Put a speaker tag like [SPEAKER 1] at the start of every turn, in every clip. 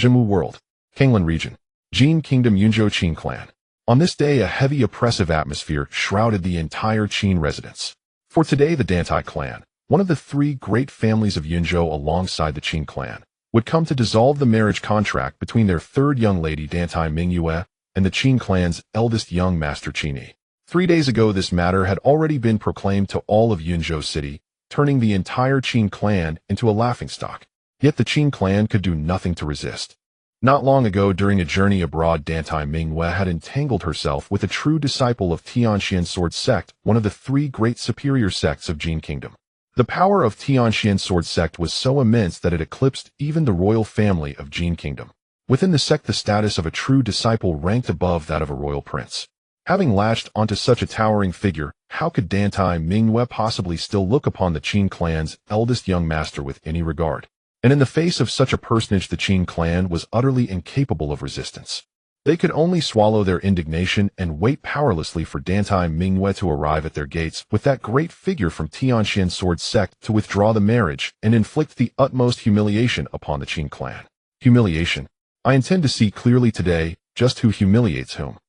[SPEAKER 1] Jinwu World, Kanglan Region, Jin Kingdom Yunzhou Qin Clan. On this day, a heavy oppressive atmosphere shrouded the entire Qin residence. For today, the Dantai clan, one of the three great families of Yunzhou alongside the Qin clan, would come to dissolve the marriage contract between their third young lady Dantai Mingyue and the Qin clan's eldest young master Qin Yi. 3 days ago, this matter had already been proclaimed to all of Yunzhou City, turning the entire Qin clan into a laughingstock. Yet the Qin clan could do nothing to resist. Not long ago, during a journey abroad, Dantai Mingyue had entangled herself with a true disciple of Tianxian Sword Sect, one of the three great superior sects of Jin Kingdom. The power of Tianxian Sword Sect was so immense that it eclipsed even the royal family of Jin Kingdom. Within the sect, the status of a true disciple ranked above that of a royal prince. Having latched onto such a towering figure, how could Dantai Mingyue possibly still look upon the Qin clan's eldest young master with any regard? And in the face of such a personage, the Qin clan was utterly incapable of resistance. They could only swallow their indignation and wait powerlessly for Dantai Mingyue to arrive at their gates with that great figure from Tianxian Sword Sect to withdraw the marriage and inflict the utmost humiliation upon the Qin clan. Humiliation. I intend to see clearly today just who humiliates whom.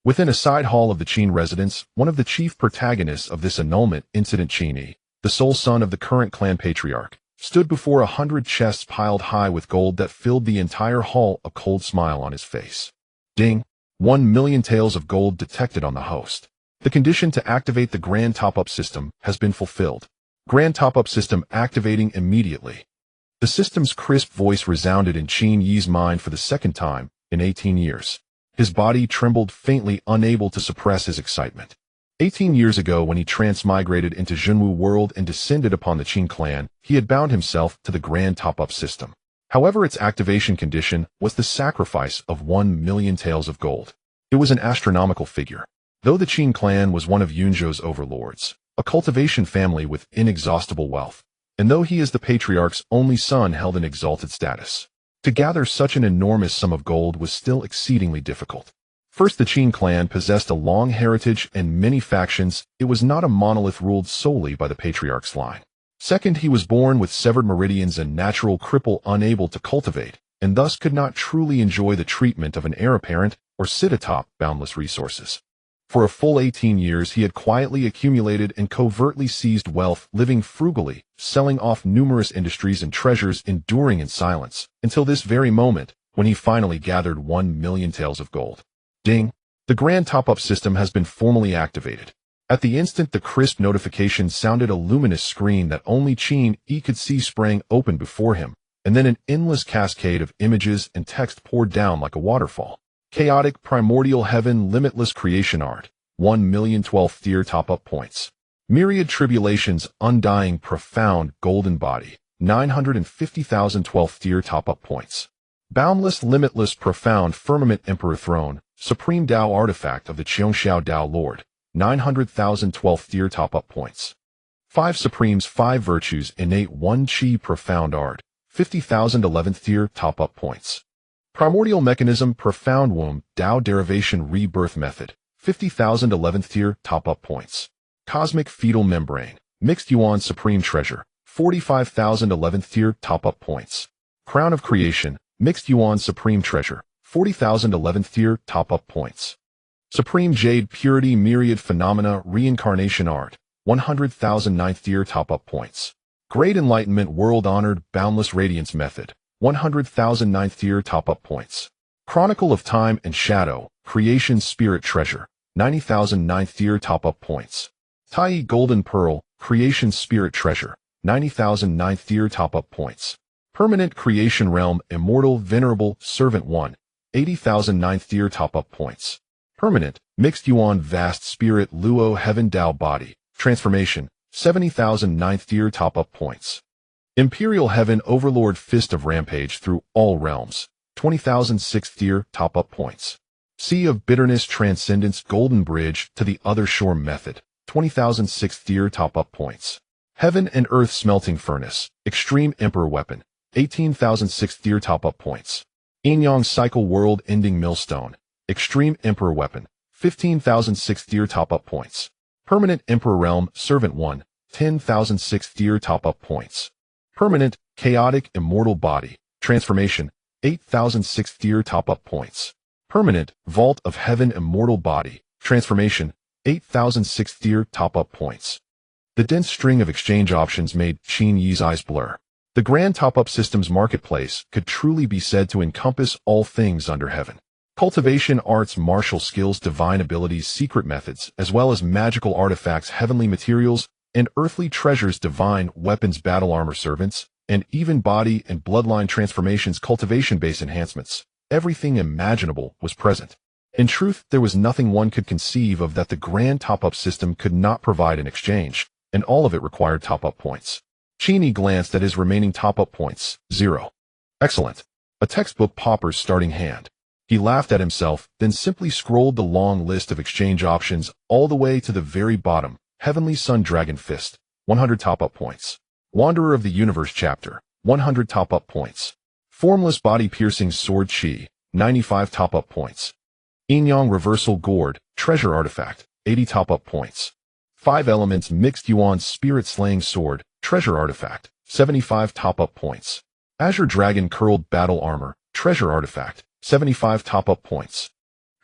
[SPEAKER 1] Within a side hall of the Qin residence, one of the chief protagonists of this annulment incident, Qin Yi, the sole son of the current clan patriarch, stood before 100 chests piled high with gold that filled the entire hall, a cold smile on his face. Ding! 1 million taels of gold detected on the host. The condition to activate the Grand Top-Up System has been fulfilled. Grand Top-Up System activating immediately. The system's crisp voice resounded in Qin Yi's mind for the second time in 18 years. His body trembled faintly, unable to suppress his excitement. 18 years ago, when he transmigrated into Jinwu World and descended upon the Qin clan, he had bound himself to the Grand Top-Up System. However, its activation condition was the sacrifice of 1 million taels of gold. It was an astronomical figure. Though the Qin clan was one of Yunzhou's overlords, a cultivation family with inexhaustible wealth, and though he is the patriarch's only son, held an exalted status, to gather such an enormous sum of gold was still exceedingly difficult. First, the Qin clan possessed a long heritage and many factions. It was not a monolith ruled solely by the patriarch's line. Second, he was born with severed meridians and natural cripple, unable to cultivate, and thus could not truly enjoy the treatment of an heir apparent or sit atop boundless resources. For a full 18 years, he had quietly accumulated and covertly seized wealth, living frugally, selling off numerous industries and treasures, enduring in silence, until this very moment, when he finally gathered 1 million taels of gold. Ding! The Grand Top-Up System has been formally activated. At the instant the crisp notification sounded, a luminous screen that only Qin Yi could see sprang open before him, and then an endless cascade of images and text poured down like a waterfall. Chaotic, primordial heaven, limitless creation art, 1,012 tier top-up points. Myriad tribulations, undying, profound, golden body, 950,000 12th tier top-up points. Boundless, limitless, profound, firmament emperor throne, supreme Tao artifact of the Qiongxiao Tao Lord, 900,000 12th tier top-up points. 5 supremes, 5 virtues, innate 1 chi profound art, 50,000 11th tier top-up points. Primordial mechanism, profound womb, Tao derivation rebirth method, 50,000 11th tier top-up points. Cosmic fetal membrane, mixed yuan supreme treasure, 45,000 11th tier top-up points. Crown of creation, mixed yuan supreme treasure, 40,000 11th tier top-up points. Supreme jade purity myriad phenomena reincarnation art, 100,000 9th tier top-up points. Great enlightenment world honored boundless radiance method, 100,000 9th tier top-up points. Chronicle of time and shadow, creation spirit treasure, 90,000 9th tier top-up points. Tai golden pearl, creation spirit treasure, 90,000 9th tier top-up points. Permanent creation realm, immortal venerable servant 1, 80,000 9th tier top-up points. Permanent, mixed yuan vast spirit luo heaven Tao body, transformation, 70,000 9th tier top-up points. Imperial heaven overlord fist of rampage through all realms, 20,000 6th tier top-up points. Sea of bitterness transcendence golden bridge to the other shore method, 20,000 6th tier top-up points. Heaven and earth smelting furnace, extreme emperor weapon, 18,000 6th tier top-up points. Yin-Yang cycle world ending millstone, extreme emperor weapon, 15,000 6th tier top-up points. Permanent emperor realm servant 1, 10,000 6th tier top-up points. Permanent chaotic immortal body, transformation, 8,006 tier top-up points. Permanent, Vault of Heaven Immortal Body, Transformation, 8,006 tier top-up points. The dense string of exchange options made Qin Yi's eyes blur. The grand top-up systems marketplace could truly be said to encompass all things under heaven. Cultivation, arts, martial skills, divine abilities, secret methods, as well as magical artifacts, heavenly materials, and earthly treasures, divine weapons, battle armor, servants, and even body and bloodline transformations, cultivation-based enhancements. Everything imaginable was present. In truth, there was nothing one could conceive of that the grand top-up system could not provide in exchange, and all of it required top-up points. Qin Yi glanced at his remaining top-up points. 0. Excellent. A textbook pauper's starting hand. He laughed at himself, then simply scrolled the long list of exchange options all the way to the very bottom. Heavenly Sun Dragon Fist, 100 top-up points. Wanderer of the Universe Chapter, 100 top-up points. Formless Body Piercing Sword Qi, 95 top-up points. Yin Yang Reversal Gourd, Treasure Artifact, 80 top-up points. 5 Elements Mixed Yuan Spirit Slaying Sword, Treasure Artifact, 75 top-up points. Azure Dragon Curled Battle Armor, Treasure Artifact, 75 top-up points.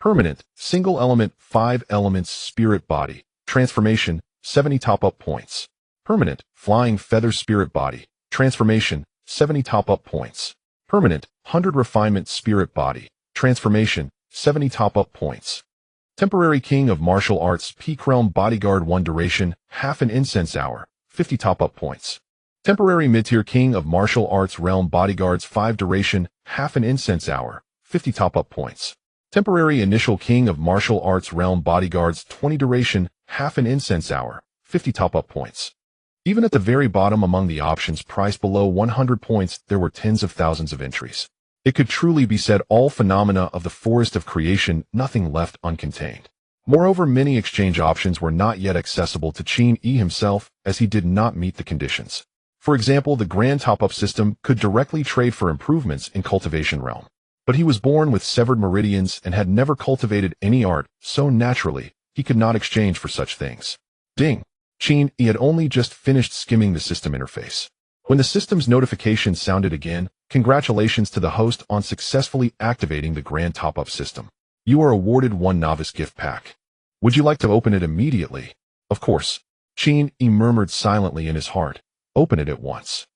[SPEAKER 1] Permanent, Single Element 5 Elements Spirit Body, Transformation, 70 top-up points. Permanent, Flying Feather Spirit Body, Transformation, 70 top-up points. Permanent, 100 Refinement Spirit Body, Transformation, 70 top-up points. Temporary King of Martial Arts Peak Realm Bodyguard 1 Duration, half an incense hour, 50 top-up points. Temporary Mid-Tier King of Martial Arts Realm Bodyguards 5 Duration, half an incense hour, 50 top-up points. Temporary Initial King of Martial Arts Realm Bodyguards 20 Duration, half an incense hour, 50 top-up points. Even at the very bottom among the options priced below 100 points, there were tens of thousands of entries. It could truly be said all phenomena of the forest of creation, nothing left uncontained. Moreover, many exchange options were not yet accessible to Qin Yi himself, as he did not meet the conditions. For example, the grand top-up system could directly trade for improvements in cultivation realm. But he was born with severed meridians and had never cultivated any art, so naturally, he could not exchange for such things. Ding! Qin Yi had only just finished skimming the system interface. When the system's notification sounded again, congratulations to the host on successfully activating the grand top-up system. You are awarded 1 novice gift pack. Would you like to open it immediately? Of course. Qin Yi murmured silently in his heart. Open it at once.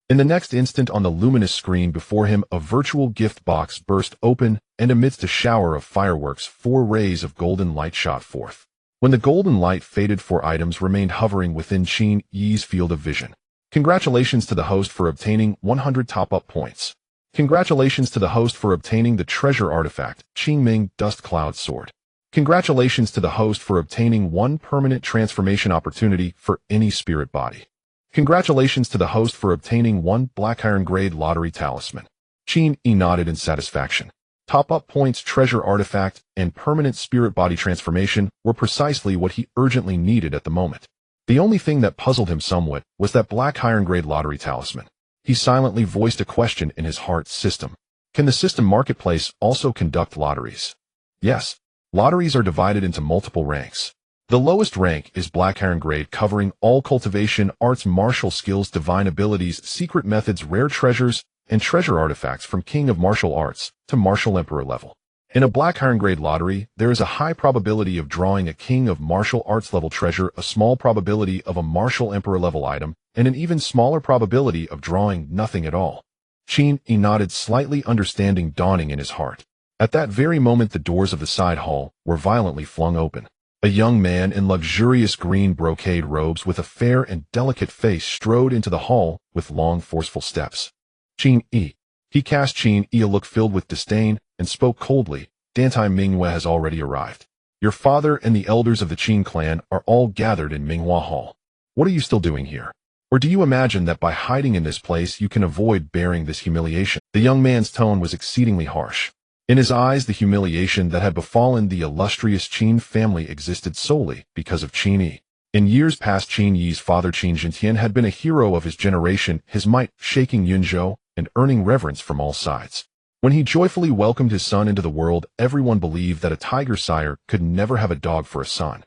[SPEAKER 1] In the next instant on the luminous screen before him, a virtual gift box burst open, and amidst a shower of fireworks, 4 rays of golden light shot forth. When the golden light faded, 4 items remained hovering within Qin Yi's field of vision. Congratulations to the host for obtaining 100 top-up points. Congratulations to the host for obtaining the treasure artifact, Qingming Dust Cloud Sword. Congratulations to the host for obtaining 1 permanent transformation opportunity for any spirit body. Congratulations to the host for obtaining 1 Black Iron Grade Lottery Talisman. Qin Yi nodded in satisfaction. Top-up points, treasure artifact, and permanent spirit body transformation were precisely what he urgently needed at the moment. The only thing that puzzled him somewhat was that Black Iron Grade Lottery Talisman. He silently voiced a question in his heart. System. Can the system marketplace also conduct lotteries? Yes. Lotteries are divided into multiple ranks. The lowest rank is Black Iron Grade, covering all cultivation, arts, martial skills, divine abilities, secret methods, rare treasures, and treasure artifacts from King of Martial Arts to Martial Emperor level. In a Black Iron Grade lottery, there is a high probability of drawing a King of Martial Arts level treasure, a small probability of a Martial Emperor level item, and an even smaller probability of drawing nothing at all. Qin Yi nodded, slightly understanding dawning in his heart. At that very moment, the doors of the side hall were violently flung open. A young man in luxurious green brocade robes with a fair and delicate face strode into the hall with long, forceful steps. Qin Yi. He cast Qin Yi a look filled with disdain and spoke coldly. Dantai Minghua has already arrived. Your father and the elders of the Qin clan are all gathered in Minghua Hall. What are you still doing here? Or do you imagine that by hiding in this place you can avoid bearing this humiliation? The young man's tone was exceedingly harsh. In his eyes, the humiliation that had befallen the illustrious Qin family existed solely because of Qin Yi. In years past, Qin Yi's father Qin Jintian had been a hero of his generation, his might shaking Yunzhou and earning reverence from all sides. When he joyfully welcomed his son into the world, everyone believed that a tiger sire could never have a dog for a son.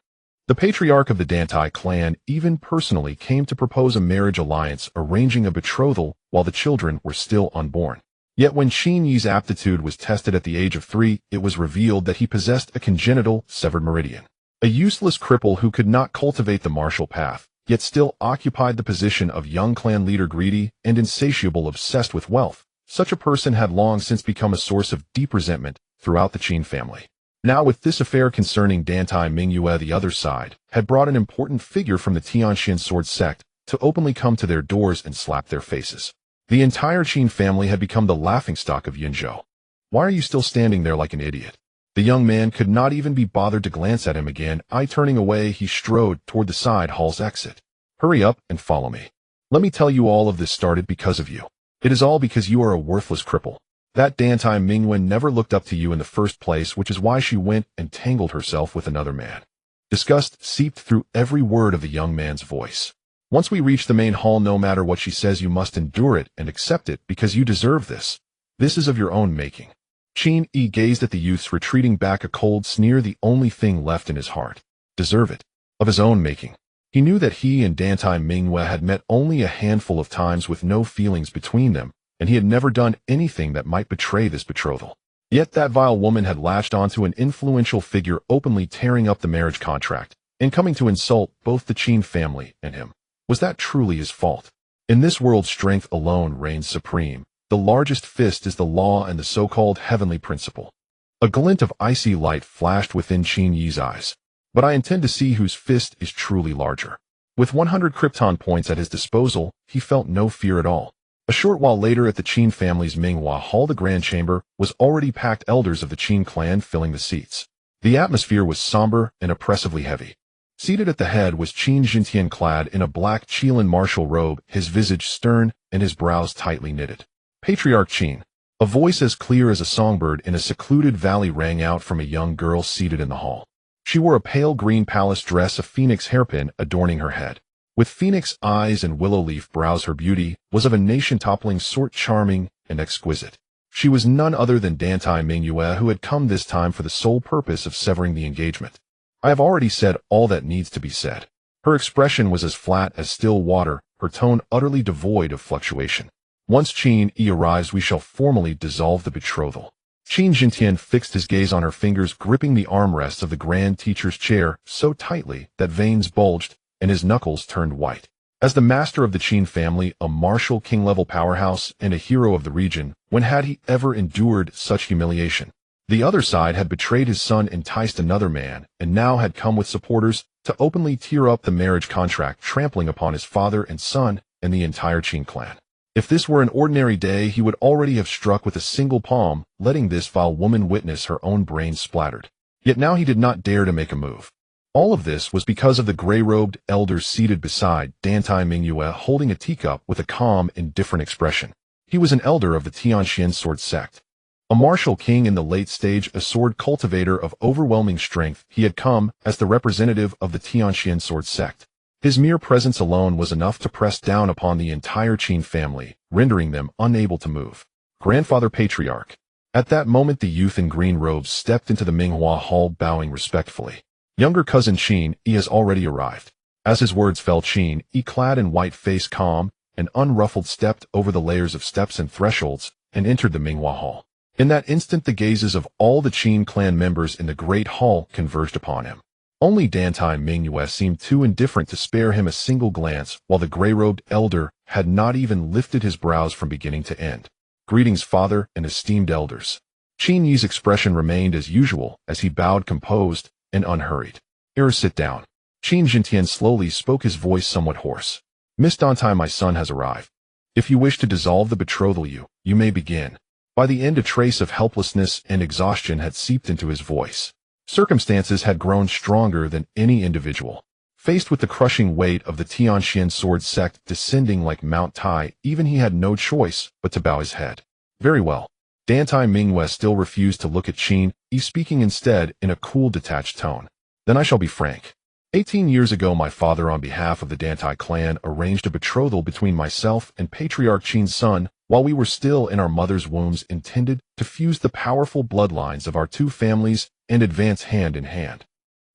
[SPEAKER 1] The patriarch of the Dantai clan even personally came to propose a marriage alliance, arranging a betrothal while the children were still unborn. Yet when Qin Yi's aptitude was tested at the age of 3, it was revealed that he possessed a congenital severed meridian. A useless cripple who could not cultivate the martial path, yet still occupied the position of young clan leader, greedy and insatiable, obsessed with wealth. Such a person had long since become a source of deep resentment throughout the Qin family. Now with this affair concerning Dantai Mingyue, the other side had brought an important figure from the Tianxian sword sect to openly come to their doors and slap their faces. The entire Qin family had become the laughingstock of Yinzhou. Why are you still standing there like an idiot? The young man could not even be bothered to glance at him again. Turning away, he strode toward the side hall's exit. Hurry up and follow me. Let me tell you, all of this started because of you. It is all because you are a worthless cripple. That Dantai Mingyue never looked up to you in the first place, which is why she went and tangled herself with another man. Disgust seeped through every word of the young man's voice. Once we reach the main hall, no matter what she says, you must endure it and accept it because you deserve this. This is of your own making. Qin Yi gazed at the youths retreating back, a cold sneer the only thing left in his heart. Deserve it. Of his own making. He knew that he and Dantai Mingyue had met only a handful of times with no feelings between them, and he had never done anything that might betray this betrothal. Yet that vile woman had latched onto an influential figure, openly tearing up the marriage contract, and coming to insult both the Qin family and him. Was that truly his fault? In this world, strength alone reigns supreme. The largest fist is the law and the so-called heavenly principle. A glint of icy light flashed within Qin Yi's eyes. But I intend to see whose fist is truly larger. With 100 krypton points at his disposal, he felt no fear at all. A short while later, at the Qin family's Minghua Hall, the grand chamber was already packed, elders of the Qin clan filling the seats. The atmosphere was somber and oppressively heavy. Seated at the head was Qin Jintian, clad in a black Qilin martial robe, his visage stern and his brows tightly knitted. Patriarch Qin. A voice as clear as a songbird in a secluded valley rang out from a young girl seated in the hall. She wore a pale green palace dress, a phoenix hairpin adorning her head. With phoenix eyes and willow leaf brows, her beauty was of a nation-toppling sort, charming and exquisite. She was none other than Dantai Mingyue, who had come this time for the sole purpose of severing the engagement. I have already said all that needs to be said. Her expression was as flat as still water, her tone utterly devoid of fluctuation. Once Qin Yi arrives, we shall formally dissolve the betrothal. Qin Jintian fixed his gaze on her fingers, gripping the armrests of the grand teacher's chair so tightly that veins bulged and his knuckles turned white. As the master of the Qin family, a martial king-level powerhouse and a hero of the region, when had he ever endured such humiliation? The other side had betrayed his son, enticed another man, and now had come with supporters to openly tear up the marriage contract, trampling upon his father and son and the entire Qin clan. If this were an ordinary day, he would already have struck with a single palm, letting this vile woman witness her own brains splattered. Yet now he did not dare to make a move. All of this was because of the gray-robed elders seated beside Dantai Mingyue, holding a teacup with a calm, indifferent expression. He was an elder of the Tianxian sword sect. A martial king in the late stage, a sword cultivator of overwhelming strength, he had come as the representative of the Tianxian sword sect. His mere presence alone was enough to press down upon the entire Qin family, rendering them unable to move. Grandfather Patriarch. At that moment, the youth in green robes stepped into the Minghua Hall, bowing respectfully. Younger cousin Qin Yi has already arrived. As his words fell, Qin Yi, clad in white, face calm and unruffled, stepped over the layers of steps and thresholds and entered the Minghua Hall. In that instant, the gazes of all the Qin clan members in the great hall converged upon him. Only Dantai Mingyue seemed too indifferent to spare him a single glance, while the gray-robed elder had not even lifted his brows from beginning to end. Greetings, father and esteemed elders. Qin Yi's expression remained as usual as he bowed, composed and unhurried. Here, sit down. Qin Jintian slowly spoke, his voice somewhat hoarse. Miss Dantai, my son has arrived. If you wish to dissolve the betrothal, you may begin. By the end, a trace of helplessness and exhaustion had seeped into his voice. Circumstances had grown stronger than any individual. Faced with the crushing weight of the Tianxian sword sect descending like Mount Tai, even he had no choice but to bow his head. Very well. Dantai Mingyue still refused to look at Qin Yi, speaking instead in a cool, detached tone. Then I shall be frank. 18 years ago, my father, on behalf of the Dantai clan, arranged a betrothal between myself and Patriarch Qin's son while we were still in our mother's wombs, intended to fuse the powerful bloodlines of our two families and advance hand in hand.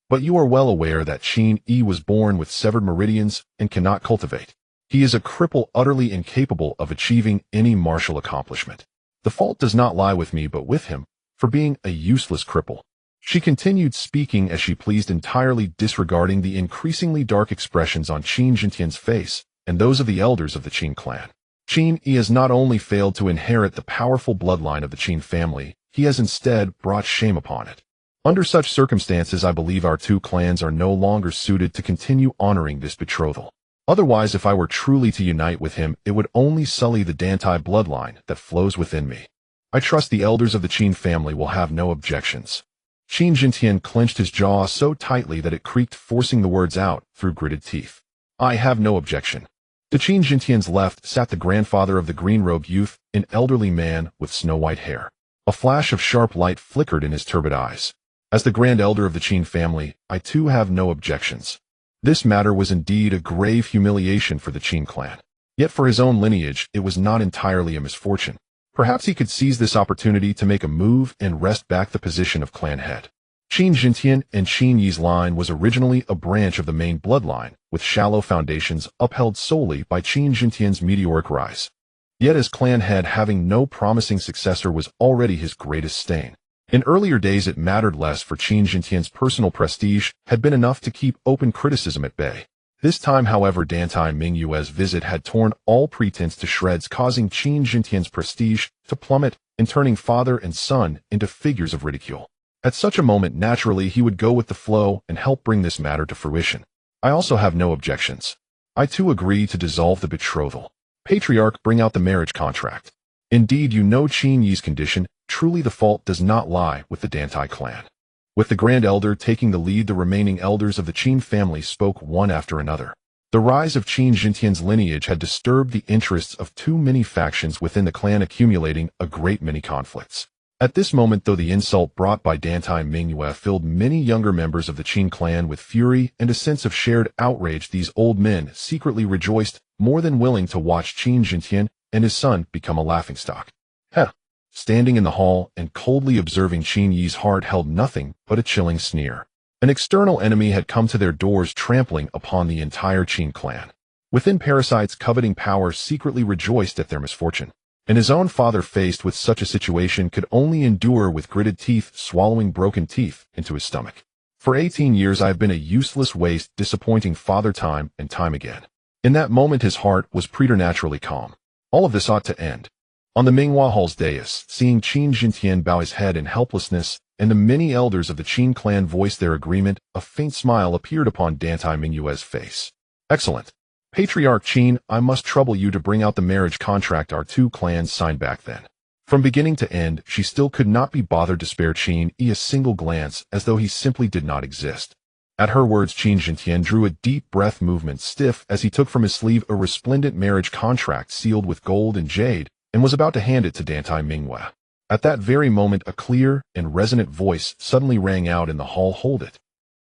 [SPEAKER 1] But you are well aware that Qin Yi was born with severed meridians and cannot cultivate. He is a cripple, utterly incapable of achieving any martial accomplishment. The fault does not lie with me but with him, for being a useless cripple. She continued speaking as she pleased, entirely disregarding the increasingly dark expressions on Qin Jintian's face and those of the elders of the Qin clan. Qin Yi has not only failed to inherit the powerful bloodline of the Qin family, he has instead brought shame upon it. Under such circumstances, I believe our two clans are no longer suited to continue honoring this betrothal. Otherwise, if I were truly to unite with him, it would only sully the Dantai bloodline that flows within me. I trust the elders of the Qin family will have no objections. Qin Jintian clenched his jaw so tightly that it creaked, forcing the words out through gritted teeth. I have no objection. To Qin Jintian's left sat the grandfather of the green-robed youth, an elderly man with snow-white hair. A flash of sharp light flickered in his turbid eyes. As the grand elder of the Qin family, I too have no objections. This matter was indeed a grave humiliation for the Qin clan. Yet for his own lineage, it was not entirely a misfortune. Perhaps he could seize this opportunity to make a move and wrest back the position of clan head. Qin Jintian and Qin Yi's line was originally a branch of the main bloodline, with shallow foundations upheld solely by Qin Jintian's meteoric rise. Yet as clan head, having no promising successor was already his greatest stain. In earlier days, it mattered less, for Qin Jintian's personal prestige had been enough to keep open criticism at bay. This time, however, Dantai Mingyue's visit had torn all pretense to shreds, causing Qin Jintian's prestige to plummet and turning father and son into figures of ridicule. At such a moment, naturally, he would go with the flow and help bring this matter to fruition. I also have no objections. I too agree to dissolve the betrothal. Patriarch, bring out the marriage contract. Indeed, you know Qin Yi's condition. Truly, the fault does not lie with the Dantai clan. With the Grand Elder taking the lead, the remaining elders of the Qin family spoke one after another. The rise of Qin Jintian's lineage had disturbed the interests of too many factions within the clan, accumulating a great many conflicts. At this moment, though, the insult brought by Dantai Mingyue filled many younger members of the Qin clan with fury and a sense of shared outrage. These old men secretly rejoiced, more than willing to watch Qin Jintian and his son become a laughingstock. Heh! Standing in the hall and coldly observing, Qin Yi's heart held nothing but a chilling sneer. An external enemy had come to their doors, trampling upon the entire Qin clan. Within, parasites coveting power secretly rejoiced at their misfortune. And his own father, faced with such a situation, could only endure with gritted teeth, swallowing broken teeth into his stomach. For 18 years I have been a useless waste, disappointing father time and time again. In that moment his heart was preternaturally calm. All of this ought to end. On the Minghua Hall's dais, seeing Qin Jintian bow his head in helplessness, and the many elders of the Qin clan voice their agreement, a faint smile appeared upon Dantai Mingyue's face. Excellent. Patriarch Qin, I must trouble you to bring out the marriage contract our two clans signed back then. From beginning to end, she still could not be bothered to spare Qin Yi a single glance, as though he simply did not exist. At her words, Qin Jintian drew a deep breath, movement stiff as he took from his sleeve a resplendent marriage contract sealed with gold and jade, and was about to hand it to Dantai Mingyue. At that very moment, a clear and resonant voice suddenly rang out in the hall. Hold it.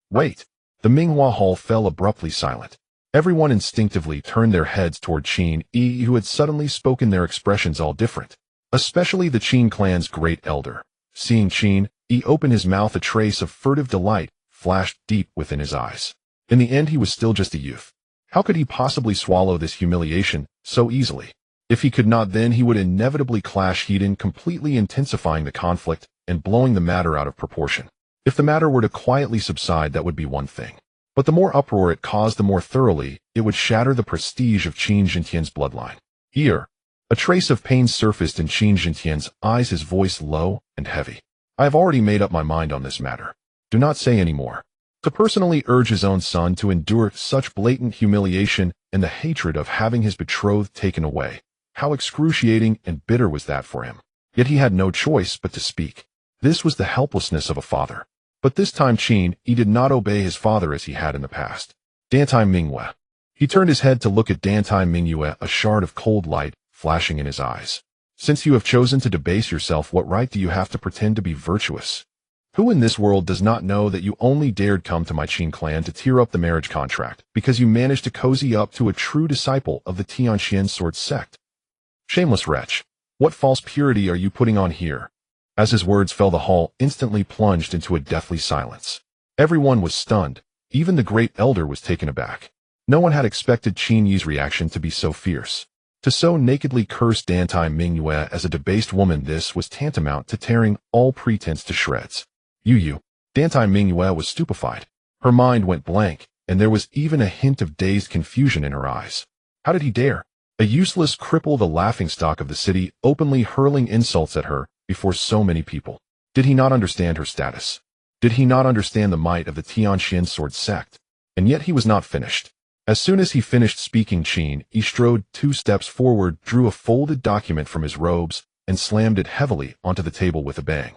[SPEAKER 1] Wait. The Minghua Hall fell abruptly silent. Everyone instinctively turned their heads toward Qin Yi, who had suddenly spoken, their expressions all different. Especially the Qin clan's great elder. Seeing Qin Yi open his mouth, a trace of furtive delight flashed deep within his eyes. In the end, he was still just a youth. How could he possibly swallow this humiliation so easily? If he could not, then he would inevitably clash Hedon, completely intensifying the conflict and blowing the matter out of proportion. If the matter were to quietly subside, that would be one thing. But the more uproar it caused, the more thoroughly it would shatter the prestige of Qin Jintian's bloodline. Here, a trace of pain surfaced in Qin Jintian's eyes, his voice low and heavy. I have already made up my mind on this matter. Do not say any more. To personally urge his own son to endure such blatant humiliation and the hatred of having his betrothed taken away. How excruciating and bitter was that for him. Yet he had no choice but to speak. This was the helplessness of a father. But this time Qin Yi did not obey his father as he had in the past. Dantai Mingyue. He turned his head to look at Dantai Mingyue, a shard of cold light flashing in his eyes. Since you have chosen to debase yourself, what right do you have to pretend to be virtuous? Who in this world does not know that you only dared come to my Qin clan to tear up the marriage contract because you managed to cozy up to a true disciple of the Tianxian sword sect? Shameless wretch, what false purity are you putting on here? As his words fell, the hall instantly plunged into a deathly silence. Everyone was stunned. Even the great elder was taken aback. No one had expected Qin Yi's reaction to be so fierce. To so nakedly curse Dantai Mingyue as a debased woman, this was tantamount to tearing all pretense to shreds. Yu. Dantai Mingyue was stupefied. Her mind went blank, and there was even a hint of dazed confusion in her eyes. How did he dare? A useless cripple, the laughingstock of the city, openly hurling insults at her before so many people. Did he not understand her status? Did he not understand the might of the Tianqian sword sect? And yet he was not finished. As soon as he finished speaking, Qin Yi strode 2 steps forward, drew a folded document from his robes, and slammed it heavily onto the table with a bang.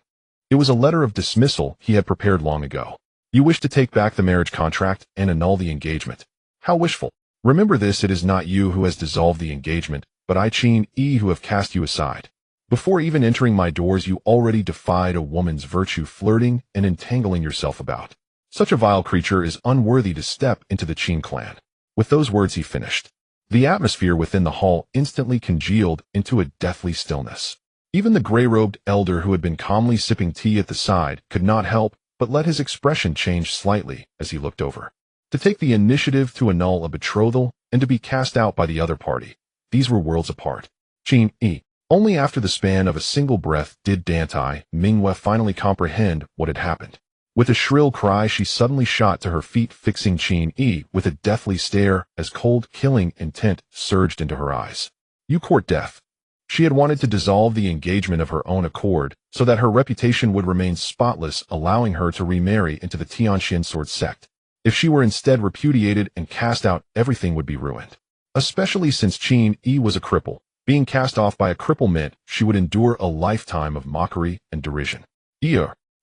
[SPEAKER 1] It was a letter of dismissal he had prepared long ago. You wish to take back the marriage contract and annul the engagement. How wishful. Remember this, it is not you who has dissolved the engagement, but I, Qin Yi, who have cast you aside. Before even entering my doors, you already defied a woman's virtue, flirting and entangling yourself about. Such a vile creature is unworthy to step into the Qin clan. With those words he finished. The atmosphere within the hall instantly congealed into a deathly stillness. Even the gray-robed elder who had been calmly sipping tea at the side could not help but let his expression change slightly as he looked over. To take the initiative to annul a betrothal and to be cast out by the other party. These were worlds apart. Qin Yi. Only after the span of a single breath did Dantai Mingyue finally comprehend what had happened. With a shrill cry, she suddenly shot to her feet, fixing Qin Yi with a deathly stare as cold, killing intent surged into her eyes. You court death. She had wanted to dissolve the engagement of her own accord so that her reputation would remain spotless, allowing her to remarry into the Tianqian sword sect. If she were instead repudiated and cast out, everything would be ruined. Especially since Qin Yi was a cripple. Being cast off by a cripple meant she would endure a lifetime of mockery and derision.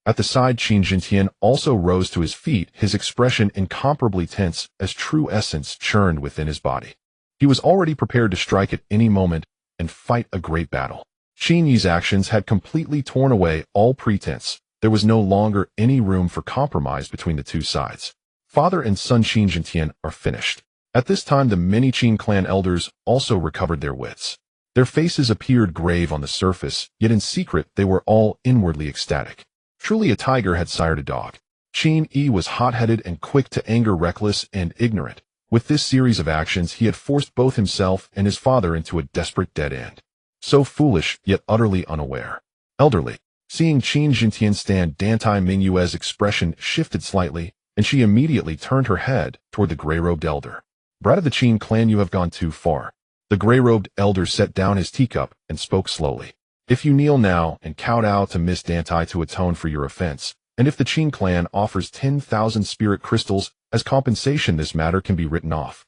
[SPEAKER 1] At the side, Qin Jintian also rose to his feet, his expression incomparably tense as true essence churned within his body. He was already prepared to strike at any moment and fight a great battle. Qin Yi's actions had completely torn away all pretense. There was no longer any room for compromise between the two sides. Father and son Qin Jintian are finished. At this time, the many Qin clan elders also recovered their wits. Their faces appeared grave on the surface, yet in secret they were all inwardly ecstatic. Truly a tiger had sired a dog. Qin Yi was hot-headed and quick to anger, reckless and ignorant. With this series of actions, he had forced both himself and his father into a desperate dead end. So foolish, yet utterly unaware. Elderly. Seeing Qin Jintian stand, Dantai Mingyue's expression shifted slightly, and she immediately turned her head toward the gray-robed elder. Brat of the Qin clan, you have gone too far. The gray-robed elder set down his teacup and spoke slowly. If you kneel now and kowtow to Miss Dantai to atone for your offense, and if the Qin clan offers 10,000 spirit crystals as compensation, this matter can be written off.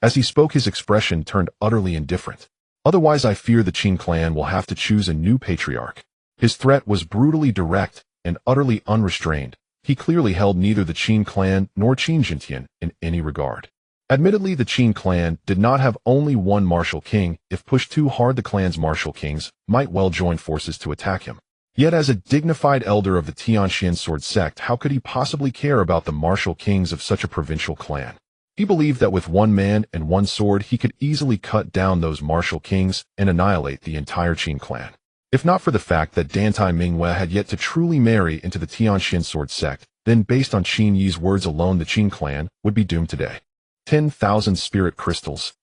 [SPEAKER 1] As he spoke, his expression turned utterly indifferent. Otherwise, I fear the Qin clan will have to choose a new patriarch. His threat was brutally direct and utterly unrestrained. He clearly held neither the Qin clan nor Qin Jintian in any regard. Admittedly, the Qin clan did not have only one martial king. If pushed too hard, the clan's martial kings might well join forces to attack him. Yet as a dignified elder of the Tianqian sword sect, how could he possibly care about the martial kings of such a provincial clan? He believed that with one man and one sword, he could easily cut down those martial kings and annihilate the entire Qin clan. If not for the fact that Dantai Mingyue had yet to truly marry into the Tianqian sword sect, then based on Qin Yi's words alone, the Qin clan would be doomed today. 10,000 spirit crystals.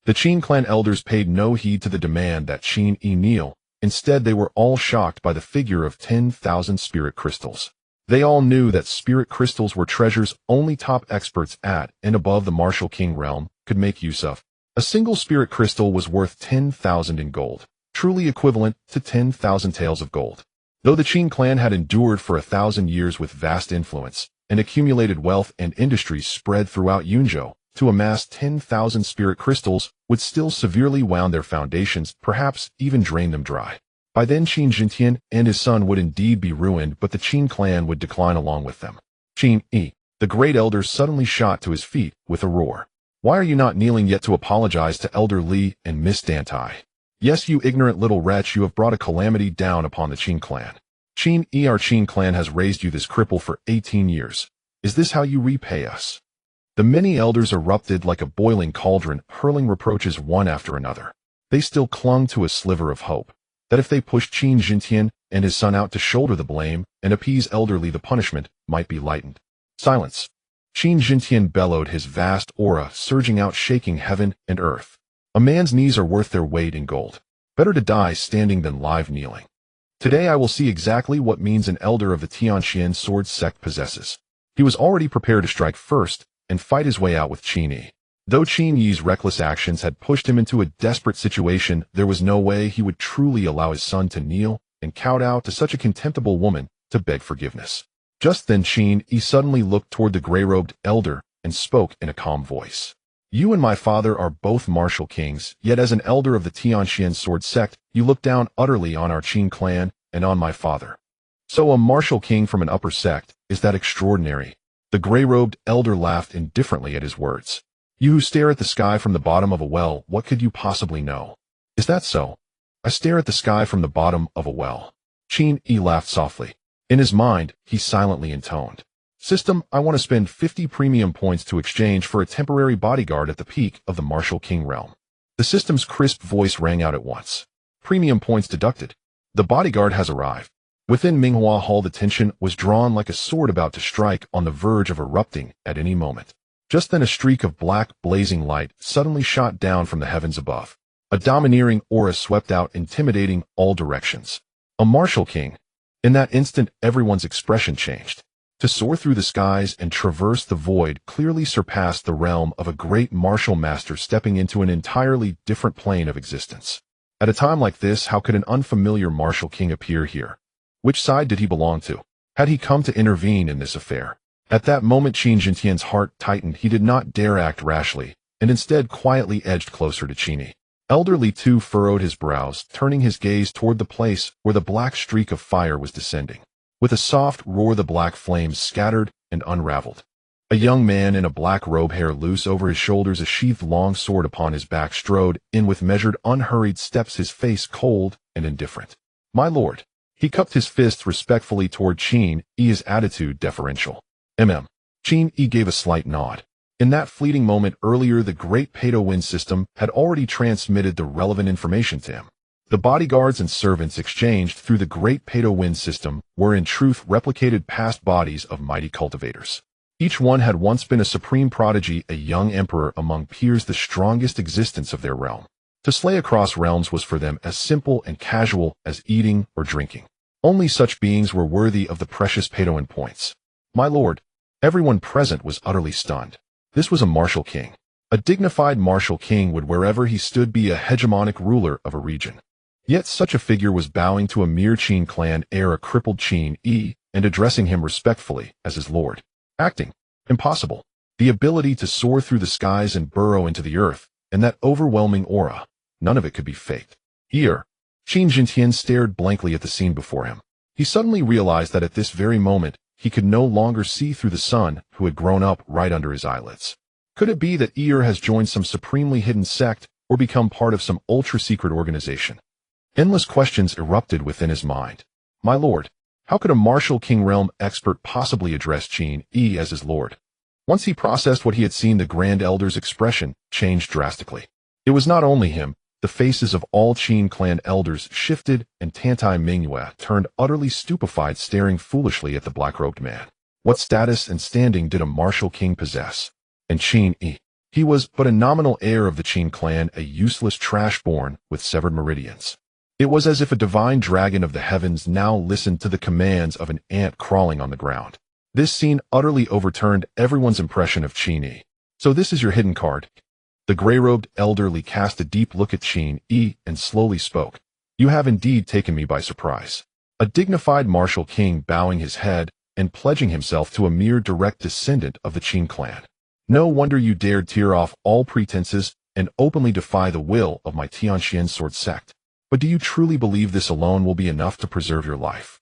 [SPEAKER 1] The Qin clan elders paid no heed to the demand that Qin Yi kneel. Instead, they were all shocked by the figure of 10,000 spirit crystals. They all knew that spirit crystals were treasures only top experts at and above the martial king realm could make use of. A single spirit crystal was worth 10,000 in gold, truly equivalent to 10,000 taels of gold. Though the Qin clan had endured for 1,000 years with vast influence and accumulated wealth and industries spread throughout Yunzhou, to amass 10,000 spirit crystals would still severely wound their foundations, perhaps even drain them dry. By then, Qin Jintian and his son would indeed be ruined, but the Qin clan would decline along with them. Qin Yi, the great elder, suddenly shot to his feet with a roar. Why are you not kneeling yet to apologize to Elder Li and Miss Dantai? Yes, you ignorant little wretch, you have brought a calamity down upon the Qin clan. Qin Yi, our Qin clan has raised you this cripple for 18 years. Is this how you repay us? The many elders erupted like a boiling cauldron, hurling reproaches one after another. They still clung to a sliver of hope that if they pushed Qin Jintian and his son out to shoulder the blame and appease Elder Li, the punishment might be lightened. Silence. Qin Jintian bellowed, his vast aura surging out, shaking heaven and earth. A man's knees are worth their weight in gold. Better to die standing than live kneeling. Today I will see exactly what means an elder of the Tianqian sword sect possesses. He was already prepared to strike first and fight his way out with Qin Yi. Though Qin Yi's reckless actions had pushed him into a desperate situation, there was no way he would truly allow his son to kneel and kowtow to such a contemptible woman to beg forgiveness. Just then Qin Yi suddenly looked toward the gray-robed elder and spoke in a calm voice. You and my father are both martial kings, yet as an elder of the Tianqian sword sect, you look down utterly on our Qin clan and on my father. So a martial king from an upper sect, is that extraordinary? The gray-robed elder laughed indifferently at his words. You who stare at the sky from the bottom of a well, what could you possibly know? Is that so? I stare at the sky from the bottom of a well. Qin Yi laughed softly. In his mind, he silently intoned. System, I want to spend 50 premium points to exchange for a temporary bodyguard at the peak of the martial king realm. The system's crisp voice rang out at once. Premium points deducted. The bodyguard has arrived. Within Minghua Hall the tension was drawn like a sword about to strike on the verge of erupting at any moment. Just then a streak of black, blazing light suddenly shot down from the heavens above. A domineering aura swept out, intimidating all directions. A martial king. In that instant, everyone's expression changed. To soar through the skies and traverse the void clearly surpassed the realm of a great martial master stepping into an entirely different plane of existence. At a time like this, how could an unfamiliar martial king appear here? Which side did he belong to? Had he come to intervene in this affair? At that moment Qin Jintian's heart tightened. He did not dare act rashly, and instead quietly edged closer to Qin Yi. Elderly Tu furrowed his brows, turning his gaze toward the place where the black streak of fire was descending. With a soft roar the black flames scattered and unraveled. A young man in a black robe, hair loose over his shoulders, a sheathed long sword upon his back, strode in with measured, unhurried steps, his face cold and indifferent. My lord. He cupped his fists respectfully toward Qin Yi, his attitude deferential. Qin Yi gave a slight nod. In that fleeting moment earlier, the great Peto Wind system had already transmitted the relevant information to him. The bodyguards and servants exchanged through the great Peto Wind system were in truth replicated past bodies of mighty cultivators. Each one had once been a supreme prodigy, a young emperor among peers, the strongest existence of their realm. To slay across realms was for them as simple and casual as eating or drinking. Only such beings were worthy of the precious Petoan points. My lord, everyone present was utterly stunned. This was a martial king. A dignified martial king would wherever he stood be a hegemonic ruler of a region. Yet such a figure was bowing to a mere Qin clan heir, a crippled Qin Yi, and addressing him respectfully as his lord. Acting. Impossible. The ability to soar through the skies and burrow into the earth, and that overwhelming aura. None of it could be faked. Here, Qin Jintian stared blankly at the scene before him. He suddenly realized that at this very moment, he could no longer see through the sun who had grown up right under his eyelids. Could it be that Ear has joined some supremely hidden sect or become part of some ultra-secret organization? Endless questions erupted within his mind. My lord, how could a martial king realm expert possibly address Qin Yi as his lord? Once he processed what he had seen, the Grand Elder's expression changed drastically. It was not only him. The faces of all Qin clan elders shifted, and Tantai Mingyue turned utterly stupefied, staring foolishly at the black-robed man. What status and standing did a martial king possess? And Qin Yi? He was but a nominal heir of the Qin clan, a useless trash born with severed meridians. It was as if a divine dragon of the heavens now listened to the commands of an ant crawling on the ground. This scene utterly overturned everyone's impression of Qin Yi. So this is your hidden card? The gray-robed elderly cast a deep look at Qin Yi and slowly spoke. You have indeed taken me by surprise. A dignified martial king bowing his head and pledging himself to a mere direct descendant of the Qin clan. No wonder you dared tear off all pretenses and openly defy the will of my Tianqian sword sect. But do you truly believe this alone will be enough to preserve your life?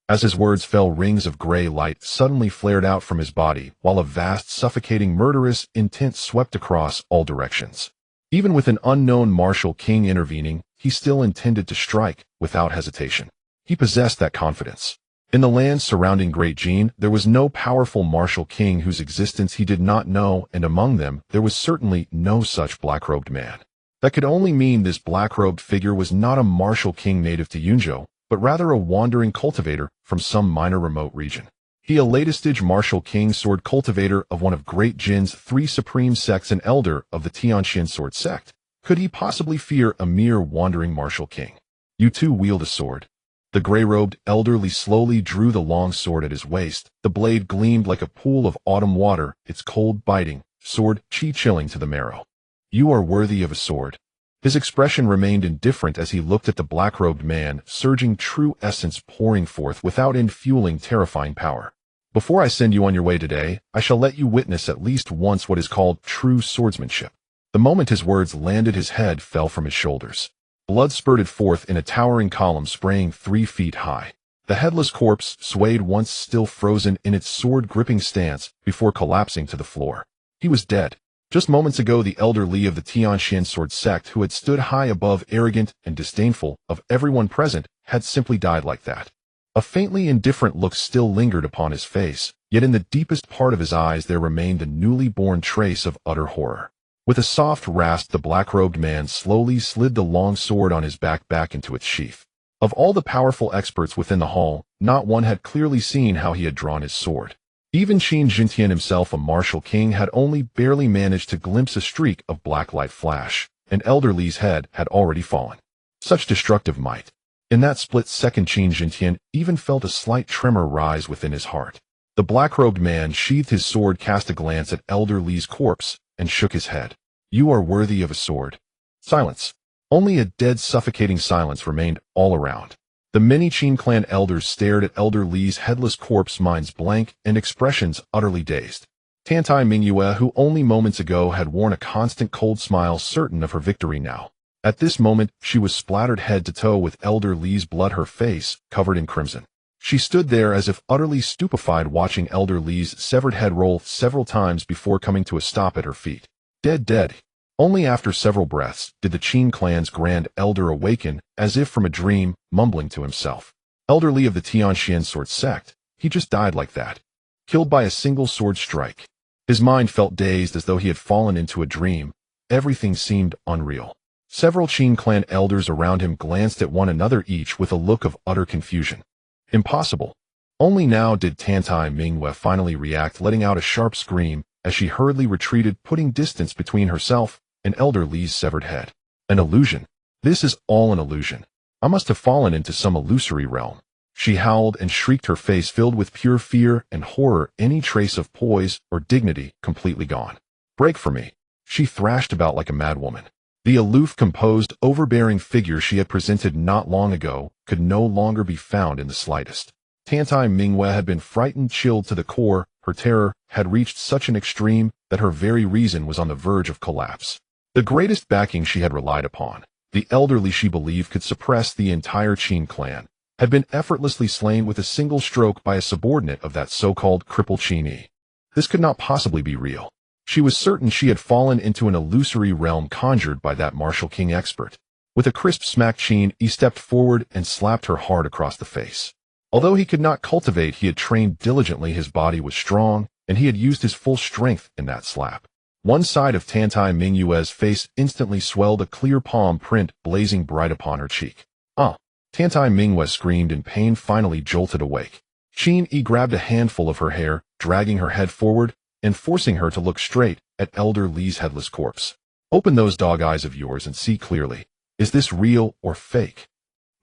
[SPEAKER 1] As his words fell, rings of gray light suddenly flared out from his body, while a vast, suffocating, murderous intent swept across all directions. Even with an unknown martial king intervening, he still intended to strike without hesitation. He possessed that confidence. In the lands surrounding Great Jin, there was no powerful martial king whose existence he did not know, and among them, there was certainly no such black-robed man. That could only mean this black-robed figure was not a martial king native to Yunzhou, but rather a wandering cultivator from some minor remote region. He a late-stage martial king sword cultivator of one of Great Jin's 3 supreme sects, an elder of the Tianqian sword sect. Could he possibly fear a mere wandering martial king? You too wield a sword. The gray-robed elderly slowly drew the long sword at his waist. The blade gleamed like a pool of autumn water, its cold biting, sword chi chilling to the marrow. You are worthy of a sword. His expression remained indifferent as he looked at the black-robed man, surging true essence pouring forth without end fueling terrifying power. Before I send you on your way today, I shall let you witness at least once what is called true swordsmanship. The moment his words landed, his head fell from his shoulders. Blood spurted forth in a towering column spraying 3 feet high. The headless corpse swayed once still frozen in its sword-gripping stance before collapsing to the floor. He was dead. Just moments ago, the elderly of the Tianxian sword sect, who had stood high above, arrogant and disdainful of everyone present, had simply died like that. A faintly indifferent look still lingered upon his face, yet in the deepest part of his eyes there remained the newly born trace of utter horror. With a soft rasp, the black-robed man slowly slid the long sword on his back into its sheath. Of all the powerful experts within the hall, not one had clearly seen how he had drawn his sword. Even Qin Yi himself, a martial king, had only barely managed to glimpse a streak of black light flash, and Elder Li's head had already fallen. Such destructive might. In that split second, Qin Yi even felt a slight tremor rise within his heart. The black-robed man sheathed his sword, cast a glance at Elder Li's corpse, and shook his head. You are worthy of a sword. Silence. Only a dead, suffocating silence remained all around. The many Qin clan elders stared at Elder Li's headless corpse, minds blank and expressions utterly dazed. Tantai Mingyue, who only moments ago had worn a constant cold smile, certain of her victory now. At this moment, she was splattered head to toe with Elder Li's blood, her face covered in crimson. She stood there as if utterly stupefied, watching Elder Li's severed head roll several times before coming to a stop at her feet. Dead. Only after several breaths did the Qin clan's grand elder awaken, as if from a dream, mumbling to himself. Elder Li of the Tianxian sword sect, he just died like that. Killed by a single sword strike. His mind felt dazed, as though he had fallen into a dream. Everything seemed unreal. Several Qin clan elders around him glanced at one another, each with a look of utter confusion. Impossible. Only now did Tantai Mingyue finally react, letting out a sharp scream as she hurriedly retreated, putting distance between herself and Elder Li's severed head. An illusion. This is all an illusion. I must have fallen into some illusory realm. She howled and shrieked, her face filled with pure fear and horror, any trace of poise or dignity completely gone. Break for me. She thrashed about like a madwoman. The aloof, composed, overbearing figure she had presented not long ago could no longer be found in the slightest. Tantai Mingyue had been frightened, chilled to the core. Her terror had reached such an extreme that her very reason was on the verge of collapse. The greatest backing she had relied upon, the elderly she believed could suppress the entire Qin clan, had been effortlessly slain with a single stroke by a subordinate of that so-called crippled Qin Yi. This could not possibly be real. She was certain she had fallen into an illusory realm conjured by that martial king expert. With a crisp smack, Qin Yi stepped forward and slapped her hard across the face. Although he could not cultivate, he had trained diligently, his body was strong, and he had used his full strength in that slap. One side of Tantai Mingyue's face instantly swelled, a clear palm print blazing bright upon her cheek. Tantai Mingyue screamed in pain, finally jolted awake. Qin Yi grabbed a handful of her hair, dragging her head forward and forcing her to look straight at Elder Li's headless corpse. Open those dog eyes of yours and see clearly. Is this real or fake?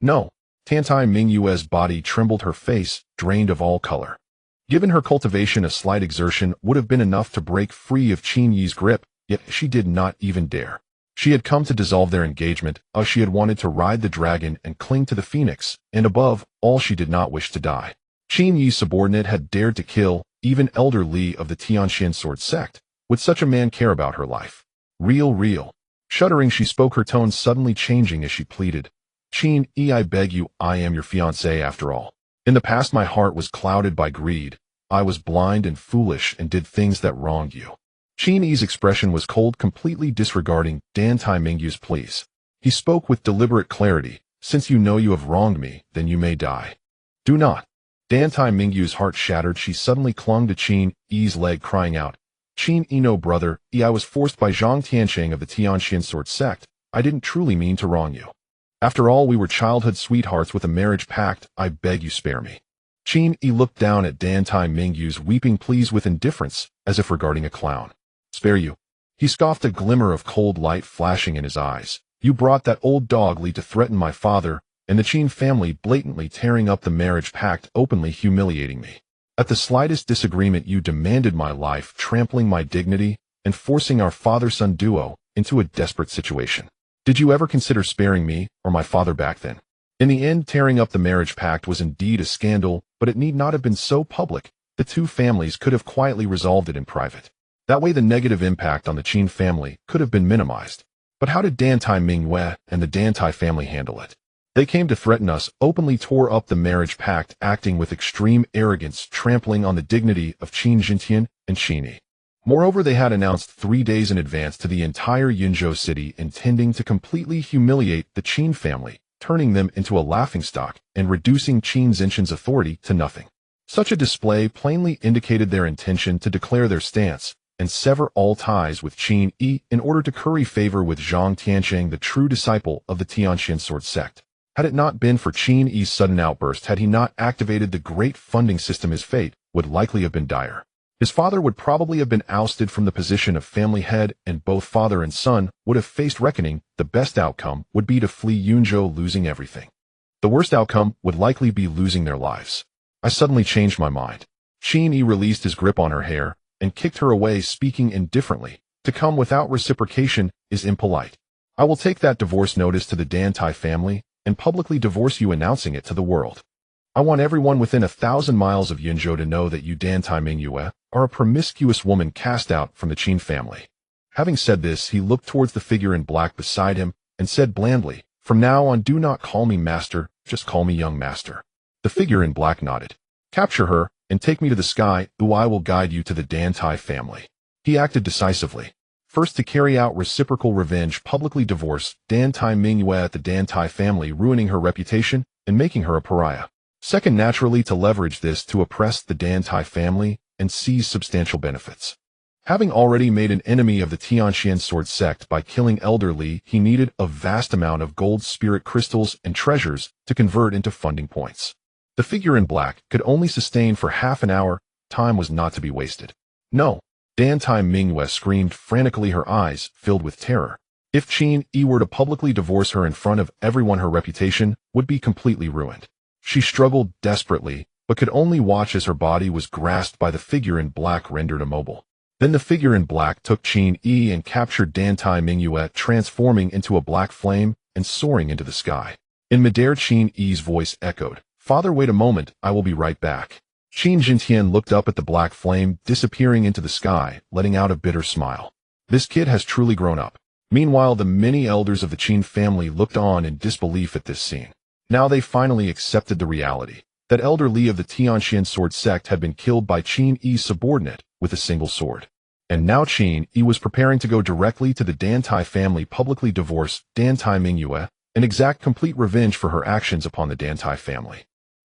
[SPEAKER 1] No. Tantai Mingyue's body trembled, her face drained of all color. Given her cultivation, a slight exertion would have been enough to break free of Qin Yi's grip, yet she did not even dare. She had come to dissolve their engagement, she had wanted to ride the dragon and cling to the phoenix, and above all she did not wish to die. Qin Yi's subordinate had dared to kill even Elder Li of the Tianxian sword sect. Would such a man care about her life? Real. Shuddering, she spoke, her tone suddenly changing as she pleaded. Qin Yi, I beg you, I am your fiancé after all. In the past my heart was clouded by greed. I was blind and foolish and did things that wronged you. Qin Yi's expression was cold, completely disregarding Tantai Mingyue's pleas. He spoke with deliberate clarity. Since you know you have wronged me, then you may die. Do not. Tantai Mingyue's heart shattered. She suddenly clung to Qin Yi's leg, crying out, Qin Yi, no, brother, I was forced by Zhang Tiansheng of the Tianxian sword sect. I didn't truly mean to wrong you. After all, we were childhood sweethearts with a marriage pact. I beg you, spare me. Qin Yi looked down at Tantai Mingyue's weeping pleas with indifference, as if regarding a clown. Spare you? He scoffed, a glimmer of cold light flashing in his eyes. You brought that old dog Li to threaten my father and the Qin family, blatantly tearing up the marriage pact, openly humiliating me. At the slightest disagreement you demanded my life, trampling my dignity and forcing our father-son duo into a desperate situation. Did you ever consider sparing me or my father back then? In the end, tearing up the marriage pact was indeed a scandal, but it need not have been so public. The two families could have quietly resolved it in private. That way the negative impact on the Qin family could have been minimized. But how did Dantai Mingyue and the Dantai family handle it? They came to threaten us, openly tore up the marriage pact, acting with extreme arrogance, trampling on the dignity of Qin Jintian and Qin Yi. Moreover, they had announced 3 days in advance to the entire Yunzhou city, intending to completely humiliate the Qin family, turning them into a laughingstock and reducing Qin Zinshan's authority to nothing. Such a display plainly indicated their intention to declare their stance and sever all ties with Qin Yi in order to curry favor with Zhang Tiansheng, the true disciple of the Tianxian sword sect. Had it not been for Qin Yi's sudden outburst, had he not activated the great funding system, his fate would likely have been dire. His father would probably have been ousted from the position of family head, and both father and son would have faced reckoning. The best outcome would be to flee Yunzhou, losing everything. The worst outcome would likely be losing their lives. I suddenly changed my mind. Qin Yi released his grip on her hair and kicked her away, speaking indifferently. To come without reciprocation is impolite. I will take that divorce notice to the Dantai family and publicly divorce you, announcing it to the world. I want everyone within 1,000 miles of Yunzhou to know that you, Dantai Mingyue, are a promiscuous woman cast out from the Qin family. Having said this, he looked towards the figure in black beside him and said blandly, "From now on, do not call me master, just call me young master." The figure in black nodded. "Capture her and take me to the sky, or I will guide you to the Dantai family." He acted decisively. First, to carry out reciprocal revenge, publicly divorce Dantai Mingyue at the Dantai family, ruining her reputation and making her a pariah. Second, naturally, to leverage this to oppress the Dantai family and seize substantial benefits. Having already made an enemy of the Tianxian sword sect by killing Elder Li, he needed a vast amount of gold spirit crystals and treasures to convert into funding points. The figure in black could only sustain for half an hour. Time was not to be wasted. "No!" Dantai Mingyue screamed frantically, her eyes filled with terror. If Qin Yi were to publicly divorce her in front of everyone, her reputation would be completely ruined. She struggled desperately, but could only watch as her body was grasped by the figure in black, rendered immobile. Then the figure in black took Qin Yi and captured Dantai Mingyue, transforming into a black flame and soaring into the sky. In midair, Qin Yi's voice echoed, "Father, wait a moment, I will be right back." Qin Jintian looked up at the black flame, disappearing into the sky, letting out a bitter smile. This kid has truly grown up. Meanwhile, the many elders of the Qin family looked on in disbelief at this scene. Now they finally accepted the reality that Elder Li of the Tianxian sword sect had been killed by Qin Yi's subordinate with a single sword. And now Qin Yi was preparing to go directly to the Dantai family, publicly divorce Dantai Mingyue, and exact complete revenge for her actions upon the Dantai family.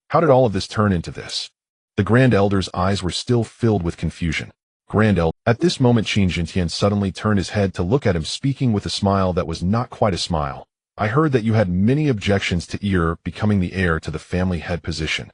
[SPEAKER 1] How did all of this turn into this? The Grand Elder's eyes were still filled with confusion. Grand Elder. At this moment, Qin Jintian suddenly turned his head to look at him, speaking with a smile that was not quite a smile. "I heard that you had many objections to your becoming the heir to the family head position."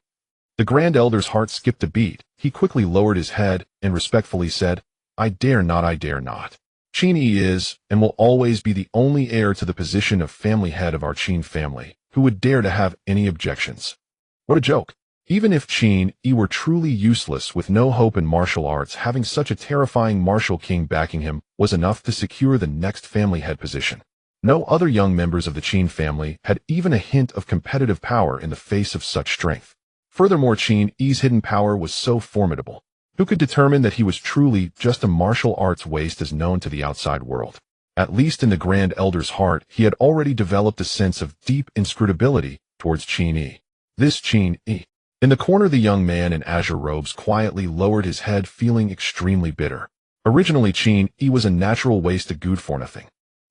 [SPEAKER 1] The Grand Elder's heart skipped a beat. He quickly lowered his head and respectfully said, I dare not. Qin Yi is, and will always be, the only heir to the position of family head of our Qin family, who would dare to have any objections." What a joke. Even if Qin Yi were truly useless with no hope in martial arts, having such a terrifying martial king backing him was enough to secure the next family head position. No other young members of the Qin family had even a hint of competitive power in the face of such strength. Furthermore, Qin Yi's hidden power was so formidable. Who could determine that he was truly just a martial arts waste as known to the outside world? At least in the Grand Elder's heart, he had already developed a sense of deep inscrutability towards Qin Yi. This Qin Yi. In the corner, the young man in azure robes quietly lowered his head, feeling extremely bitter. Originally, Qin Yi was a natural waste, a good for nothing.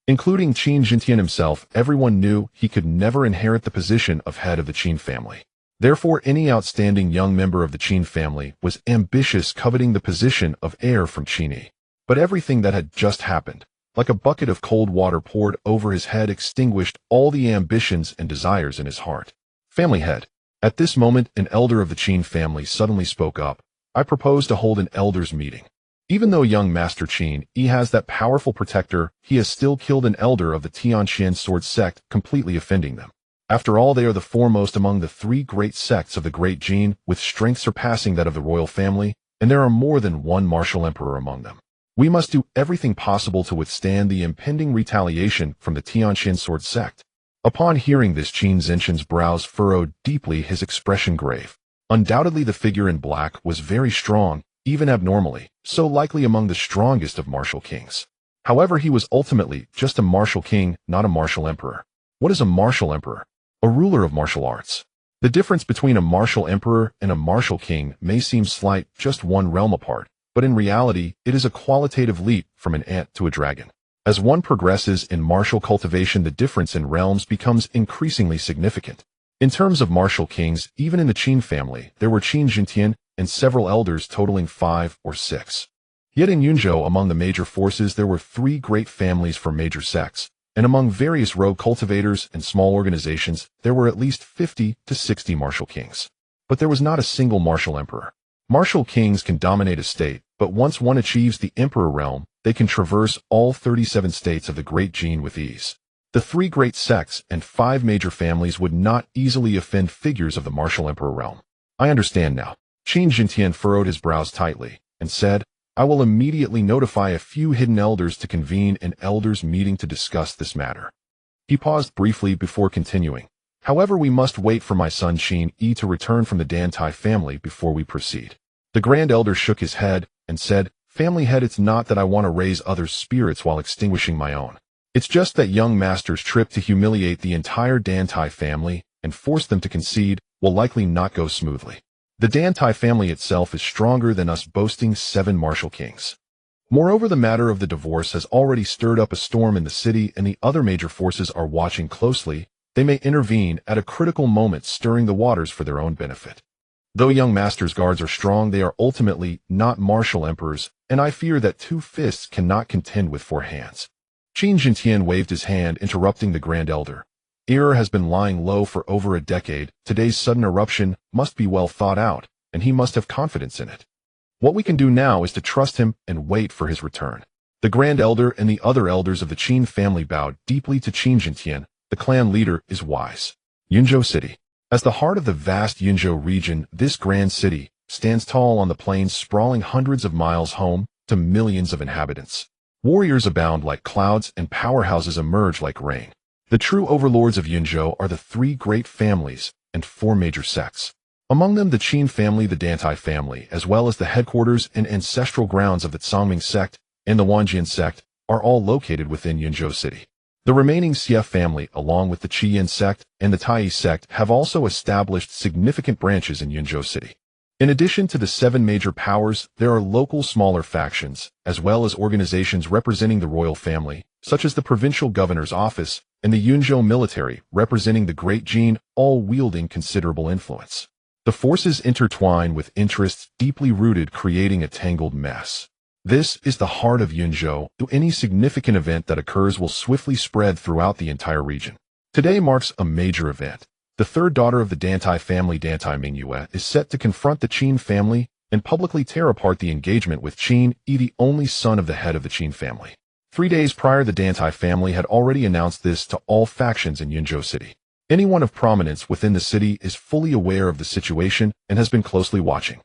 [SPEAKER 1] Including Qin Jintian himself, everyone knew he could never inherit the position of head of the Qin family. Therefore, any outstanding young member of the Qin family was ambitious, coveting the position of heir from Qin Yi. But everything that had just happened, like a bucket of cold water poured over his head, extinguished all the ambitions and desires in his heart. Family head. At this moment, an elder of the Qin family suddenly spoke up. "I propose to hold an elders' meeting." Even though young Master Qin Yi has that powerful protector, he has still killed an elder of the Tianqian sword sect, completely offending them. After all, they are the foremost among the three great sects of the Great Qin, with strength surpassing that of the royal family, and there are more than one martial emperor among them. We must do everything possible to withstand the impending retaliation from the Tianqian sword sect. Upon hearing this, Qin Zhenqian's brows furrowed deeply, his expression grave. Undoubtedly the figure in black was very strong, even abnormally, so likely among the strongest of martial kings. However, he was ultimately just a martial king, not a martial emperor. What is a martial emperor? A ruler of martial arts. The difference between a martial emperor and a martial king may seem slight, just one realm apart, but in reality, it is a qualitative leap from an ant to a dragon. As one progresses in martial cultivation, the difference in realms becomes increasingly significant. In terms of martial kings, even in the Qin family, there were Qin Jintian and several elders totaling 5 or 6. Yet in Yunzhou, among the major forces, there were 3 great families for major sects, and among various rogue cultivators and small organizations, there were at least 50 to 60 martial kings. But there was not a single martial emperor. Martial kings can dominate a state, but once one achieves the emperor realm, they can traverse all 37 states of the Great Qin with ease. The 3 great sects and 5 major families would not easily offend figures of the martial emperor realm. I understand now. Qin Jintian furrowed his brows tightly and said, I will immediately notify a few hidden elders to convene an elders' meeting to discuss this matter. He paused briefly before continuing. However, we must wait for my son Qin Yi to return from the Dantai family before we proceed. The Grand Elder shook his head and said, Family head, it's not that I want to raise others' spirits while extinguishing my own. It's just that young master's trip to humiliate the entire Dantai family and force them to concede will likely not go smoothly. The Dantai family itself is stronger than us, boasting 7 martial kings. Moreover, the matter of the divorce has already stirred up a storm in the city, and the other major forces are watching closely. They may intervene at a critical moment, stirring the waters for their own benefit. Though young master's guards are strong, they are ultimately not martial emperors, and I fear that 2 fists cannot contend with 4 hands. Qin Jintian waved his hand, interrupting the Grand Elder. Error has been lying low for over a decade. Today's sudden eruption must be well thought out, and he must have confidence in it. What we can do now is to trust him and wait for his return. The Grand Elder and the other elders of the Qin family bowed deeply to Qin Jintian. The clan leader is wise. Yunzhou City. As the heart of the vast Yunzhou region, this grand city stands tall on the plains, sprawling hundreds of miles, home to millions of inhabitants. Warriors abound like clouds, and powerhouses emerge like rain. The true overlords of Yunzhou are the 3 great families and 4 major sects. Among them, the Qin family, the Dantai family, as well as the headquarters and ancestral grounds of the Zongming sect and the Wanjian sect, are all located within Yunzhou City. The remaining Xie family, along with the Qiyin sect and the Taiyi sect, have also established significant branches in Yunzhou City. In addition to the 7 major powers, there are local smaller factions, as well as organizations representing the royal family, such as the Provincial Governor's Office and the Yunzhou military, representing the Great Qin, all wielding considerable influence. The forces intertwine with interests deeply rooted, creating a tangled mess. This is the heart of Yunzhou. Any significant event that occurs will swiftly spread throughout the entire region. Today marks a major event. The 3rd daughter of the Dantai family, Dantai Mingyue, is set to confront the Qin family and publicly tear apart the engagement with Qin Yi, the only son of the head of the Qin family. 3 days prior, the Dantai family had already announced this to all factions in Yunzhou City. Anyone of prominence within the city is fully aware of the situation and has been closely watching.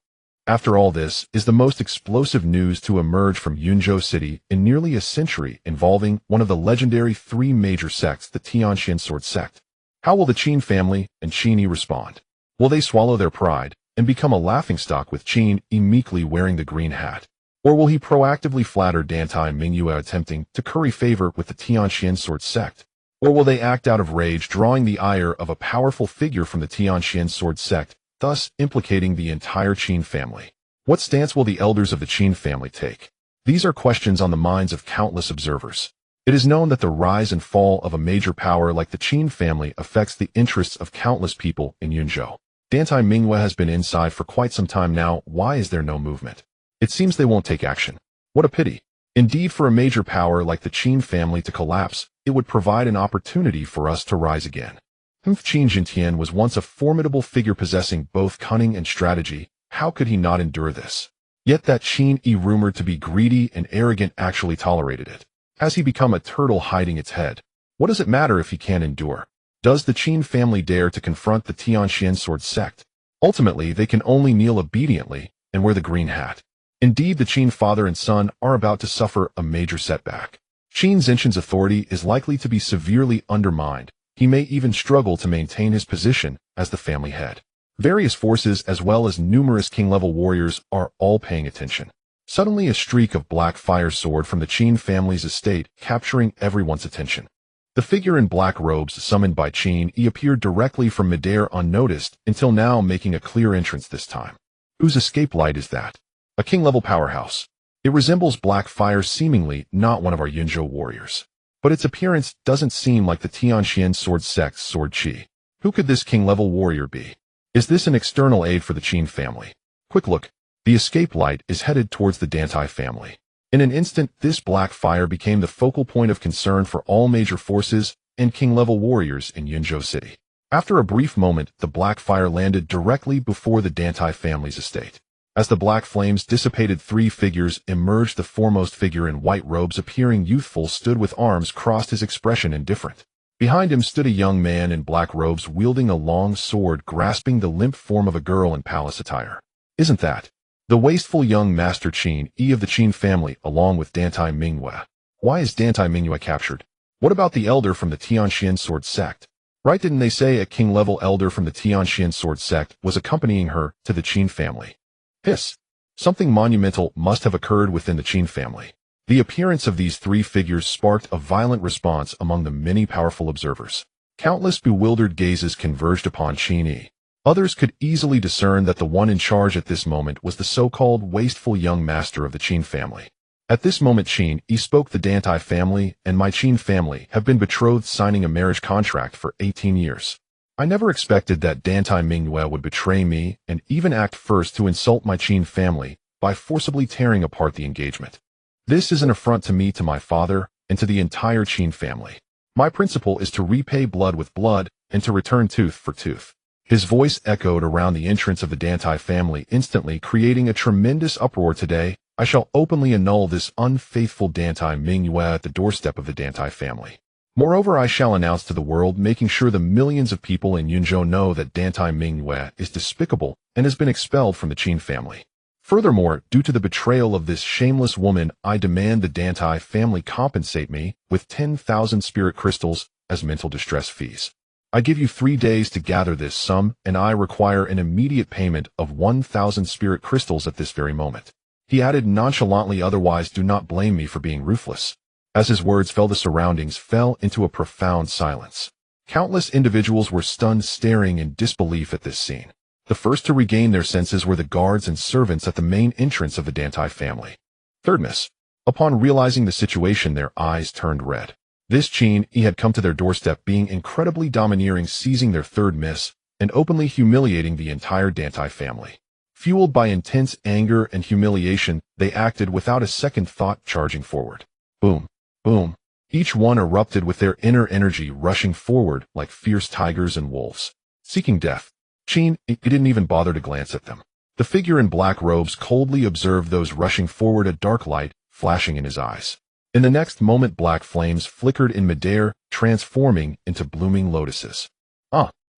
[SPEAKER 1] After all, this is the most explosive news to emerge from Yunzhou City in nearly a century, involving one of the legendary 3 major sects, the Tianqian sword sect. How will the Qin family and Qin Yi respond? Will they swallow their pride and become a laughingstock with Qin Yi meekly wearing the green hat? Or will he proactively flatter Dantai Mingyue, attempting to curry favor with the Tianqian sword sect? Or will they act out of rage, drawing the ire of a powerful figure from the Tianqian sword sect, thus implicating the entire Qin family? What stance will the elders of the Qin family take? These are questions on the minds of countless observers. It is known that the rise and fall of a major power like the Qin family affects the interests of countless people in Yunzhou. Dantai Mingyue has been inside for quite some time now. Why is there no movement? It seems they won't take action. What a pity. Indeed, for a major power like the Qin family to collapse, it would provide an opportunity for us to rise again. Qin Jintian was once a formidable figure possessing both cunning and strategy. How could he not endure this? Yet that Qin Yi rumored to be greedy and arrogant actually tolerated it. Has he become a turtle hiding its head? What does it matter if he can't endure? Does the Qin family dare to confront the Tianxian sword sect? Ultimately, they can only kneel obediently and wear the green hat. Indeed, the Qin father and son are about to suffer a major setback. Qin Zinshan's authority is likely to be severely undermined. He may even struggle to maintain his position as the family head. Various forces as well as numerous king-level warriors are all paying attention. Suddenly, a streak of black fire soared from the Qin family's estate, capturing everyone's attention. The figure in black robes summoned by Qin Yi appeared directly from midair unnoticed, until now making a clear entrance this time. Whose escape light is that? A king-level powerhouse. It resembles black fire, seemingly not one of our Yunzhou warriors. But its appearance doesn't seem like the Tianxian sword sect's sword Qi. Who could this king-level warrior be? Is this an external aid for the Qin family? Quick look. The escape light is headed towards the Dantai family. In an instant, this black fire became the focal point of concern for all major forces and king-level warriors in Yunzhou City. After a brief moment, the black fire landed directly before the Dantai family's estate. As the black flames dissipated, three figures emerged. The foremost figure in white robes, appearing youthful, stood with arms crossed, his expression indifferent. Behind him stood a young man in black robes, wielding a long sword, grasping the limp form of a girl in palace attire. Isn't that the wasteful young master Qin Yi of the Qin family, along with Dantai Mingyue? Why is Dantai Mingyue captured? What about the elder from the Tianxian sword sect? Right, didn't they say a king-level elder from the Tianxian sword sect was accompanying her to the Qin family? Hiss! Something monumental must have occurred within the Qin family. The appearance of these three figures sparked a violent response among the many powerful observers. Countless bewildered gazes converged upon Qin Yi. Others could easily discern that the one in charge at this moment was the so-called wasteful young master of the Qin family. At this moment, Qin Yi spoke. The Dantai family and my Qin family have been betrothed, signing a marriage contract for 18 years. I never expected that Dantai Mingyue would betray me and even act first to insult my Qin family by forcibly tearing apart the engagement. This is an affront to me, to my father, and to the entire Qin family. My principle is to repay blood with blood and to return tooth for tooth. His voice echoed around the entrance of the Dantai family, instantly creating a tremendous uproar. Today, I shall openly annul this unfaithful Dantai Mingyue at the doorstep of the Dantai family. Moreover, I shall announce to the world, making sure the millions of people in Yunzhou know that Dantai Mingyue is despicable and has been expelled from the Qin family. Furthermore, due to the betrayal of this shameless woman, I demand the Dantai family compensate me with 10,000 spirit crystals as mental distress fees. I give you 3 days to gather this sum, and I require an immediate payment of 1,000 spirit crystals at this very moment. He added nonchalantly, otherwise do not blame me for being ruthless. As his words fell, the surroundings fell into a profound silence. Countless individuals were stunned, staring in disbelief at this scene. The first to regain their senses were the guards and servants at the main entrance of the Dantai family. Thirdness. Upon realizing the situation, their eyes turned red. This Qin Yi had come to their doorstep, being incredibly domineering, seizing their third miss, and openly humiliating the entire Dantai family. Fueled by intense anger and humiliation, they acted without a second thought, charging forward. Boom. Boom. Each one erupted with their inner energy, rushing forward like fierce tigers and wolves, seeking death. Qin Yi didn't even bother to glance at them. The figure in black robes coldly observed those rushing forward, a dark light flashing in his eyes. In the next moment, black flames flickered in midair, transforming into blooming lotuses.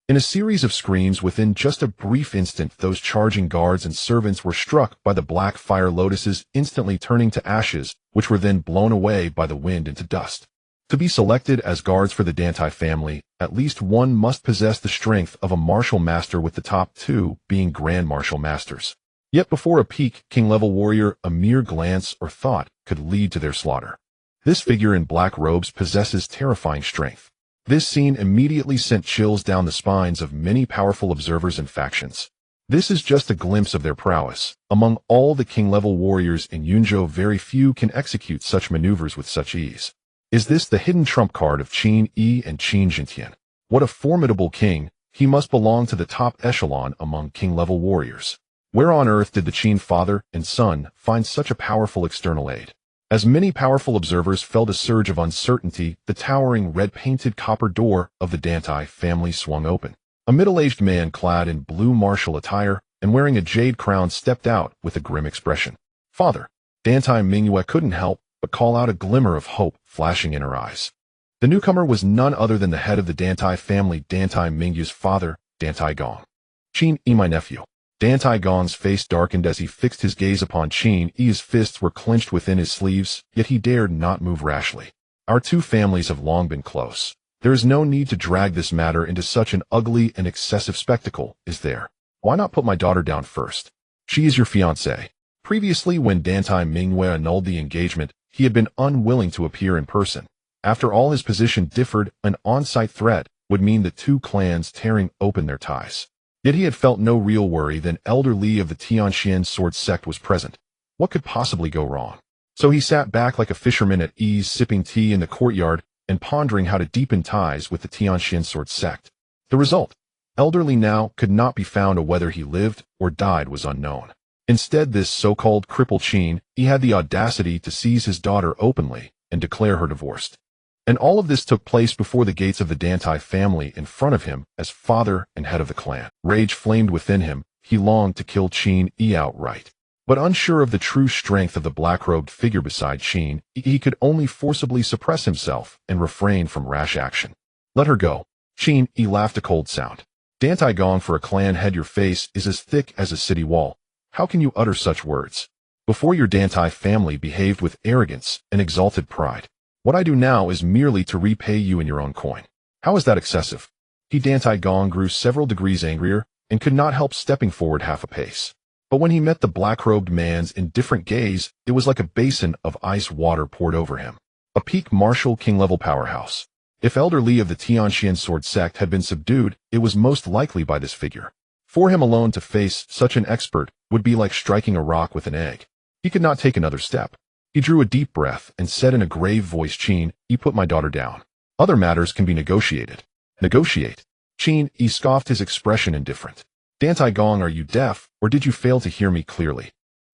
[SPEAKER 1] In a series of screams, within just a brief instant, those charging guards and servants were struck by the black fire lotuses, instantly turning to ashes, which were then blown away by the wind into dust. To be selected as guards for the Dantai family, at least one must possess the strength of a martial master, with the top two being grand martial masters. Yet before a peak king-level warrior, a mere glance or thought could lead to their slaughter. This figure in black robes possesses terrifying strength. This scene immediately sent chills down the spines of many powerful observers and factions. This is just a glimpse of their prowess. Among all the king-level warriors in Yunzhou, very few can execute such maneuvers with such ease. Is this the hidden trump card of Qin Yi and Qin Jintian? What a formidable king! He must belong to the top echelon among king-level warriors. Where on earth did the Qin father and son find such a powerful external aid? As many powerful observers felt a surge of uncertainty, the towering red-painted copper door of the Dantai family swung open. A middle-aged man clad in blue martial attire and wearing a jade crown stepped out with a grim expression. Father, Dantai Mingyue couldn't help but call out, a glimmer of hope flashing in her eyes. The newcomer was none other than the head of the Dantai family, Dantai Mingyue's father, Dantai Gong. Qin Yi, my nephew. Dantai Gong's face darkened as he fixed his gaze upon Qin Yi. His fists were clenched within his sleeves, yet he dared not move rashly. Our two families have long been close. There is no need to drag this matter into such an ugly and excessive spectacle, is there? Why not put my daughter down first? She is your fiancée. Previously, when Dantai Mingyue annulled the engagement, he had been unwilling to appear in person. After all, his position differed. An on-site threat would mean the two clans tearing open their ties. Yet he had felt no real worry that Elder Li of the Tianxian sword sect was present. What could possibly go wrong? So he sat back like a fisherman at ease, sipping tea in the courtyard and pondering how to deepen ties with the Tianxian sword sect. The result: Elder Li now could not be found, or whether he lived or died was unknown. Instead, this so-called crippled Qin Yi had the audacity to seize his daughter openly and declare her divorced. And all of this took place before the gates of the Dantai family, in front of him as father and head of the clan. Rage flamed within him. He longed to kill Qin Yi outright. But unsure of the true strength of the black-robed figure beside Qin Yi, he could only forcibly suppress himself and refrain from rash action. Let her go. Qin Yi laughed a cold sound. Dantai Gong, for a clan head, your face is as thick as a city wall. How can you utter such words? Before, your Dantai family behaved with arrogance and exalted pride. What I do now is merely to repay you in your own coin. How is that excessive? Dantai Gong grew several degrees angrier and could not help stepping forward half a pace. But when he met the black-robed man's indifferent gaze, it was like a basin of ice water poured over him. A peak martial king-level powerhouse. If Elder Li of the Tianxian sword sect had been subdued, it was most likely by this figure. For him alone to face such an expert would be like striking a rock with an egg. He could not take another step. He drew a deep breath and said in a grave voice, Qin Yi, put my daughter down. Other matters can be negotiated. Negotiate? Qin Yi scoffed, his expression indifferent. Dantai Gong, are you deaf, or did you fail to hear me clearly?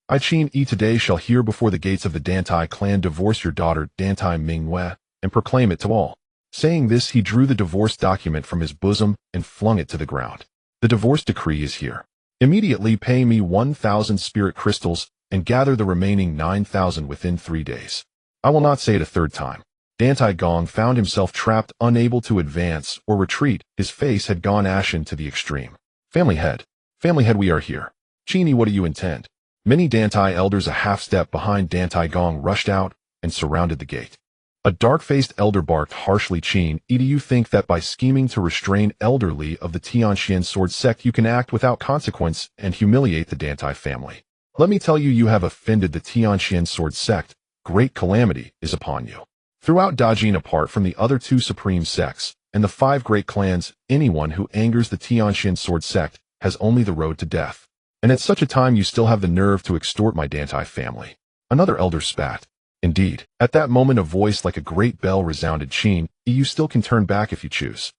[SPEAKER 1] I, Qin Yi, today shall hear before the gates of the Dantai clan, divorce your daughter, Dantai Mingyue, and proclaim it to all. Saying this, he drew the divorce document from his bosom and flung it to the ground. The divorce decree is here. Immediately pay me 1,000 spirit crystals and gather the remaining 9,000 within 3 days. I will not say it a third time. Dantai Gong found himself trapped, unable to advance or retreat. His face had gone ashen to the extreme. Family head, we are here. Qin Yi, what do you intend? Many Dantai elders, a half-step behind Dantai Gong, rushed out and surrounded the gate. A dark-faced elder barked harshly, Qin Yi, do you think that by scheming to restrain Elder Li of the Tianxian sword sect you can act without consequence and humiliate the Dantai family? Let me tell you, you have offended the Tianxian sword sect. Great calamity is upon you. Throughout Dajin, apart from the other two supreme sects and the 5 great clans, anyone who angers the Tianxian sword sect has only the road to death. And at such a time you still have the nerve to extort my Dantai family. Another elder spat. Indeed, at that moment a voice like a great bell resounded, Qin Yi, you still can turn back if you choose.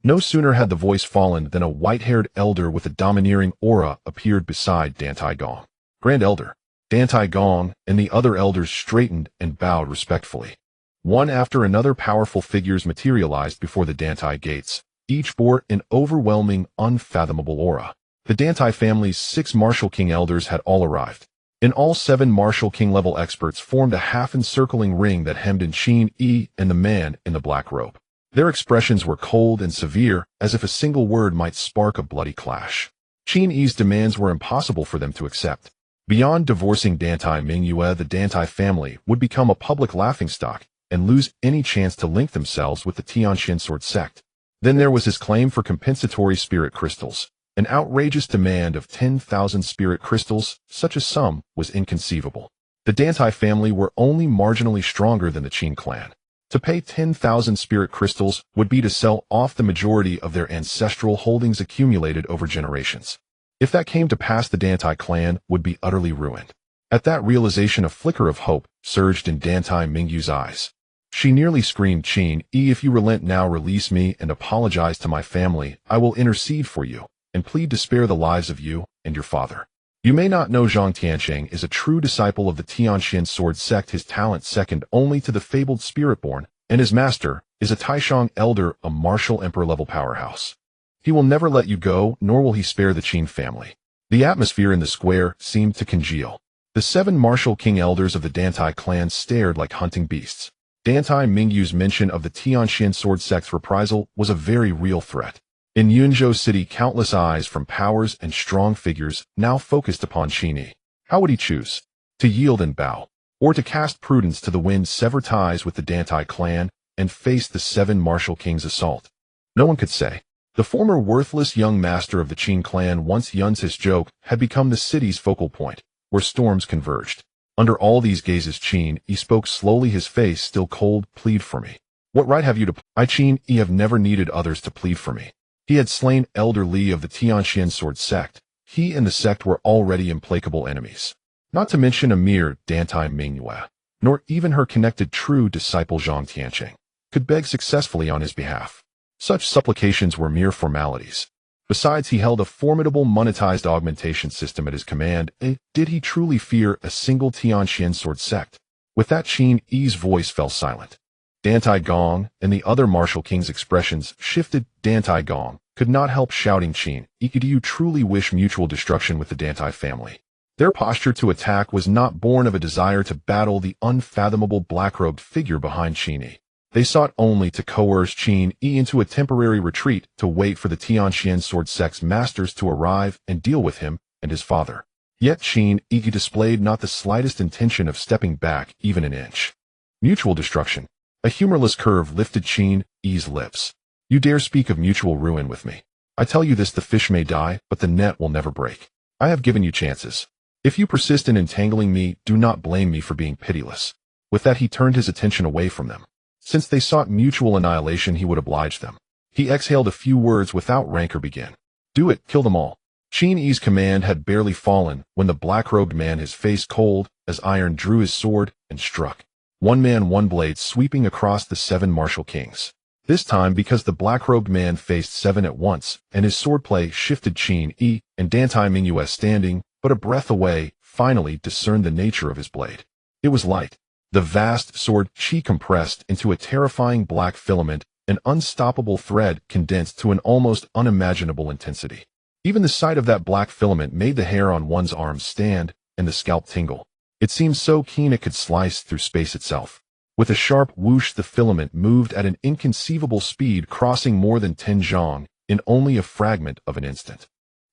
[SPEAKER 1] No sooner had the voice fallen than a white-haired elder with a domineering aura appeared beside Dantai Gong. Grand Elder. Dantai Gong and the other elders straightened and bowed respectfully. One after another, powerful figures materialized before the Dantai gates. Each bore an overwhelming, unfathomable aura. The Dantai family's 6 Martial King elders had all arrived. In all, 7 Martial King level experts formed a half-encircling ring that hemmed in Qin Yi and the man in the black robe. Their expressions were cold and severe, as if a single word might spark a bloody clash. Qin Yi's demands were impossible for them to accept. Beyond divorcing Dantai Mingyue, the Dantai family would become a public laughingstock and lose any chance to link themselves with the Tianxian sword sect. Then there was his claim for compensatory spirit crystals. An outrageous demand of 10,000 spirit crystals. Such a sum was inconceivable. The Dantai family were only marginally stronger than the Qin clan. To pay 10,000 spirit crystals would be to sell off the majority of their ancestral holdings accumulated over generations. If that came to pass, the Dantai clan would be utterly ruined. At that realization, a flicker of hope surged in Dantai Mingyue's eyes. She nearly screamed, Qin Yi, if you relent now, release me and apologize to my family. I will intercede for you and plead to spare the lives of you and your father. You may not know, Zhang Tiancheng is a true disciple of the Tianxian sword sect, his talent second only to the fabled Spiritborn, and his master is a Taishang elder, a martial emperor-level powerhouse. He will never let you go, nor will he spare the Qin family. The atmosphere in the square seemed to congeal. The 7 martial king elders of the Dantai clan stared like hunting beasts. Dantai Mingyu's mention of the Tianxian sword sect's reprisal was a very real threat. In Yunzhou City, countless eyes from powers and strong figures now focused upon Qin Yi. How would he choose? To yield and bow, or to cast prudence to the wind, sever ties with the Dantai clan, and face the 7 martial kings' assault? No one could say. The former worthless young master of the Qin clan, once Yunzhou's joke, had become the city's focal point, where storms converged. Under all these gazes, Qin Yi spoke slowly, his face still cold. Plead for me. What right have you to? I, Qin Yi, have never needed others to plead for me. He had slain Elder Li of the Tianxian sword sect. He and the sect were already implacable enemies. Not to mention a mere Dantai Mingyue, nor even her connected true disciple Zhang Tianqing, could beg successfully on his behalf. Such supplications were mere formalities. Besides, he held a formidable monetized augmentation system at his command. Did he truly fear a single Tianxian sword sect? With that, Qin Yi's voice fell silent. Dantai Gong and the other martial king's expressions shifted. Dantai Gong could not help shouting, Qin Yi, do you truly wish mutual destruction with the Dantai family? Their posture to attack was not born of a desire to battle the unfathomable black-robed figure behind Qin Yi. They sought only to coerce Qin Yi into a temporary retreat, to wait for the Tianxian sword sect's masters to arrive and deal with him and his father. Yet Qin Yi displayed not the slightest intention of stepping back even an inch. Mutual destruction. A humorless curve lifted Qin Yi's lips. You dare speak of mutual ruin with me? I tell you this, the fish may die, but the net will never break. I have given you chances. If you persist in entangling me, do not blame me for being pitiless. With that, he turned his attention away from them. Since they sought mutual annihilation, he would oblige them. He exhaled a few words without rancor. Begin. Do it, kill them all. Qin Yi's command had barely fallen when the black-robed man, his face cold as iron, drew his sword and struck. One man, one blade, sweeping across the 7 martial kings. This time, because the black-robed man faced 7 at once, and his swordplay shifted, Qin Yi and Dantai Mingyue, standing but a breath away, finally discerned the nature of his blade. It was light. The vast sword chi compressed into a terrifying black filament, an unstoppable thread condensed to an almost unimaginable intensity. Even the sight of that black filament made the hair on one's arms stand and the scalp tingle. It seemed so keen it could slice through space itself. With a sharp whoosh, the filament moved at an inconceivable speed, crossing more than 10 zhang in only a fragment of an instant.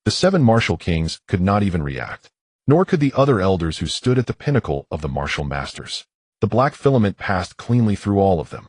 [SPEAKER 1] The 7 martial kings could not even react, nor could the other elders who stood at the pinnacle of the martial masters. The black filament passed cleanly through all of them.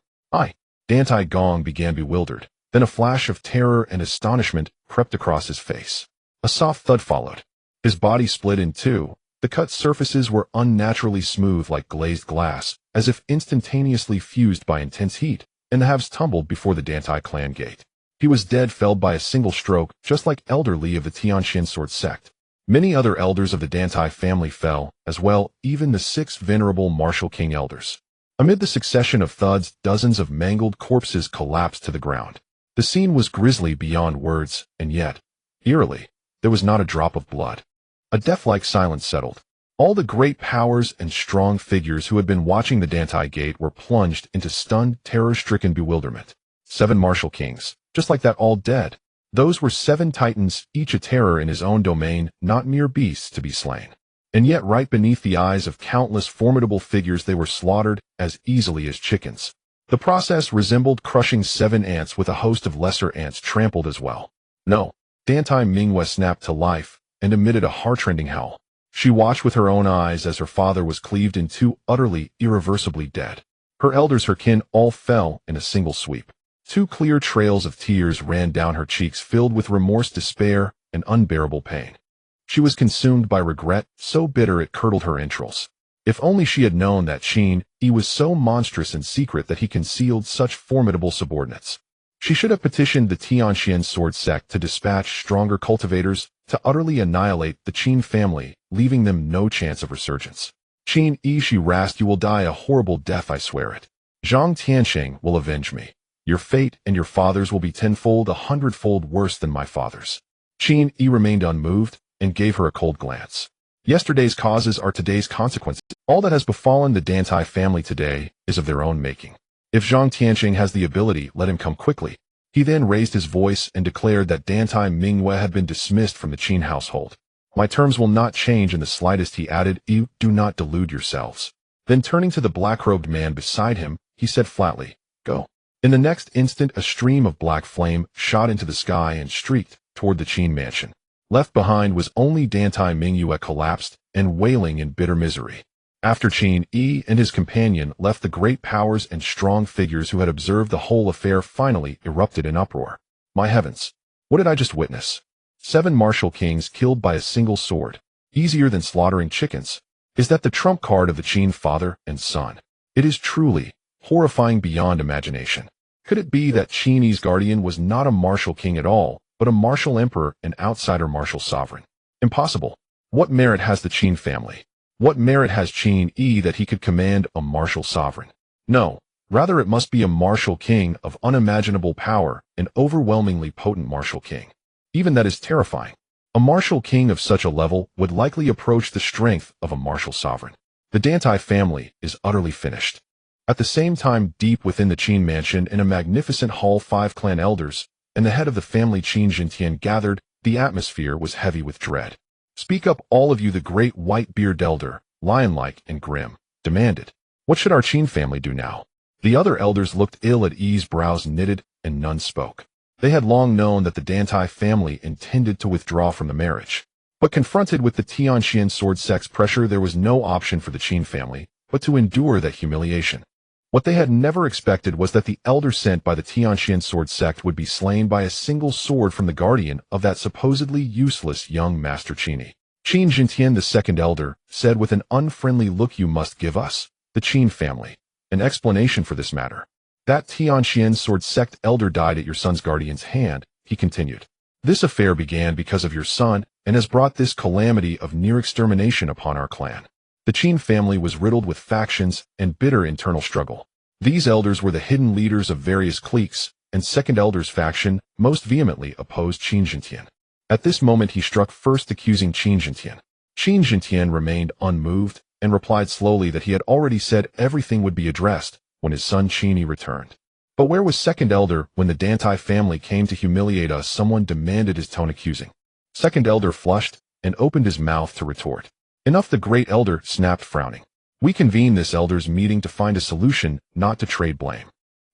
[SPEAKER 1] Dantai Gong began, bewildered. Then a flash of terror and astonishment crept across his face. A soft thud followed. His body split in two. The cut surfaces were unnaturally smooth like glazed glass, as if instantaneously fused by intense heat, and the halves tumbled before the Dantai clan gate. He was dead, felled by a single stroke, just like Elder Li of the Tianxian sword sect. Many other elders of the Dantai family fell, as well, even the 6 venerable martial king elders. Amid the succession of thuds, dozens of mangled corpses collapsed to the ground. The scene was grisly beyond words, and yet, eerily, there was not a drop of blood. A death-like silence settled. All the great powers and strong figures who had been watching the Dantai gate were plunged into stunned, terror-stricken bewilderment. 7 martial kings, just like that, all dead. Those were 7 titans, each a terror in his own domain, not mere beasts to be slain. And yet, right beneath the eyes of countless formidable figures, they were slaughtered as easily as chickens. The process resembled crushing 7 ants with a host of lesser ants trampled as well. No. Dantai Mingyue snapped to life and emitted a heart-rending howl. She watched with her own eyes as her father was cleaved in two, utterly, irreversibly dead. Her elders, her kin, all fell in a single sweep. 2 clear trails of tears ran down her cheeks, filled with remorse, despair, and unbearable pain. She was consumed by regret, so bitter it curdled her entrails. If only she had known that Qin Yi was so monstrous and secret that he concealed such formidable subordinates. She should have petitioned the Tianxian sword sect to dispatch stronger cultivators to utterly annihilate the Qin family, leaving them no chance of resurgence. Qin Yi, she rasped, you will die a horrible death, I swear it. Zhang Tianqing will avenge me. Your fate and your father's will be 10-fold, 100-fold worse than my father's. Qin Yi remained unmoved and gave her a cold glance. Yesterday's causes are today's consequences. All that has befallen the Dantai family today is of their own making. If Zhang Tianqing has the ability, let him come quickly. He then raised his voice and declared that Dantai Mingyue had been dismissed from the Qin household. My terms will not change in the slightest, he added. You do not delude yourselves. Then turning to the black-robed man beside him, he said flatly, go. In the next instant, a stream of black flame shot into the sky and streaked toward the Qin mansion. Left behind was only Dantai Mingyue collapsed and wailing in bitter misery. After Qin Yi and his companion left, the great powers and strong figures who had observed the whole affair finally erupted in uproar. My heavens! What did I just witness? 7 martial kings killed by a single sword. Easier than slaughtering chickens. Is that the trump card of the Qin father and son? It is truly horrifying beyond imagination. Could it be that Qin Yi's guardian was not a martial king at all, but a martial emperor, an outsider martial sovereign? Impossible. What merit has the Qin family? What merit has Qin Yi that he could command a martial sovereign? No, rather it must be a martial king of unimaginable power, an overwhelmingly potent martial king. Even that is terrifying. A martial king of such a level would likely approach the strength of a martial sovereign. The Dantai family is utterly finished. At the same time, deep within the Qin mansion in a magnificent hall, 5 clan elders and the head of the family Qin Jintian gathered. The atmosphere was heavy with dread. Speak up, all of you, the great white-bearded elder, lion-like and grim, demanded. What should our Qin family do now? The other elders looked ill at ease, brows knitted, and none spoke. They had long known that the Dantai family intended to withdraw from the marriage. But confronted with the Tianqian sword sect's pressure, there was no option for the Qin family but to endure that humiliation. What they had never expected was that the elder sent by the Tianqian sword sect would be slain by a single sword from the guardian of that supposedly useless young master Qin Yi. Qin Jintian, the second elder, said with an unfriendly look, you must give us, the Qin family, an explanation for this matter. That Tianqian sword sect elder died at your son's guardian's hand, he continued. This affair began because of your son and has brought this calamity of near extermination upon our clan. The Qin family was riddled with factions and bitter internal struggle. These elders were the hidden leaders of various cliques, and second elder's faction most vehemently opposed Qin Jintian. At this moment he struck first, accusing Qin Jintian. Qin Jintian remained unmoved and replied slowly that he had already said everything would be addressed when his son Qin Yi returned. But where was second elder when the Dantai family came to humiliate us? Someone demanded, his tone accusing. Second elder flushed and opened his mouth to retort. Enough, the great elder snapped, frowning. We convened this elders' meeting to find a solution, not to trade blame.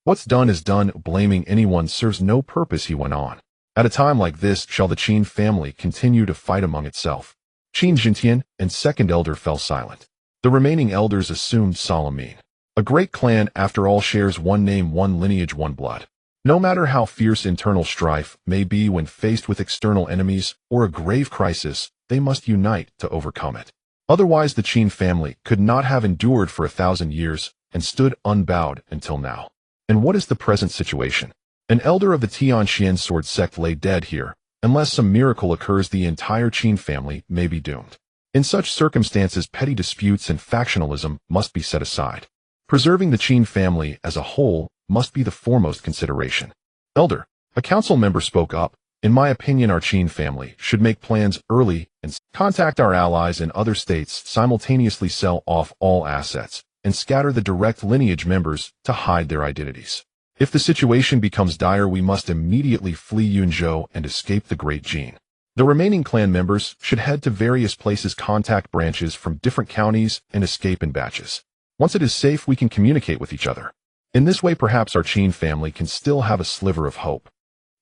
[SPEAKER 1] What's done is done. Blaming anyone serves no purpose, he went on. At a time like this, shall the Qin family continue to fight among itself? Qin Jintian and second elder fell silent. The remaining elders assumed solemn mien. A great clan, after all, shares one name, one lineage, one blood. No matter how fierce internal strife may be when faced with external enemies or a grave crisis, they must unite to overcome it. Otherwise, the Qin family could not have endured for 1,000 years and stood unbowed until now. And what is the present situation? An elder of the Tianqian sword sect lay dead here. Unless some miracle occurs, the entire Qin family may be doomed. In such circumstances, petty disputes and factionalism must be set aside. Preserving the Qin family as a whole must be the foremost consideration. Elder, a council member spoke up. In my opinion, our Qin family should make plans early and contact our allies in other states, simultaneously sell off all assets, and scatter the direct lineage members to hide their identities. If the situation becomes dire, we must immediately flee Yunzhou and escape the Great Qin. The remaining clan members should head to various places, contact branches from different counties, and escape in batches. Once it is safe, we can communicate with each other. In this way, perhaps our Qin family can still have a sliver of hope.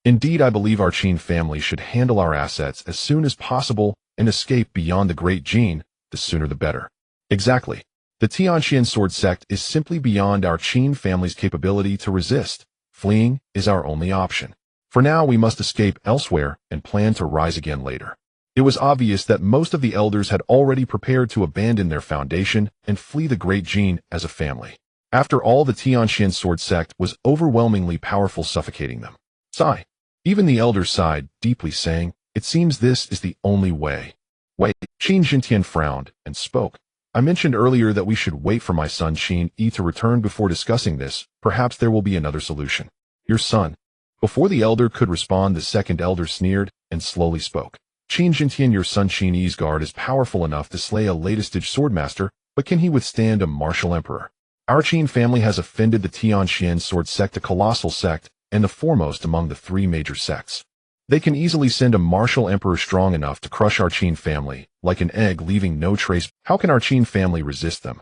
[SPEAKER 1] Indeed, I believe our Qin family should handle our assets as soon as possible and escape beyond the Great Qin, the sooner the better. Exactly. The Tianqian sword sect is simply beyond our Qin family's capability to resist. Fleeing is our only option. For now, we must escape elsewhere and plan to rise again later. It was obvious that most of the elders had already prepared to abandon their foundation and flee the Great Qin as a family. After all, the Tianqian sword sect was overwhelmingly powerful, suffocating them. Sigh. Even the elders sighed deeply, saying, it seems this is the only way. Wait. Qin Jintian frowned and spoke. I mentioned earlier that we should wait for my son Qin Yi to return before discussing this. Perhaps there will be another solution. Your son. Before the elder could respond, the second elder sneered and slowly spoke. Qin Jintian, your son Qin Yi's guard is powerful enough to slay a latest-stage swordmaster, but can he withstand a martial emperor? Our Qin family has offended the Tianqian sword sect, a colossal sect, and the foremost among the 3 major sects. They can easily send a martial emperor strong enough to crush our Qin family, like an egg leaving no trace. How can our Qin family resist them?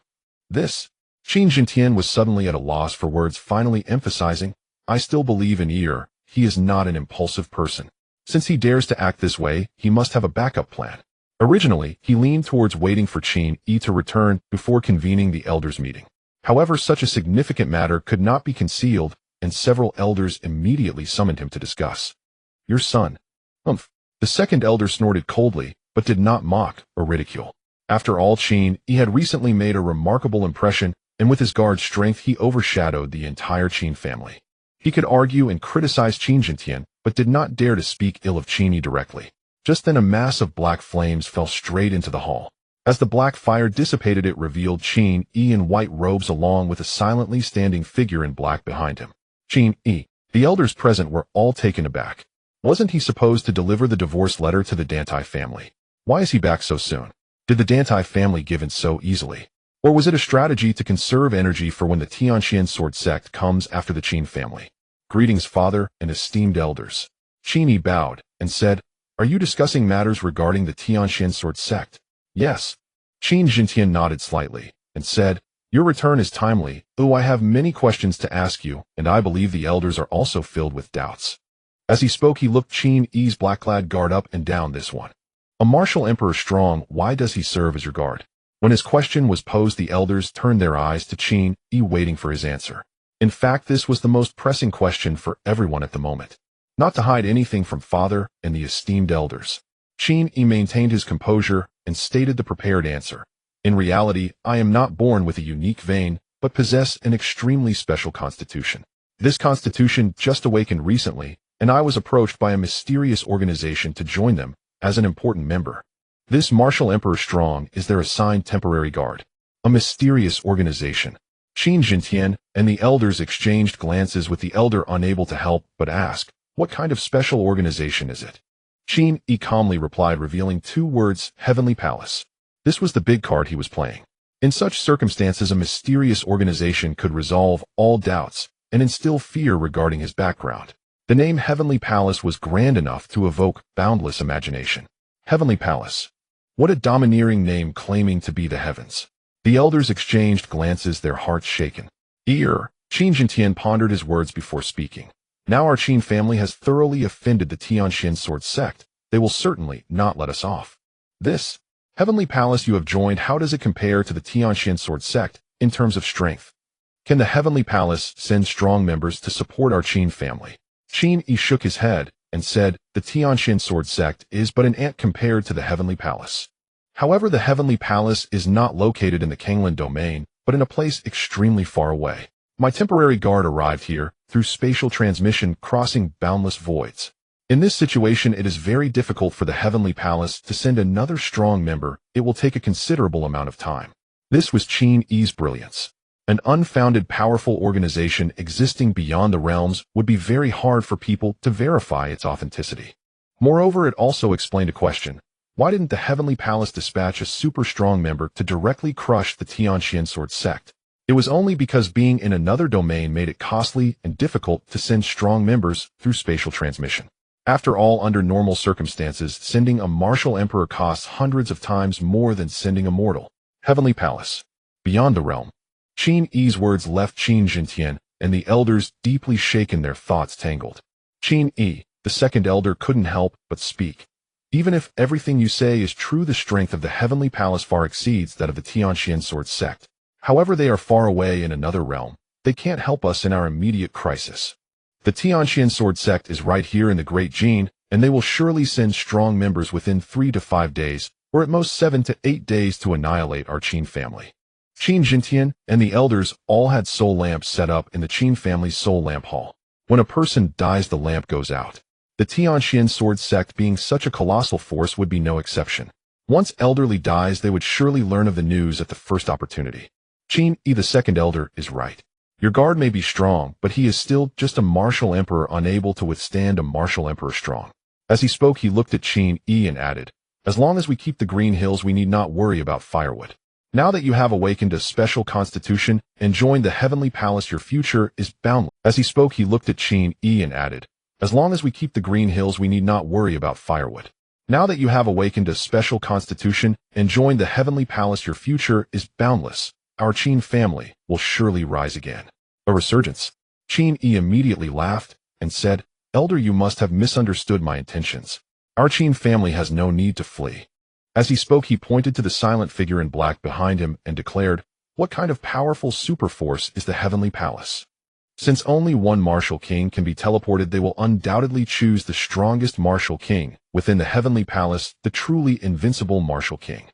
[SPEAKER 1] This. Qin Jintian was suddenly at a loss for words, finally emphasizing, I still believe in Yi. He is not an impulsive person. Since he dares to act this way, he must have a backup plan. Originally, he leaned towards waiting for Qin Yi to return before convening the elders' meeting. However, such a significant matter could not be concealed, and several elders immediately summoned him to discuss. Your son. Humph. The second elder snorted coldly, but did not mock or ridicule. After all, Qin Yi had recently made a remarkable impression, and with his guard strength he overshadowed the entire Qin family. He could argue and criticize Qin Jintian, but did not dare to speak ill of Qin Yi directly. Just then a mass of black flames fell straight into the hall. As the black fire dissipated, it revealed Qin Yi in white robes along with a silently standing figure in black behind him. Qin Yi. The elders present were all taken aback. Wasn't he supposed to deliver the divorce letter to the Dantai family? Why is he back so soon? Did the Dantai family give in so easily? Or was it a strategy to conserve energy for when the Tianqian sword sect comes after the Qin family? Greetings, father and esteemed elders. Qin Yi bowed and said, Are you discussing matters regarding the Tianqian sword sect? Yes. Qin Jintian nodded slightly and said, Your return is timely. I have many questions to ask you, and I believe the elders are also filled with doubts. As he spoke, he looked Qin Yi's black-clad guard up and down. This one. A martial emperor strong, why does he serve as your guard? When his question was posed, the elders turned their eyes to Qin Yi, waiting for his answer. In fact, this was the most pressing question for everyone at the moment. Not to hide anything from father and the esteemed elders, Qin Yi maintained his composure and stated the prepared answer. In reality, I am not born with a unique vein, but possess an extremely special constitution. This constitution just awakened recently, and I was approached by a mysterious organization to join them as an important member. This martial emperor strong is their assigned temporary guard. A mysterious organization. Qin Jintian and the elders exchanged glances, with the elder unable to help but ask, What kind of special organization is it? Qin Yi calmly replied, revealing two words, Heavenly Palace. This was the big card he was playing. In such circumstances, a mysterious organization could resolve all doubts and instill fear regarding his background. The name Heavenly Palace was grand enough to evoke boundless imagination. Heavenly Palace. What a domineering name, claiming to be the heavens. The elders exchanged glances, their hearts shaken. Qin Jintian pondered his words before speaking. Now our Qin family has thoroughly offended the Tianqian sword sect. They will certainly not let us off. This Heavenly Palace you have joined, how does it compare to the Tianqian sword sect in terms of strength? Can the Heavenly Palace send strong members to support our Qin family? Qin Yi shook his head and said, The Tianqian sword sect is but an ant compared to the Heavenly Palace. However, the Heavenly Palace is not located in the Kanglan domain, but in a place extremely far away. My temporary guard arrived here through spatial transmission, crossing boundless voids. In this situation, it is very difficult for the Heavenly Palace to send another strong member. It will take a considerable amount of time. This was Qin Yi's brilliance. An unfounded powerful organization existing beyond the realms would be very hard for people to verify its authenticity. Moreover, it also explained a question. Why didn't the Heavenly Palace dispatch a super strong member to directly crush the Tianqian sword sect? It was only because being in another domain made it costly and difficult to send strong members through spatial transmission. After all, under normal circumstances, sending a martial emperor costs hundreds of times more than sending a mortal. Heavenly Palace. Beyond the realm. Qin Yi's words left Qin Jintian and the elders deeply shaken, their thoughts tangled. Qin Yi, the second elder, couldn't help but speak. Even if everything you say is true, the strength of the Heavenly Palace far exceeds that of the Tianqian sword sect. However, they are far away in another realm. They can't help us in our immediate crisis. The Tianqian sword sect is right here in the Great Jin, and they will surely send strong members within 3 to 5 days, or at most 7 to 8 days to annihilate our Qin family. Qin Jintian and the elders all had soul lamps set up in the Qin family's soul lamp hall. When a person dies, the lamp goes out. The Tianqian sword sect, being such a colossal force, would be no exception. Once elderly dies, they would surely learn of the news at the first opportunity. Qin Yi, the second elder, is right. Your guard may be strong, but he is still just a martial emperor, unable to withstand a martial emperor strong. As he spoke, he looked at Qin Yi and added, As long as we keep the Green Hills, we need not worry about firewood. Now that you have awakened a special constitution and joined the Heavenly Palace, your future is boundless. As he spoke, he looked at Qin Yi and added, As long as we keep the green hills, we need not worry about firewood. Now that you have awakened a special constitution and joined the heavenly palace, your future is boundless. Our Qin family will surely rise again. A resurgence. Qin Yi immediately laughed and said, Elder, you must have misunderstood my intentions. Our Qin family has no need to flee. As he spoke, he pointed to the silent figure in black behind him and declared, What kind of powerful superforce is the heavenly palace? Since only one martial king can be teleported, they will undoubtedly choose the strongest martial king within the heavenly palace, the truly invincible martial king.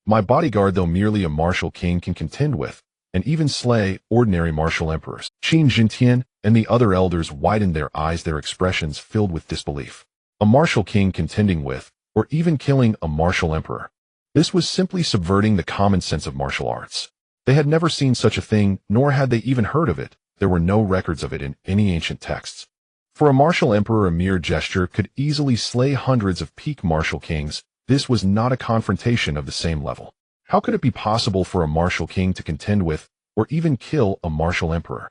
[SPEAKER 1] My bodyguard, though merely a martial king, can contend with and even slay ordinary martial emperors. Qin Jintian and the other elders widened their eyes, their expressions filled with disbelief. A martial king contending with, or even killing a martial emperor. This was simply subverting the common sense of martial arts. They had never seen such a thing, nor had they even heard of it. There were no records of it in any ancient texts. For a martial emperor, a mere gesture could easily slay hundreds of peak martial kings. This was not a confrontation of the same level. How could it be possible for a martial king to contend with, or even kill a martial emperor?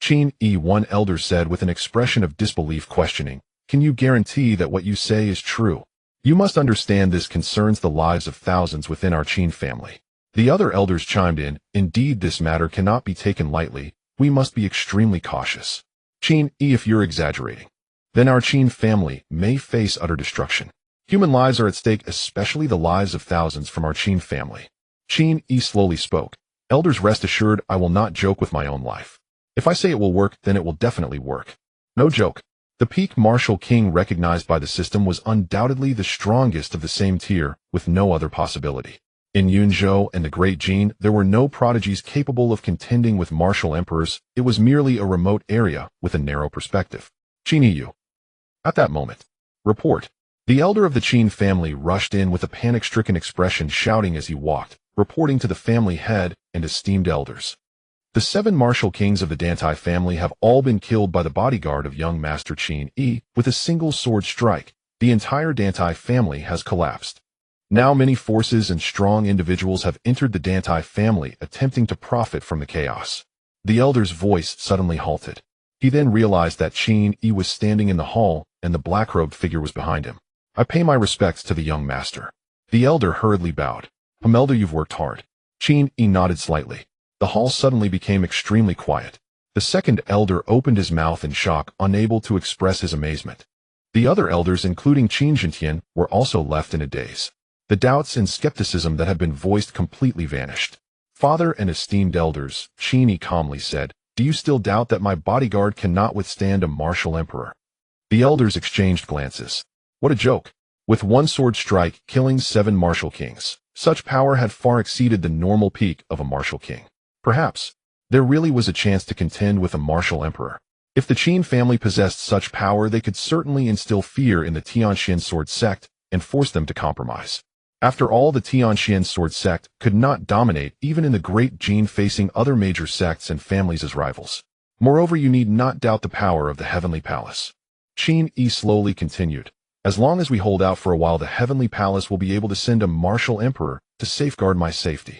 [SPEAKER 1] Qin Yi, one elder said with an expression of disbelief, questioning, Can you guarantee that what you say is true? You must understand this concerns the lives of thousands within our Qin family. The other elders chimed in, Indeed, this matter cannot be taken lightly. We must be extremely cautious. Qin Yi, if you're exaggerating, then our Qin family may face utter destruction. Human lives are at stake, especially the lives of thousands from our Qin family. Qin Yi slowly spoke. Elders, rest assured, I will not joke with my own life. If I say it will work, then it will definitely work. No joke. The peak martial king recognized by the system was undoubtedly the strongest of the same tier, with no other possibility. In Yunzhou and the Great Jin, there were no prodigies capable of contending with martial emperors. It was merely a remote area with a narrow perspective. Qin Yi. At that moment. Report. The elder of the Qin family rushed in with a panic-stricken expression, shouting as he walked, reporting to the family head and esteemed elders. The 7 martial kings of the Dantai family have all been killed by the bodyguard of young Master Qin Yi with a single sword strike. The entire Dantai family has collapsed. Now many forces and strong individuals have entered the Dantai family, attempting to profit from the chaos. The elder's voice suddenly halted. He then realized that Qin Yi was standing in the hall and the black-robed figure was behind him. I pay my respects to the young master. The elder hurriedly bowed. Elder, you've worked hard. Qin Yi nodded slightly. The hall suddenly became extremely quiet. The second elder opened his mouth in shock, unable to express his amazement. The other elders, including Qin Jintian, were also left in a daze. The doubts and skepticism that had been voiced completely vanished. Father and esteemed elders, Qin Yi calmly said, Do you still doubt that my bodyguard cannot withstand a martial emperor? The elders exchanged glances. What a joke. With one sword strike, killing 7 martial kings. Such power had far exceeded the normal peak of a martial king. Perhaps there really was a chance to contend with a martial emperor. If the Qin family possessed such power, they could certainly instill fear in the Tianxian sword sect and force them to compromise. After all, the Tianxian sword sect could not dominate even in the Great Jin, facing other major sects and families as rivals. Moreover, you need not doubt the power of the heavenly palace. Qin Yi slowly continued. As long as we hold out for a while, the heavenly palace will be able to send a martial emperor to safeguard my safety.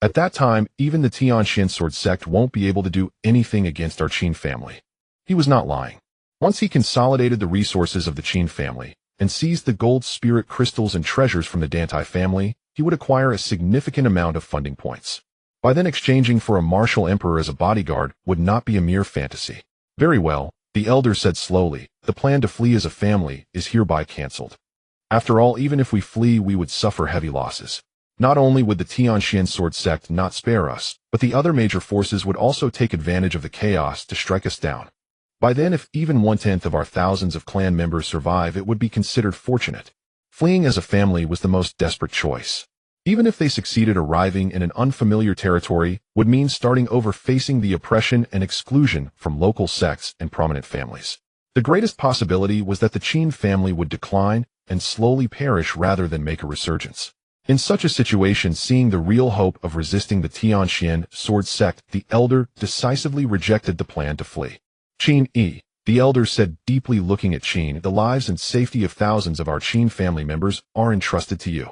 [SPEAKER 1] At that time, even the Tianxian sword sect won't be able to do anything against our Qin family. He was not lying. Once he consolidated the resources of the Qin family and seized the gold spirit crystals and treasures from the Dantai family, he would acquire a significant amount of funding points. By then, exchanging for a martial emperor as a bodyguard would not be a mere fantasy. Very well, the elder said slowly, the plan to flee as a family is hereby cancelled. After all, even if we flee, we would suffer heavy losses. Not only would the Tianxian sword sect not spare us, but the other major forces would also take advantage of the chaos to strike us down. By then, if even 1/10 of our thousands of clan members survive, it would be considered fortunate. Fleeing as a family was the most desperate choice. Even if they succeeded, arriving in an unfamiliar territory would mean starting over, facing the oppression and exclusion from local sects and prominent families. The greatest possibility was that the Qin family would decline and slowly perish rather than make a resurgence. In such a situation, seeing the real hope of resisting the Tianxian sword sect, the elder decisively rejected the plan to flee. Qin Yi, the elder said, deeply looking at Qin, the lives and safety of thousands of our Qin family members are entrusted to you.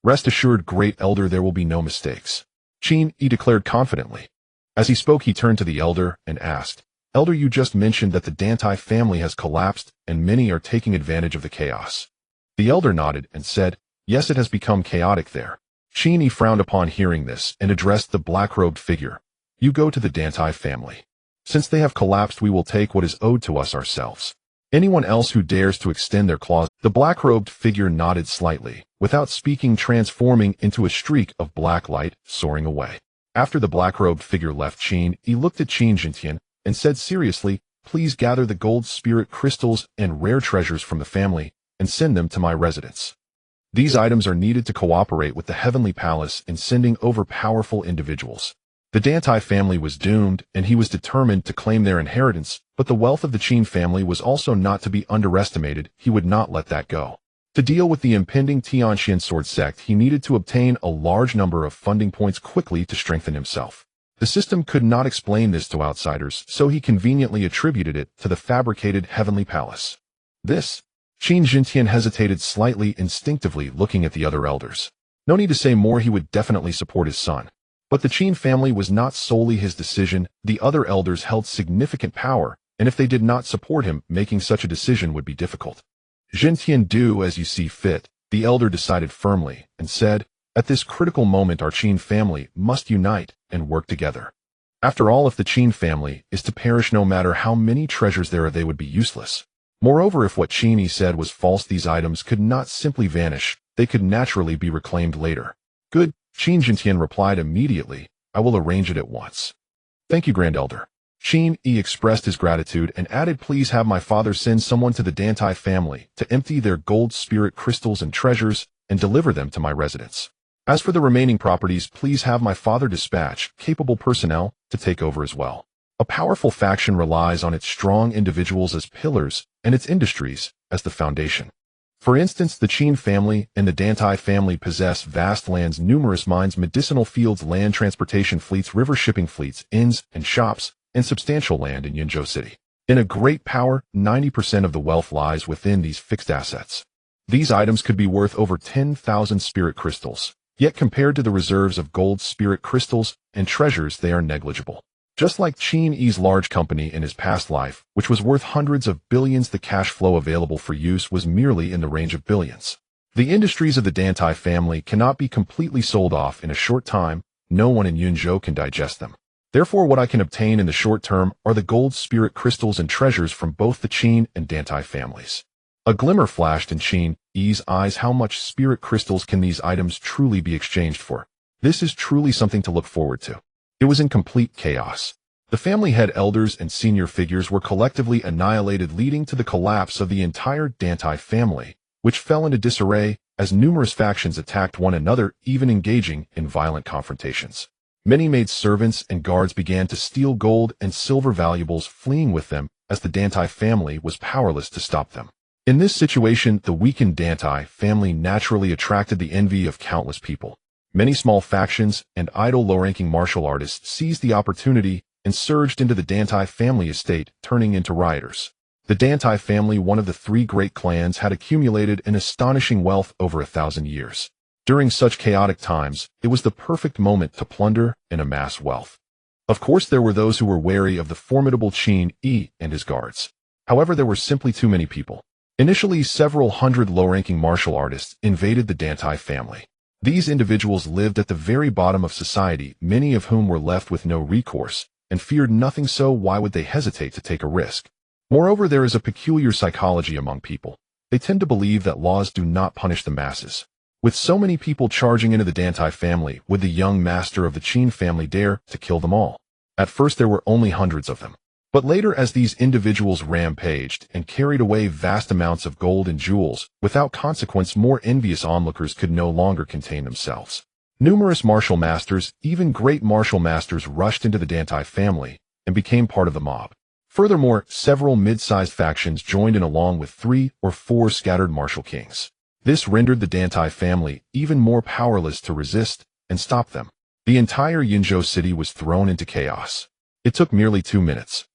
[SPEAKER 1] Rest assured, great elder, there will be no mistakes. Qin Yi declared confidently. As he spoke, he turned to the elder and asked, Elder, you just mentioned that the Dantai family has collapsed and many are taking advantage of the chaos. The elder nodded and said, yes, it has become chaotic there. Qin Yi frowned upon hearing this and addressed the black-robed figure. You go to the Dantai family. Since they have collapsed, we will take what is owed to us ourselves. Anyone else who dares to extend their claws. The black-robed figure nodded slightly, without speaking, transforming into a streak of black light, soaring away. After the black-robed figure left Qin, he looked at Qin Jintian and said seriously, please gather the gold spirit crystals and rare treasures from the family and send them to my residence. These items are needed to cooperate with the Heavenly Palace in sending over powerful individuals. The Dantai family was doomed, and he was determined to claim their inheritance, but the wealth of the Qin family was also not to be underestimated. He would not let that go. To deal with the impending Tianxian sword sect, he needed to obtain a large number of funding points quickly to strengthen himself. The system could not explain this to outsiders, so he conveniently attributed it to the fabricated Heavenly Palace. This? Qin Jintian hesitated slightly, instinctively looking at the other elders. No need to say more, he would definitely support his son. But the Qin family was not solely his decision. The other elders held significant power, and if they did not support him, making such a decision would be difficult. Jintian, do as you see fit, the elder decided firmly, and said, at this critical moment our Qin family must unite and work together. After all, if the Qin family is to perish, no matter how many treasures there are, they would be useless. Moreover, if what Qin Yi said was false, these items could not simply vanish, they could naturally be reclaimed later. Good, Qin Jintian replied immediately, I will arrange it at once. Thank you, Grand Elder. Qin Yi expressed his gratitude and added, please have my father send someone to the Dantai family to empty their gold spirit crystals and treasures and deliver them to my residence. As for the remaining properties, please have my father dispatch capable personnel to take over as well. A powerful faction relies on its strong individuals as pillars and its industries as the foundation. For instance, the Qin family and the Dantai family possess vast lands, numerous mines, medicinal fields, land transportation fleets, river shipping fleets, inns and shops, and substantial land in Yunzhou City. In a great power, 90% of the wealth lies within these fixed assets. These items could be worth over 10,000 spirit crystals, yet compared to the reserves of gold spirit crystals and treasures, they are negligible. Just like Qin Yi's large company in his past life, which was worth hundreds of billions, the cash flow available for use was merely in the range of billions. The industries of the Dantai family cannot be completely sold off in a short time. No one in Yunzhou can digest them. Therefore, what I can obtain in the short term are the gold spirit crystals and treasures from both the Qin and Dantai families. A glimmer flashed in Qin Yi's eyes. How much spirit crystals can these items truly be exchanged for? This is truly something to look forward to. It was in complete chaos. The family head elders and senior figures were collectively annihilated, leading to the collapse of the entire Dantai family, which fell into disarray as numerous factions attacked one another, even engaging in violent confrontations. Many maid servants and guards began to steal gold and silver valuables, fleeing with them as the Dantai family was powerless to stop them. In this situation, the weakened Dantai family naturally attracted the envy of countless people. Many small factions and idle low-ranking martial artists seized the opportunity and surged into the Dantai family estate, turning into rioters. The Dantai family, one of the three great clans, had accumulated an astonishing wealth over 1,000 years. During such chaotic times, it was the perfect moment to plunder and amass wealth. Of course, there were those who were wary of the formidable Qin Yi and his guards. However, there were simply too many people. Initially, several hundred low-ranking martial artists invaded the Dantai family. These individuals lived at the very bottom of society, many of whom were left with no recourse, and feared nothing, so why would they hesitate to take a risk? Moreover, there is a peculiar psychology among people. They tend to believe that laws do not punish the masses. With so many people charging into the Dantai family, would the young master of the Qin family dare to kill them all? At first there were only hundreds of them. But later, as these individuals rampaged and carried away vast amounts of gold and jewels, without consequence, more envious onlookers could no longer contain themselves. Numerous martial masters, even great martial masters, rushed into the Dantai family and became part of the mob. Furthermore, several mid-sized factions joined in along with 3 or 4 scattered martial kings. This rendered the Dantai family even more powerless to resist and stop them. The entire Yunzhou city was thrown into chaos. It took merely 2 minutes.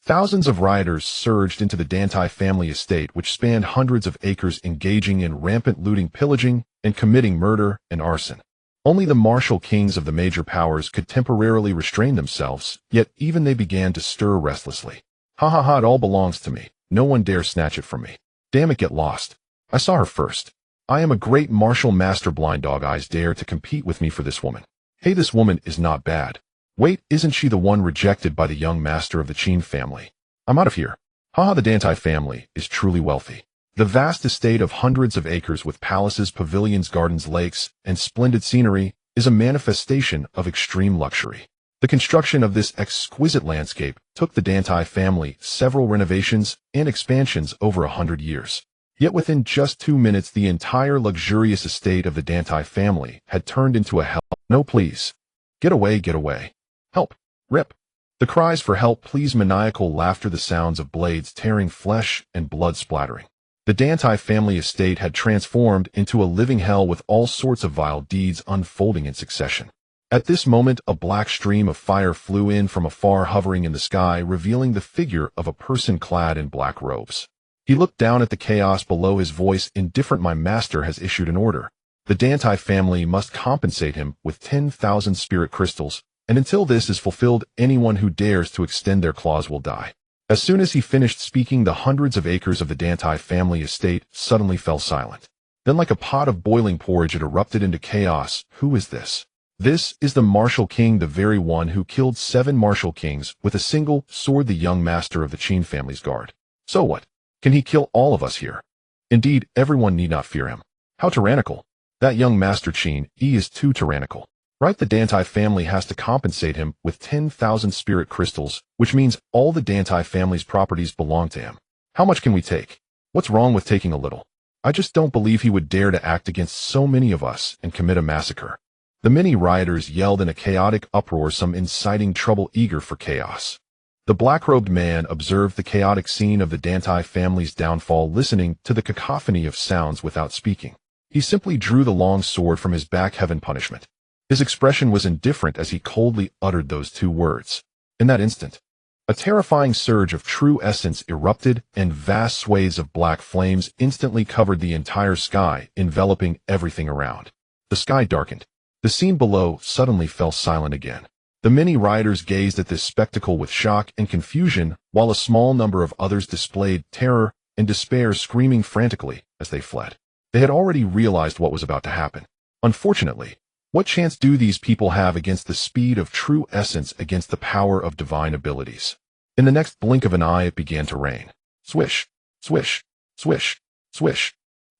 [SPEAKER 1] Thousands of rioters surged into the Dantai family estate, which spanned hundreds of acres, engaging in rampant looting, pillaging, and committing murder and arson. Only the martial kings of the major powers could temporarily restrain themselves, yet even they began to stir restlessly. Ha ha ha, it all belongs to me. No one dare snatch it from me. Damn it, get lost. I saw her first. I am a great martial master. Blind dog eyes dare to compete with me for this woman. Hey, this woman is not bad. Wait, isn't she the one rejected by the young master of the Qin family? I'm out of here. Haha, the Dantai family is truly wealthy. The vast estate of hundreds of acres with palaces, pavilions, gardens, lakes, and splendid scenery is a manifestation of extreme luxury. The construction of this exquisite landscape took the Dantai family several renovations and expansions over 100 years. Yet within just 2 minutes, the entire luxurious estate of the Dantai family had turned into a hell. No, please. Get away, get away. Help. Rip. The cries for help, please, maniacal laughter, the sounds of blades tearing flesh and blood splattering. The Dantai family estate had transformed into a living hell with all sorts of vile deeds unfolding in succession. At this moment, a black stream of fire flew in from afar, hovering in the sky, revealing the figure of a person clad in black robes. He looked down at the chaos below, his voice indifferent. My master has issued an order. The Dantai family must compensate him with 10,000 spirit crystals, and until this is fulfilled, anyone who dares to extend their claws will die. As soon as he finished speaking, the hundreds of acres of the Dantai family estate suddenly fell silent. Then, like a pot of boiling porridge, it erupted into chaos. Who is this? This is the martial king, the very one who killed 7 martial kings with a single sword, the young master of the Qin family's guard. So what? Can he kill all of us here? Indeed, everyone need not fear him. How tyrannical. That young master Qin Yi is too tyrannical. Right, the Dantai family has to compensate him with 10,000 spirit crystals, which means all the Dantai family's properties belong to him. How much can we take? What's wrong with taking a little? I just don't believe he would dare to act against so many of us and commit a massacre. The many rioters yelled in a chaotic uproar, some inciting trouble, eager for chaos. The black-robed man observed the chaotic scene of the Dantai family's downfall, listening to the cacophony of sounds without speaking. He simply drew the long sword from his back. Heaven punishment. His expression was indifferent as he coldly uttered those 2 words. In that instant, a terrifying surge of true essence erupted, and vast swathes of black flames instantly covered the entire sky, enveloping everything around. The sky darkened. The scene below suddenly fell silent again. The many rioters gazed at this spectacle with shock and confusion, while a small number of others displayed terror and despair, screaming frantically as they fled. They had already realized what was about to happen. Unfortunately, what chance do these people have against the speed of true essence, against the power of divine abilities? In the next blink of an eye, it began to rain. Swish, swish, swish, swish.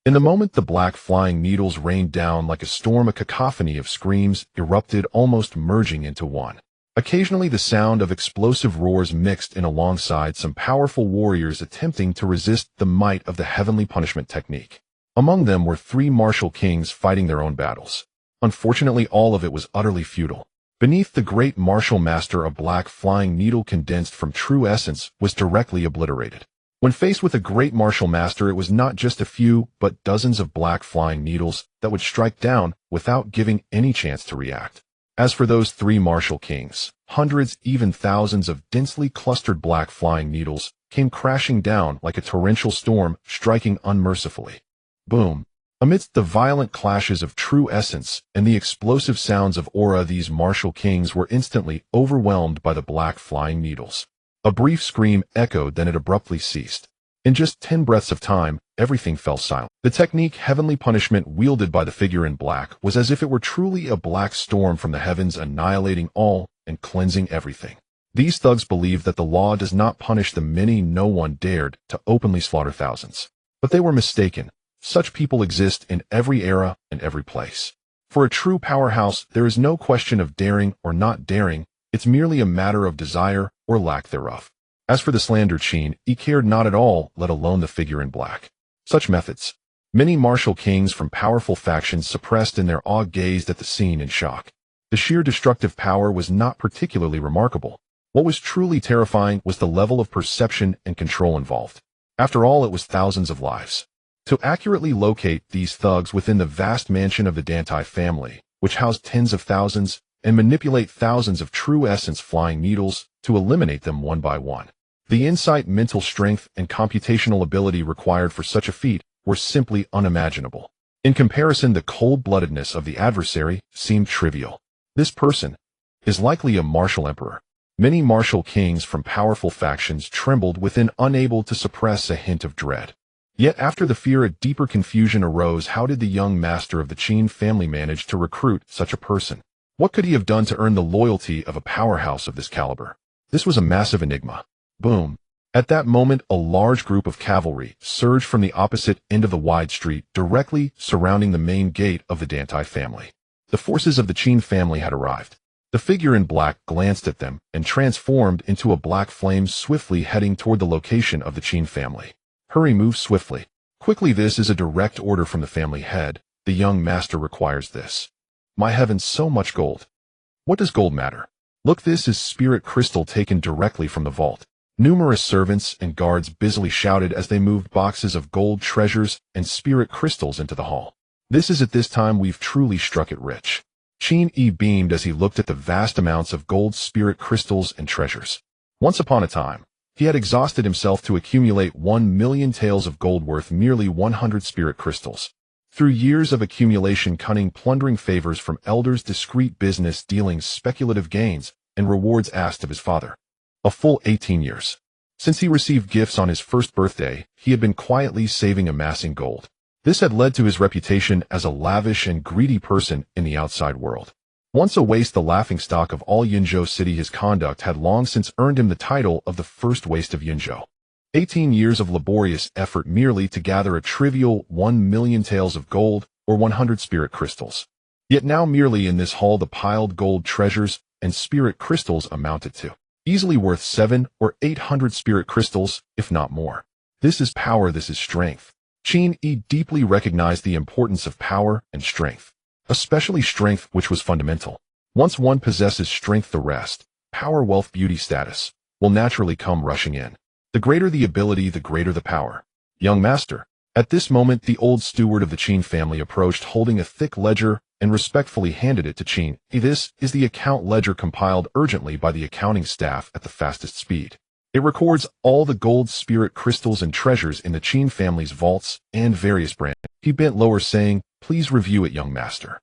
[SPEAKER 1] In the moment the black flying needles rained down like a storm, a cacophony of screams erupted, almost merging into one. Occasionally the sound of explosive roars mixed in alongside some powerful warriors attempting to resist the might of the heavenly punishment technique. Among them were 3 martial kings fighting their own battles. Unfortunately, all of it was utterly futile. Beneath the great martial master, a black flying needle condensed from true essence was directly obliterated. When faced with a great martial master, it was not just a few, but dozens of black flying needles that would strike down without giving any chance to react. As for those 3 martial kings, hundreds, even thousands of densely clustered black flying needles came crashing down like a torrential storm, striking unmercifully. Boom. Amidst the violent clashes of true essence and the explosive sounds of aura, these martial kings were instantly overwhelmed by the black flying needles. A brief scream echoed, then it abruptly ceased. In just 10 breaths of time, everything fell silent. The technique heavenly punishment wielded by the figure in black was as if it were truly a black storm from the heavens, annihilating all and cleansing everything. These thugs believed that the law does not punish the many. No one dared to openly slaughter thousands. But they were mistaken. Such people exist in every era and every place. For a true powerhouse, there is no question of daring or not daring. It's merely a matter of desire or lack thereof. As for the slandered Qin, he cared not at all, let alone the figure in black. Such methods. Many martial kings from powerful factions, suppressed in their awe, gazed at the scene in shock. The sheer destructive power was not particularly remarkable. What was truly terrifying was the level of perception and control involved. After all, it was thousands of lives. To accurately locate these thugs within the vast mansion of the Dantai family, which housed tens of thousands, and manipulate thousands of true essence flying needles to eliminate them one by one. The insight, mental strength, and computational ability required for such a feat were simply unimaginable. In comparison, the cold-bloodedness of the adversary seemed trivial. This person is likely a martial emperor. Many martial kings from powerful factions trembled within, unable to suppress a hint of dread. Yet after the fear, a deeper confusion arose. How did the young master of the Qin family manage to recruit such a person? What could he have done to earn the loyalty of a powerhouse of this caliber? This was a massive enigma. Boom. At that moment, a large group of cavalry surged from the opposite end of the wide street, directly surrounding the main gate of the Dantai family. The forces of the Qin family had arrived. The figure in black glanced at them and transformed into a black flame, swiftly heading toward the location of the Qin family. Hurry, move swiftly. Quickly, this is a direct order from the family head. The young master requires this. My heavens, so much gold. What does gold matter? Look, this is spirit crystal taken directly from the vault. Numerous servants and guards busily shouted as they moved boxes of gold treasures and spirit crystals into the hall. This is at this time we've truly struck it rich. Qin Yi beamed as he looked at the vast amounts of gold, spirit crystals, and treasures. Once upon a time, he had exhausted himself to accumulate 1 million taels of gold worth merely 100 spirit crystals. Through years of accumulation, cunning, plundering favors from elders, discreet business dealings, speculative gains, and rewards asked of his father. A full 18 years. Since he received gifts on his first birthday, he had been quietly saving, amassing gold. This had led to his reputation as a lavish and greedy person in the outside world. Once a waste, the laughingstock of all Yunzhou City, his conduct had long since earned him the title of the first waste of Yunzhou. 18 years of laborious effort merely to gather a trivial 1 million taels of gold or 100 spirit crystals. Yet now merely in this hall the piled gold treasures and spirit crystals amounted to easily worth 700 or 800 spirit crystals, if not more. This is power, this is strength. Qin Yi deeply recognized the importance of power and strength, especially strength, which was fundamental. Once one possesses strength, the rest, power, wealth, beauty, status, will naturally come rushing in. The greater the ability, the greater the power. Young master. At this moment, the old steward of the Qin family approached, holding a thick ledger, and respectfully handed it to Qin Yi. This is the account ledger compiled urgently by the accounting staff at the fastest speed. It records all the gold, spirit crystals, and treasures in the Qin family's vaults and various branches. He bent lower, saying, "Please review it, young master."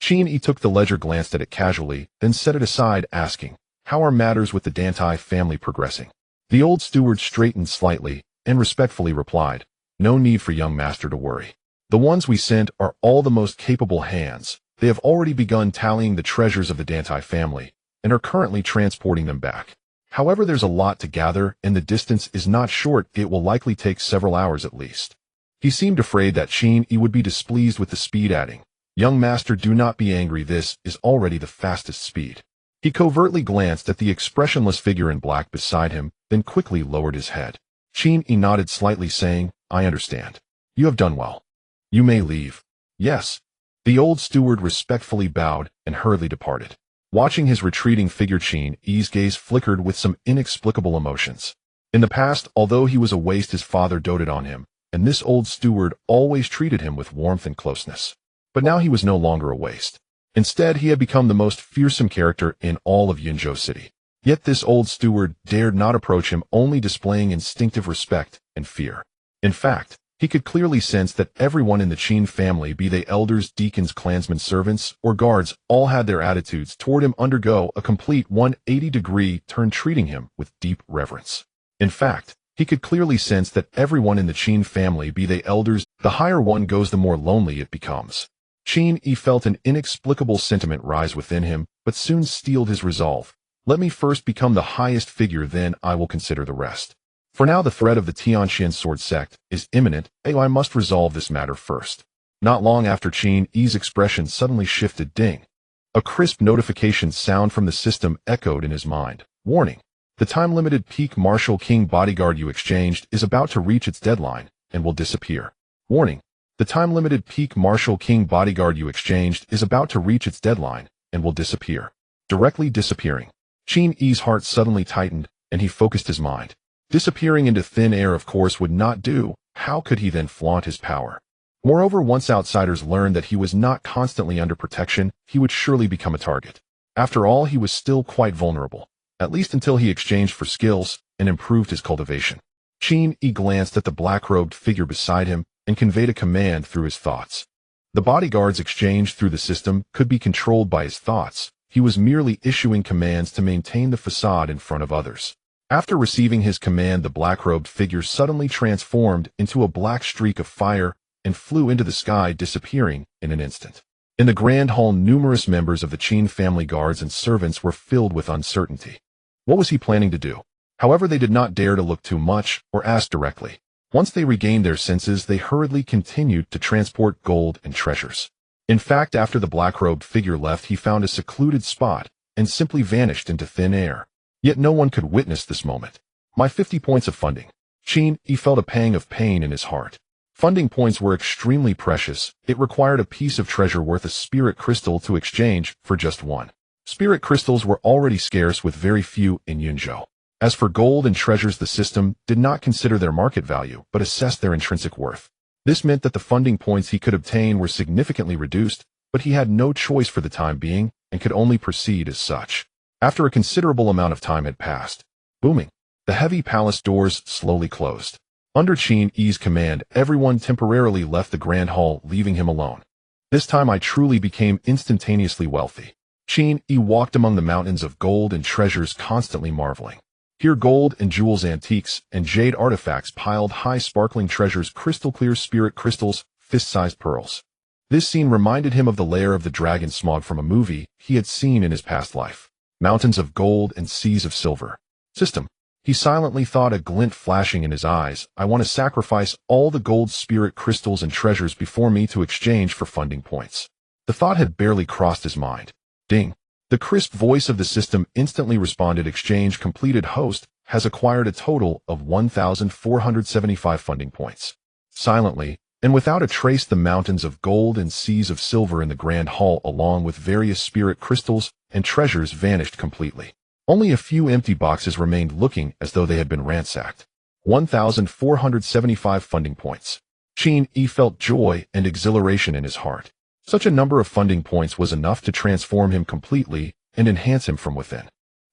[SPEAKER 1] Qin Yi took the ledger, glanced at it casually, then set it aside, asking, "How are matters with the Dantai family progressing?" The old steward straightened slightly and respectfully replied, "No need for young master to worry. The ones we sent are all the most capable hands. They have already begun tallying the treasures of the Dantai family and are currently transporting them back. However, there's a lot to gather, and the distance is not short. It will likely take several hours at least." He seemed afraid that Qin Yi would be displeased with the speed, adding, "Young master, do not be angry. This is already the fastest speed." He covertly glanced at the expressionless figure in black beside him, then quickly lowered his head. Qin Yi nodded slightly, saying, "I understand. You have done well. You may leave." "Yes." The old steward respectfully bowed and hurriedly departed. Watching his retreating figure, Qin Yi's gaze flickered with some inexplicable emotions. In the past, although he was a waste, his father doted on him, and this old steward always treated him with warmth and closeness. But now he was no longer a waste. Instead, he had become the most fearsome character in all of Yunzhou City. Yet this old steward dared not approach him, only displaying instinctive respect and fear. In fact, he could clearly sense that everyone in the Qin family, be they elders, deacons, clansmen, servants, or guards, all had their attitudes toward him undergo a complete 180-degree turn, treating him with deep reverence. In fact, he could clearly sense that everyone in the Qin family, be they elders, the higher one goes, the more lonely it becomes. Qin Yi felt an inexplicable sentiment rise within him, but soon steeled his resolve. "Let me first become the highest figure, then I will consider the rest. For now the threat of the Tianqian sword sect is imminent. I must resolve this matter first." Not long after, Qin Yi's expression suddenly shifted. Ding! A crisp notification sound from the system echoed in his mind. "Warning! The time-limited peak martial king bodyguard you exchanged is about to reach its deadline and will disappear. Warning! The time-limited peak martial king bodyguard you exchanged is about to reach its deadline and will disappear." Directly disappearing. Qin Yi's heart suddenly tightened, and he focused his mind. Disappearing into thin air, of course, would not do. How could he then flaunt his power? Moreover, once outsiders learned that he was not constantly under protection, he would surely become a target. After all, he was still quite vulnerable, at least until he exchanged for skills and improved his cultivation. Qin Yi glanced at the black-robed figure beside him and conveyed a command through his thoughts. The bodyguards exchanged through the system could be controlled by his thoughts. he was merely issuing commands to maintain the facade in front of others. After receiving his command, the black-robed figure suddenly transformed into a black streak of fire and flew into the sky, disappearing in an instant. In the grand hall, numerous members of the Qin family guards and servants were filled with uncertainty. What was he planning to do? However, they did not dare to look too much or ask directly. Once they regained their senses, they hurriedly continued to transport gold and treasures. In fact, after the black-robed figure left, he found a secluded spot and simply vanished into thin air. Yet no one could witness this moment. My 50 points of funding. Qin Yi felt a pang of pain in his heart. Funding points were extremely precious. It required a piece of treasure worth a spirit crystal to exchange for just one. Spirit crystals were already scarce, with very few in Yunzhou. As for gold and treasures, the system did not consider their market value, but assessed their intrinsic worth. This meant that the funding points he could obtain were significantly reduced, but he had no choice for the time being and could only proceed as such. After a considerable amount of time had passed, booming, the heavy palace doors slowly closed. Under Qin Yi's command, everyone temporarily left the grand hall, leaving him alone. This time I truly became instantaneously wealthy. Qin Yi walked among the mountains of gold and treasures, constantly marveling. Here gold and jewels, antiques, and jade artifacts piled high, sparkling treasures, crystal-clear spirit crystals, fist-sized pearls. This scene reminded him of the lair of the dragon Smog from a movie he had seen in his past life. Mountains of gold and seas of silver. System. He silently thought, a glint flashing in his eyes. I want to sacrifice all the gold, spirit crystals, and treasures before me to exchange for funding points. The thought had barely crossed his mind. Ding. The crisp voice of the system instantly responded. Exchange completed. Host has acquired a total of 1,475 funding points. Silently, and without a trace, the mountains of gold and seas of silver in the grand hall, along with various spirit crystals and treasures, vanished completely. Only a few empty boxes remained, looking as though they had been ransacked. 1,475 funding points. Qin Yi felt joy and exhilaration in his heart. Such a number of funding points was enough to transform him completely and enhance him from within.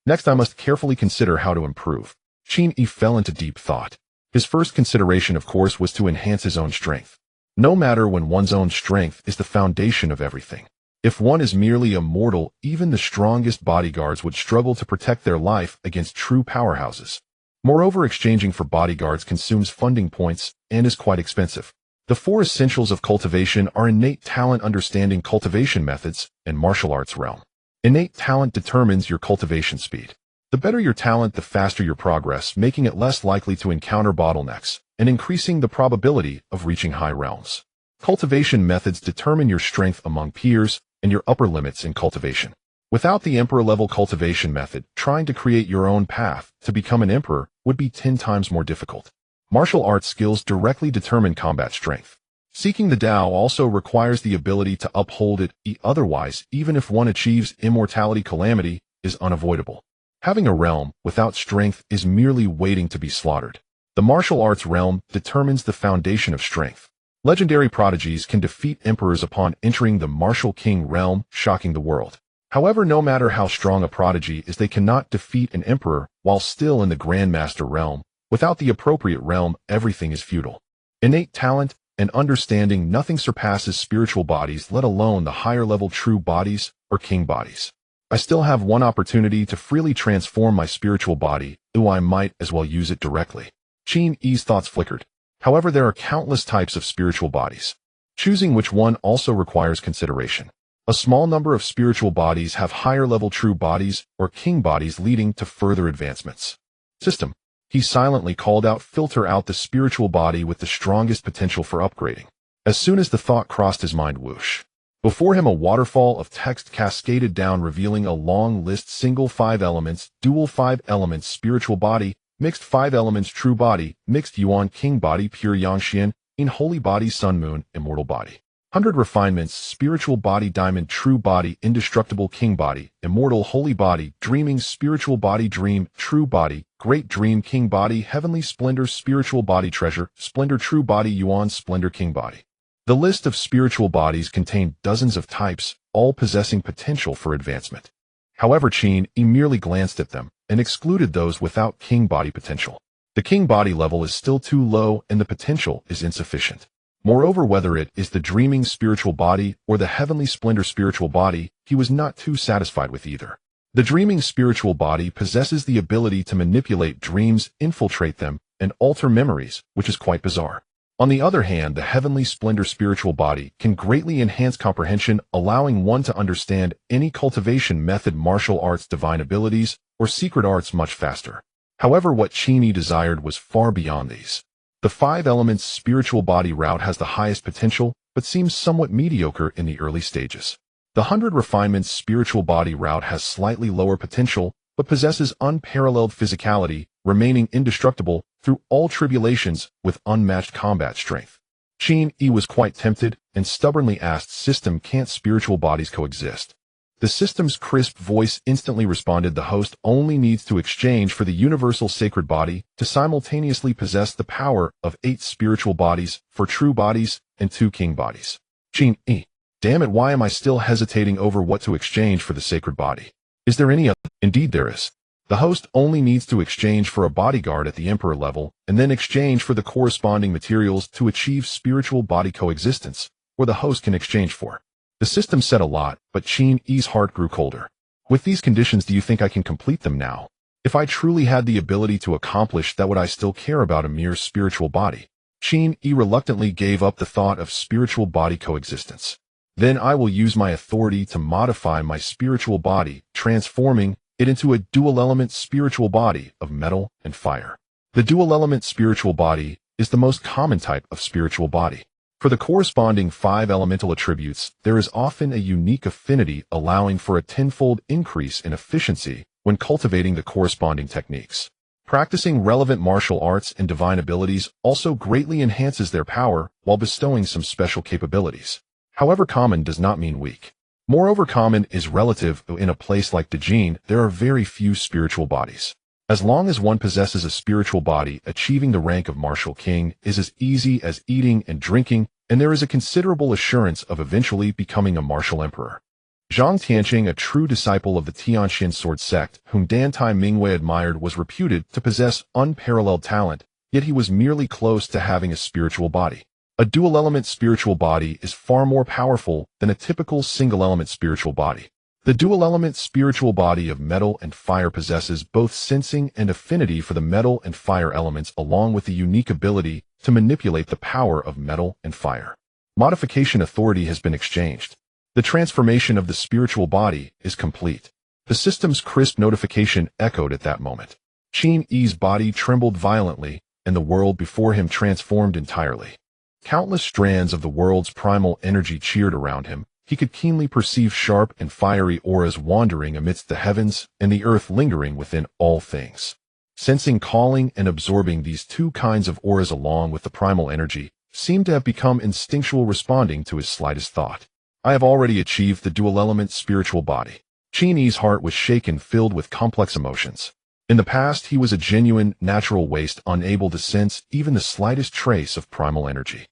[SPEAKER 1] Next, I must carefully consider how to improve. Qin Yi fell into deep thought. His first consideration, of course, was to enhance his own strength. No matter when one's own strength is the foundation of everything. If one is merely a mortal, even the strongest bodyguards would struggle to protect their life against true powerhouses. Moreover, exchanging for bodyguards consumes funding points and is quite expensive. The 4 essentials of cultivation are innate talent, understanding cultivation methods, and martial arts realm. Innate talent determines your cultivation speed. The better your talent, the faster your progress, making it less likely to encounter bottlenecks and increasing the probability of reaching high realms. Cultivation methods determine your strength among peers and your upper limits in cultivation. Without the emperor-level cultivation method, trying to create your own path to become an emperor would be 10 times more difficult. Martial arts skills directly determine combat strength. Seeking the Tao also requires the ability to uphold it, otherwise, even if one achieves immortality, calamity is unavoidable. Having a realm without strength is merely waiting to be slaughtered. The martial arts realm determines the foundation of strength. Legendary prodigies can defeat emperors upon entering the martial king realm, shocking the world. However, no matter how strong a prodigy is, they cannot defeat an emperor while still in the grandmaster realm. Without the appropriate realm, everything is futile. Innate talent and understanding, nothing surpasses spiritual bodies, let alone the higher-level true bodies or king bodies. I still have one opportunity to freely transform my spiritual body, though I might as well use it directly. Qin Yi's thoughts flickered. However, there are countless types of spiritual bodies. Choosing which one also requires consideration. A small number of spiritual bodies have higher-level true bodies or king bodies, leading to further advancements. System. He silently called out, filter out the spiritual body with the strongest potential for upgrading. As soon as the thought crossed his mind, whoosh. Before him a waterfall of text cascaded down, revealing a long list: single 5 elements, dual 5 elements, spiritual body, mixed 5 elements, true body, mixed yuan, king body, pure yangxian, in holy body, sun moon, immortal body. 100 refinements: spiritual body, diamond, true body, indestructible, king body, immortal, holy body, dreaming, spiritual body, dream, true body, great dream, king body, heavenly splendor, spiritual body, treasure, splendor, true body, yuan, splendor, king body. The list of spiritual bodies contained dozens of types, all possessing potential for advancement. However, Qin Yi merely glanced at them and excluded those without king body potential. The king body level is still too low and the potential is insufficient. Moreover, whether it is the dreaming spiritual body or the heavenly splendor spiritual body, he was not too satisfied with either. The dreaming spiritual body possesses the ability to manipulate dreams, infiltrate them, and alter memories, which is quite bizarre. On the other hand, the heavenly splendor spiritual body can greatly enhance comprehension, allowing one to understand any cultivation method, martial arts, divine abilities, or secret arts much faster. However, what Qin Yi desired was far beyond these. The 5 elements spiritual body route has the highest potential, but seems somewhat mediocre in the early stages. The 100 refinements spiritual body route has slightly lower potential, but possesses unparalleled physicality, remaining indestructible through all tribulations with unmatched combat strength. Qin Yi was quite tempted and stubbornly asked, "System, can't spiritual bodies coexist?" The system's crisp voice instantly responded, "The host only needs to exchange for the universal sacred body to simultaneously possess the power of 8 spiritual bodies, 4 true bodies, and 2 king bodies." Qin Yi. Damn it, why am I still hesitating over what to exchange for the sacred body? Is there any other? Indeed there is. The host only needs to exchange for a bodyguard at the emperor level, and then exchange for the corresponding materials to achieve spiritual body coexistence, or the host can exchange for. The system said a lot, but Qin Yi's heart grew colder. With these conditions, do you think I can complete them now? If I truly had the ability to accomplish that, would I still care about a mere spiritual body? Qin Yi reluctantly gave up the thought of spiritual body coexistence. Then I will use my authority to modify my spiritual body, transforming it into a dual-element spiritual body of metal and fire. The dual-element spiritual body is the most common type of spiritual body. For the corresponding 5 elemental attributes, there is often a unique affinity, allowing for a 10-fold increase in efficiency when cultivating the corresponding techniques. Practicing relevant martial arts and divine abilities also greatly enhances their power while bestowing some special capabilities. However, common does not mean weak. Moreover, common is relative. In a place like Dajin, there are very few spiritual bodies. As long as one possesses a spiritual body, achieving the rank of martial king is as easy as eating and drinking, and there is a considerable assurance of eventually becoming a martial emperor. Zhang Tianqing, a true disciple of the Tianxin sword sect, whom Dantai Mingwei admired, was reputed to possess unparalleled talent, yet he was merely close to having a spiritual body. A dual-element spiritual body is far more powerful than a typical single-element spiritual body. The dual-element spiritual body of metal and fire possesses both sensing and affinity for the metal and fire elements, along with the unique ability to manipulate the power of metal and fire. Modification authority has been exchanged. The transformation of the spiritual body is complete. The system's crisp notification echoed at that moment. Qin Yi's body trembled violently, and the world before him transformed entirely. Countless strands of the world's primal energy cheered around him. He could keenly perceive sharp and fiery auras wandering amidst the heavens and the earth, lingering within all things. Sensing, calling, and absorbing these 2 kinds of auras along with the primal energy seemed to have become instinctual, responding to his slightest thought. I have already achieved the dual-element spiritual body. Qin Yi's heart was shaken, filled with complex emotions. In the past, he was a genuine, natural waste, unable to sense even the slightest trace of primal energy.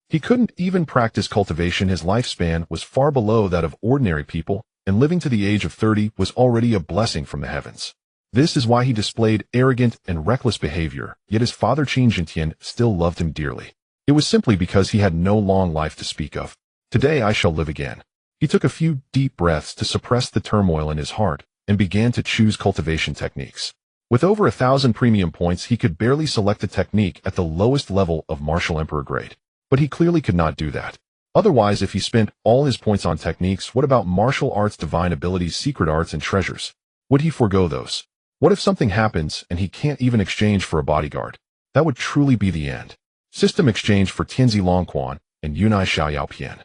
[SPEAKER 1] He couldn't even practice cultivation. His lifespan was far below that of ordinary people, and living to the age of 30 was already a blessing from the heavens. This is why he displayed arrogant and reckless behavior, yet his father Qin Jintian still loved him dearly. It was simply because he had no long life to speak of. Today I shall live again. He took a few deep breaths to suppress the turmoil in his heart, and began to choose cultivation techniques. With over 1,000 premium points, he could barely select a technique at the lowest level of martial emperor grade. But he clearly could not do that. Otherwise, if he spent all his points on techniques, what about martial arts, divine abilities, secret arts, and treasures? Would he forego those? What if something happens and he can't even exchange for a bodyguard? That would truly be the end. System exchange for Tianzi Longquan and Yunai Xiaoyaopian.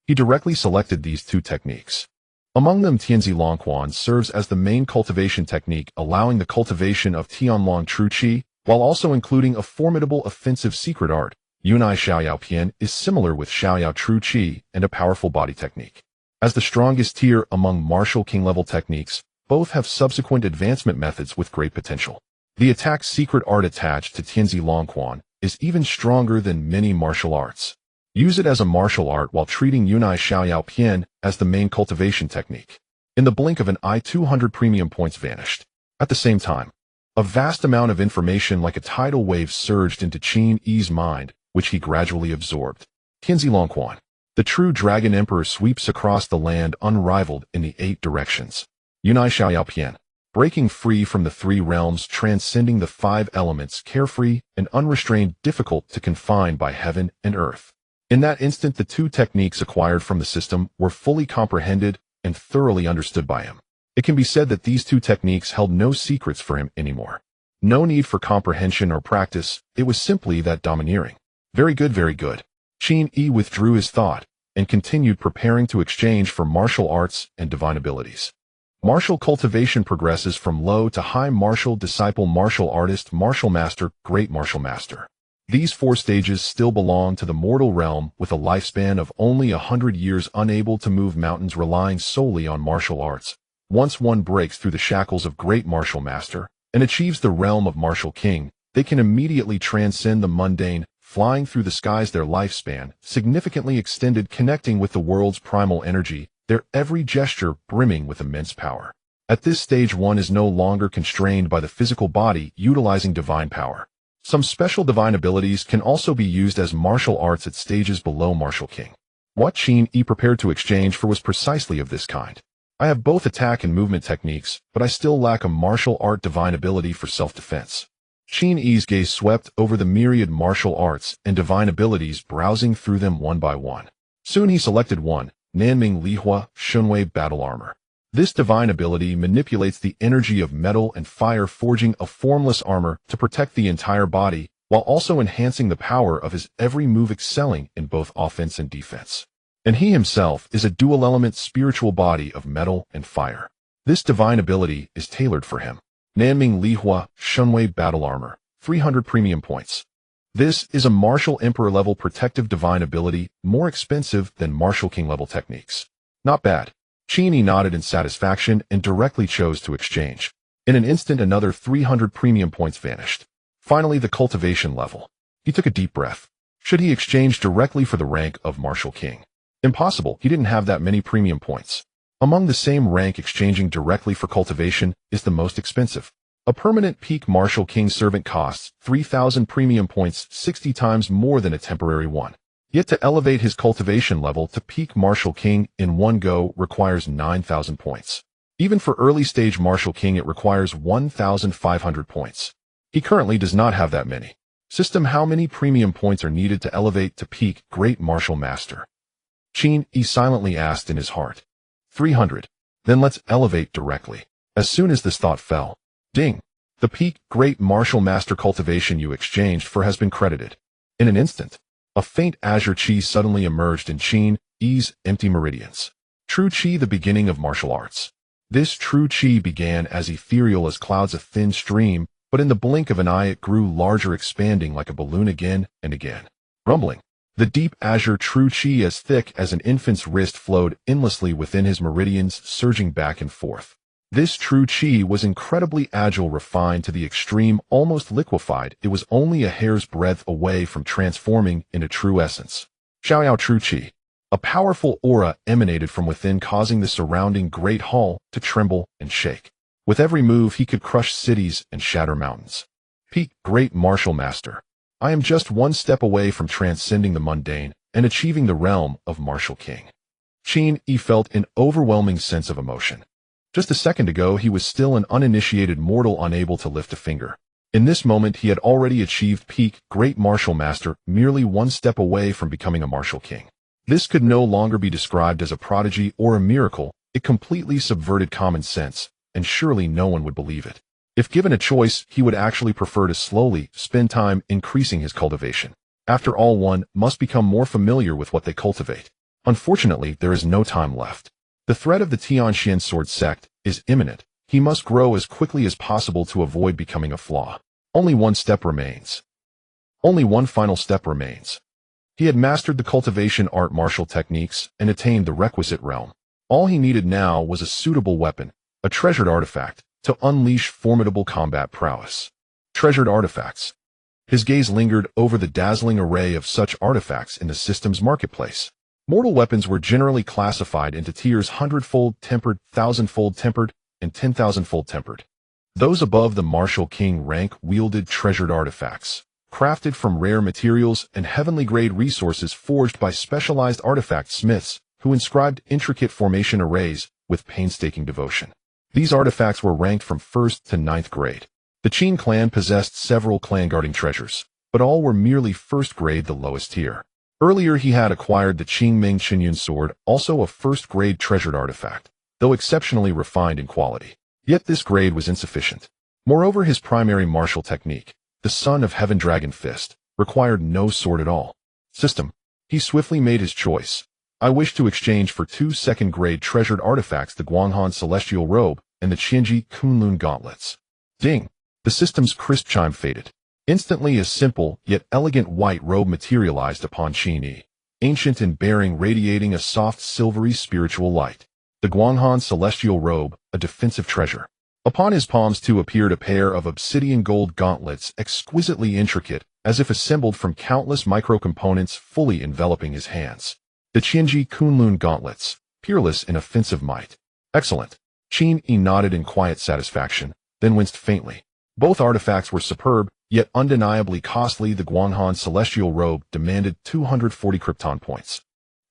[SPEAKER 1] He directly selected these 2 techniques. Among them, Tianzi Longquan serves as the main cultivation technique, allowing the cultivation of Tianlong True Qi, while also including a formidable offensive secret art. Yunai Xiaoyaopian is similar with Xiaoyao True Qi and a powerful body technique. As the strongest tier among martial king-level techniques, both have subsequent advancement methods with great potential. The attack secret art attached to Tianzi Longquan is even stronger than many martial arts. Use it as a martial art while treating Yunai Xiaoyaopian as the main cultivation technique. In the blink of an eye, 200 premium points vanished. At the same time, a vast amount of information like a tidal wave surged into Qin Yi's mind, which he gradually absorbed. Qin Yi, the true dragon emperor, sweeps across the land unrivaled in the 8 directions. Yunai Xiaopian, breaking free from the 3 realms, transcending the 5 elements, carefree and unrestrained, difficult to confine by heaven and earth. In that instant, the 2 techniques acquired from the system were fully comprehended and thoroughly understood by him. It can be said that these 2 techniques held no secrets for him anymore. No need for comprehension or practice, it was simply that domineering. Very good, very good. Qin Yi withdrew his thought and continued preparing to exchange for martial arts and divine abilities. Martial cultivation progresses from low to high: martial disciple, martial artist, martial master, great martial master. These 4 stages still belong to the mortal realm, with a lifespan of only 100 years, unable to move mountains, relying solely on martial arts. Once one breaks through the shackles of great martial master and achieves the realm of martial king, they can immediately transcend the mundane, flying through the skies, their lifespan significantly extended, connecting with the world's primal energy, their every gesture brimming with immense power. At this stage, one is no longer constrained by the physical body, utilizing divine power. Some special divine abilities can also be used as martial arts at stages below martial king. What Qin Yi prepared to exchange for was precisely of this kind. I have both attack and movement techniques, but I still lack a martial art divine ability for self-defense. Qin Yi's gaze swept over the myriad martial arts and divine abilities, browsing through them one by one. Soon he selected one: Nanming Lihua Shunwei Battle Armor. This divine ability manipulates the energy of metal and fire, forging a formless armor to protect the entire body, while also enhancing the power of his every move, excelling in both offense and defense. And he himself is a dual-element spiritual body of metal and fire. This divine ability is tailored for him. Nanming Lihua Shunwei Battle Armor, 300 premium points. This is a martial emperor level protective divine ability, more expensive than martial king level techniques. Not bad. Qin Yi nodded in satisfaction and directly chose to exchange. In an instant, another 300 premium points vanished. Finally, the cultivation level. He took a deep breath. Should he exchange directly for the rank of martial king? Impossible, he didn't have that many premium points. Among the same rank, exchanging directly for cultivation is the most expensive. A permanent peak martial king servant costs 3,000 premium points, 60 times more than a temporary one. Yet to elevate his cultivation level to peak martial king in one go requires 9,000 points. Even for early stage martial king, it requires 1,500 points. He currently does not have that many. System: how many premium points are needed to elevate to peak great martial master? Qin Yi silently asked in his heart. 300. Then let's elevate directly. As soon as this thought fell, ding! The peak great martial master cultivation you exchanged for has been credited. In an instant, a faint azure chi suddenly emerged in Qin Yi's empty meridians. True chi, the beginning of martial arts. This true chi began as ethereal as clouds, a thin stream, but in the blink of an eye it grew larger, expanding like a balloon again and again. Rumbling. The deep azure true chi, as thick as an infant's wrist, flowed endlessly within his meridians, surging back and forth. This true chi was incredibly agile, refined to the extreme, almost liquefied. It was only a hair's breadth away from transforming into true essence. Xiaoyao true chi. A powerful aura emanated from within, causing the surrounding great hall to tremble and shake. With every move, he could crush cities and shatter mountains. Peak great martial master. I am just one step away from transcending the mundane and achieving the realm of martial king. Qin Yi felt an overwhelming sense of emotion. Just a second ago, he was still an uninitiated mortal, unable to lift a finger. In this moment, he had already achieved peak great martial master, merely one step away from becoming a martial king. This could no longer be described as a prodigy or a miracle. It completely subverted common sense, and surely no one would believe it. If given a choice, he would actually prefer to slowly spend time increasing his cultivation. After all, one must become more familiar with what they cultivate. Unfortunately, there is no time left. The threat of the Tianxian sword sect is imminent. He must grow as quickly as possible to avoid becoming a flaw. Only one step remains. Only one final step remains. He had mastered the cultivation art martial techniques and attained the requisite realm. All he needed now was a suitable weapon, a treasured artifact, to unleash formidable combat prowess. Treasured artifacts. His gaze lingered over the dazzling array of such artifacts in the system's marketplace. Mortal weapons were generally classified into tiers: 100-fold tempered, 1,000-fold tempered, and 10,000-fold tempered. Those above the martial king rank wielded treasured artifacts, crafted from rare materials and heavenly-grade resources forged by specialized artifact smiths who inscribed intricate formation arrays with painstaking devotion. These artifacts were ranked from 1st to 9th grade. The Qin clan possessed several clan-guarding treasures, but all were merely 1st grade, the lowest tier. Earlier he had acquired the Qingming Qinyun sword, also a 1st grade treasured artifact, though exceptionally refined in quality. Yet this grade was insufficient. Moreover, his primary martial technique, the Son of Heaven Dragon Fist, required no sword at all. System. He swiftly made his choice. I wish to exchange for 2 2nd-grade treasured artifacts the Guanghan Celestial Robe and the Qin Kunlun Gauntlets. Ding! The system's crisp chime faded. Instantly a simple, yet elegant white robe materialized upon Qin Yi, ancient and bearing, radiating a soft silvery spiritual light. The Guanghan Celestial Robe, a defensive treasure. Upon his palms too appeared a pair of obsidian gold gauntlets, exquisitely intricate, as if assembled from countless micro-components fully enveloping his hands. The Qin Kunlun Gauntlets, peerless in offensive might. Excellent. Qin Yi nodded in quiet satisfaction, then winced faintly. Both artifacts were superb, yet undeniably costly. The Guanghan Celestial Robe demanded 240 krypton points.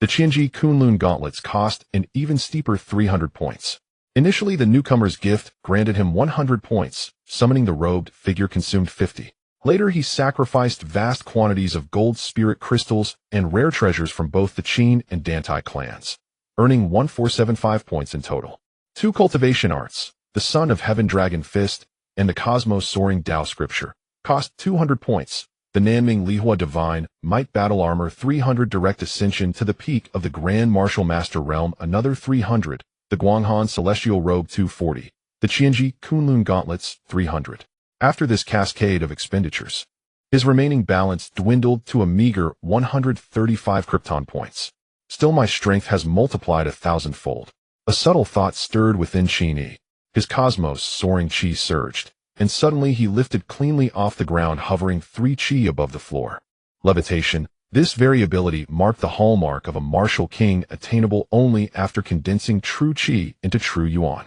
[SPEAKER 1] The Qin Kunlun Gauntlets cost an even steeper 300 points. Initially, the newcomer's gift granted him 100 points. Summoning the robed figure consumed 50. Later, he sacrificed vast quantities of gold spirit crystals and rare treasures from both the Qin and Dantai clans, earning 1475 points in total. 2 cultivation arts, the Son of Heaven Dragon Fist and the Cosmos Soaring Tao Scripture, cost 200 points. The Nanming Lihua Divine Might Battle Armor 300. Direct Ascension to the Peak of the Grand Martial Master Realm another 300. The Guanghan Celestial Robe 240. The Qin Kunlun Gauntlets 300. After this cascade of expenditures, his remaining balance dwindled to a meager 135 krypton points. Still, my strength has multiplied 1,000-fold. A subtle thought stirred within Qin Yi. His cosmos soaring chi surged, and suddenly he lifted cleanly off the ground, hovering 3 chi above the floor. Levitation. This variability marked the hallmark of a martial king, attainable only after condensing true chi into true yuan.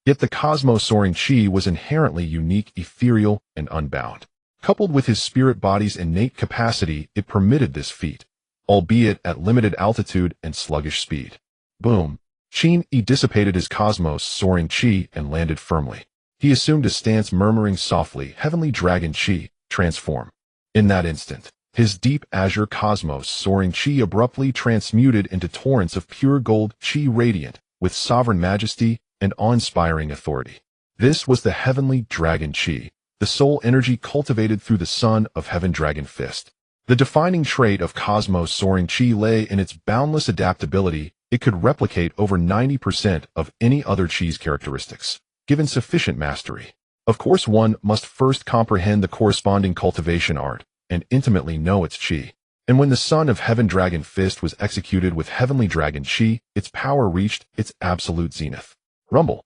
[SPEAKER 1] Yet the cosmos soaring chi was inherently unique, ethereal, and unbound. Coupled with his spirit body's innate capacity, it permitted this feat, albeit at limited altitude and sluggish speed. Boom! Qin Yi dissipated his cosmos soaring chi and landed firmly. He assumed a stance, murmuring softly, "Heavenly Dragon Chi, transform." In that instant, his deep azure cosmos soaring chi abruptly transmuted into torrents of pure gold chi, radiant with sovereign majesty and awe-inspiring authority. This was the Heavenly Dragon Chi, the soul energy cultivated through the Son of Heaven Dragon Fist. The defining trait of cosmos soaring chi lay in its boundless adaptability. It could replicate over 90% of any other chi's characteristics, given sufficient mastery. Of course, one must first comprehend the corresponding cultivation art and intimately know its chi. And when the Son of Heaven Dragon Fist was executed with Heavenly Dragon Chi, its power reached its absolute zenith. Rumble.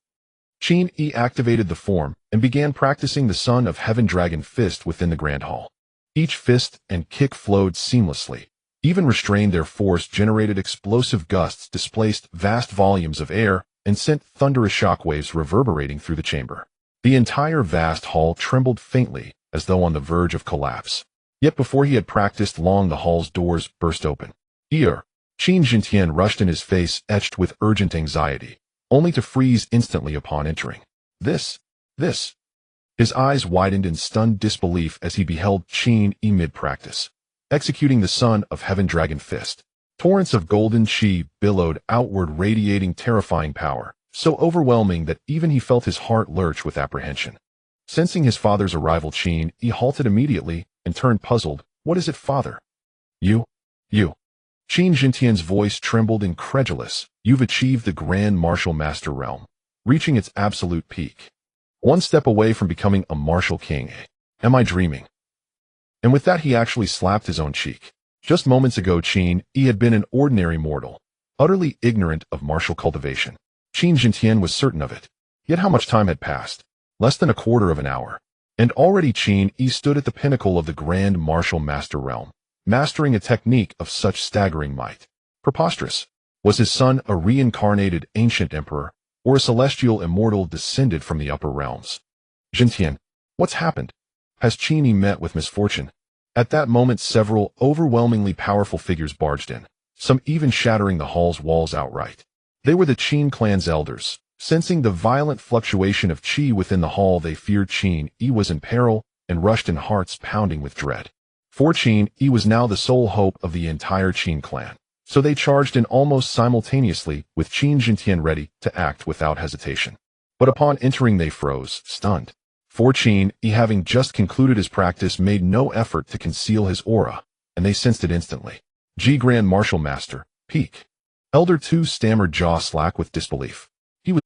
[SPEAKER 1] Qin Yi activated the form and began practicing the Son of Heaven Dragon Fist within the Grand Hall. Each fist and kick flowed seamlessly. Even restrained, their force generated explosive gusts, displaced vast volumes of air, and sent thunderous shockwaves reverberating through the chamber. The entire vast hall trembled faintly, as though on the verge of collapse. Yet before he had practiced long, the hall's doors burst open. Qin Yi rushed in, his face etched with urgent anxiety, only to freeze instantly upon entering. This. His eyes widened in stunned disbelief as he beheld Qin Yi mid-practice, executing the Son of Heaven Dragon Fist. Torrents of golden chi billowed outward, radiating terrifying power, so overwhelming that even he felt his heart lurch with apprehension. Sensing his father's arrival, Qin Yi halted immediately and turned puzzled. "What is it, father?" You. Qin Jintian's voice trembled, incredulous. "You've achieved the Grand Martial Master Realm, reaching its absolute peak. One step away from becoming a martial king. Am I dreaming?" And with that, he actually slapped his own cheek. Just moments ago, Qin Yi had been an ordinary mortal, utterly ignorant of martial cultivation. Qin Jintian was certain of it. Yet how much time had passed? Less than a quarter of an hour. And already Qin Yi stood at the pinnacle of the Grand Martial Master Realm, mastering a technique of such staggering might. Preposterous. Was his son a reincarnated ancient emperor, or a celestial immortal descended from the upper realms? Jintian, what's happened? Has Qin Yi met with misfortune? At that moment, several overwhelmingly powerful figures barged in, some even shattering the hall's walls outright. They were the Qin clan's elders. Sensing the violent fluctuation of qi within the hall, they feared Qin Yi was in peril and rushed in, hearts pounding with dread. For Qin Yi was now the sole hope of the entire Qin clan, so they charged in almost simultaneously, with Qin Jintian ready to act without hesitation. But upon entering, they froze, stunned. For Qin Yi, having just concluded his practice, made no effort to conceal his aura, and they sensed it instantly. G Grand Martial Master, Peak. Elder 2 stammered, jaw slack with disbelief.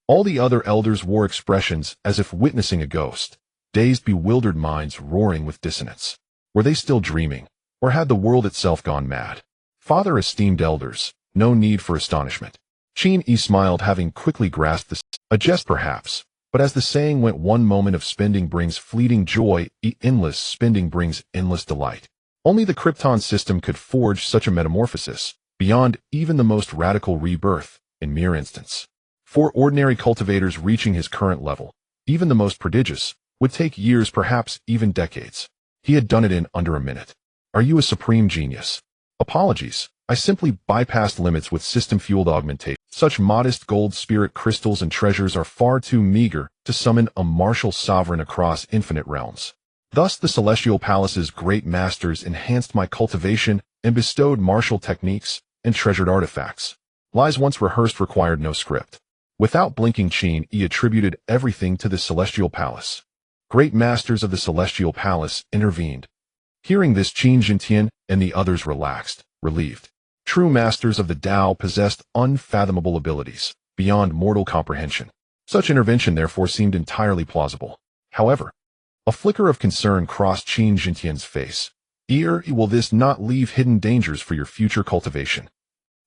[SPEAKER 1] All the other elders wore expressions as if witnessing a ghost, dazed, bewildered minds roaring with dissonance. Were they still dreaming, or had the world itself gone mad? Father, esteemed elders, no need for astonishment. Qin Yi smiled, having quickly grasped this. A jest perhaps, but as the saying went, one moment of spending brings fleeting joy, endless spending brings endless delight. Only the Krypton system could forge such a metamorphosis, beyond even the most radical rebirth, in mere instants. For ordinary cultivators reaching his current level, even the most prodigious, would take years, perhaps even decades. He had done it in under a minute. Are you a supreme genius? Apologies, I simply bypassed limits with system-fueled augmentation. Such modest gold spirit crystals and treasures are far too meager to summon a martial sovereign across infinite realms. Thus the Celestial Palace's great masters enhanced my cultivation and bestowed martial techniques and treasured artifacts. Lies once rehearsed required no script. Without blinking, Qin Yi attributed everything to the Celestial Palace. Great masters of the Celestial Palace intervened. Hearing this, Qin Jintian and the others relaxed, relieved. True masters of the Tao possessed unfathomable abilities, beyond mortal comprehension. Such intervention therefore seemed entirely plausible. However, a flicker of concern crossed Qin Jintian's face. Will this not leave hidden dangers for your future cultivation?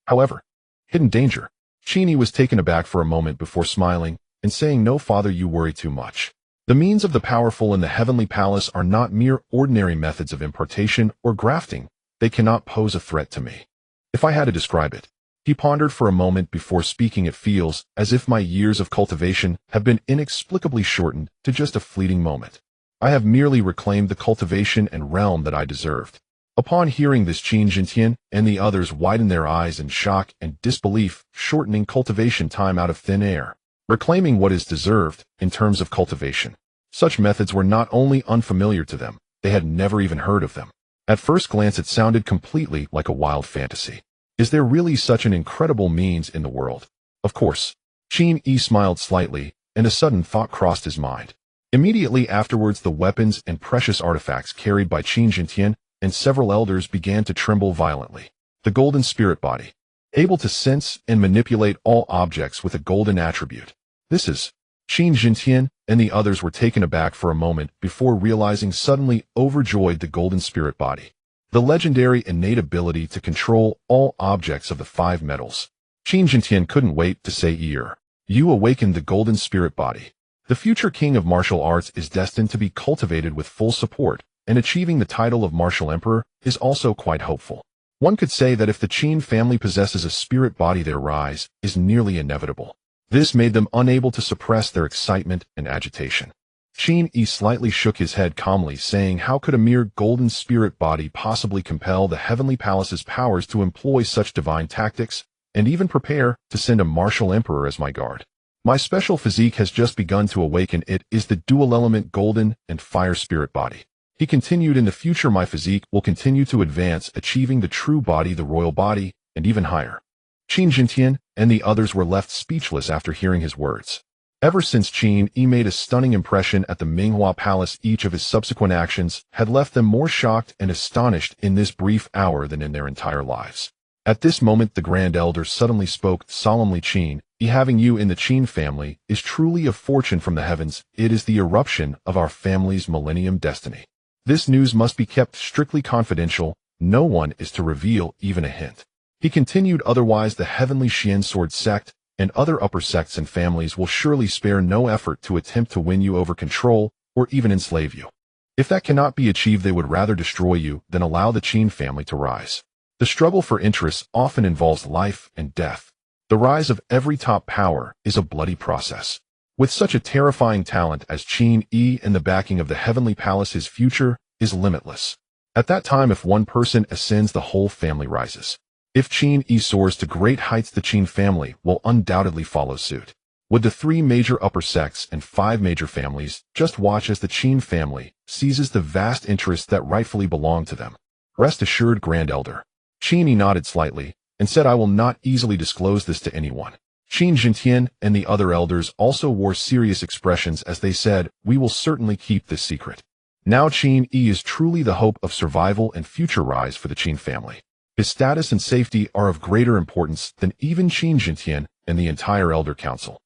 [SPEAKER 1] However, hidden danger? Qin Yi was taken aback for a moment before smiling and saying, no, father, you worry too much. The means of the powerful in the heavenly palace are not mere ordinary methods of impartation or grafting. They cannot pose a threat to me. If I had to describe it, he pondered for a moment before speaking, it feels as if my years of cultivation have been inexplicably shortened to just a fleeting moment. I have merely reclaimed the cultivation and realm that I deserved. Upon hearing this, Qin Jintian and the others widened their eyes in shock and disbelief, shortening cultivation time out of thin air, reclaiming what is deserved in terms of cultivation. Such methods were not only unfamiliar to them, they had never even heard of them. At first glance, it sounded completely like a wild fantasy. Is there really such an incredible means in the world? Of course. Qin Yi smiled slightly, and a sudden thought crossed his mind. Immediately afterwards, the weapons and precious artifacts carried by Qin Jintian and several elders began to tremble violently. The golden spirit body, able to sense and manipulate all objects with a golden attribute. This is... Qin Jintian and the others were taken aback for a moment before realizing, suddenly overjoyed, the golden spirit body. The legendary innate ability to control all objects of the 5 metals. Qin Jintian couldn't wait to say, you awakened the golden spirit body. The future king of martial arts is destined to be cultivated with full support, and achieving the title of martial emperor is also quite hopeful. One could say that if the Qin family possesses a spirit body, their rise is nearly inevitable. This made them unable to suppress their excitement and agitation. Qin Yi slightly shook his head calmly, saying, how could a mere golden spirit body possibly compel the heavenly palace's powers to employ such divine tactics, and even prepare to send a martial emperor as my guard? My special physique has just begun to awaken. It is the dual-element golden and fire spirit body. He continued, in the future my physique will continue to advance, achieving the true body, the royal body, and even higher. Qin Jintian and the others were left speechless after hearing his words. Ever since Qin Yi made a stunning impression at the Minghua Palace, each of his subsequent actions had left them more shocked and astonished in this brief hour than in their entire lives. At this moment the Grand Elder suddenly spoke solemnly, Qin Yi, having you in the Qin family is truly a fortune from the heavens. It is the eruption of our family's millennium destiny. This news must be kept strictly confidential. No one is to reveal even a hint. He continued, otherwise the heavenly Xian sword sect and other upper sects and families will surely spare no effort to attempt to win you over, control, or even enslave you. If that cannot be achieved, they would rather destroy you than allow the Qin family to rise. The struggle for interests often involves life and death. The rise of every top power is a bloody process. With such a terrifying talent as Qin Yi and the backing of the heavenly palace, his future is limitless. At that time, if one person ascends, the whole family rises. If Qin Yi soars to great heights, the Qin family will undoubtedly follow suit. With the 3 major upper sects and 5 major families, just watch as the Qin family seizes the vast interests that rightfully belong to them. Rest assured, Grand Elder. Qin Yi nodded slightly and said, I will not easily disclose this to anyone. Qin Jintian and the other elders also wore serious expressions as they said, we will certainly keep this secret. Now Qin Yi is truly the hope of survival and future rise for the Qin family. His status and safety are of greater importance than even Qin Jintian and the entire Elder Council.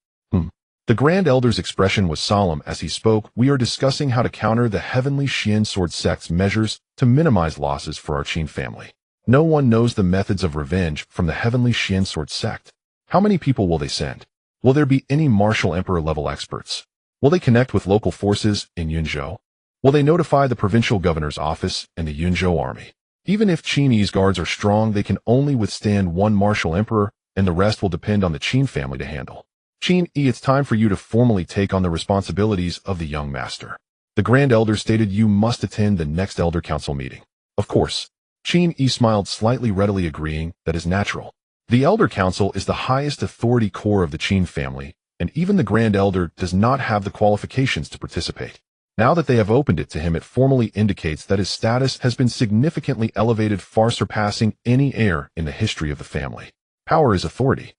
[SPEAKER 1] The Grand Elder's expression was solemn as he spoke. We are discussing how to counter the Heavenly Xian Sword Sect's measures to minimize losses for our Qin family. No one knows the methods of revenge from the Heavenly Xian Sword Sect. How many people will they send? Will there be any martial emperor-level experts? Will they connect with local forces in Yunzhou? Will they notify the provincial governor's office and the Yunzhou army? Even if Qin Yi's guards are strong, they can only withstand one martial emperor, and the rest will depend on the Qin family to handle. Qin Yi, it's time for you to formally take on the responsibilities of the young master. The Grand Elder stated you must attend the next Elder Council meeting. Of course. Qin Yi smiled slightly, readily agreeing that is natural. The Elder Council is the highest authority core of the Qin family, and even the Grand Elder does not have the qualifications to participate. Now that they have opened it to him, it formally indicates that his status has been significantly elevated, far surpassing any heir in the history of the family. Power is authority.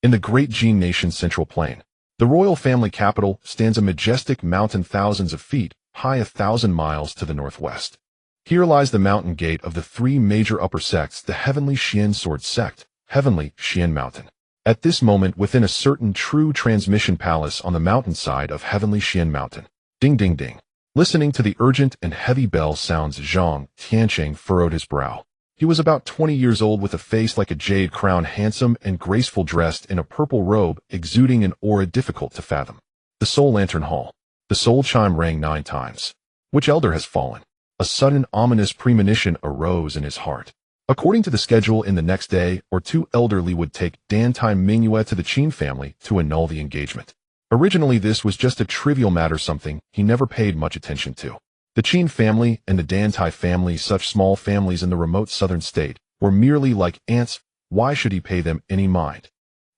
[SPEAKER 1] In the great Jin nation's central plain, the royal family capital, stands a majestic mountain thousands of feet high, 1,000 miles to the northwest. Here lies the mountain gate of the 3 major upper sects, the Heavenly Xian Sword Sect, Heavenly Xian Mountain. At this moment, within a certain true transmission palace on the mountainside of Heavenly Xian Mountain. Ding ding ding. Listening to the urgent and heavy bell sounds, Zhang Tiancheng furrowed his brow. He was about 20 years old, with a face like a jade crown, handsome and graceful, dressed in a purple robe, exuding an aura difficult to fathom. The Soul Lantern Hall. The soul chime rang 9 times. Which elder has fallen? A sudden ominous premonition arose in his heart. According to the schedule, in the next day or 2, Elder Li would take Dantai Mingyue to the Qin family to annul the engagement. Originally, this was just a trivial matter, something he never paid much attention to. The Qin family and the Dantai family, such small families in the remote southern state, were merely like ants. Why should he pay them any mind?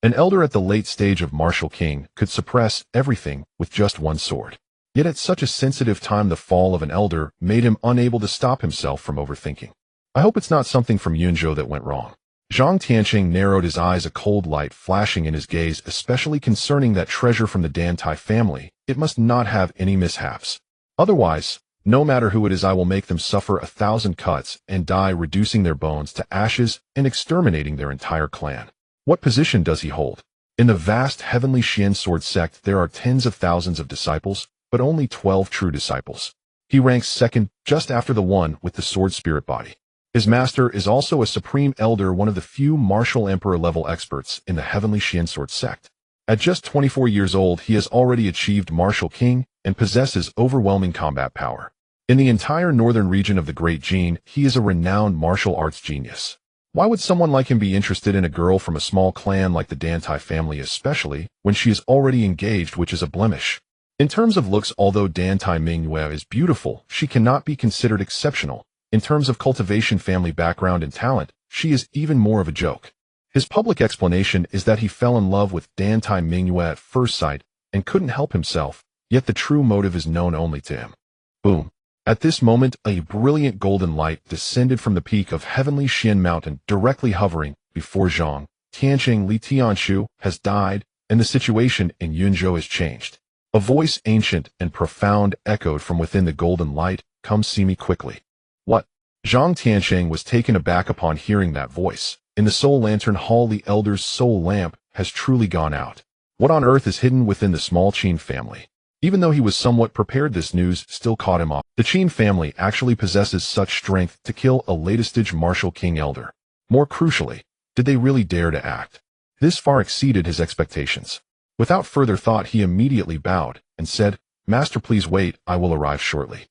[SPEAKER 1] An elder at the late stage of martial king could suppress everything with just one sword. Yet at such a sensitive time, the fall of an elder made him unable to stop himself from overthinking. I hope it's not something from Yunzhou that went wrong. Zhang Tiancheng narrowed his eyes, a cold light flashing in his gaze, especially concerning that treasure from the Dantai family. It must not have any mishaps. Otherwise, no matter who it is, I will make them suffer 1,000 cuts and die, reducing their bones to ashes and exterminating their entire clan. What position does he hold? In the vast Heavenly Xian Sword Sect, there are tens of thousands of disciples, but only 12 true disciples. He ranks second, just after the one with the sword spirit body. His master is also a supreme elder, one of the few martial emperor-level experts in the Heavenly Xian Sword Sect. At just 24 years old, he has already achieved martial king and possesses overwhelming combat power. In the entire northern region of the Great Jin, he is a renowned martial arts genius. Why would someone like him be interested in a girl from a small clan like the Dantai family, especially when she is already engaged, which is a blemish? In terms of looks, although Dantai Mingyue is beautiful, she cannot be considered exceptional. In terms of cultivation, family background, and talent, she is even more of a joke. His public explanation is that he fell in love with Dantai Mingyue at first sight and couldn't help himself, yet the true motive is known only to him. Boom. At this moment, a brilliant golden light descended from the peak of Heavenly Xian Mountain, directly hovering before Zhang Tiancheng. Li Tianshu has died, and the situation in Yunzhou has changed. A voice, ancient and profound, echoed from within the golden light. Come see me quickly. What? Zhang Tiancheng was taken aback upon hearing that voice. In the Soul Lantern Hall, the elder's soul lamp has truly gone out. What on earth is hidden within the small Qin family? Even though he was somewhat prepared, this news still caught him off. The Qin family actually possesses such strength to kill a latest-stage martial king elder. More crucially, did they really dare to act? This far exceeded his expectations. Without further thought, he immediately bowed and said, Master, please wait, I will arrive shortly.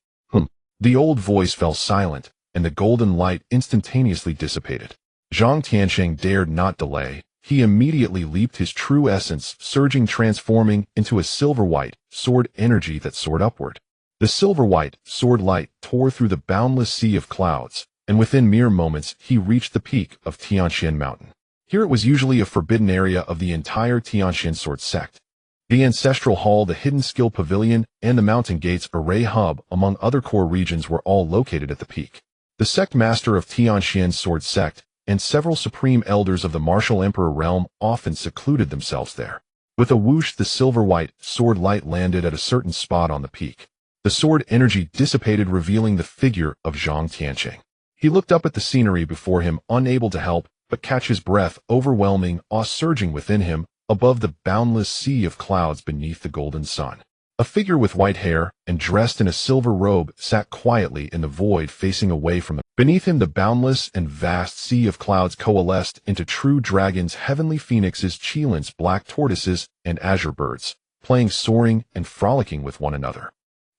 [SPEAKER 1] The old voice fell silent, and the golden light instantaneously dissipated. Zhang Tiancheng dared not delay. He immediately leaped, his true essence surging, transforming into a silver-white sword energy that soared upward. The silver-white sword light tore through the boundless sea of clouds, and within mere moments he reached the peak of Tianxian Mountain. Here it was usually a forbidden area of the entire Tianxian sword sect. The Ancestral Hall, the Hidden Skill Pavilion, and the Mountain Gates Array Hub, among other core regions, were all located at the peak. The sect master of Tianxian's sword sect and several supreme elders of the martial emperor realm often secluded themselves there. With a whoosh, the silver-white sword light landed at a certain spot on the peak. The sword energy dissipated, revealing the figure of Zhang Tianqing. He looked up at the scenery before him, unable to help but catch his breath, overwhelming awe surging within him above the boundless sea of clouds beneath the golden sun. A figure with white hair and dressed in a silver robe sat quietly in the void, facing away from him. Beneath him, the boundless and vast sea of clouds coalesced into true dragons, heavenly phoenixes, qilins, black tortoises, and azure birds, playing, soaring, and frolicking with one another.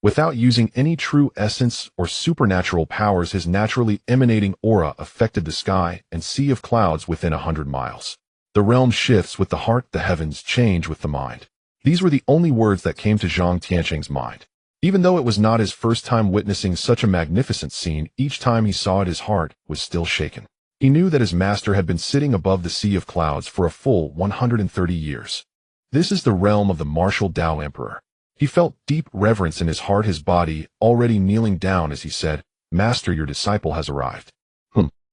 [SPEAKER 1] Without using any true essence or supernatural powers, his naturally emanating aura affected the sky and sea of clouds within 100 miles. The realm shifts with the heart, the heavens change with the mind. These were the only words that came to Zhang Tianqing's mind. Even though it was not his first time witnessing such a magnificent scene, each time he saw it his heart was still shaken. He knew that his master had been sitting above the sea of clouds for a full 130 years. This is the realm of the martial Tao Emperor. He felt deep reverence in his heart, his body already kneeling down as he said, "Master, your disciple has arrived."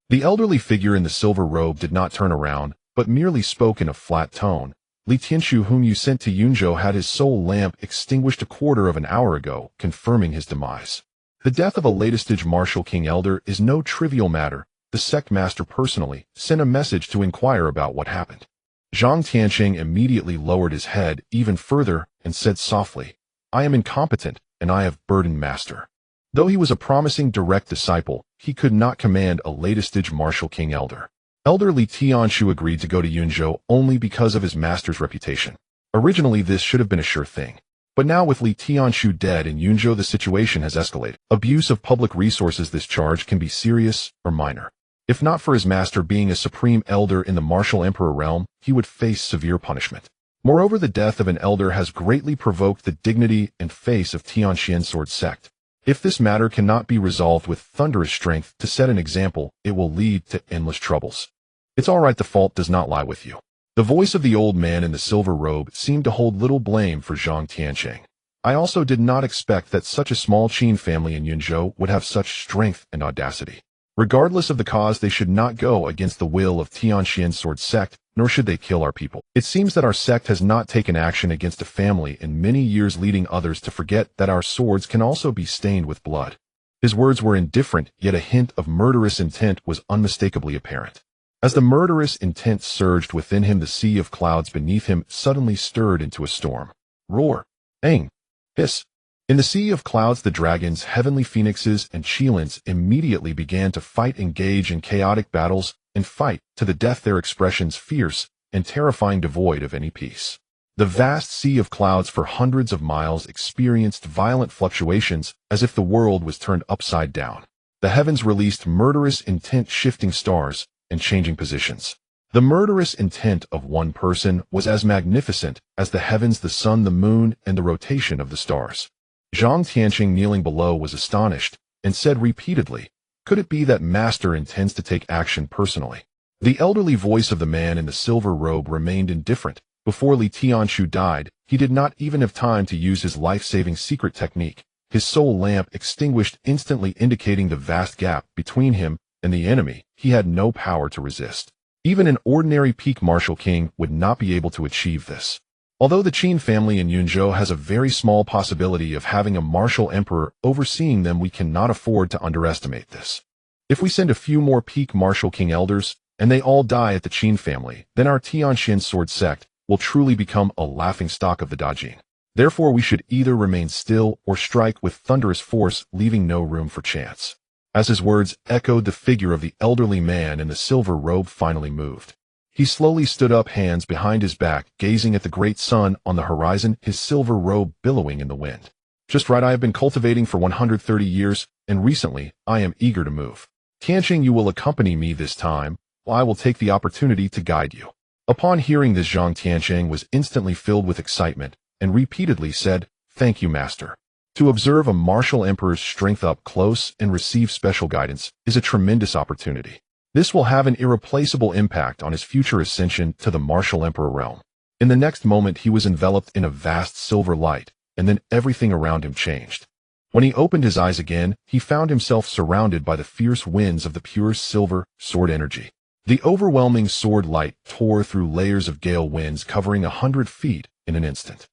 [SPEAKER 1] The elderly figure in the silver robe did not turn around, but merely spoke in a flat tone. "Li Tianshu, whom you sent to Yunzhou, had his soul lamp extinguished a quarter of an hour ago, confirming his demise. The death of a late-stage martial king elder is no trivial matter. The sect master personally sent a message to inquire about what happened." Zhang Tianqing immediately lowered his head even further and said softly, "I am incompetent, and I have burdened master." Though he was a promising direct disciple, he could not command a late-stage martial king elder. Elder Li Tianshu agreed to go to Yunzhou only because of his master's reputation. Originally, this should have been a sure thing. But now, with Li Tianshu dead in Yunzhou, the situation has escalated. Abuse of public resources. This charge can be serious or minor. If not for his master being a supreme elder in the martial emperor realm, he would face severe punishment. Moreover, the death of an elder has greatly provoked the dignity and face of Tianxian sword sect. If this matter cannot be resolved with thunderous strength to set an example, it will lead to endless troubles. "It's all right, the fault does not lie with you." The voice of the old man in the silver robe seemed to hold little blame for Zhang Tianqing. "I also did not expect that such a small Qin family in Yunzhou would have such strength and audacity. Regardless of the cause, they should not go against the will of Tianxian sword sect, nor should they kill our people. It seems that our sect has not taken action against a family in many years, leading others to forget that our swords can also be stained with blood." His words were indifferent, yet a hint of murderous intent was unmistakably apparent. As the murderous intent surged within him, the sea of clouds beneath him suddenly stirred into a storm. Roar, bang, hiss. In the sea of clouds, the dragons, heavenly phoenixes, and qilins immediately began to fight, engage in chaotic battles, and fight to the death, their expressions fierce and terrifying, devoid of any peace. The vast sea of clouds for hundreds of miles experienced violent fluctuations as if the world was turned upside down. The heavens released murderous intent, shifting stars and changing positions. The murderous intent of one person was as magnificent as the heavens, the sun, the moon, and the rotation of the stars. Zhang Tianqing, kneeling below, was astonished and said repeatedly, "Could it be that master intends to take action personally?" The elderly voice of the man in the silver robe remained indifferent. Before Li Tianshu died, he did not even have time to use his life-saving secret technique. His soul lamp extinguished instantly, indicating the vast gap between him and the enemy. He had no power to resist. Even an ordinary peak martial king would not be able to achieve this. Although the Qin family in Yunzhou has a very small possibility of having a martial emperor overseeing them, we cannot afford to underestimate this. If we send a few more peak martial king elders, and they all die at the Qin family, then our Tianxian sword sect will truly become a laughingstock of the Dajin. Therefore, we should either remain still or strike with thunderous force, leaving no room for chance. As his words echoed, the figure of the elderly man in the silver robe finally moved. He slowly stood up, hands behind his back, gazing at the great sun on the horizon, his silver robe billowing in the wind. "Just right, I have been cultivating for 130 years, and recently I am eager to move. Tianqing, you will accompany me this time, while I will take the opportunity to guide you." Upon hearing this, Zhang Tianqing was instantly filled with excitement and repeatedly said, "Thank you, master." To observe a martial emperor's strength up close and receive special guidance is a tremendous opportunity. This will have an irreplaceable impact on his future ascension to the martial emperor realm. In the next moment, he was enveloped in a vast silver light, and then everything around him changed. When he opened his eyes again, he found himself surrounded by the fierce winds of the pure silver sword energy. The overwhelming sword light tore through layers of gale winds covering 100 feet in an instant.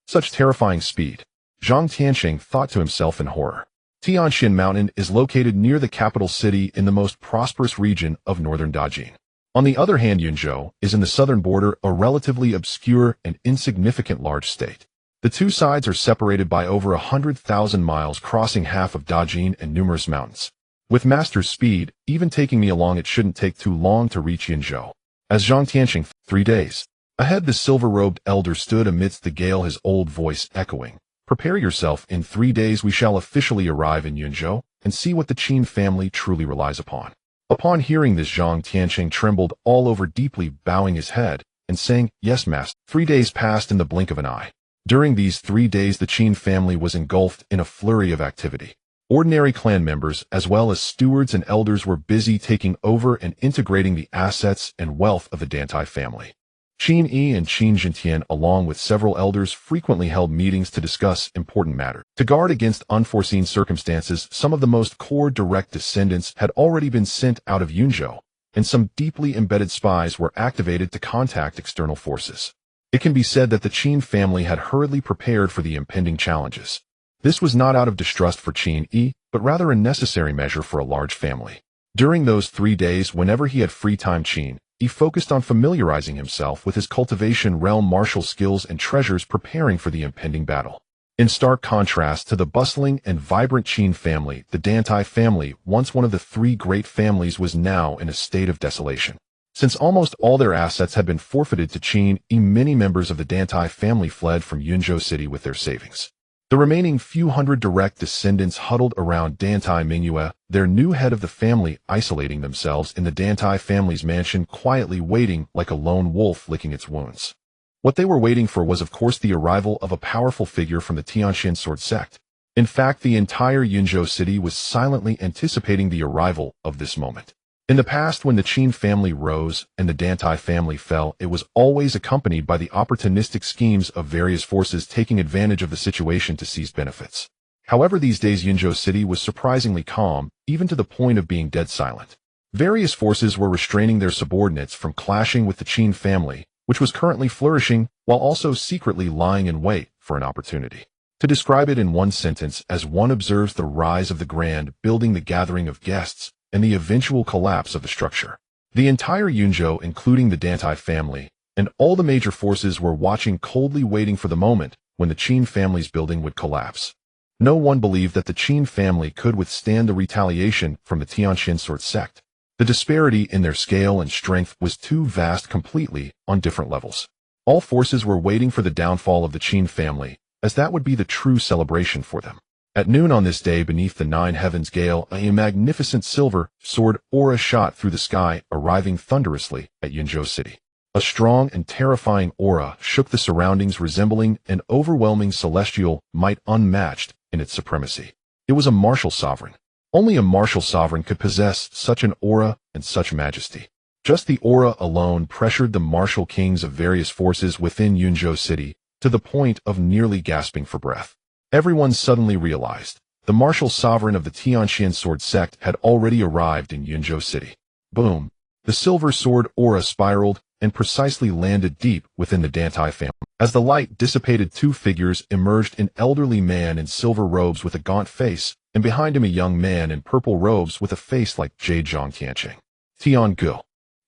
[SPEAKER 1] Such terrifying speed. Zhang Tianqing thought to himself in horror. Tianshan Mountain is located near the capital city in the most prosperous region of northern Dajin. On the other hand, Yunzhou is in the southern border, a relatively obscure and insignificant large state. The two sides are separated by over 100,000 miles, crossing half of Dajin and numerous mountains. With master's speed, even taking me along, it shouldn't take too long to reach Yunzhou. As Zhang Tianqing, 3 days. Ahead, the silver-robed elder stood amidst the gale, his old voice echoing. Prepare yourself, in 3 days we shall officially arrive in Yunzhou and see what the Qin family truly relies upon. Upon hearing this, Zhang Tianqing trembled all over, deeply bowing his head and saying, "Yes, master." 3 days passed in the blink of an eye. During these 3 days, the Qin family was engulfed in a flurry of activity. Ordinary clan members, as well as stewards and elders, were busy taking over and integrating the assets and wealth of the Dantai family. Qin Yi and Qin Zhentian, along with several elders, frequently held meetings to discuss important matters. To guard against unforeseen circumstances, some of the most core direct descendants had already been sent out of Yunzhou, and some deeply embedded spies were activated to contact external forces. It can be said that the Qin family had hurriedly prepared for the impending challenges. This was not out of distrust for Qin Yi, but rather a necessary measure for a large family. During those 3 days, whenever he had free time, Qin Yi focused on familiarizing himself with his cultivation realm martial skills and treasures, preparing for the impending battle. In stark contrast to the bustling and vibrant Qin family, the Dantai family, once one of the 3 great families, was now in a state of desolation. Since almost all their assets had been forfeited to Qin Yi, many members of the Dantai family fled from Yunzhou City with their savings. The remaining few hundred direct descendants huddled around Dantai Mingyue, their new head of the family, isolating themselves in the Dantai family's mansion, quietly waiting like a lone wolf licking its wounds. What they were waiting for was, of course, the arrival of a powerful figure from the Tianshan sword sect. In fact, the entire Yunzhou City was silently anticipating the arrival of this moment. In the past, when the Qin family rose and the Dantai family fell, it was always accompanied by the opportunistic schemes of various forces taking advantage of the situation to seize benefits. However, these days Yunzhou City was surprisingly calm, even to the point of being dead silent. Various forces were restraining their subordinates from clashing with the Qin family, which was currently flourishing, while also secretly lying in wait for an opportunity. To describe it in one sentence, as one observes the rise of the grand building, the gathering of guests, and the eventual collapse of the structure. The entire Yunzhou, including the Dantai family, and all the major forces were watching coldly, waiting for the moment when the Qin family's building would collapse. No one believed that the Qin family could withstand the retaliation from the Tianshan sword sect. The disparity in their scale and strength was too vast, completely on different levels. All forces were waiting for the downfall of the Qin family, as that would be the true celebration for them. At noon on this day, beneath the 9 heavens gale, a magnificent silver sword aura shot through the sky, arriving thunderously at Yunzhou City. A strong and terrifying aura shook the surroundings, resembling an overwhelming celestial might unmatched in its supremacy. It was a martial sovereign. Only a martial sovereign could possess such an aura and such majesty. Just the aura alone pressured the martial kings of various forces within Yunzhou City to the point of nearly gasping for breath. Everyone suddenly realized the martial sovereign of the Tianshan sword sect had already arrived in Yunzhou City. Boom! The silver sword aura spiraled and precisely landed deep within the Dantai family. As the light dissipated, 2 figures emerged: an elderly man in silver robes with a gaunt face, and behind him a young man in purple robes with a face like jade. Zhang Tianqing. Tian Gu.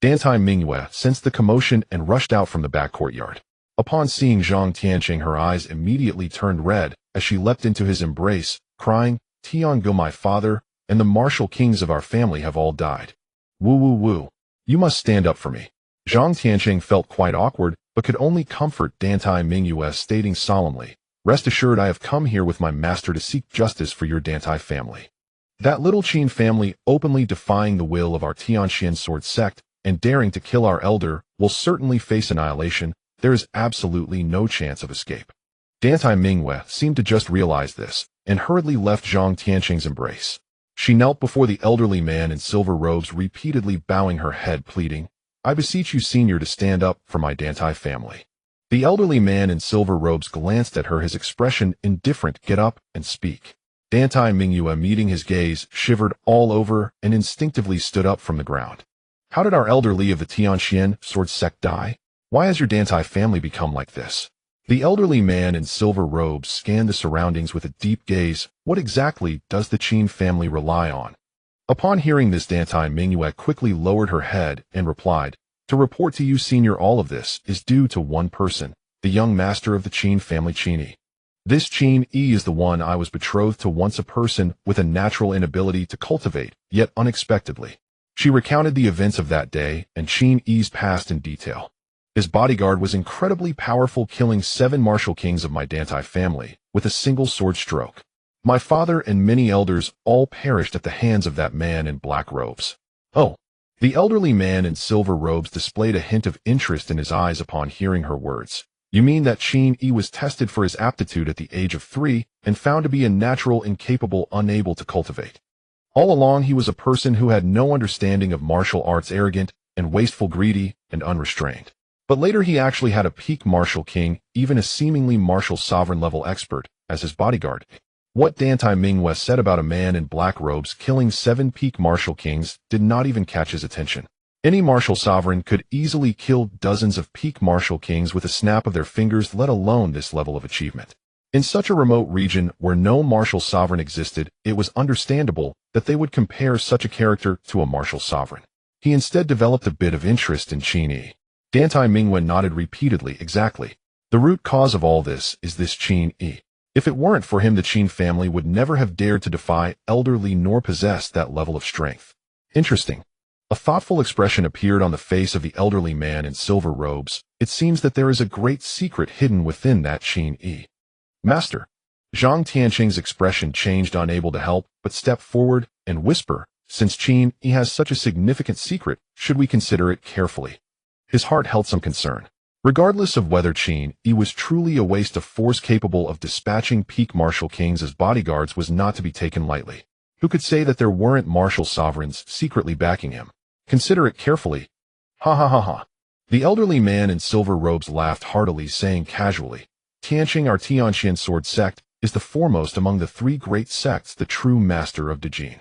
[SPEAKER 1] Dantai Mingyue sensed the commotion and rushed out from the back courtyard. Upon seeing Zhang Tianqing, her eyes immediately turned red as she leapt into his embrace, crying, "Tiangu, my father, and the martial kings of our family have all died. Woo woo woo. You must stand up for me." Zhang Tianqing felt quite awkward, but could only comfort Dantai Mingyue, stating solemnly, "Rest assured, I have come here with my master to seek justice for your Dantai family. That little Qin family, openly defying the will of our Tianshan sword sect and daring to kill our elder, will certainly face annihilation. There is absolutely no chance of escape." Dantai Mingyue seemed to just realize this, and hurriedly left Zhang Tianqing's embrace. She knelt before the elderly man in silver robes, repeatedly bowing her head, pleading, "I beseech you, senior, to stand up for my Dantai family." The elderly man in silver robes glanced at her, his expression indifferent. "Get up and speak." Dantai Mingyue, meeting his gaze, shivered all over and instinctively stood up from the ground. "How did our elder Li of the Tianxian sword sect die? Why has your Dantai family become like this?" The elderly man in silver robes scanned the surroundings with a deep gaze. "What exactly does the Qin family rely on?" Upon hearing this, Dantai Mingyue quickly lowered her head and replied, "To report to you, senior, all of this is due to one person, the young master of the Qin family, Qin Yi. This Qin Yi is the one I was betrothed to, once a person with a natural inability to cultivate, yet unexpectedly." She recounted the events of that day and Qin Yi's past in detail. "His bodyguard was incredibly powerful, killing 7 martial kings of my Dantai family with a single sword stroke. My father and many elders all perished at the hands of that man in black robes." "Oh." The elderly man in silver robes displayed a hint of interest in his eyes upon hearing her words. "You mean that Qin Yi was tested for his aptitude at the age of 3 and found to be a natural, incapable, unable to cultivate? All along he was a person who had no understanding of martial arts, arrogant and wasteful, greedy and unrestrained. But later he actually had a peak martial king, even a seemingly martial sovereign-level expert, as his bodyguard." What Dantai Mingyue said about a man in black robes killing 7 peak martial kings did not even catch his attention. Any martial sovereign could easily kill dozens of peak martial kings with a snap of their fingers, let alone this level of achievement. In such a remote region where no martial sovereign existed, it was understandable that they would compare such a character to a martial sovereign. He instead developed a bit of interest in Qin Yi. Dantai Mingyue nodded repeatedly. "Exactly. The root cause of all this is this Qin Yi. If it weren't for him, the Qin family would never have dared to defy Elder Li nor possess that level of strength." "Interesting." A thoughtful expression appeared on the face of the elderly man in silver robes. "It seems that there is a great secret hidden within that Qin Yi." "Master." Zhang Tianqing's expression changed, unable to help but step forward and whisper, "Since Qin Yi has such a significant secret, should we consider it carefully?" His heart held some concern. Regardless of whether Qin Yi was truly a waste of force capable of dispatching peak martial kings as bodyguards was not to be taken lightly. Who could say that there weren't martial sovereigns secretly backing him? Consider it carefully. Ha ha ha ha. The elderly man in silver robes laughed heartily, saying casually, "Tianqing, our Tianxian sword sect, is the foremost among the 3 great sects, the true master of Dejin.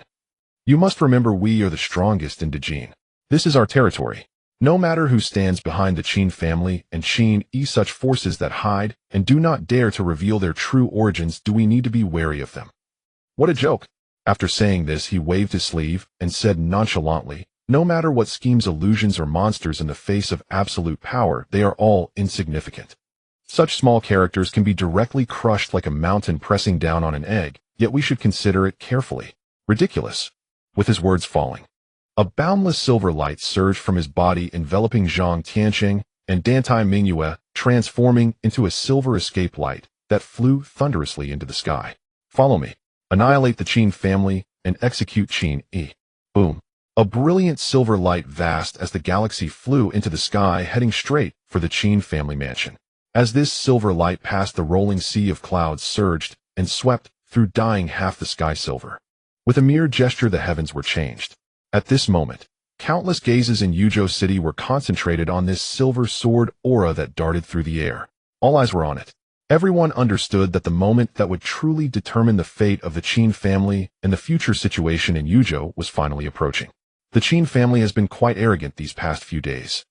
[SPEAKER 1] You must remember we are the strongest in Dejin. This is our territory. No matter who stands behind the Qin family and Qin Yi, such forces that hide and do not dare to reveal their true origins, do we need to be wary of them." What a joke. After saying this, he waved his sleeve and said nonchalantly, "No matter what schemes, illusions, or monsters, in the face of absolute power, they are all insignificant. Such small characters can be directly crushed like a mountain pressing down on an egg, yet we should consider it carefully. Ridiculous." With his words falling, a boundless silver light surged from his body, enveloping Zhang Tianqing and Dantai Mingyue, transforming into a silver escape light that flew thunderously into the sky. "Follow me. Annihilate the Qin family and execute Qin Yi." Boom. A brilliant silver light, vast as the galaxy, flew into the sky, heading straight for the Qin family mansion. As this silver light passed, the rolling sea of clouds surged and swept through, dyeing half the sky silver. With a mere gesture, the heavens were changed. At this moment, countless gazes in Yuzhou City were concentrated on this silver sword aura that darted through the air. All eyes were on it. Everyone understood that the moment that would truly determine the fate of the Qin family and the future situation in Yuzhou was finally approaching. The Qin family has been quite arrogant these past few days.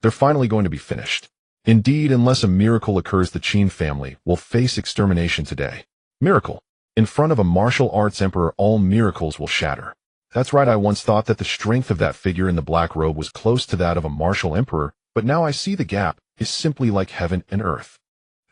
[SPEAKER 1] They're finally going to be finished. Indeed, unless a miracle occurs, the Qin family will face extermination today. Miracle. In front of a martial arts emperor, all miracles will shatter. That's right, I once thought that the strength of that figure in the black robe was close to that of a martial emperor, but now I see the gap is simply like heaven and earth.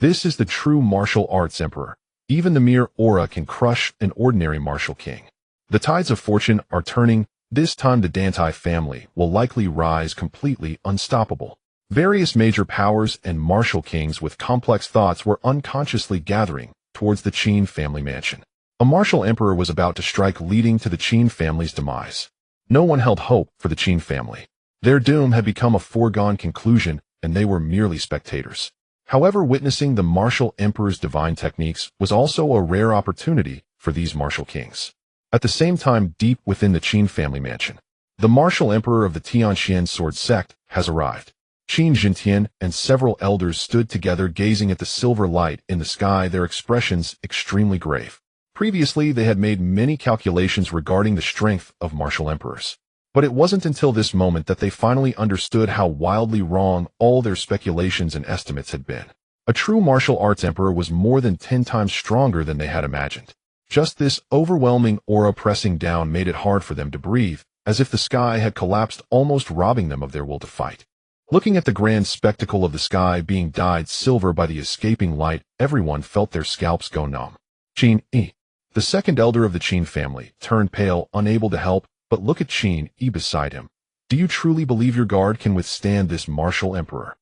[SPEAKER 1] This is the true martial arts emperor. Even the mere aura can crush an ordinary martial king. The tides of fortune are turning. This time the Dantai family will likely rise completely unstoppable. Various major powers and martial kings with complex thoughts were unconsciously gathering towards the Qin family mansion. A martial emperor was about to strike, leading to the Qin family's demise. No one held hope for the Qin family. Their doom had become a foregone conclusion, and they were merely spectators. However, witnessing the martial emperor's divine techniques was also a rare opportunity for these martial kings. At the same time, deep within the Qin family mansion, the martial emperor of the Tianqian sword sect has arrived. Qin Yi and several elders stood together gazing at the silver light in the sky, their expressions extremely grave. Previously, they had made many calculations regarding the strength of martial emperors. But it wasn't until this moment that they finally understood how wildly wrong all their speculations and estimates had been. A true martial arts emperor was more than 10 times stronger than they had imagined. Just this overwhelming aura pressing down made it hard for them to breathe, as if the sky had collapsed, almost robbing them of their will to fight. Looking at the grand spectacle of the sky being dyed silver by the escaping light, everyone felt their scalps go numb. Qin Yi, the second elder of the Qin family, turned pale, unable to help but look at Qin Yi beside him. Do you truly believe your guard can withstand this martial emperor?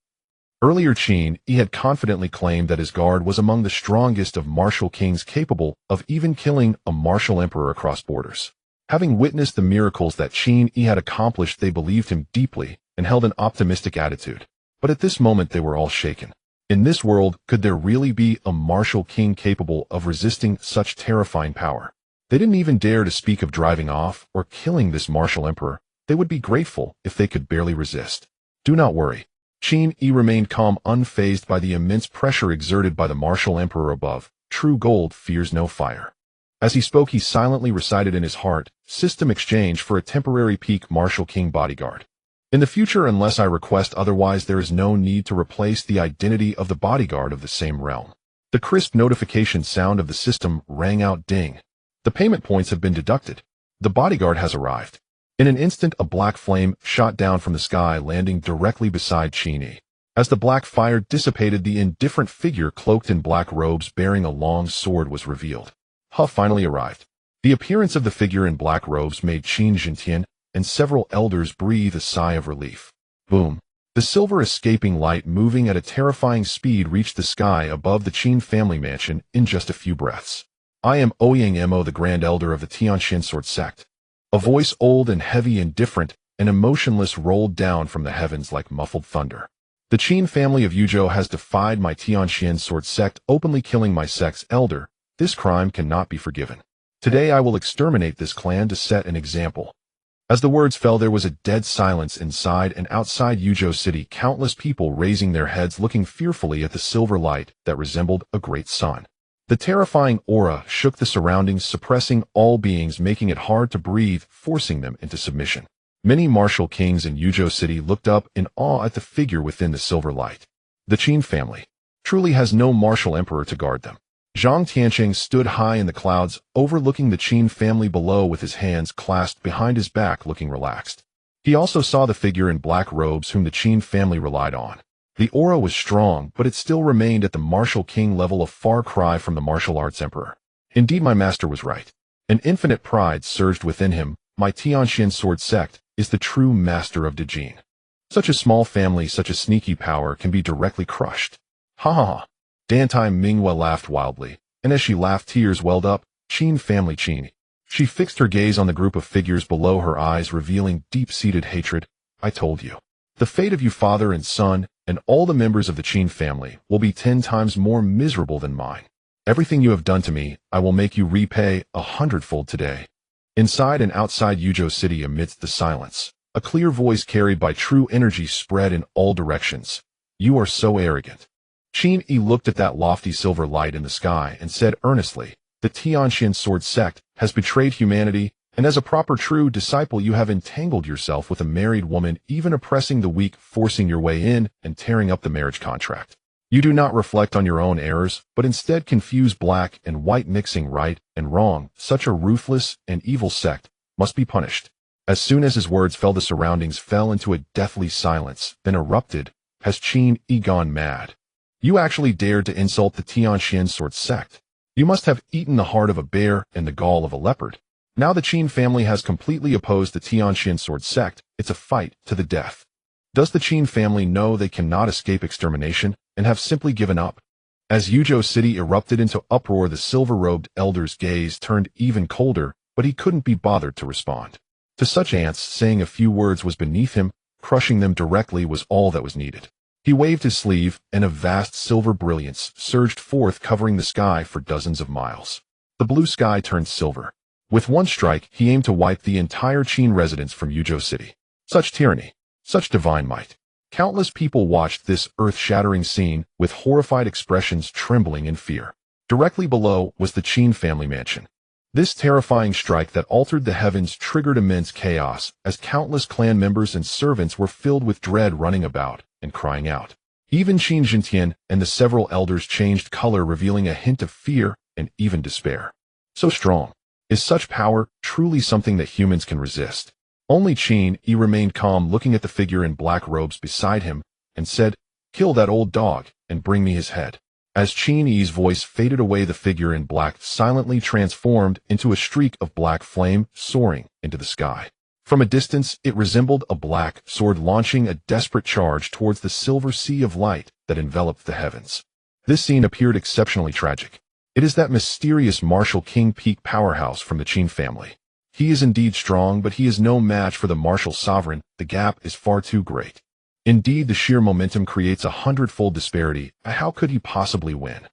[SPEAKER 1] Earlier, Qin Yi had confidently claimed that his guard was among the strongest of martial kings, capable of even killing a martial emperor across borders. Having witnessed the miracles that Qin Yi had accomplished, they believed him deeply and held an optimistic attitude. But at this moment they were all shaken. In this world, could there really be a martial king capable of resisting such terrifying power? They didn't even dare to speak of driving off or killing this martial emperor. They would be grateful if they could barely resist. Do not worry. Qin Yi remained calm, unfazed by the immense pressure exerted by the martial emperor above. True gold fears no fire. As he spoke, he silently recited in his heart, "System exchange for a temporary peak martial king bodyguard. In the future, unless I request otherwise, there is no need to replace the identity of the bodyguard of the same realm." The crisp notification sound of the system rang out. Ding. The payment points have been deducted. The bodyguard has arrived. In an instant, a black flame shot down from the sky, landing directly beside Qin Yi. As the black fire dissipated, the indifferent figure cloaked in black robes bearing a long sword was revealed. He finally arrived. The appearance of the figure in black robes made Qin Yi and several elders breathe a sigh of relief. Boom. The silver escaping light, moving at a terrifying speed, reached the sky above the Qin family mansion in just a few breaths. I am Ouyang Mo, the Grand Elder of the Tianqian sword sect. A voice old and heavy, indifferent and emotionless, rolled down from the heavens like muffled thunder. The Qin family of Yuzhou has defied my Tianqian sword sect, openly killing my sect's elder. This crime cannot be forgiven. Today I will exterminate this clan to set an example. As the words fell, there was a dead silence inside and outside Yuzhou City, countless people raising their heads, looking fearfully at the silver light that resembled a great sun. The terrifying aura shook the surroundings, suppressing all beings, making it hard to breathe, forcing them into submission. Many martial kings in Yuzhou City looked up in awe at the figure within the silver light. The Qin family truly has no martial emperor to guard them. Zhang Tianqing stood high in the clouds, overlooking the Qin family below with his hands clasped behind his back, looking relaxed. He also saw the figure in black robes whom the Qin family relied on. The aura was strong, but it still remained at the martial king level, a far cry from the martial arts emperor. Indeed, my master was right. An infinite pride surged within him. My Tianqian sword sect is the true master of Dejin. Such a small family, such a sneaky power can be directly crushed. Ha ha ha. Dantai Minghua laughed wildly, and as she laughed, tears welled up. Qin family Qin. She fixed her gaze on the group of figures below, her eyes revealing deep-seated hatred. I told you. The fate of you father and son, and all the members of the Qin family, will be 10 times more miserable than mine. Everything you have done to me, I will make you repay 100-fold today. Inside and outside Yuzhou City, amidst the silence, a clear voice carried by true energy spread in all directions. You are so arrogant. Qin Yi looked at that lofty silver light in the sky and said earnestly, the Tianqian sword sect has betrayed humanity, and as a proper true disciple you have entangled yourself with a married woman, even oppressing the weak, forcing your way in and tearing up the marriage contract. You do not reflect on your own errors, but instead confuse black and white, mixing right and wrong. Such a ruthless and evil sect must be punished. As soon as his words fell, the surroundings fell into a deathly silence, then erupted. Has Qin Yi gone mad? You actually dared to insult the Tianqian sword sect. You must have eaten the heart of a bear and the gall of a leopard. Now the Qin family has completely opposed the Tianqian sword sect. It's a fight to the death. Does the Qin family know they cannot escape extermination and have simply given up? As Yuzhou City erupted into uproar, the silver-robed elder's gaze turned even colder, but he couldn't be bothered to respond. To such ants, saying a few words was beneath him. Crushing them directly was all that was needed. He waved his sleeve, and a vast silver brilliance surged forth, covering the sky for dozens of miles. The blue sky turned silver. With one strike, he aimed to wipe the entire Qin residents from Yuzhou City. Such tyranny, such divine might. Countless people watched this earth-shattering scene with horrified expressions trembling in fear. Directly below was the Qin family mansion. This terrifying strike that altered the heavens triggered immense chaos, as countless clan members and servants were filled with dread, running about and crying out. Even Qin Jintian and the several elders changed color, revealing a hint of fear and even despair. So strong. Is such power truly something that humans can resist? Only Qin Yi remained calm, looking at the figure in black robes beside him, and said, "Kill that old dog and bring me his head." As Qin Yi's voice faded away, the figure in black silently transformed into a streak of black flame soaring into the sky. From a distance, it resembled a black sword launching a desperate charge towards the silver sea of light that enveloped the heavens. This scene appeared exceptionally tragic. It is that mysterious martial king peak powerhouse from the Qin family. He is indeed strong, but he is no match for the martial sovereign. The gap is far too great. Indeed, the sheer momentum creates a hundredfold disparity. How could he possibly win?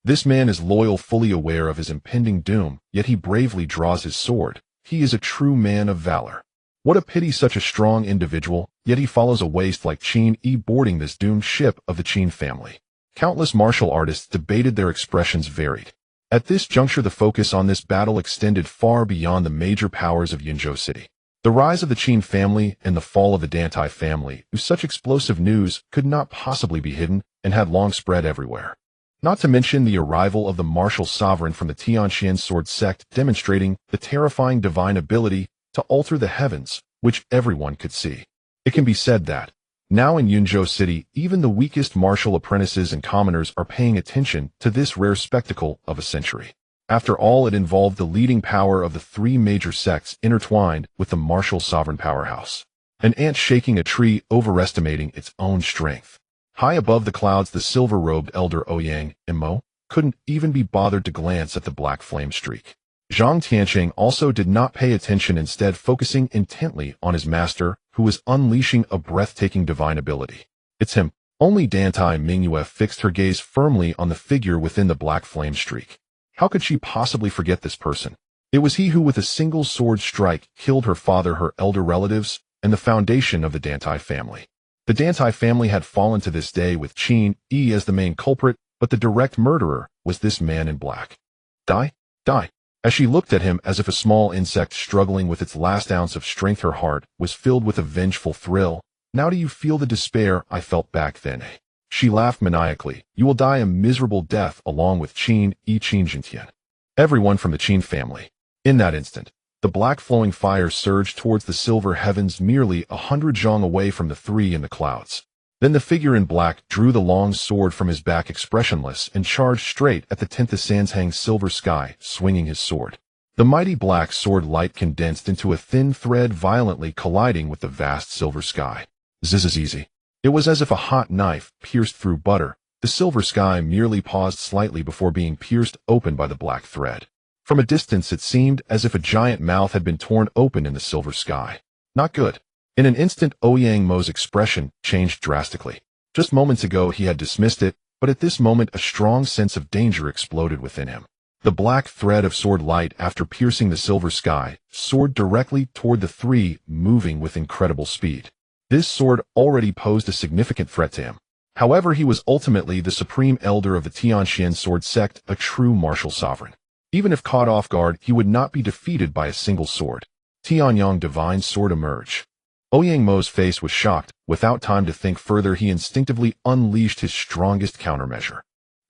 [SPEAKER 1] This man is loyal, fully aware of his impending doom, yet he bravely draws his sword. He is a true man of valor. What a pity, such a strong individual, yet he follows a waste like Qin Yi boarding this doomed ship of the Qin family. Countless martial artists debated, their expressions varied. At this juncture, the focus on this battle extended far beyond the major powers of Yuzhou City. The rise of the Qin family and the fall of the Dantai family, whose such explosive news could not possibly be hidden and had long spread everywhere. Not to mention the arrival of the martial sovereign from the Tianqian sword sect, demonstrating the terrifying divine ability to alter the heavens, which everyone could see. It can be said that, now in Yuzhou City, even the weakest martial apprentices and commoners are paying attention to this rare spectacle of a century. After all, it involved the leading power of the three major sects intertwined with the martial sovereign powerhouse. An ant shaking a tree, overestimating its own strength. High above the clouds, the silver-robed elder Ouyang, Imo, couldn't even be bothered to glance at the black flame streak. Zhang Tiancheng also did not pay attention, instead focusing intently on his master, who was unleashing a breathtaking divine ability. It's him. Only Dantai Mingyue fixed her gaze firmly on the figure within the black flame streak. How could she possibly forget this person? It was he who, with a single sword strike, killed her father, her elder relatives, and the foundation of the Dantai family. The Dantai family had fallen to this day with Qin Yi as the main culprit, but the direct murderer was this man in black. Die? Die. As she looked at him as if a small insect struggling with its last ounce of strength, her heart was filled with a vengeful thrill. Now do you feel the despair I felt back then? She laughed maniacally. You will die a miserable death along with Qin Yi, Qin Jintian. Everyone from the Qin family. In that instant, the black flowing fire surged towards the silver heavens, merely 100 zhang away from the three in the clouds. Then the figure in black drew the long sword from his back, expressionless, and charged straight at the 10th Sanshang silver sky, swinging his sword. The mighty black sword light condensed into a thin thread, violently colliding with the vast silver sky. Zizizizi. It was as if a hot knife pierced through butter. The silver sky merely paused slightly before being pierced open by the black thread. From a distance, it seemed as if a giant mouth had been torn open in the silver sky. Not good. In an instant, Ouyang Mo's expression changed drastically. Just moments ago he had dismissed it, but at this moment a strong sense of danger exploded within him. The black thread of sword light, after piercing the silver sky, soared directly toward the three, moving with incredible speed. This sword already posed a significant threat to him. However, he was ultimately the supreme elder of the Tianqian sword sect, a true martial sovereign. Even if caught off guard, he would not be defeated by a single sword. Tianyang divine sword emerged. Ouyang Mo's face was shocked. Without time to think further, he instinctively unleashed his strongest countermeasure.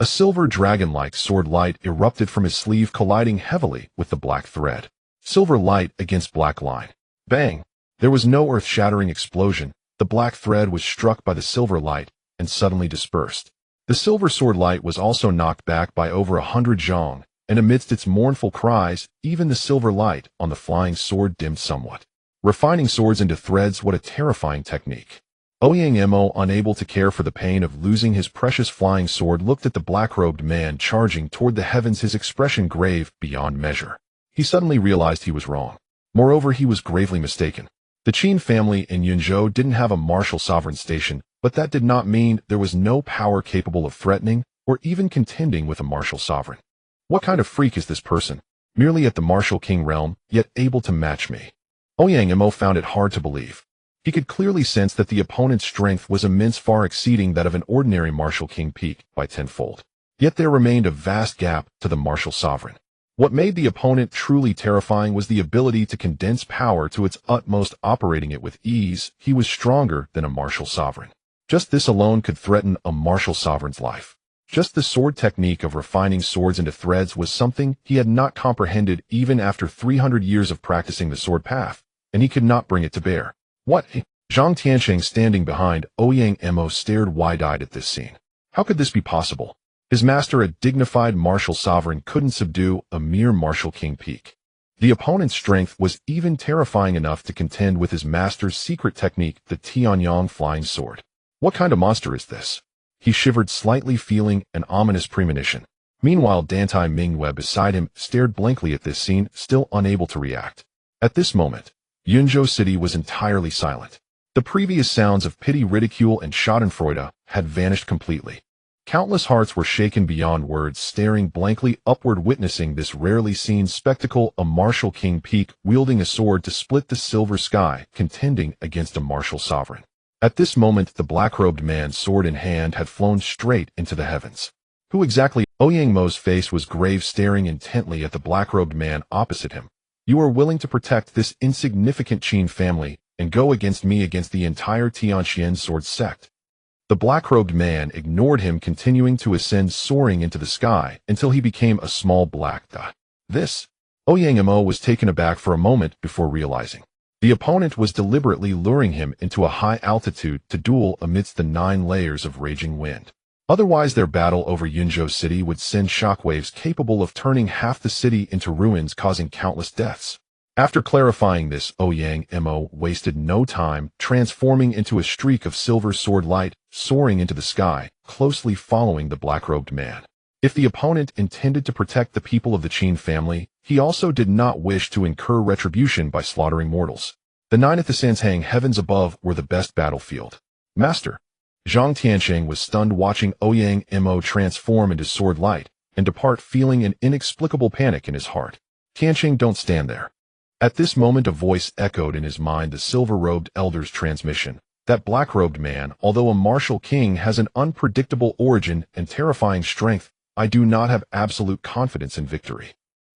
[SPEAKER 1] A silver dragon-like sword light erupted from his sleeve, colliding heavily with the black thread. Silver light against black line. Bang! There was no earth-shattering explosion. The black thread was struck by the silver light and suddenly dispersed. The silver sword light was also knocked back by over 100 zhang, and amidst its mournful cries, even the silver light on the flying sword dimmed somewhat. Refining swords into threads, what a terrifying technique. Ouyang Mo, unable to care for the pain of losing his precious flying sword, looked at the black-robed man charging toward the heavens, his expression grave beyond measure. He suddenly realized he was wrong. Moreover, he was gravely mistaken. The Qin family in Yuzhou didn't have a martial sovereign station, but that did not mean there was no power capable of threatening or even contending with a martial sovereign. What kind of freak is this person? Merely at the martial king realm, yet able to match me. Ouyang Mo found it hard to believe. He could clearly sense that the opponent's strength was immense, far exceeding that of an ordinary martial king peak by tenfold. Yet there remained a vast gap to the martial sovereign. What made the opponent truly terrifying was the ability to condense power to its utmost, operating it with ease. He was stronger than a martial sovereign. Just this alone could threaten a martial sovereign's life. Just the sword technique of refining swords into threads was something he had not comprehended even after 300 years of practicing the sword path, and he could not bring it to bear. What? Zhang Tiansheng, standing behind Ouyang Mo, stared wide-eyed at this scene. How could this be possible? His master, a dignified martial sovereign, couldn't subdue a mere martial king peak. The opponent's strength was even terrifying enough to contend with his master's secret technique, the Tianyang flying sword. What kind of monster is this? He shivered slightly, feeling an ominous premonition. Meanwhile, Dantai Mingwei beside him stared blankly at this scene, still unable to react. At this moment, Yunzhou City was entirely silent. The previous sounds of pity, ridicule, and schadenfreude had vanished completely. Countless hearts were shaken beyond words, staring blankly upward, witnessing this rarely seen spectacle, a martial king peak wielding a sword to split the silver sky, contending against a martial sovereign. At this moment, the black-robed man, sword in hand, had flown straight into the heavens. Who exactly? Ouyang Mo's face was grave, staring intently at the black-robed man opposite him. You are willing to protect this insignificant Qin family and go against me, against the entire Tianxian sword sect? The black-robed man ignored him, continuing to ascend, soaring into the sky until he became a small black dot. This? Ouyang Mo was taken aback for a moment before realizing. The opponent was deliberately luring him into a high altitude to duel amidst the 9 layers of raging wind. Otherwise, their battle over Yunzhou City would send shockwaves capable of turning half the city into ruins, causing countless deaths. After clarifying this, Ouyang Mo wasted no time, transforming into a streak of silver sword light, soaring into the sky, closely following the black-robed man. If the opponent intended to protect the people of the Qin family, he also did not wish to incur retribution by slaughtering mortals. The 9th Sanshang heavens above were the best battlefield. Master. Zhang Tiansheng was stunned, watching Ouyang Mo transform into sword light and depart, feeling an inexplicable panic in his heart. Tiansheng, don't stand there. At this moment, a voice echoed in his mind, the silver-robed elder's transmission. That black-robed man, although a martial king, has an unpredictable origin and terrifying strength. I do not have absolute confidence in victory.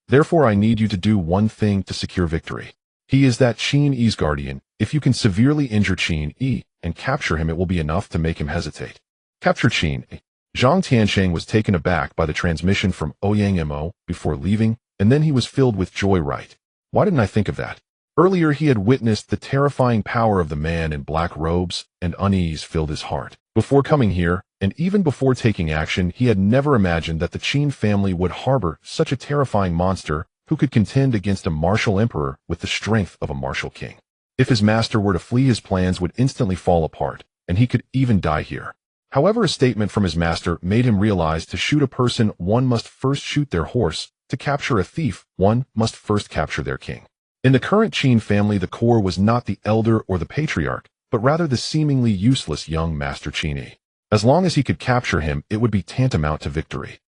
[SPEAKER 1] Therefore, I need you to do one thing to secure victory. He is that Qin Yi's guardian. If you can severely injure Qin Yi and capture him, it will be enough to make him hesitate. Capture Qin Yi. Zhang Tiansheng was taken aback by the transmission from Ouyang Mo before leaving, and then he was filled with joy. Right. Why didn't I think of that? Earlier he had witnessed the terrifying power of the man in black robes, and unease filled his heart. Before coming here, and even before taking action, he had never imagined that the Qin family would harbor such a terrifying monster who could contend against a martial emperor with the strength of a martial king. If his master were to flee, his plans would instantly fall apart, and he could even die here. However, a statement from his master made him realize to shoot a person, one must first shoot their horse. To capture a thief, one must first capture their king. In the current Qin family, the core was not the elder or the patriarch, but rather the seemingly useless young master Qin Yi. As long as he could capture him, it would be tantamount to victory.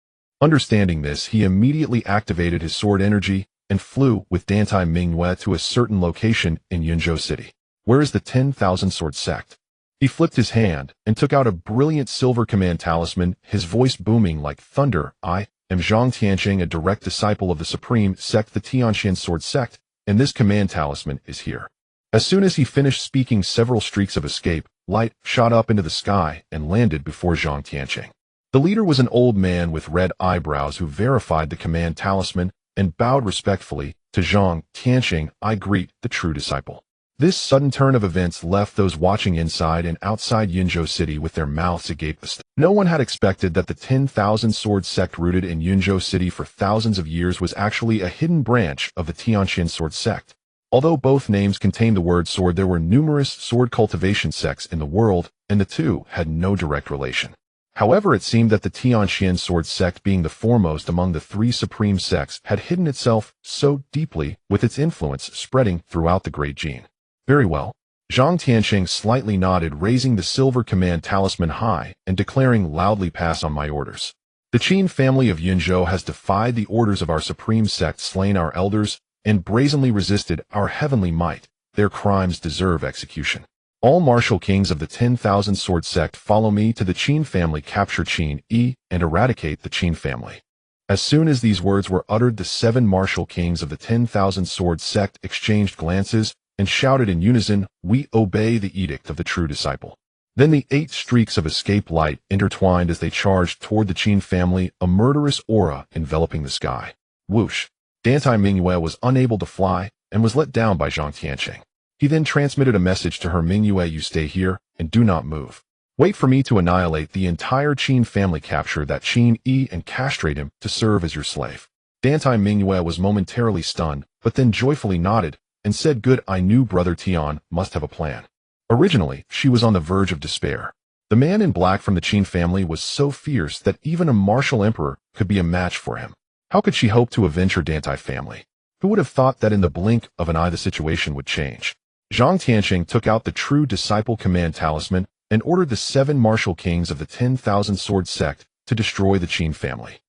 [SPEAKER 1] Understanding this, he immediately activated his sword energy and flew with Dantai Mingwei to a certain location in Yunzhou City. Where is the 10,000 sword sect? He flipped his hand and took out a brilliant silver command talisman, his voice booming like thunder. I am Zhang Tiansheng, a direct disciple of the supreme sect, the Tianxian sword sect, and this command talisman is here. As soon as he finished speaking, several streaks of escape light shot up into the sky and landed before Zhang Tiansheng. The leader was an old man with red eyebrows who verified the command talisman and bowed respectfully to Zhang Tiansheng. I greet the true disciple. This sudden turn of events left those watching inside and outside Yunzhou City with their mouths agape. No one had expected that the 10,000 sword sect rooted in Yunzhou City for thousands of years was actually a hidden branch of the Tianxian sword sect. Although both names contained the word sword, there were numerous sword cultivation sects in the world, and the two had no direct relation. However, it seemed that the Tianxian sword sect, being the foremost among the 3 supreme sects, had hidden itself so deeply, with its influence spreading throughout the Great Qin. Very well. Zhang Tiansheng slightly nodded, raising the silver command talisman high and declaring loudly, pass on my orders. The Qin family of Yunzhou has defied the orders of our supreme sect, slain our elders, and brazenly resisted our heavenly might. Their crimes deserve execution. All martial kings of the 10,000 sword sect follow me to the Qin family. Capture Qin Yi and eradicate the Qin family. As soon as these words were uttered, the 7 martial kings of the 10,000 sword sect exchanged glances and shouted in unison, "We obey the edict of the true disciple." Then the 8 streaks of escape light intertwined as they charged toward the Qin family, a murderous aura enveloping the sky. Whoosh! Dantai Mingyue was unable to fly and was let down by Zhang Tianqing. He then transmitted a message to her. "Mingyue, you stay here and do not move. Wait for me to annihilate the entire Qin family. Capture that Qin Yi and castrate him to serve as your slave." Dantai Mingyue was momentarily stunned, but then joyfully nodded and said, "Good, I knew Brother Tian must have a plan." Originally, she was on the verge of despair. The man in black from the Qin family was so fierce that even a martial emperor could be a match for him. How could she hope to avenge her Dantai family? Who would have thought that in the blink of an eye the situation would change? Zhang Tianqing took out the true disciple command talisman and ordered the 7 martial kings of the 10,000 sword sect to destroy the Qin family.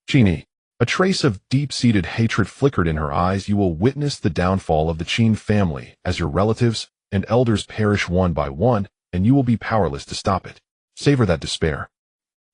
[SPEAKER 1] Qin Yi. A trace of deep-seated hatred flickered in her eyes. "You will witness the downfall of the Qin family as your relatives and elders perish one by one, and you will be powerless to stop it. Savor that despair."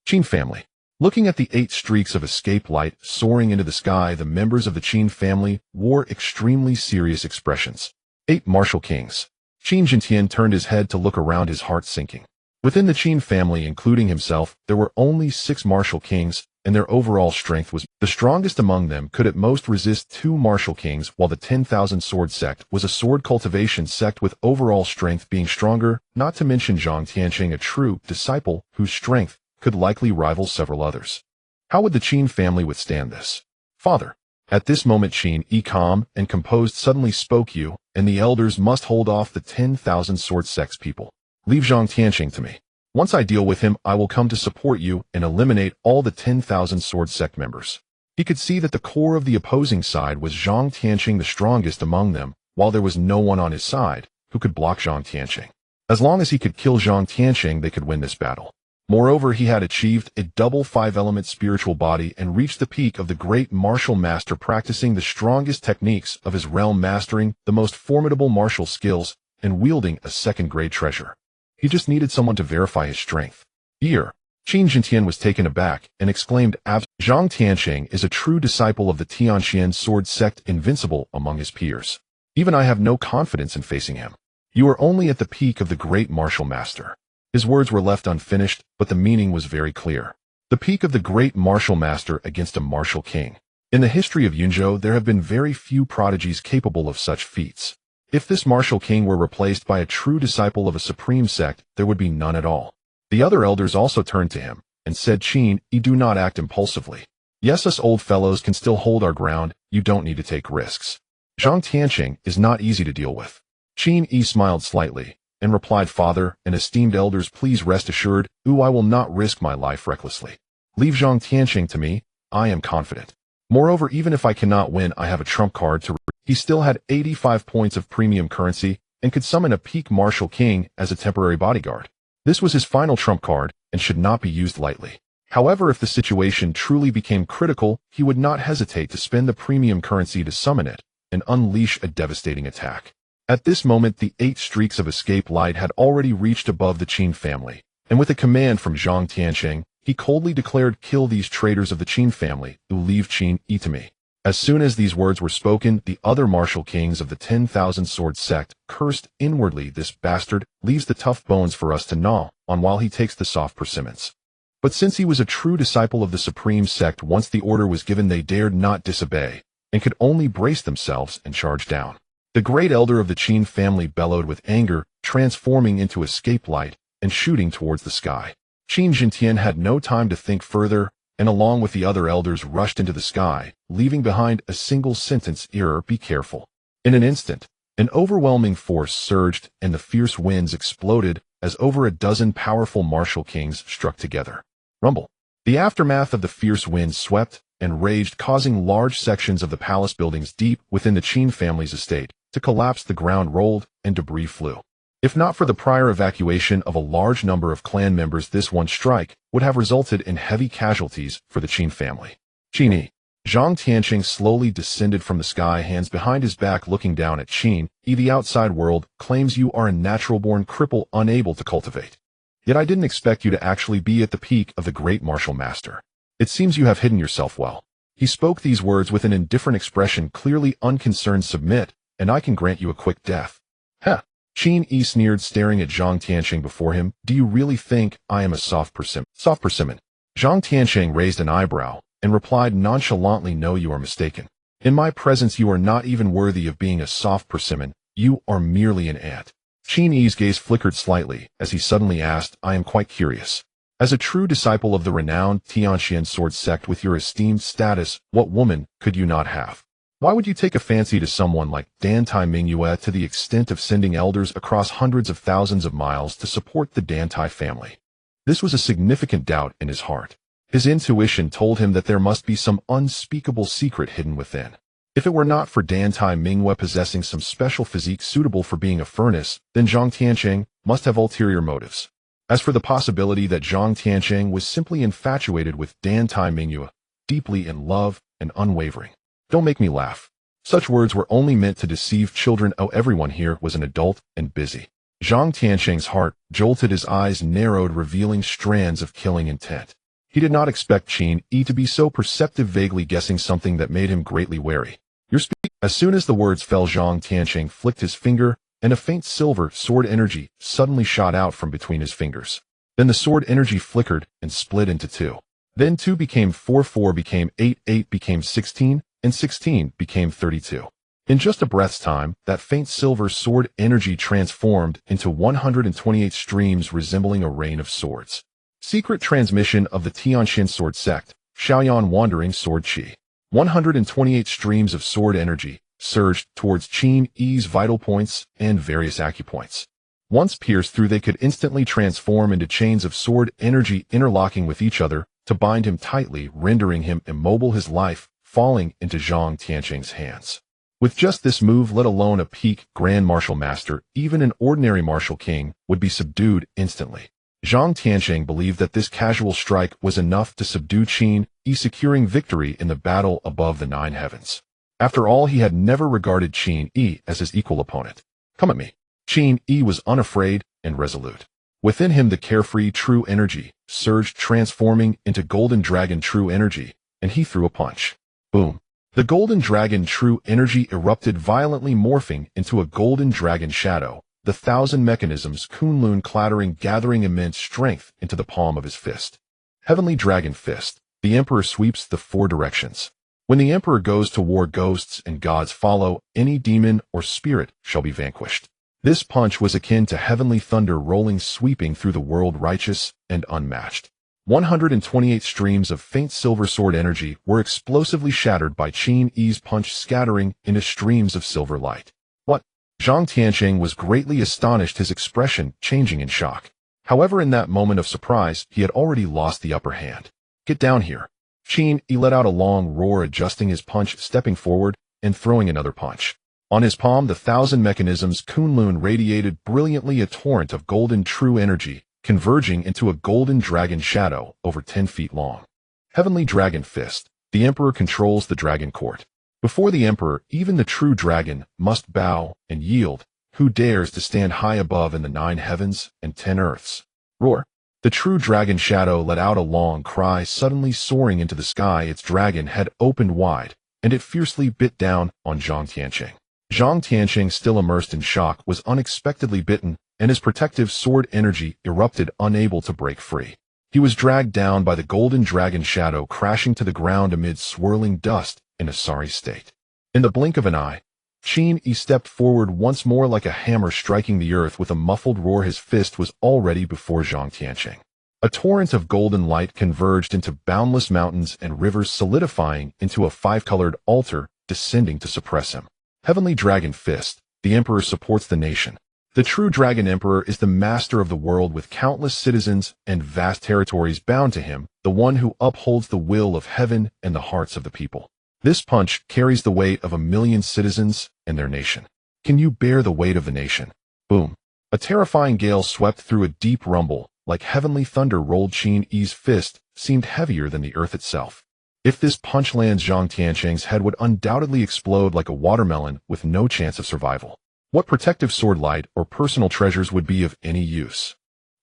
[SPEAKER 1] Qin family. Looking at the 8 streaks of escape light soaring into the sky, the members of the Qin family wore extremely serious expressions. 8 martial kings. Qin Jintian turned his head to look around, his heart sinking. Within the Qin family, including himself, there were only 6 martial kings, and their overall strength was the strongest among them could at most resist 2 martial kings, while the 10,000 sword sect was a sword cultivation sect with overall strength being stronger, not to mention Zhang Tianqing, a true disciple whose strength could likely rival several others. How would the Qin family withstand this? "Father." At this moment, Qin Yi, calm and composed, suddenly spoke, "You and the elders must hold off the 10,000 sword sect's people. Leave Zhang Tianqing to me. Once I deal with him, I will come to support you and eliminate all the 10,000 sword sect members." He could see that the core of the opposing side was Zhang Tianqing, the strongest among them, while there was no one on his side who could block Zhang Tianqing. As long as he could kill Zhang Tianqing, they could win this battle. Moreover, he had achieved a double 5-element spiritual body and reached the peak of the great martial master, practicing the strongest techniques of his realm, mastering the most formidable martial skills, and wielding a second-grade treasure. He just needed someone to verify his strength. Here, Qin Jintian was taken aback and exclaimed, "Zhang Tianqing is a true disciple of the Tianxian sword sect, invincible among his peers. Even I have no confidence in facing him. You are only at the peak of the great martial master." His words were left unfinished, but the meaning was very clear. The peak of the great martial master against a martial king. In the history of Yunzhou, there have been very few prodigies capable of such feats. If this martial king were replaced by a true disciple of a supreme sect, there would be none at all. The other elders also turned to him and said, "Qin Yi, do not act impulsively. Yes, us old fellows can still hold our ground. You don't need to take risks. Zhang Tianqing is not easy to deal with." Qin Yi smiled slightly and replied, "Father and esteemed elders, please rest assured, I will not risk my life recklessly. Leave Zhang Tianqing to me. I am confident. Moreover, even if I cannot win, I have a trump card to." He still had 85 points of premium currency and could summon a peak martial king as a temporary bodyguard. This was his final trump card and should not be used lightly. However, if the situation truly became critical, he would not hesitate to spend the premium currency to summon it and unleash a devastating attack. At this moment, the 8 streaks of escape light had already reached above the Qin family, and with a command from Zhang Tianqing, he coldly declared, "Kill these traitors of the Qin family, who leave Qin Yi to me." As soon as these words were spoken, the other martial kings of the 10,000 sword sect cursed inwardly, "This bastard leaves the tough bones for us to gnaw on while he takes the soft persimmons." But since he was a true disciple of the supreme sect, once the order was given, they dared not disobey and could only brace themselves and charge down. The great elder of the Qin family bellowed with anger, transforming into escape light and shooting towards the sky. Qin Jintian had no time to think further, and along with the other elders rushed into the sky, leaving behind a single sentence, "Error, be careful." In an instant, an overwhelming force surged and the fierce winds exploded as over a dozen powerful martial kings struck together. Rumble. The aftermath of the fierce winds swept and raged, causing large sections of the palace buildings deep within the Qin family's estate to collapse. The ground rolled and debris flew. If not for the prior evacuation of a large number of clan members, this one strike would have resulted in heavy casualties for the Qin family. Qin Yi. Zhang Tianqing slowly descended from the sky, hands behind his back, looking down at Qin Yi. The outside world claims you are a natural-born cripple unable to cultivate. Yet I didn't expect you to actually be at the peak of the great martial master. It seems you have hidden yourself well. He spoke these words with an indifferent expression, clearly unconcerned. Submit, and I can grant you a quick death. Heh. Qin Yi sneered, staring at Zhang Tianqing before him. Do you really think I am a soft persimmon? Zhang Tianqing raised an eyebrow and replied nonchalantly, no, you are mistaken. In my presence you are not even worthy of being a soft persimmon. You are merely an ant. Qin Yi's gaze flickered slightly as he suddenly asked, I am quite curious. As a true disciple of the renowned Tianqian sword sect with your esteemed status, what woman could you not have? Why would you take a fancy to someone like Dantai Mingyue to the extent of sending elders across hundreds of thousands of miles to support the Dantai family? This was a significant doubt in his heart. His intuition told him that there must be some unspeakable secret hidden within. If it were not for Dantai Mingyue possessing some special physique suitable for being a furnace, then Zhang Tianqing must have ulterior motives. As for the possibility that Zhang Tianqing was simply infatuated with Dantai Mingyue, deeply in love and unwavering. Don't make me laugh. Such words were only meant to deceive children. Oh, everyone here was an adult and busy. Zhang Tianqing's heart jolted, his eyes narrowed, revealing strands of killing intent. He did not expect Qin Yi to be so perceptive, vaguely guessing something that made him greatly wary. You're speaking. As soon as the words fell, Zhang Tianqing flicked his finger, and a faint silver sword energy suddenly shot out from between his fingers. Then the sword energy flickered and split into two. Then 2 became 4, 4 became 8, 8 became 16, and 16 became 32. In just a breath's time, that faint silver sword energy transformed into 128 streams resembling a rain of swords. Secret transmission of the Tianqian sword sect, Shaoyan wandering sword qi. 128 streams of sword energy surged towards Qin Yi's vital points and various acupoints. Once pierced through, they could instantly transform into chains of sword energy, interlocking with each other to bind him tightly, rendering him immobile, his life falling into Zhang Tianqing's hands. With just this move, let alone a peak grand martial master, even an ordinary martial king would be subdued instantly. Zhang Tianqing believed that this casual strike was enough to subdue Qin Yi, securing victory in the battle above the 9 heavens. After all, he had never regarded Qin Yi as his equal opponent. Come at me. Qin Yi was unafraid and resolute. Within him, the carefree true energy surged, transforming into golden dragon true energy, and he threw a punch. Boom. The golden dragon true energy erupted violently, morphing into a golden dragon shadow, the 1,000 mechanisms Kunlun clattering, gathering immense strength into the palm of his fist. Heavenly Dragon Fist. The Emperor sweeps the 4 directions. When the Emperor goes to war, ghosts and gods follow. Any demon or spirit shall be vanquished. This punch was akin to heavenly thunder rolling, sweeping through the world, righteous and unmatched. 128 streams of faint silver sword energy were explosively shattered by Qin Yi's punch, scattering into streams of silver light. What? Zhang Tianqing was greatly astonished, his expression changing in shock. However, in that moment of surprise, he had already lost the upper hand. Get down here. Qin Yi let out a long roar, adjusting his punch, stepping forward, and throwing another punch. On his palm, the 1,000 mechanisms Kunlun radiated brilliantly, a torrent of golden true energy, converging into a golden dragon shadow over 10 feet long. Heavenly Dragon Fist. The Emperor controls the dragon court. Before the Emperor, even the true dragon must bow and yield. Who dares to stand high above in the 9 heavens and 10 earths? Roar. The true dragon shadow let out a long cry, suddenly soaring into the sky. Its dragon head opened wide, and it fiercely bit down on Zhang Tianqing. Zhang Tianqing, still immersed in shock, was unexpectedly bitten, and his protective sword energy erupted, unable to break free. He was dragged down by the golden dragon shadow, crashing to the ground amid swirling dust in a sorry state. In the blink of an eye, Qin Yi stepped forward once more, like a hammer striking the earth. With a muffled roar, his fist was already before Zhang Tianqing. A torrent of golden light converged into boundless mountains and rivers, solidifying into a 5-colored altar, descending to suppress him. Heavenly Dragon Fist. The Emperor supports the nation. The true Dragon Emperor is the master of the world, with countless citizens and vast territories bound to him, the one who upholds the will of heaven and the hearts of the people. This punch carries the weight of 1,000,000 citizens and their nation. Can you bear the weight of the nation? Boom. A terrifying gale swept through a deep rumble, like heavenly thunder rolled. Qin Yi's fist seemed heavier than the earth itself. If this punch lands, Zhang Tianqing's head would undoubtedly explode like a watermelon with no chance of survival. What protective sword light or personal treasures would be of any use?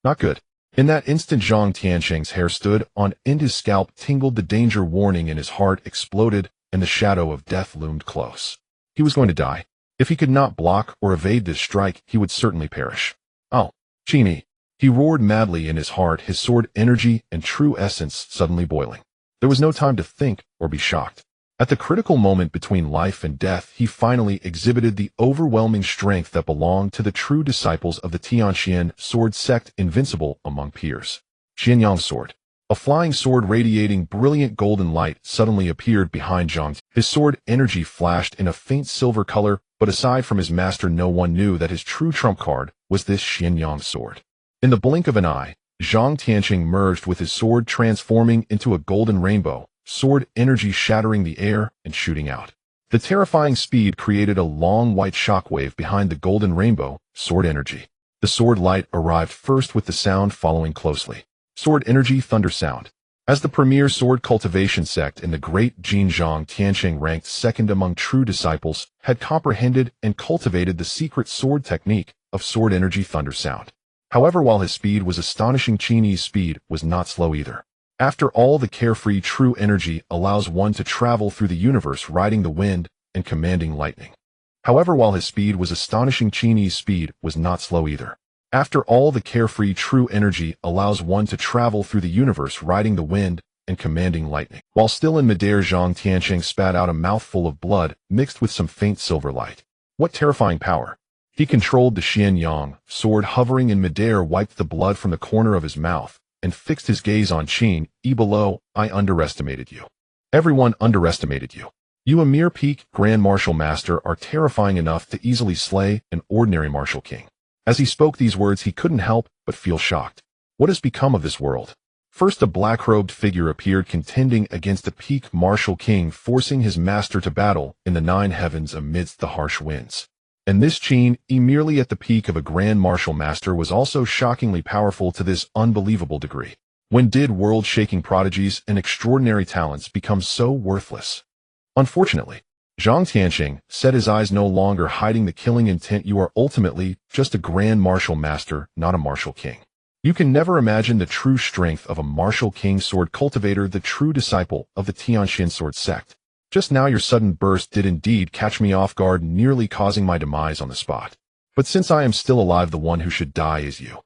[SPEAKER 1] Not good. In that instant, Zhang Tianqing's hair stood on end, his scalp tingled, the danger warning in his heart exploded, and the shadow of death loomed close. He was going to die. If he could not block or evade this strike, he would certainly perish. Oh, Qin Yi! He roared madly in his heart, his sword energy and true essence suddenly boiling. There was no time to think or be shocked. At the critical moment between life and death, he finally exhibited the overwhelming strength that belonged to the true disciples of the Tianxian sword sect, invincible among peers. Xianyang's sword. A flying sword radiating brilliant golden light suddenly appeared behind Zhang. His sword energy flashed in a faint silver color, but aside from his master, no one knew that his true trump card was this Xianyang sword. In the blink of an eye, Zhang Tianqing merged with his sword, transforming into a golden rainbow, sword energy shattering the air and shooting out. The terrifying speed created a long white shockwave behind the golden rainbow, sword energy. The sword light arrived first, with the sound following closely. Sword energy thunder sound. As the premier sword cultivation sect in the great Jin, Zhang Tianqing, ranked second among true disciples, had comprehended and cultivated the secret sword technique of sword energy thunder sound. However, while his speed was astonishing, Qin Yi's speed was not slow either. After all, the carefree true energy allows one to travel through the universe, riding the wind and commanding lightning. However, while his speed was astonishing, Qin Yi's speed was not slow either. After all, the carefree true energy allows one to travel through the universe, riding the wind and commanding lightning. While still in midair, Zhang Tianqing spat out a mouthful of blood mixed with some faint silver light. What terrifying power! He controlled the Xianyang sword, hovering in midair, wiped the blood from the corner of his mouth, and fixed his gaze on Qin Yi below. I underestimated you. Everyone underestimated you. You, a mere peak Grand Martial Master, are terrifying enough to easily slay an ordinary martial king. As he spoke these words, he couldn't help but feel shocked. What has become of this world? First, a black-robed figure appeared, contending against a peak martial king, forcing his master to battle in the 9 heavens amidst the harsh winds. And this Qin Yi, merely at the peak of a Grand Martial Master, was also shockingly powerful to this unbelievable degree. When did world-shaking prodigies and extraordinary talents become so worthless? Unfortunately, Zhang Tianqing set his eyes, no longer hiding the killing intent. You are ultimately just a Grand Martial Master, not a martial king. You can never imagine the true strength of a martial king sword cultivator, the true disciple of the Tianxian sword sect. Just now your sudden burst did indeed catch me off guard, nearly causing my demise on the spot. But since I am still alive, the one who should die is you.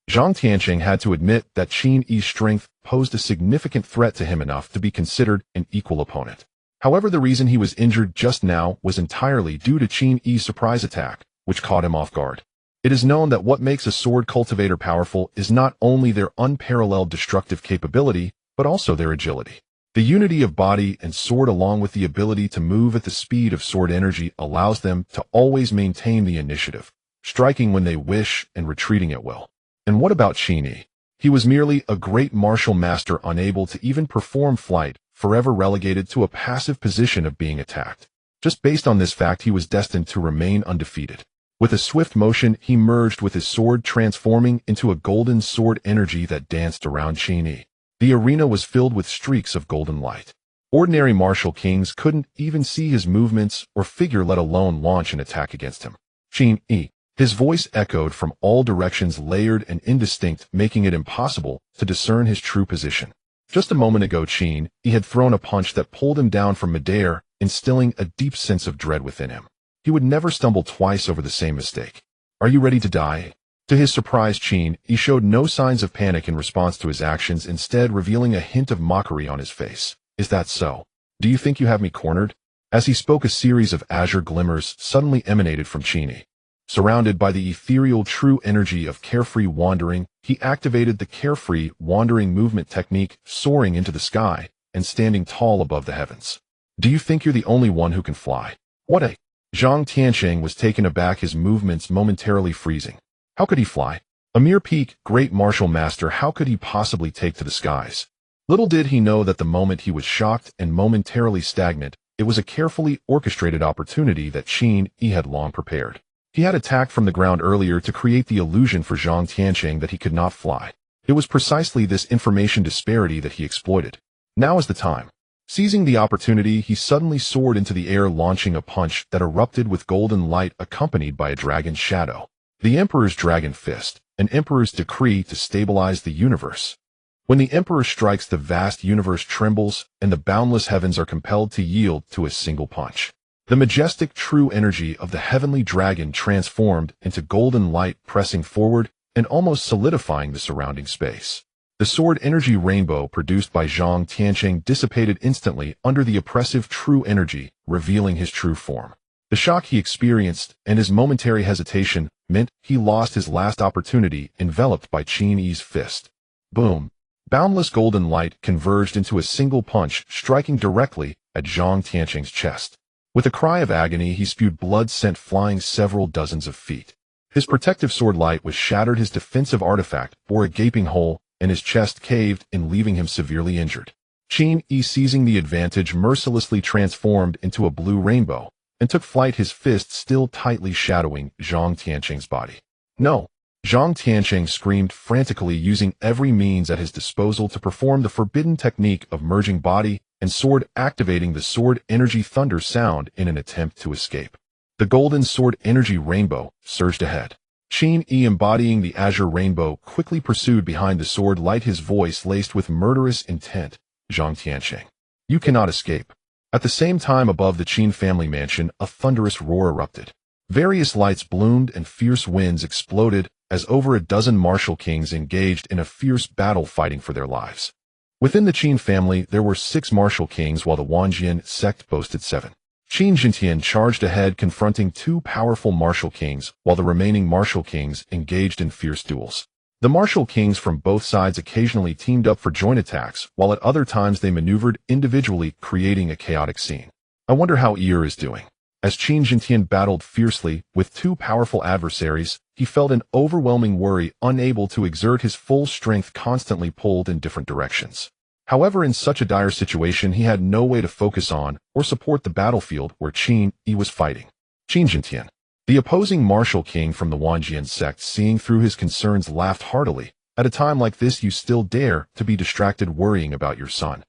[SPEAKER 1] Zhang Tianqing had to admit that Qin Yi's strength posed a significant threat to him, enough to be considered an equal opponent. However, the reason he was injured just now was entirely due to Qin Yi's surprise attack, which caught him off guard. It is known that what makes a sword cultivator powerful is not only their unparalleled destructive capability, but also their agility. The unity of body and sword, along with the ability to move at the speed of sword energy, allows them to always maintain the initiative, striking when they wish and retreating at will. And what about Qin Yi? He was merely a great martial master, unable to even perform flight, forever relegated to a passive position of being attacked. Just based on this fact, he was destined to remain undefeated. With a swift motion, he merged with his sword, transforming into a golden sword energy that danced around Qin Yi. The arena was filled with streaks of golden light. Ordinary martial kings couldn't even see his movements or figure, let alone launch an attack against him. Qin Yi. His voice echoed from all directions, layered and indistinct, making it impossible to discern his true position. Just a moment ago, Qin Yi had thrown a punch that pulled him down from midair, instilling a deep sense of dread within him. He would never stumble twice over the same mistake. Are you ready to die? To his surprise, Qin Yi showed no signs of panic in response to his actions, instead revealing a hint of mockery on his face. Is that so? Do you think you have me cornered? As he spoke, a series of azure glimmers suddenly emanated from Qin Yi. Surrounded by the ethereal true energy of carefree wandering, he activated the carefree wandering movement technique, soaring into the sky and standing tall above the heavens. Do you think you're the only one who can fly? What a... Zhang Tianqing was taken aback, his movements momentarily freezing. How could he fly? A mere peak great martial master, how could he possibly take to the skies? Little did he know that the moment he was shocked and momentarily stagnant, it was a carefully orchestrated opportunity that Qin Yi had long prepared. He had attacked from the ground earlier to create the illusion for Zhang Tiancheng that he could not fly. It was precisely this information disparity that he exploited. Now is the time. Seizing the opportunity, he suddenly soared into the air, launching a punch that erupted with golden light accompanied by a dragon's shadow. The Emperor's Dragon Fist, an Emperor's decree to stabilize the universe. When the Emperor strikes, the vast universe trembles, and the boundless heavens are compelled to yield to a single punch. The majestic true energy of the heavenly dragon transformed into golden light, pressing forward and almost solidifying the surrounding space. The sword energy rainbow produced by Zhang Tiancheng dissipated instantly under the oppressive true energy, revealing his true form. The shock he experienced and his momentary hesitation meant he lost his last opportunity, enveloped by Qin Yi's fist. Boom! Boundless golden light converged into a single punch, striking directly at Zhang Tiancheng's chest. With a cry of agony, he spewed blood sent flying several dozens of feet. His protective sword light was shattered, his defensive artifact bore a gaping hole, and his chest caved in, leaving him severely injured. Qin Yi, seizing the advantage, mercilessly transformed into a blue rainbow and took flight, his fist still tightly shadowing Zhang Tiancheng's body. No! Zhang Tiancheng screamed frantically, using every means at his disposal to perform the forbidden technique of merging body and sword, activating the sword energy thunder sound in an attempt to escape. The golden sword energy rainbow surged ahead. Qin Yi, embodying the azure rainbow, quickly pursued behind the sword light, his voice laced with murderous intent. Zhang Tiancheng, you cannot escape. At the same time, above the Qin family mansion, a thunderous roar erupted. Various lights bloomed and fierce winds exploded as over a dozen martial kings engaged in a fierce battle, fighting for their lives. Within the Qin family, there were 6 martial kings, while the Wanjian sect boasted 7. Qin Jintian charged ahead, confronting 2 powerful martial kings, while the remaining martial kings engaged in fierce duels. The martial kings from both sides occasionally teamed up for joint attacks, while at other times they maneuvered individually, creating a chaotic scene. I wonder how Yi is doing. As Qin Jintian battled fiercely with 2 powerful adversaries, he felt an overwhelming worry, unable to exert his full strength, constantly pulled in different directions. However, in such a dire situation, he had no way to focus on or support the battlefield where Qin Yi was fighting. Qin Jintian, the opposing martial king from the Wanjian sect, seeing through his concerns, laughed heartily. At a time like this, you still dare to be distracted worrying about your son.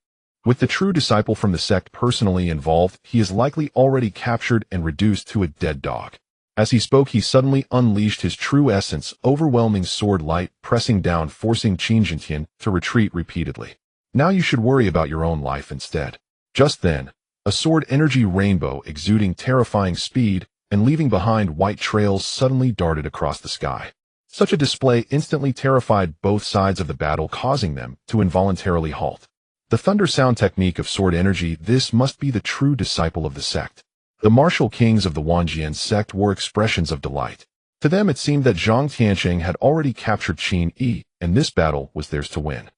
[SPEAKER 1] With the true disciple from the sect personally involved, he is likely already captured and reduced to a dead dog. As he spoke, he suddenly unleashed his true essence, overwhelming sword light, pressing down, forcing Qin Jintian to retreat repeatedly. Now you should worry about your own life instead. Just then, a sword energy rainbow exuding terrifying speed and leaving behind white trails suddenly darted across the sky. Such a display instantly terrified both sides of the battle, causing them to involuntarily halt. The thunder sound technique of sword energy, this must be the true disciple of the sect. The martial kings of the Wanjian sect wore expressions of delight. To them it seemed that Zhang Tiancheng had already captured Qin Yi, and this battle was theirs to win.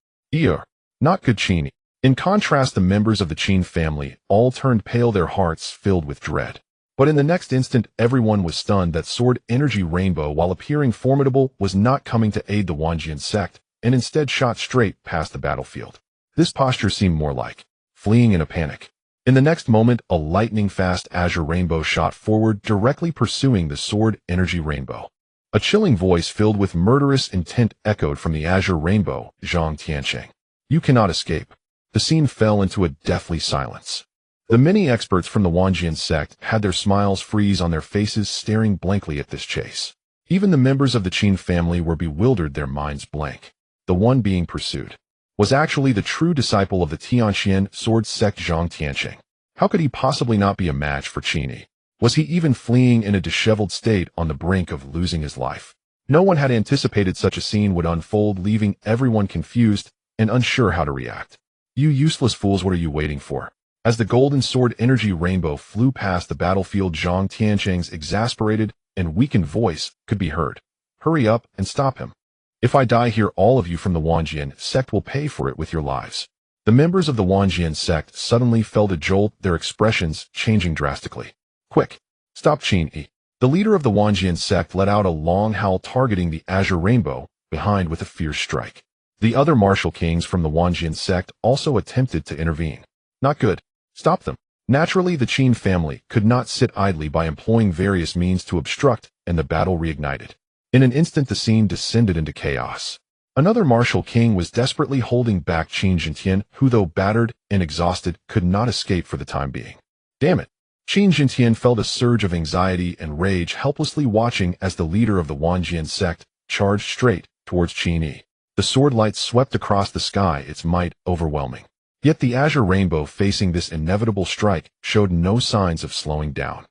[SPEAKER 1] Not good Qin Yi. In contrast, the members of the Qin family all turned pale, their hearts filled with dread. But in the next instant, everyone was stunned that sword energy rainbow, while appearing formidable, was not coming to aid the Wanjian sect, and instead shot straight past the battlefield. This posture seemed more like fleeing in a panic. In the next moment, a lightning-fast azure rainbow shot forward, directly pursuing the sword energy rainbow. A chilling voice filled with murderous intent echoed from the azure rainbow, Zhang Tiancheng, you cannot escape. The scene fell into a deathly silence. The many experts from the Wanjian sect had their smiles freeze on their faces, staring blankly at this chase. Even the members of the Qin family were bewildered, their minds blank. The one being pursued was actually the true disciple of the Tianxian sword sect, Zhang Tiancheng. How could he possibly not be a match for Qin Yi? Was he even fleeing in a disheveled state on the brink of losing his life? No one had anticipated such a scene would unfold, leaving everyone confused and unsure how to react. You useless fools, what are you waiting for? As the golden sword energy rainbow flew past the battlefield, Zhang Tiancheng's exasperated and weakened voice could be heard. Hurry up and stop him. If I die here, all of you from the Wanjian sect will pay for it with your lives. The members of the Wanjian sect suddenly felt a jolt, their expressions changing drastically. Quick! Stop Qin Yi. The leader of the Wanjian sect let out a long howl, targeting the azure rainbow behind with a fierce strike. The other martial kings from the Wanjian sect also attempted to intervene. Not good. Stop them. Naturally, the Qin family could not sit idly by employing various means to obstruct, and the battle reignited. In an instant, the scene descended into chaos. Another martial king was desperately holding back Qin Jintian, who, though battered and exhausted, could not escape for the time being. Damn it! Qin Jintian felt a surge of anxiety and rage, helplessly watching as the leader of the Wanjian sect charged straight towards Qin Yi. The sword light swept across the sky, its might overwhelming. Yet the azure rainbow facing this inevitable strike showed no signs of slowing down.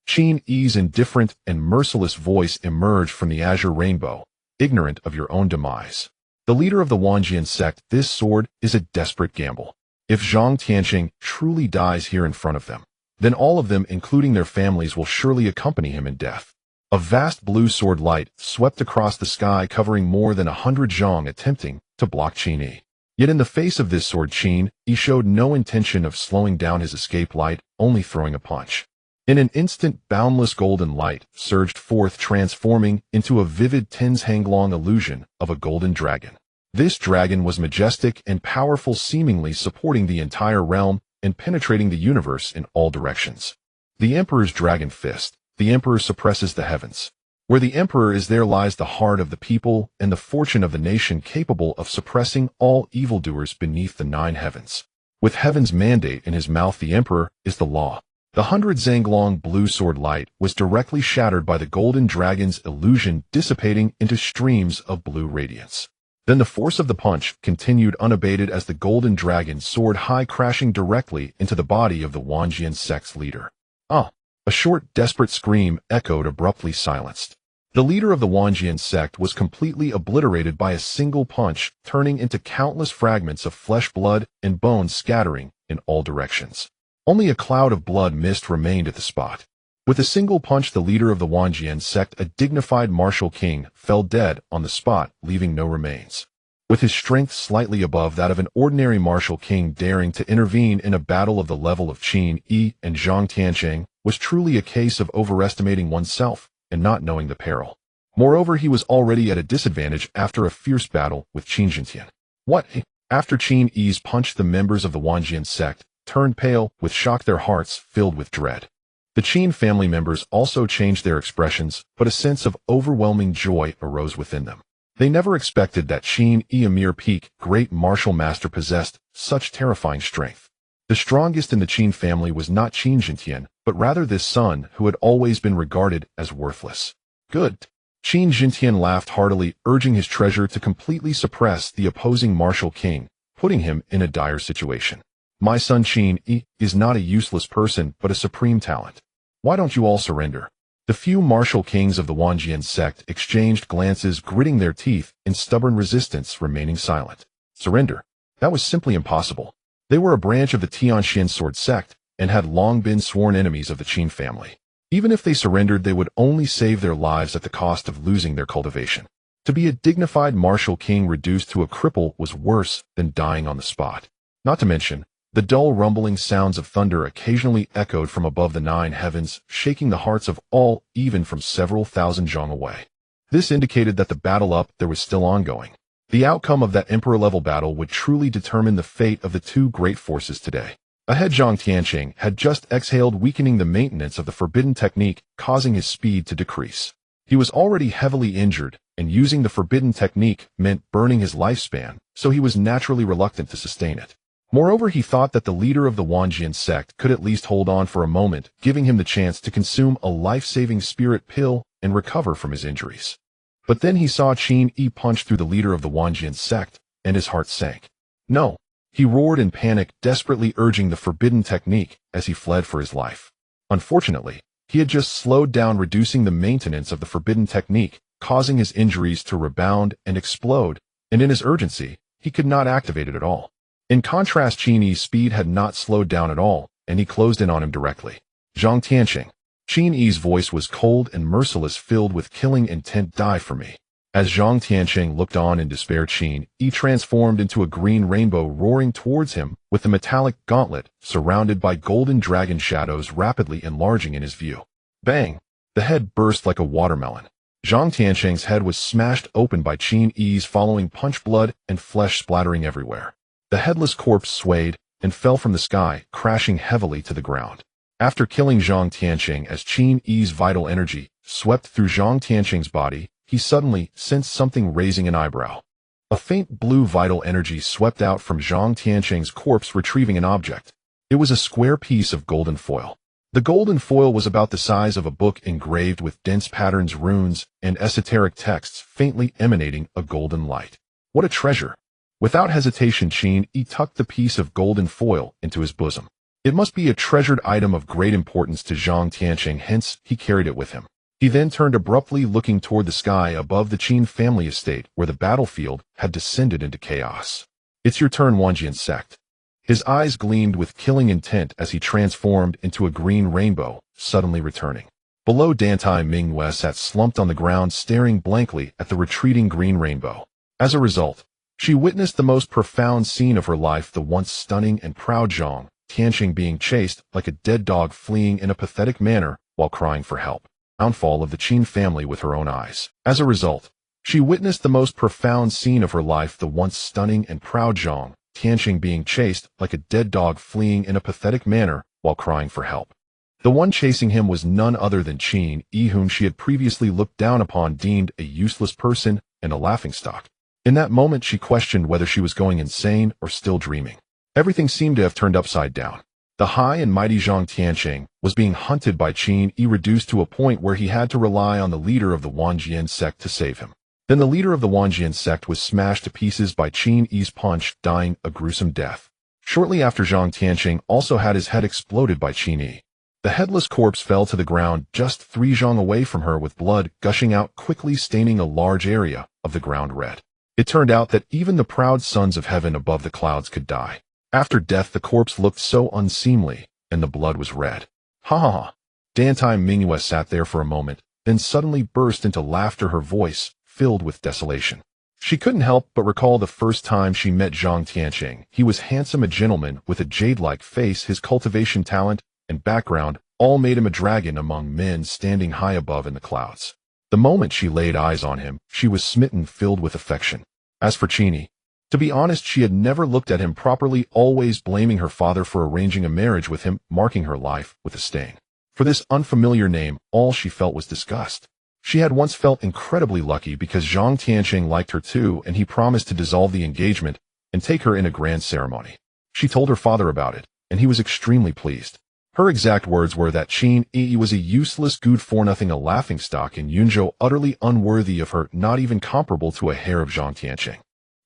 [SPEAKER 1] Qin Yi's indifferent and merciless voice emerged from the azure rainbow, ignorant of your own demise. The leader of the Wanjian sect, this sword is a desperate gamble. If Zhang Tianqing truly dies here in front of them, then all of them, including their families, will surely accompany him in death. A vast blue sword light swept across the sky, covering more than 100 Zhang attempting to block Qin Yi. Yet in the face of this sword, Qin Yi showed no intention of slowing down his escape light, only throwing a punch. In an instant, boundless golden light surged forth, transforming into a vivid Tenzhanglong illusion of a golden dragon. This dragon was majestic and powerful, seemingly supporting the entire realm and penetrating the universe in all directions. The Emperor's dragon fist. The Emperor suppresses the heavens. Where the Emperor is, there lies the heart of the people and the fortune of the nation, capable of suppressing all evildoers beneath the 9 heavens. With heaven's mandate in his mouth, the Emperor is the law. The 100 Zhanglong blue sword light was directly shattered by the golden dragon's illusion, dissipating into streams of blue radiance. Then the force of the punch continued unabated as the golden dragon soared high, crashing directly into the body of the Wanjian sect's leader. Ah! A short, desperate scream echoed, abruptly silenced. The leader of the Wanjian sect was completely obliterated by a single punch, turning into countless fragments of flesh, blood, and bones scattering in all directions. Only a cloud of blood mist remained at the spot. With a single punch, the leader of the Wanjian sect, a dignified martial king, fell dead on the spot, leaving no remains. With his strength slightly above that of an ordinary martial king, daring to intervene in a battle of the level of Qin Yi and Zhang Tianqing was truly a case of overestimating oneself and not knowing the peril. Moreover, he was already at a disadvantage after a fierce battle with Qin Jintian. What? After Qin Yi's punch, the members of the Wanjian sect turned pale with shock, their hearts filled with dread. The Qin family members also changed their expressions, but a sense of overwhelming joy arose within them. They never expected that Qin Yi, a mere peak great martial master, possessed such terrifying strength. The strongest in the Qin family was not Qin Jintian, but rather this son who had always been regarded as worthless. Good. Qin Jintian laughed heartily, urging his treasure to completely suppress the opposing martial king, putting him in a dire situation. My son Qin Yi is not a useless person, but a supreme talent. Why don't you all surrender? The few martial kings of the Wanjian sect exchanged glances, gritting their teeth in stubborn resistance, remaining silent. Surrender? That was simply impossible. They were a branch of the Tianxian sword sect and had long been sworn enemies of the Qin family. Even if they surrendered, they would only save their lives at the cost of losing their cultivation. To be a dignified martial king reduced to a cripple was worse than dying on the spot. Not to mention, the dull rumbling sounds of thunder occasionally echoed from above the 9 heavens, shaking the hearts of all, even from several thousand zhang away. This indicated that the battle up there was still ongoing. The outcome of that emperor-level battle would truly determine the fate of the 2 great forces today. Ahead, Zhang Tianqing had just exhaled, weakening the maintenance of the forbidden technique, causing his speed to decrease. He was already heavily injured, and using the forbidden technique meant burning his lifespan, so he was naturally reluctant to sustain it. Moreover, he thought that the leader of the Wanjian sect could at least hold on for a moment, giving him the chance to consume a life-saving spirit pill and recover from his injuries. But then he saw Qin Yi punch through the leader of the Wanjian sect, and his heart sank. No! He roared in panic, desperately urging the forbidden technique as he fled for his life. Unfortunately, he had just slowed down, reducing the maintenance of the forbidden technique, causing his injuries to rebound and explode, and in his urgency, he could not activate it at all. In contrast, Qin Yi's speed had not slowed down at all, and he closed in on him directly. Zhang Tianqing. Qin Yi's voice was cold and merciless, filled with killing intent. Die for me. As Zhang Tianqing looked on in despair, Qin Yi transformed into a green rainbow, roaring towards him with the metallic gauntlet surrounded by golden dragon shadows, rapidly enlarging in his view. Bang! The head burst like a watermelon. Zhang Tianqing's head was smashed open by Qin Yi's following punch, blood and flesh splattering everywhere. The headless corpse swayed, and fell from the sky, crashing heavily to the ground. After killing Zhang Tianqing as Qin Yi's vital energy swept through Zhang Tianqing's body, he suddenly sensed something raising an eyebrow. A faint blue vital energy swept out from Zhang Tianqing's corpse, retrieving an object. It was a square piece of golden foil. The golden foil was about the size of a book, engraved with dense patterns, runes, and esoteric texts faintly emanating a golden light. What a treasure! Without hesitation, Qin Yi tucked the piece of golden foil into his bosom. It must be a treasured item of great importance to Zhang Tianqing, hence he carried it with him. He then turned abruptly, looking toward the sky above the Qin family estate, where the battlefield had descended into chaos. "It's your turn, Wanjian sect." His eyes gleamed with killing intent as he transformed into a green rainbow, suddenly returning. Below, Dantai Mingyue sat slumped on the ground, staring blankly at the retreating green rainbow. As a result, she witnessed the most profound scene of her life, the once stunning and proud Zhang Tianqing being chased like a dead dog, fleeing in a pathetic manner while crying for help. Downfall of the Qin family with her own eyes. As a result, she witnessed the most profound scene of her life, the once stunning and proud Zhang Tianqing being chased like a dead dog, fleeing in a pathetic manner while crying for help. The one chasing him was none other than Qin Yi, whom she had previously looked down upon, deemed a useless person and a laughingstock. In that moment, she questioned whether she was going insane or still dreaming. Everything seemed to have turned upside down. The high and mighty Zhang Tianqing was being hunted by Qin Yi, reduced to a point where he had to rely on the leader of the Wanjian sect to save him. Then the leader of the Wanjian sect was smashed to pieces by Qin Yi's punch, dying a gruesome death. Shortly after, Zhang Tianqing also had his head exploded by Qin Yi. The headless corpse fell to the ground just 3 zhang away from her, with blood gushing out quickly, staining a large area of the ground red. It turned out that even the proud sons of heaven above the clouds could die. After death, the corpse looked so unseemly, and the blood was red. Ha ha ha! Dantai Mingyue sat there for a moment, then suddenly burst into laughter, her voice filled with desolation. She couldn't help but recall the first time she met Zhang Tianqing. He was handsome, a gentleman with a jade-like face. His cultivation talent and background all made him a dragon among men, standing high above in the clouds. The moment she laid eyes on him, she was smitten, filled with affection. As for Qin Yi, to be honest, she had never looked at him properly, always blaming her father for arranging a marriage with him, marking her life with a stain. For this unfamiliar name, all she felt was disgust. She had once felt incredibly lucky because Zhang Tianqing liked her too, and he promised to dissolve the engagement and take her in a grand ceremony. She told her father about it, and he was extremely pleased. Her exact words were that Qin Yi was a useless, good-for-nothing, a laughingstock, and Yunzhou utterly unworthy of her, not even comparable to a hair of Zhang Tianqing.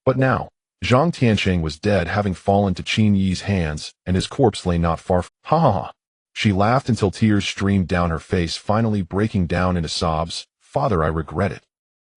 [SPEAKER 1] But now, Zhang Tianqing was dead, having fallen to Qin Yi's hands, and his corpse lay not far. Ha ha ha! She laughed until tears streamed down her face, finally breaking down into sobs. "Father, I regret it."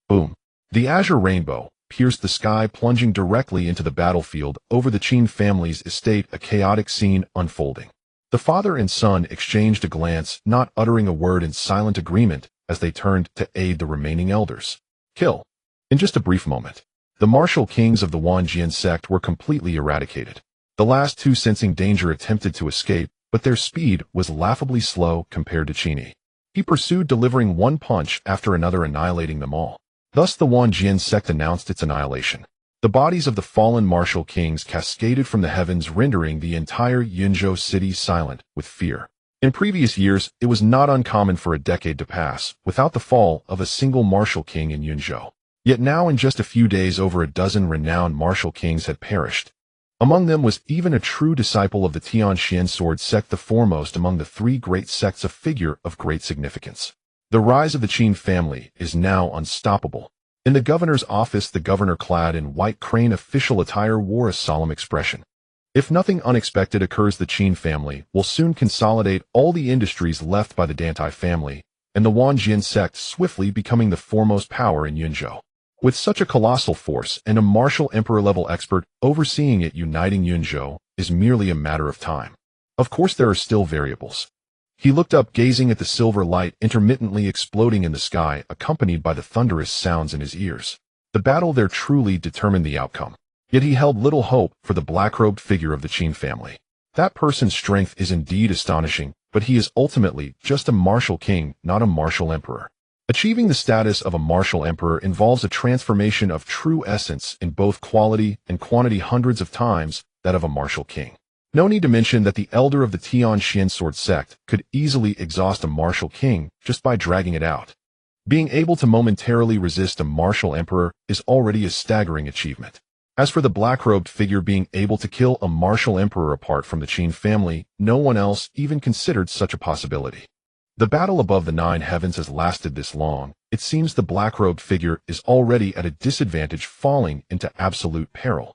[SPEAKER 1] Boom! The azure rainbow pierced the sky, plunging directly into the battlefield over the Qin family's estate, a chaotic scene unfolding. The father and son exchanged a glance, not uttering a word, in silent agreement as they turned to aid the remaining elders. Kill. In just a brief moment, the martial kings of the Wanjian sect were completely eradicated. The last 2, sensing danger, attempted to escape, but their speed was laughably slow compared to Qin Yi. He pursued, delivering one punch after another, annihilating them all. Thus the Wanjian sect announced its annihilation. The bodies of the fallen martial kings cascaded from the heavens, rendering the entire Yunzhou city silent with fear. In previous years, it was not uncommon for a decade to pass without the fall of a single martial king in Yunzhou. Yet now, in just a few days, over a dozen renowned martial kings had perished. Among them was even a true disciple of the Tianxian sword sect, the foremost among the 3 great sects, a figure of great significance. The rise of the Qin family is now unstoppable. In the governor's office, the governor, clad in white crane official attire, wore a solemn expression. If nothing unexpected occurs, the Qin family will soon consolidate all the industries left by the Dantai family, and the Wanjian sect swiftly becoming the foremost power in Yunzhou. With such a colossal force and a martial emperor-level expert overseeing it, uniting Yunzhou is merely a matter of time. Of course, there are still variables. He looked up, gazing at the silver light intermittently exploding in the sky, accompanied by the thunderous sounds in his ears. The battle there truly determined the outcome. Yet he held little hope for the black-robed figure of the Qin family. That person's strength is indeed astonishing, but he is ultimately just a martial king, not a martial emperor. Achieving the status of a martial emperor involves a transformation of true essence in both quality and quantity, hundreds of times that of a martial king. No need to mention that the elder of the Tianqian sword sect could easily exhaust a martial king just by dragging it out. Being able to momentarily resist a martial emperor is already a staggering achievement. As for the black-robed figure being able to kill a martial emperor apart from the Qin family, no one else even considered such a possibility. The battle above the 9 heavens has lasted this long. It seems the black-robed figure is already at a disadvantage, falling into absolute peril.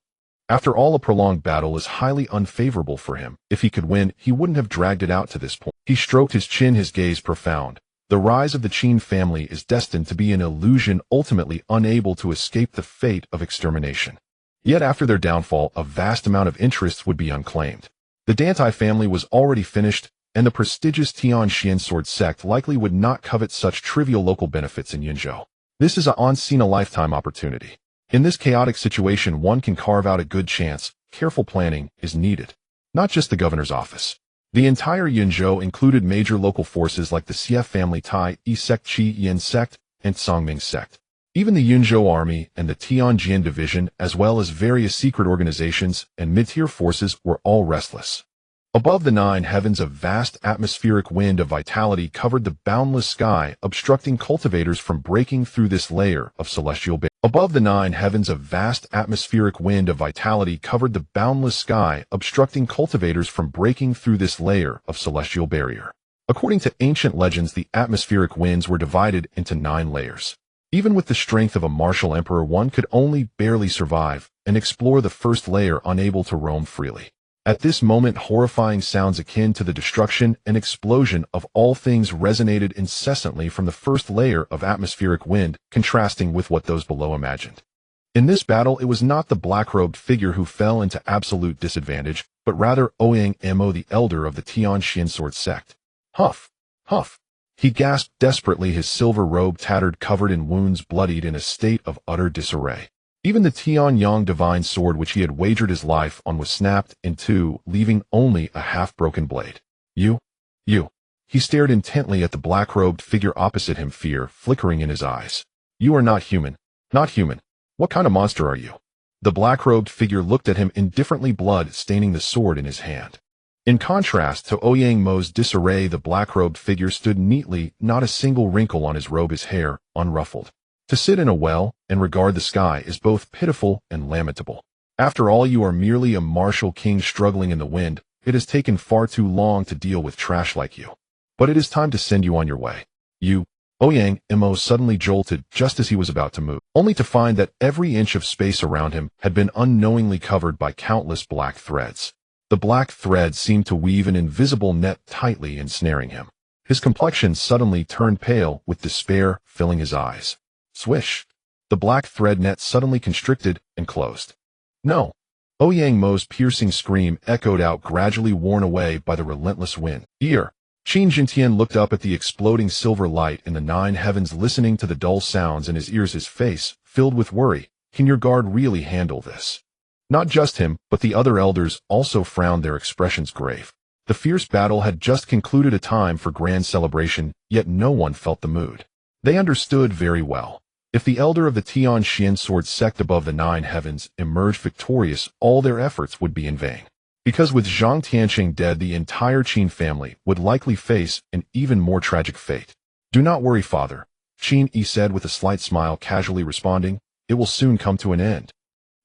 [SPEAKER 1] After all, a prolonged battle is highly unfavorable for him. If he could win, he wouldn't have dragged it out to this point. He stroked his chin, his gaze profound. The rise of the Qin family is destined to be an illusion, ultimately unable to escape the fate of extermination. Yet after their downfall, a vast amount of interests would be unclaimed. The Dantai family was already finished, and the prestigious Tianqian sword sect likely would not covet such trivial local benefits in Yunzhou. This is a once-in-a-lifetime opportunity. In this chaotic situation, one can carve out a good chance. Careful planning is needed. Not just the governor's office. The entire Yunzhou included major local forces like the Xie family, Tai Yi sect, Qin Yi sect, and Songming sect. Even the Yunzhou army and the Tianjin division, as well as various secret organizations and mid-tier forces, were all restless. Above the 9 heavens, a vast atmospheric wind of vitality covered the boundless sky, obstructing cultivators from breaking through this layer of celestial barrier. Above the 9 heavens, a vast atmospheric wind of vitality covered the boundless sky, obstructing cultivators from breaking through this layer of celestial barrier. According to ancient legends, the atmospheric winds were divided into 9 layers. Even with the strength of a martial emperor, one could only barely survive and explore the first layer, unable to roam freely. At this moment, horrifying sounds akin to the destruction and explosion of all things resonated incessantly from the first layer of atmospheric wind, contrasting with what those below imagined. In this battle, it was not the black-robed figure who fell into absolute disadvantage, but rather Ouyang Mo, the elder of the Tianqian sword sect. Huff! Huff! He gasped desperately, his silver robe tattered, covered in wounds, bloodied, in a state of utter disarray. Even the Tianyang divine sword which he had wagered his life on was snapped in two, leaving only a half-broken blade. You. He stared intently at the black-robed figure opposite him, fear flickering in his eyes. You are not human. Not human. What kind of monster are you? The black-robed figure looked at him indifferently, blood staining the sword in his hand. In contrast to Ouyang Mo's disarray, the black-robed figure stood neatly, not a single wrinkle on his robe, his hair unruffled. To sit in a well and regard the sky is both pitiful and lamentable. After all, you are merely a martial king struggling in the wind. It has taken far too long to deal with trash like you. But it is time to send you on your way. Ouyang Mo suddenly jolted just as he was about to move, only to find that every inch of space around him had been unknowingly covered by countless black threads. The black threads seemed to weave an invisible net, tightly ensnaring him. His complexion suddenly turned pale, with despair filling his eyes. Swish! The black thread net suddenly constricted and closed. No! Ouyang Mo's piercing scream echoed out, gradually worn away by the relentless wind. Qin Jintian looked up at the exploding silver light in the 9 heavens, listening to the dull sounds in his ears, his face filled with worry. Can your guard really handle this? Not just him, but the other elders also frowned, their expressions grave. The fierce battle had just concluded, a time for grand celebration, yet no one felt the mood. They understood very well. If the elder of the Tianqian sword sect above the 9 heavens emerged victorious, all their efforts would be in vain. Because with Zhang Tianqing dead, the entire Qin family would likely face an even more tragic fate. Do not worry, father, Qin Yi said with a slight smile, casually responding. It will soon come to an end.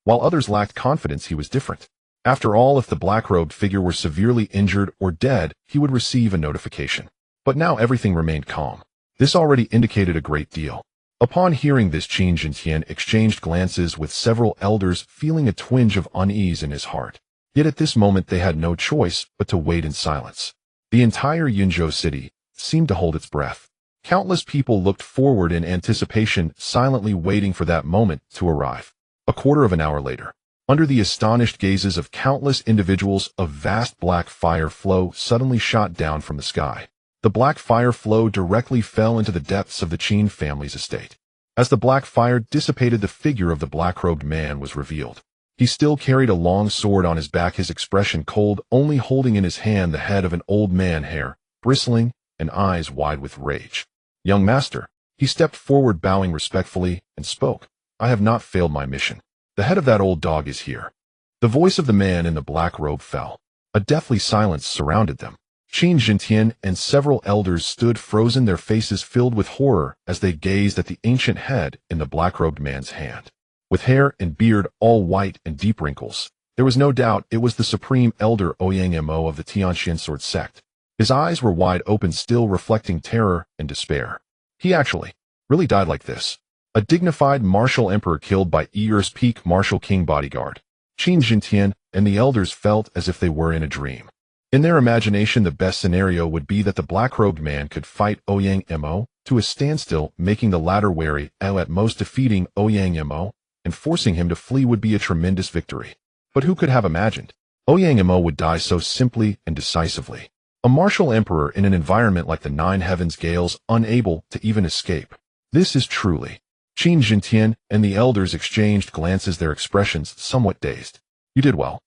[SPEAKER 1] While others lacked confidence, he was different. After all, if the black-robed figure were severely injured or dead, he would receive a notification. But now everything remained calm. This already indicated a great deal. Upon hearing this, Qin Jintian exchanged glances with several elders, feeling a twinge of unease in his heart. Yet at this moment they had no choice but to wait in silence. The entire Yunzhou city seemed to hold its breath. Countless people looked forward in anticipation, silently waiting for that moment to arrive. A quarter of an hour later, under the astonished gazes of countless individuals, a vast black fire flow suddenly shot down from the sky. The black fire flow directly fell into the depths of the Qin family's estate. As the black fire dissipated, the figure of the black-robed man was revealed. He still carried a long sword on his back, his expression cold, only holding in his hand the head of an old man, hair bristling and eyes wide with rage. Young master, he stepped forward, bowing respectfully, and spoke. I have not failed my mission. The head of that old dog is here. The voice of the man in the black robe fell. A deathly silence surrounded them. Qin Jintian and several elders stood frozen, their faces filled with horror as they gazed at the ancient head in the black-robed man's hand. With hair and beard all white and deep wrinkles, there was no doubt it was the supreme elder Ouyang Mo of the Tianxian sword sect. His eyes were wide open, still reflecting terror and despair. He actually really died like this. A dignified martial emperor killed by Yi's peak martial king bodyguard. Qin Jintian and the elders felt as if they were in a dream. In their imagination, the best scenario would be that the black-robed man could fight Ouyang Mo to a standstill, making the latter wary, and at most defeating Ouyang Mo and forcing him to flee would be a tremendous victory. But who could have imagined Ouyang Mo would die so simply and decisively? A martial emperor in an environment like the Nine Heavens Gales, unable to even escape. This is truly. Qin Jintian and the elders exchanged glances, their expressions somewhat dazed. You did well.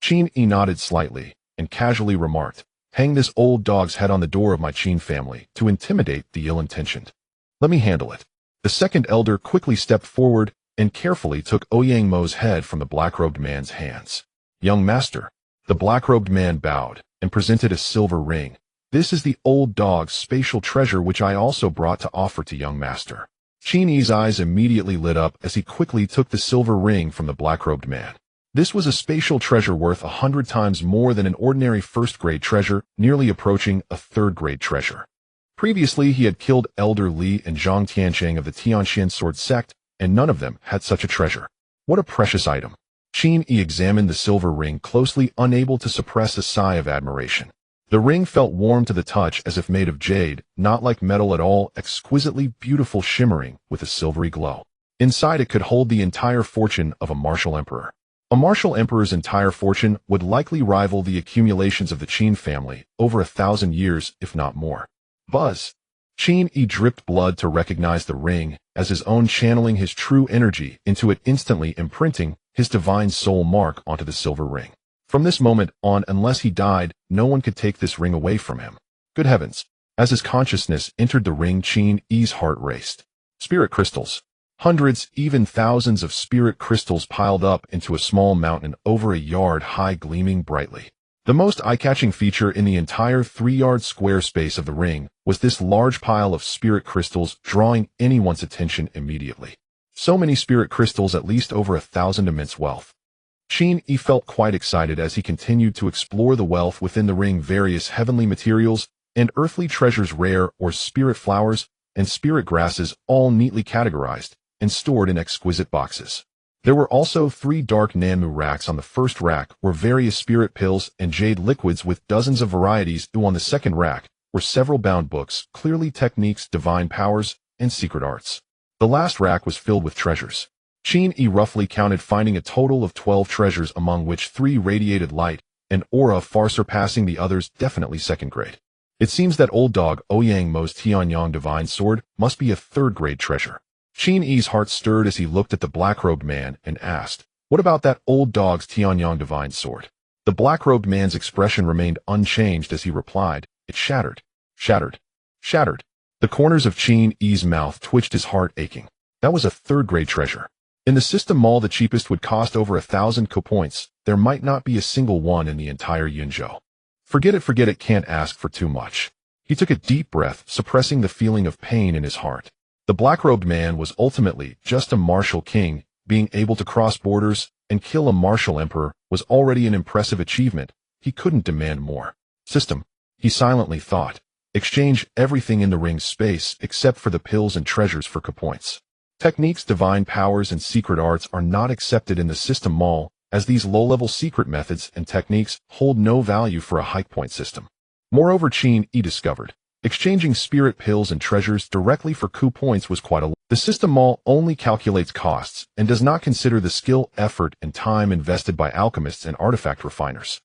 [SPEAKER 1] Qin Yi nodded slightly and casually remarked, hang this old dog's head on the door of my Qin family to intimidate the ill-intentioned. Let me handle it. The second elder quickly stepped forward and carefully took Ouyang Mo's head from the black-robed man's hands. Young master. The black-robed man bowed and presented a silver ring. This is the old dog's spatial treasure, which I also brought to offer to young master. Qin Yi's eyes immediately lit up as he quickly took the silver ring from the black-robed man. This was a spatial treasure worth 100 times more than an ordinary first-grade treasure, nearly approaching a third-grade treasure. Previously, he had killed Elder Li and Zhang Tiancheng of the Tianxian sword sect, and none of them had such a treasure. What a precious item. Qin Yi examined the silver ring closely, unable to suppress a sigh of admiration. The ring felt warm to the touch, as if made of jade, not like metal at all, exquisitely beautiful, shimmering with a silvery glow. Inside it could hold the entire fortune of a martial emperor. A martial emperor's entire fortune would likely rival the accumulations of the Qin family over 1,000 years, if not more. Buzz. Qin Yi dripped blood to recognize the ring as his own, channeling his true energy into it, instantly imprinting his divine soul mark onto the silver ring. From this moment on, unless he died, no one could take this ring away from him. Good heavens. As his consciousness entered the ring, Qin Yi's heart raced. Spirit crystals. Hundreds, even thousands of spirit crystals piled up into a small mountain over a yard high, gleaming brightly. The most eye-catching feature in the entire 3-yard square space of the ring was this large pile of spirit crystals, drawing anyone's attention immediately. So many spirit crystals, at least over 1,000, immense wealth. Qin Yi felt quite excited as he continued to explore the wealth within the ring, various heavenly materials and earthly treasures, rare or spirit flowers and spirit grasses, all neatly categorized and stored in exquisite boxes. There were also 3 dark Nanmu racks. On the first rack were various spirit pills and jade liquids with dozens of varieties. On the second rack were several bound books, clearly techniques, divine powers, and secret arts. The last rack was filled with treasures. Qin Yi roughly counted, finding a total of 12 treasures, among which 3 radiated light and aura, far surpassing the others, definitely second grade. It seems that old dog Ouyang Mo's Tianyang divine sword must be a third-grade treasure. Qin Yi's heart stirred as he looked at the black-robed man and asked, what about that old dog's Tianyang divine sword? The black-robed man's expression remained unchanged as he replied, it shattered, shattered, shattered. The corners of Qin Yi's mouth twitched, his heart aching. That was a third-grade treasure. In the system mall, the cheapest would cost over 1,000 points. There might not be a single one in the entire Yunzhou. Forget it, can't ask for too much. He took a deep breath, suppressing the feeling of pain in his heart. The black-robed man was ultimately just a martial king. Being able to cross borders and kill a martial emperor was already an impressive achievement. He couldn't demand more. System, he silently thought. Exchange everything in the ring's space except for the pills and treasures for points. Techniques, divine powers, and secret arts are not accepted in the system mall, as these low-level secret methods and techniques hold no value for a high-point system. Moreover, Qin Yi discovered, exchanging spirit pills and treasures directly for points was quite a lot. The system mall only calculates costs and does not consider the skill, effort, and time invested by alchemists and artifact refiners.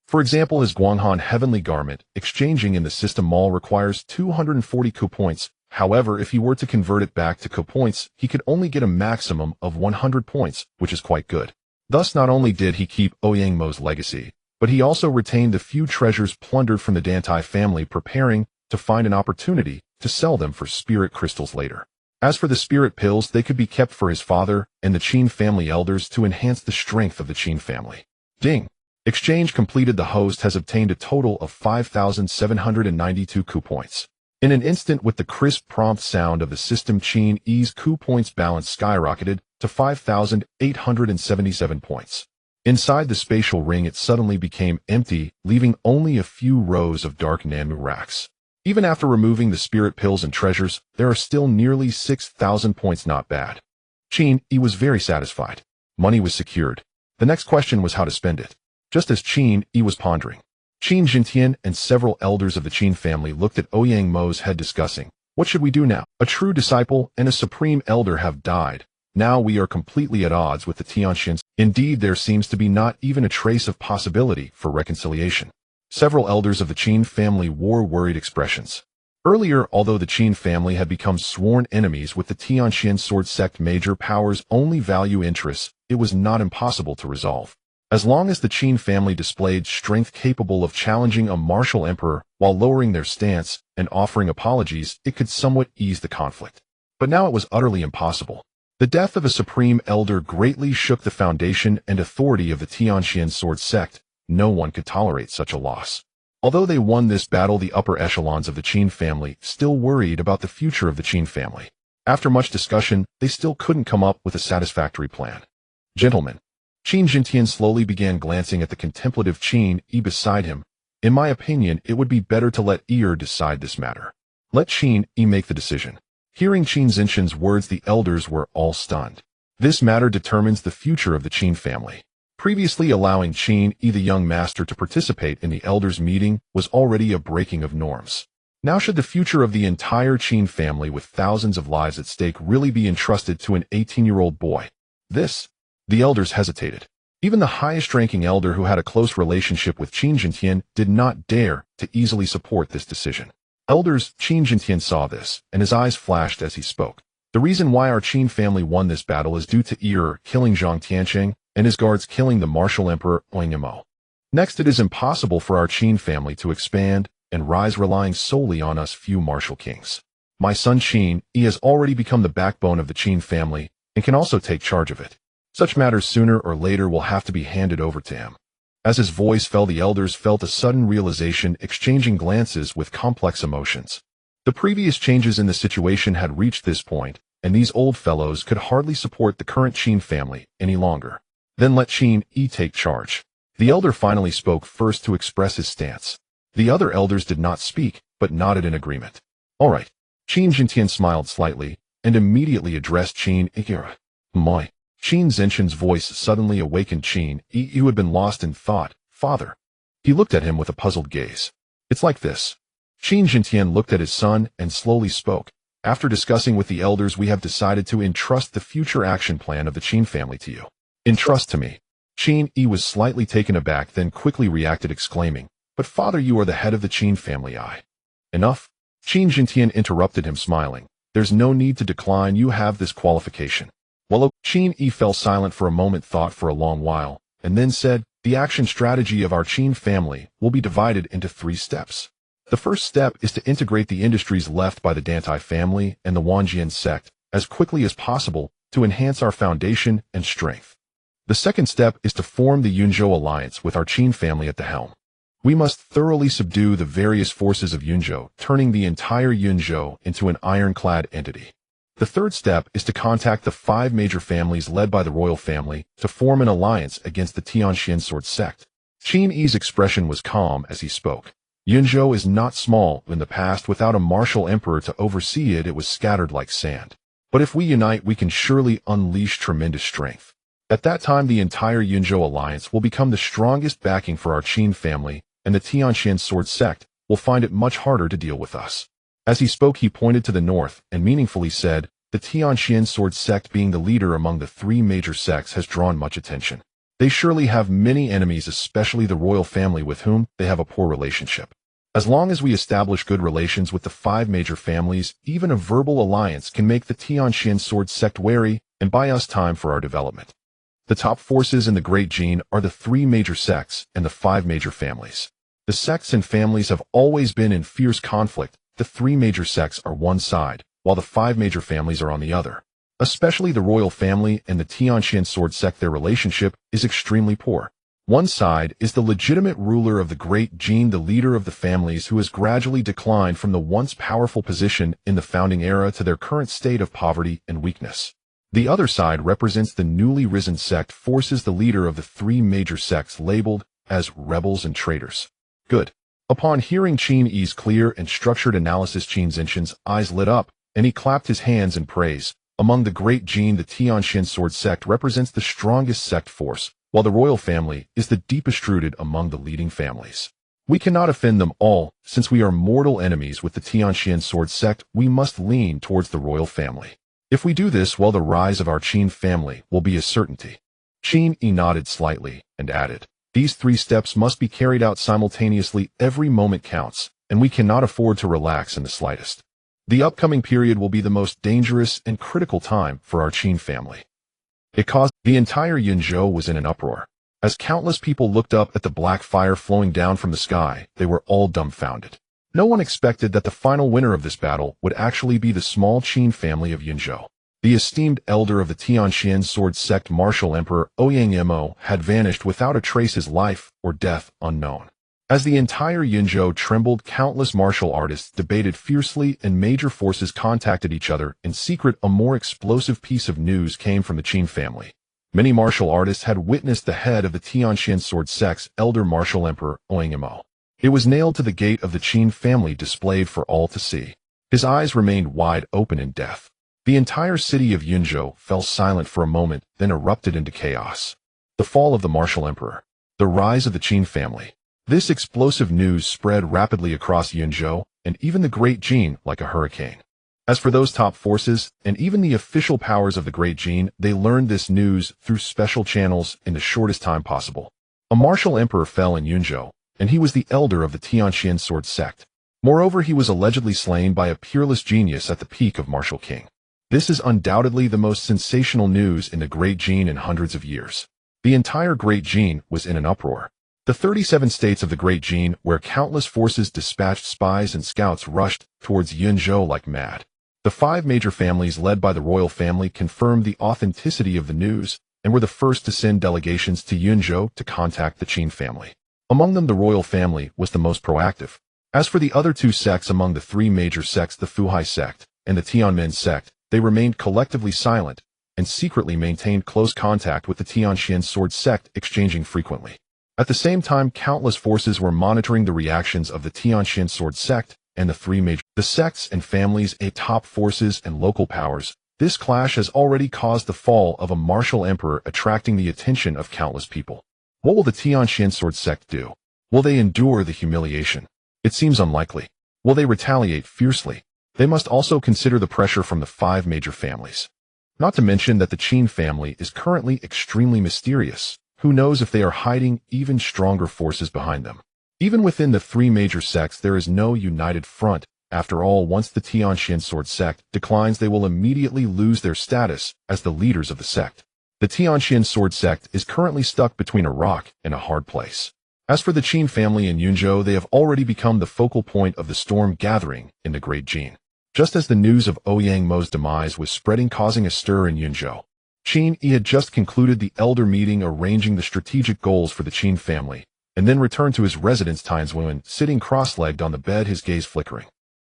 [SPEAKER 1] For example, his Guanghan heavenly garment exchanging in the system mall requires 240 points. However, if he were to convert it back to points, he could only get a maximum of 100 points, which is quite good. Thus, not only did he keep Ouyang Mo's legacy, but he also retained the few treasures plundered from the Dantai family, preparing to find an opportunity to sell them for spirit crystals later. As for the spirit pills, they could be kept for his father and the Qin family elders to enhance the strength of the Qin family. Ding! Exchange completed. The host has obtained a total of 5,792 coup points. In an instant, with the crisp prompt sound of the system, Qin Yi's coup points balance skyrocketed to 5,877 points. Inside the spatial ring, it suddenly became empty, leaving only a few rows of dark Nanmu racks. Even after removing the spirit pills and treasures, there are still nearly 6,000 points. Not bad. Qin Yi was very satisfied. Money was secured. The next question was how to spend it. Just as Qin Yi was pondering, Qin Jintian and several elders of the Qin family looked at Ouyang Mo's head, discussing, "What should we do now? A true disciple and a supreme elder have died. Now we are completely at odds with the Tianxians. Indeed, there seems to be not even a trace of possibility for reconciliation." Several elders of the Qin family wore worried expressions. Earlier, although the Qin family had become sworn enemies with the Tianxian sword sect, major powers only value interests, it was not impossible to resolve. As long as the Qin family displayed strength capable of challenging a martial emperor while lowering their stance and offering apologies, it could somewhat ease the conflict. But now it was utterly impossible. The death of a supreme elder greatly shook the foundation and authority of the Tianxian sword sect. No one could tolerate such a loss. Although they won this battle, the upper echelons of the Qin family still worried about the future of the Qin family. After much discussion, they still couldn't come up with a satisfactory plan. "Gentlemen," Qin Jintian slowly began, glancing at the contemplative Qin Yi beside him. "In my opinion, it would be better to let Yi decide this matter. Let Qin Yi make the decision." Hearing Qin Jintian's words, the elders were all stunned. This matter determines the future of the Qin family. Previously allowing Qin Yi, the young master, to participate in the elders' meeting was already a breaking of norms. Now should the future of the entire Qin family, with thousands of lives at stake, really be entrusted to an 18-year-old boy? The elders hesitated. Even the highest-ranking elder, who had a close relationship with Qin Jintian, did not dare to easily support this decision. Elders, Qin Jintian saw this, and his eyes flashed as he spoke. "The reason why our Qin family won this battle is due to Yi killing Zhang Tiancheng and his guards killing the martial emperor Ouyang Mo. Next, it is impossible for our Qin family to expand and rise relying solely on us few martial kings. My son Qin Yi has already become the backbone of the Qin family and can also take charge of it. Such matters sooner or later will have to be handed over to him." As his voice fell, the elders felt a sudden realization, exchanging glances with complex emotions. The previous changes in the situation had reached this point, and these old fellows could hardly support the current Qin family any longer. "Then let Qin Yi take charge." The elder finally spoke first to express his stance. The other elders did not speak, but nodded in agreement. "All right." Qin Jintian smiled slightly and immediately addressed Qin Yi. "My." Qin Zenshin's voice suddenly awakened Qin Yi, who had been lost in thought. "Father." He looked at him with a puzzled gaze. "It's like this." Qin Jintian looked at his son and slowly spoke. "After discussing with the elders, we have decided to entrust the future action plan of the Qin family to you." "Entrust to me?" Qin Yi was slightly taken aback, then quickly reacted, exclaiming, "But father, you are the head of the Qin family." "Enough." Qin Jintian interrupted him, smiling. "There's no need to decline. You have this qualification." "Well," Qin Yi fell silent for a moment, thought for a long while, and then said, "The action strategy of our Qin family will be divided into 3 steps. The first step is to integrate the industries left by the Dantai family and the Wanjian sect as quickly as possible to enhance our foundation and strength. The second step is to form the Yunzhou alliance with our Qin family at the helm. We must thoroughly subdue the various forces of Yunzhou, turning the entire Yunzhou into an ironclad entity. The third step is to contact the 5 major families led by the royal family to form an alliance against the Tianxian sword sect." Qin Yi's expression was calm as he spoke. Yunzhou is not small. In the past, without a martial emperor to oversee it, it was scattered like sand. But if we unite, we can surely unleash tremendous strength. At that time, the entire Yunzhou alliance will become the strongest backing for our Qin family, and the Tianxian sword sect will find it much harder to deal with us. As he spoke, he pointed to the north and meaningfully said, "The Tianxian sword sect, being the leader among the 3 major sects, has drawn much attention. They surely have many enemies, especially the royal family with whom they have a poor relationship. As long as we establish good relations with the 5 major families, even a verbal alliance can make the Tianxian sword sect wary and buy us time for our development. The top forces in the Great Jin are the 3 major sects and the 5 major families. The sects and families have always been in fierce conflict. The 3 major sects are one side, while the 5 major families are on the other. Especially the royal family and the Tianxian sword sect, their relationship is extremely poor. One side is the legitimate ruler of the great Qin, the leader of the families who has gradually declined from the once powerful position in the founding era to their current state of poverty and weakness. The other side represents the newly risen sect forces, the leader of the three major sects labeled as rebels and traitors. Good. Upon hearing Qin Yi's clear and structured analysis, Qin Zinshan's eyes lit up, and he clapped his hands in praise. Among the great Qin, the Tianqian sword sect represents the strongest sect force, while the royal family is the deepest rooted among the leading families. We cannot offend them all, since we are mortal enemies with the Tianqian sword sect. We must lean towards the royal family. If we do this, well, the rise of our Qin family will be a certainty. Qin Yi nodded slightly and added, "These three steps must be carried out simultaneously. Every moment counts, and we cannot afford to relax in the slightest. The upcoming period will be the most dangerous and critical time for our Qin family." It caused the entire Yunzhou was in an uproar. As countless people looked up at the black fire flowing down from the sky, they were all dumbfounded. No one expected that the final winner of this battle would actually be the small Qin family of Yunzhou. The esteemed elder of the Tianqian sword sect, martial emperor Ouyang Mo, had vanished without a trace, his life or death unknown. As the entire Yunzhou trembled, countless martial artists debated fiercely and major forces contacted each other in secret. A more explosive piece of news came from the Qin family. Many martial artists had witnessed the head of the Tianqian sword sect's elder, martial emperor Ouyang Mo. It was nailed to the gate of the Qin family, displayed for all to see. His eyes remained wide open in death. The entire city of Yunzhou fell silent for a moment, then erupted into chaos. The fall of the martial emperor. The rise of the Qin family. This explosive news spread rapidly across Yunzhou and even the great Qin like a hurricane. As for those top forces and even the official powers of the great Qin, they learned this news through special channels in the shortest time possible. A martial emperor fell in Yunzhou, and he was the elder of the Tianqian sword sect. Moreover, he was allegedly slain by a peerless genius at the peak of martial king. This is undoubtedly the most sensational news in the great Qin in hundreds of years. The entire great Qin was in an uproar. The 37 states of the great Qin, where countless forces dispatched spies and scouts, rushed towards Yunzhou like mad. The 5 major families led by the royal family confirmed the authenticity of the news and were the first to send delegations to Yunzhou to contact the Qin family. Among them, the royal family was the most proactive. As for the other 2 sects among the 3 major sects, the Fuhai sect and the Tianmen sect, they remained collectively silent and secretly maintained close contact with the Tianqian sword sect, exchanging frequently. At the same time, countless forces were monitoring the reactions of the Tianqian sword sect and the sects and families, top forces and local powers. This clash has already caused the fall of a martial emperor, attracting the attention of countless people. What will the Tianqian sword sect do? Will they endure the humiliation? It seems unlikely. Will they retaliate fiercely? They must also consider the pressure from the 5 major families. Not to mention that the Qin family is currently extremely mysterious. Who knows if they are hiding even stronger forces behind them? Even within the 3 major sects, there is no united front. After all, once the Tianqian sword sect declines, they will immediately lose their status as the leaders of the sect. The Tianqian sword sect is currently stuck between a rock and a hard place. As for the Qin family in Yunzhou, they have already become the focal point of the storm gathering in the great Qin. Just as the news of Ouyang Mo's demise was spreading, causing a stir in Yunzhou, Qin Yi had just concluded the elder meeting arranging the strategic goals for the Qin family, and then returned to his residence. Tianwen, sitting cross-legged on the bed, his gaze flickering.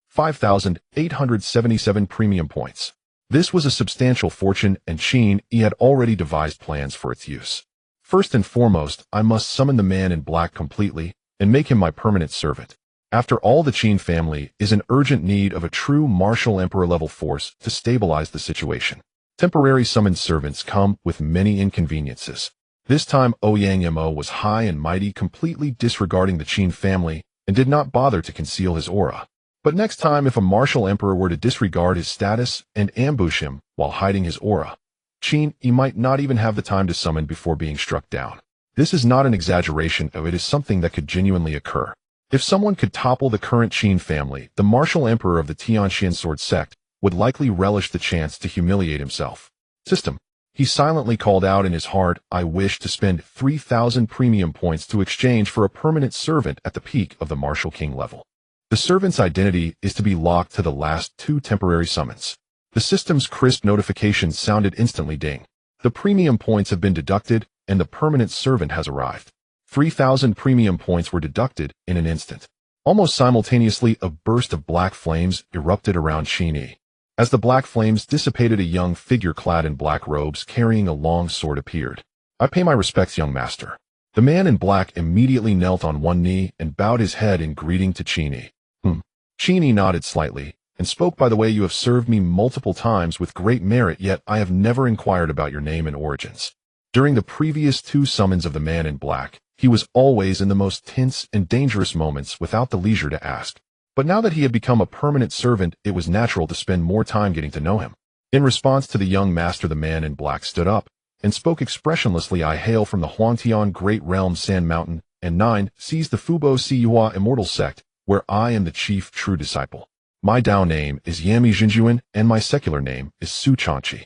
[SPEAKER 1] 5,877 premium points. This was a substantial fortune, and Qin Yi had already devised plans for its use. First and foremost, I must summon the man in black completely and make him my permanent servant. After all, the Qin family is in urgent need of a true martial emperor-level force to stabilize the situation. Temporary summoned servants come with many inconveniences. This time, Ouyang Mo was high and mighty, completely disregarding the Qin family, and did not bother to conceal his aura. But next time, if a martial emperor were to disregard his status and ambush him while hiding his aura, Qin Yi might not even have the time to summon before being struck down. This is not an exaggeration, it is something that could genuinely occur. If someone could topple the current Qin family, the martial emperor of the Tianqian sword sect would likely relish the chance to humiliate himself. System. He silently called out in his heart, I wish to spend 3,000 premium points to exchange for a permanent servant at the peak of the martial king level. The servant's identity is to be locked to the last 2 temporary summons. The system's crisp notification sounded instantly. Ding. The premium points have been deducted, and the permanent servant has arrived. 3,000 premium points were deducted in an instant. Almost simultaneously, a burst of black flames erupted around Qin Yi. As the black flames dissipated, a young figure clad in black robes carrying a long sword appeared. "I pay my respects, young master." The man in black immediately knelt on one knee and bowed his head in greeting to Qin Yi. Qin Yi nodded slightly and spoke, "By the way, you have served me multiple times with great merit, yet I have never inquired about your name and origins." During the previous 2 summons of the man in black, he was always in the most tense and dangerous moments without the leisure to ask. But now that he had become a permanent servant, it was natural to spend more time getting to know him. In response to the young master, the man in black stood up and spoke expressionlessly, "I hail from the Huangtian Great Realm Sand Mountain, and 9 sees the Fubo Siyua Immortal sect, where I am the chief true disciple. My Dao name is Yami Jinjuan, and my secular name is Su Chanqi."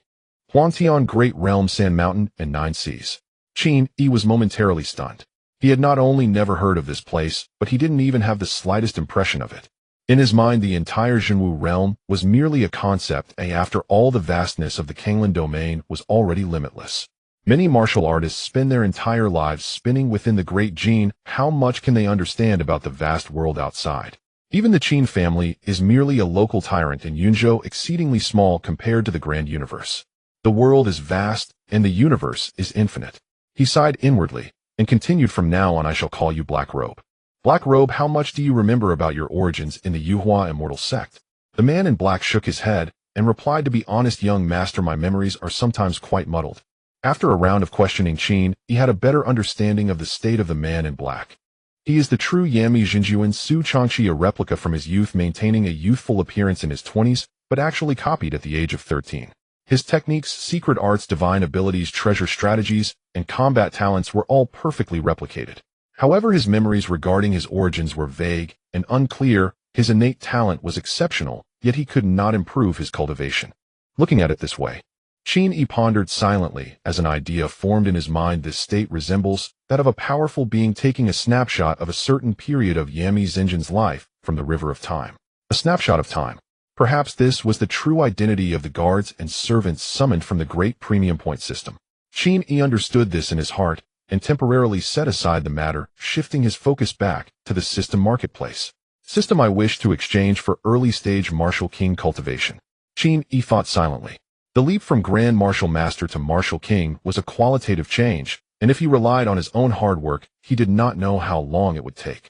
[SPEAKER 1] Huangtian Great Realm Sand Mountain and 9 seas. Qin Yi was momentarily stunned. He had not only never heard of this place, but he didn't even have the slightest impression of it. In his mind, the entire Jinwu realm was merely a concept, and after all, the vastness of the Kanglan domain was already limitless. Many martial artists spend their entire lives spinning within the Great Jin. How much can they understand about the vast world outside? Even the Qin family is merely a local tyrant in Yunzhou, exceedingly small compared to the grand universe. The world is vast, and the universe is infinite. He sighed inwardly and continued, "From now on I shall call you Black Robe." "Black Robe, how much do you remember about your origins in the Yuhua Immortal sect?" The man in black shook his head and replied, "To be honest, young master, my memories are sometimes quite muddled." After a round of questioning Qin, he had a better understanding of the state of the man in black. He is the true Yami Jinjuan Su Changqi, a replica from his youth, maintaining a youthful appearance in his 20s, but actually copied at the age of 13. His techniques, secret arts, divine abilities, treasure strategies, and combat talents were all perfectly replicated. However, his memories regarding his origins were vague and unclear. His innate talent was exceptional, yet he could not improve his cultivation. Looking at it this way, Qin Yi pondered silently as an idea formed in his mind. This state resembles that of a powerful being taking a snapshot of a certain period of Yami Zinjin's life from the river of time. A snapshot of time. Perhaps this was the true identity of the guards and servants summoned from the great premium point system. Qin Yi understood this in his heart and temporarily set aside the matter, shifting his focus back to the system marketplace. "System, I wish to exchange for early-stage martial king cultivation." Qin Yi thought silently. The leap from Grand Martial Master to Martial King was a qualitative change, and if he relied on his own hard work, he did not know how long it would take.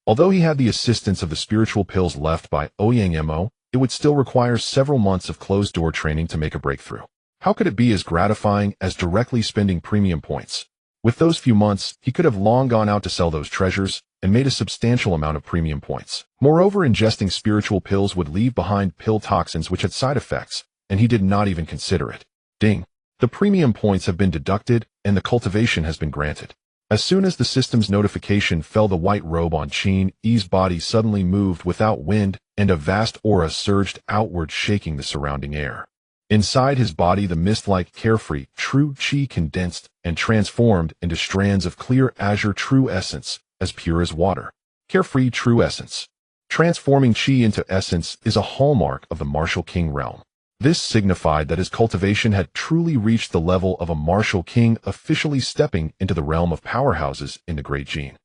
[SPEAKER 1] Although he had the assistance of the spiritual pills left by Ouyang Mo, it would still require several months of closed-door training to make a breakthrough. How could it be as gratifying as directly spending premium points? With those few months, he could have long gone out to sell those treasures and made a substantial amount of premium points. Moreover, ingesting spiritual pills would leave behind pill toxins which had side effects, and he did not even consider it. Ding! The premium points have been deducted, and the cultivation has been granted. As soon as the system's notification fell, the white robe on Qin Yi's body suddenly moved without wind, and a vast aura surged outward, shaking the surrounding air. Inside his body, the mist-like carefree, true chi condensed and transformed into strands of clear azure true essence, as pure as water. Carefree true essence. Transforming chi into essence is a hallmark of the martial king realm. This signified that his cultivation had truly reached the level of a martial king, officially stepping into the realm of powerhouses in the Great Jin.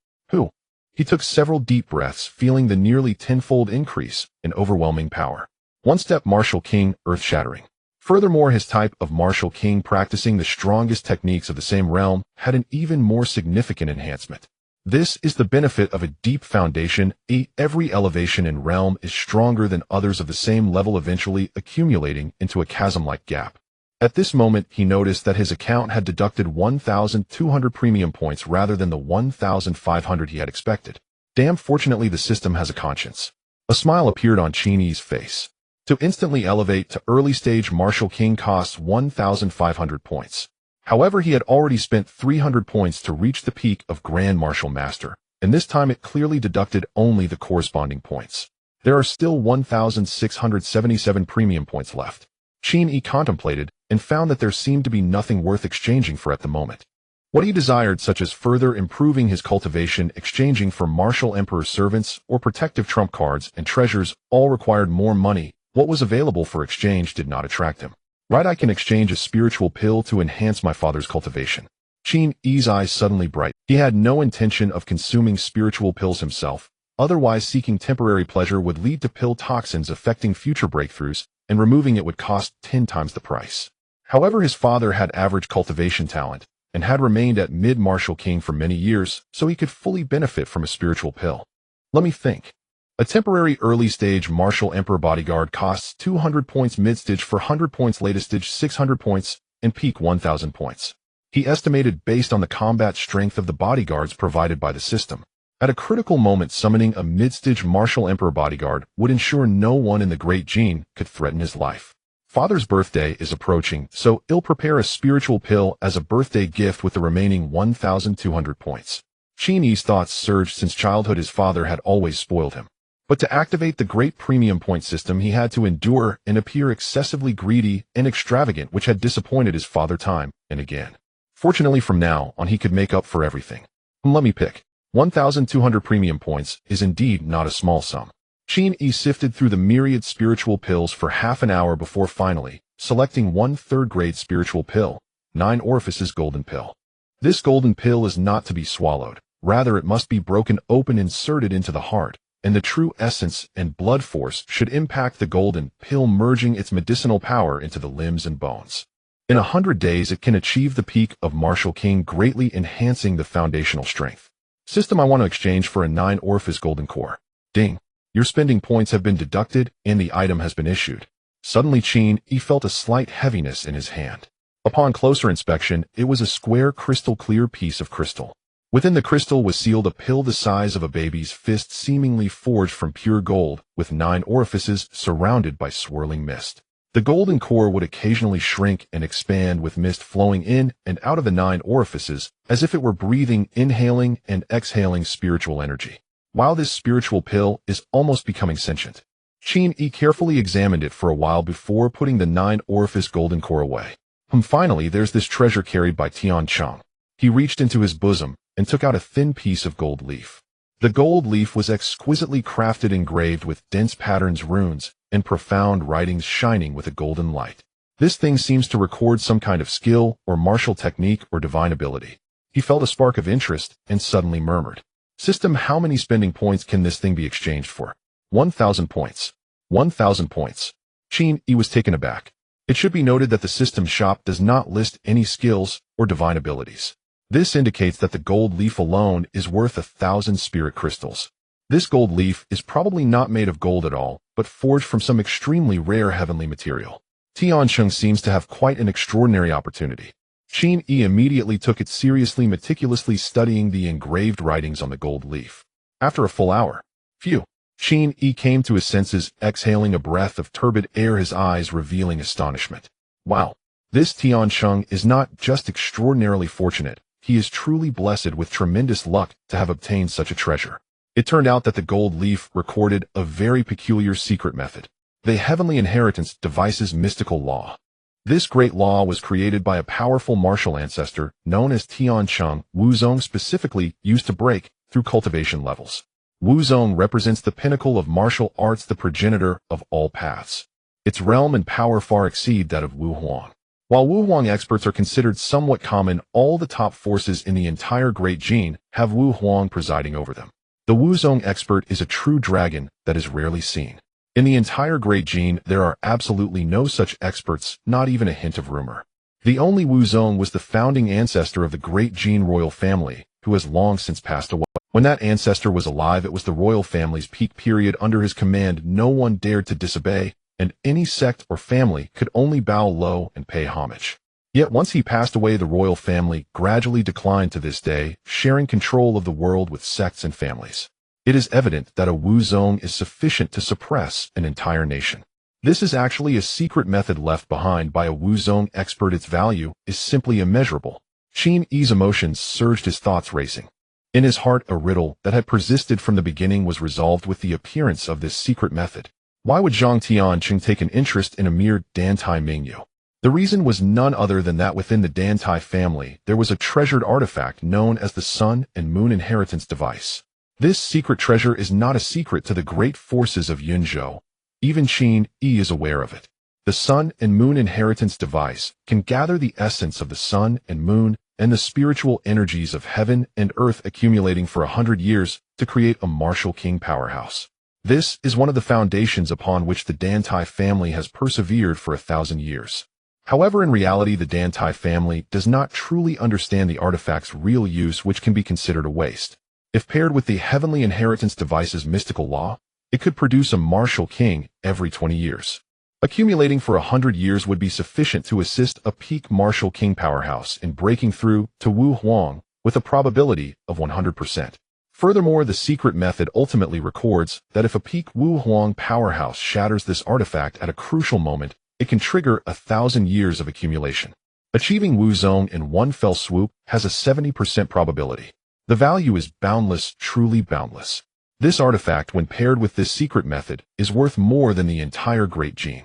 [SPEAKER 1] He took several deep breaths, feeling the nearly tenfold increase in overwhelming power. One-step martial king, earth-shattering. Furthermore, his type of martial king, practicing the strongest techniques of the same realm, had an even more significant enhancement. This is the benefit of a deep foundation. Every elevation in realm is stronger than others of the same level, eventually accumulating into a chasm-like gap. At this moment, he noticed that his account had deducted 1,200 premium points rather than the 1,500 he had expected. Damn, fortunately the system has a conscience. A smile appeared on Qin Yi's face. To instantly elevate to early-stage martial king costs 1,500 points. However, he had already spent 300 points to reach the peak of Grand Martial Master, and this time it clearly deducted only the corresponding points. There are still 1,677 premium points left. Qin Yi contemplated and found that there seemed to be nothing worth exchanging for at the moment. What he desired, such as further improving his cultivation, exchanging for martial emperor servants, or protective trump cards and treasures, all required more money. What was available for exchange did not attract him. Right, I can exchange a spiritual pill to enhance my father's cultivation. Qin Yi's eyes suddenly brightened. He had no intention of consuming spiritual pills himself, otherwise seeking temporary pleasure would lead to pill toxins affecting future breakthroughs, and removing it would cost 10 times the price. However, his father had average cultivation talent, and had remained at mid-martial king for many years, so he could fully benefit from a spiritual pill. Let me think. A temporary early-stage martial emperor bodyguard costs 200 points mid-stage, 400 points latest stage, 600 points, and peak 1,000 points. He estimated based on the combat strength of the bodyguards provided by the system. At a critical moment, summoning a mid-stage martial emperor bodyguard would ensure no one in the Great Qin could threaten his life. Father's birthday is approaching, so he'll prepare a spiritual pill as a birthday gift with the remaining 1,200 points. Qin Yi's thoughts surged. Since childhood his father had always spoiled him. But to activate the great premium point system he had to endure and appear excessively greedy and extravagant, which had disappointed his father time and again. Fortunately, from now on he could make up for everything. Let me pick. 1,200 premium points is indeed not a small sum. Qin Yi sifted through the myriad spiritual pills for half an hour before finally selecting one third-grade spiritual pill, 9 Orifices Golden Pill. This golden pill is not to be swallowed, rather it must be broken open and inserted into the heart, and the true essence and blood force should impact the golden pill, merging its medicinal power into the limbs and bones. In 100 days it can achieve the peak of martial king, greatly enhancing the foundational strength. System, I want to exchange for a 9 Orifice Golden Core. Ding. Your spending points have been deducted, and the item has been issued. Suddenly Qin Yi felt a slight heaviness in his hand. Upon closer inspection, it was a square crystal clear piece of crystal. Within the crystal was sealed a pill the size of a baby's fist, seemingly forged from pure gold, with 9 orifices surrounded by swirling mist. The golden core would occasionally shrink and expand with mist flowing in and out of the 9 orifices, as if it were breathing, inhaling, and exhaling spiritual energy. While this spiritual pill is almost becoming sentient, Qin Yi carefully examined it for a while before putting the 9 orifice golden core away. Finally, there's this treasure carried by Tian Cheng. He reached into his bosom and took out a thin piece of gold leaf. The gold leaf was exquisitely crafted, engraved with dense patterns, runes, and profound writings shining with a golden light. This thing seems to record some kind of skill or martial technique or divine ability. He felt a spark of interest and suddenly murmured, "System, how many spending points can this thing be exchanged for?" 1,000 points. 1,000 points. Qin Yi was taken aback. It should be noted that the system shop does not list any skills or divine abilities. This indicates that the gold leaf alone is worth 1,000 spirit crystals. This gold leaf is probably not made of gold at all, but forged from some extremely rare heavenly material. Tian Cheng seems to have quite an extraordinary opportunity. Qin Yi immediately took it seriously, meticulously studying the engraved writings on the gold leaf. After a full hour, Qin Yi came to his senses, exhaling a breath of turbid air, his eyes revealing astonishment. Wow! This Tian Cheng is not just extraordinarily fortunate, he is truly blessed with tremendous luck to have obtained such a treasure. It turned out that the gold leaf recorded a very peculiar secret method. The heavenly inheritance device's mystical law. This great law was created by a powerful martial ancestor known as Tian Cheng. Wuzong specifically used to break through cultivation levels. Wuzong represents the pinnacle of martial arts, the progenitor of all paths. Its realm and power far exceed that of Wu Huang. While Wu Huang experts are considered somewhat common, all the top forces in the entire Great Qin have Wu Huang presiding over them. The Wuzong expert is a true dragon that is rarely seen. In the entire Great Qin, there are absolutely no such experts, not even a hint of rumor. The only Wuzong was the founding ancestor of the Great Qin royal family, who has long since passed away. When that ancestor was alive, it was the royal family's peak period. Under his command, no one dared to disobey, and any sect or family could only bow low and pay homage. Yet once he passed away, the royal family gradually declined to this day, sharing control of the world with sects and families. It is evident that a Wuzong is sufficient to suppress an entire nation. This is actually a secret method left behind by a Wuzong expert. Its value is simply immeasurable. Qin Yi's emotions surged, his thoughts racing. In his heart, a riddle that had persisted from the beginning was resolved with the appearance of this secret method. Why would Zhang Tianqing take an interest in a mere Dantai Mingyu? The reason was none other than that within the Dantai family there was a treasured artifact known as the Sun and Moon Inheritance Device. This secret treasure is not a secret to the great forces of Yunzhou. Even Qin Yi is aware of it. The Sun and Moon Inheritance Device can gather the essence of the Sun and Moon and the spiritual energies of heaven and earth accumulating for 100 years to create a martial king powerhouse. This is one of the foundations upon which the Dantai family has persevered for 1,000 years. However, in reality, the Dantai family does not truly understand the artifact's real use, which can be considered a waste. If paired with the heavenly inheritance device's mystical law, it could produce a martial king every 20 years. Accumulating for 100 years would be sufficient to assist a peak martial king powerhouse in breaking through to Wu Huang with a probability of 100%. Furthermore, the secret method ultimately records that if a peak Wu Huang powerhouse shatters this artifact at a crucial moment, it can trigger 1,000 years of accumulation. Achieving Wu Zong in one fell swoop has a 70% probability. The value is boundless, truly boundless. This artifact, when paired with this secret method, is worth more than the entire Great Qin.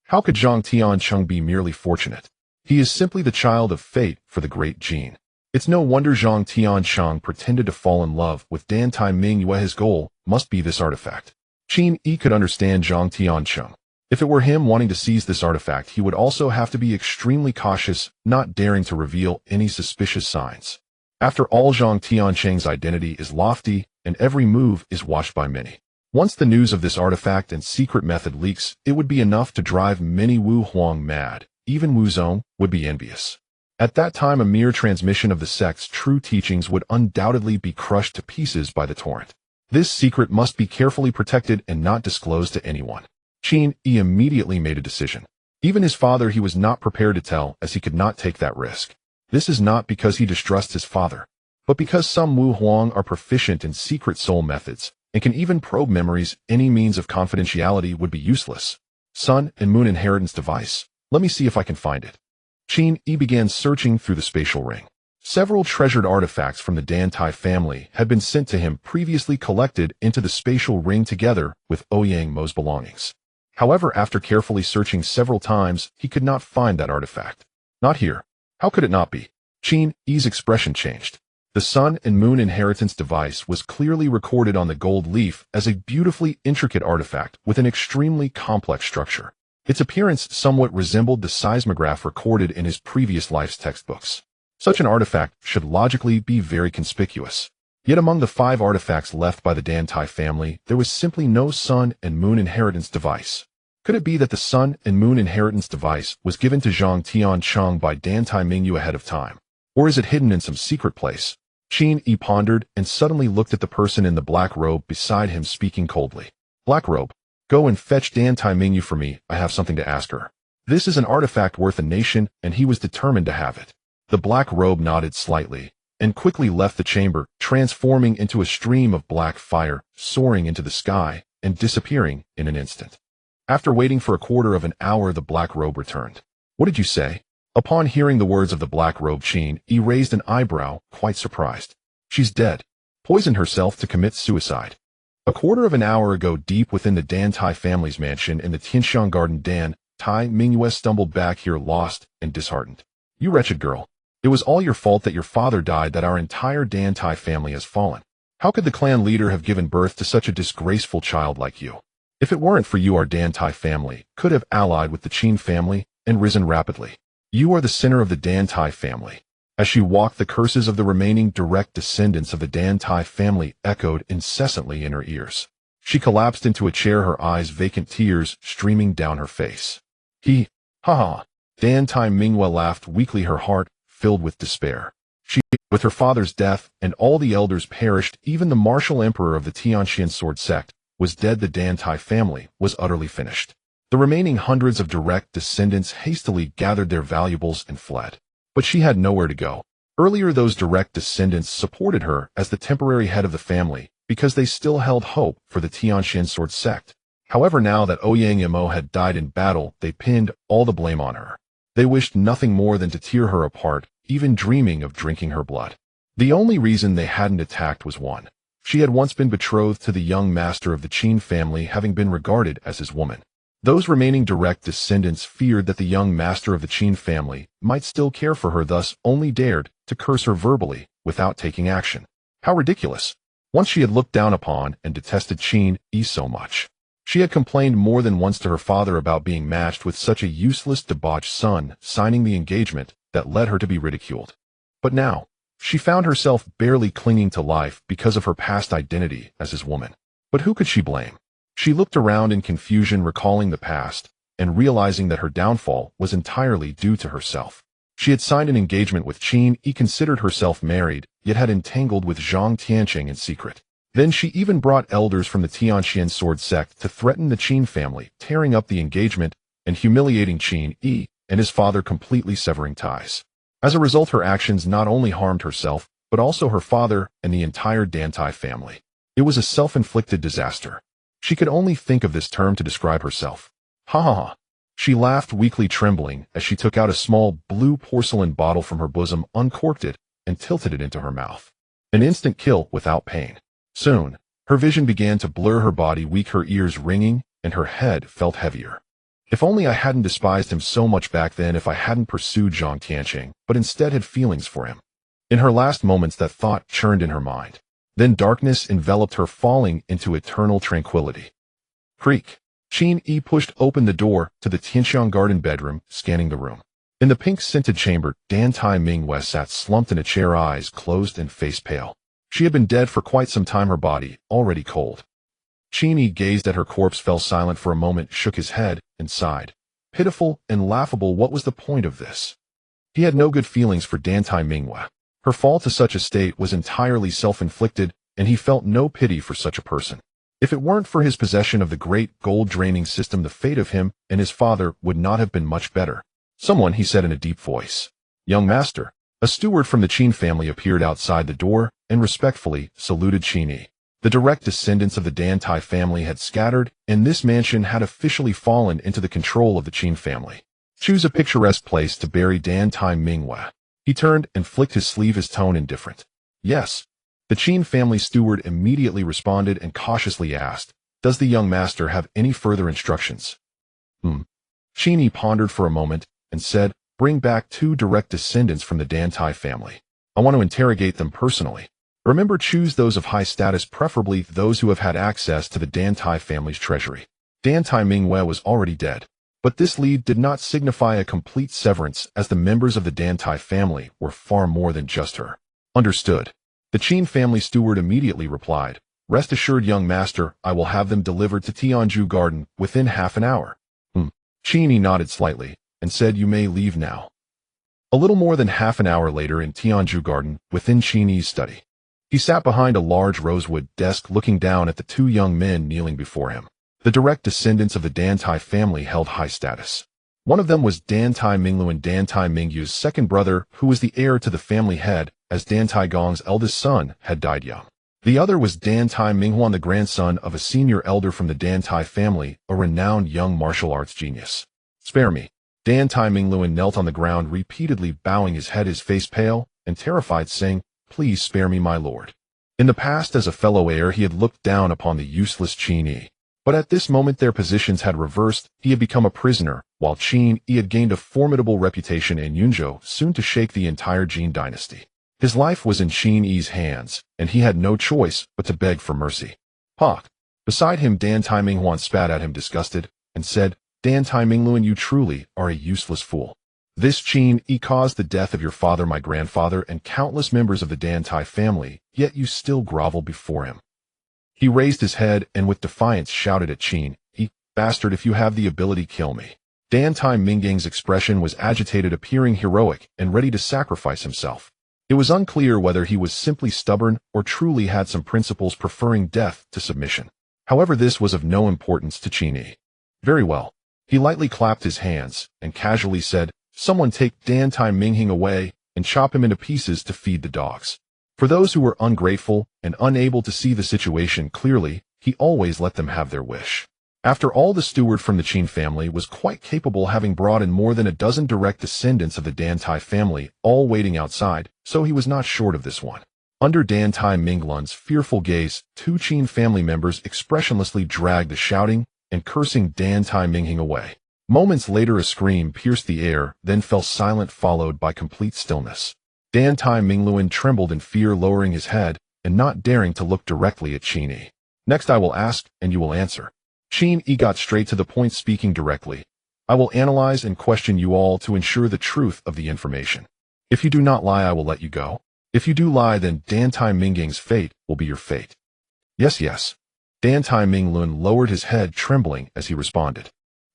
[SPEAKER 1] How could Zhang Tiancheng be merely fortunate? He is simply the child of fate for the Great Qin. It's no wonder Zhang Tiancheng pretended to fall in love with Dantai Mingyue. His goal must be this artifact. Qin Yi could understand Zhang Tiancheng. If it were him wanting to seize this artifact, he would also have to be extremely cautious, not daring to reveal any suspicious signs. After all, Zhang Tiancheng's identity is lofty, and every move is watched by many. Once the news of this artifact and secret method leaks, it would be enough to drive many Wu Huang mad. Even Wu Zong would be envious. At that time, a mere transmission of the sect's true teachings would undoubtedly be crushed to pieces by the torrent. This secret must be carefully protected and not disclosed to anyone. Qin Yi immediately made a decision. Even his father he was not prepared to tell, as he could not take that risk. This is not because he distrusts his father, but because some Wu Huang are proficient in secret soul methods and can even probe memories. Any means of confidentiality would be useless. Sun and Moon inheritance device. Let me see if I can find it. Qin Yi began searching through the spatial ring. Several treasured artifacts from the Dantai family had been sent to him, previously collected into the spatial ring together with Ouyang Mo's belongings. However, after carefully searching several times, he could not find that artifact. Not here. How could it not be? Qin Yi's expression changed. The Sun and Moon inheritance device was clearly recorded on the gold leaf as a beautifully intricate artifact with an extremely complex structure. Its appearance somewhat resembled the seismograph recorded in his previous life's textbooks. Such an artifact should logically be very conspicuous. Yet among the 5 artifacts left by the Dantai family, there was simply no Sun and Moon inheritance device. Could it be that the Sun and Moon inheritance device was given to Zhang Tiancheng by Dantai Mingyue ahead of time? Or is it hidden in some secret place? Qin Yi pondered and suddenly looked at the person in the black robe beside him, speaking coldly. Black robe, go and fetch Dantai Mingyue for me. I have something to ask her. This is an artifact worth a nation, and he was determined to have it. The black robe nodded slightly and quickly left the chamber, transforming into a stream of black fire, soaring into the sky and disappearing in an instant. After waiting for a quarter of an hour, the black robe returned. What did you say? Upon hearing the words of the black robe, Qin Yi raised an eyebrow, quite surprised. She's dead. Poisoned herself to commit suicide. A quarter of an hour ago, deep within the Dantai family's mansion in the Tianxiang Garden, Dantai Mingyue stumbled back here lost and disheartened. You wretched girl. It was all your fault that your father died, that our entire Dantai family has fallen. How could the clan leader have given birth to such a disgraceful child like you? If it weren't for you, our Dantai family could have allied with the Qin family and risen rapidly. You are the center of the Dantai family. As she walked, the curses of the remaining direct descendants of the Dantai family echoed incessantly in her ears. She collapsed into a chair, her eyes vacant, tears streaming down her face. Ha. Dantai Mingyue laughed weakly, her heart filled with despair. With her father's death and all the elders perished, even the martial emperor of the Tianxian sword sect was dead. The Dantai family was utterly finished. The remaining hundreds of direct descendants hastily gathered their valuables and fled. But she had nowhere to go. Earlier, those direct descendants supported her as the temporary head of the family because they still held hope for the Tianxian sword sect. However, now that Ouyang Mo had died in battle, they pinned all the blame on her. They wished nothing more than to tear her apart, even dreaming of drinking her blood. The only reason they hadn't attacked was one. She had once been betrothed to the young master of the Qin family, having been regarded as his woman. Those remaining direct descendants feared that the young master of the Qin family might still care for her, thus only dared to curse her verbally without taking action. How ridiculous! Once she had looked down upon and detested Qin Yi so much. She had complained more than once to her father about being matched with such a useless, debauched son, signing the engagement that led her to be ridiculed. But now, she found herself barely clinging to life because of her past identity as his woman. But who could she blame? She looked around in confusion, recalling the past, and realizing that her downfall was entirely due to herself. She had signed an engagement with Qin Yi, considered herself married, yet had entangled with Zhang Tianqing in secret. Then she even brought elders from the Tianqian sword sect to threaten the Qin family, tearing up the engagement and humiliating Qin Yi and his father, completely severing ties. As a result, her actions not only harmed herself, but also her father and the entire Dantai family. It was a self-inflicted disaster. She could only think of this term to describe herself. Ha ha ha. She laughed weakly, trembling, as she took out a small blue porcelain bottle from her bosom, uncorked it, and tilted it into her mouth. An instant kill without pain. Soon, her vision began to blur, her body weak, her ears ringing, and her head felt heavier. If only I hadn't despised him so much back then, if I hadn't pursued Zhang Tianqing, but instead had feelings for him. In her last moments, that thought churned in her mind. Then darkness enveloped her, falling into eternal tranquility. Creak. Qin Yi pushed open the door to the Tianxiang garden bedroom, scanning the room. In the pink-scented chamber, Dantai Mingwe sat slumped in a chair, eyes closed and face pale. She had been dead for quite some time, her body already cold. Qin Yi gazed at her corpse, fell silent for a moment, shook his head, and sighed. Pitiful and laughable, what was the point of this? He had no good feelings for Dantai Mingwe. Her fall to such a state was entirely self-inflicted, and he felt no pity for such a person. If it weren't for his possession of the great gold-draining system, the fate of him and his father would not have been much better. Someone, he said in a deep voice. Young master. A steward from the Qin family appeared outside the door and respectfully saluted Qin Yi. The direct descendants of the Dantai family had scattered, and this mansion had officially fallen into the control of the Qin family. Choose a picturesque place to bury Dantai Mingwe. He turned and flicked his sleeve, his tone indifferent. Yes. The Qin family steward immediately responded and cautiously asked, does the young master have any further instructions? Qin Yi pondered for a moment and said, bring back 2 direct descendants from the Dantai family. I want to interrogate them personally. Remember, choose those of high status, preferably those who have had access to the Dantai family's treasury. Dantai Mingwe was already dead. But this lead did not signify a complete severance, as the members of the Dantai family were far more than just her. Understood. The Qin family steward immediately replied, rest assured, young master, I will have them delivered to Tianju Garden within half an hour. Qin Yi nodded slightly and said, you may leave now. A little more than half an hour later, in Tianju Garden, within Qin Yi's study. He sat behind a large rosewood desk, looking down at the 2 young men kneeling before him. The direct descendants of the Dantai family held high status. One of them was Dantai Mingluan, Dantai Mingyu's second brother, who was the heir to the family head, as Dantai Gong's eldest son had died young. The other was Dantai Minghuan, the grandson of a senior elder from the Dantai family, a renowned young martial arts genius. Spare me. Dantai Mingluan knelt on the ground, repeatedly bowing his head, his face pale and terrified, saying, please spare me, my lord. In the past, as a fellow heir, he had looked down upon the useless Qin Yi. But at this moment their positions had reversed. He had become a prisoner, while Qin Yi had gained a formidable reputation in Yunzhou, soon to shake the entire Jin dynasty. His life was in Qin Yi's hands, and he had no choice but to beg for mercy. Pak. Beside him, Dantai Minghuan spat at him, disgusted, and said, Dantai Mingluan, you truly are a useless fool. This Qin Yi caused the death of your father, my grandfather, and countless members of the Dantai family, yet you still grovel before him. He raised his head and with defiance shouted at Qin Yi, bastard, if you have the ability, kill me. Dantai Mingyang's expression was agitated, appearing heroic and ready to sacrifice himself. It was unclear whether he was simply stubborn or truly had some principles, preferring death to submission. However, this was of no importance to Qin Yi. Very well. He lightly clapped his hands and casually said, someone take Dantai Mingyang away and chop him into pieces to feed the dogs. For those who were ungrateful and unable to see the situation clearly, he always let them have their wish. After all, the steward from the Qin family was quite capable, having brought in more than a dozen direct descendants of the Dantai family, all waiting outside, so he was not short of this one. Under Dantai Minglun's fearful gaze, 2 Qin family members expressionlessly dragged the shouting and cursing Dantai Mingyang away. Moments later, a scream pierced the air, then fell silent, followed by complete stillness. Dantai Mingluan trembled in fear, lowering his head and not daring to look directly at Qin Yi. Next I will ask, and you will answer. Qin Yi got straight to the point, speaking directly. I will analyze and question you all to ensure the truth of the information. If you do not lie, I will let you go. If you do lie, then Dan Tai Mingying's fate will be your fate. Yes, yes. Dan Tai Minglun lowered his head, trembling as he responded.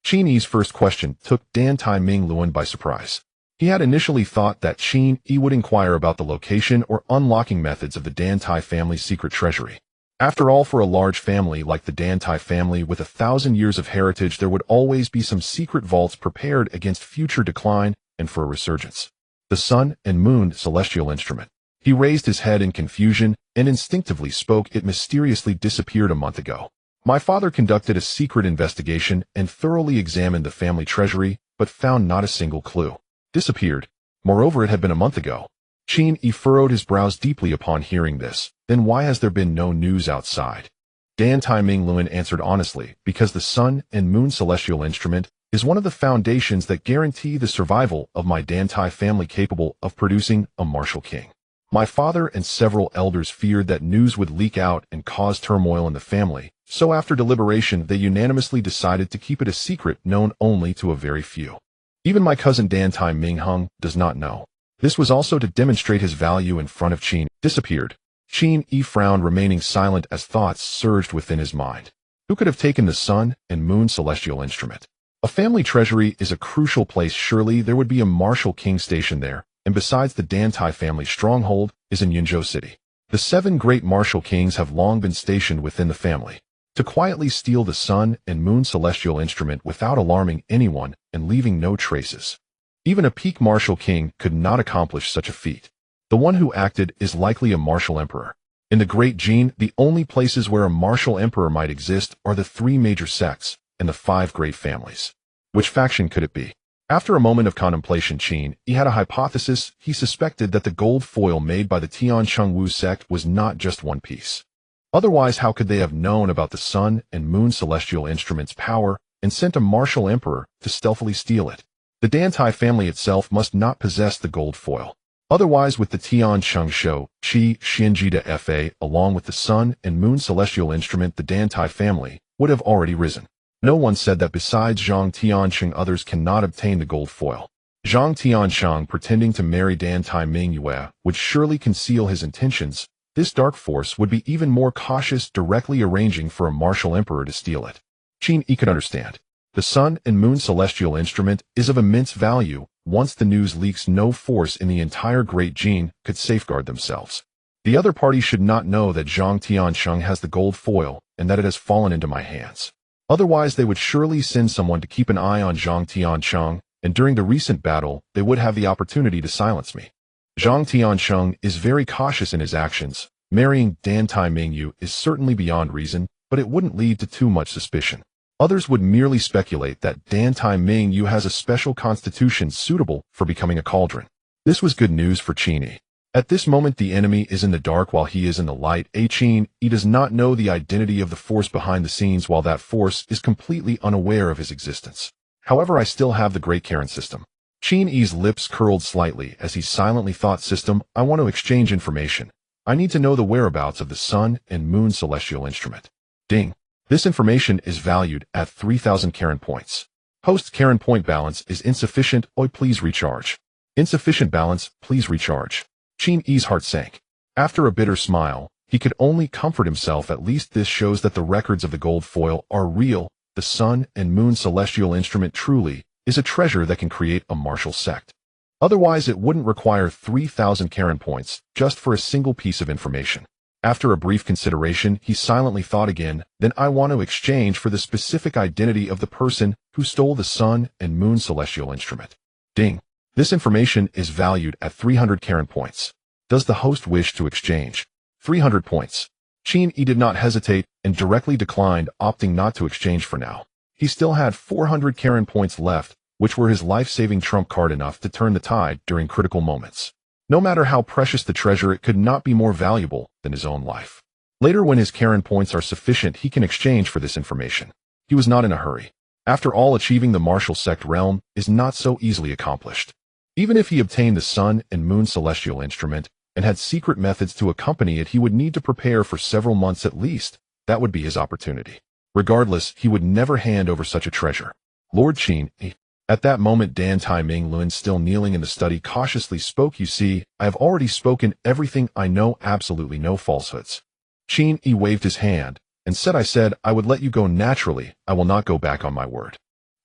[SPEAKER 1] Qin Yi's first question took Dan Tai Minglun by surprise. He had initially thought that Qin Yi would inquire about the location or unlocking methods of the Dan Tai family's secret treasury. After all, for a large family like the Dan Tai family with 1,000 years of heritage, there would always be some secret vaults prepared against future decline and for a resurgence. The sun and moon celestial instrument. He raised his head in confusion and instinctively spoke. It mysteriously disappeared a month ago. My father conducted a secret investigation and thoroughly examined the family treasury, but found not a single clue. Disappeared. Moreover, it had been a month ago. Qin Yi furrowed his brows deeply upon hearing this. Then why has there been no news outside? Dan Tai Minglun answered honestly, because the sun and moon celestial instrument is one of the foundations that guarantee the survival of my Dan Tai family, capable of producing a martial king. My father and several elders feared that news would leak out and cause turmoil in the family, so after deliberation they unanimously decided to keep it a secret known only to a very few. Even my cousin Dan Tai Minghung does not know. This was also to demonstrate his value in front of Qin. Disappeared. Qin Yi frowned, remaining silent as thoughts surged within his mind. Who could have taken the sun and moon celestial instrument? A family treasury is a crucial place. Surely there would be a martial king stationed there, and besides, the Dan Tai family stronghold is in Yunzhou City. The 7 great martial kings have long been stationed within the family. To quietly steal the sun and moon celestial instrument without alarming anyone and leaving no traces. Even a peak martial king could not accomplish such a feat. The one who acted is likely a martial emperor. In the Great Qin, the only places where a martial emperor might exist are the 3 major sects and the 5 great families. Which faction could it be? After a moment of contemplation, Qin Yi had a hypothesis. He suspected that the gold foil made by the Tiancheng Wu sect was not just one piece. Otherwise, how could they have known about the sun and moon celestial instrument's power and sent a martial emperor to stealthily steal it? The Dan Tai family itself must not possess the gold foil. Otherwise, with the Tiancheng Shou, Qi, Xinji de Fa, along with the sun and moon celestial instrument, the Dan Tai family would have already risen. No one said that besides Zhang Tiancheng others cannot obtain the gold foil. Zhang Tiancheng pretending to marry Dan Tai Mingyue would surely conceal his intentions. This dark force would be even more cautious, directly arranging for a martial emperor to steal it. Qin Yi could understand. The sun and moon celestial instrument is of immense value. Once the news leaks, no force in the entire Great Qin could safeguard themselves. The other party should not know that Zhang Tiancheng has the gold foil and that it has fallen into my hands. Otherwise, they would surely send someone to keep an eye on Zhang Tiancheng, and during the recent battle, they would have the opportunity to silence me. Zhang Tiancheng is very cautious in his actions. Marrying Dan Tai Mingyu is certainly beyond reason, but it wouldn't lead to too much suspicion. Others would merely speculate that Dan Tai Mingyu has a special constitution suitable for becoming a cauldron. This was good news for Qin Yi. At this moment, the enemy is in the dark while he is in the light. Qin Yi does not know the identity of the force behind the scenes, while that force is completely unaware of his existence. However, I still have the Great Karen system. Qin Yi's lips curled slightly as he silently thought, system, I want to exchange information. I need to know the whereabouts of the sun and moon celestial instrument. Ding. This information is valued at 3,000 Karen points. Host Karen point balance is insufficient. Oi, please recharge. Insufficient balance, please recharge. Qin Yi's heart sank. After a bitter smile, he could only comfort himself. At least this shows that the records of the gold foil are real. The sun and moon celestial instrument truly is a treasure that can create a martial sect. Otherwise, it wouldn't require 3,000 Karen points just for a single piece of information. After a brief consideration, he silently thought again, then I want to exchange for the specific identity of the person who stole the sun and moon celestial instrument. Ding. This information is valued at 300 Karen points. Does the host wish to exchange? 300 points. Qin Yi did not hesitate and directly declined, opting not to exchange for now. He still had 400 Karen points left, which were his life-saving trump card, enough to turn the tide during critical moments. No matter how precious the treasure, it could not be more valuable than his own life. Later, when his Karen points are sufficient, he can exchange for this information. He was not in a hurry. After all, achieving the martial sect realm is not so easily accomplished. Even if he obtained the sun and moon celestial instrument and had secret methods to accompany it, he would need to prepare for several months at least. That would be his opportunity. Regardless, he would never hand over such a treasure. Lord Qin Yi. At that moment Dan Tai Ming Lun, still kneeling in the study, cautiously spoke. You see, I have already spoken everything I know, absolutely no falsehoods. Qin Yi waved his hand and said, I said I would let you go naturally. I will not go back on my word.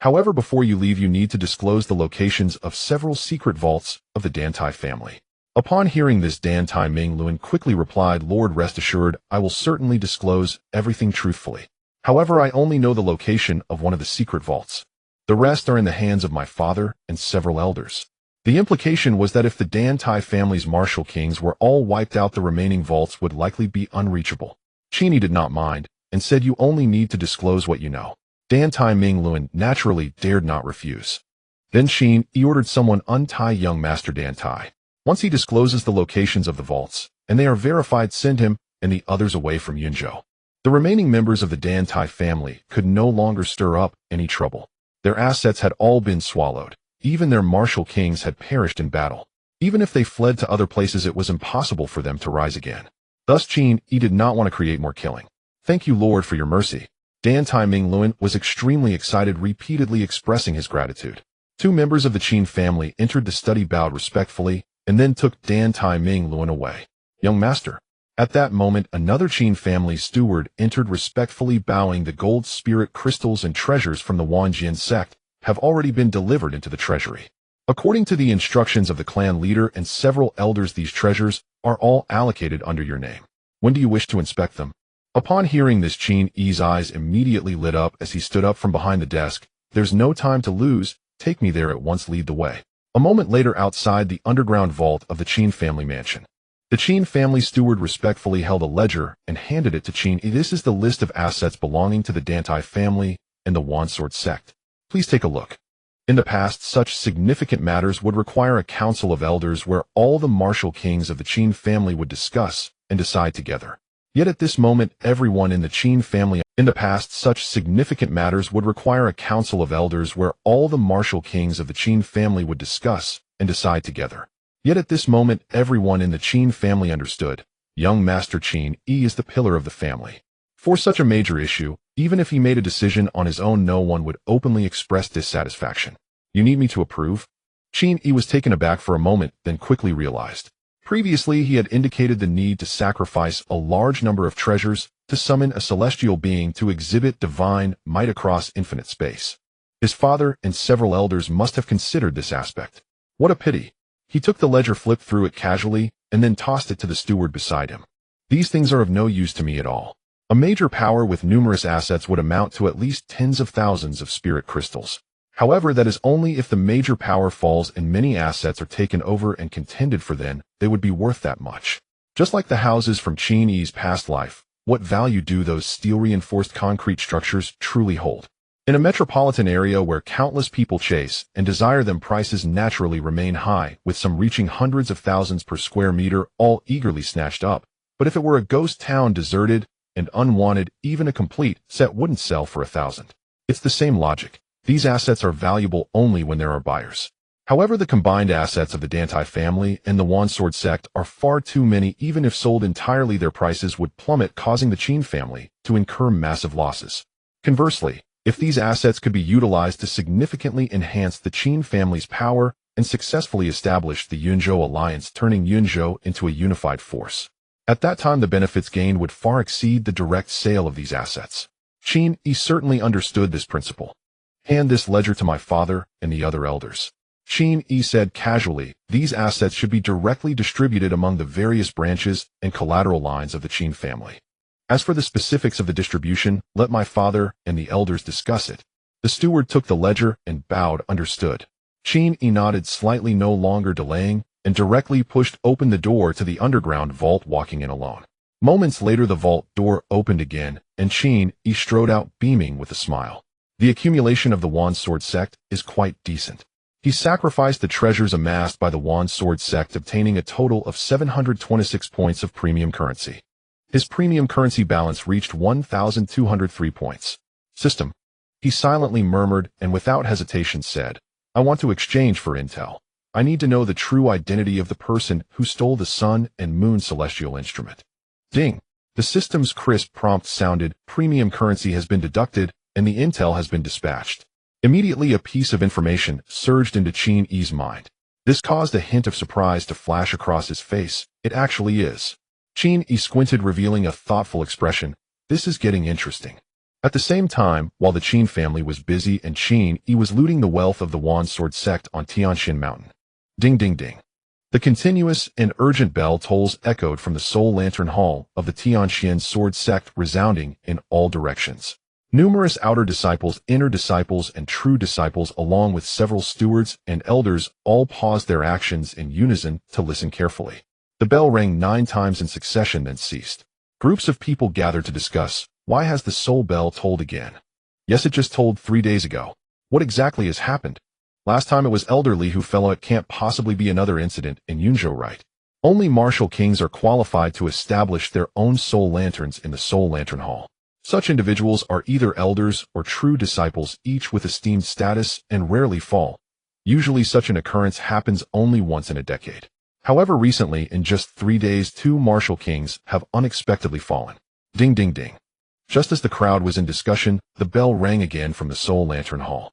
[SPEAKER 1] However, before you leave, you need to disclose the locations of several secret vaults of the Dan Tai family. Upon hearing this, Dan Tai Ming Lun quickly replied, Lord, rest assured, I will certainly disclose everything truthfully. However, I only know the location of one of the secret vaults. The rest are in the hands of my father and several elders. The implication was that if the Dan Tai family's martial kings were all wiped out, the remaining vaults would likely be unreachable. Qin Yi did not mind and said, you only need to disclose what you know. Dan Tai Ming Lun naturally dared not refuse. Then Qin Yi ordered someone untie young Master Dan Tai. Once he discloses the locations of the vaults, and they are verified, send him and the others away from Yunzhou. The remaining members of the Dan Tai family could no longer stir up any trouble. Their assets had all been swallowed. Even their martial kings had perished in battle. Even if they fled to other places, it was impossible for them to rise again. Thus Qin Yi did not want to create more killing. Thank you, Lord, for your mercy. Dan Tai Ming Lun was extremely excited, repeatedly expressing his gratitude. Two members of the Qin family entered the study, bowed respectfully, and then took Dan Tai Ming Lun away. Young master. At that moment, another Qin family steward entered, respectfully bowing. The gold spirit crystals and treasures from the Wanjian sect have already been delivered into the treasury. According to the instructions of the clan leader and several elders, these treasures are all allocated under your name. When do you wish to inspect them? Upon hearing this, Qin Yi's eyes immediately lit up as he stood up from behind the desk. There's no time to lose. Take me there at once. Lead the way. A moment later, outside the underground vault of the Qin family mansion, the Qin family steward respectfully held a ledger and handed it to Qin Yi. This is the list of assets belonging to the Dan Tai family and the Wan Sword sect. Please take a look. In the past, such significant matters would require a council of elders where all the martial kings of the Qin family would discuss and decide together. Yet at this moment, everyone in the Qin family. In the past, such significant matters would require a council of elders where all the martial kings of the Qin family would discuss and decide together. Yet at this moment, everyone in the Qin family understood. Young Master Qin Yi is the pillar of the family. For such a major issue, even if he made a decision on his own, no one would openly express dissatisfaction. You need me to approve? Qin Yi was taken aback for a moment, then quickly realized. Previously, he had indicated the need to sacrifice a large number of treasures to summon a celestial being to exhibit divine might across infinite space. His father and several elders must have considered this aspect. What a pity. He took the ledger, flipped through it casually, and then tossed it to the steward beside him. These things are of no use to me at all. A major power with numerous assets would amount to at least tens of thousands of spirit crystals. However, that is only if the major power falls and many assets are taken over and contended for, then they would be worth that much. Just like the houses from Qin Yi's past life, what value do those steel-reinforced concrete structures truly hold? In a metropolitan area where countless people chase and desire them, prices naturally remain high, with some reaching hundreds of thousands per square meter, all eagerly snatched up. But if it were a ghost town, deserted and unwanted, even a complete set wouldn't sell for 1,000. It's the same logic. These assets are valuable only when there are buyers. However, the combined assets of the Dan Tai family and the Wan Sword sect are far too many. Even if sold entirely, their prices would plummet, causing the Qin family to incur massive losses. Conversely, if these assets could be utilized to significantly enhance the Qin family's power and successfully establish the Yunzhou alliance, turning Yunzhou into a unified force, at that time the benefits gained would far exceed the direct sale of these assets. Qin Yi certainly understood this principle. Hand this ledger to my father and the other elders. Qin Yi said casually. These assets should be directly distributed among the various branches and collateral lines of the Qin family. As for the specifics of the distribution, let my father and the elders discuss it. The steward took the ledger and bowed. Understood. Qin Yi nodded slightly, no longer delaying, and directly pushed open the door to the underground vault, walking in alone. Moments later, the vault door opened again, and Qin Yi strode out, beaming with a smile. The accumulation of the Wan Sword sect is quite decent. He sacrificed the treasures amassed by the Wan Sword sect, obtaining a total of 726 points of premium currency. His premium currency balance reached 1,203 points. System. He silently murmured and without hesitation said, I want to exchange for intel. I need to know the true identity of the person who stole the Sun and Moon celestial instrument. Ding. The system's crisp prompt sounded. Premium currency has been deducted, and the intel has been dispatched. Immediately a piece of information surged into Qin Yi's mind. This caused a hint of surprise to flash across his face. It actually is. Qin Yi squinted, revealing a thoughtful expression. This is getting interesting. At the same time, while the Qin family was busy and Qin Yi was looting the wealth of the Wand Sword sect on Tianxin Mountain. Ding ding ding. The continuous and urgent bell tolls echoed from the Soul Lantern Hall of the Tianxin Sword sect, resounding in all directions. Numerous outer disciples, inner disciples, and true disciples, along with several stewards and elders, all paused their actions in unison to listen carefully. The bell rang 9 times in succession, then ceased. Groups of people gathered to discuss. Why has the soul bell tolled again? Yes, it just tolled 3 days ago. What exactly has happened? Last time it was Elder Li who fell. It can't possibly be another incident in Yunzhou, right? Only martial kings are qualified to establish their own soul lanterns in the Soul Lantern Hall. Such individuals are either elders or true disciples, each with esteemed status, and rarely fall. Usually such an occurrence happens only once in a decade. However, recently, in just 3 days, 2 martial kings have unexpectedly fallen. Ding ding ding. Just as the crowd was in discussion, the bell rang again from the Soul Lantern Hall.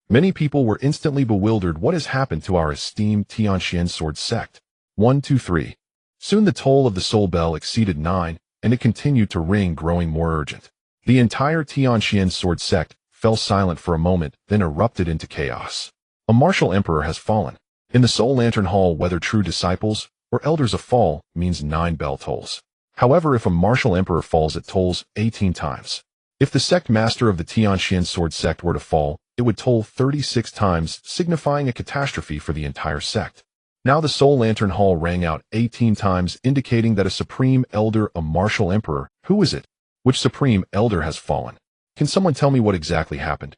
[SPEAKER 1] Many people were instantly bewildered. What has happened to our esteemed Tianxin Sword sect? 1, 2, 3. Soon the toll of the soul bell exceeded 9, and it continued to ring, growing more urgent. The entire Tianxin Sword sect fell silent for a moment, then erupted into chaos. A martial emperor has fallen. In the Soul Lantern Hall, whether true disciples or elders of fall means 9 bell tolls. However, if a martial emperor falls, it tolls 18 times. If the sect master of the Tianxin Sword sect were to fall, it would toll 36 times, signifying a catastrophe for the entire sect. Now the Soul Lantern Hall rang out 18 times, indicating that a supreme elder, a martial emperor, who is it? Which supreme elder has fallen? Can someone tell me what exactly happened?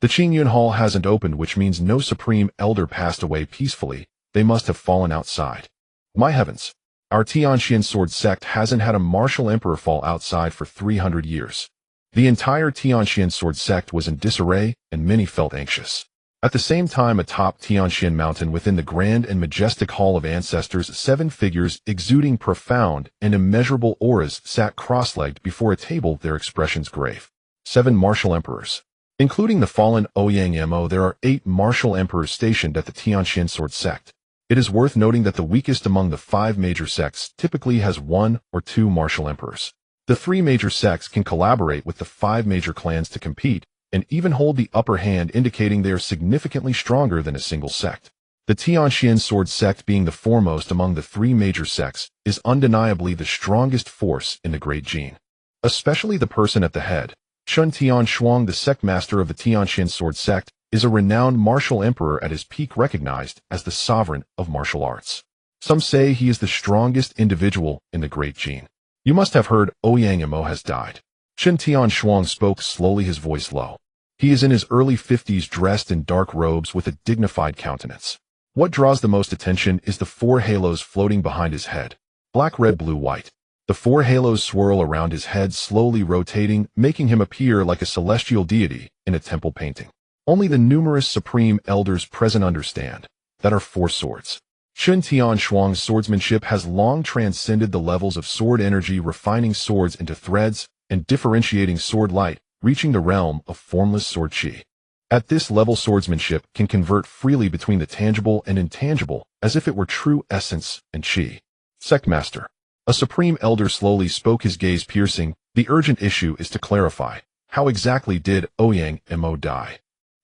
[SPEAKER 1] The Qin Hall hasn't opened, which means no supreme elder passed away peacefully. They must have fallen outside. My heavens! Our Tianxin Sword sect hasn't had a martial emperor fall outside for 300 years. The entire Tianxin Sword sect was in disarray, and many felt anxious. At the same time, atop Tianxin Mountain within the grand and majestic Hall of Ancestors, 7 figures exuding profound and immeasurable auras sat cross-legged before a table, their expressions grave. 7 martial emperors. Including the fallen Ouyang Mo, there are 8 martial emperors stationed at the Tianxin Sword sect. It is worth noting that the weakest among the 5 major sects typically has 1 or 2 martial emperors. The 3 major sects can collaborate with the 5 major clans to compete, and even hold the upper hand, indicating they are significantly stronger than a single sect. The Tianxin Sword sect, being the foremost among the 3 major sects, is undeniably the strongest force in the Great Jin. Especially the person at the head, Chun Tianshuang, the sect master of the Tianxin Sword sect, is a renowned martial emperor at his peak, recognized as the sovereign of martial arts. Some say he is the strongest individual in the Great Jin. You must have heard Ouyang Mo has died. Chun Tianshuang spoke slowly, his voice low. He is in his early 50s, dressed in dark robes with a dignified countenance. What draws the most attention is the 4 halos floating behind his head. Black, red, blue, white. The 4 halos swirl around his head, slowly rotating, making him appear like a celestial deity in a temple painting. Only the numerous supreme elders present understand that are 4 swords. Chun Tianshuang's swordsmanship has long transcended the levels of sword energy, refining swords into threads and differentiating sword light, reaching the realm of formless sword chi. At this level, swordsmanship can convert freely between the tangible and intangible, as if it were true essence and chi. Sect Master. A supreme elder slowly spoke, his gaze piercing. The urgent issue is to clarify, how exactly did Ouyang Mo die?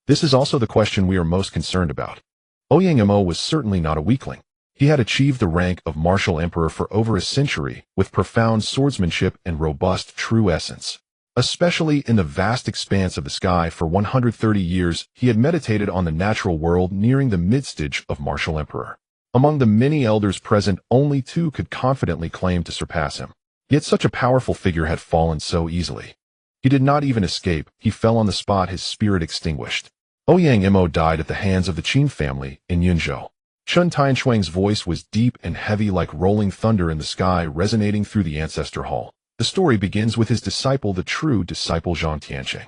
[SPEAKER 1] This is also the question we are most concerned about. Ouyang Mo was certainly not a weakling. He had achieved the rank of martial emperor for over a century, with profound swordsmanship and robust true essence. Especially in the vast expanse of the sky, for 130 years, he had meditated on the natural world, nearing the mid-stage of martial emperor. Among the many elders present, only 2 could confidently claim to surpass him. Yet such a powerful figure had fallen so easily. He did not even escape. He fell on the spot, his spirit extinguished. Ouyang Mo died at the hands of the Qin family in Yunzhou. Chun Tianshuang's voice was deep and heavy, like rolling thunder in the sky, resonating through the Ancestor Hall. The story begins with his disciple, the true disciple Zhang Tianqing.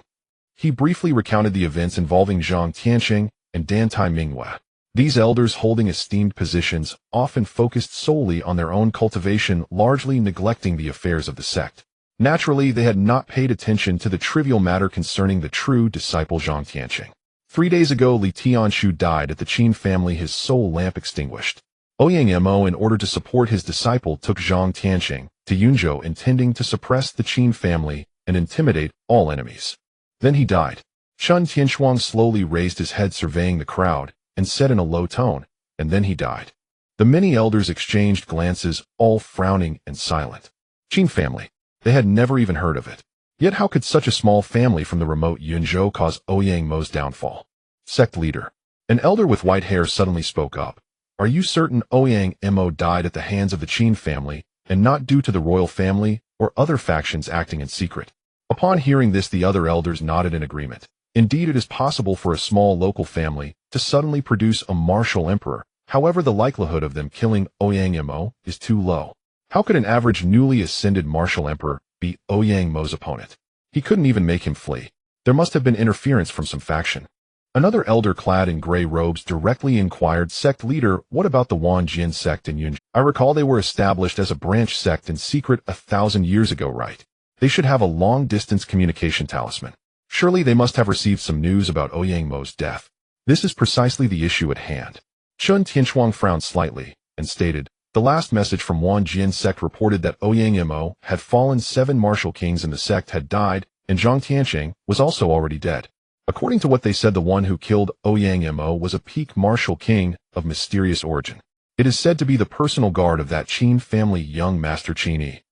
[SPEAKER 1] He briefly recounted the events involving Zhang Tianqing and Dantai Minghua. These elders, holding esteemed positions, often focused solely on their own cultivation, largely neglecting the affairs of the sect. Naturally, they had not paid attention to the trivial matter concerning the true disciple Zhang Tianqing. 3 days ago, Li Tianshu died at the Qin family, his soul lamp extinguished. Ouyang Mo, in order to support his disciple, took Zhang Tianqing to Yunzhou, intending to suppress the Qin family and intimidate all enemies. Then he died. Chen Tianxuang slowly raised his head, surveying the crowd, and said in a low tone, and then he died. The many elders exchanged glances, all frowning and silent. Qin family. They had never even heard of it. Yet how could such a small family from the remote Yunzhou cause Ouyang Mo's downfall? Sect leader. An elder with white hair suddenly spoke up. Are you certain Ouyang Mo died at the hands of the Qin family, and not due to the royal family or other factions acting in secret? Upon hearing this, the other elders nodded in agreement. Indeed, it is possible for a small local family to suddenly produce a martial emperor. However, the likelihood of them killing Ouyang Mo is too low. How could an average newly ascended martial emperor be Ouyang Mo's opponent? He couldn't even make him flee. There must have been interference from some faction. Another elder clad in gray robes directly inquired, Sect leader, what about the Wanjin sect in Yunzhou? I recall they were established as a branch sect in secret 1,000 years ago, right? They should have a long-distance communication talisman. Surely they must have received some news about Ouyang Mo's death. This is precisely the issue at hand. Chen Tianxuang frowned slightly and stated, the last message from Wanjin sect reported that Ouyang Mo had fallen, 7 martial kings in the sect had died, and Zhang Tianqing was also already dead. According to what they said, the one who killed Ouyang Mo was a peak martial king of mysterious origin. It is said to be the personal guard of that Qin family young master Qin Yi.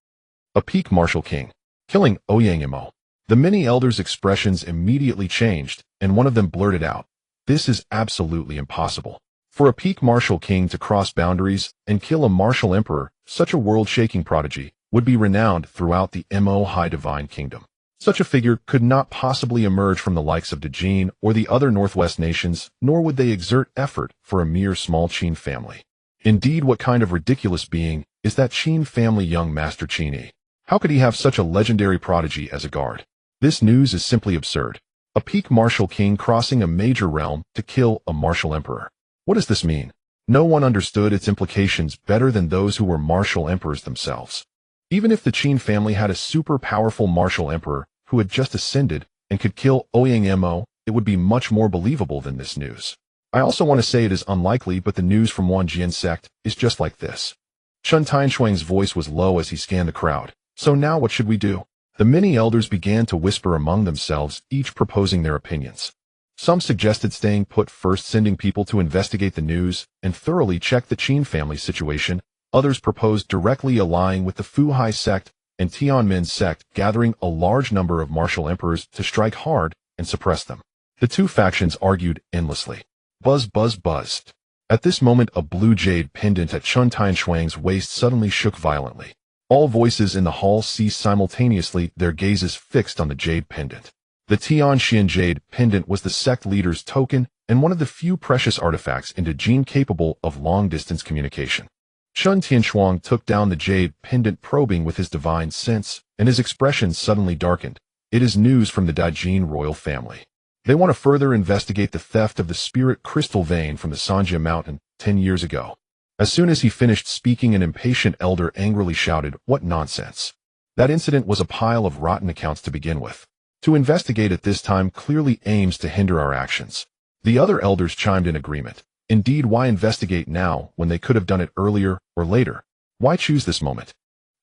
[SPEAKER 1] A peak martial king killing Ouyang Mo. The many elders' expressions immediately changed, and one of them blurted out, this is absolutely impossible. For a peak martial king to cross boundaries and kill a martial emperor, such a world-shaking prodigy would be renowned throughout the Mo High Divine Kingdom. Such a figure could not possibly emerge from the likes of Dejin or the other northwest nations, nor would they exert effort for a mere small Qin family. Indeed, what kind of ridiculous being is that Qin family young master Qin Yi? How could he have such a legendary prodigy as a guard? This news is simply absurd. A peak martial king crossing a major realm to kill a martial emperor. What does this mean? No one understood its implications better than those who were martial emperors themselves. Even if the Qin family had a super powerful martial emperor who had just ascended and could kill Ouyang Mo, it would be much more believable than this news. I also want to say it is unlikely, but the news from Wanjin sect is just like this. Chen Tianxuang's voice was low as he scanned the crowd. So now what should we do? The many elders began to whisper among themselves, each proposing their opinions. Some suggested staying put first, sending people to investigate the news and thoroughly check the Qin family situation. Others proposed directly allying with the Fuhai sect and Tianmen sect, gathering a large number of martial emperors to strike hard and suppress them. The two factions argued endlessly. Buzz, buzz, buzzed. At this moment, a blue jade pendant at Chen Tianxuang's waist suddenly shook violently. All voices in the hall ceased simultaneously, their gazes fixed on the jade pendant. The Tianxian jade pendant was the sect leader's token and one of the few precious artifacts in Dejin capable of long-distance communication. Chen Tianxuang took down the jade pendant, probing with his divine sense, and his expression suddenly darkened. It is news from the Dajin royal family. They want to further investigate the theft of the spirit crystal vein from the Sanja mountain 10 years ago. As soon as he finished speaking, an impatient elder angrily shouted, "What nonsense! That incident was a pile of rotten accounts to begin with. To investigate at this time clearly aims to hinder our actions." The other elders chimed in agreement. Indeed, why investigate now when they could have done it earlier or later? Why choose this moment?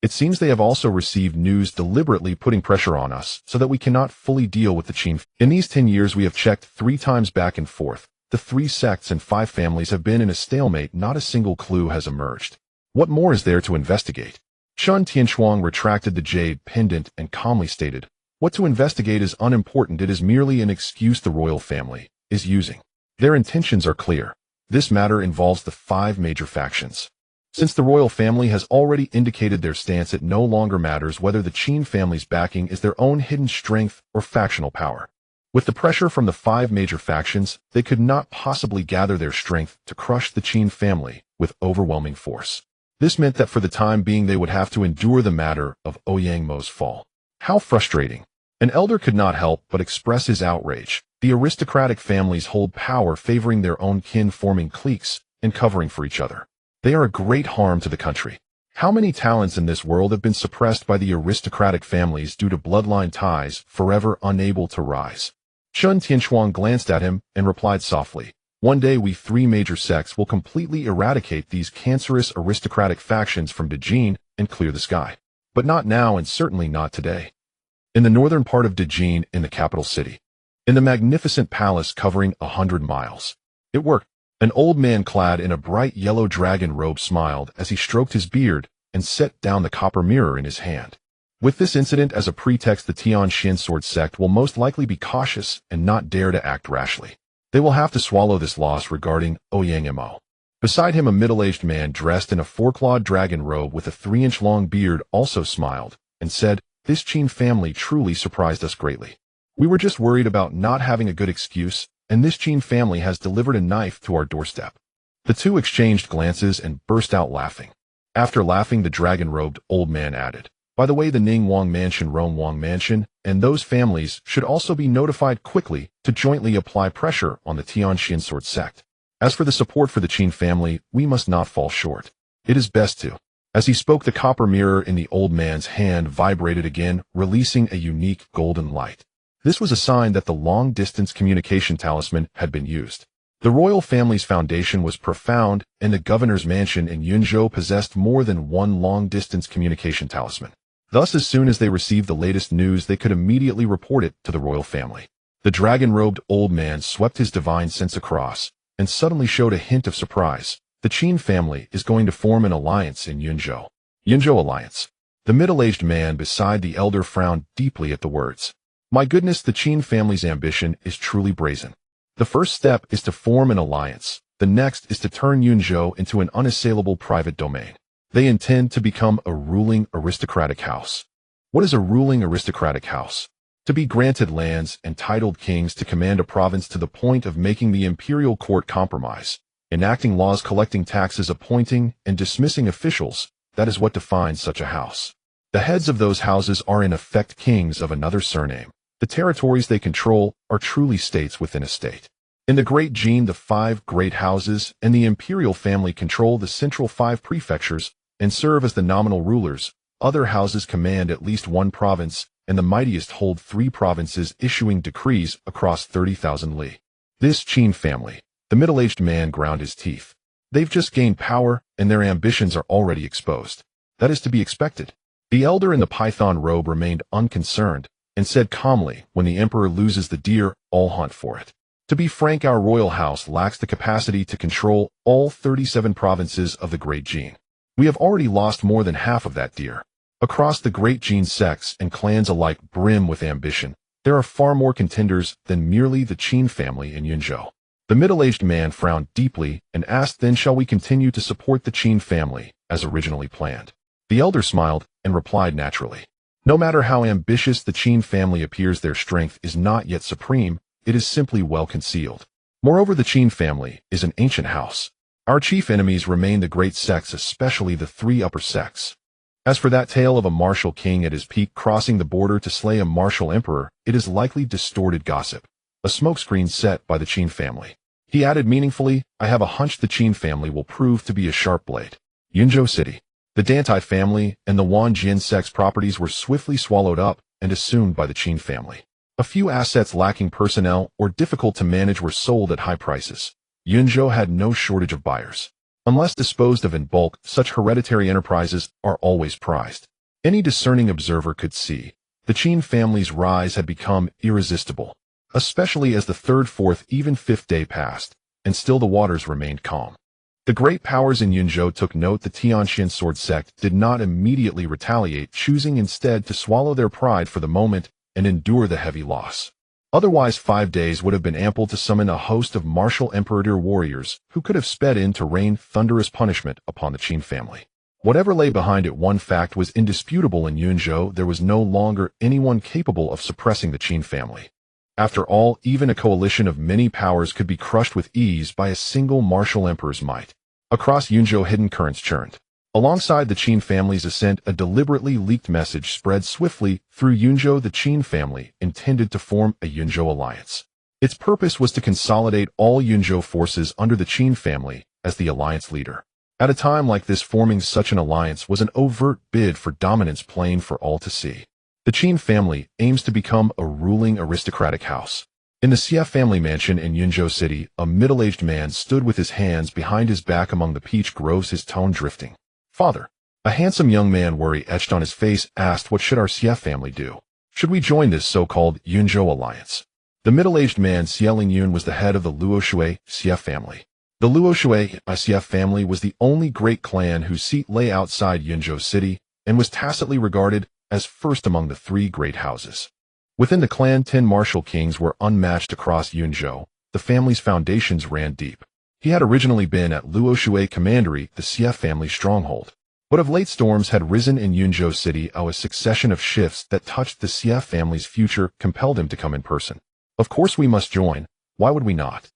[SPEAKER 1] It seems they have also received news deliberately putting pressure on us so that we cannot fully deal with the Qin. In these 10 years we have checked 3 times back and forth. The 3 sects and 5 families have been in a stalemate. Not a single clue has emerged. What more is there to investigate? Chen Tianxuang retracted the jade pendant and calmly stated, "What to investigate is unimportant. It is merely an excuse the royal family is using. Their intentions are clear. This matter involves the 5 major factions. Since the royal family has already indicated their stance, it no longer matters whether the Qin family's backing is their own hidden strength or factional power. With the pressure from the 5 major factions, they could not possibly gather their strength to crush the Qin family with overwhelming force. This meant that for the time being they would have to endure the matter of Ouyang Mo's fall. How frustrating! An elder could not help but express his outrage. The aristocratic families hold power, favoring their own kin, forming cliques and covering for each other. They are a great harm to the country. How many talents in this world have been suppressed by the aristocratic families due to bloodline ties, forever unable to rise? Shun Tianchuan glanced at him and replied softly, "One day we three major sects will completely eradicate these cancerous aristocratic factions from Dejin and clear the sky. But not now and certainly not today." In the northern part of Dejin in the capital city, in the magnificent palace covering 100 miles. It worked. An old man clad in a bright yellow dragon robe smiled as he stroked his beard and set down the copper mirror in his hand. With this incident as a pretext, the Tianxin sword sect will most likely be cautious and not dare to act rashly. They will have to swallow this loss regarding Ouyang Mo. Beside him, a middle-aged man dressed in a four-clawed dragon robe with a 3-inch long beard also smiled and said, "This Qin family truly surprised us greatly. We were just worried about not having a good excuse, and this Qin family has delivered a knife to our doorstep." The two exchanged glances and burst out laughing. After laughing, the dragon-robed old man added, "By the way, the Ning Wang Mansion, Rome Wang Mansion, and those families should also be notified quickly to jointly apply pressure on the Tianxin sword sect. As for the support for the Qin family, we must not fall short. It is best to." As he spoke, the copper mirror in the old man's hand vibrated again, releasing a unique golden light. This was a sign that the long-distance communication talisman had been used. The royal family's foundation was profound, and the governor's mansion in Yunzhou possessed more than one long-distance communication talisman. Thus, as soon as they received the latest news, they could immediately report it to the royal family. The dragon-robed old man swept his divine sense across, and suddenly showed a hint of surprise. The Qin family is going to form an alliance in Yunzhou. Yunzhou Alliance. The middle-aged man beside the elder frowned deeply at the words. My goodness, the Qin family's ambition is truly brazen. The first step is to form an alliance. The next is to turn Yunzhou into an unassailable private domain. They intend to become a ruling aristocratic house. What is a ruling aristocratic house? To be granted lands and titled kings to command a province to the point of making the imperial court compromise, enacting laws, collecting taxes, appointing and dismissing officials. That is what defines such a house. The heads of those houses are in effect kings of another surname. The territories they control are truly states within a state. In the Great Jin, the 5 great houses and the imperial family control the central 5 prefectures and serve as the nominal rulers. Other houses command at least 1 province, and the mightiest hold 3 provinces, issuing decrees across 30,000 li. This Qin family, the middle-aged man ground his teeth. They've just gained power, and their ambitions are already exposed. That is to be expected. The elder in the python robe remained unconcerned, and said calmly, "When the emperor loses the deer, all hunt for it. To be frank, our royal house lacks the capacity to control all 37 provinces of the Great Jin. We have already lost more than half of that deer. Across the Great Jin sects and clans alike brim with ambition, there are far more contenders than merely the Qin family in Yunzhou." The middle-aged man frowned deeply and asked, "Then shall we continue to support the Qin family, as originally planned?" The elder smiled and replied naturally, "No matter how ambitious the Qin family appears, their strength is not yet supreme, it is simply well concealed. Moreover, the Qin family is an ancient house. Our chief enemies remain the great sects, especially the 3 upper sects. As for that tale of a martial king at his peak crossing the border to slay a martial emperor, it is likely distorted gossip, a smokescreen set by the Qin family." He added meaningfully, "I have a hunch the Qin family will prove to be a sharp blade." Yunzhou City. The Dantai family and the Wanjin sect's properties were swiftly swallowed up and assumed by the Qin family. A few assets lacking personnel or difficult to manage were sold at high prices. Yunzhou had no shortage of buyers. Unless disposed of in bulk, such hereditary enterprises are always prized. Any discerning observer could see the Qin family's rise had become irresistible, especially as the 3rd, 4th, even 5th day passed, and still the waters remained calm. The great powers in Yunzhou took note. The Tianxin sword sect did not immediately retaliate, choosing instead to swallow their pride for the moment and endure the heavy loss. Otherwise, 5 days would have been ample to summon a host of martial emperor warriors who could have sped in to rain thunderous punishment upon the Qin family. Whatever lay behind it, one fact was indisputable: in Yunzhou there was no longer anyone capable of suppressing the Qin family. After all, even a coalition of many powers could be crushed with ease by a single martial emperor's might. Across Yunzhou, hidden currents churned. Alongside the Qin family's ascent, a deliberately leaked message spread swiftly through Yunzhou. The Qin family intended to form a Yunzhou alliance. Its purpose was to consolidate all Yunzhou forces under the Qin family as the alliance leader. At a time like this, forming such an alliance was an overt bid for dominance, plain for all to see. The Qin family aims to become a ruling aristocratic house. In the Xie family mansion in Yunzhou City, a middle-aged man stood with his hands behind his back among the peach groves, his tone drifting. "Father." A handsome young man, worry etched on his face, asked, "What should our Xie family do? Should we join this so-called Yunzhou alliance?" The middle-aged man, Xie Yun, was the head of the Luoshui Xie family. The Luoshui Xie family was the only great clan whose seat lay outside Yunzhou City and was tacitly regarded as first among the three great houses. Within the clan, 10 martial kings were unmatched across Yunzhou. The family's foundations ran deep. He had originally been at Luoshui Commandery, the Xie family stronghold. But of late, storms had risen in Yunzhou City. A succession of shifts that touched the Xie family's future compelled him to come in person. "Of course we must join. Why would we not?"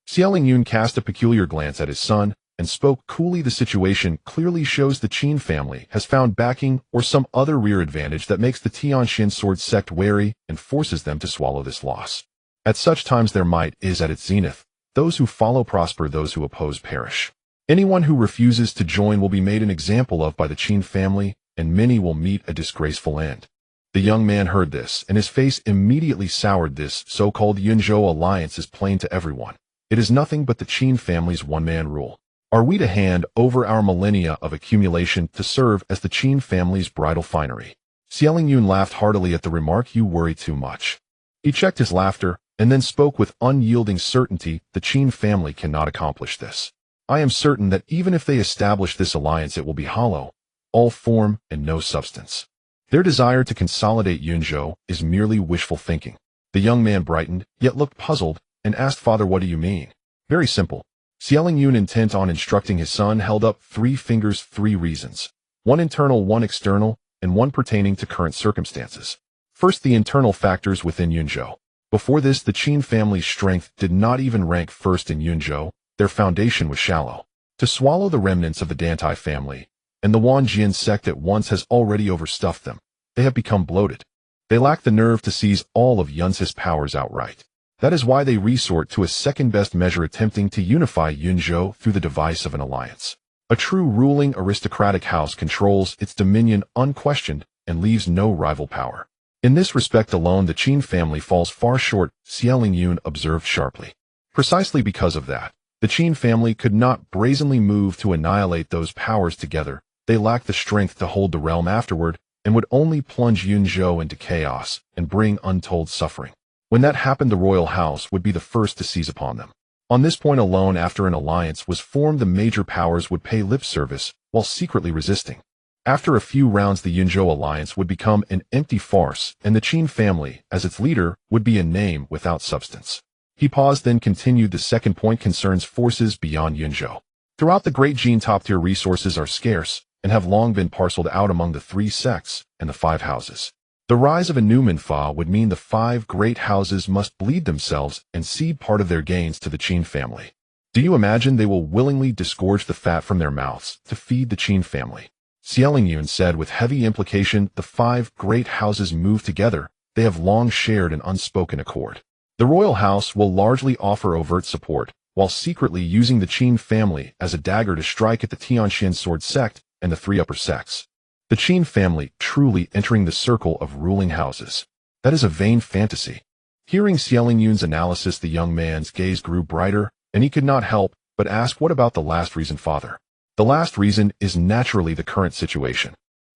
[SPEAKER 1] Xie Yun cast a peculiar glance at his son and spoke coolly. "The situation clearly shows the Qin family has found backing or some other rear advantage that makes the Tianxin sword sect wary and forces them to swallow this loss. At such times their might is at its zenith. Those who follow prosper, those who oppose perish. Anyone who refuses to join will be made an example of by the Qin family, and many will meet a disgraceful end." The young man heard this, and his face immediately soured. "This so-called Yunzhou alliance is plain to everyone. It is nothing but the Qin family's one-man rule. Are we to hand over our millennia of accumulation to serve as the Qin family's bridal finery?" Xie Yun laughed heartily at the remark. "You worry too much." He checked his laughter, and then spoke with unyielding certainty. "The Qin family cannot accomplish this. I am certain that even if they establish this alliance, it will be hollow, all form and no substance. Their desire to consolidate Yunzhou is merely wishful thinking." The young man brightened, yet looked puzzled, and asked, "Father, what do you mean?" "Very simple." Xie Yun, intent on instructing his son, held up 3 fingers. 3 reasons. 1 internal, 1 external, and 1 pertaining to current circumstances. First, the internal factors within Yunzhou. Before this, the Qin family's strength did not even rank first in Yunzhou. Their foundation was shallow. To swallow the remnants of the Dantai family and the Wanjian sect at once has already overstuffed them. They have become bloated. They lack the nerve to seize all of Yunzhi's powers outright. That is why they resort to a second-best measure, attempting to unify Yunzhou through the device of an alliance. A true ruling aristocratic house controls its dominion unquestioned and leaves no rival power. In this respect alone, the Qin family falls far short, Xie Yun observed sharply. Precisely because of that, the Qin family could not brazenly move to annihilate those powers together. They lacked the strength to hold the realm afterward, and would only plunge Yunzhou into chaos and bring untold suffering. When that happened, the royal house would be the first to seize upon them. On this point alone, after an alliance was formed, the major powers would pay lip service while secretly resisting. After a few rounds, the Yunzhou alliance would become an empty farce, and the Qin family, as its leader, would be a name without substance. He paused, then continued. "The second point concerns forces beyond Yunzhou. Throughout the Great Qin, top-tier resources are scarce and have long been parceled out among the 3 sects and the 5 houses. The rise of a new Minfa would mean the 5 great houses must bleed themselves and cede part of their gains to the Qin family. Do you imagine they will willingly disgorge the fat from their mouths to feed the Qin family?" Xie Yun said with heavy implication. "The 5 great houses move together. They have long shared an unspoken accord. The royal house will largely offer overt support, while secretly using the Qin family as a dagger to strike at the Tianxin sword sect and the 3 upper sects. The Qin family truly entering the circle of ruling houses. That is a vain fantasy." Hearing Xie Yun's analysis, the young man's gaze grew brighter, and he could not help but ask, "What about the last reason, father?" "The last reason is naturally the current situation."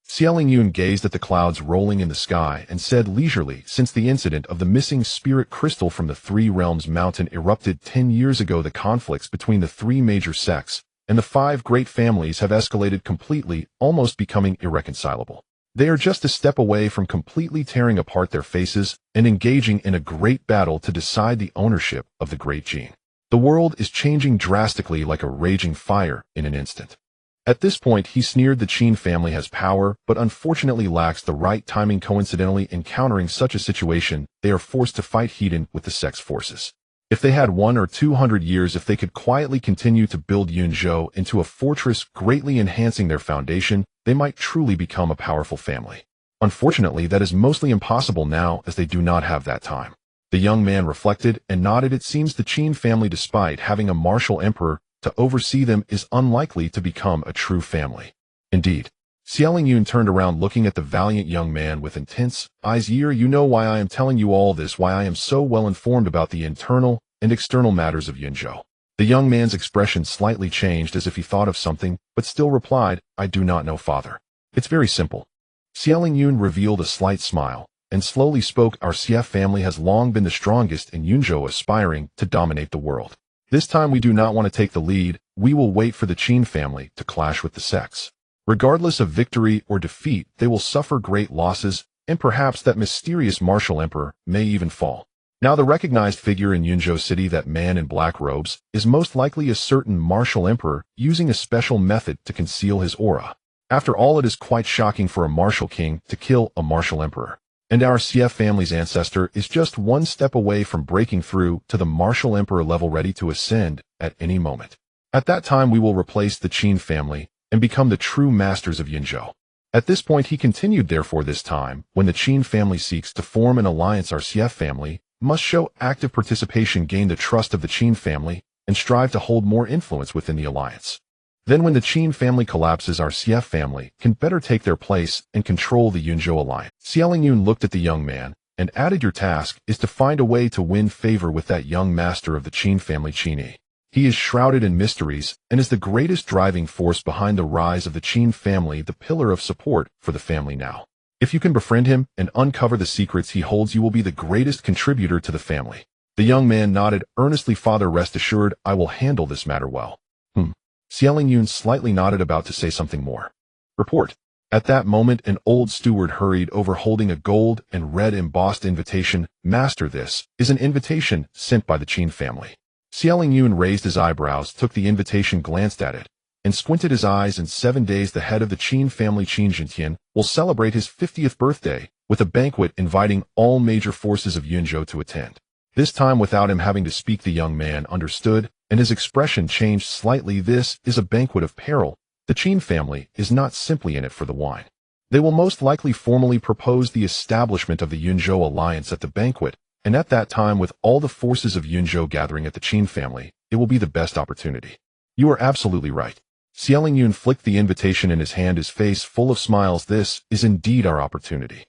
[SPEAKER 1] Xie Yun gazed at the clouds rolling in the sky and said leisurely, "Since the incident of the missing spirit crystal from the 3 Realms mountain erupted 10 years ago, the conflicts between the 3 major sects and the 5 great families have escalated completely, almost becoming irreconcilable. They are just a step away from completely tearing apart their faces and engaging in a great battle to decide the ownership of the Great Qin. The world is changing drastically, like a raging fire, in an instant." At this point, he sneered, "The Qin family has power, but unfortunately lacks the right timing. Coincidentally, encountering such a situation, they are forced to fight head-on with the sect's forces. If they had 100 or 200 years, if they could quietly continue to build Yunzhou into a fortress, greatly enhancing their foundation, they might truly become a powerful family. Unfortunately, that is mostly impossible now, as they do not have that time." The young man reflected and nodded. "It seems the Qin family, despite having a martial emperor to oversee them, is unlikely to become a true family." "Indeed." Xialing Yun turned around looking at the valiant young man with intense eyes. You know why I am telling you all this, why I am so well informed about the internal and external matters of Yunzhou. The young man's expression slightly changed as if he thought of something, but still replied, I do not know, father. It's very simple. Xialing Yun revealed a slight smile, and slowly spoke, our CF family has long been the strongest in Yunzhou, aspiring to dominate the world. This time we do not want to take the lead, we will wait for the Qin family to clash with the sects. Regardless of victory or defeat, they will suffer great losses, and perhaps that mysterious martial emperor may even fall. Now the recognized figure in Yunzhou City, that man in black robes, is most likely a certain martial emperor using a special method to conceal his aura. After all, it is quite shocking for a martial king to kill a martial emperor. And our CF family's ancestor is just one step away from breaking through to the martial emperor level, ready to ascend at any moment. At that time we will replace the Qin family and become the true masters of Yunzhou. At this point he continued, therefore this time, when the Qin family seeks to form an alliance, our CF family must show active participation, gain the trust of the Qin family, and strive to hold more influence within the alliance. Then when the Qin family collapses, our CF family can better take their place and control the Yunzhou alliance. Xialing Yun looked at the young man and added, your task is to find a way to win favor with that young master of the Qin family, Qin Yi. He is shrouded in mysteries and is the greatest driving force behind the rise of the Qin family, the pillar of support for the family now. If you can befriend him and uncover the secrets he holds, you will be the greatest contributor to the family. The young man nodded earnestly. Father, rest assured, I will handle this matter well. Xialing Yun slightly nodded, about to say something more. Report. At that moment an old steward hurried over holding a gold and red embossed invitation. Master, this is an invitation sent by the Qin family. Xialing Yun raised his eyebrows, took the invitation, glanced at it, and squinted his eyes. In 7 days the head of the Qin family, Qin Jintian, will celebrate his 50th birthday with a banquet inviting all major forces of Yunzhou to attend. This time without him having to speak, the young man understood, and his expression changed slightly. This is a banquet of peril. The Qin family is not simply in it for the wine. They will most likely formally propose the establishment of the Yunzhou alliance at the banquet, and at that time, with all the forces of Yunzhou gathering at the Qin family, it will be the best opportunity. You are absolutely right. Xialing Yun flicked the invitation in his hand, his face full of smiles. This is indeed our opportunity.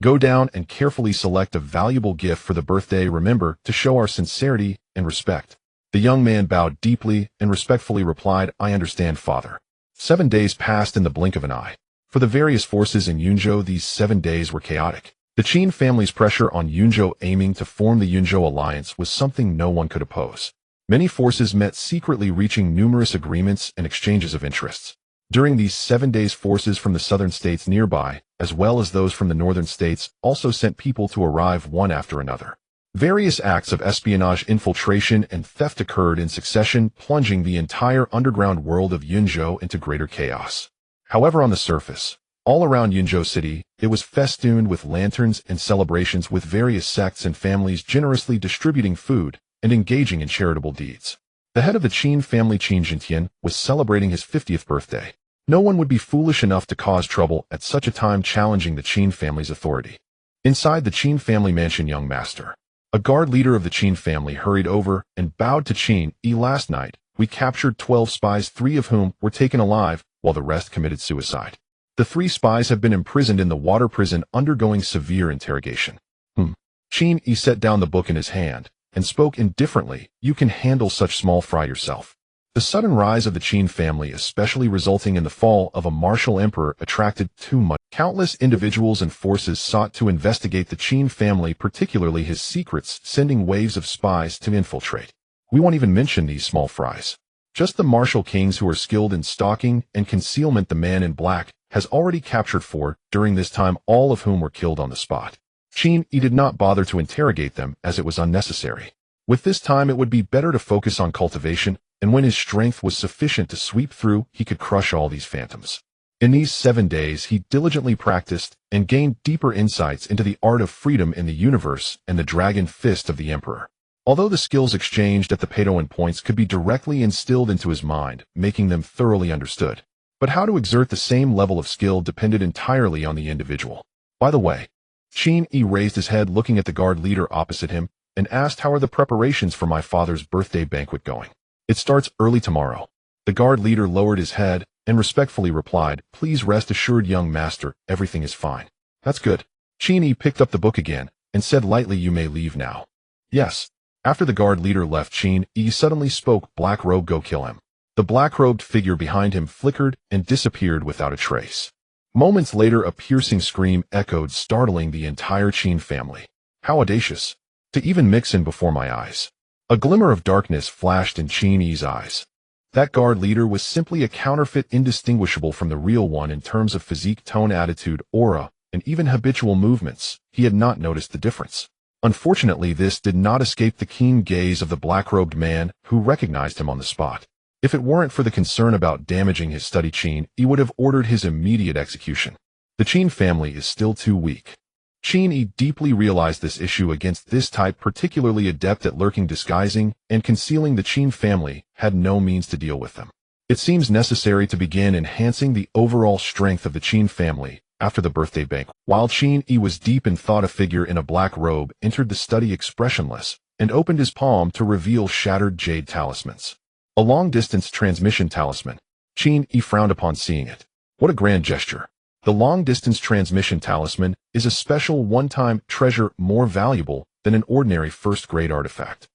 [SPEAKER 1] Go down and carefully select a valuable gift for the birthday. Remember to show our sincerity and respect. The young man bowed deeply and respectfully replied, I understand, father. 7 days passed in the blink of an eye. For the various forces in Yunzhou, these 7 days were chaotic. The Qin family's pressure on Yunzhou aiming to form the Yunzhou alliance was something no one could oppose. Many forces met secretly, reaching numerous agreements and exchanges of interests. During these 7 days, forces from the southern states nearby, as well as those from the northern states, also sent people to arrive one after another. Various acts of espionage, infiltration, and theft occurred in succession, plunging the entire underground world of Yunzhou into greater chaos. However, on the surface, all around Yunzhou City, it was festooned with lanterns and celebrations, with various sects and families generously distributing food and engaging in charitable deeds. The head of the Qin family, Qin Jintian, was celebrating his 50th birthday. No one would be foolish enough to cause trouble at such a time, challenging the Qin family's authority. Inside the Qin family mansion, young master, a guard leader of the Qin family, hurried over and bowed to Qin Yi. Last night, we captured 12 spies, 3 of whom were taken alive, while the rest committed suicide. The 3 spies have been imprisoned in the water prison, undergoing severe interrogation. Qin Yi set down the book in his hand and spoke indifferently, you can handle such small fry yourself. The sudden rise of the Qin family, especially resulting in the fall of a martial emperor, attracted too much. Countless individuals and forces sought to investigate the Qin family, particularly his secrets, sending waves of spies to infiltrate. We won't even mention these small fries. Just the martial kings who are skilled in stalking and concealment. The man in black has already captured 4 during this time, all of whom were killed on the spot. Qin Yi did not bother to interrogate them, as it was unnecessary. With this time it would be better to focus on cultivation, and when his strength was sufficient to sweep through, he could crush all these phantoms. In these 7 days he diligently practiced and gained deeper insights into the art of freedom in the universe and the dragon fist of the emperor. Although the skills exchanged at the Padawan points could be directly instilled into his mind, making them thoroughly understood. But how to exert the same level of skill depended entirely on the individual. By the way, Qin Yi raised his head, looking at the guard leader opposite him, and asked, how are the preparations for my father's birthday banquet going? It starts early tomorrow. The guard leader lowered his head and respectfully replied, "Please rest assured, young master, everything is fine." "That's good." Qin Yi picked up the book again and said lightly, "You may leave now." "Yes." After the guard leader left, Qin Yi suddenly spoke, "Black robe, go kill him." The black-robed figure behind him flickered and disappeared without a trace. Moments later, a piercing scream echoed, startling the entire Qin family. How audacious! To even mix in before my eyes. A glimmer of darkness flashed in Qin Yi's eyes. That guard leader was simply a counterfeit, indistinguishable from the real one in terms of physique, tone, attitude, aura, and even habitual movements. He had not noticed the difference. Unfortunately, this did not escape the keen gaze of the black-robed man, who recognized him on the spot. If it weren't for the concern about damaging his study, Qin Yi would have ordered his immediate execution. The Qin family is still too weak. Qin Yi deeply realized this issue against this type, particularly adept at lurking, disguising, and concealing. The Qin family had no means to deal with them. It seems necessary to begin enhancing the overall strength of the Qin family after the birthday banquet. While Qin Yi was deep in thought, a figure in a black robe entered the study expressionless and opened his palm to reveal shattered jade talismans. A long-distance transmission talisman. Qin Yi frowned upon seeing it. What a grand gesture. The long-distance transmission talisman is a special one-time treasure, more valuable than an ordinary first-grade artifact.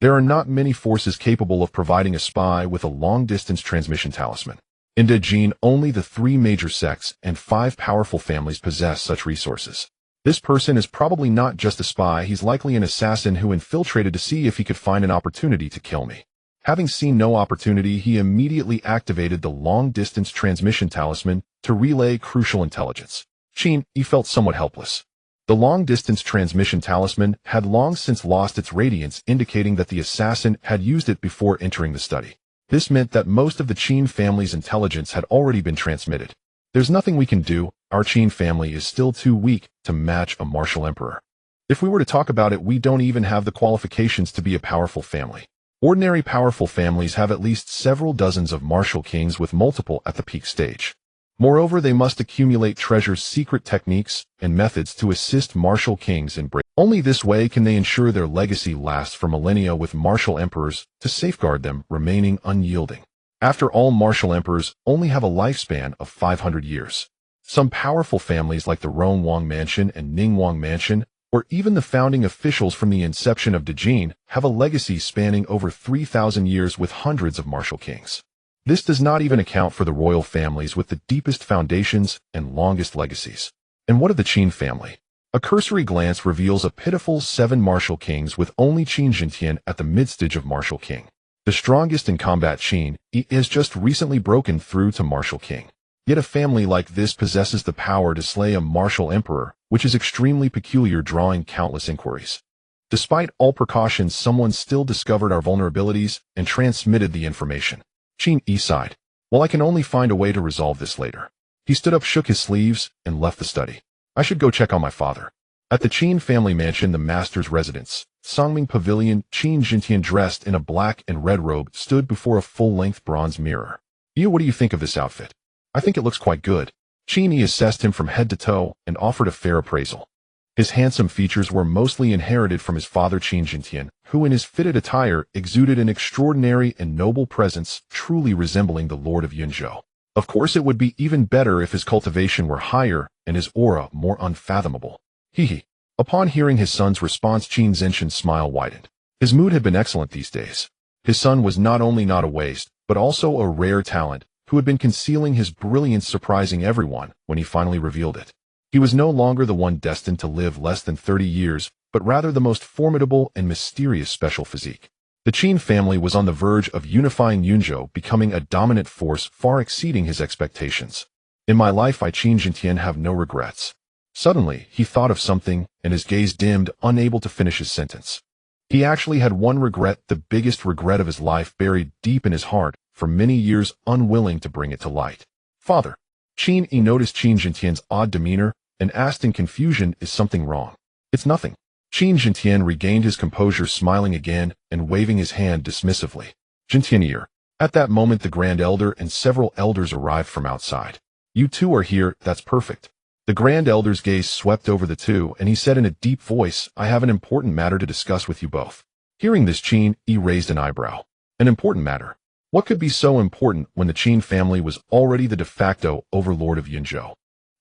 [SPEAKER 1] There are not many forces capable of providing a spy with a long-distance transmission talisman. In Jin, only the 3 major sects and 5 powerful families possess such resources. This person is probably not just a spy, he's likely an assassin who infiltrated to see if he could find an opportunity to kill me. Having seen no opportunity, he immediately activated the long-distance transmission talisman to relay crucial intelligence. Qin Yi felt somewhat helpless. The long-distance transmission talisman had long since lost its radiance, indicating that the assassin had used it before entering the study. This meant that most of the Qin family's intelligence had already been transmitted. There's nothing we can do. Our Qin family is still too weak to match a martial emperor. If we were to talk about it, we don't even have the qualifications to be a powerful family. Ordinary powerful families have at least several dozens of martial kings, with multiple at the peak stage. Moreover, they must accumulate treasures, secret techniques, and methods to assist martial kings in breaking. Only this way can they ensure their legacy lasts for millennia, with martial emperors to safeguard them remaining unyielding. After all, martial emperors only have a lifespan of 500 years. Some powerful families like the Ronwang Mansion and Ningwang Mansion, or even the founding officials from the inception of Jin, have a legacy spanning over 3,000 years with hundreds of martial kings. This does not even account for the royal families with the deepest foundations and longest legacies. And what of the Qin family? A cursory glance reveals a pitiful 7 martial kings, with only Qin Jintian at the mid-stage of martial king. The strongest in combat, Qin Yi, has just recently broken through to martial king. Yet a family like this possesses the power to slay a martial emperor, which is extremely peculiar, drawing countless inquiries. Despite all precautions, someone still discovered our vulnerabilities and transmitted the information. Qin Yi sighed. "Well, I can only find a way to resolve this later." He stood up, shook his sleeves, and left the study. "I should go check on my father." At the Qin family mansion, the master's residence, Songming Pavilion, Qin Jintian, dressed in a black and red robe, stood before a full-length bronze mirror. "You, what do you think of this outfit?" "I think it looks quite good." Qin Yi assessed him from head to toe and offered a fair appraisal. His handsome features were mostly inherited from his father Qin Jintian, who in his fitted attire exuded an extraordinary and noble presence, truly resembling the Lord of Yunzhou. Of course, it would be even better if his cultivation were higher and his aura more unfathomable. Hee. Upon hearing his son's response, Qin Zenshin's smile widened. His mood had been excellent these days. His son was not only not a waste, but also a rare talent, who had been concealing his brilliance, surprising everyone when he finally revealed it. He was no longer the one destined to live less than 30 years, but rather the most formidable and mysterious special physique. The Qin family was on the verge of unifying Yunzhou, becoming a dominant force far exceeding his expectations. "In my life, I Qin Jintian have no regrets." Suddenly, he thought of something, and his gaze dimmed, unable to finish his sentence. He actually had one regret, the biggest regret of his life, buried deep in his heart, for many years unwilling to bring it to light. "Father." Qin Yi noticed Qin Jintian's odd demeanor and asked in confusion, "Is something wrong?" "It's nothing." Qin Jintian regained his composure, smiling again and waving his hand dismissively. "Jintian here." At that moment, the Grand Elder and several elders arrived from outside. "You two are here, that's perfect." The Grand Elder's gaze swept over the two, and he said in a deep voice, "I have an important matter to discuss with you both." Hearing this, Qin Yi raised an eyebrow. "An important matter? What could be so important when the Qin family was already the de facto overlord of Yunzhou?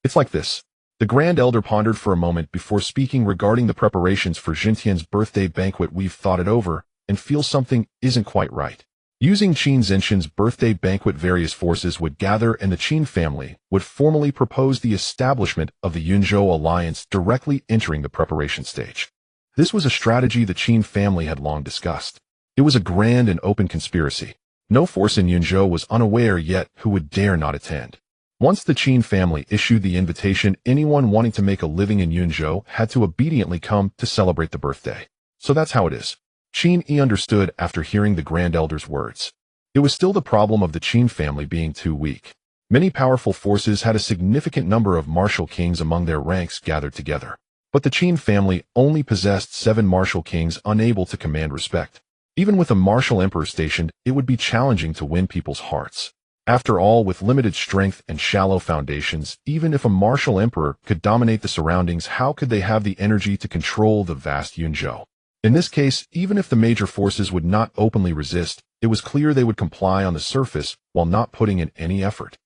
[SPEAKER 1] It's like this. The Grand Elder pondered for a moment before speaking regarding the preparations for Jintian's birthday banquet. We've thought it over and feel something isn't quite right. Using Qin Zinshan's birthday banquet, various forces would gather and the Qin family would formally propose the establishment of the Yunzhou alliance, directly entering the preparation stage. This was a strategy the Qin family had long discussed. It was a grand and open conspiracy. No force in Yunzhou was unaware yet who would dare not attend. Once the Qin family issued the invitation, anyone wanting to make a living in Yunzhou had to obediently come to celebrate the birthday. So that's how it is. Qin Yi understood after hearing the Grand Elder's words. It was still the problem of the Qin family being too weak. Many powerful forces had a significant number of martial kings among their ranks gathered together. But the Qin family only possessed 7 martial kings unable to command respect. Even with a martial emperor stationed, it would be challenging to win people's hearts. After all, with limited strength and shallow foundations, even if a martial emperor could dominate the surroundings, how could they have the energy to control the vast Yunzhou? In this case, even if the major forces would not openly resist, it was clear they would comply on the surface while not putting in any effort.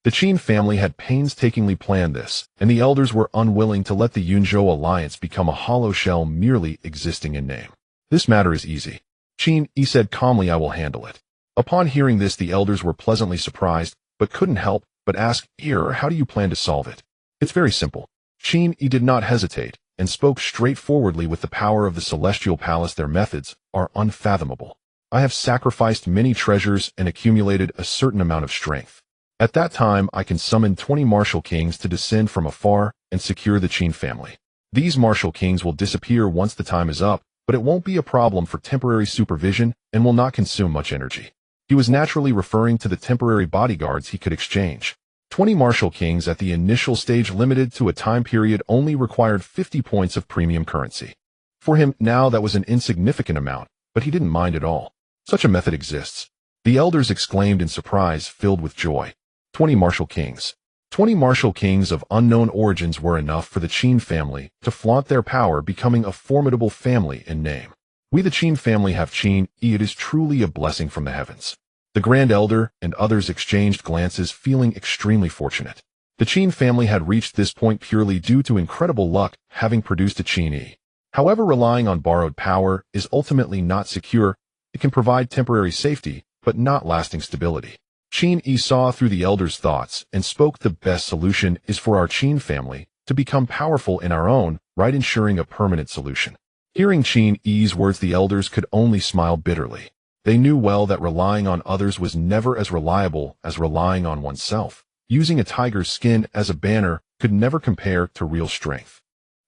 [SPEAKER 1] The Qin family had painstakingly planned this, and the elders were unwilling to let the Yunzhou alliance become a hollow shell merely existing in name. This matter is easy. Qin Yi said calmly, I will handle it. Upon hearing this, the elders were pleasantly surprised, but couldn't help but ask, how do you plan to solve it? It's very simple. Qin Yi did not hesitate, and spoke straightforwardly. With the power of the Celestial Palace, their methods are unfathomable. I have sacrificed many treasures and accumulated a certain amount of strength. At that time, I can summon 20 martial kings to descend from afar and secure the Qin family. These martial kings will disappear once the time is up, but it won't be a problem for temporary supervision and will not consume much energy. He was naturally referring to the temporary bodyguards he could exchange. 20 martial kings at the initial stage, limited to a time period, only required 50 points of premium currency. For him, now that was an insignificant amount, but he didn't mind at all. Such a method exists. The elders exclaimed in surprise, filled with joy. 20 martial kings. 20 martial kings of unknown origins were enough for the Qin family to flaunt their power, becoming a formidable family in name. We the Qin family have Qin Yi. It is truly a blessing from the heavens. The Grand Elder and others exchanged glances, feeling extremely fortunate. The Qin family had reached this point purely due to incredible luck, having produced a Qin Yi. However, relying on borrowed power is ultimately not secure. It can provide temporary safety, but not lasting stability. Qin Yi saw through the elders' thoughts and spoke, the best solution is for our Qin family to become powerful in our own right, ensuring a permanent solution. Hearing Qin Yi's words, the elders could only smile bitterly. They knew well that relying on others was never as reliable as relying on oneself. Using a tiger's skin as a banner could never compare to real strength.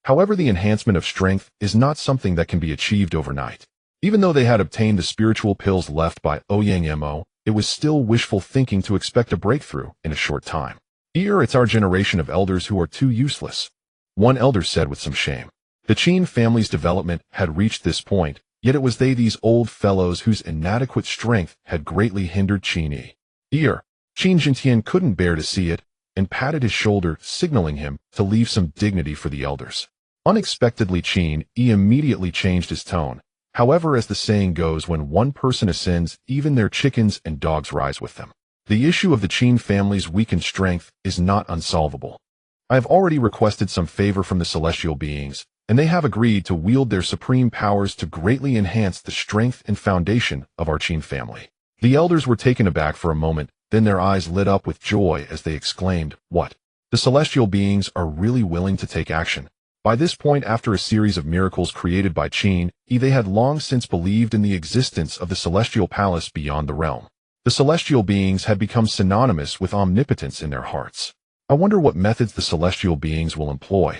[SPEAKER 1] However, the enhancement of strength is not something that can be achieved overnight. Even though they had obtained the spiritual pills left by Ouyang Mo, it was still wishful thinking to expect a breakthrough in a short time. It's our generation of elders who are too useless, one elder said with some shame. The Qin family's development had reached this point, yet it was these old fellows whose inadequate strength had greatly hindered Qin Yi. Qin Jintian couldn't bear to see it, and patted his shoulder, signaling him to leave some dignity for the elders. Unexpectedly, Qin Yi immediately changed his tone. However, as the saying goes, when one person ascends, even their chickens and dogs rise with them. The issue of the Qin family's weakened strength is not unsolvable. I have already requested some favor from the celestial beings, and they have agreed to wield their supreme powers to greatly enhance the strength and foundation of our Qin family. The elders were taken aback for a moment, then their eyes lit up with joy as they exclaimed, "What? The celestial beings are really willing to take action?" By this point, after a series of miracles created by Qin Yi, they had long since believed in the existence of the celestial palace beyond the realm. The celestial beings had become synonymous with omnipotence in their hearts. I wonder what methods the celestial beings will employ.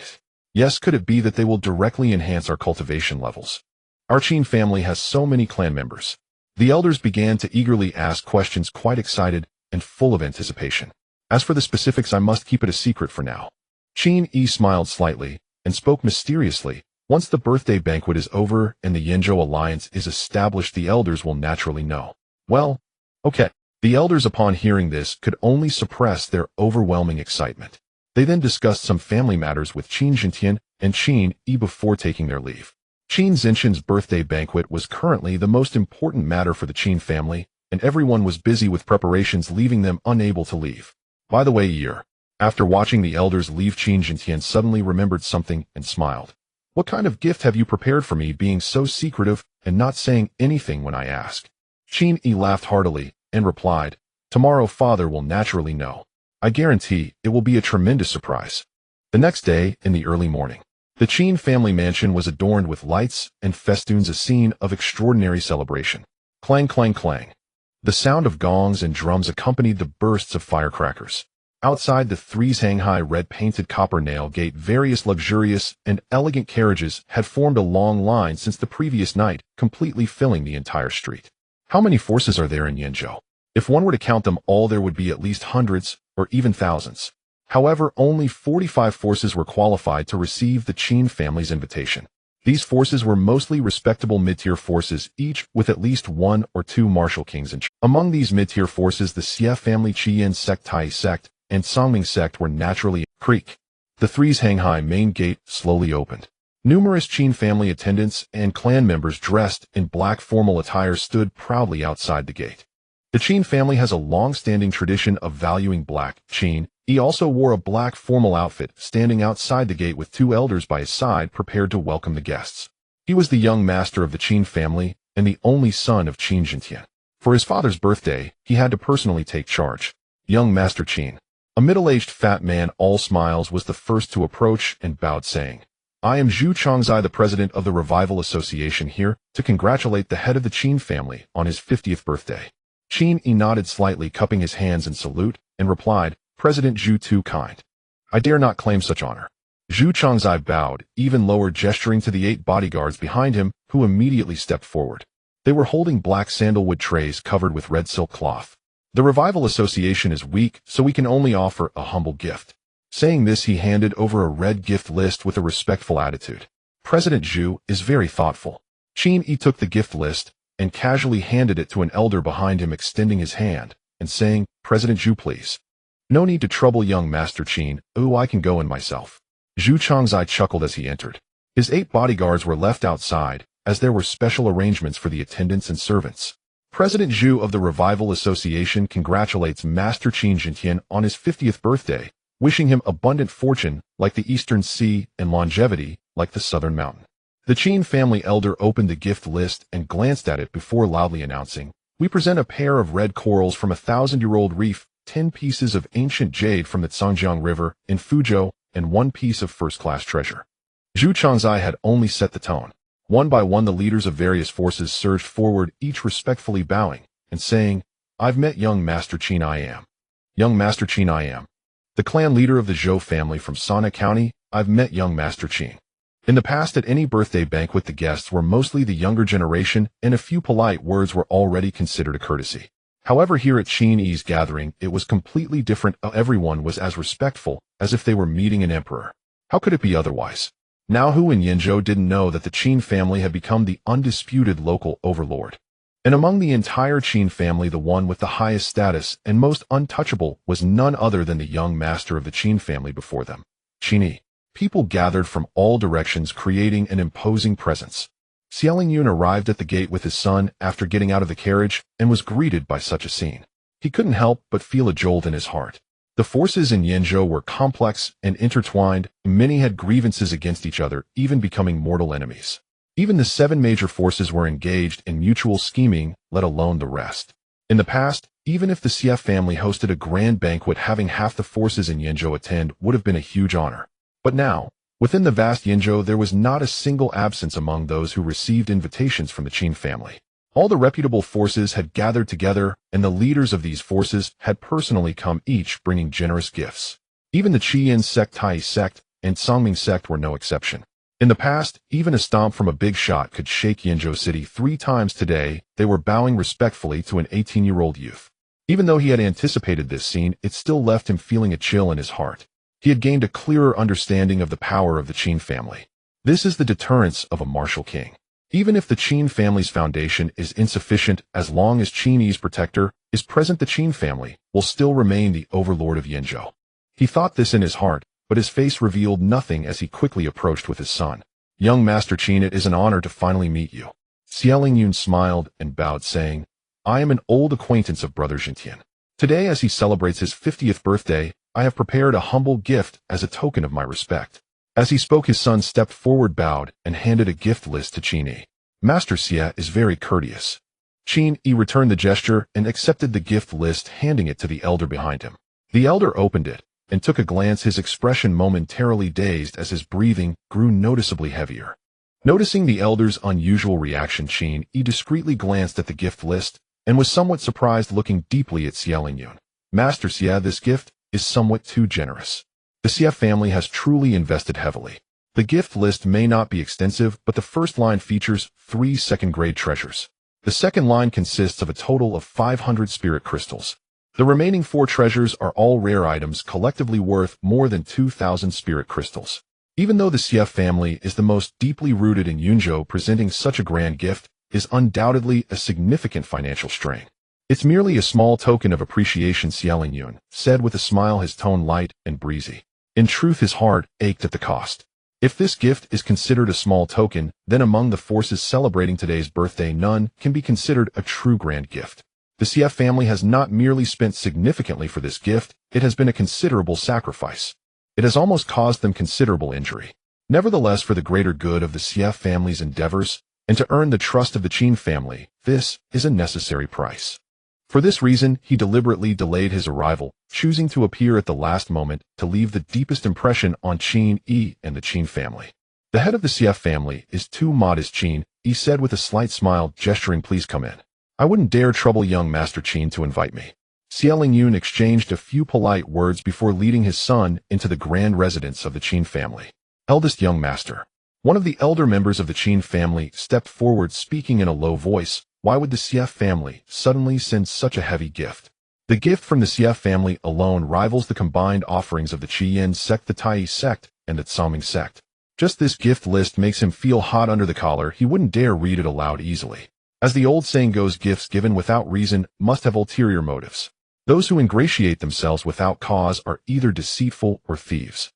[SPEAKER 1] Yes, could it be that they will directly enhance our cultivation levels? Our Qin family has so many clan members. The elders began to eagerly ask questions, quite excited and full of anticipation. As for the specifics, I must keep it a secret for now. Qin Yi smiled slightly and spoke mysteriously. Once the birthday banquet is over and the Yunzhou alliance is established, the elders will naturally know. Well, okay. The elders, upon hearing this, could only suppress their overwhelming excitement. They then discussed some family matters with Qin Jintian and Qin Yi before taking their leave. Qin Zinshan's birthday banquet was currently the most important matter for the Qin family, and everyone was busy with preparations, leaving them unable to leave. By the way, after watching the elders leave, Qin Yi suddenly remembered something and smiled. What kind of gift have you prepared for me, being so secretive and not saying anything when I ask? Qin Yi laughed heartily and replied, tomorrow father will naturally know. I guarantee it will be a tremendous surprise. The next day, in the early morning, the Qin family mansion was adorned with lights and festoons, a scene of extraordinary celebration. Clang, clang, clang. The sound of gongs and drums accompanied the bursts of firecrackers. Outside the three-Shanghai red-painted copper nail gate, various luxurious and elegant carriages had formed a long line since the previous night, completely filling the entire street. How many forces are there in Yenzhou? If one were to count them all, there would be at least hundreds or even thousands. However, only 45 forces were qualified to receive the Qin family's invitation. These forces were mostly respectable mid-tier forces, each with at least 1 or 2 martial kings in charge. Among these mid-tier forces, the Xie family, Qin sect, Tai sect, and Songming sect were naturally creek. The three-Shanghai main gate slowly opened. Numerous Qin family attendants and clan members dressed in black formal attire stood proudly outside the gate. The Qin family has a long-standing tradition of valuing black. Qin Yi also wore a black formal outfit, standing outside the gate with 2 elders by his side, prepared to welcome the guests. He was the young master of the Qin family and the only son of Qin Jintian. For his father's birthday, he had to personally take charge. Young Master Qin, a middle-aged fat man all smiles, was the first to approach and bowed, saying, I am Zhu Chongzai, the president of the Revival Association, here to congratulate the head of the Qin family on his 50th birthday. Qin Yi nodded slightly, cupping his hands in salute, and replied, President Zhu, too kind. I dare not claim such honor. Zhu Chongzai bowed, even lower, gesturing to the 8 bodyguards behind him, who immediately stepped forward. They were holding black sandalwood trays covered with red silk cloth. The Revival Association is weak, so we can only offer a humble gift. Saying this, he handed over a red gift list with a respectful attitude. President Zhu is very thoughtful. Qin Yi took the gift list and casually handed it to an elder behind him, extending his hand and saying, President Zhu, please. No need to trouble young Master Qin. Oh, I can go in myself. Zhu Chongzai chuckled as he entered. His 8 bodyguards were left outside, as there were special arrangements for the attendants and servants. President Zhu of the Revival Association congratulates Master Qin Jintian on his 50th birthday, wishing him abundant fortune like the Eastern Sea and longevity like the Southern Mountain. The Qin family elder opened the gift list and glanced at it before loudly announcing, We present a pair of red corals from a 1,000-year-old reef, 10 pieces of ancient jade from the Zhangjiang River in Fuzhou, and 1 piece of first-class treasure. Zhu Chongzai had only set the tone. One by one, the leaders of various forces surged forward, each respectfully bowing and saying, I've met young Master Qin, I am. Young Master Qin, I am. The clan leader of the Zhou family from Sana County, I've met young Master Qin. In the past, at any birthday banquet, the guests were mostly the younger generation, and a few polite words were already considered a courtesy. However, here at Qin Yi's gathering, it was completely different. Everyone was as respectful as if they were meeting an emperor. How could it be otherwise? Now who in Yenzhou didn't know that the Qin family had become the undisputed local overlord? And among the entire Qin family, the one with the highest status and most untouchable was none other than the young master of the Qin family before them, Qin Yi. People gathered from all directions, creating an imposing presence. Xialing Yun arrived at the gate with his son after getting out of the carriage and was greeted by such a scene. He couldn't help but feel a jolt in his heart. The forces in Yenzhou were complex and intertwined, and many had grievances against each other, even becoming mortal enemies. Even the 7 major forces were engaged in mutual scheming, let alone the rest. In the past, even if the Xie family hosted a grand banquet, having half the forces in Yenzhou attend would have been a huge honor. But now, within the vast Yenzhou, there was not a single absence among those who received invitations from the Qin family. All the reputable forces had gathered together, and the leaders of these forces had personally come, each bringing generous gifts. Even the Qin sect, Tai sect, and Songming sect were no exception. In the past, even a stomp from a big shot could shake Yenzhou City 3 times. Today, they were bowing respectfully to an 18-year-old youth. Even though he had anticipated this scene, it still left him feeling a chill in his heart. He had gained a clearer understanding of the power of the Qin family. This is the deterrence of a martial king. Even if the Qin family's foundation is insufficient, as long as Qin Yi's protector is present, the Qin family will still remain the overlord of Yenzhou. He thought this in his heart, but his face revealed nothing as he quickly approached with his son. Young Master Qin, it is an honor to finally meet you. Xialing Yun smiled and bowed, saying, I am an old acquaintance of Brother Jintian. Today, as he celebrates his 50th birthday, I have prepared a humble gift as a token of my respect." As he spoke, his son stepped forward, bowed, and handed a gift list to Qin Yi. "Master Xie is very courteous." Qin Yi returned the gesture and accepted the gift list, handing it to the elder behind him. The elder opened it and took a glance, his expression momentarily dazed as his breathing grew noticeably heavier. Noticing the elder's unusual reaction, Qin Yi discreetly glanced at the gift list and was somewhat surprised, looking deeply at Xie Yun. "Master Xie, this gift is somewhat too generous. The Xie family has truly invested heavily." The gift list may not be extensive, but the first line features 3 second-grade treasures. The second line consists of a total of 500 spirit crystals. The remaining 4 treasures are all rare items, collectively worth more than 2,000 spirit crystals. Even though the Xie family is the most deeply rooted in Yunzhou, presenting such a grand gift is undoubtedly a significant financial strain. "It's merely a small token of appreciation," Xie Yun said with a smile, his tone light and breezy. In truth, his heart ached at the cost. If this gift is considered a small token, then among the forces celebrating today's birthday, none can be considered a true grand gift. The Xie family has not merely spent significantly for this gift, it has been a considerable sacrifice. It has almost caused them considerable injury. Nevertheless, for the greater good of the Xie family's endeavors, and to earn the trust of the Qin family, this is a necessary price. For this reason, he deliberately delayed his arrival, choosing to appear at the last moment to leave the deepest impression on Qin Yi and the Qin family. "The head of the Xie family is too modest," Qin Yi said with a slight smile, gesturing, "Please come in. I wouldn't dare trouble young Master Qin to invite me." Xie Yun exchanged a few polite words before leading his son into the grand residence of the Qin family. "Eldest young master." One of the elder members of the Qin family stepped forward, speaking in a low voice. Why would the Xie family suddenly send such a heavy gift? The gift from the Xie family alone rivals the combined offerings of the Qin sect, the Tai sect, and the Tsangming sect. Just this gift list makes him feel hot under the collar. He wouldn't dare read it aloud easily. As the old saying goes, gifts given without reason must have ulterior motives. Those who ingratiate themselves without cause are either deceitful or thieves.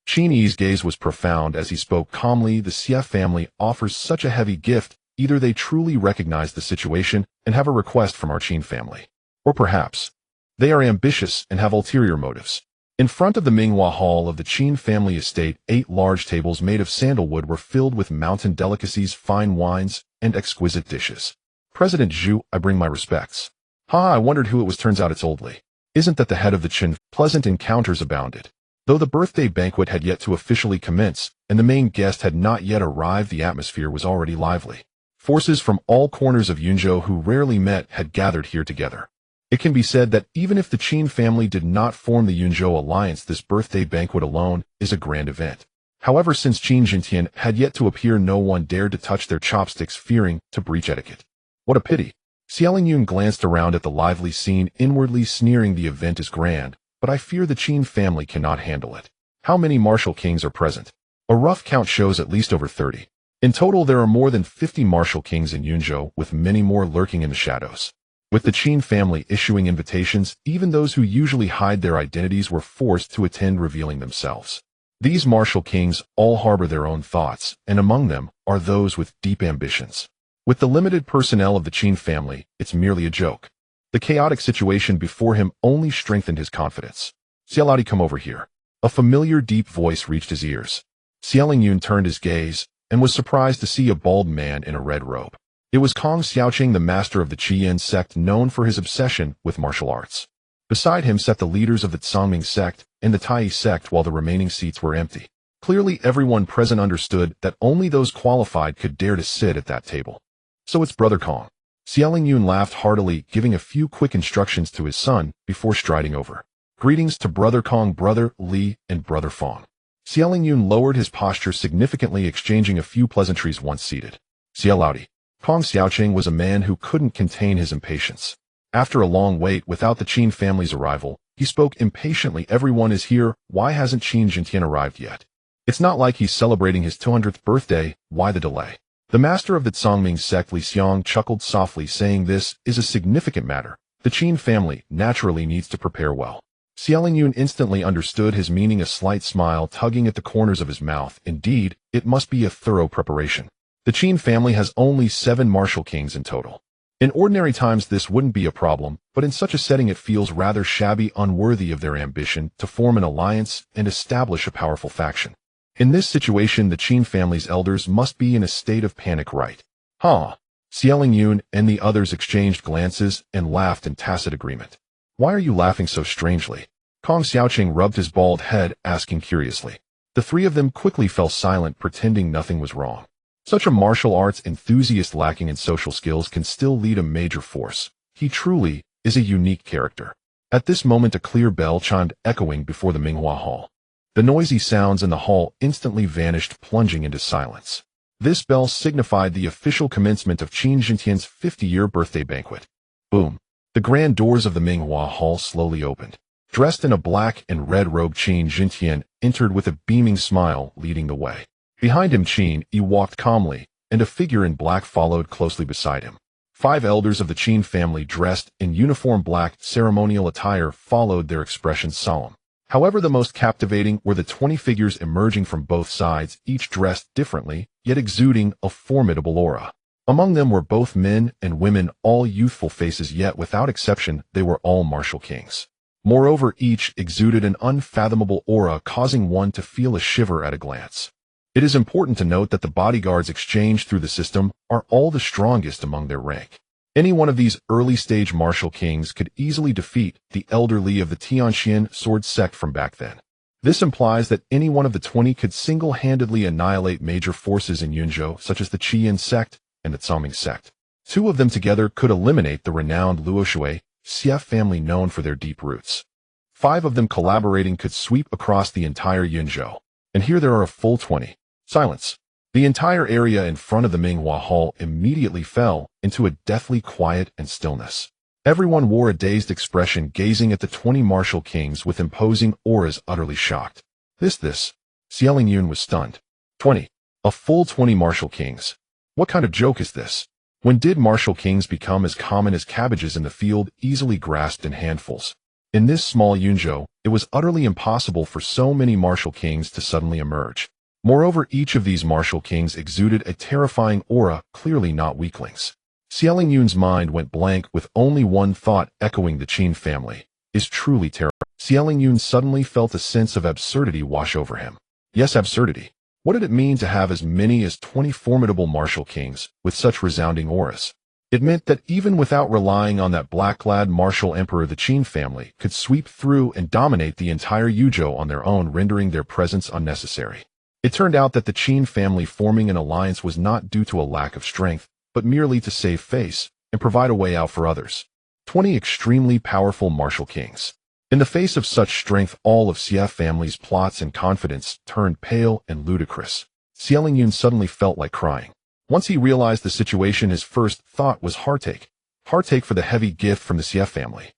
[SPEAKER 1] Qin Yi's gaze was profound as he spoke calmly. The Xie family offers such a heavy gift. Either they truly recognize the situation and have a request from our Qin family, or perhaps they are ambitious and have ulterior motives. In front of the Minghua Hall of the Qin family estate, 8 large tables made of sandalwood were filled with mountain delicacies, fine wines, and exquisite dishes. "President Zhu, I bring my respects." "Ha, I wondered who it was. Turns out it's Old Li. Isn't that the head of the Qin?" Pleasant encounters abounded. Though the birthday banquet had yet to officially commence, and the main guest had not yet arrived, the atmosphere was already lively. Forces from all corners of Yunzhou who rarely met had gathered here together. It can be said that even if the Qin family did not form the Yunzhou alliance, this birthday banquet alone is a grand event. However, since Qin Jintian had yet to appear, no one dared to touch their chopsticks, fearing to breach etiquette. What a pity. Xie Yun glanced around at the lively scene, inwardly sneering. The event is grand, but I fear the Qin family cannot handle it. How many martial kings are present? A rough count shows at least over 30. In total, there are more than 50 martial kings in Yunzhou, with many more lurking in the shadows. With the Qin family issuing invitations, even those who usually hide their identities were forced to attend, revealing themselves. These martial kings all harbor their own thoughts, and among them are those with deep ambitions. With the limited personnel of the Qin family, it's merely a joke. The chaotic situation before him only strengthened his confidence. "Xiaoladi, come over here." A familiar deep voice reached his ears. Xie Yun turned his gaze and was surprised to see a bald man in a red robe. It was Kong Xiaoqing, the master of the Qin sect, known for his obsession with martial arts. Beside him sat the leaders of the Tsangming sect and the Tai sect, while the remaining seats were empty. Clearly, everyone present understood that only those qualified could dare to sit at that table. "So it's Brother Kong." Xie Yun laughed heartily, giving a few quick instructions to his son before striding over. "Greetings to Brother Kong, Brother Li, and Brother Fong." Xie Yun lowered his posture significantly, exchanging a few pleasantries once seated. "Xiaoladi." Kong Xiaoqing was a man who couldn't contain his impatience. After a long wait without the Qin family's arrival, he spoke impatiently. "Everyone is here. Why hasn't Qin Jintian arrived yet? It's not like he's celebrating his 200th birthday. Why the delay?" The master of the Tsangming sect, Li Xiang, chuckled softly, saying, "This is a significant matter. The Qin family naturally needs to prepare well." Xie Yun instantly understood his meaning, a slight smile tugging at the corners of his mouth. Indeed, it must be a thorough preparation. The Qin family has only 7 martial kings in total. In ordinary times this wouldn't be a problem, but in such a setting it feels rather shabby, unworthy of their ambition to form an alliance and establish a powerful faction. In this situation the Qin family's elders must be in a state of panic, right? Huh? Xialing Yun and the others exchanged glances and laughed in tacit agreement. Why are you laughing so strangely? Kong Xiaoqing rubbed his bald head, asking curiously. The three of them quickly fell silent, pretending nothing was wrong. Such a martial arts enthusiast lacking in social skills can still lead a major force. He truly is a unique character. At this moment a clear bell chimed, echoing before the Minghua Hall. The noisy sounds in the hall instantly vanished, plunging into silence. This bell signified the official commencement of Qin Jintian's 50-year birthday banquet. Boom! The grand doors of the Minghua Hall slowly opened. Dressed in a black and red robe, Qin Jintian entered with a beaming smile, leading the way. Behind him Qin Yi walked calmly, and a figure in black followed closely beside him. 5 elders of the Qin family dressed in uniform black ceremonial attire followed, their expressions solemn. However, the most captivating were the 20 figures emerging from both sides, each dressed differently, yet exuding a formidable aura. Among them were both men and women, all youthful faces, yet without exception they were all martial kings. Moreover, each exuded an unfathomable aura, causing one to feel a shiver at a glance. It is important to note that the bodyguards exchanged through the system are all the strongest among their rank. Any one of these early-stage martial kings could easily defeat the elderly of the Tianxian sword sect from back then. This implies that any one of the 20 could single-handedly annihilate major forces in Yunzhou, such as the Qin sect and the Tsaming sect. 2 of them together could eliminate the renowned Luoshui Xie family, known for their deep roots. 5 of them collaborating could sweep across the entire Yunzhou. And here there are a full 20. Silence. The entire area in front of the Minghua Hall immediately fell into a deathly quiet and stillness. Everyone wore a dazed expression, gazing at the 20 martial kings with imposing auras, utterly shocked. This. Xialing Yun was stunned. 20. A full 20 martial kings. What kind of joke is this? When did martial kings become as common as cabbages in the field, easily grasped in handfuls? In this small Yunzhou, it was utterly impossible for so many martial kings to suddenly emerge. Moreover, each of these martial kings exuded a terrifying aura, clearly not weaklings. Xialing Yun's mind went blank, with only one thought echoing: the Qin family is truly terrible. Xialing Yun suddenly felt a sense of absurdity wash over him. Yes, absurdity. What did it mean to have as many as 20 formidable martial kings with such resounding auras? It meant that even without relying on that black-clad martial emperor, the Qin family could sweep through and dominate the entire Yuzhou on their own, rendering their presence unnecessary. It turned out that the Qin family forming an alliance was not due to a lack of strength, but merely to save face and provide a way out for others. 20 extremely powerful martial kings. In the face of such strength, all of Xie family's plots and confidence turned pale and ludicrous. Xialing Yun suddenly felt like crying. Once he realized the situation, his first thought was heartache. Heartache for the heavy gift from the Xie family.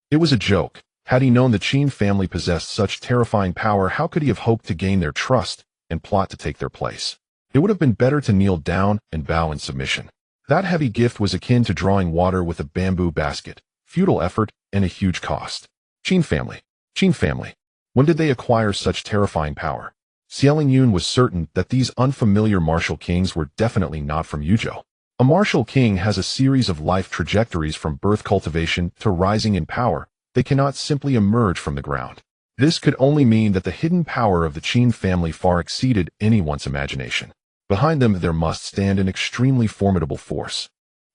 [SPEAKER 1] It was a joke. Had he known the Qin family possessed such terrifying power, how could he have hoped to gain their trust and plot to take their place? It would have been better to kneel down and bow in submission. That heavy gift was akin to drawing water with a bamboo basket, futile effort and a huge cost. Qin family. When did they acquire such terrifying power? Xialing Yun was certain that these unfamiliar martial kings were definitely not from Yuzhou. A martial king has a series of life trajectories, from birth, cultivation, to rising in power. They cannot simply emerge from the ground. This could only mean that the hidden power of the Qin family far exceeded anyone's imagination. Behind them there must stand an extremely formidable force.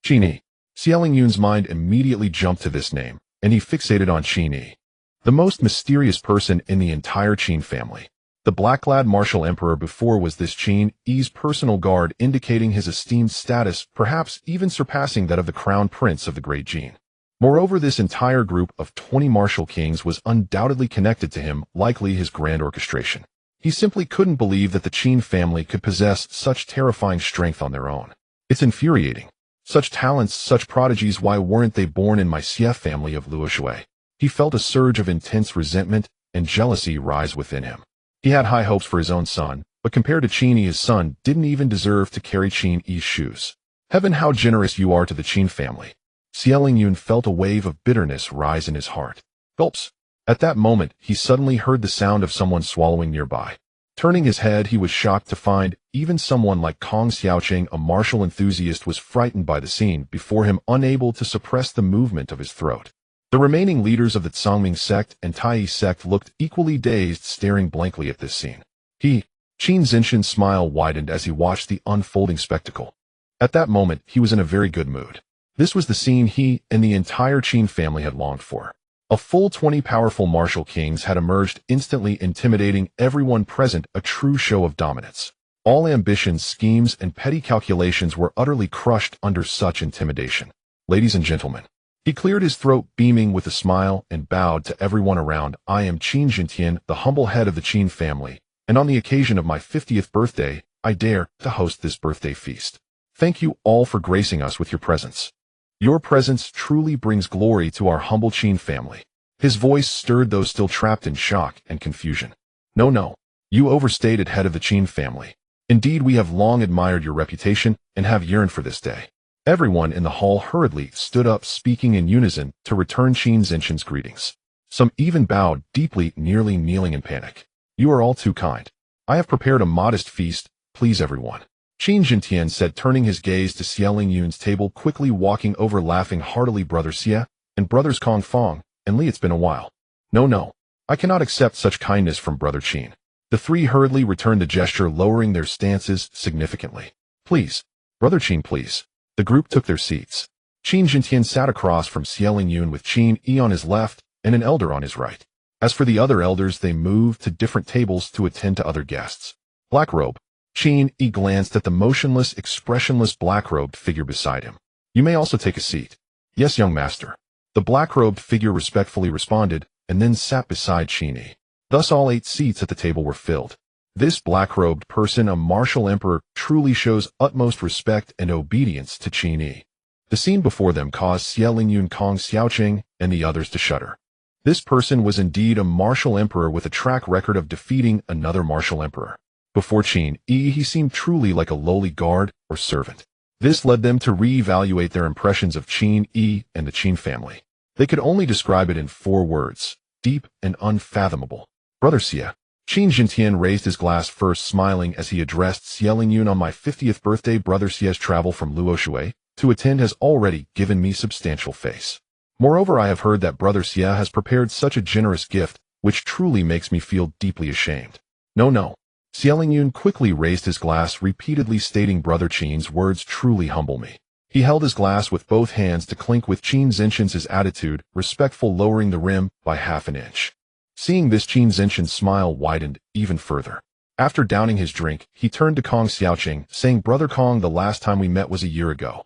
[SPEAKER 1] Qin Yi. Xialing Yun's mind immediately jumped to this name, and he fixated on Qin Yi, the most mysterious person in the entire Qin family. The black-clad martial emperor before was this Qin Yi's personal guard, indicating his esteemed status, perhaps even surpassing that of the crown prince of the Great Jin. Moreover, this entire group of 20 martial kings was undoubtedly connected to him, likely his grand orchestration. He simply couldn't believe that the Qin family could possess such terrifying strength on their own. It's infuriating. Such talents, such prodigies, why weren't they born in my Xie family of Luoshui? He felt a surge of intense resentment and jealousy rise within him. He had high hopes for his own son, but compared to Qin Yi, his son didn't even deserve to carry Qin Yi's shoes. Heaven, how generous you are to the Qin family. Xialing Yun felt a wave of bitterness rise in his heart. Gulps. At that moment, he suddenly heard the sound of someone swallowing nearby. Turning his head, he was shocked to find even someone like Kong Xiaoqing, a martial enthusiast, was frightened by the scene before him, unable to suppress the movement of his throat. The remaining leaders of the Zhongming sect and Tai sect looked equally dazed, staring blankly at this scene. Qin Zinshan's smile widened as he watched the unfolding spectacle. At that moment, he was in a very good mood. This was the scene he and the entire Qin family had longed for. A full 20 powerful martial kings had emerged, instantly intimidating everyone present, a true show of dominance. All ambitions, schemes, and petty calculations were utterly crushed under such intimidation. Ladies and gentlemen, he cleared his throat, beaming with a smile, and bowed to everyone around. I am Qin Jintian, the humble head of the Qin family, and on the occasion of my 50th birthday, I dare to host this birthday feast. Thank you all for gracing us with your presence. Your presence truly brings glory to our humble Qin family. His voice stirred those still trapped in shock and confusion. No, you overstated, head of the Qin family. Indeed, we have long admired your reputation and have yearned for this day. Everyone in the hall hurriedly stood up, speaking in unison to return Qin Zinshan's greetings. Some even bowed deeply, nearly kneeling in panic. You are all too kind. I have prepared a modest feast, please everyone. Qin Jintian said, turning his gaze to Xie Lingyun's table, quickly walking over, laughing heartily. Brother Xie and brothers Kong Fong and Li, it's been a while. No, I cannot accept such kindness from Brother Qin. The three hurriedly returned the gesture, lowering their stances significantly. Please, Brother Qin, please. The group took their seats. Qin Jintian sat across from Xie Lingyun with Qin Yi on his left and an elder on his right. As for the other elders, they moved to different tables to attend to other guests. Blackrobe. Qin Yi glanced at the motionless, expressionless black-robed figure beside him. You may also take a seat. Yes, young master. The black-robed figure respectfully responded, and then sat beside Qin Yi. Thus all 8 seats at the table were filled. This black-robed person, a martial emperor, truly shows utmost respect and obedience to Qin Yi. The scene before them caused Xie Lingyun, Kong Xiaoqing, and the others to shudder. This person was indeed a martial emperor with a track record of defeating another martial emperor. Before Qin Yi, he seemed truly like a lowly guard or servant. This led them to re-evaluate their impressions of Qin Yi and the Qin family. They could only describe it in 4 words: deep and unfathomable. Brother Xie. Qin Jintian raised his glass first, smiling as he addressed Xie Lingyun. On my 50th birthday, Brother Xie's travel from Luoshui to attend has already given me substantial face. Moreover, I have heard that Brother Xie has prepared such a generous gift, which truly makes me feel deeply ashamed. No. Xie Lingyun quickly raised his glass, repeatedly stating, Brother Qin's words truly humble me. He held his glass with both hands to clink with Qin Zinshan's attitude, respectful, lowering the rim by half an inch. Seeing this, Qin Zinshan's smile widened even further. After downing his drink, he turned to Kong Xiaoqing, saying, Brother Kong, the last time we met was a year ago.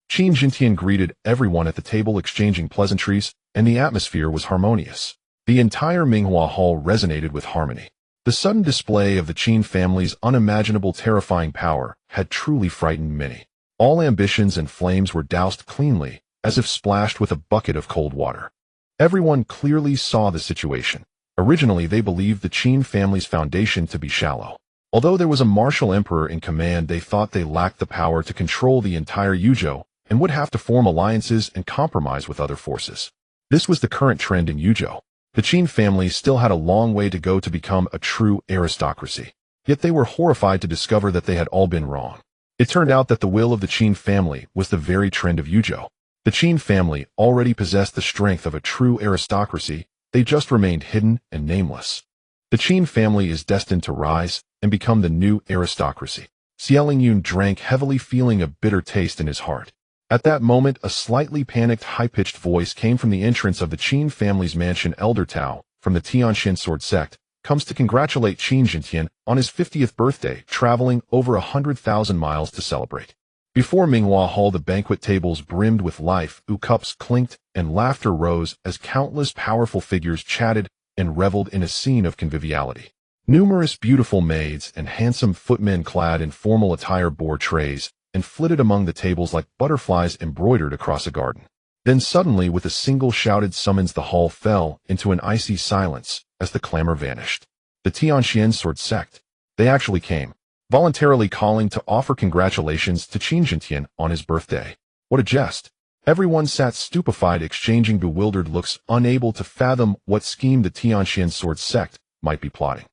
[SPEAKER 1] Qin Jintian greeted everyone at the table, exchanging pleasantries, and the atmosphere was harmonious. The entire Minghua hall resonated with harmony. The sudden display of the Qin family's unimaginable, terrifying power had truly frightened many. All ambitions and flames were doused cleanly, as if splashed with a bucket of cold water. Everyone clearly saw the situation. Originally, they believed the Qin family's foundation to be shallow. Although there was a martial emperor in command, they thought they lacked the power to control the entire Yuzhou and would have to form alliances and compromise with other forces. This was the current trend in Yuzhou. The Qin family still had a long way to go to become a true aristocracy. Yet they were horrified to discover that they had all been wrong. It turned out that the will of the Qin family was the very trend of Yuzhou. The Qin family already possessed the strength of a true aristocracy, they just remained hidden and nameless. The Qin family is destined to rise and become the new aristocracy. Xie Lingyun drank heavily, feeling a bitter taste in his heart. At that moment, a slightly panicked, high-pitched voice came from the entrance of the Qin family's mansion. Elder Tao, from the Tianxian sword sect, comes to congratulate Qin Jintian on his 50th birthday, traveling over 100,000 miles to celebrate. Before Minghua Hall, the banquet tables brimmed with life, cups clinked, and laughter rose as countless powerful figures chatted and reveled in a scene of conviviality. Numerous beautiful maids and handsome footmen clad in formal attire bore trays and flitted among the tables like butterflies embroidered across a garden. Then suddenly, with a single shouted summons, the hall fell into an icy silence as the clamor vanished. The Tianxian sword sect. They actually came, voluntarily calling to offer congratulations to Qin Jintian on his birthday. What a jest! Everyone sat stupefied, exchanging bewildered looks, unable to fathom what scheme the Tianxian sword sect might be plotting.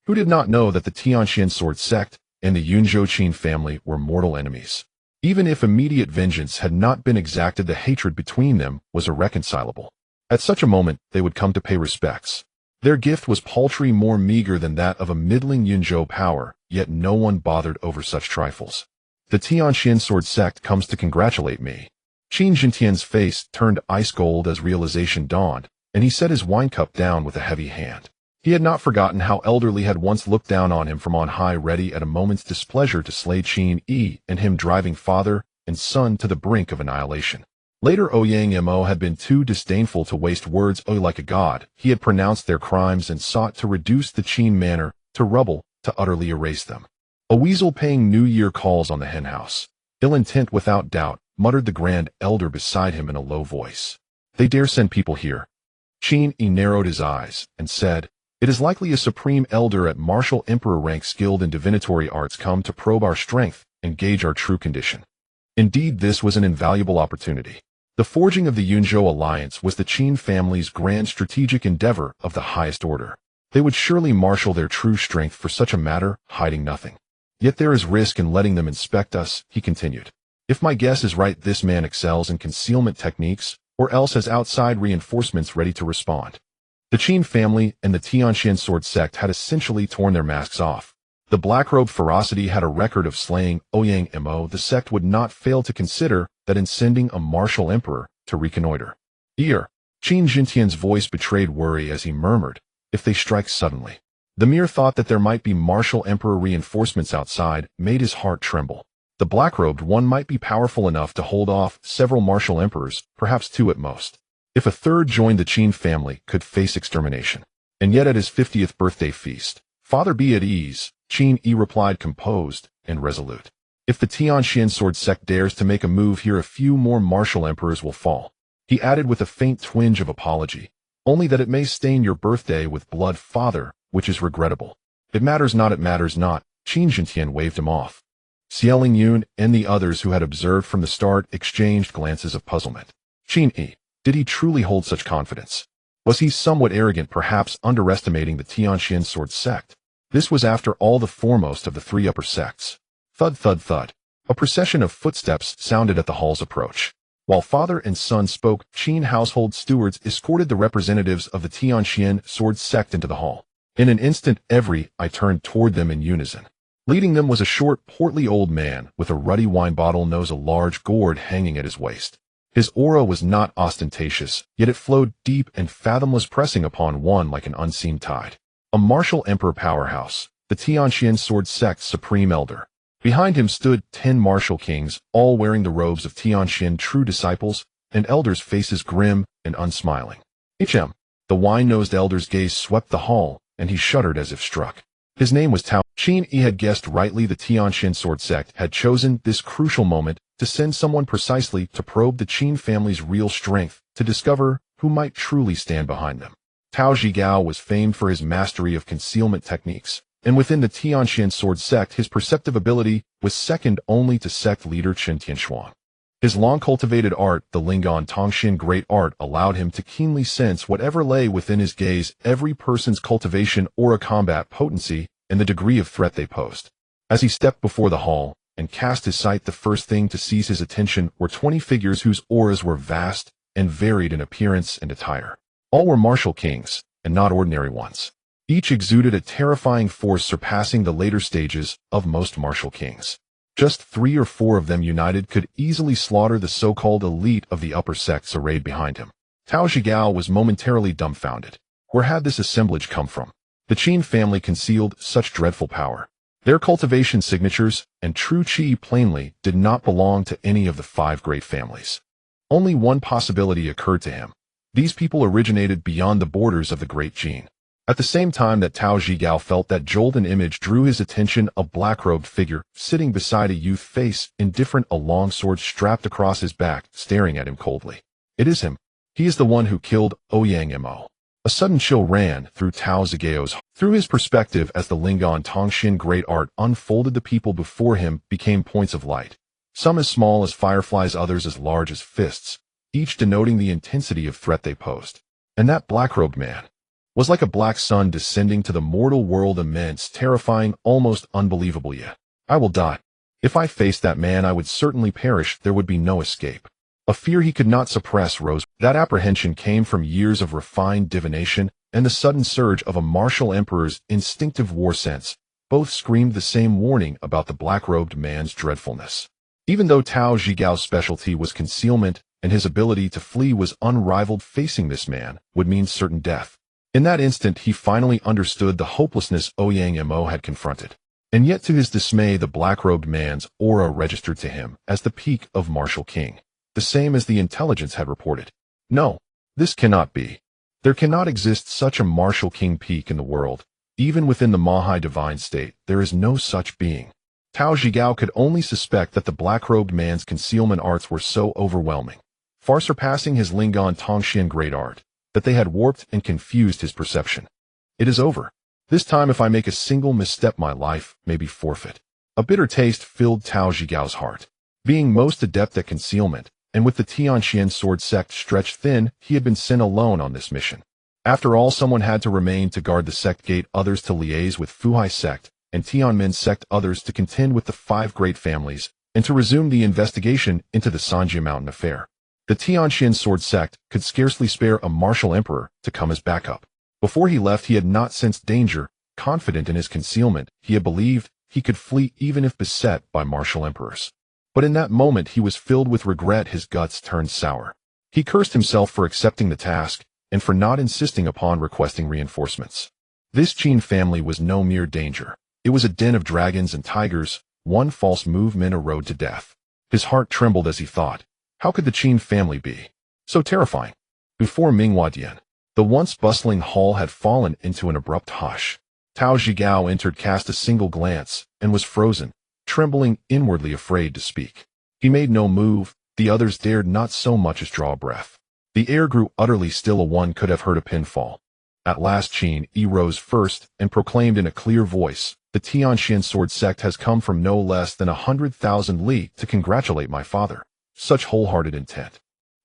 [SPEAKER 1] Who did not know that the Tianqian sword sect and the Yunzhou Qin family were mortal enemies? Even if immediate vengeance had not been exacted, the hatred between them was irreconcilable. At such a moment, they would come to pay respects. Their gift was paltry, more meager than that of a middling Yunzhou power, yet no one bothered over such trifles. The Tianqian sword sect comes to congratulate me. Qin Jintian's face turned ice gold as realization dawned, and he set his wine cup down with a heavy hand. He had not forgotten how elderly had once looked down on him from on high, ready at a moment's displeasure to slay Qin Yi, and him driving father and son to the brink of annihilation. Later, Ouyang Mo had been too disdainful to waste words. Like a god, he had pronounced their crimes and sought to reduce the Qin manor to rubble, to utterly erase them. A weasel paying New Year calls on the henhouse. Ill intent without doubt, muttered the grand elder beside him in a low voice. They dare send people here. Qin Yi narrowed his eyes and said, "It is likely a supreme elder at martial emperor rank skilled in divinatory arts come to probe our strength and gauge our true condition." Indeed, this was an invaluable opportunity. The forging of the Yunzhou alliance was the Qin family's grand strategic endeavor of the highest order. They would surely marshal their true strength for such a matter, hiding nothing. Yet there is risk in letting them inspect us, he continued. If my guess is right, this man excels in concealment techniques, or else has outside reinforcements ready to respond. The Qin family and the Tianqian sword sect had essentially torn their masks off. The black-robed ferocity had a record of slaying Ouyang Mo. The sect would not fail to consider that in sending a martial emperor to reconnoiter. Qin Jintian's voice betrayed worry as he murmured, "If they strike suddenly." The mere thought that there might be martial emperor reinforcements outside made his heart tremble. The black-robed one might be powerful enough to hold off several martial emperors, perhaps two at most. If a third joined the Qin family, could face extermination. And yet at his 50th birthday feast, "Father, be at ease," Qin Yi replied, composed and resolute. "If the Tianqian sword sect dares to make a move here, a few more martial emperors will fall." He added with a faint twinge of apology, "Only that it may stain your birthday with blood, father, which is regrettable." "It matters not, it matters not," Qin Jintian waved him off. Xiaoling Yun and the others who had observed from the start exchanged glances of puzzlement. Qin Yi, did he truly hold such confidence? Was he somewhat arrogant, perhaps underestimating the Tianqian sword sect? This was after all the foremost of the three upper sects. Thud, thud, thud. A procession of footsteps sounded at the hall's approach. While father and son spoke, Qin household stewards escorted the representatives of the Tianqian sword sect into the hall. In an instant, every eye turned toward them in unison. Leading them was a short, portly old man with a ruddy wine bottle nose, a large gourd hanging at his waist. His aura was not ostentatious, yet it flowed deep and fathomless, pressing upon one like an unseen tide. A martial emperor powerhouse, the Tianqian sword sect's supreme elder. Behind him stood 10 martial kings, all wearing the robes of Tianqian true disciples, and elders' faces grim and unsmiling. The wine-nosed elder's gaze swept the hall, and he shuddered as if struck. His name was Tao. Qin Yi had guessed rightly. The Tianqian sword sect had chosen this crucial moment to send someone precisely to probe the Qin family's real strength, to discover who might truly stand behind them. Tao Zhigao was famed for his mastery of concealment techniques, and within the Tianqian sword sect his perceptive ability was second only to sect leader Chen Tianshuang. His long-cultivated art, the Lingon Tongxin great art, allowed him to keenly sense whatever lay within his gaze, every person's cultivation or a combat potency, and the degree of threat they posed. As he stepped before the hall and cast his sight, the first thing to seize his attention were 20 figures whose auras were vast and varied in appearance and attire. All were martial kings, and not ordinary ones. Each exuded a terrifying force surpassing the later stages of most martial kings. Just 3 or 4 of them united could easily slaughter the so-called elite of the upper sects arrayed behind him. Tao Zhigao was momentarily dumbfounded. Where had this assemblage come from? The Qin family concealed such dreadful power. Their cultivation signatures and true qi plainly did not belong to any of the 5 great families. Only one possibility occurred to him. These people originated beyond the borders of the great Qin. At the same time that Tao Zhigao felt that jolt, an image drew his attention, a black-robed figure sitting beside a youth, face indifferent, a long sword strapped across his back, staring at him coldly. It is him. He is the one who killed Ouyang Mo. A sudden chill ran through Tao Zhigao's heart. Through his perspective, as the Lingon Tongxin great art unfolded, the people before him became points of light, some as small as fireflies, others as large as fists, each denoting the intensity of threat they posed. And that black-robed man, was like a black sun descending to the mortal world, immense, terrifying, almost unbelievable. Yet, I will die. If I faced that man, I would certainly perish. There would be no escape. A fear he could not suppress rose. That apprehension came from years of refined divination and the sudden surge of a martial emperor's instinctive war sense. Both screamed the same warning about the black-robed man's dreadfulness. Even though Tao Zhigao's specialty was concealment and his ability to flee was unrivaled, facing this man would mean certain death. In that instant, he finally understood the hopelessness Ouyang Mo had confronted. And yet, to his dismay, the black-robed man's aura registered to him as the peak of martial king, the same as the intelligence had reported. No, this cannot be. There cannot exist such a martial king peak in the world. Even within the Mahai divine state, there is no such being. Tao Zhigao could only suspect that the black-robed man's concealment arts were so overwhelming, far surpassing his Lingon Tongxian great art, that they had warped and confused his perception. It is over. This time, if I make a single misstep, my life may be forfeit. A bitter taste filled Tao Zhigao's heart. Being most adept at concealment, and with the Tianxian sword sect stretched thin, he had been sent alone on this mission. After all, someone had to remain to guard the sect gate, others to liaise with Fuhai sect and Tianmen sect, others to contend with the 5 great families, and to resume the investigation into the Sanjia Mountain affair. The Tianxian sword sect could scarcely spare a martial emperor to come as backup. Before he left, he had not sensed danger. Confident in his concealment, he had believed he could flee even if beset by martial emperors. But in that moment, he was filled with regret. His guts turned sour. He cursed himself for accepting the task and for not insisting upon requesting reinforcements. This Qin family was no mere danger. It was a den of dragons and tigers. One false move meant a road to death. His heart trembled as he thought, how could the Qin family be so terrifying? Before Minghuadian, the once bustling hall had fallen into an abrupt hush. Tao Zhigao entered, cast a single glance, and was frozen, trembling, inwardly afraid to speak. He made no move. The others dared not so much as draw a breath. The air grew utterly still. One could have heard a pin fall. At last Qin Yi rose first and proclaimed in a clear voice, the Tianxian sword sect has come from no less than 100,000 li to congratulate my father. Such wholehearted intent.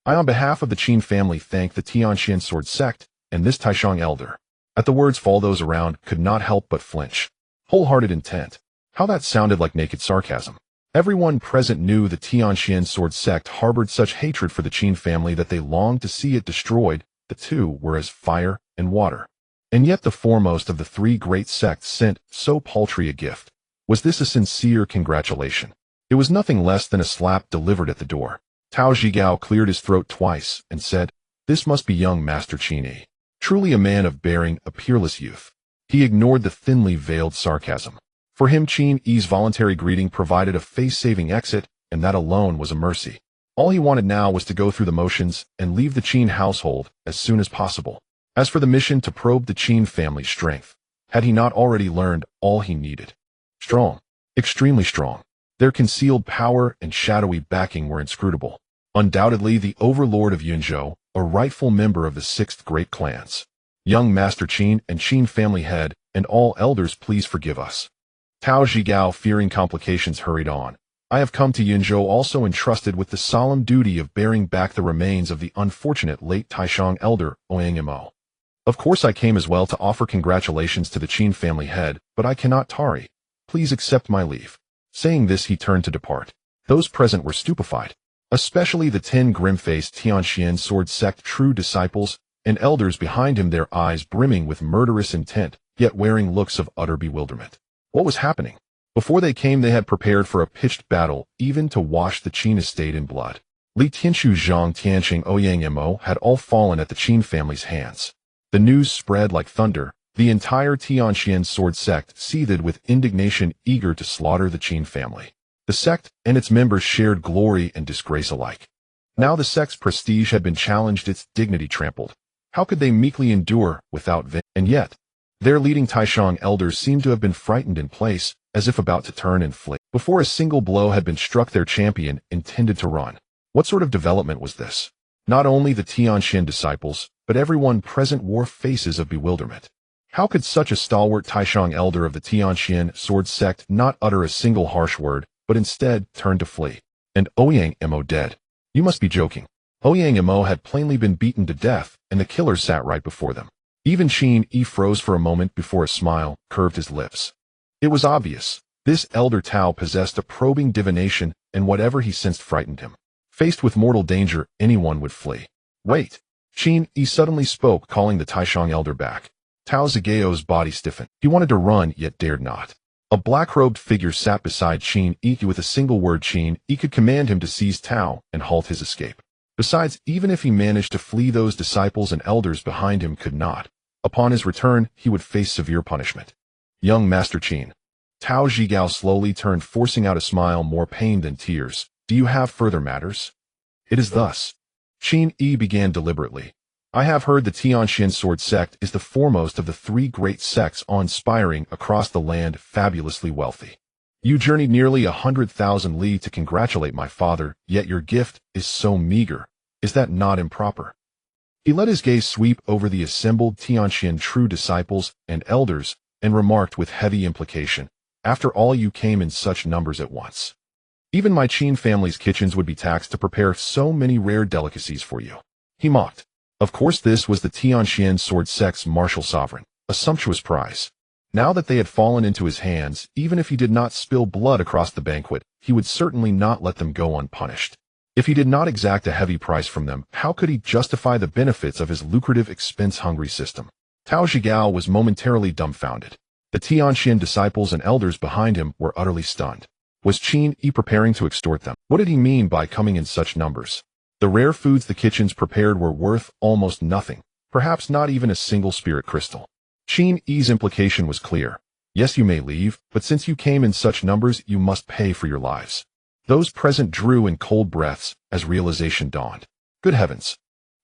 [SPEAKER 1] I, on behalf of the Qin family, thank the Tianxian sword sect and this Taishang elder. At the words fall, those around could not help but flinch. Wholehearted intent. How that sounded like naked sarcasm. Everyone present knew the Tianxian sword sect harbored such hatred for the Qin family that they longed to see it destroyed. The two were as fire and water. And yet the foremost of the 3 great sects sent so paltry a gift. Was this a sincere congratulation? It was nothing less than a slap delivered at the door. Tao Zhigao cleared his throat twice and said, this must be young Master Qin Yi. Truly a man of bearing, a peerless youth. He ignored the thinly veiled sarcasm. For him, Qin Yi's voluntary greeting provided a face-saving exit, and that alone was a mercy. All he wanted now was to go through the motions and leave the Qin household as soon as possible. As for the mission to probe the Qin family's strength, had he not already learned all he needed? Strong. Extremely strong. Their concealed power and shadowy backing were inscrutable. Undoubtedly the overlord of Yunzhou, a rightful member of the 6th great clans. Young Master Qin and Qin family head, and all elders, please forgive us. Tao Zhigao, fearing complications, hurried on. I have come to Yunzhou also entrusted with the solemn duty of bearing back the remains of the unfortunate late Taishang elder, Ouyang Mo. Of course I came as well to offer congratulations to the Qin family head, but I cannot tarry. Please accept my leave. Saying this, he turned to depart. Those present were stupefied, especially the 10 grim-faced Tianxian sword sect true disciples, and elders behind him, their eyes brimming with murderous intent, yet wearing looks of utter bewilderment. What was happening? Before they came, they had prepared for a pitched battle, even to wash the Qin estate in blood. Li Tianshu, Zhang Tianqing, Ouyang Mo had all fallen at the Qin family's hands. The news spread like thunder. The entire Tianxian sword sect seethed with indignation, eager to slaughter the Qin family. The sect and its members shared glory and disgrace alike. Now the sect's prestige had been challenged, its dignity trampled. How could they meekly endure without vengeance? And yet, their leading Taishang elders seemed to have been frightened in place, as if about to turn and flee. Before a single blow had been struck, their champion intended to run. What sort of development was this? Not only the Tianxian disciples, but everyone present wore faces of bewilderment. How could such a stalwart Taishang elder of the Tianxian sword sect not utter a single harsh word, but instead turn to flee? And Ouyang Mo dead? You must be joking. Ouyang Mo had plainly been beaten to death, and the killer sat right before them. Even Qin Yi froze for a moment before a smile curved his lips. It was obvious. This elder Tao possessed a probing divination, and whatever he sensed frightened him. Faced with mortal danger, anyone would flee. Wait! Qin Yi suddenly spoke, calling the Taishang elder back. Tao Zigao's body stiffened. He wanted to run, yet dared not. A black-robed figure sat beside Qin Yi. With a single word, Qin Yi could command him to seize Tao and halt his escape. Besides, even if he managed to flee, those disciples and elders behind him could not. Upon his return, he would face severe punishment. Young Master Qin. Tao Zhigao slowly turned, forcing out a smile more pain than tears. Do you have further matters? It is thus. Qin Yi began deliberately. I have heard the Tianxian sword sect is the foremost of the three great sects awe-inspiring across the land, fabulously wealthy. You journeyed nearly 100,000 li to congratulate my father, yet your gift is so meager. Is that not improper? He let his gaze sweep over the assembled Tianxian true disciples and elders, and remarked with heavy implication, after all, you came in such numbers at once. Even my Qin family's kitchens would be taxed to prepare so many rare delicacies for you. He mocked. Of course, this was the Tianxian sword sect's martial sovereign, a sumptuous prize. Now that they had fallen into his hands, even if he did not spill blood across the banquet, he would certainly not let them go unpunished. If he did not exact a heavy price from them, how could he justify the benefits of his lucrative expense-hungry system? Tao Zhigao was momentarily dumbfounded. The Tianxian disciples and elders behind him were utterly stunned. Was Qin Yi preparing to extort them? What did he mean by coming in such numbers? The rare foods the kitchens prepared were worth almost nothing, perhaps not even a single spirit crystal. Qin Yi's implication was clear. Yes, you may leave, but since you came in such numbers, you must pay for your lives. Those present drew in cold breaths as realization dawned. Good heavens!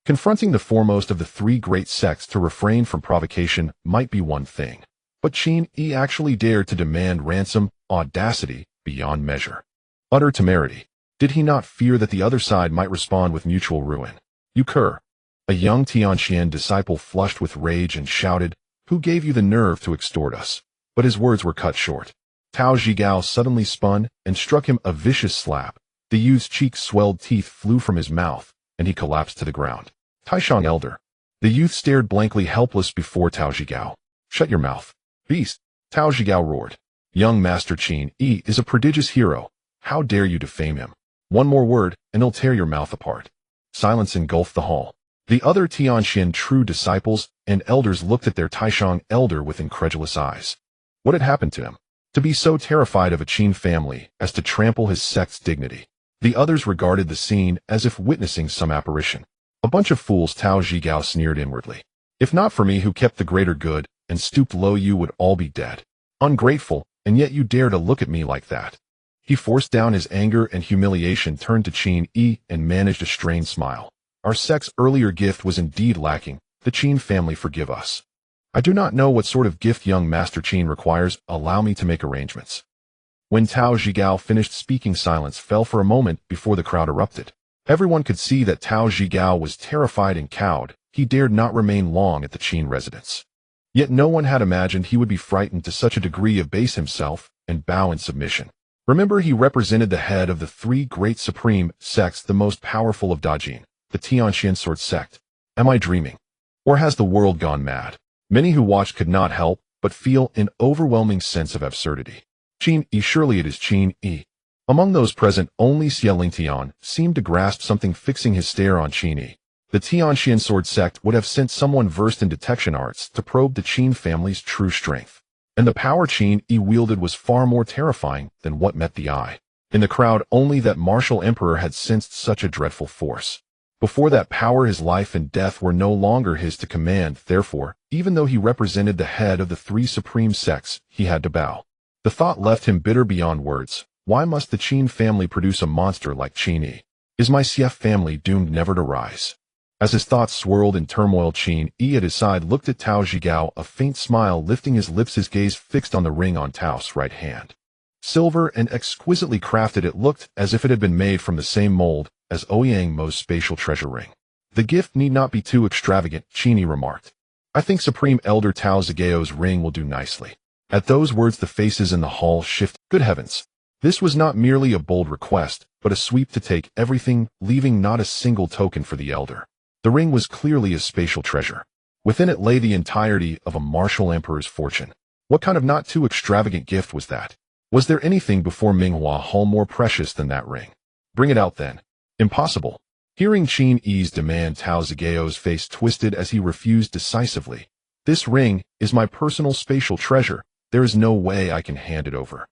[SPEAKER 1] Confronting the foremost of the three great sects to refrain from provocation might be one thing. But Qin Yi actually dared to demand ransom, audacity beyond measure. Utter temerity. Did he not fear that the other side might respond with mutual ruin? You cur! A young Tianxian disciple flushed with rage and shouted, Who gave you the nerve to extort us? But his words were cut short. Tao Zhigao suddenly spun and struck him a vicious slap. The youth's cheek-swelled teeth flew from his mouth, and he collapsed to the ground. Taishang elder. The youth stared blankly, helpless before Tao Zhigao. Shut your mouth, beast! Tao Zhigao roared. Young Master Qin Yi is a prodigious hero. How dare you defame him? One more word, and he'll tear your mouth apart. Silence engulfed the hall. The other Tianxian true disciples and elders looked at their Taishang elder with incredulous eyes. What had happened to him? To be so terrified of a Qin family as to trample his sect's dignity. The others regarded the scene as if witnessing some apparition. A bunch of fools, Tao Zhigao sneered inwardly. If not for me who kept the greater good and stooped low, you would all be dead. Ungrateful, and yet you dare to look at me like that. He forced down his anger and humiliation, turned to Qin Yi, and managed a strained smile. Our sect's earlier gift was indeed lacking. The Qin family forgive us. I do not know what sort of gift young Master Qin requires. Allow me to make arrangements. When Tao Zhigao finished speaking, silence fell for a moment before the crowd erupted. Everyone could see that Tao Zhigao was terrified and cowed. He dared not remain long at the Qin residence. Yet no one had imagined he would be frightened to such a degree, abase himself and bow in submission. Remember, he represented the head of the three great supreme sects, the most powerful of Dajin, the Tianxian sword sect. Am I dreaming? Or has the world gone mad? Many who watched could not help but feel an overwhelming sense of absurdity. Qin Yi, surely it is Qin Yi. Among those present, only Xie Lingtian seemed to grasp something, fixing his stare on Qin Yi. The Tianxian sword sect would have sent someone versed in detection arts to probe the Qin family's true strength. And the power Qin Yi wielded was far more terrifying than what met the eye. In the crowd, only that martial emperor had sensed such a dreadful force. Before that power, his life and death were no longer his to command. Therefore, even though he represented the head of the three supreme sects, he had to bow. The thought left him bitter beyond words. Why must the Qin family produce a monster like Qin Yi? Is my Xie family doomed never to rise? As his thoughts swirled in turmoil, Qin Yi at his side looked at Tao Zhigao, a faint smile lifting his lips, his gaze fixed on the ring on Tao's right hand. Silver and exquisitely crafted, it looked as if it had been made from the same mold as Ouyang Mo's spatial treasure ring. The gift need not be too extravagant, Qin Yi remarked. I think Supreme Elder Tao Zigao's ring will do nicely. At those words, the faces in the hall shifted. Good heavens! This was not merely a bold request, but a sweep to take everything, leaving not a single token for the elder. The ring was clearly a spatial treasure. Within it lay the entirety of a martial emperor's fortune. What kind of not too extravagant gift was that? Was there anything before Minghua Hall more precious than that ring? Bring it out then. Impossible. Hearing Qin Yi's demand, Tao Zigeo's face twisted as he refused decisively. This ring is my personal spatial treasure. There is no way I can hand it over.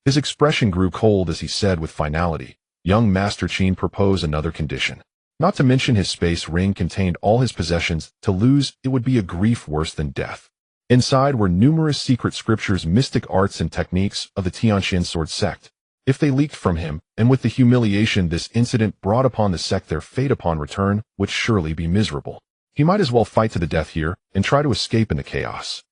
[SPEAKER 1] His expression grew cold as he said with finality, young Master Qin, propose another condition. Not to mention his space ring contained all his possessions. To lose it would be a grief worse than death. Inside were numerous secret scriptures, mystic arts and techniques of the Tianqian sword sect. If they leaked from him, and with the humiliation this incident brought upon the sect, their fate upon return would surely be miserable. He might as well fight to the death here and try to escape in the chaos.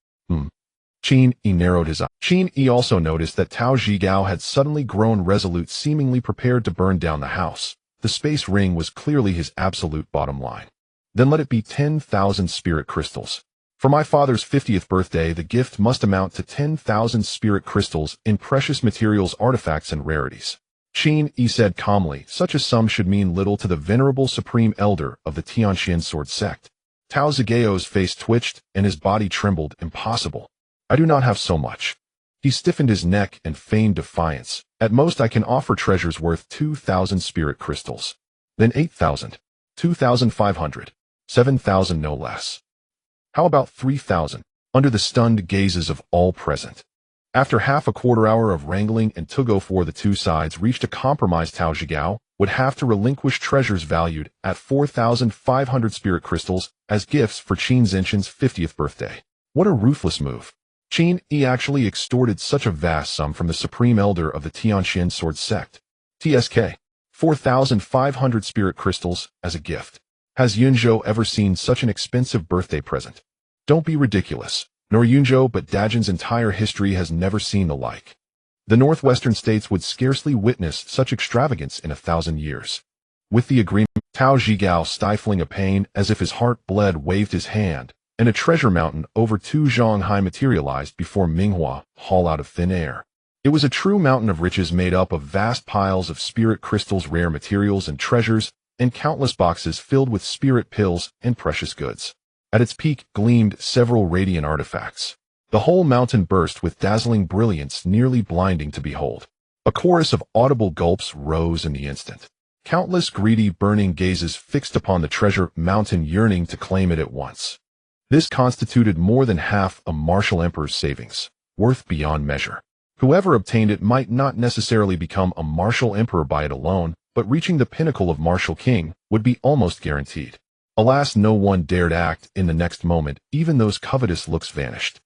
[SPEAKER 1] Qin Yi narrowed his eyes. Qin Yi also noticed that Tao Zhigao had suddenly grown resolute, seemingly prepared to burn down the house. The space ring was clearly his absolute bottom line. Then let it be 10,000 spirit crystals. For my father's 50th birthday, the gift must amount to 10,000 spirit crystals in precious materials, artifacts, and rarities. Qin Yi said calmly, such a sum should mean little to the venerable supreme elder of the Tianqian sword sect. Tao Zigeo's face twitched and his body trembled. Impossible. I do not have so much. He stiffened his neck and feigned defiance. At most I can offer treasures worth 2,000 spirit crystals. Then 8,000. 2,500. 7,000 no less. How about 3,000? Under the stunned gazes of all present. After half a quarter hour of wrangling and tug-of-war, the two sides reached a compromise. Tao Zhigao would have to relinquish treasures valued at 4,500 spirit crystals as gifts for Qin Zinchen's 50th birthday. What a ruthless move. Qin Yi actually extorted such a vast sum from the supreme elder of the Tianqian sword sect. TSK. 4,500 spirit crystals as a gift. Has Yunzhou ever seen such an expensive birthday present? Don't be ridiculous. Nor Yunzhou, but Dajin's entire history has never seen the like. The northwestern states would scarcely witness such extravagance in 1,000 years. With the agreement, Tao Zhigao, stifling a pain as if his heart bled, waved his hand, and a treasure mountain over 2 zhonghai materialized before Minghua Hall out of thin air. It was a true mountain of riches made up of vast piles of spirit crystals, rare materials and treasures, and countless boxes filled with spirit pills and precious goods. At its peak gleamed several radiant artifacts. The whole mountain burst with dazzling brilliance, nearly blinding to behold. A chorus of audible gulps rose in the instant. Countless greedy, burning gazes fixed upon the treasure mountain, yearning to claim it at once. This constituted more than half a martial emperor's savings, worth beyond measure. Whoever obtained it might not necessarily become a martial emperor by it alone, but reaching the pinnacle of martial king would be almost guaranteed. Alas, no one dared act in the next moment. Even those covetous looks vanished.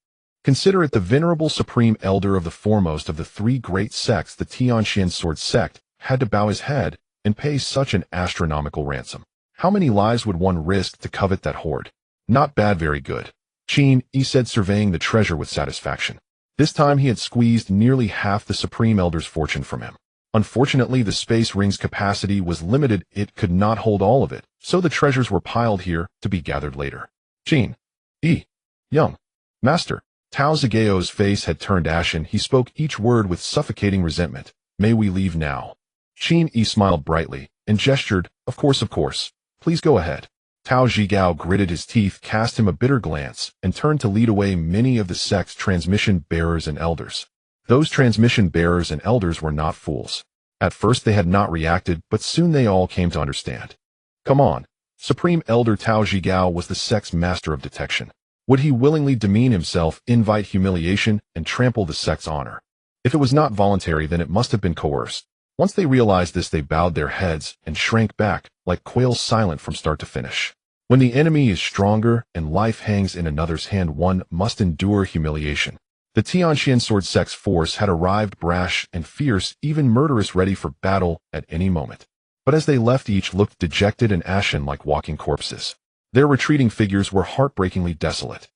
[SPEAKER 1] Consider it the venerable supreme elder of the foremost of the 3 great sects, the Tianqian sword sect, had to bow his head and pay such an astronomical ransom. How many lives would one risk to covet that hoard? Not bad, very good. Qin Yi said, surveying the treasure with satisfaction. This time he had squeezed nearly half the supreme elder's fortune from him. Unfortunately, the space ring's capacity was limited. It could not hold all of it, so the treasures were piled here to be gathered later. Qin Yi, young master. Tao Zigeo's face had turned ashen. He spoke each word with suffocating resentment. May we leave now? Qin Yi smiled brightly and gestured, of course. Please go ahead. Tao Zhigao gritted his teeth, cast him a bitter glance, and turned to lead away many of the sect's transmission bearers and elders. Those transmission bearers and elders were not fools. At first they had not reacted, but soon they all came to understand. Come on. Supreme Elder Tao Zhigao was the sect's master of detection. Would he willingly demean himself, invite humiliation, and trample the sect's honor? If it was not voluntary, then it must have been coerced. Once they realized this, they bowed their heads and shrank back, like quails, silent from start to finish. When the enemy is stronger and life hangs in another's hand, one must endure humiliation. The Tianqian sword sect's force had arrived, brash and fierce, even murderous, ready for battle at any moment. But as they left, each looked dejected and ashen, like walking corpses. Their retreating figures were heartbreakingly desolate.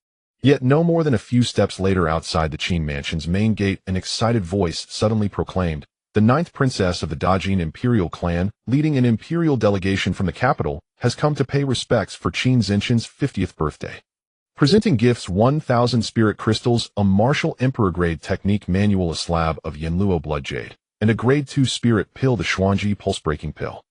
[SPEAKER 1] Yet no more than a few steps later, outside the Qin mansion's main gate, an excited voice suddenly proclaimed, "The 9th princess of the Dajin imperial clan, leading an imperial delegation from the capital, has come to pay respects for Qin Zinchen's 50th birthday. Presenting gifts: 1,000 spirit crystals, a martial emperor grade technique manual, a slab of Yanluo blood jade, and a grade 2 spirit pill, the Xuanji pulse-breaking pill."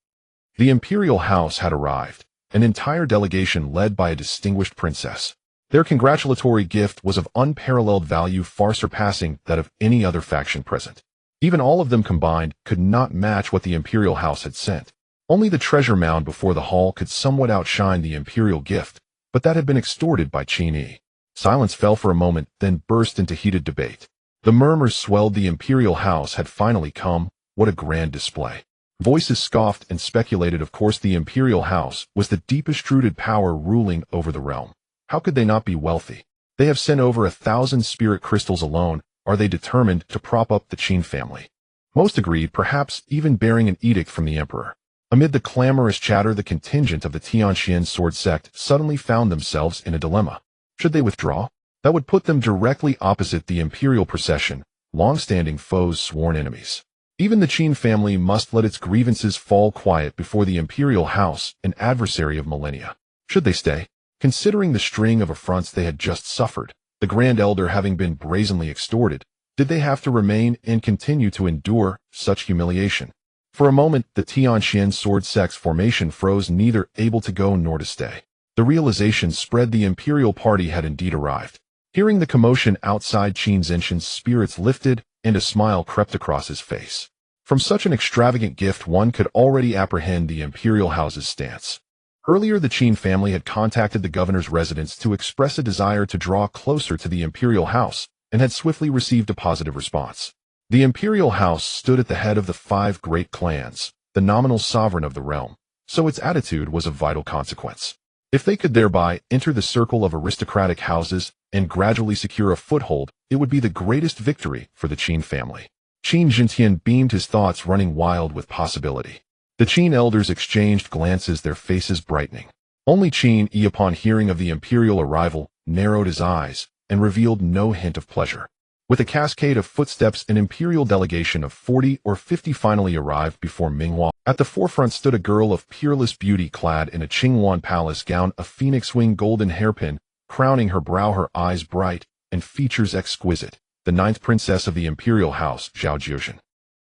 [SPEAKER 1] The imperial house had arrived, an entire delegation led by a distinguished princess. Their congratulatory gift was of unparalleled value, far surpassing that of any other faction present. Even all of them combined could not match what the imperial house had sent. Only the treasure mound before the hall could somewhat outshine the imperial gift, but that had been extorted by Qin Yi. Silence fell for a moment, then burst into heated debate. The murmurs swelled. The imperial house had finally come. What a grand display. Voices scoffed and speculated. Of course, the imperial house was the deepest-rooted power ruling over the realm. How could they not be wealthy? They have sent over 1,000 spirit crystals alone. Are they determined to prop up the Qin family? Most agreed, perhaps even bearing an edict from the emperor. Amid the clamorous chatter, the contingent of the Tianqian sword sect suddenly found themselves in a dilemma. Should they withdraw? That would put them directly opposite the imperial procession, long-standing foes, sworn enemies. Even the Qin family must let its grievances fall quiet before the imperial house, an adversary of millennia. Should they stay? Considering the string of affronts they had just suffered, the Grand Elder having been brazenly extorted, did they have to remain and continue to endure such humiliation? For a moment, the Tianqian sword sect's formation froze, neither able to go nor to stay. The realization spread the imperial party had indeed arrived. Hearing the commotion outside Qin Zenshin's spirits lifted, and a smile crept across his face. From such an extravagant gift, one could already apprehend the imperial house's stance. Earlier, the Qin family had contacted the governor's residence to express a desire to draw closer to the imperial house, and had swiftly received a positive response. The imperial house stood at the head of the 5 great clans, the nominal sovereign of the realm, so its attitude was of vital consequence. If they could thereby enter the circle of aristocratic houses and gradually secure a foothold, it would be the greatest victory for the Qin family. Qin Jintian beamed, his thoughts running wild with possibility. The Qin elders exchanged glances, their faces brightening. Only Qin Yi, upon hearing of the imperial arrival, narrowed his eyes and revealed no hint of pleasure. With a cascade of footsteps, an imperial delegation of 40 or 50 finally arrived before Minghua. At the forefront stood a girl of peerless beauty, clad in a Qinghuan palace gown, a phoenix wing golden hairpin crowning her brow, her eyes bright and features exquisite, the 9th princess of the imperial house, Zhao Jiuzhen.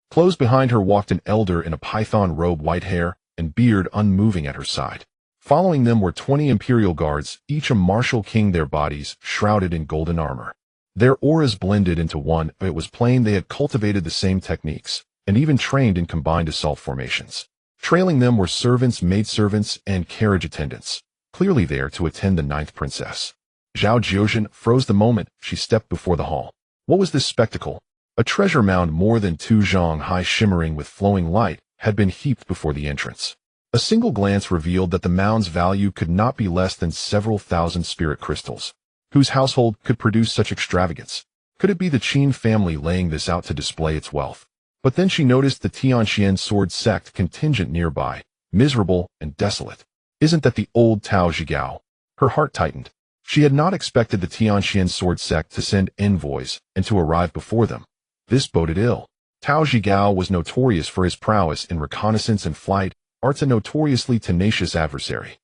[SPEAKER 1] Close behind her walked an elder in a python robe, white hair and beard unmoving at her side. Following them were 20 imperial guards, each a martial king, their bodies shrouded in golden armor. Their auras blended into one. It was plain they had cultivated the same techniques, and even trained in combined assault formations. Trailing them were servants, maidservants, and carriage attendants, clearly there to attend the 9th princess. Zhao Jiuzhen froze the moment she stepped before the hall. What was this spectacle? A treasure mound more than 2 zhang high, shimmering with flowing light, had been heaped before the entrance. A single glance revealed that the mound's value could not be less than several thousand spirit crystals. Whose household could produce such extravagance? Could it be the Qin family laying this out to display its wealth? But then she noticed the Tianqian sword sect contingent nearby, miserable and desolate. Isn't that the old Tao Zhigao? Her heart tightened. She had not expected the Tianqian sword sect to send envoys and to arrive before them. This boded ill. Tao Zhigao was notorious for his prowess in reconnaissance and flight, arts, a notoriously tenacious adversary.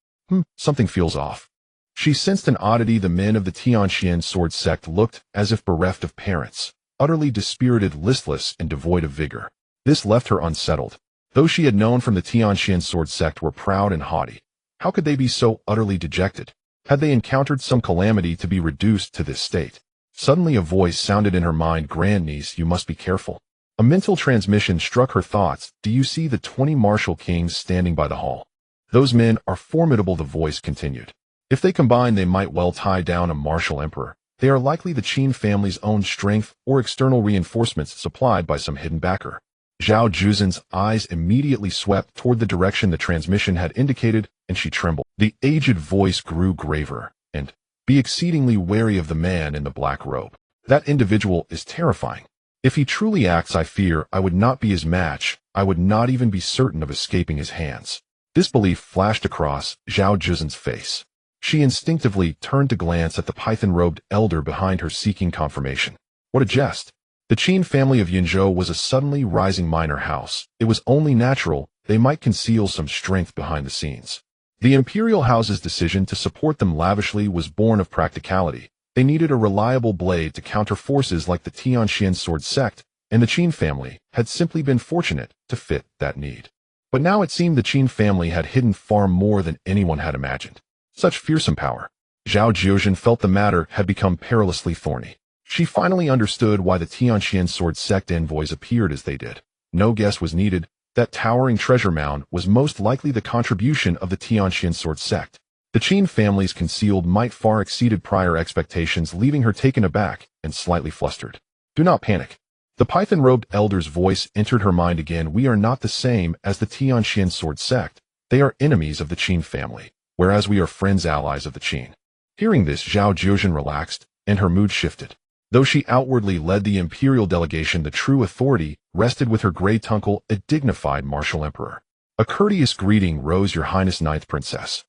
[SPEAKER 1] Something feels off. She sensed an oddity. The men of the Tianqian sword sect looked as if bereft of parents, utterly dispirited, listless, and devoid of vigor. This left her unsettled. Those she had known from the Tianqian sword sect were proud and haughty. How could they be so utterly dejected? Had they encountered some calamity to be reduced to this state? Suddenly a voice sounded in her mind. Grandniece, you must be careful. A mental transmission struck her thoughts. Do you see the 20 martial kings standing by the hall? Those men are formidable, the voice continued. If they combine, they might well tie down a martial emperor. They are likely the Qin family's own strength or external reinforcements supplied by some hidden backer. Zhao Jiuzhen's eyes immediately swept toward the direction the transmission had indicated, and she trembled. The aged voice grew graver, and, be exceedingly wary of the man in the black robe. That individual is terrifying. If he truly acts, I fear I would not be his match. I would not even be certain of escaping his hands. Disbelief flashed across Zhao Jiuzhen's face. She instinctively turned to glance at the python-robed elder behind her, seeking confirmation. What a jest! The Qin family of Yunzhou was a suddenly rising minor house. It was only natural they might conceal some strength behind the scenes. The imperial house's decision to support them lavishly was born of practicality. They needed a reliable blade to counter forces like the Tianqian sword sect, and the Qin family had simply been fortunate to fit that need. But now it seemed the Qin family had hidden far more than anyone had imagined. Such fearsome power. Zhao Jiuzhen felt the matter had become perilously thorny. She finally understood why the Tianqian sword sect envoys appeared as they did. No guess was needed. That towering treasure mound was most likely the contribution of the Tianqian sword sect. The Qin family's concealed might far exceeded prior expectations, leaving her taken aback and slightly flustered. Do not panic. The python-robed elder's voice entered her mind again. We are not the same as the Tianqian sword sect. They are enemies of the Qin family, whereas we are friends allies of the Qin. Hearing this, Zhao Jiuzhen relaxed, and her mood shifted. Though she outwardly led the imperial delegation, the true authority rested with her great uncle, a dignified martial emperor. A courteous greeting rose, Your Highness, Ninth Princess.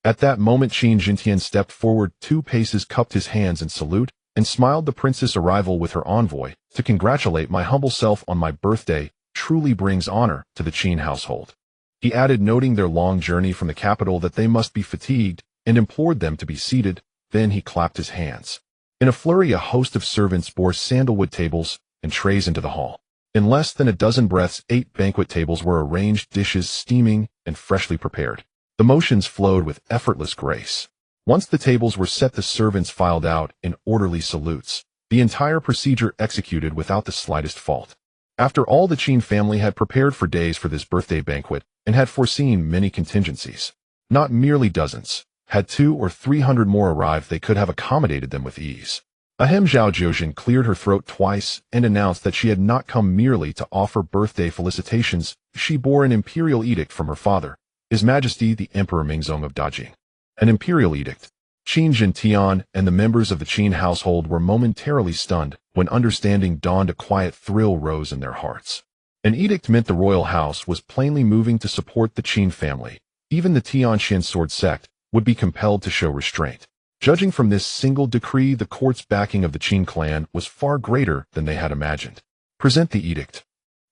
[SPEAKER 1] At that moment, Qin Jintian stepped forward 2 paces, cupped his hands in salute, and smiled. The princess' arrival with her envoy to congratulate my humble self on my birthday truly brings honor to the Qin household. He added, noting their long journey from the capital, that they must be fatigued, and implored them to be seated. Then he clapped his hands. In a flurry, a host of servants bore sandalwood tables and trays into the hall. In less than a dozen breaths, 8 banquet tables were arranged, dishes steaming and freshly prepared. The motions flowed with effortless grace. Once the tables were set, the servants filed out in orderly salutes, the entire procedure executed without the slightest fault. After all, the Qin family had prepared for days for this birthday banquet and had foreseen many contingencies. Not merely dozens. Had 200 or 300 more arrived, they could have accommodated them with ease. Ahem. Zhao Jiuzhen cleared her throat twice and announced that she had not come merely to offer birthday felicitations. She bore an imperial edict from her father, His Majesty the Emperor Mingzong of Dajing. An imperial edict. Qin Jintian and the members of the Qin household were momentarily stunned. When understanding dawned, a quiet thrill rose in their hearts. An edict meant the royal house was plainly moving to support the Qin family. Even the Tianqian sword sect would be compelled to show restraint. Judging from this single decree, the court's backing of the Qin clan was far greater than they had imagined. Present the edict.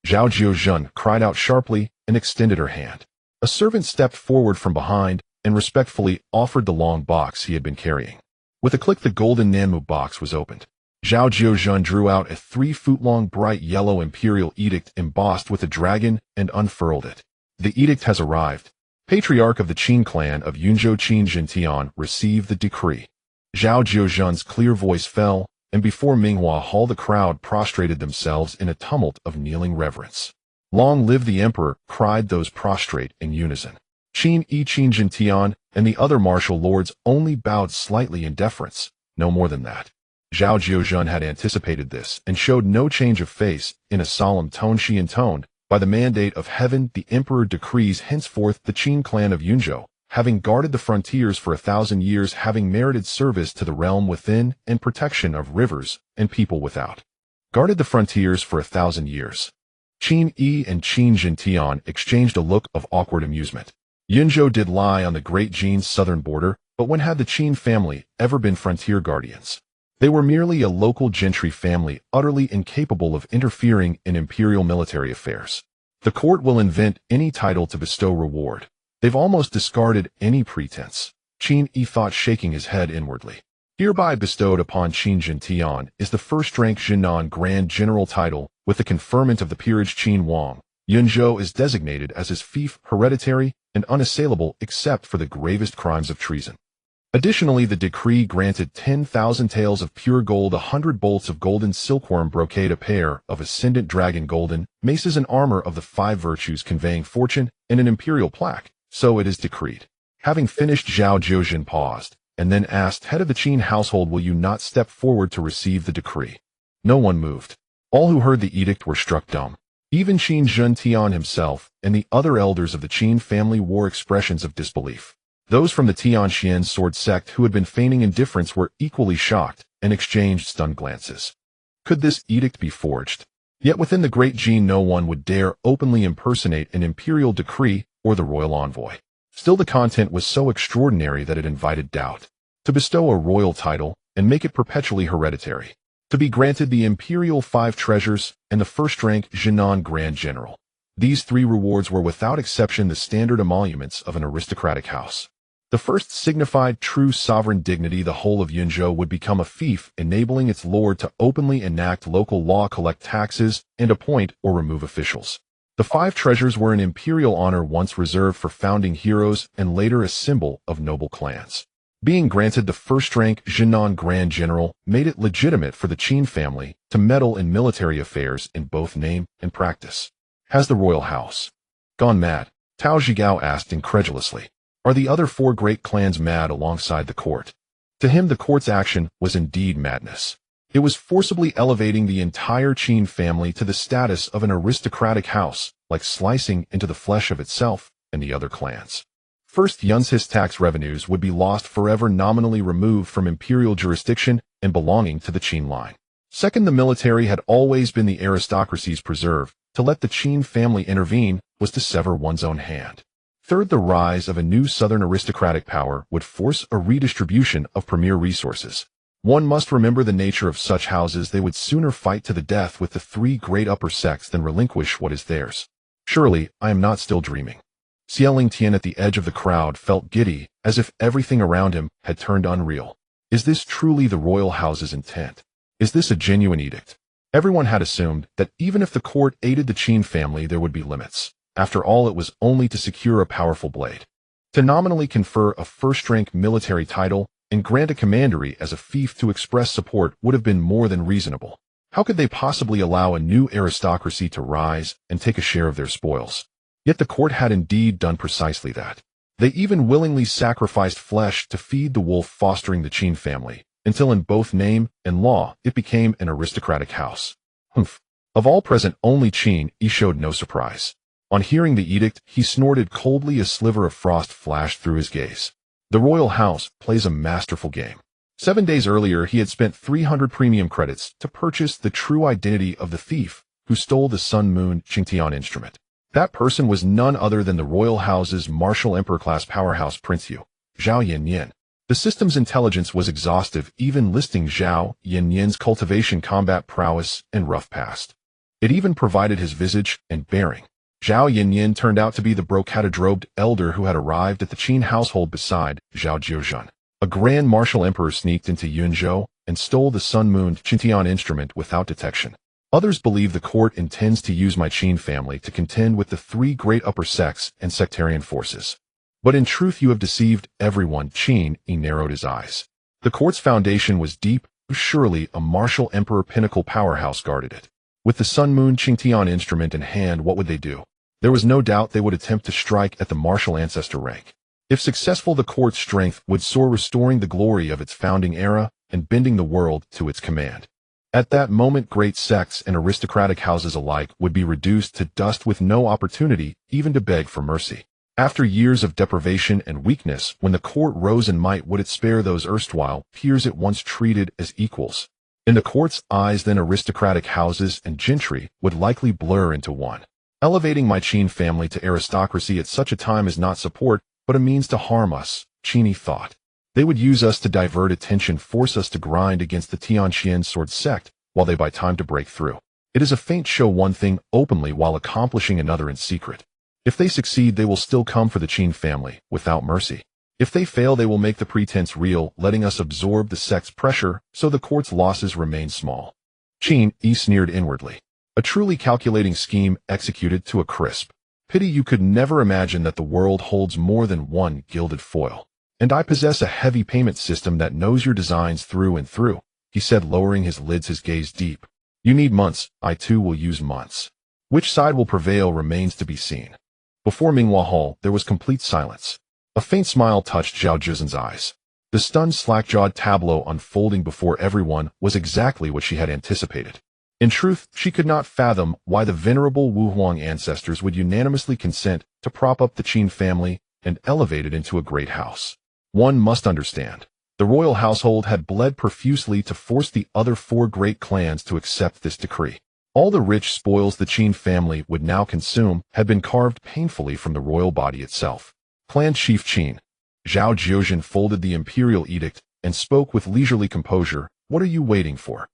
[SPEAKER 1] Zhao Jiuzhen cried out sharply and extended her hand. A servant stepped forward from behind and respectfully offered the long box he had been carrying. With a click, the golden Nanmu box was opened. Zhao Jiuzhen drew out a 3-foot-long bright yellow imperial edict embossed with a dragon and unfurled it. The edict has arrived. Patriarch of the Qin clan of Yunzhou, Qin Jintian, received the decree. Zhao Jiuzhen's clear voice fell, and before Minghua Hall the crowd prostrated themselves in a tumult of kneeling reverence. Long live the emperor, cried those prostrate in unison. Qin Yi, Qin Jintian, and the other martial lords only bowed slightly in deference, no more than that. Zhao Jiuzhen had anticipated this and showed no change of face. In a solemn tone she intoned, By the mandate of heaven, the emperor decrees henceforth the Qin clan of Yunzhou, having guarded the frontiers for 1,000 years, having merited service to the realm within and protection of rivers and people without. Guarded the frontiers for 1,000 years. Qin Yi and Qin Jintian exchanged a look of awkward amusement. Yunzhou did lie on the Great Jin's southern border, but when had the Qin family ever been frontier guardians? They were merely a local gentry family, utterly incapable of interfering in imperial military affairs. The court will invent any title to bestow reward. They've almost discarded any pretense. Qin Yi thought, shaking his head inwardly. Hereby bestowed upon Qin Jintian is the first-rank Jinan Grand General title, with the conferment of the peerage Qin Wang. Yunzhou is designated as his fief, hereditary and unassailable except for the gravest crimes of treason. Additionally, the decree granted 10,000 taels of pure gold, 100 bolts of golden silkworm brocade, a pair of ascendant dragon golden maces, and armor of the 5 virtues conveying fortune, and an imperial plaque. So it is decreed. Having finished, Zhao Jiuzhen paused, and then asked, Head of the Qin household, will you not step forward to receive the decree? No one moved. All who heard the edict were struck dumb. Even Qin Jintian himself and the other elders of the Qin family wore expressions of disbelief. Those from the Tianqian sword sect who had been feigning indifference were equally shocked and exchanged stunned glances. Could this edict be forged? Yet within the Great Jin no one would dare openly impersonate an imperial decree or the royal envoy. Still, the content was so extraordinary that it invited doubt. To bestow a royal title and make it perpetually hereditary. To be granted the imperial 5 treasures and the first-rank Jinan Grand General. These 3 rewards were without exception the standard emoluments of an aristocratic house. The first signified true sovereign dignity. The whole of Yunzhou would become a fief, enabling its lord to openly enact local law, collect taxes, and appoint or remove officials. The 5 treasures were an imperial honor once reserved for founding heroes and later a symbol of noble clans. Being granted the first-rank Jinan Grand General made it legitimate for the Qin family to meddle in military affairs in both name and practice. Has the royal house gone mad? Tao Zhigao asked incredulously. Are the other four great clans mad alongside the court? To him, the court's action was indeed madness. It was forcibly elevating the entire Qin family to the status of an aristocratic house, like slicing into the flesh of itself and the other clans. First, Yun's tax revenues would be lost forever, nominally removed from imperial jurisdiction and belonging to the Qin line. Second, the military had always been the aristocracy's preserve. To let the Qin family intervene was to sever one's own hand. Third, the rise of a new southern aristocratic power would force a redistribution of premier resources. One must remember the nature of such houses. They would sooner fight to the death with the three great upper sects than relinquish what is theirs. Surely, I am not still dreaming. Xie Tian at the edge of the crowd felt giddy, as if everything around him had turned unreal. Is this truly the royal house's intent? Is this a genuine edict? Everyone had assumed that even if the court aided the Qin family, there would be limits. After all, it was only to secure a powerful blade. To nominally confer a first-rank military title and grant a commandery as a fief to express support would have been more than reasonable. How could they possibly allow a new aristocracy to rise and take a share of their spoils? Yet the court had indeed done precisely that. They even willingly sacrificed flesh to feed the wolf, fostering the Qin family, until in both name and law it became an aristocratic house. Humph. Of all present, only Qin Yi showed no surprise. On hearing the edict, he snorted coldly. A sliver of frost flashed through his gaze. The royal house plays a masterful game. 7 days earlier, he had spent 300 premium credits to purchase the true identity of the thief who stole the Sun Moon Qingtian instrument. That person was none other than the royal house's martial emperor-class powerhouse Prince Yu, Zhao Yanyan. The system's intelligence was exhaustive, even listing Zhao Yanyan's cultivation, combat prowess, and rough past. It even provided his visage and bearing. Zhao Yanyan turned out to be the brocade-robed elder who had arrived at the Qin household beside Zhao Jiuzhen. A grand martial emperor sneaked into Yunzhou and stole the Sun Moon Qingtian instrument without detection. Others believe the court intends to use my Qin family to contend with the three great upper sects and sectarian forces. But in truth, you have deceived everyone. Qin Yi narrowed his eyes. The court's foundation was deep. Surely a martial emperor pinnacle powerhouse guarded it. With the Sun Moon Qingtian instrument in hand, what would they do? There was no doubt they would attempt to strike at the martial ancestor rank. If successful, the court's strength would soar, restoring the glory of its founding era and bending the world to its command. At that moment, great sects and aristocratic houses alike would be reduced to dust, with no opportunity even to beg for mercy. After years of deprivation and weakness, when the court rose in might, would it spare those erstwhile peers it once treated as equals? In the court's eyes, then, aristocratic houses and gentry would likely blur into one. Elevating my Qin family to aristocracy at such a time is not support, but a means to harm us, Qin Yi thought. They would use us to divert attention, force us to grind against the Tianqian sword sect, while they buy time to break through. It is a feint show one thing openly while accomplishing another in secret. If they succeed, they will still come for the Qin family, without mercy. If they fail, they will make the pretense real, letting us absorb the sect's pressure, so the court's losses remain small. Qin Yi sneered inwardly. A truly calculating scheme executed to a crisp. Pity you could never imagine that the world holds more than one gilded foil. And I possess a heavy payment system that knows your designs through and through, he said, lowering his lids, his gaze deep. You need months, I too will use months. Which side will prevail remains to be seen. Before Minghua Hall, there was complete silence. A faint smile touched Zhao Juzhen's eyes. The stunned, slack-jawed tableau unfolding before everyone was exactly what she had anticipated. In truth, she could not fathom why the venerable Wu Huang ancestors would unanimously consent to prop up the Qin family and elevate it into a great house. One must understand. The royal household had bled profusely to force the other four great clans to accept this decree. All the rich spoils the Qin family would now consume had been carved painfully from the royal body itself. Clan Chief Qin Zhao Jiuzhen folded the imperial edict and spoke with leisurely composure. What are you waiting for?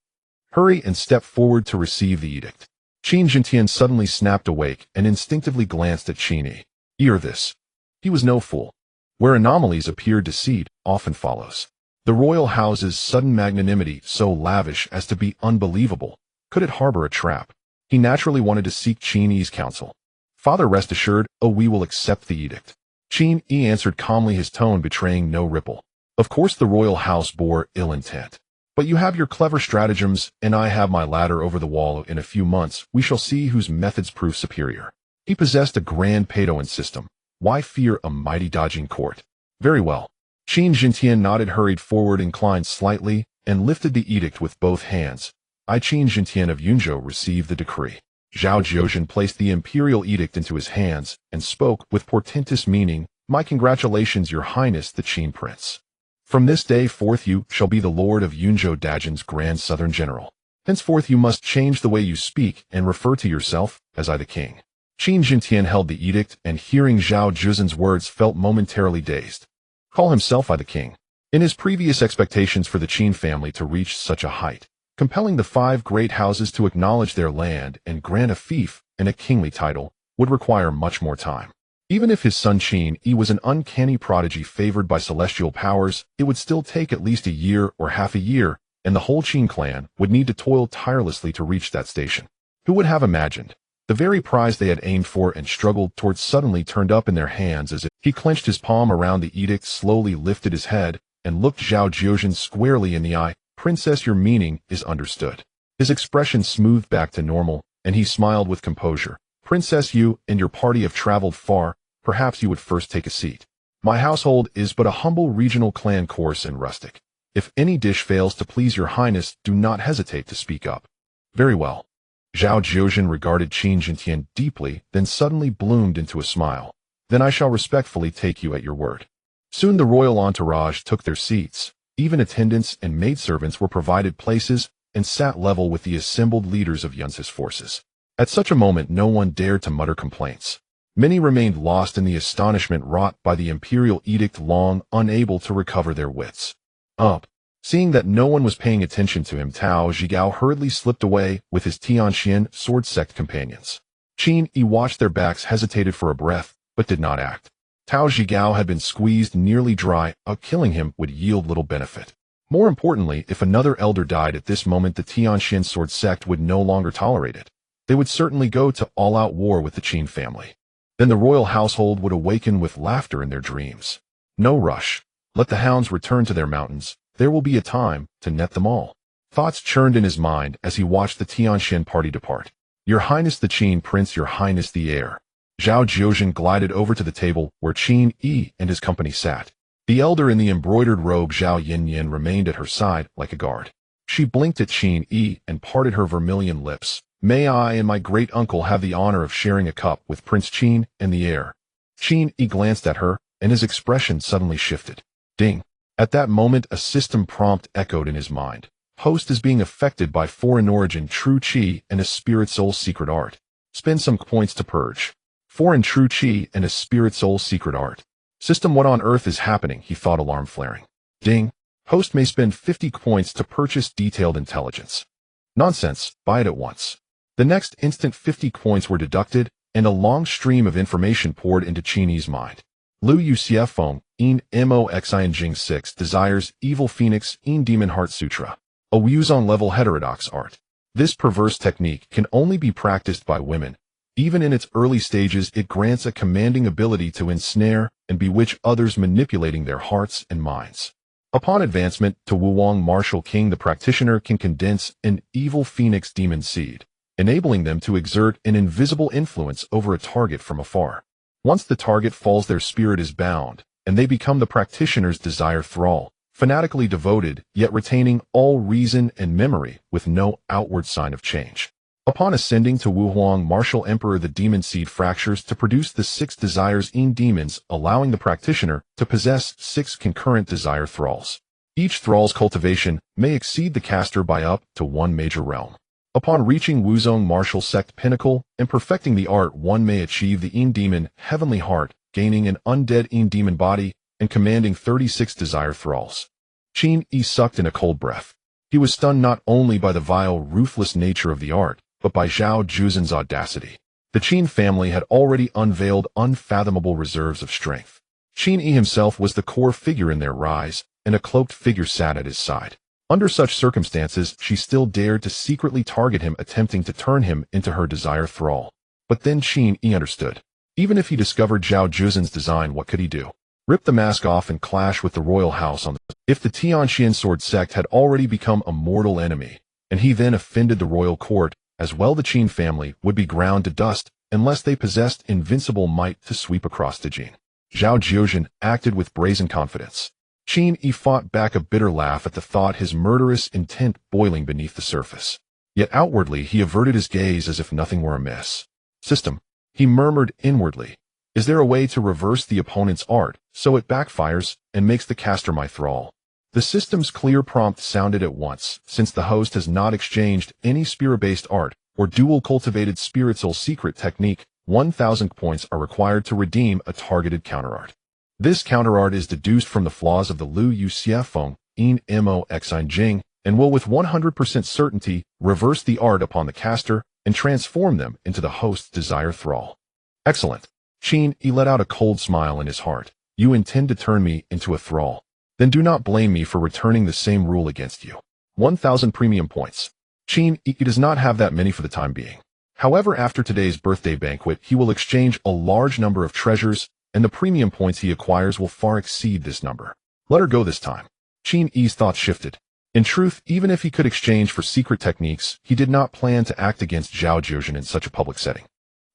[SPEAKER 1] Hurry and step forward to receive the edict. Qin Jintian suddenly snapped awake and instinctively glanced at Qin Yi. Hear this. He was no fool. Where anomalies appear, deceit often follows. The royal house's sudden magnanimity, so lavish as to be unbelievable, could it harbor a trap? He naturally wanted to seek Qin Yi's counsel. Father, rest assured, we will accept the edict. Qin Yi answered calmly, his tone betraying no ripple. Of course the royal house bore ill intent. But you have your clever stratagems, and I have my ladder over the wall. In a few months, we shall see whose methods prove superior. He possessed a grand Padoan system. Why fear a mighty dodging court? Very well. Qin Jintian nodded, hurried forward, inclined slightly, and lifted the edict with both hands. I, Qin Jintian of Yunzhou, receive the decree. Zhao Jiuzhen placed the imperial edict into his hands and spoke with portentous meaning, My congratulations, your highness, the Qin prince. From this day forth you shall be the lord of Yunzhou Dajin's grand southern general. Henceforth you must change the way you speak and refer to yourself as I the king. Qin Jintian held the edict and, hearing Zhao Jiuzhen's words, felt momentarily dazed. Call himself I the king. In his previous expectations for the Qin family to reach such a height, compelling the 5 great houses to acknowledge their land and grant a fief and a kingly title would require much more time. Even if his son Qin Yi was an uncanny prodigy favored by celestial powers, it would still take at least a year or half a year, and the whole Qin clan would need to toil tirelessly to reach that station. Who would have imagined? The very prize they had aimed for and struggled towards suddenly turned up in their hands as if he clenched his palm around the edict, slowly lifted his head, and looked Zhao Jiuzhen squarely in the eye. Princess, your meaning is understood. His expression smoothed back to normal, and he smiled with composure. Princess, you and your party have traveled far. Perhaps you would first take a seat. My household is but a humble regional clan, coarse and rustic. If any dish fails to please your highness, do not hesitate to speak up. Very well. Zhao Jiuzhen regarded Qin Jintian deeply, then suddenly bloomed into a smile. Then I shall respectfully take you at your word. Soon the royal entourage took their seats. Even attendants and maidservants were provided places and sat level with the assembled leaders of Yunzhe's forces. At such a moment no one dared to mutter complaints. Many remained lost in the astonishment wrought by the imperial edict, long unable to recover their wits. Seeing that no one was paying attention to him, Tao Zhigao hurriedly slipped away with his Tianxian sword sect companions. Qin Yi watched their backs, hesitated for a breath, but did not act. Tao Zhigao had been squeezed nearly dry. Killing him would yield little benefit. More importantly, if another elder died at this moment, the Tianxian sword sect would no longer tolerate it. They would certainly go to all-out war with the Qin family. Then the royal household would awaken with laughter in their dreams. No rush. Let the hounds return to their mountains. There will be a time to net them all. Thoughts churned in his mind as he watched the Tianxian party depart. Your highness the Qin prince, your highness the heir. Zhao Jiuzhen glided over to the table where Qin Yi and his company sat. The elder in the embroidered robe, Zhao Yinyan, remained at her side like a guard. She blinked at Qin Yi and parted her vermilion lips. May I and my great-uncle have the honor of sharing a cup with Prince Qin and the heir? Qin Yi glanced at her, and his expression suddenly shifted. Ding. At that moment a system prompt echoed in his mind. Host is being affected by foreign origin, true qi, and a spirit soul secret art. Spend some points to purge. Foreign true qi and a spirit soul secret art. System, what on earth is happening? He thought, alarm flaring. Ding. Host may spend 50 points to purchase detailed intelligence. Nonsense, buy it at once. The next instant 50 points were deducted, and a long stream of information poured into Qin Yi's mind. Lu Yuxia Feng, In Moxin Jing 6 desires, Evil Phoenix, In Demon Heart Sutra. A Wuzong level heterodox art. This perverse technique can only be practiced by women. Even in its early stages, it grants a commanding ability to ensnare and bewitch others, manipulating their hearts and minds. Upon advancement to Wuzong Martial King, the practitioner can condense an evil phoenix demon seed, enabling them to exert an invisible influence over a target from afar. Once the target falls, their spirit is bound, and they become the practitioner's desire thrall, fanatically devoted, yet retaining all reason and memory with no outward sign of change. Upon ascending to Wuzong Martial Emperor, the demon seed fractures to produce the 6 desires in demons, allowing the practitioner to possess 6 concurrent desire thralls. Each thrall's cultivation may exceed the caster by up to 1 major realm. Upon reaching Wuzong Martial Sect Pinnacle and perfecting the art, one may achieve the In Demon Heavenly Heart, gaining an undead In Demon body and commanding 36 desire thralls. Qin Yi sucked in a cold breath. He was stunned not only by the vile, ruthless nature of the art, but by Zhao Jiuzhen's audacity. The Qin family had already unveiled unfathomable reserves of strength. Qin Yi himself was the core figure in their rise, and a cloaked figure sat at his side. Under such circumstances, she still dared to secretly target him, attempting to turn him into her desire thrall. But then Qin Yi understood. Even if he discovered Zhao Jiuzhen's design, what could he do? rip the mask off and clash with the royal house on the... If the Tianqian sword sect had already become a mortal enemy, and he then offended the royal court, as well the Qin family would be ground to dust unless they possessed invincible might to sweep across the Jin. Zhao Jiuzhen acted with brazen confidence. Qin Yi fought back a bitter laugh at the thought, his murderous intent boiling beneath the surface. Yet outwardly he averted his gaze as if nothing were amiss. System, he murmured inwardly. Is there a way to reverse the opponent's art, so it backfires and makes the caster my thrall? The system's clear prompt sounded at once, since the host has not exchanged any spirit-based art or dual cultivated spiritual secret technique. 1,000 points are required to redeem a targeted counterart. This counterart is deduced from the flaws of the Lu Yu Xie Feng, In Mo Xin Jing, and will with 100% certainty reverse the art upon the caster and transform them into the host's desired thrall. Excellent. Qin Yi let out a cold smile in his heart. You intend to turn me into a thrall. Then do not blame me for returning the same rule against you. 1,000 premium points. Qin Yi does not have that many for the time being. However, after today's birthday banquet, he will exchange a large number of treasures, and the premium points he acquires will far exceed this number. Let her go this time. Qin Yi's thoughts shifted. In truth, even if he could exchange for secret techniques, he did not plan to act against Zhao Jiuzhen in such a public setting.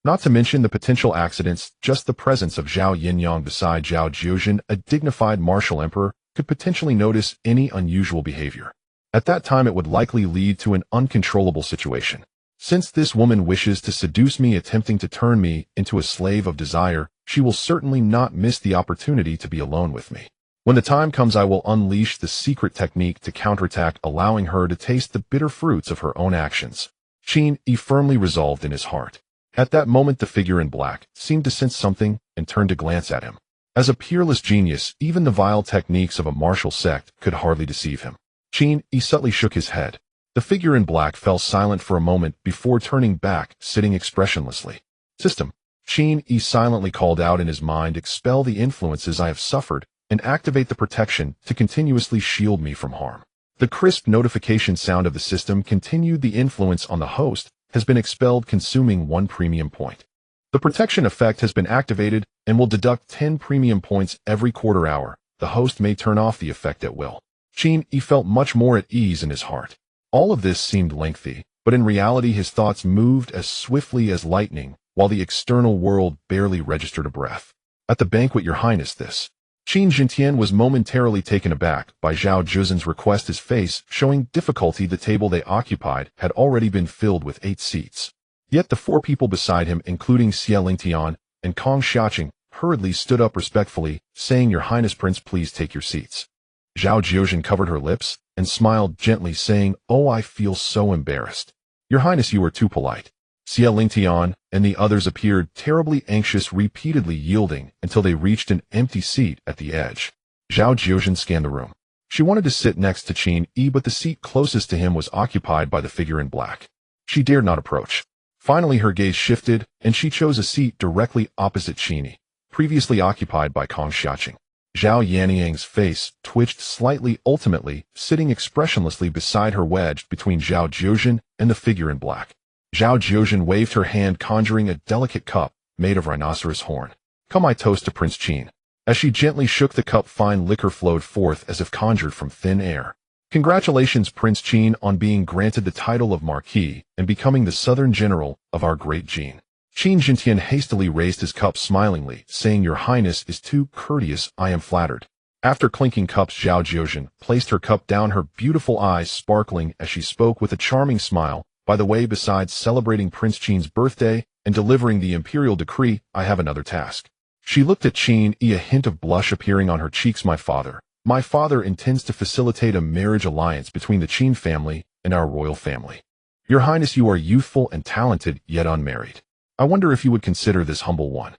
[SPEAKER 1] Not to mention the potential accidents, just the presence of Zhao Yinyang beside Zhao Jiuzhen, a dignified martial emperor, could potentially notice any unusual behavior. At that time it would likely lead to an uncontrollable situation. Since this woman wishes to seduce me, attempting to turn me into a slave of desire, she will certainly not miss the opportunity to be alone with me. When the time comes, I will unleash the secret technique to counterattack, allowing her to taste the bitter fruits of her own actions. Qin Yi firmly resolved in his heart. At that moment the figure in black seemed to sense something and turned to glance at him. As a peerless genius, even the vile techniques of a martial sect could hardly deceive him. Qin Yi subtly shook his head. The figure in black fell silent for a moment before turning back, sitting expressionlessly. System. Qin Yi silently called out in his mind, expel the influences I have suffered and activate the protection to continuously shield me from harm. The crisp notification sound of the system continued. The influence on the host has been expelled, consuming 1 premium point. The protection effect has been activated and will deduct 10 premium points every quarter hour. The host may turn off the effect at will. Qin Yi felt much more at ease in his heart. All of this seemed lengthy, but in reality his thoughts moved as swiftly as lightning, while the external world barely registered a breath. At the banquet, Your Highness, this. Qin Jintian was momentarily taken aback by Zhao Jiuzhen's request, his face showing difficulty. The table they occupied had already been filled with 8 seats. Yet the 4 people beside him, including Xie Lingtian and Kong Xiaoqing, hurriedly stood up respectfully, saying, Your Highness, Prince, please take your seats. Zhao Jiuzhen covered her lips and smiled gently, saying, Oh, I feel so embarrassed. Your Highness, you are too polite. Xie Lingtian and the others appeared terribly anxious, repeatedly yielding until they reached an empty seat at the edge. Zhao Jiuzhen scanned the room. She wanted to sit next to Qin Yi, but the seat closest to him was occupied by the figure in black. She dared not approach. Finally her gaze shifted, and she chose a seat directly opposite Qin Yi, previously occupied by Kong Xiaoqing. Zhao Yanyang's face twitched slightly, ultimately sitting expressionlessly beside her, wedged between Zhao Jiuzhen and the figure in black. Zhao Jiuzhen waved her hand, conjuring a delicate cup made of rhinoceros horn. Come, I toast to Prince Qin. As she gently shook the cup, fine liquor flowed forth as if conjured from thin air. Congratulations, Prince Qin, on being granted the title of Marquis and becoming the Southern General of our great Jin. Qin Jintian hastily raised his cup smilingly, saying, Your Highness is too courteous, I am flattered. After clinking cups, Zhao Jiuzhen placed her cup down, her beautiful eyes sparkling as she spoke with a charming smile. By the way, besides celebrating Prince Qin's birthday and delivering the imperial decree, I have another task. She looked at Qin Yi, a hint of blush appearing on her cheeks. My father intends to facilitate a marriage alliance between the Qin family and our royal family. Your Highness, you are youthful and talented, yet unmarried. I wonder if you would consider this humble one.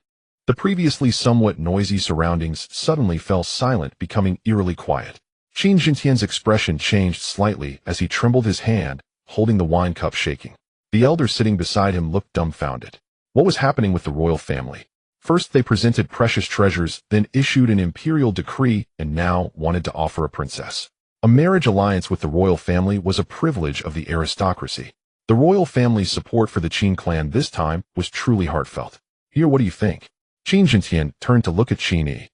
[SPEAKER 1] The previously somewhat noisy surroundings suddenly fell silent, becoming eerily quiet. Qin Jintian's expression changed slightly as he trembled, his hand holding the wine cup shaking. The elder sitting beside him looked dumbfounded. What was happening with the royal family? First they presented precious treasures, then issued an imperial decree, and now wanted to offer a princess. A marriage alliance with the royal family was a privilege of the aristocracy. The royal family's support for the Qin clan this time was truly heartfelt. Here, what do you think? Qin Jintian turned to look at Qin Yi.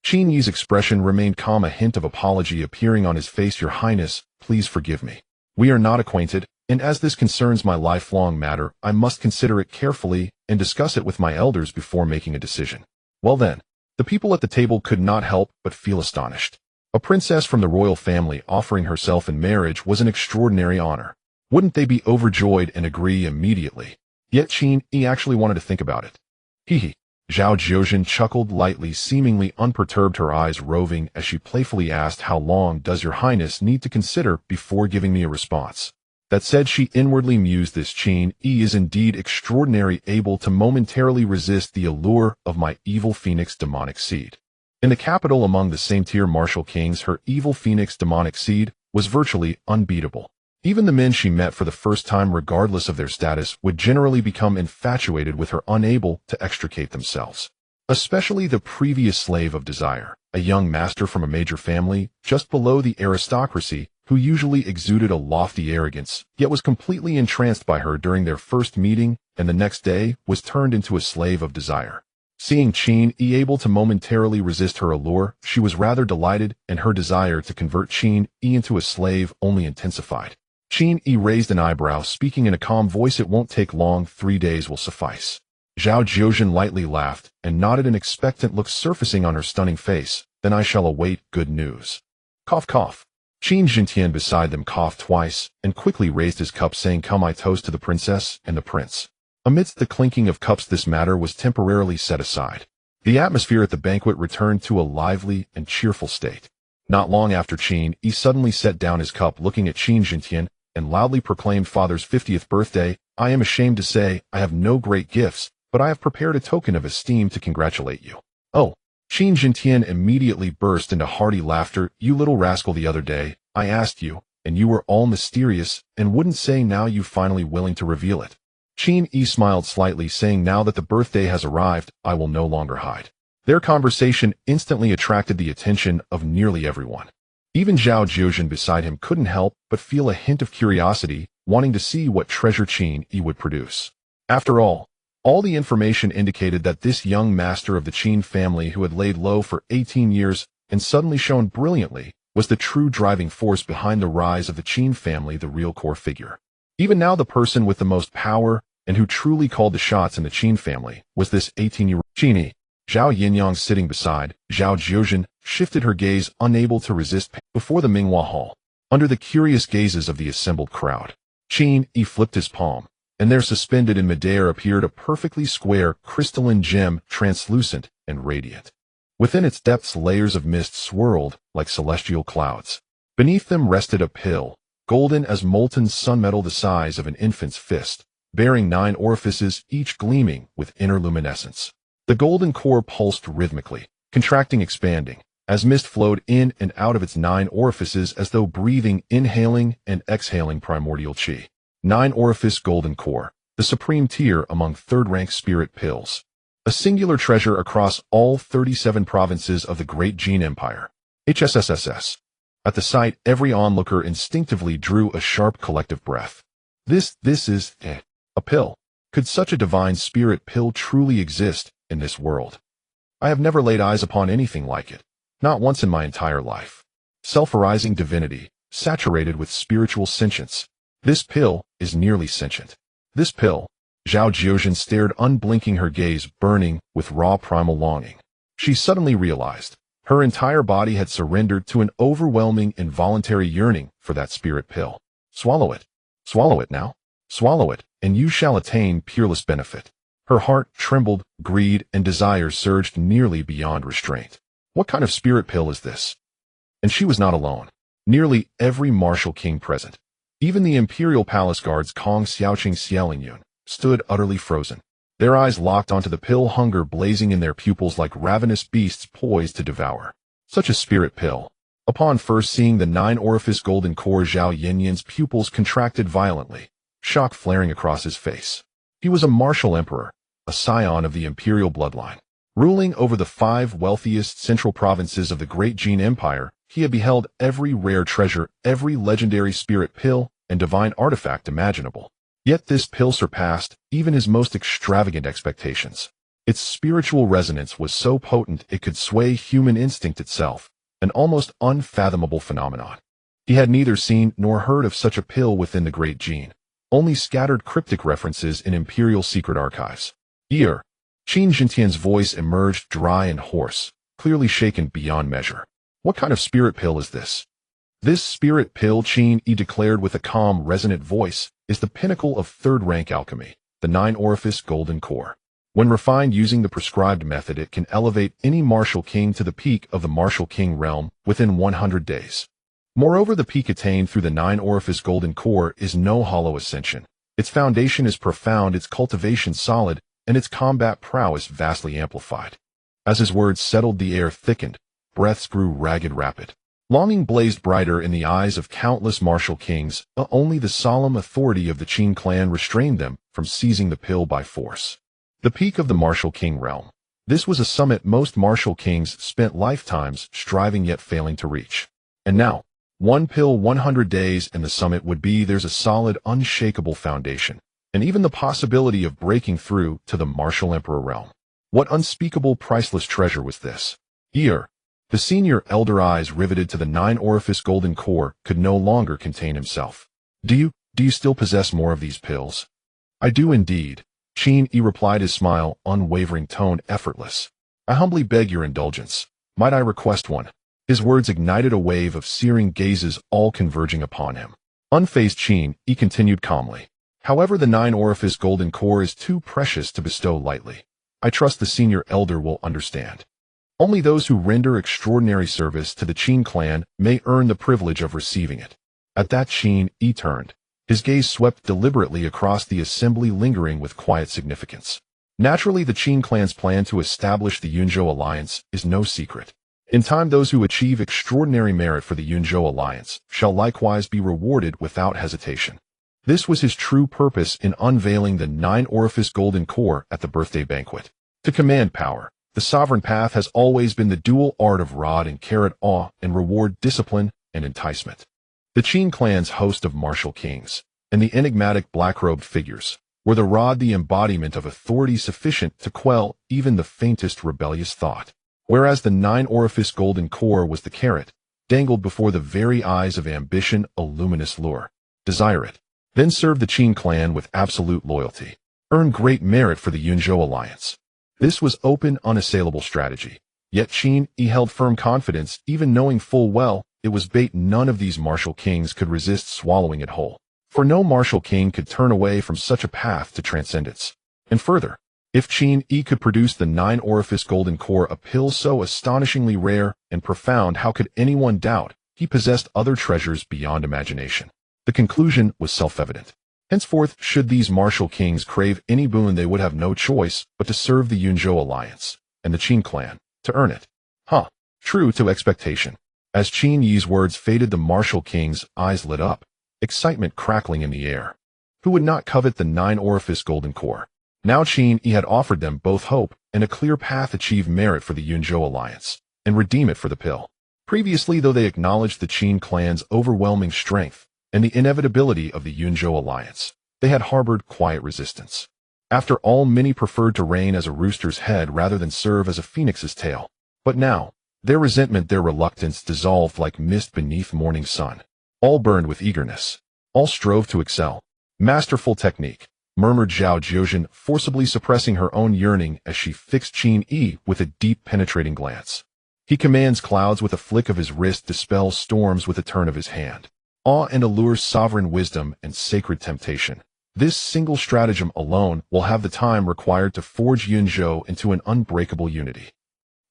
[SPEAKER 1] Qin Yi's expression remained calm, a hint of apology appearing on his face. Your Highness, please forgive me. We are not acquainted, and as this concerns my lifelong matter, I must consider it carefully and discuss it with my elders before making a decision. Well then, the people at the table could not help but feel astonished. A princess from the royal family offering herself in marriage was an extraordinary honor. Wouldn't they be overjoyed and agree immediately? Yet Qin Yi actually wanted to think about it. Hee. Zhao Jiuzhen chuckled lightly, seemingly unperturbed, her eyes roving as she playfully asked, how long does your highness need to consider before giving me a response? That said, she inwardly mused, this Qin Yi is indeed extraordinary, able to momentarily resist the allure of my evil phoenix demonic seed. In the capital among the same-tier martial kings, her evil phoenix demonic seed was virtually unbeatable. Even the men she met for the first time, regardless of their status, would generally become infatuated with her, unable to extricate themselves. Especially the previous slave of desire, a young master from a major family, just below the aristocracy, who usually exuded a lofty arrogance, yet was completely entranced by her during their first meeting, and the next day was turned into a slave of desire. Seeing Qin Yi able to momentarily resist her allure, she was rather delighted, and her desire to convert Qin Yi into a slave only intensified. Qin Yi raised an eyebrow, speaking in a calm voice, it won't take long, 3 days will suffice. Zhao Jiuzhen lightly laughed and nodded, an expectant look surfacing on her stunning face. Then I shall await good news. Cough, cough. Qin Jintian beside them coughed twice and quickly raised his cup, saying, come, I toast to the princess and the prince. Amidst the clinking of cups, this matter was temporarily set aside. The atmosphere at the banquet returned to a lively and cheerful state. Not long after, Qin Yi suddenly set down his cup, looking at Qin Jintian, and loudly proclaimed, father's 50th birthday, I am ashamed to say I have no great gifts, but I have prepared a token of esteem to congratulate you. Oh. Qin Jintian immediately burst into hearty laughter. You little rascal, the other day, I asked you, and you were all mysterious and wouldn't say. Now you finally willing to reveal it. Qin Yi smiled slightly, saying, now that the birthday has arrived, I will no longer hide. Their conversation instantly attracted the attention of nearly everyone. Even Zhao Jiuzhen beside him couldn't help but feel a hint of curiosity, wanting to see what treasure Qin Yi would produce. After all the information indicated that this young master of the Qin family, who had laid low for 18 years and suddenly shone brilliantly, was the true driving force behind the rise of the Qin family, the real core figure. Even now, the person with the most power and who truly called the shots in the Qin family was this 18-year-old Qin Yi. Zhao Yinyang, sitting beside Zhao Jiuzhen, shifted her gaze, unable to resist before the Minghua Hall. Under the curious gazes of the assembled crowd, Qin Yi flipped his palm, and there, suspended in midair, appeared a perfectly square crystalline gem, translucent and radiant. Within its depths, layers of mist swirled like celestial clouds. Beneath them rested a pill, golden as molten sunmetal, the size of an infant's fist, bearing 9 orifices, each gleaming with inner luminescence. The golden core pulsed rhythmically, contracting, expanding, as mist flowed in and out of its 9 orifices, as though breathing, inhaling and exhaling primordial qi. 9 orifice golden core, the supreme tier among third-rank spirit pills. A singular treasure across all 37 provinces of the Great Qin Empire. HSSSS. At the sight, every onlooker instinctively drew a sharp collective breath. This is a pill. Could such a divine spirit pill truly exist in this world? I have never laid eyes upon anything like it. Not once in my entire life. Self-arising divinity, saturated with spiritual sentience. This pill is nearly sentient. This pill. Zhao Jiuzhen stared, unblinking, her gaze burning with raw primal longing. She suddenly realized her entire body had surrendered to an overwhelming involuntary yearning for that spirit pill. Swallow it. Swallow it now. Swallow it, and you shall attain peerless benefit. Her heart trembled, greed and desire surged nearly beyond restraint. What kind of spirit pill is this? And she was not alone. Nearly every martial king present, even the imperial palace guards Kong Xiaoqing Xiaolingyun, stood utterly frozen, their eyes locked onto the pill, hunger blazing in their pupils like ravenous beasts poised to devour. Such a spirit pill. Upon first seeing the 9 orifice golden core, Zhao Yinyan's pupils contracted violently, shock flaring across his face. He was a martial emperor, a scion of the imperial bloodline. Ruling over the 5 wealthiest central provinces of the Great Qin Empire, he had beheld every rare treasure, every legendary spirit pill and divine artifact imaginable. Yet this pill surpassed even his most extravagant expectations. Its spiritual resonance was so potent it could sway human instinct itself, an almost unfathomable phenomenon. He had neither seen nor heard of such a pill within the great Qin, only scattered cryptic references in imperial secret archives. Qin Jintian's voice emerged dry and hoarse, clearly shaken beyond measure. What kind of spirit pill is this? This spirit pill, Qin Yi declared with a calm, resonant voice, is the pinnacle of third-rank alchemy, the nine-orifice golden core. When refined using the prescribed method, it can elevate any martial king to the peak of the martial king realm within 100 days. Moreover, the peak attained through the nine-orifice golden core is no hollow ascension. Its foundation is profound, its cultivation solid, and its combat prowess vastly amplified. As his words settled, the air thickened, breaths grew ragged rapid. Longing blazed brighter in the eyes of countless martial kings, but only the solemn authority of the Qin clan restrained them from seizing the pill by force. The peak of the martial king realm. This was a summit most martial kings spent lifetimes striving yet failing to reach. And now, one pill, 100 days, and the summit would be. There's a solid, unshakable foundation, and even the possibility of breaking through to the martial emperor realm. What unspeakable, priceless treasure was this? The senior elder, eyes riveted to the nine-orifice golden core, could no longer contain himself. Do you still possess more of these pills? I do indeed, Qin Yi replied, his smile, unwavering tone effortless. I humbly beg your indulgence. Might I request one? His words ignited a wave of searing gazes, all converging upon him. Unfazed, Qin Yi continued calmly. However, the nine-orifice golden core is too precious to bestow lightly. I trust the senior elder will understand. Only those who render extraordinary service to the Qin clan may earn the privilege of receiving it. At that, Qin Yi turned. His gaze swept deliberately across the assembly, lingering with quiet significance. Naturally, the Qin clan's plan to establish the Yunzhou alliance is no secret. In time, those who achieve extraordinary merit for the Yunzhou alliance shall likewise be rewarded without hesitation. This was his true purpose in unveiling the nine-orifice golden core at the birthday banquet. To command power, the sovereign path has always been the dual art of rod and carrot, awe and reward, discipline and enticement. The Qin clan's host of martial kings, and the enigmatic black-robed figures, were the rod, the embodiment of authority sufficient to quell even the faintest rebellious thought, whereas the nine-orifice golden core was the carrot, dangled before the very eyes of ambition, a luminous lure. Desire it, then serve the Qin clan with absolute loyalty. Earn great merit for the Yunzhou alliance. This was open, unassailable strategy. Yet Qin Yi held firm confidence, even knowing full well it was bait. None of these martial kings could resist swallowing it whole, for no martial king could turn away from such a path to transcendence. And further, if Qin Yi could produce the nine-orifice golden core, a pill so astonishingly rare and profound, how could anyone doubt he possessed other treasures beyond imagination? The conclusion was self-evident. Henceforth, should these martial kings crave any boon, they would have no choice but to serve the Yunzhou alliance and the Qin clan to earn it. True to expectation. As Qin Yi's words faded, the martial king's eyes lit up, excitement crackling in the air. Who would not covet the nine-orifice golden core? Now Qin Yi had offered them both hope and a clear path, achieve merit for the Yunzhou alliance, and redeem it for the pill. Previously, though they acknowledged the Qin clan's overwhelming strength and the inevitability of the Yunzhou alliance, they had harbored quiet resistance. After all, many preferred to reign as a rooster's head rather than serve as a phoenix's tail. But now, their resentment, their reluctance dissolved like mist beneath morning sun. All burned with eagerness. All strove to excel. Masterful technique, murmured Zhao Jiuzhen, forcibly suppressing her own yearning as she fixed Qin Yi with a deep, penetrating glance. He commands clouds with a flick of his wrist, dispels storms with a turn of his hand. Awe and allures, sovereign wisdom and sacred temptation. This single stratagem alone will have the time required to forge Yunzhou into an unbreakable unity.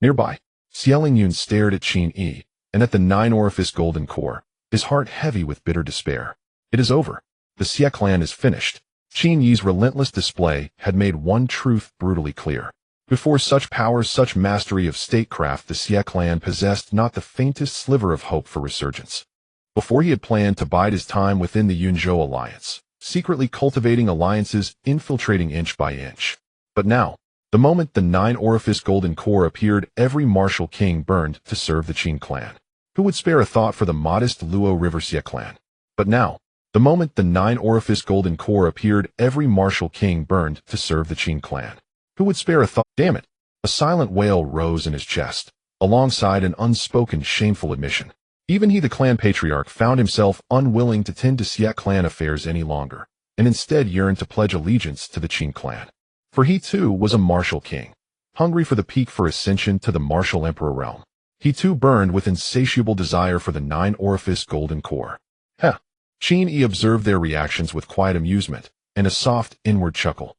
[SPEAKER 1] Nearby, Xialing Yun stared at Qin Yi and at the nine-orifice golden core, his heart heavy with bitter despair. It is over. The Xie clan is finished. Qin Yi's relentless display had made one truth brutally clear. Before such power, such mastery of statecraft, the Xie clan possessed not the faintest sliver of hope for resurgence. Before, he had planned to bide his time within the Yunzhou alliance, secretly cultivating alliances, infiltrating inch by inch. But now, the moment the nine-orifice golden core appeared, every martial king burned to serve the Qin clan. Who would spare a thought for the modest Luo River Xie clan? But now, the moment the nine-orifice golden core appeared, every martial king burned to serve the Qin clan. Who would spare a thought? Damn it. A silent wail rose in his chest, alongside an unspoken shameful admission. Even he, the clan patriarch, found himself unwilling to tend to Siak clan affairs any longer, and instead yearned to pledge allegiance to the Qin clan. For he too was a martial king, hungry for the peak for ascension to the martial emperor realm. He too burned with insatiable desire for the 9-orifice golden core. Heh. Qin Yi observed their reactions with quiet amusement and a soft inward chuckle.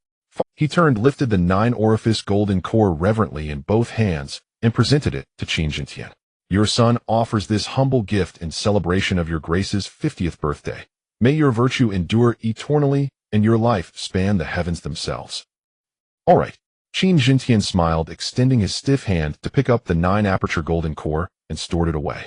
[SPEAKER 1] He turned, lifted the 9-orifice golden core reverently in both hands, and presented it to Qin Jintian. Your son offers this humble gift in celebration of your grace's 50th birthday. May your virtue endure eternally and your life span the heavens themselves. All right. Qin Jintian smiled, extending his stiff hand to pick up the 9-aperture golden core and stored it away.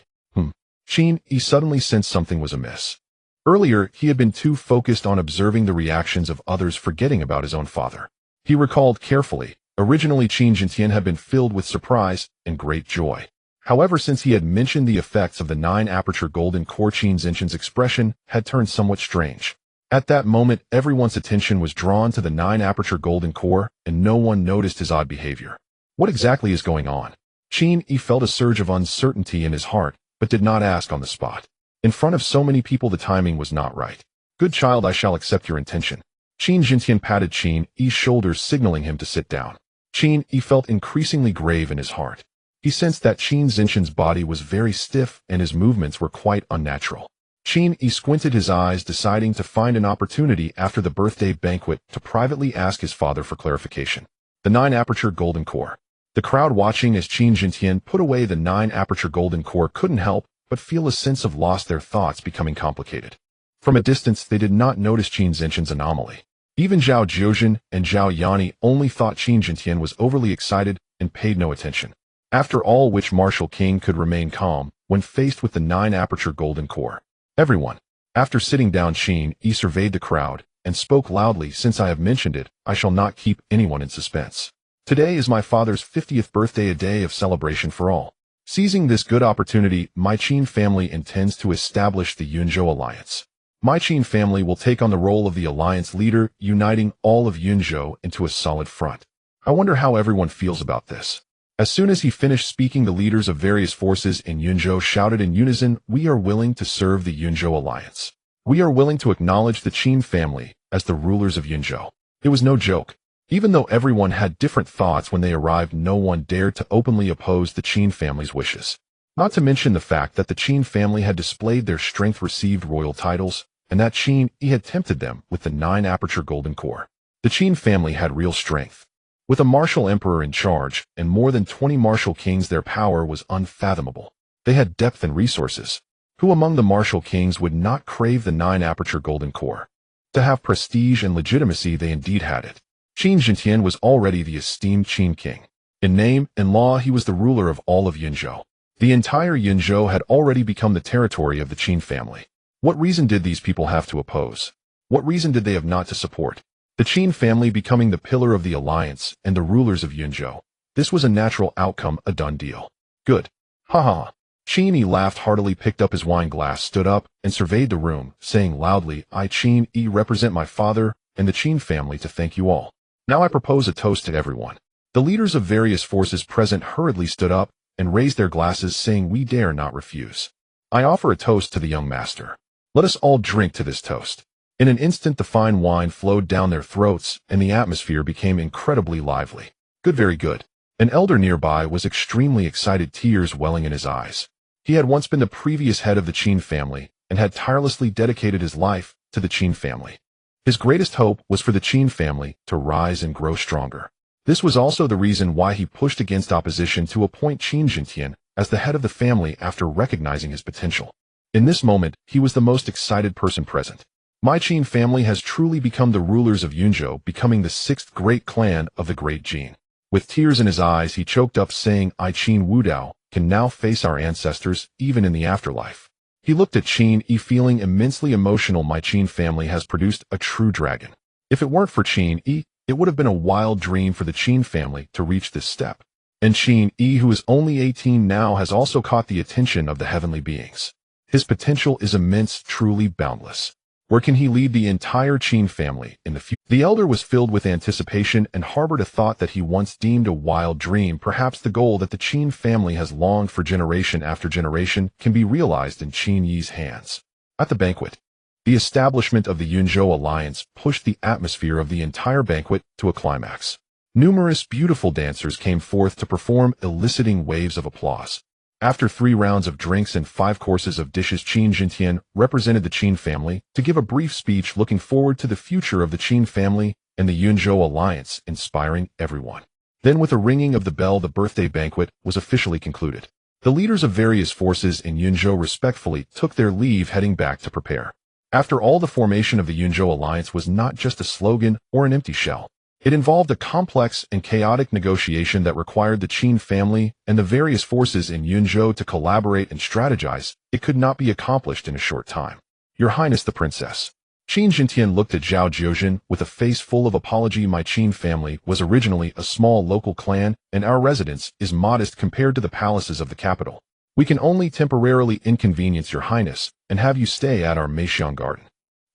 [SPEAKER 1] Qin Yi suddenly sensed something was amiss. Earlier, he had been too focused on observing the reactions of others, forgetting about his own father. He recalled carefully. Originally, Qin Jintian had been filled with surprise and great joy. However, since he had mentioned the effects of the 9-aperture golden core, Qin Jintian's expression had turned somewhat strange. At that moment, everyone's attention was drawn to the 9-aperture golden core, and no one noticed his odd behavior. What exactly is going on? Qin Yi felt a surge of uncertainty in his heart, but did not ask on the spot. In front of so many people, the timing was not right. Good child, I shall accept your intention. Qin Jintian patted Qin Yi's shoulders, signaling him to sit down. Qin Yi felt increasingly grave in his heart. He sensed that Qin Jintian's body was very stiff and his movements were quite unnatural. Qin Yi squinted his eyes, deciding to find an opportunity after the birthday banquet to privately ask his father for clarification. The 9-aperture golden core. The crowd watching as Qin Jintian put away the 9-aperture golden core couldn't help but feel a sense of loss, their thoughts becoming complicated. From a distance, they did not notice Qin Jintian's anomaly. Even Zhao Jiuzhen and Zhao Yanni only thought Qin Jintian was overly excited and paid no attention. After all, which martial king could remain calm when faced with the 9-aperture golden core? Everyone. After sitting down, Qin Yi surveyed the crowd and spoke loudly. Since I have mentioned it, I shall not keep anyone in suspense. Today is my father's 50th birthday, a day of celebration for all. Seizing this good opportunity, my Qin family intends to establish the Yunzhou alliance. My Qin family will take on the role of the alliance leader, uniting all of Yunzhou into a solid front. I wonder how everyone feels about this. As soon as he finished speaking, the leaders of various forces in Yunzhou shouted in unison, "We are willing to serve the Yunzhou alliance. We are willing to acknowledge the Qin family as the rulers of Yunzhou." It was no joke. Even though everyone had different thoughts when they arrived, no one dared to openly oppose the Qin family's wishes. Not to mention the fact that the Qin family had displayed their strength, received royal titles, and that Qin Yi had tempted them with the 9-aperture golden core. The Qin family had real strength. With a martial emperor in charge and more than 20 martial kings, their power was unfathomable. They had depth and resources. Who among the martial kings would not crave the 9-aperture golden core? To have prestige and legitimacy, they indeed had it. Qin Jintian was already the esteemed Qin king. In name and law, he was the ruler of all of Yunzhou. The entire Yunzhou had already become the territory of the Qin family. What reason did these people have to oppose? What reason did they have not to support? The Qin family becoming the pillar of the alliance and the rulers of Yunzhou. This was a natural outcome, a done deal. Good. Ha ha. Qin Yi laughed heartily, picked up his wine glass, stood up, and surveyed the room, saying loudly, "I, Qin Yi, represent my father and the Qin family to thank you all. Now I propose a toast to everyone." The leaders of various forces present hurriedly stood up and raised their glasses, saying, "We dare not refuse. I offer a toast to the young master. Let us all drink to this toast." In an instant, the fine wine flowed down their throats, and the atmosphere became incredibly lively. Good, very good. An elder nearby was extremely excited, tears welling in his eyes. He had once been the previous head of the Qin family and had tirelessly dedicated his life to the Qin family. His greatest hope was for the Qin family to rise and grow stronger. This was also the reason why he pushed against opposition to appoint Qin Jintian as the head of the family after recognizing his potential. In this moment, he was the most excited person present. My Qin family has truly become the rulers of Yunzhou, becoming the 6th great clan of the great Jin. With tears in his eyes, he choked up, saying, "I, Qin Wudao, can now face our ancestors, even in the afterlife." He looked at Qin Yi, feeling immensely emotional. My Qin family has produced a true dragon. If it weren't for Qin Yi, it would have been a wild dream for the Qin family to reach this step. And Qin Yi, who is only 18 now, has also caught the attention of the heavenly beings. His potential is immense, truly boundless. Where can he lead the entire Qin family in the future? The elder was filled with anticipation and harbored a thought that he once deemed a wild dream. Perhaps the goal that the Qin family has longed for generation after generation can be realized in Qin Yi's hands. At the banquet, the establishment of the Yunzhou alliance pushed the atmosphere of the entire banquet to a climax. Numerous beautiful dancers came forth to perform, eliciting waves of applause. After 3 rounds of drinks and 5 courses of dishes, Qin Jintian represented the Qin family to give a brief speech looking forward to the future of the Qin family and the Yunzhou alliance, inspiring everyone. Then with a ringing of the bell, the birthday banquet was officially concluded. The leaders of various forces in Yunzhou respectfully took their leave, heading back to prepare. After all, the formation of the Yunzhou alliance was not just a slogan or an empty shell. It involved a complex and chaotic negotiation that required the Qin family and the various forces in Yunzhou to collaborate and strategize. It could not be accomplished in a short time. Your Highness the Princess. Qin Jintian looked at Zhao Jiuzhen with a face full of apology. My Qin family was originally a small local clan, and our residence is modest compared to the palaces of the capital. We can only temporarily inconvenience your Highness and have you stay at our Meixiang Garden.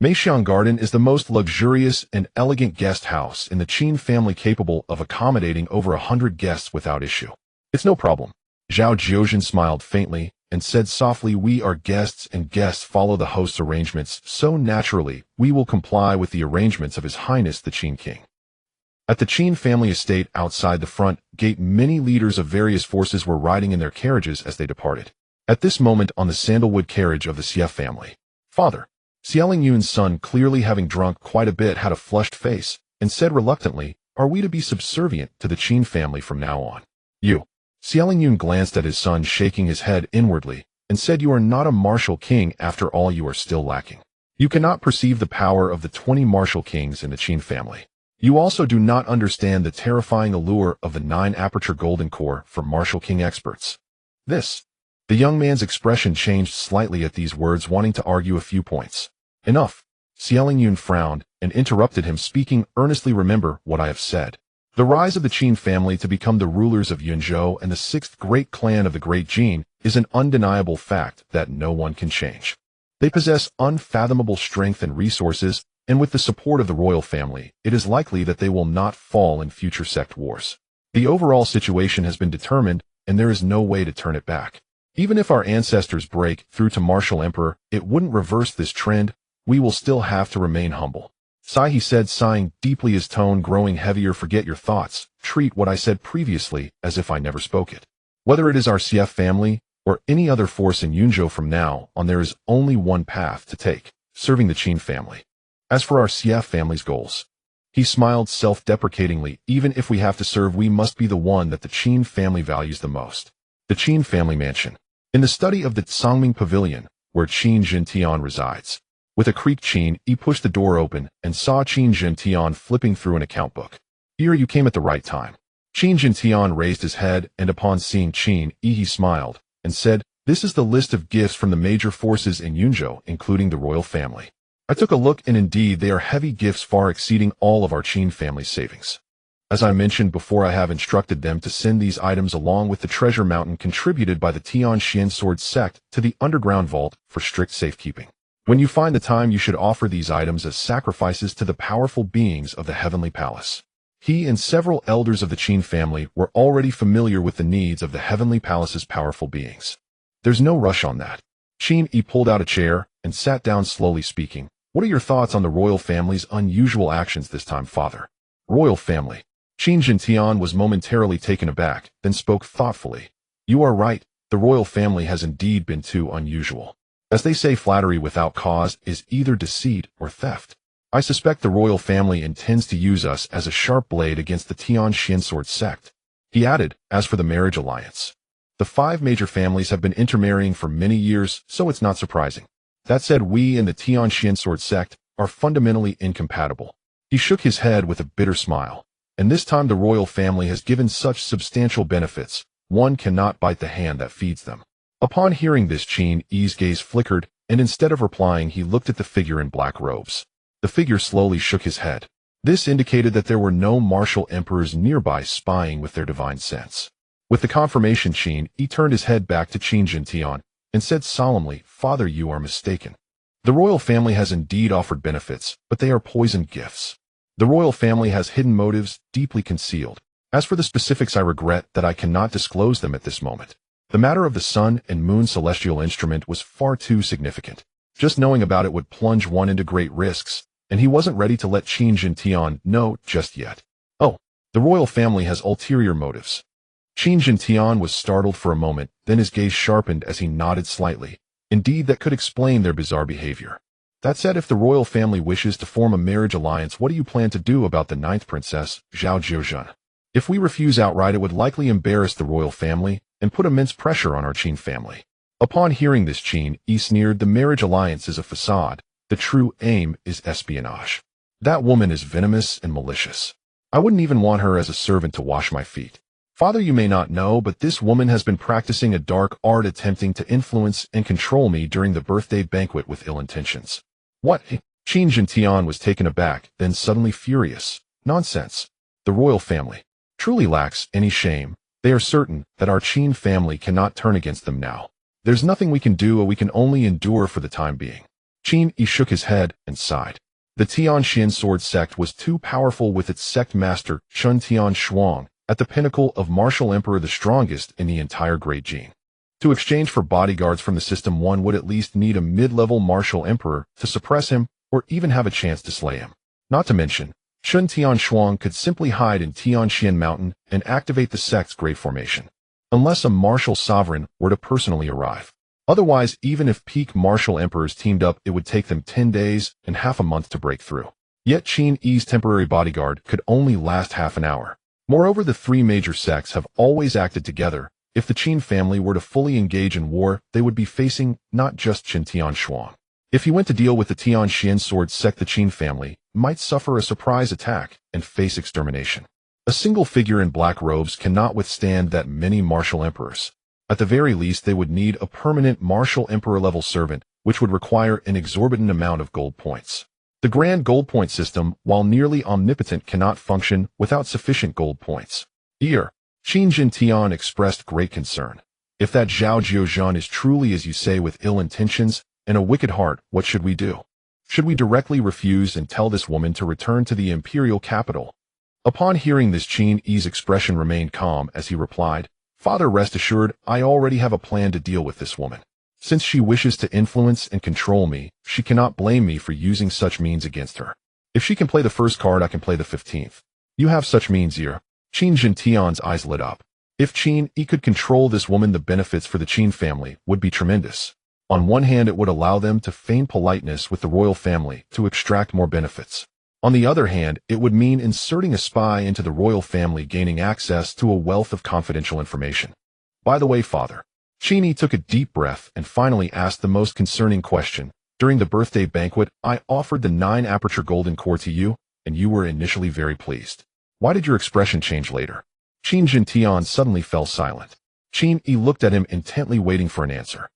[SPEAKER 1] Meixiang Garden is the most luxurious and elegant guest house in the Qin family, capable of accommodating over 100 guests without issue. It's no problem. Zhao Jiuzhen smiled faintly and said softly, we are guests and guests follow the host's arrangements, so naturally we will comply with the arrangements of His Highness the Qin King. At the Qin family estate outside the front gate, many leaders of various forces were riding in their carriages as they departed. At this moment, on the sandalwood carriage of the Xie family, Father Xiaoling Yun's son, clearly having drunk quite a bit, had a flushed face and said reluctantly, are we to be subservient to the Qin family from now on? You. Xiaoling Yun glanced at his son, shaking his head inwardly, and said, you are not a martial king. After all, you are still lacking. You cannot perceive the power of the 20 martial kings in the Qin family. You also do not understand the terrifying allure of the 9-aperture golden core for martial king experts. The young man's expression changed slightly at these words, wanting to argue a few points. Enough. Xiaoling Yun frowned and interrupted him, speaking earnestly, remember what I have said. The rise of the Qin family to become the rulers of Yunzhou and the 6th great clan of the Great Jin is an undeniable fact that no one can change. They possess unfathomable strength and resources, and with the support of the royal family, it is likely that they will not fall in future sect wars. The overall situation has been determined, and there is no way to turn it back. Even if our ancestors break through to martial emperor, it wouldn't reverse this trend. We will still have to remain humble. Sigh, he said, sighing deeply, his tone growing heavier. Forget your thoughts. Treat what I said previously as if I never spoke it. Whether it is our CF family or any other force in Yunzhou from now on, there is only one path to take, serving the Qin family. As for our CF family's goals, he smiled self-deprecatingly, even if we have to serve, we must be the one that the Qin family values the most. The Qin family mansion. In the study of the Songming Pavilion, where Qin Jintian resides. With a creak, Qin Yi pushed the door open and saw Qin Jintian flipping through an account book. Here you came at the right time. Qin Jintian raised his head, and upon seeing Qin Yi, he smiled and said, this is the list of gifts from the major forces in Yunzhou, including the royal family. I took a look, and indeed they are heavy gifts, far exceeding all of our Qin family's savings. As I mentioned before, I have instructed them to send these items along with the treasure mountain contributed by the Tianxian sword sect to the underground vault for strict safekeeping. When you find the time, you should offer these items as sacrifices to the powerful beings of the heavenly palace. He and several elders of the Qin family were already familiar with the needs of the heavenly palace's powerful beings. There's no rush on that. Qin Yi pulled out a chair and sat down, slowly speaking. What are your thoughts on the royal family's unusual actions this time, Father? Royal family. Qin Jintian was momentarily taken aback, then spoke thoughtfully. You are right, the royal family has indeed been too unusual. As they say, flattery without cause is either deceit or theft. I suspect the royal family intends to use us as a sharp blade against the Tianxian sword sect. He added, as for the marriage alliance, the 5 major families have been intermarrying for many years, so it's not surprising. That said, we and the Tianxian sword sect are fundamentally incompatible. He shook his head with a bitter smile. And this time the royal family has given such substantial benefits, one cannot bite the hand that feeds them. Upon hearing this, Qin Yi's gaze flickered, and instead of replying, he looked at the figure in black robes. The figure slowly shook his head. This indicated that there were no martial emperors nearby spying with their divine sense. With the confirmation, Qin Yi turned his head back to Qin Jintian and said solemnly, Father, you are mistaken. The royal family has indeed offered benefits, but they are poisoned gifts. The royal family has hidden motives deeply concealed. As for the specifics, I regret that I cannot disclose them at this moment. The matter of the sun and moon celestial instrument was far too significant. Just knowing about it would plunge one into great risks, and he wasn't ready to let Qin Yi know just yet. Oh, the royal family has ulterior motives. Qin Yi was startled for a moment, then his gaze sharpened as he nodded slightly. Indeed, that could explain their bizarre behavior. That said, if the royal family wishes to form a marriage alliance, what do you plan to do about the ninth princess, Zhao Jiuzhen? If we refuse outright, it would likely embarrass the royal family and put immense pressure on our Qin family. Upon hearing this, Qin Yi sneered, the marriage alliance is a facade. The true aim is espionage. That woman is venomous and malicious. I wouldn't even want her as a servant to wash my feet. Father, you may not know, but this woman has been practicing a dark art attempting to influence and control me during the birthday banquet with ill intentions. What? Qin Yi was taken aback, then suddenly furious. Nonsense. The royal family truly lacks any shame. They are certain that our Qin family cannot turn against them now. There's nothing we can do, or we can only endure for the time being. Qin Yi shook his head and sighed. The Tianxian sword sect was too powerful, with its sect master, Shun Tian Shuang, at the pinnacle of martial emperor, the strongest in the entire Great Jin. To exchange for bodyguards from the system, one would at least need a mid-level martial emperor to suppress him or even have a chance to slay him. Not to mention, Shun Tian Shuang could simply hide in Tianxian Mountain and activate the sect's great formation, unless a martial sovereign were to personally arrive. Otherwise, even if peak martial emperors teamed up, it would take them 10 days and half a month to break through. Yet Qin Yi's temporary bodyguard could only last half an hour. Moreover, the three major sects have always acted together. If the Qin family were to fully engage in war, they would be facing not just Shun Tian Shuang. If he went to deal with the Tianxian sword sect, the Qin family might suffer a surprise attack and face extermination. A single figure in black robes cannot withstand that many martial emperors. At the very least, they would need a permanent martial emperor-level servant, which would require an exorbitant amount of gold points. The grand gold point system, while nearly omnipotent, cannot function without sufficient gold points. Here, Qin Yi expressed great concern. If that Zhao Jiuzhen is truly, as you say, with ill intentions and a wicked heart, what should we do? Should we directly refuse and tell this woman to return to the imperial capital? Upon hearing this, Qin Yi's expression remained calm as he replied, Father, rest assured, I already have a plan to deal with this woman. Since she wishes to influence and control me, she cannot blame me for using such means against her. If she can play the first card, I can play the 15th. You have such means here. Qin Yi's eyes lit up. If Qin Yi could control this woman, the benefits for the Qin family would be tremendous. On one hand, it would allow them to feign politeness with the royal family to extract more benefits. On the other hand, it would mean inserting a spy into the royal family, gaining access to a wealth of confidential information. By the way, Father, Qin Yi took a deep breath and finally asked the most concerning question. During the birthday banquet, I offered the 9 aperture golden core to you, and you were initially very pleased. Why did your expression change later? Qin Yi suddenly fell silent. Qin Yi looked at him intently, waiting for an answer.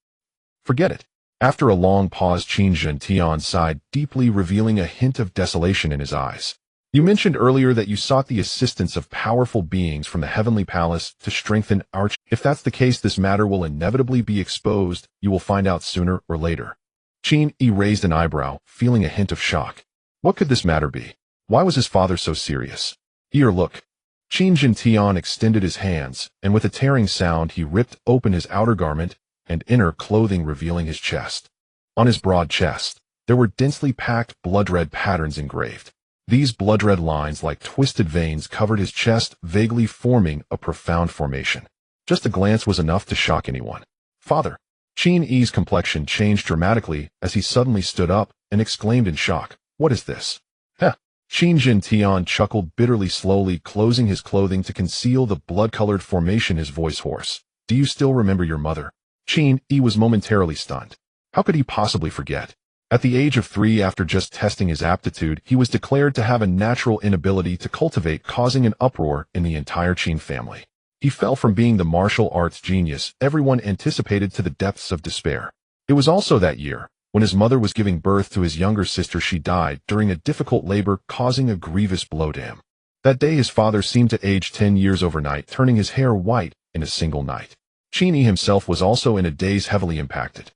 [SPEAKER 1] Forget it. After a long pause, Qin Yi sighed deeply, revealing a hint of desolation in his eyes. You mentioned earlier that you sought the assistance of powerful beings from the heavenly palace to strengthen our... If that's the case, this matter will inevitably be exposed. You will find out sooner or later. Qin Yi raised an eyebrow, feeling a hint of shock. What could this matter be? Why was his father so serious? Here, look. Qin Yi extended his hands, and with a tearing sound, he ripped open his outer garment and inner clothing, revealing his chest. On his broad chest, there were densely packed blood-red patterns engraved. These blood-red lines, like twisted veins, covered his chest, vaguely forming a profound formation. Just a glance was enough to shock anyone. Father, Qin Yi's complexion changed dramatically as he suddenly stood up and exclaimed in shock, What is this? Heh. Qin Yi chuckled bitterly, slowly closing his clothing to conceal the blood-colored formation, his voice hoarse. Do you still remember your mother? Qin Yi was momentarily stunned. How could he possibly forget? At the age of 3, after just testing his aptitude, he was declared to have a natural inability to cultivate, causing an uproar in the entire Qin family. He fell from being the martial arts genius everyone anticipated to the depths of despair. It was also that year, when his mother was giving birth to his younger sister, she died during a difficult labor, causing a grievous blow to him. That day his father seemed to age 10 years overnight, turning his hair white in a single night. Qin Yi himself was also in a daze, heavily impacted.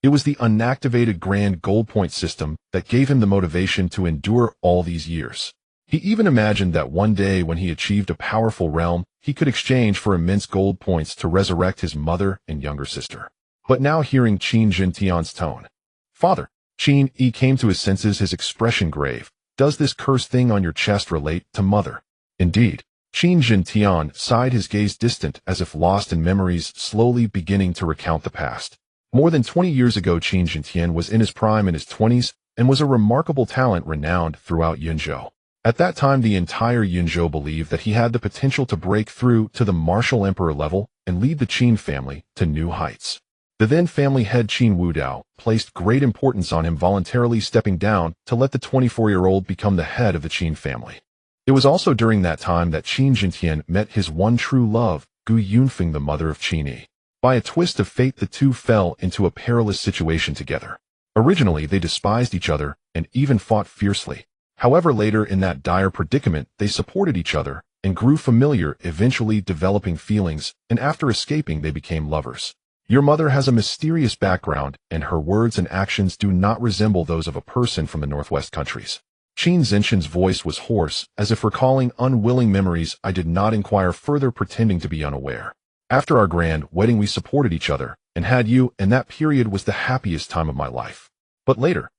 [SPEAKER 1] It was the unactivated grand gold point system that gave him the motivation to endure all these years. He even imagined that one day when he achieved a powerful realm, he could exchange for immense gold points to resurrect his mother and younger sister. But now hearing Qin Jintian's tone, "Father," Qin Yi came to his senses, his expression grave. "Does this cursed thing on your chest relate to mother?" Indeed. Qin Jintian sighed, his gaze distant as if lost in memories, slowly beginning to recount the past. More than 20 years ago, Qin Jintian was in his prime in his 20s and was a remarkable talent renowned throughout Yunzhou. At that time, the entire Yunzhou believed that he had the potential to break through to the martial emperor level and lead the Qin family to new heights. The then family head Qin Wudao placed great importance on him voluntarily stepping down to let the 24-year-old become the head of the Qin family. It was also during that time that Qin Jintian met his one true love, Gu Yunfeng, the mother of Qin Yi. By a twist of fate, the two fell into a perilous situation together. Originally, they despised each other and even fought fiercely. However, later in that dire predicament, they supported each other and grew familiar, eventually developing feelings, and after escaping, they became lovers. Your mother has a mysterious background, and her words and actions do not resemble those of a person from the northwest countries. Qin Zenshin's voice was hoarse, as if recalling unwilling memories. I did not inquire further, pretending to be unaware. After our grand wedding, we supported each other, and had you, and that period was the happiest time of my life. But later.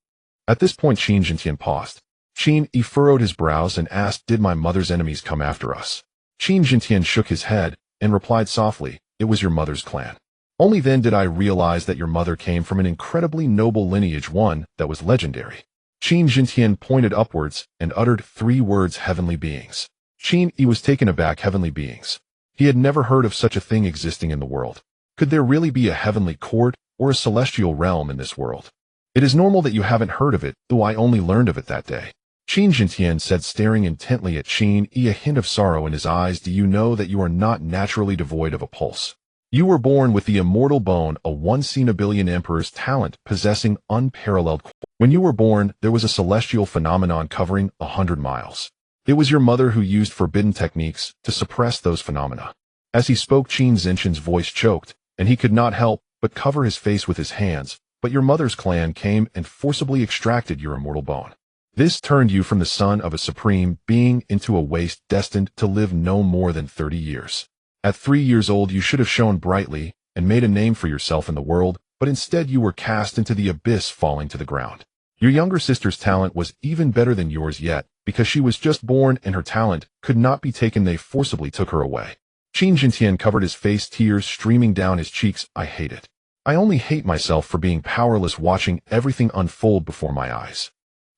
[SPEAKER 1] At this point, Qin Jintian paused. Qin Yi furrowed his brows and asked, "Did my mother's enemies come after us?" Qin Jintian shook his head and replied softly, "It was your mother's clan. Only then did I realize that your mother came from an incredibly noble lineage, one that was legendary." Qin Jintian pointed upwards and uttered 3 words: "Heavenly beings." Qin Yi was taken aback. Heavenly beings. He had never heard of such a thing existing in the world. Could there really be a heavenly court or a celestial realm in this world? It is normal that you haven't heard of it, though I only learned of it that day. Qin Jintian said, staring intently at Qin Yi, a hint of sorrow in his eyes. "Do you know that you are not naturally devoid of a pulse? You were born with the immortal bone, a once in a billion emperor's talent, possessing unparalleled. When you were born, there was a celestial phenomenon covering 100 miles. It was your mother who used forbidden techniques to suppress those phenomena." As he spoke, Qin Zenshin's voice choked, and he could not help but cover his face with his hands. "But your mother's clan came and forcibly extracted your immortal bone. This turned you from the son of a supreme being into a waste destined to live no more than 30 years. At 3 years old, you should have shone brightly and made a name for yourself in the world, but instead you were cast into the abyss, falling to the ground. Your younger sister's talent was even better than yours, yet, because she was just born and her talent could not be taken, they forcibly took her away." Qin Jintian covered his face, tears streaming down his cheeks. "I hate it. I only hate myself for being powerless, watching everything unfold before my eyes.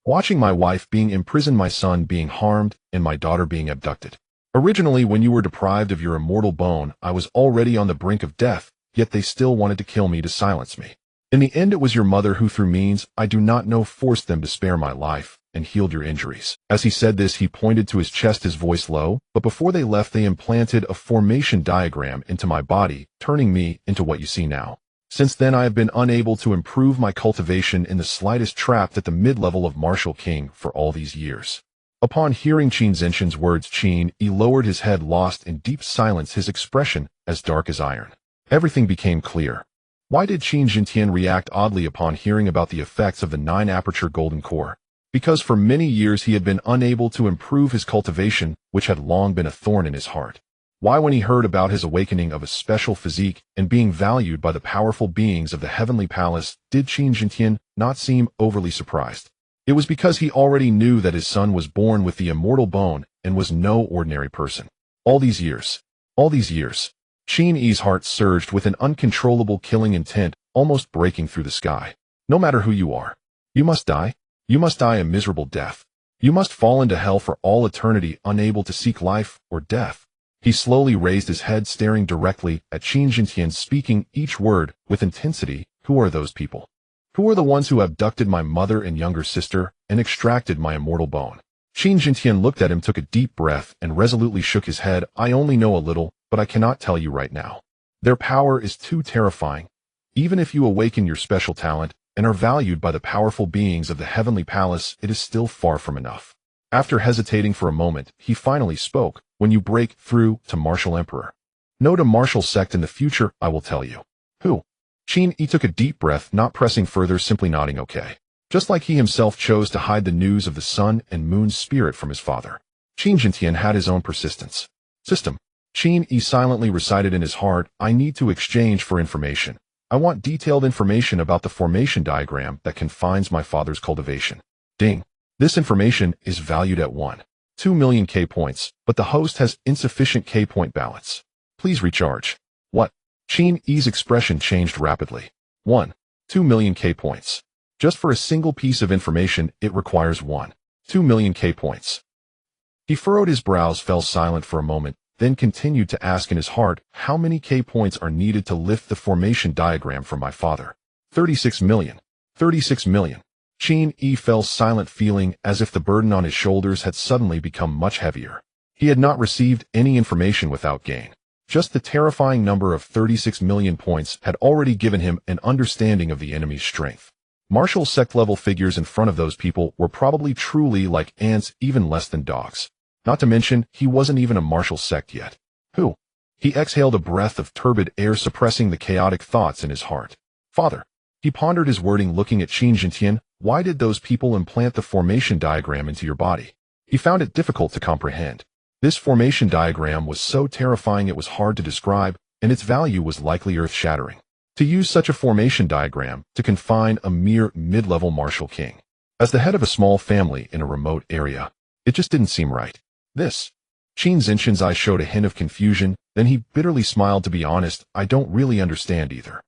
[SPEAKER 1] Watching my wife being imprisoned, my son being harmed, and my daughter being abducted. Originally, when you were deprived of your immortal bone, I was already on the brink of death, yet they still wanted to kill me to silence me. In the end, it was your mother who, through means I do not know, forced them to spare my life and healed your injuries." As he said this, he pointed to his chest, his voice low. "But before they left, they implanted a formation diagram into my body, turning me into what you see now. Since then, I have been unable to improve my cultivation in the slightest, trapped at the mid-level of Martial King for all these years." Upon hearing Qin Zenshin's words, Qin Yi lowered his head, lost in deep silence, his expression as dark as iron. Everything became clear. Why did Qin Jintian react oddly upon hearing about the effects of the 9-aperture golden core? Because for many years he had been unable to improve his cultivation, which had long been a thorn in his heart. Why, when he heard about his awakening of a special physique and being valued by the powerful beings of the heavenly palace, did Qin Jintian not seem overly surprised? It was because he already knew that his son was born with the immortal bone and was no ordinary person. All these years. Qin Yi's heart surged with an uncontrollable killing intent, almost breaking through the sky. No matter who you are, you must die. You must die a miserable death. You must fall into hell for all eternity, unable to seek life or death. He slowly raised his head, staring directly at Qin Jintian, speaking each word with intensity. "Who are those people? Who are the ones who abducted my mother and younger sister and extracted my immortal bone?" Qin Jintian looked at him, took a deep breath, and resolutely shook his head. "I only know a little, but I cannot tell you right now. Their power is too terrifying. Even if you awaken your special talent and are valued by the powerful beings of the heavenly palace, it is still far from enough." After hesitating for a moment, he finally spoke. "When you break through to Martial Emperor, no, to Martial Sect in the future, I will tell you." "Who?" Qin Yi took a deep breath, not pressing further, simply nodding okay. Just like he himself chose to hide the news of the sun and moon's spirit from his father, Qin Jintian had his own persistence. System. Qin Yi silently recited in his heart, I need to exchange for information. I want detailed information about the formation diagram that confines my father's cultivation. Ding. This information is valued at 1.2 million K points, but the host has insufficient K point balance. Please recharge. What? Qin Yi's expression changed rapidly. 1.2 million K points. Just for a single piece of information, it requires 1.2 million K points. He furrowed his brows, fell silent for a moment, then continued to ask in his heart, how many K points are needed to lift the formation diagram from my father? 36 million. 36 million. Qin Yi fell silent, feeling as if the burden on his shoulders had suddenly become much heavier. He had not received any information without gain. Just the terrifying number of 36 million points had already given him an understanding of the enemy's strength. Martial sect-level figures in front of those people were probably truly like ants, even less than dogs. Not to mention, he wasn't even a martial sect yet. Who? He exhaled a breath of turbid air, suppressing the chaotic thoughts in his heart. Father. He pondered his wording, looking at Qin Jintian. Why did those people implant the formation diagram into your body? He found it difficult to comprehend. This formation diagram was so terrifying it was hard to describe, and its value was likely earth-shattering. To use such a formation diagram to confine a mere mid-level martial king. As the head of a small family in a remote area, it just didn't seem right. This. Qin Jintian's eyes showed a hint of confusion, then he bitterly smiled. To be honest, I don't really understand either.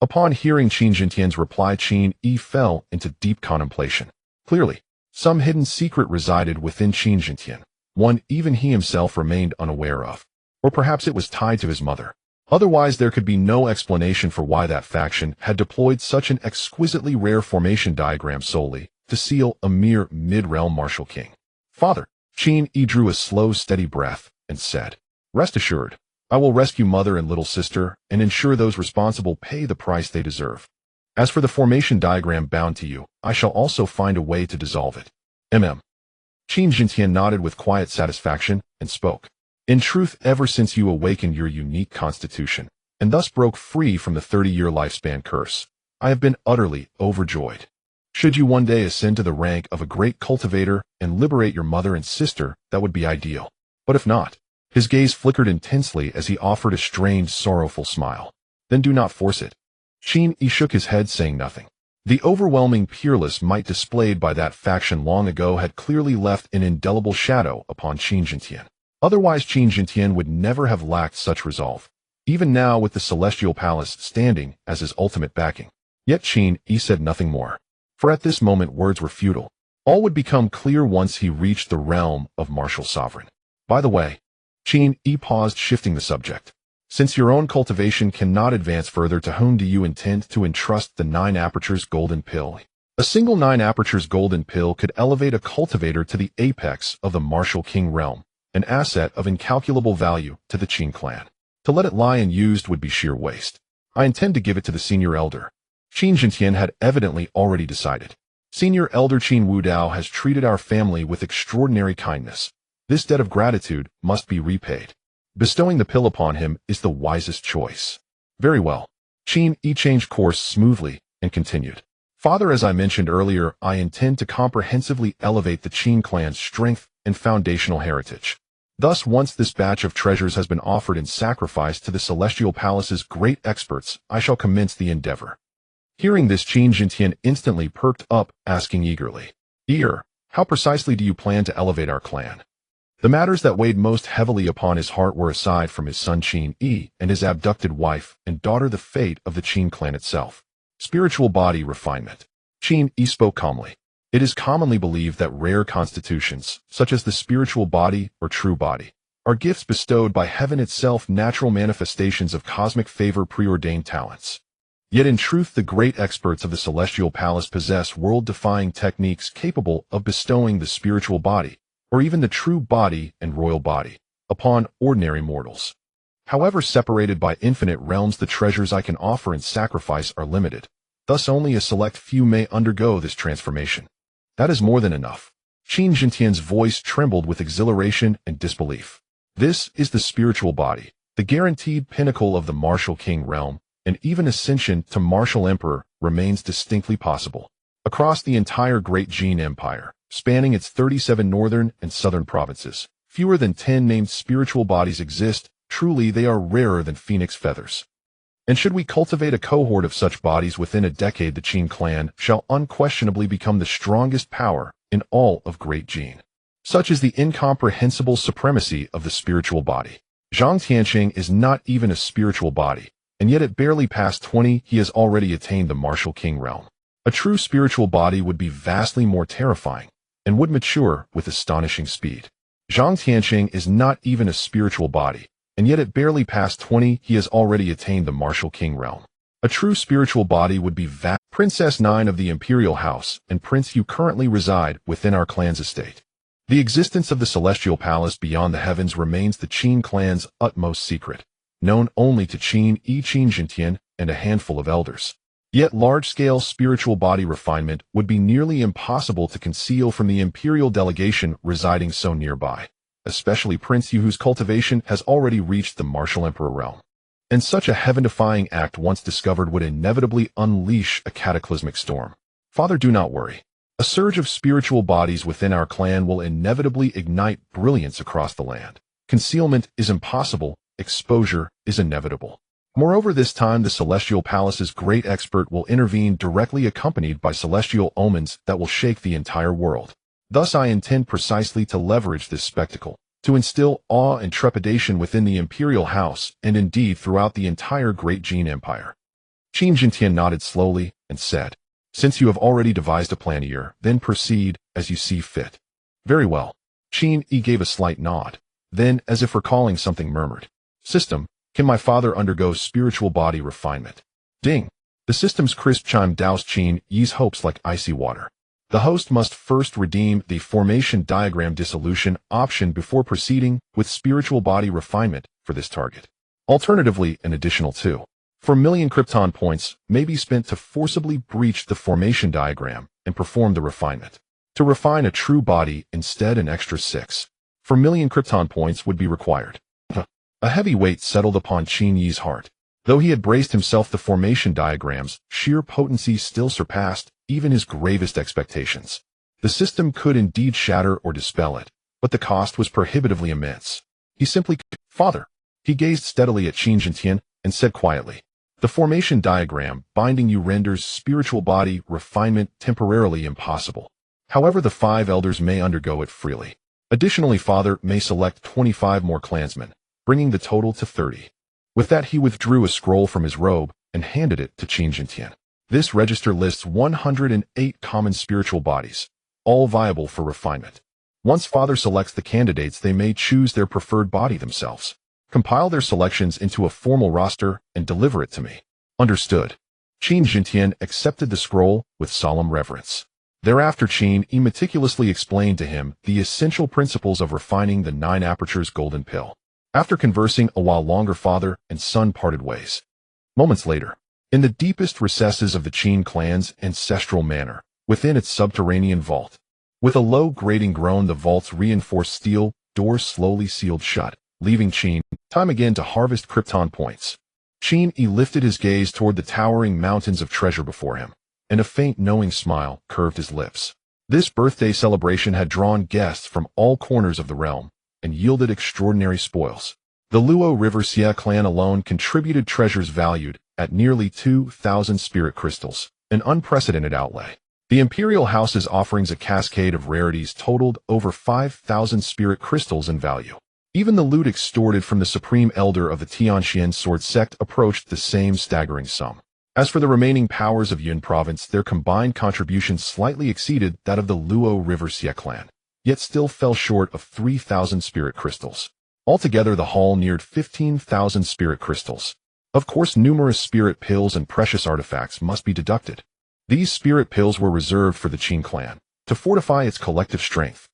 [SPEAKER 1] Upon hearing Qin Jintian's reply, Qin Yi fell into deep contemplation. Clearly, some hidden secret resided within Qin Jintian, one even he himself remained unaware of. Or perhaps it was tied to his mother. Otherwise, there could be no explanation for why that faction had deployed such an exquisitely rare formation diagram solely to seal a mere mid-realm martial king. Father. Qin Yi drew a slow, steady breath and said, Rest assured, I will rescue mother and little sister and ensure those responsible pay the price they deserve. As for the formation diagram bound to you, I shall also find a way to dissolve it. Qin Jintian nodded with quiet satisfaction and spoke. In truth, ever since you awakened your unique constitution, and thus broke free from the 30-year lifespan curse, I have been utterly overjoyed. Should you one day ascend to the rank of a great cultivator and liberate your mother and sister, that would be ideal. But if not, his gaze flickered intensely as he offered a strange, sorrowful smile. Then do not force it. Qin Yi shook his head, saying nothing. The overwhelming peerless might displayed by that faction long ago had clearly left an indelible shadow upon Qin Jintian. Otherwise, Qin Jintian would never have lacked such resolve, even now with the Celestial Palace standing as his ultimate backing. Yet Qin Yi said nothing more. For at this moment words were futile. All would become clear once he reached the realm of martial sovereign. By the way, Qin Yi paused, shifting the subject. Since your own cultivation cannot advance further, to whom do you intend to entrust the 9 apertures golden pill? A single 9 apertures golden pill could elevate a cultivator to the apex of the martial king realm, an asset of incalculable value to the Qin clan. To let it lie unused would be sheer waste. I intend to give it to the senior elder. Qin Jintian had evidently already decided. Senior Elder Qin Wudao has treated our family with extraordinary kindness. This debt of gratitude must be repaid. Bestowing the pill upon him is the wisest choice. Very well. Qin Yi changed course smoothly and continued. Father, as I mentioned earlier, I intend to comprehensively elevate the Qin clan's strength and foundational heritage. Thus, once this batch of treasures has been offered in sacrifice to the Celestial Palace's great experts, I shall commence the endeavor. Hearing this, Qin Jintian instantly perked up, asking eagerly, how precisely do you plan to elevate our clan? The matters that weighed most heavily upon his heart were, aside from his son Qin Yi and his abducted wife and daughter, the fate of the Qin clan itself. Spiritual body refinement. Qin Yi spoke calmly. It is commonly believed that rare constitutions, such as the spiritual body or true body, are gifts bestowed by heaven itself, natural manifestations of cosmic favor, preordained talents. Yet in truth, the great experts of the Celestial Palace possess world-defying techniques capable of bestowing the spiritual body, or even the true body and royal body, upon ordinary mortals. However, separated by infinite realms, the treasures I can offer in sacrifice are limited. Thus only a select few may undergo this transformation. That is more than enough. Qin Jintian's voice trembled with exhilaration and disbelief. This is the spiritual body, the guaranteed pinnacle of the martial king realm, and even ascension to martial emperor remains distinctly possible. Across the entire Great Qin Empire, spanning its 37 northern and southern provinces, fewer than 10 named spiritual bodies exist. Truly, they are rarer than phoenix feathers. And should we cultivate a cohort of such bodies within a decade, the Qin clan shall unquestionably become the strongest power in all of Great Qin. Such is the incomprehensible supremacy of the spiritual body. Zhang Tianqing is not even a spiritual body, and yet at barely past 20 he has already attained the martial king realm. A true spiritual body would be vastly more terrifying, and would mature with astonishing speed. Zhang Tianqing is not even a spiritual body, and yet at barely past 20 he has already attained the martial king realm. A true spiritual body would be Princess 9 of the Imperial House and Prince Yu currently reside within our clan's estate. The existence of the celestial palace beyond the heavens remains the Qin clan's utmost secret, known only to Qin Yi, Qin Jintian, and a handful of elders. Yet large-scale spiritual body refinement would be nearly impossible to conceal from the imperial delegation residing so nearby, especially Prince Yu, whose cultivation has already reached the martial emperor realm. And such a heaven-defying act once discovered would inevitably unleash a cataclysmic storm. Father, do not worry. A surge of spiritual bodies within our clan will inevitably ignite brilliance across the land. Concealment is impossible, exposure is inevitable. Moreover, this time the Celestial Palace's great expert will intervene directly accompanied by celestial omens that will shake the entire world. Thus I intend precisely to leverage this spectacle, to instill awe and trepidation within the Imperial House and indeed throughout the entire Great Qin Empire. Qin Jintian nodded slowly and said, "Since you have already devised a plan here, then proceed as you see fit." "Very well." Qin Yi gave a slight nod. Then, as if recalling something, murmured, "System, can my father undergo spiritual body refinement?" Ding! The system's crisp chime doused Qin Yi's hopes like icy water. The host must first redeem the formation diagram dissolution option before proceeding with spiritual body refinement for this target. Alternatively, an additional 4 million Krypton points may be spent to forcibly breach the formation diagram and perform the refinement. To refine a true body, instead an extra 4 million Krypton points would be required. A heavy weight settled upon Qin Yi's heart. Though he had braced himself, the formation diagram's sheer potency still surpassed even his gravest expectations. The system could indeed shatter or dispel it, but the cost was prohibitively immense. He simply "Father." He gazed steadily at Qin Jintian and said quietly, "The formation diagram binding you renders spiritual body refinement temporarily impossible. However, the 5 elders may undergo it freely. Additionally, Father may select 25 more clansmen, bringing the total to 30. With that, he withdrew a scroll from his robe and handed it to Qin Jintian. This register lists 108 common spiritual bodies, all viable for refinement. Once Father selects the candidates, they may choose their preferred body themselves. Compile their selections into a formal roster and deliver it to me." "Understood." Qin Jintian accepted the scroll with solemn reverence. Thereafter Qin Yi meticulously explained to him the essential principles of refining the 9 apertures golden pill. After conversing a while longer, father and son parted ways. Moments later, in the deepest recesses of the Qin clan's ancestral manor, within its subterranean vault, with a low grating groan, the vault's reinforced steel doors slowly sealed shut, leaving Qin time again to harvest Krypton points. Qin Yi lifted his gaze toward the towering mountains of treasure before him, and a faint knowing smile curved his lips. This birthday celebration had drawn guests from all corners of the realm and yielded extraordinary spoils. The Luo River Xie clan alone contributed treasures valued at nearly 2,000 spirit crystals, an unprecedented outlay. The Imperial House's offerings, a cascade of rarities, totaled over 5,000 spirit crystals in value. Even the loot extorted from the Supreme Elder of the Tianxian Sword Sect approached the same staggering sum. As for the remaining powers of Yun Province, their combined contributions slightly exceeded that of the Luo River Xie clan, yet still fell short of 3,000 spirit crystals. Altogether, the haul neared 15,000 spirit crystals. Of course, numerous spirit pills and precious artifacts must be deducted. These spirit pills were reserved for the Qin clan, to fortify its collective strength.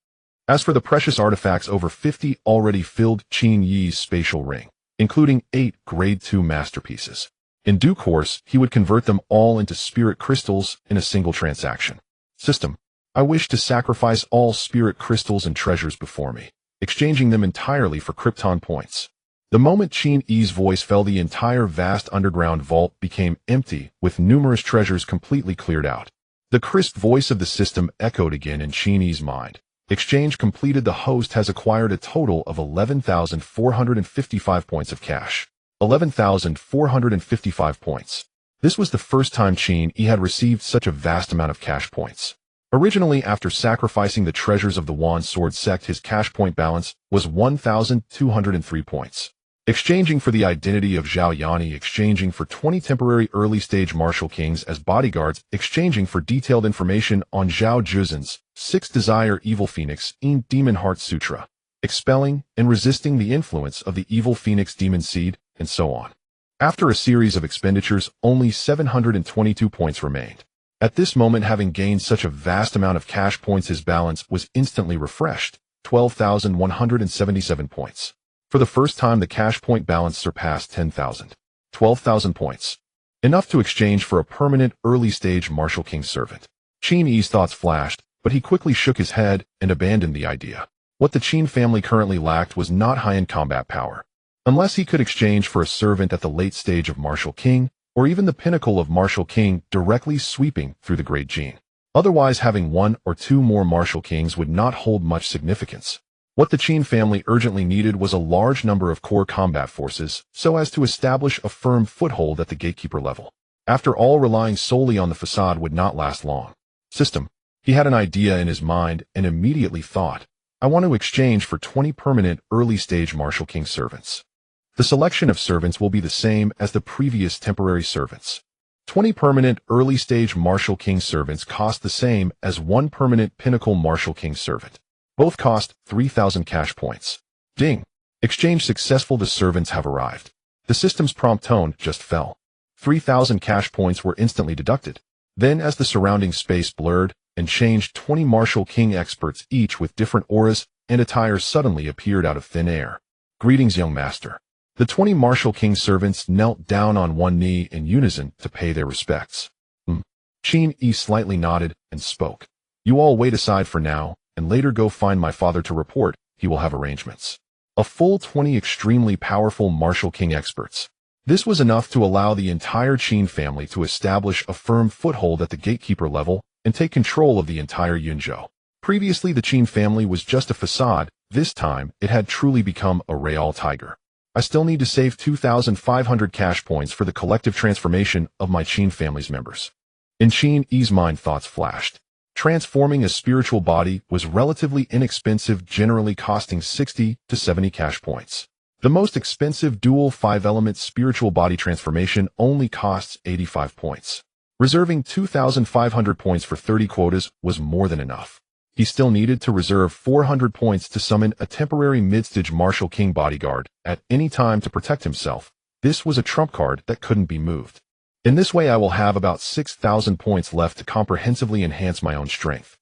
[SPEAKER 1] As for the precious artifacts, over 50 already filled Qin Yi's spatial ring, including 8 Grade 2 masterpieces. In due course, he would convert them all into spirit crystals in a single transaction. System, I wish to sacrifice all spirit crystals and treasures before me, exchanging them entirely for Krypton points. The moment Qin Yi's voice fell, the entire vast underground vault became empty, with numerous treasures completely cleared out. The crisp voice of the system echoed again in Qin Yi's mind. Exchange completed. The host has acquired a total of 11,455 points of cash. 11,455 points. This was the first time Qin Yi had received such a vast amount of cash points. Originally, after sacrificing the treasures of the Wand Sword sect, his cash point balance was 1,203 points. Exchanging for the identity of Zhao Yani, exchanging for 20 temporary early-stage martial kings as bodyguards, exchanging for detailed information on Zhao Zhuzin's 6 Desire Evil Phoenix in Demon Heart Sutra, expelling and resisting the influence of the Evil Phoenix Demon Seed, and so on. After a series of expenditures, only 722 points remained. At this moment, having gained such a vast amount of cash points, his balance was instantly refreshed, 12,177 points. For the first time, the cash point balance surpassed 10,000. 12,000 points. Enough to exchange for a permanent early-stage martial king servant. Qin Yi's thoughts flashed, but he quickly shook his head and abandoned the idea. What the Qin family currently lacked was not high-end combat power. Unless he could exchange for a servant at the late stage of martial king, or even the pinnacle of martial king directly sweeping through the great Qin. Otherwise, having 1 or 2 more martial kings would not hold much significance. What the Qin family urgently needed was a large number of core combat forces, so as to establish a firm foothold at the gatekeeper level. After all, relying solely on the facade would not last long. System. He had an idea in his mind and immediately thought, I want to exchange for 20 permanent early-stage martial king servants. The selection of servants will be the same as the previous temporary servants. 20 permanent early-stage martial king servants cost the same as 1 permanent pinnacle martial king servant. Both cost 3,000 cash points. Ding! Exchange successful. The servants have arrived. The system's prompt tone just fell. 3,000 cash points were instantly deducted. Then, as the surrounding space blurred and changed, 20 martial king experts, each with different auras and attires, suddenly appeared out of thin air. Greetings, young master. The 20 martial king servants knelt down on one knee in unison to pay their respects. Qin Yi slightly nodded and spoke. You all wait aside for now, and later go find my father to report. He will have arrangements. A full 20 extremely powerful martial king experts. This was enough to allow the entire Qin family to establish a firm foothold at the gatekeeper level and take control of the entire Yunzhou. Previously, the Qin family was just a facade. This time, it had truly become a real tiger. I still need to save 2,500 cash points for the collective transformation of my Qin family's members. In Qin Yi's mind, thoughts flashed. Transforming a spiritual body was relatively inexpensive, generally costing 60 to 70 cash points. The most expensive dual 5-element spiritual body transformation only costs 85 points. Reserving 2,500 points for 30 quotas was more than enough. He still needed to reserve 400 points to summon a temporary mid-stage martial king bodyguard at any time to protect himself. This was a trump card that couldn't be moved. In this way, I will have about 6,000 points left to comprehensively enhance my own strength.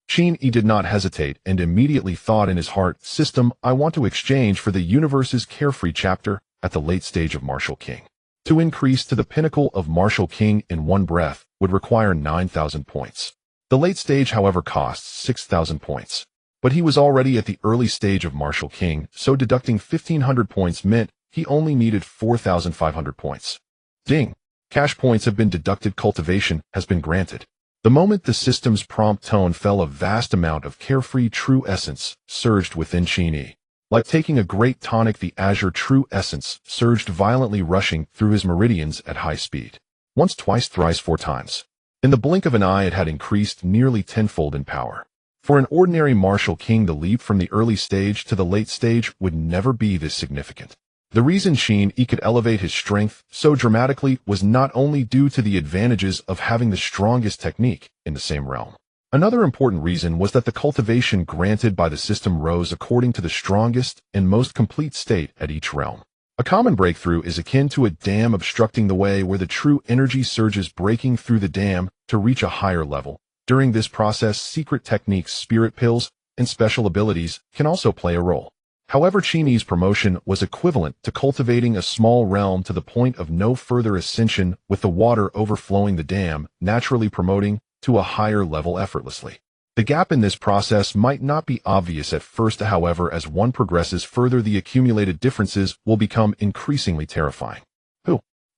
[SPEAKER 1] Qin Yi did not hesitate and immediately thought in his heart, system, I want to exchange for the universe's carefree chapter at the late stage of martial king. To increase to the pinnacle of martial king in one breath would require 9,000 points. The late stage, however, costs 6,000 points. But he was already at the early stage of martial king, so deducting 1,500 points meant he only needed 4,500 points. Ding! Cash points have been deducted. Cultivation has been granted. The moment the system's prompt tone fell, a vast amount of carefree true essence surged within Qin Yi. Like taking a great tonic, the azure true essence surged violently, rushing through his meridians at high speed. Once, twice, thrice, 4 times. In the blink of an eye, it had increased nearly tenfold in power. For an ordinary martial king, the leap from the early stage to the late stage would never be this significant. The reason Qin Yi could elevate his strength so dramatically was not only due to the advantages of having the strongest technique in the same realm. Another important reason was that the cultivation granted by the system rose according to the strongest and most complete state at each realm. A common breakthrough is akin to a dam obstructing the way, where the true energy surges breaking through the dam to reach a higher level. During this process, secret techniques, spirit pills, and special abilities can also play a role. However, Qin Yi's promotion was equivalent to cultivating a small realm to the point of no further ascension, with the water overflowing the dam, naturally promoting to a higher level effortlessly. The gap in this process might not be obvious at first, however, as one progresses further, the accumulated differences will become increasingly terrifying.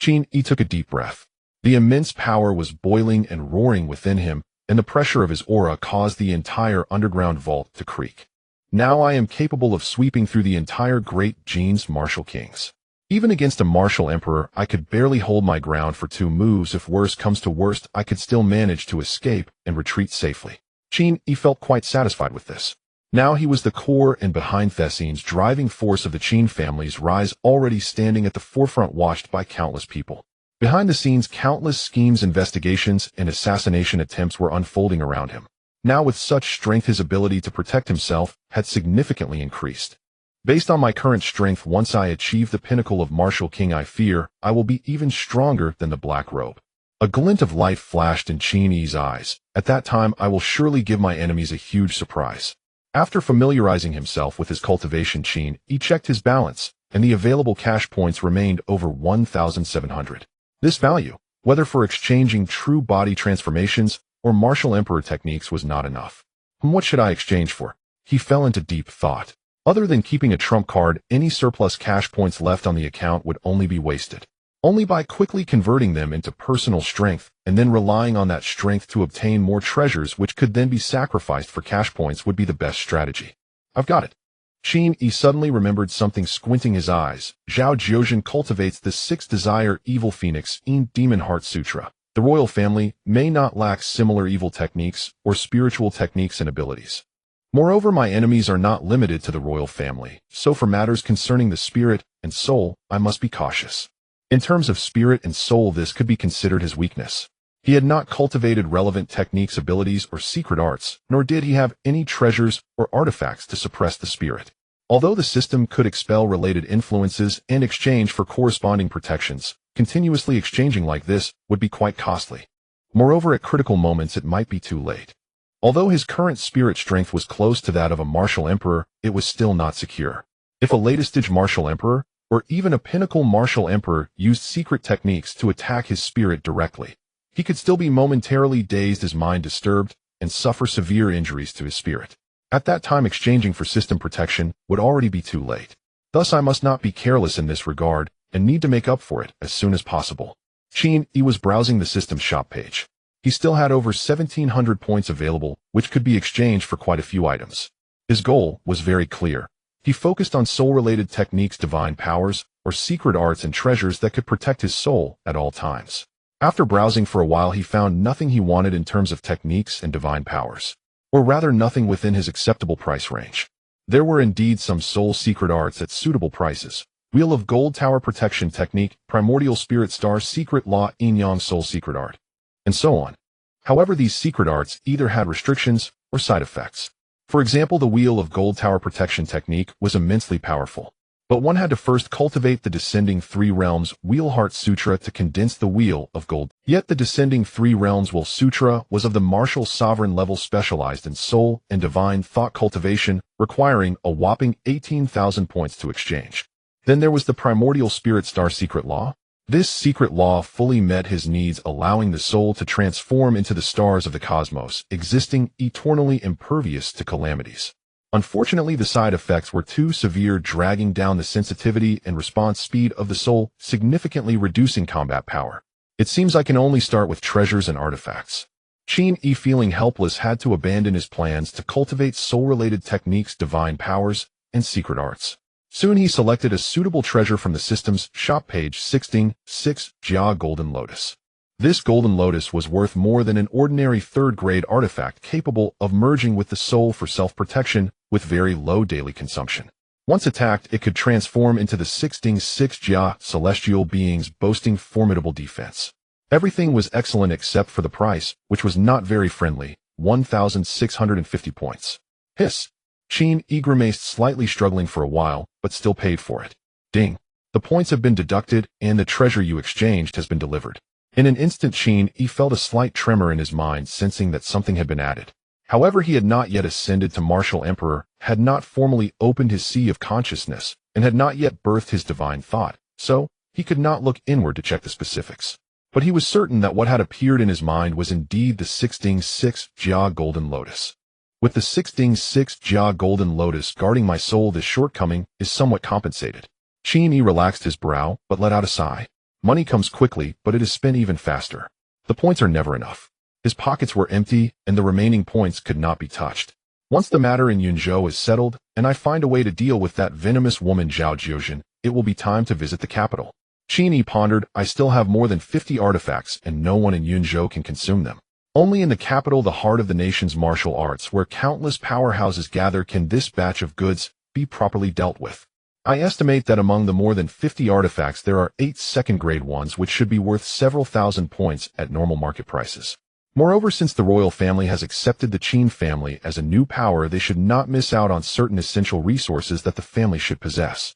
[SPEAKER 1] Qin Yi took a deep breath. The immense power was boiling and roaring within him, and the pressure of his aura caused the entire underground vault to creak. Now I am capable of sweeping through the entire great Qin's martial kings. Even against a martial emperor, I could barely hold my ground for 2 moves. If worst comes to worst, I could still manage to escape and retreat safely. Qin Yi felt quite satisfied with this. Now he was the core and behind the scenes driving force of the Qin family's rise, already standing at the forefront, watched by countless people. Behind the scenes, countless schemes, investigations, and assassination attempts were unfolding around him. Now with such strength, his ability to protect himself had significantly increased. Based on my current strength, once I achieve the pinnacle of martial king, I fear I will be even stronger than the black robe. A glint of light flashed in Qin Yi's eyes. At that time, I will surely give my enemies a huge surprise. After familiarizing himself with his cultivation, Qin Yi checked his balance, and the available cash points remained over 1,700. This value, whether for exchanging true body transformations or martial emperor techniques, was not enough. What should I exchange for? He fell into deep thought. Other than keeping a trump card, any surplus cash points left on the account would only be wasted. Only by quickly converting them into personal strength and then relying on that strength to obtain more treasures, which could then be sacrificed for cash points, would be the best strategy. I've got it. Qin Yi suddenly remembered something, squinting his eyes. Zhao Jiuzhen cultivates the 6th desire, evil phoenix, in Demon Heart Sutra. The royal family may not lack similar evil techniques or spiritual techniques and abilities. Moreover, my enemies are not limited to the royal family, so for matters concerning the spirit and soul, I must be cautious. In terms of spirit and soul, this could be considered his weakness. He had not cultivated relevant techniques, abilities, or secret arts, nor did he have any treasures or artifacts to suppress the spirit. Although the system could expel related influences and exchange for corresponding protections, continuously exchanging like this would be quite costly. Moreover, at critical moments it might be too late. Although his current spirit strength was close to that of a martial emperor, it was still not secure. If a latest-stage martial emperor, or even a pinnacle martial emperor, used secret techniques to attack his spirit directly, he could still be momentarily dazed, his mind disturbed, and suffer severe injuries to his spirit. At that time, exchanging for system protection would already be too late. Thus, I must not be careless in this regard, and need to make up for it as soon as possible. Qin Yi was browsing the system's shop page. He still had over 1,700 points available, which could be exchanged for quite a few items. His goal was very clear. He focused on soul-related techniques, divine powers, or secret arts and treasures that could protect his soul at all times. After browsing for a while, he found nothing he wanted in terms of techniques and divine powers, or rather nothing within his acceptable price range. There were indeed some soul secret arts at suitable prices: Wheel of Gold Tower Protection Technique, Primordial Spirit Star Secret Law, Yin Yang Soul Secret Art, and so on. However, these secret arts either had restrictions or side effects. For example, the Wheel of Gold Tower Protection Technique was immensely powerful, but one had to first cultivate the Descending 3 Realms Wheel Heart Sutra to condense the Wheel of Gold. Yet the Descending 3 Realms Wheel Sutra was of the martial sovereign level, specialized in soul and divine thought cultivation, requiring a whopping 18,000 points to exchange. Then there was the Primordial Spirit Star Secret Law. This secret law fully met his needs, allowing the soul to transform into the stars of the cosmos, existing eternally impervious to calamities. Unfortunately, the side effects were too severe, dragging down the sensitivity and response speed of the soul, significantly reducing combat power. It seems I can only start with treasures and artifacts. Qin Yi, feeling helpless, had to abandon his plans to cultivate soul-related techniques, divine powers, and secret arts. Soon he selected a suitable treasure from the system's shop page, 16, 6 Jia Golden Lotus. This golden lotus was worth more than an ordinary third-grade artifact, capable of merging with the soul for self-protection with very low daily consumption. Once attacked, it could transform into the 16 6 Jia celestial beings, boasting formidable defense. Everything was excellent except for the price, which was not very friendly, 1,650 points. Hiss! Qin Yi grimaced, slightly, struggling for a while, but still paid for it. Ding! The points have been deducted, and the treasure you exchanged has been delivered. In an instant, Qin Yi felt a slight tremor in his mind, sensing that something had been added. However, he had not yet ascended to martial emperor, had not formally opened his sea of consciousness, and had not yet birthed his divine thought, so he could not look inward to check the specifics. But he was certain that what had appeared in his mind was indeed the 16 6 Jia Golden Lotus. With the 6 Jia golden lotus guarding my soul, this shortcoming is somewhat compensated. Qin Yi relaxed his brow, but let out a sigh. Money comes quickly, but it is spent even faster. The points are never enough. His pockets were empty, and the remaining points could not be touched. Once the matter in Yunzhou is settled, and I find a way to deal with that venomous woman Zhao Jiuzhen, it will be time to visit the capital. Qin Yi pondered. I still have more than 50 artifacts, and no one in Yunzhou can consume them. Only in the capital, the heart of the nation's martial arts, where countless powerhouses gather, can this batch of goods be properly dealt with. I estimate that among the more than 50 artifacts there are 8 second-grade ones which should be worth several thousand points at normal market prices. Moreover, since the royal family has accepted the Qin family as a new power, they should not miss out on certain essential resources that the family should possess.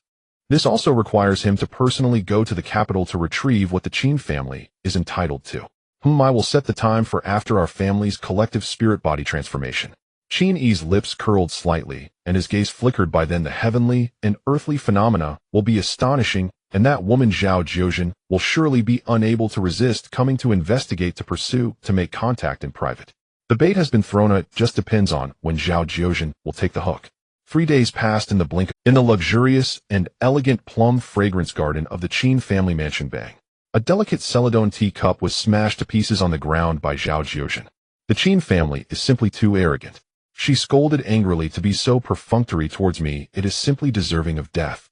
[SPEAKER 1] This also requires him to personally go to the capital to retrieve what the Qin family is entitled to. I will set the time for after our family's collective spirit body transformation. Qin Yi's lips curled slightly, and his gaze flickered. By then the heavenly and earthly phenomena will be astonishing, and that woman Zhao Jiuzhen will surely be unable to resist coming to investigate, to pursue, to make contact in private. The bait has been thrown. It just depends on when Zhao Jiuzhen will take the hook. 3 days passed in the blink in the luxurious and elegant plum fragrance garden of the Qin family mansion. Bang! A delicate celadone teacup was smashed to pieces on the ground by Zhao Jiuzhen. The Qin family is simply too arrogant. She scolded angrily. To be so perfunctory towards me, it is simply deserving of death.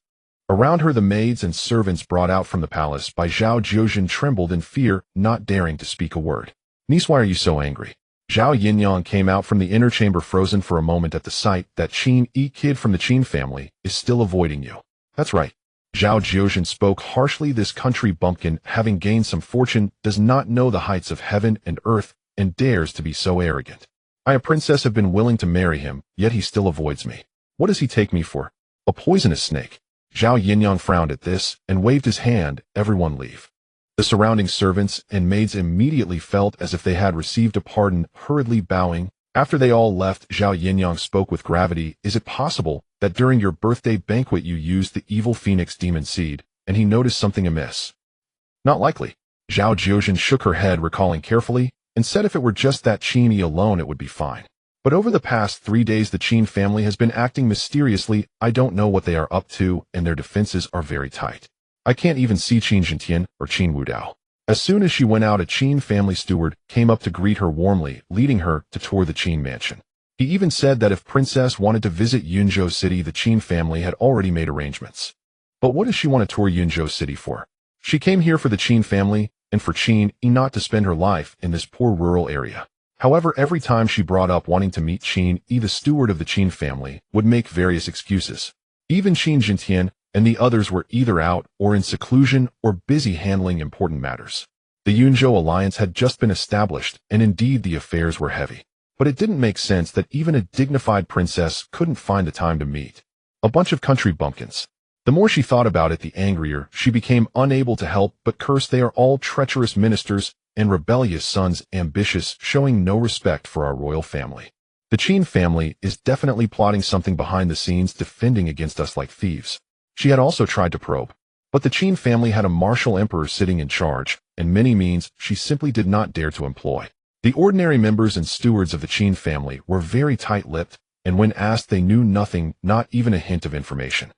[SPEAKER 1] Around her the maids and servants brought out from the palace by Zhao Jiuzhen trembled in fear, not daring to speak a word. Niece, why are you so angry? Zhao Yinyang came out from the inner chamber, frozen for a moment at the sight. That Qin Yi kid from the Qin family is still avoiding you. That's right. Zhao Jiuzhen spoke harshly. This country bumpkin, having gained some fortune, does not know the heights of heaven and earth, and dares to be so arrogant. I, a princess, have been willing to marry him, yet he still avoids me. What does he take me for? A poisonous snake. Zhao Yinyang frowned at this, and waved his hand. Everyone leave. The surrounding servants and maids immediately felt as if they had received a pardon, hurriedly bowing. After they all left, Zhao Yinyang spoke with gravity. Is it possible that during your birthday banquet you used the evil phoenix demon seed, and he noticed something amiss? Not likely. Zhao Jiuzhen shook her head, recalling carefully, and said if it were just that Qin Yi alone it would be fine. But over the past 3 days the Qin family has been acting mysteriously. I don't know what they are up to, and their defenses are very tight. I can't even see Qin Zhentian or Qin Wudao. As soon as she went out, a Qin family steward came up to greet her warmly, leading her to tour the Qin mansion. He even said that if Princess wanted to visit Yunzhou City, the Qin family had already made arrangements. But what does she want to tour Yunzhou City for? She came here for the Qin family, and for Qin Yi not to spend her life in this poor rural area. However, every time she brought up wanting to meet Qin Yi, the steward of the Qin family would make various excuses. Even Qin Zhentian and the others were either out or in seclusion or busy handling important matters. The Yunzhou alliance had just been established, and indeed the affairs were heavy. But it didn't make sense that even a dignified princess couldn't find the time to meet a bunch of country bumpkins. The more she thought about it, the angrier she became, unable to help but curse. They are all treacherous ministers and rebellious sons, ambitious, showing no respect for our royal family. The Qin family is definitely plotting something behind the scenes, defending against us like thieves. She had also tried to probe, but the Qin family had a martial emperor sitting in charge, and many means she simply did not dare to employ. The ordinary members and stewards of the Qin family were very tight-lipped, and when asked they knew nothing, not even a hint of information.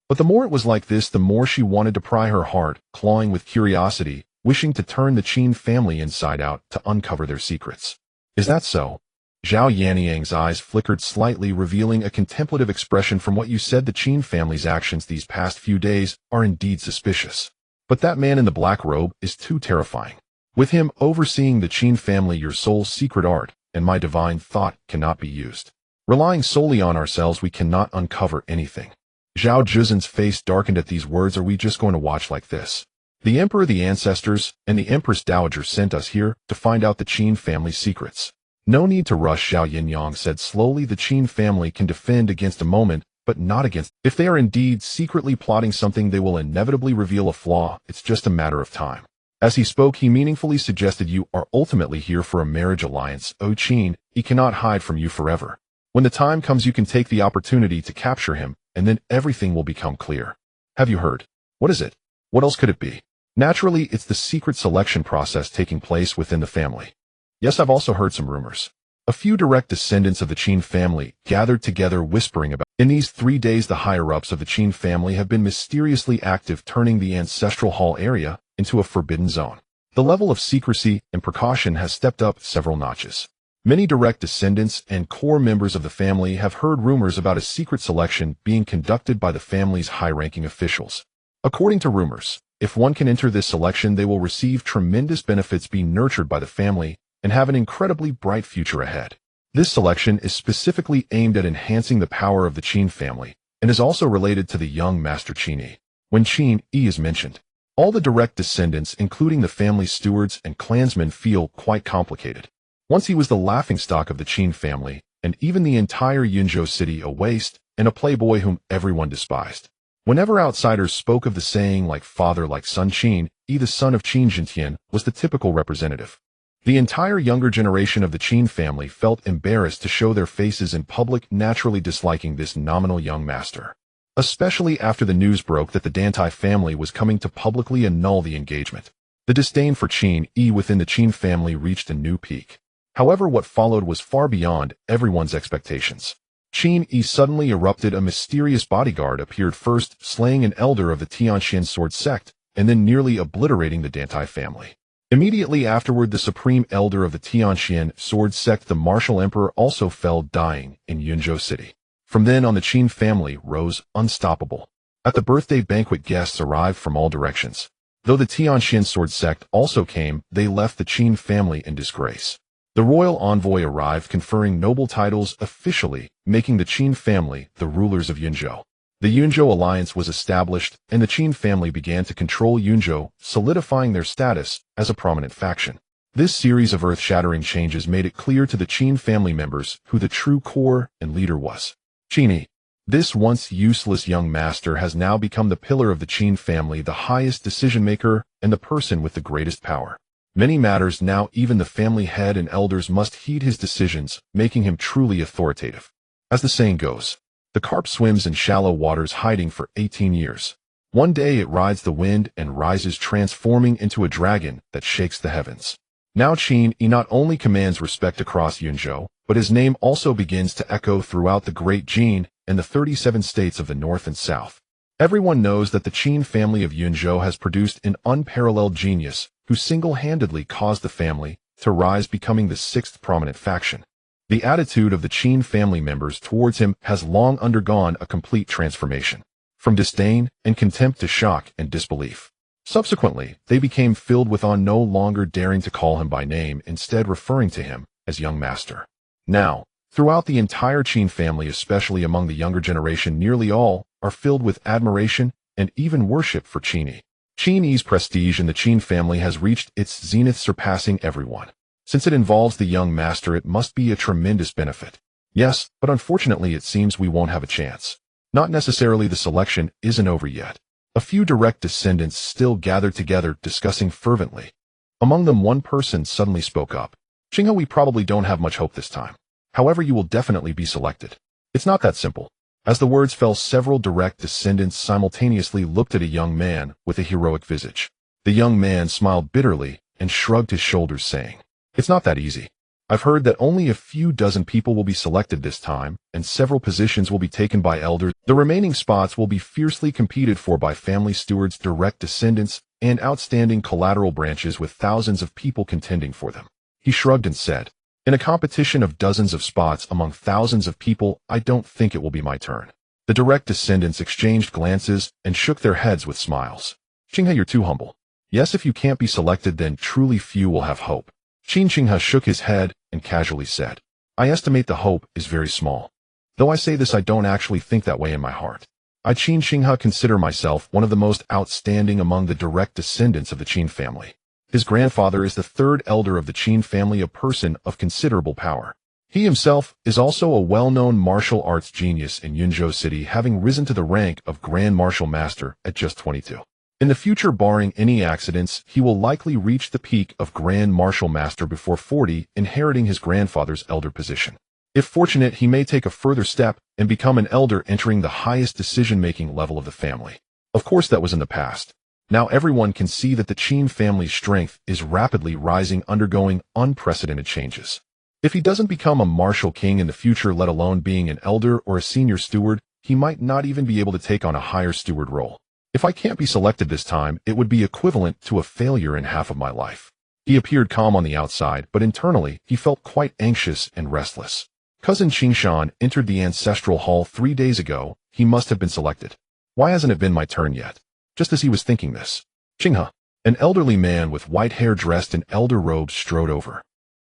[SPEAKER 1] But the more it was like this, the more she wanted to pry her heart, clawing with curiosity, wishing to turn the Qin family inside out to uncover their secrets. Is that so? Zhao Yanyang's eyes flickered slightly, revealing a contemplative expression. From what you said, the Qin family's actions these past few days are indeed suspicious. But that man in the black robe is too terrifying. With him overseeing the Qin family, your soul's secret art and my divine thought cannot be used. Relying solely on ourselves, we cannot uncover anything. Zhao Jiuzhen's face darkened at these words. Are we just going to watch like this? The emperor, the ancestors, and the empress dowager sent us here to find out the Qin family's secrets. No need to rush, Zhao Yinyang said slowly. The Qin family can defend against a moment, but not against. If they are indeed secretly plotting something, they will inevitably reveal a flaw. It's just a matter of time. As he spoke, he meaningfully suggested you are ultimately here for a marriage alliance. O Qin, he cannot hide from you forever. When the time comes, you can take the opportunity to capture him, and then everything will become clear. Have you heard? What is it? What else could it be? Naturally, it's the secret selection process taking place within the family. Yes, I've also heard some rumors. A few direct descendants of the Qin family gathered together whispering about. In these 3 days, the higher-ups of the Qin family have been mysteriously active, turning the ancestral hall area into a forbidden zone. The level of secrecy and precaution has stepped up several notches. Many direct descendants and core members of the family have heard rumors about a secret selection being conducted by the family's high-ranking officials. According to rumors, if one can enter this selection, they will receive tremendous benefits, be nurtured by the family, and have an incredibly bright future ahead. This selection is specifically aimed at enhancing the power of the Qin family, and is also related to the young master Qin Yi. When Qin Yi is mentioned, all the direct descendants, including the family's stewards and clansmen, feel quite complicated. Once he was the laughingstock of the Qin family, and even the entire Yunzhou city a waste, and a playboy whom everyone despised. Whenever outsiders spoke of the saying like father like son, Qin Yi, the son of Qin Zhentian, was the typical representative. The entire younger generation of the Qin family felt embarrassed to show their faces in public, naturally disliking this nominal young master. Especially after the news broke that the Dantai family was coming to publicly annul the engagement. The disdain for Qin Yi within the Qin family reached a new peak. However, what followed was far beyond everyone's expectations. Qin Yi suddenly erupted. A mysterious bodyguard appeared, first slaying an elder of the Tianxian sword sect, and then nearly obliterating the Dantai family. Immediately afterward, the supreme elder of the Tianxian sword sect, the martial emperor, also fell, dying in Yunzhou city. From then on, the Qin family rose unstoppable. At the birthday banquet, guests arrived from all directions. Though the Tianxian sword sect also came, they left the Qin family in disgrace. The royal envoy arrived, conferring noble titles, officially making the Qin family the rulers of Yunzhou. The Yunzhou alliance was established, and the Qin family began to control Yunzhou, solidifying their status as a prominent faction. This series of earth-shattering changes made it clear to the Qin family members who the true core and leader was. Qin Yi. This once useless young master has now become the pillar of the Qin family, the highest decision-maker, and the person with the greatest power. Many matters now even the family head and elders must heed his decisions, making him truly authoritative. As the saying goes, the carp swims in shallow waters, hiding for 18 years. One day it rides the wind and rises, transforming into a dragon that shakes the heavens. Now Qin Yi not only commands respect across Yunzhou, but his name also begins to echo throughout the Great Jin and the 37 states of the north and south. Everyone knows that the Qin family of Yunzhou has produced an unparalleled genius who single-handedly caused the family to rise, becoming the 6th prominent faction. The attitude of the Qin family members towards him has long undergone a complete transformation, from disdain and contempt to shock and disbelief. Subsequently, they became filled with awe, no longer daring to call him by name, instead referring to him as young master. Now, throughout the entire Qin family, especially among the younger generation, nearly all are filled with admiration and even worship for Qin Yi. Qin Yi's prestige in the Qin family has reached its zenith, surpassing everyone. Since it involves the young master, it must be a tremendous benefit. Yes, but unfortunately it seems we won't have a chance. Not necessarily. The selection isn't over yet. A few direct descendants still gathered together, discussing fervently. Among them, one person suddenly spoke up. Qinghe, we probably don't have much hope this time. However, you will definitely be selected. It's not that simple. As the words fell, several direct descendants simultaneously looked at a young man with a heroic visage. The young man smiled bitterly and shrugged his shoulders, saying, "It's not that easy. I've heard that only a few dozen people will be selected this time, and several positions will be taken by elders. The remaining spots will be fiercely competed for by family stewards, direct descendants, and outstanding collateral branches, with thousands of people contending for them." He shrugged and said, "In a competition of dozens of spots among thousands of people, I don't think it will be my turn." The direct descendants exchanged glances and shook their heads with smiles. "Qinghe, you're too humble. Yes, if you can't be selected, then truly few will have hope." Qinghe shook his head and casually said, "I estimate the hope is very small. Though I say this, I don't actually think that way in my heart. I, Qinghe, consider myself one of the most outstanding among the direct descendants of the Qin family. His grandfather is the 3rd elder of the Qin family, a person of considerable power. He himself is also a well-known martial arts genius in Yunzhou city, having risen to the rank of Grand Martial Master at just 22. In the future, barring any accidents, he will likely reach the peak of Grand Martial Master before 40, inheriting his grandfather's elder position. If fortunate, he may take a further step and become an elder, entering the highest decision-making level of the family. Of course, that was in the past. Now everyone can see that the Qin family's strength is rapidly rising, undergoing unprecedented changes. If he doesn't become a martial king in the future, let alone being an elder or a senior steward, he might not even be able to take on a higher steward role. If I can't be selected this time, it would be equivalent to a failure in half of my life. He appeared calm on the outside, but internally, he felt quite anxious and restless. Cousin Qingshan entered the ancestral hall 3 days ago. He must have been selected. Why hasn't it been my turn yet? Just as he was thinking this, Qinghe, an elderly man with white hair dressed in elder robes, strode over.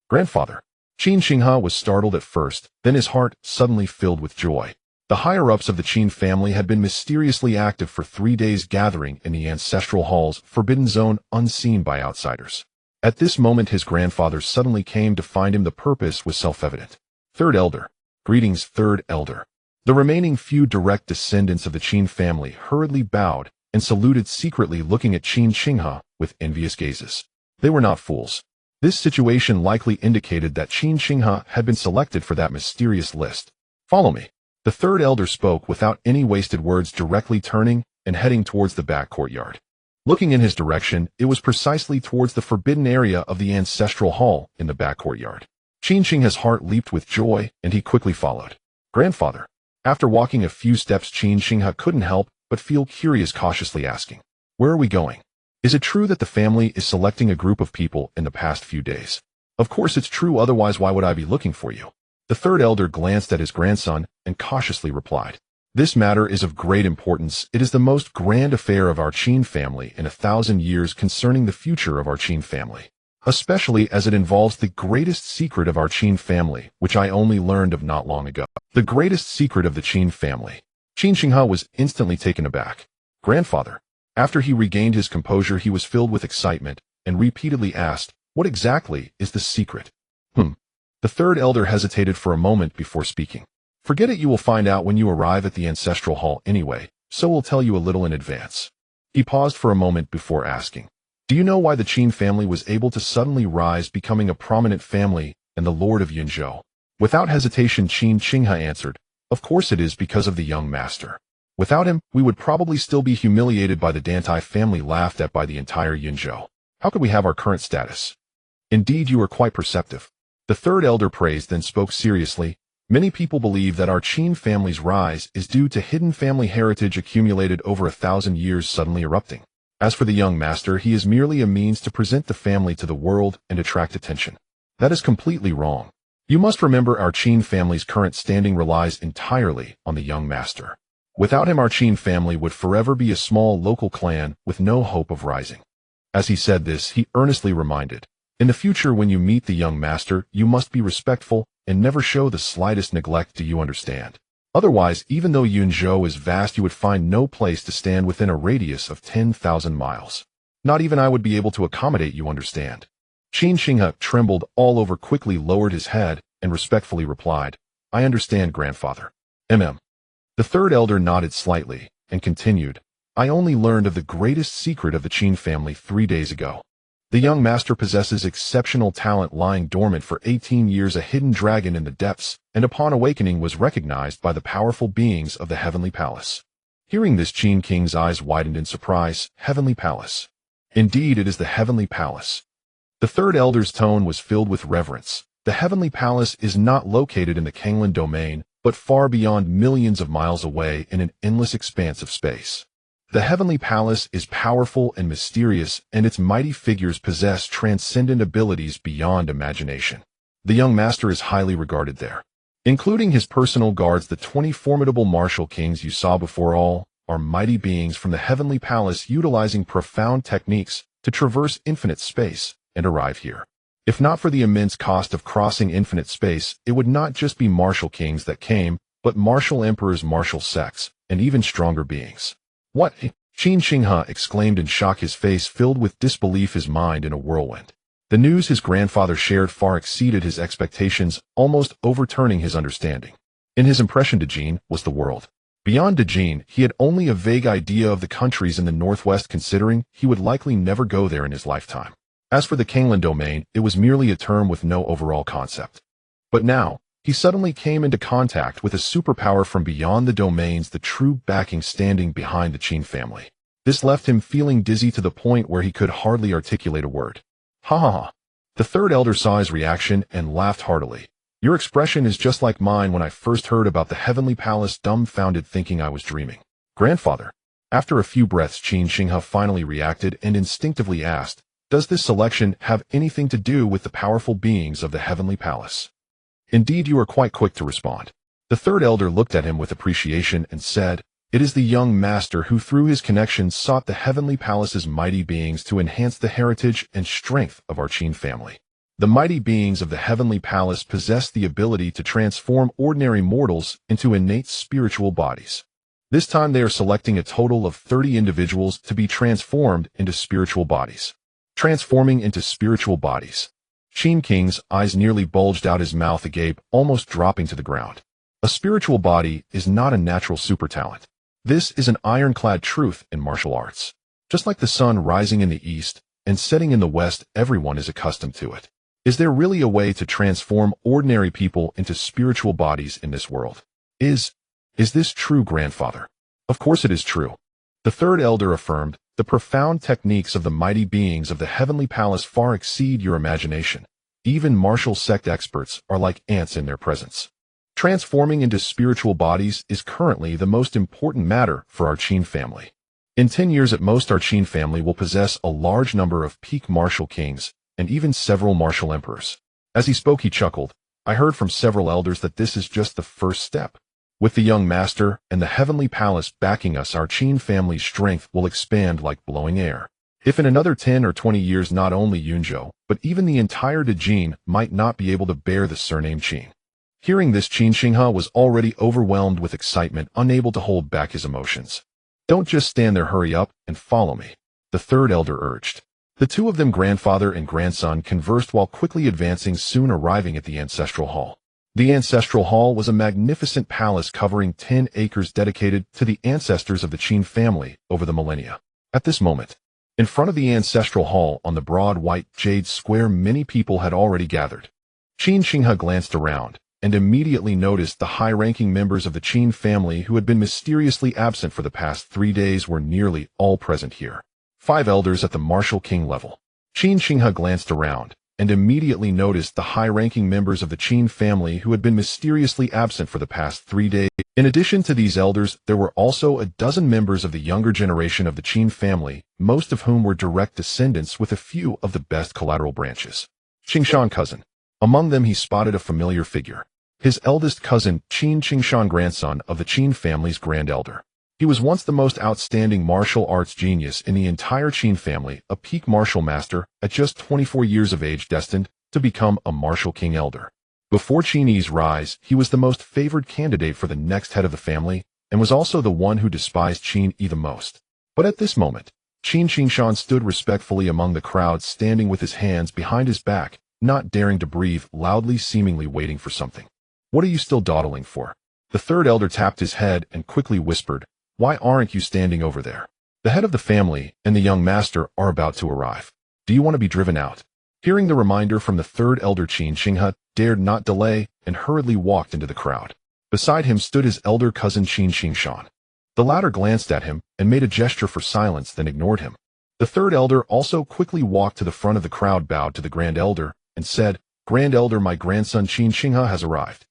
[SPEAKER 1] Grandfather. Qinghe was startled at first, then his heart suddenly filled with joy. The higher-ups of the Qin family had been mysteriously active for 3 days, gathering in the ancestral hall's forbidden zone unseen by outsiders. At this moment his grandfather suddenly came to find him. The purpose was self-evident. Third Elder. Greetings, Third Elder. The remaining few direct descendants of the Qin family hurriedly bowed and saluted, secretly looking at Qinghe with envious gazes. They were not fools. This situation likely indicated that Qinghe had been selected for that mysterious list. Follow me. The Third Elder spoke without any wasted words, directly turning and heading towards the back courtyard. Looking in his direction, it was precisely towards the forbidden area of the ancestral hall in the back courtyard. Qinghe's heart leaped with joy, and he quickly followed. Grandfather. After walking a few steps, Qinghe couldn't help but feel curious, cautiously asking, "Where are we going? Is it true that the family is selecting a group of people in the past few days?" "Of course it's true, otherwise why would I be looking for you?" The Third Elder glanced at his grandson and cautiously replied, "This matter is of great importance. It is the most grand affair of our Qin family in 1,000 years, concerning the future of our Qin family, especially as it involves the greatest secret of our Qin family, which I only learned of not long ago." The greatest secret of the Qin family. Qinghe was instantly taken aback. Grandfather. After he regained his composure, he was filled with excitement and repeatedly asked, "What exactly is the secret?" The Third Elder hesitated for a moment before speaking. "Forget it, you will find out when you arrive at the ancestral hall anyway, so we'll tell you a little in advance." He paused for a moment before asking, "Do you know why the Qin family was able to suddenly rise, becoming a prominent family and the Lord of Yunzhou?" Without hesitation, Qinghe answered, "Of course it is because of the young master. Without him, we would probably still be humiliated by the Dantai family, laughed at by the entire Yunzhou. How could we have our current status?" "Indeed, you are quite perceptive." The Third Elder praised, then spoke seriously. "Many people believe that our Qin family's rise is due to hidden family heritage accumulated over 1,000 years suddenly erupting. As for the young master, he is merely a means to present the family to the world and attract attention. That is completely wrong. You must remember our Qin family's current standing relies entirely on the young master. Without him, our Qin family would forever be a small local clan with no hope of rising." As he said this, he earnestly reminded, "In the future, when you meet the young master, you must be respectful and never show the slightest neglect. Do you understand? Otherwise, even though Yunzhou is vast, you would find no place to stand within a radius of 10,000 miles. Not even I would be able to accommodate you, understand?" Qinghe trembled all over, quickly lowered his head, and respectfully replied, "I understand, grandfather." The Third Elder nodded slightly and continued, "I only learned of the greatest secret of the Qin family 3 days ago. The young master possesses exceptional talent, lying dormant for 18 years, a hidden dragon in the depths, and upon awakening was recognized by the powerful beings of the Heavenly Palace." Hearing this, Qin King's eyes widened in surprise. Heavenly Palace. Indeed, it is the Heavenly Palace. The Third Elder's tone was filled with reverence. The Heavenly Palace is not located in the Kanglan domain, but far beyond, millions of miles away in an endless expanse of space. The Heavenly Palace is powerful and mysterious, and its mighty figures possess transcendent abilities beyond imagination. The young master is highly regarded there. Including his personal guards, the 20 formidable martial kings you saw before, all are mighty beings from the Heavenly Palace, utilizing profound techniques to traverse infinite space and arrive here. If not for the immense cost of crossing infinite space, it would not just be martial kings that came, but martial emperors, martial sects, and even stronger beings. "What?" Qinghe exclaimed in shock, his face filled with disbelief, his mind in a whirlwind. The news his grandfather shared far exceeded his expectations, almost overturning his understanding. In his impression, Dejin was the world. Beyond Dejin, he had only a vague idea of the countries in the northwest, considering he would likely never go there in his lifetime. As for the Kanglan domain, it was merely a term with no overall concept. But now, he suddenly came into contact with a superpower from beyond the domains, the true backing standing behind the Qin family. This left him feeling dizzy to the point where he could hardly articulate a word. "Ha ha ha." The third elder saw his reaction and laughed heartily. Your expression is just like mine when I first heard about the heavenly palace, dumbfounded, thinking I was dreaming. Grandfather. After a few breaths, Qin Yi finally reacted and instinctively asked, does this selection have anything to do with the powerful beings of the heavenly palace? Indeed, you are quite quick to respond. The third elder looked at him with appreciation and said, it is the young master who through his connections sought the heavenly palace's mighty beings to enhance the heritage and strength of our Qin family. The mighty beings of the heavenly palace possess the ability to transform ordinary mortals into innate spiritual bodies. This time they are selecting a total of 30 individuals to be transformed into spiritual bodies. Transforming into spiritual bodies. Qin King's eyes nearly bulged out, his mouth agape, almost dropping to the ground. A spiritual body is not a natural super talent. This is an ironclad truth in martial arts. Just like the sun rising in the east and setting in the west, everyone is accustomed to it. Is there really a way to transform ordinary people into spiritual bodies in this world? Is this true, grandfather? Of course it is true. The third elder affirmed, the profound techniques of the mighty beings of the heavenly palace far exceed your imagination. Even martial sect experts are like ants in their presence. Transforming into spiritual bodies is currently the most important matter for our Qin family. In 10 years at most, our Qin family will possess a large number of peak martial kings and even several martial emperors. As he spoke, he chuckled. I heard from several elders that this is just the first step. With the young master and the heavenly palace backing us, our Qin family's strength will expand like blowing air. If in another 10 or 20 years not only Yunzhou, but even the entire Dejin might not be able to bear the surname Qin. Hearing this, Qin Yi was already overwhelmed with excitement, unable to hold back his emotions. Don't just stand there, hurry up and follow me, the third elder urged. The two of them, grandfather and grandson, conversed while quickly advancing, soon arriving at the ancestral hall. The ancestral hall was a magnificent palace covering 10 acres dedicated to the ancestors of the Qin family over the millennia. At this moment, in front of the ancestral hall on the broad white jade square, many people had already gathered. Qin Yi glanced around and immediately noticed the high-ranking members of the Qin family who had been mysteriously absent for the past 3 days were nearly all present here. 5 elders at the martial king level. Qin Yi glanced around and immediately noticed the high-ranking members of the Qin family who had been mysteriously absent for the past 3 days. In addition to these elders, there were also a dozen members of the younger generation of the Qin family, most of whom were direct descendants with a few of the best collateral branches. Qingshan cousin. Among them he spotted a familiar figure. His eldest cousin, Qin Qingshan, grandson of the Qin family's grand elder. He was once the most outstanding martial arts genius in the entire Qin family, a peak martial master at just 24 years of age, destined to become a martial king elder. Before Qin Yi's rise, he was the most favored candidate for the next head of the family and was also the one who despised Qin Yi the most. But at this moment, Qin Qingshan stood respectfully among the crowd, standing with his hands behind his back, not daring to breathe loudly, seemingly waiting for something. What are you still dawdling for? The third elder tapped his head and quickly whispered, why aren't you standing over there? The head of the family and the young master are about to arrive. Do you want to be driven out? Hearing the reminder from the third elder, Qin Yi dared not delay and hurriedly walked into the crowd. Beside him stood his elder cousin Qin Qingshan. The latter glanced at him and made a gesture for silence, then ignored him. The third elder also quickly walked to the front of the crowd, bowed to the grand elder, and said, Grand elder, my grandson Qin Yi has arrived.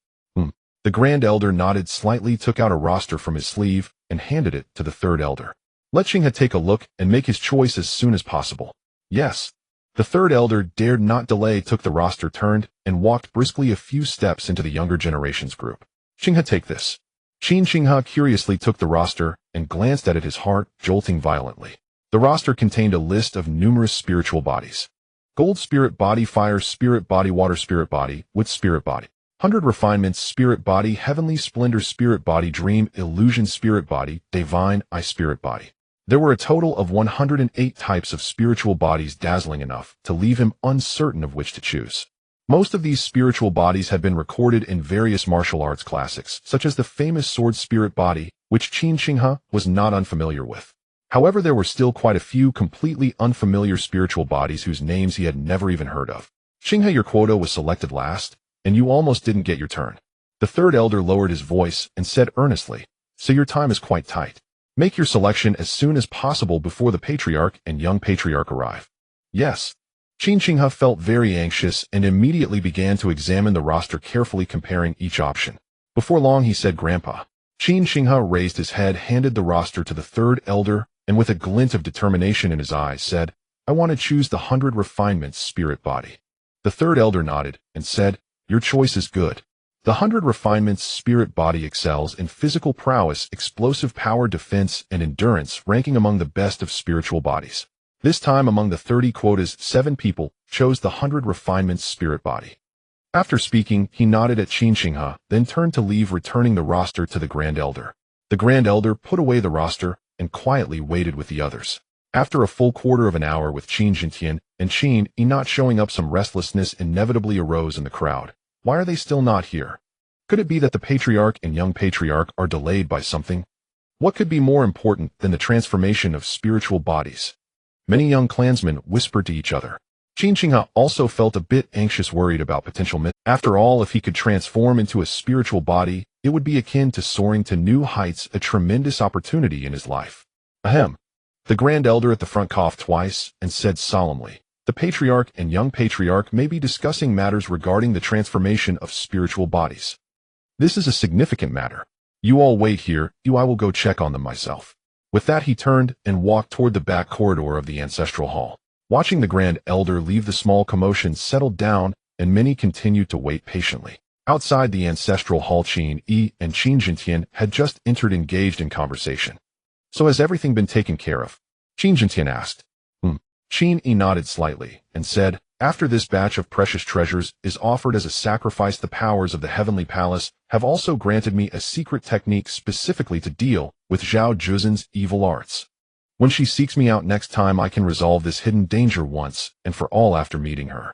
[SPEAKER 1] The grand elder nodded slightly, took out a roster from his sleeve, and handed it to the third elder. Let Qin Yi take a look and make his choice as soon as possible. Yes. The third elder dared not delay, took the roster, turned, and walked briskly a few steps into the younger generation's group. Qin Yi, take this. Qin Yi curiously took the roster and glanced at it, his heart jolting violently. The roster contained a list of numerous spiritual bodies. Gold spirit body, fire spirit body, water spirit body, wood spirit body. 100 refinements spirit body, heavenly splendor spirit body, dream illusion spirit body, divine eye spirit body. There were a total of 108 types of spiritual bodies, dazzling enough to leave him uncertain of which to choose. Most of these spiritual bodies had been recorded in various martial arts classics, such as the famous sword spirit body, which Qin Yi was not unfamiliar with. However, there were still quite a few completely unfamiliar spiritual bodies whose names he had never even heard of. Qin Yi, your quota was selected last, and you almost didn't get your turn. The third elder lowered his voice and said earnestly, so your time is quite tight. Make your selection as soon as possible before the patriarch and young patriarch arrive. Yes. Qin Yi felt very anxious and immediately began to examine the roster carefully, comparing each option. Before long he said, "Grandpa." Qin Yi raised his head, handed the roster to the third elder, and with a glint of determination in his eyes said, "I want to choose the 100 refinements spirit body." The third elder nodded and said, "Your choice is good. The 100 refinements spirit body excels in physical prowess, explosive power, defense, and endurance, ranking among the best of spiritual bodies." This time among the 30 quotas, 7 people chose the 100 refinements spirit body. After speaking, he nodded at Qin Yi, then turned to leave, returning the roster to the Grand Elder. The Grand Elder put away the roster and quietly waited with the others. After a full quarter of an hour with Qin Yi and Qin Yi not showing up, some restlessness inevitably arose in the crowd. Why are they still not here? Could it be that the patriarch and young patriarch are delayed by something? What could be more important than the transformation of spiritual bodies? Many young clansmen whispered to each other. Qin Yi also felt a bit anxious, worried about potential mistakes. After all, if he could transform into a spiritual body, it would be akin to soaring to new heights, a tremendous opportunity in his life. Ahem. The Grand Elder at the front coughed twice and said solemnly, "The patriarch and young patriarch may be discussing matters regarding the transformation of spiritual bodies. This is a significant matter. You all wait here, I will go check on them myself." With that he turned and walked toward the back corridor of the ancestral hall. Watching the Grand Elder leave, the small commotion settled down and many continued to wait patiently. Outside the ancestral hall, Qin Yi and Qin Yi had just entered, engaged in conversation. "So has everything been taken care of?" Qin Yi asked. Qin Yi nodded slightly and said, "After this batch of precious treasures is offered as a sacrifice, the powers of the Heavenly Palace have also granted me a secret technique specifically to deal with Zhao Zhuzin's evil arts. When she seeks me out next time, I can resolve this hidden danger once and for all after meeting her."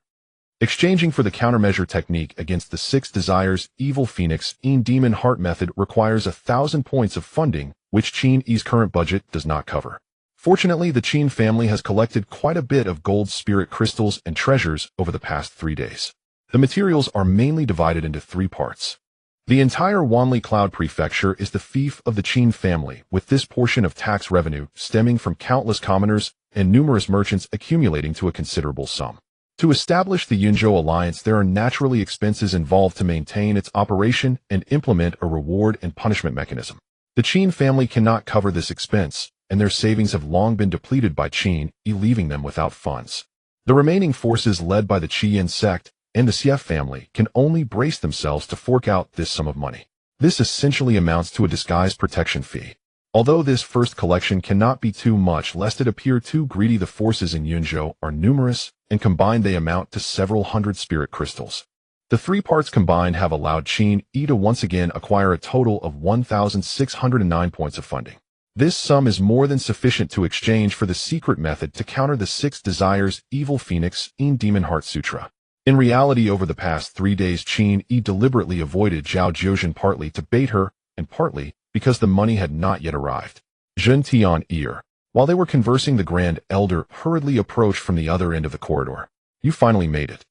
[SPEAKER 1] Exchanging for the countermeasure technique against the 6 desires, evil phoenix in demon heart method requires 1,000 points of funding, which Qin Yi's current budget does not cover. Fortunately, the Qin family has collected quite a bit of gold spirit crystals and treasures over the past 3 days. The materials are mainly divided into 3 parts. The entire Wanli Cloud Prefecture is the fief of the Qin family, with this portion of tax revenue stemming from countless commoners and numerous merchants accumulating to a considerable sum. To establish the Yunzhou alliance, there are naturally expenses involved to maintain its operation and implement a reward and punishment mechanism. The Qin family cannot cover this expense, and their savings have long been depleted by Qin Yi, leaving them without funds. The remaining forces, led by the Qin sect and the Xie family, can only brace themselves to fork out this sum of money. This essentially amounts to a disguised protection fee. Although this first collection cannot be too much lest it appear too greedy, the forces in Yunzhou are numerous, and combined they amount to several hundred spirit crystals. The 3 parts combined have allowed Qin Yi to once again acquire a total of 1,609 points of funding. This sum is more than sufficient to exchange for the secret method to counter the 6 desires, evil phoenix in Demon Heart Sutra. In reality, over the past 3 days, Qin Yi deliberately avoided Zhao Zhuozhen, partly to bait her, and partly because the money had not yet arrived. Zhen Tian ear. While they were conversing, the Grand Elder hurriedly approached from the other end of the corridor. "You finally made it."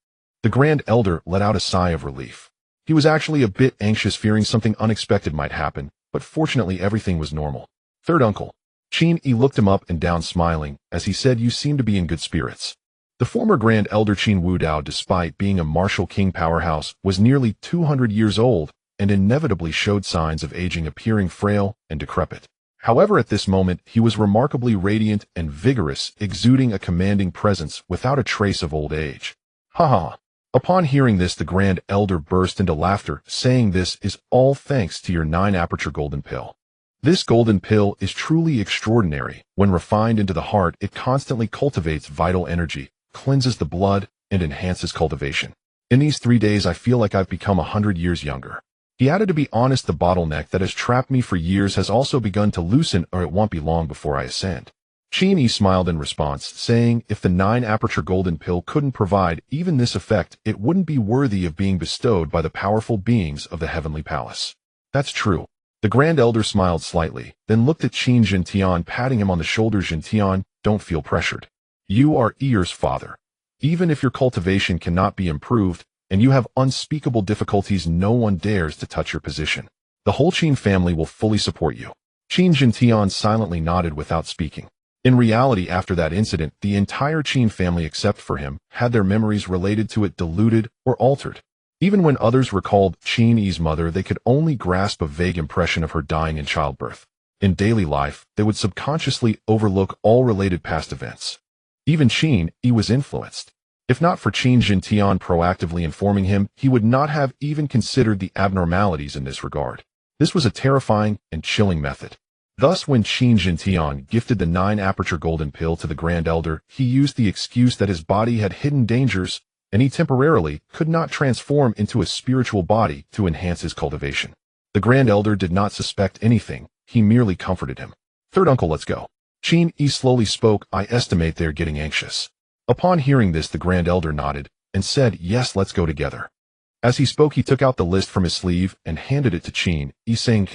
[SPEAKER 1] The Grand Elder let out a sigh of relief. He was actually a bit anxious, fearing something unexpected might happen, but fortunately everything was normal. "Third uncle." Qin Yi looked him up and down, smiling, as he said, "You seem to be in good spirits." The former Grand Elder Qin Wudao, despite being a martial king powerhouse, was nearly 200 years old and inevitably showed signs of aging, appearing frail and decrepit. However, at this moment, he was remarkably radiant and vigorous, exuding a commanding presence without a trace of old age. "Ha ha." Upon hearing this, the Grand Elder burst into laughter, saying, "This is all thanks to your 9-aperture golden pill. This golden pill is truly extraordinary. When refined into the heart, it constantly cultivates vital energy, cleanses the blood, and enhances cultivation. In these 3 days, I feel like I've become 100 years younger." He added, "To be honest, the bottleneck that has trapped me for years has also begun to loosen, or it won't be long before I ascend." Qin Yi smiled in response, saying, "If the 9-aperture golden pill couldn't provide even this effect, it wouldn't be worthy of being bestowed by the powerful beings of the Heavenly Palace." "That's true." The Grand Elder smiled slightly, then looked at Qin Jintian, patting him on the shoulder. "Jintian, don't feel pressured. You are Ear's father. Even if your cultivation cannot be improved, and you have unspeakable difficulties, no one dares to touch your position. The whole Qin family will fully support you." Qin Jintian silently nodded without speaking. In reality, after that incident, the entire Qin family except for him had their memories related to it diluted or altered. Even when others recalled Qin Yi's mother, they could only grasp a vague impression of her dying in childbirth. In daily life, they would subconsciously overlook all related past events. Even Qin Yi was influenced. If not for Qin Jintian proactively informing him, he would not have even considered the abnormalities in this regard. This was a terrifying and chilling method. Thus, when Qin Jintian gifted the 9-aperture golden pill to the Grand Elder, he used the excuse that his body had hidden dangers, and he temporarily could not transform into a spiritual body to enhance his cultivation. The Grand Elder did not suspect anything, he merely comforted him. "Third uncle, let's go." Qin Yi slowly spoke. "I estimate they're getting anxious." Upon hearing this, the Grand Elder nodded and said, "Yes, let's go together." As he spoke, he took out the list from his sleeve and handed it to Qin Yi, saying,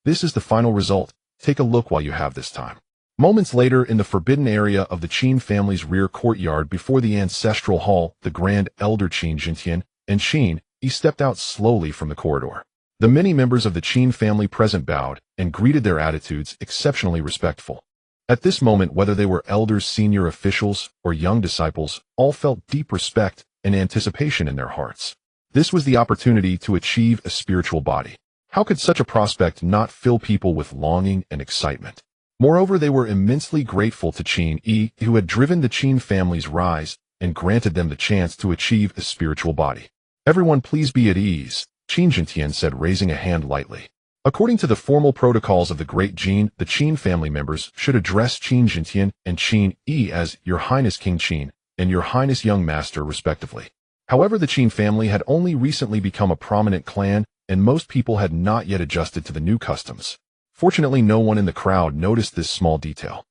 [SPEAKER 1] "This is the final result. Take a look while you have this time." Moments later, in the forbidden area of the Qin family's rear courtyard before the ancestral hall, the Grand Elder Qin Jintian and Qin Yi stepped out slowly from the corridor. The many members of the Qin family present bowed and greeted, their attitudes exceptionally respectful. At this moment, whether they were elders, senior officials, or young disciples, all felt deep respect and anticipation in their hearts. This was the opportunity to achieve a spiritual body. How could such a prospect not fill people with longing and excitement? Moreover, they were immensely grateful to Qin Yi, who had driven the Qin family's rise and granted them the chance to achieve a spiritual body. "Everyone please be at ease," Qin Jintian said, raising a hand lightly. According to the formal protocols of the Great Qin, the Qin family members should address Qin Jintian and Qin Yi as Your Highness King Qin and Your Highness Young Master, respectively. However, the Qin family had only recently become a prominent clan, and most people had not yet adjusted to the new customs. Fortunately, no one in the crowd noticed this small detail.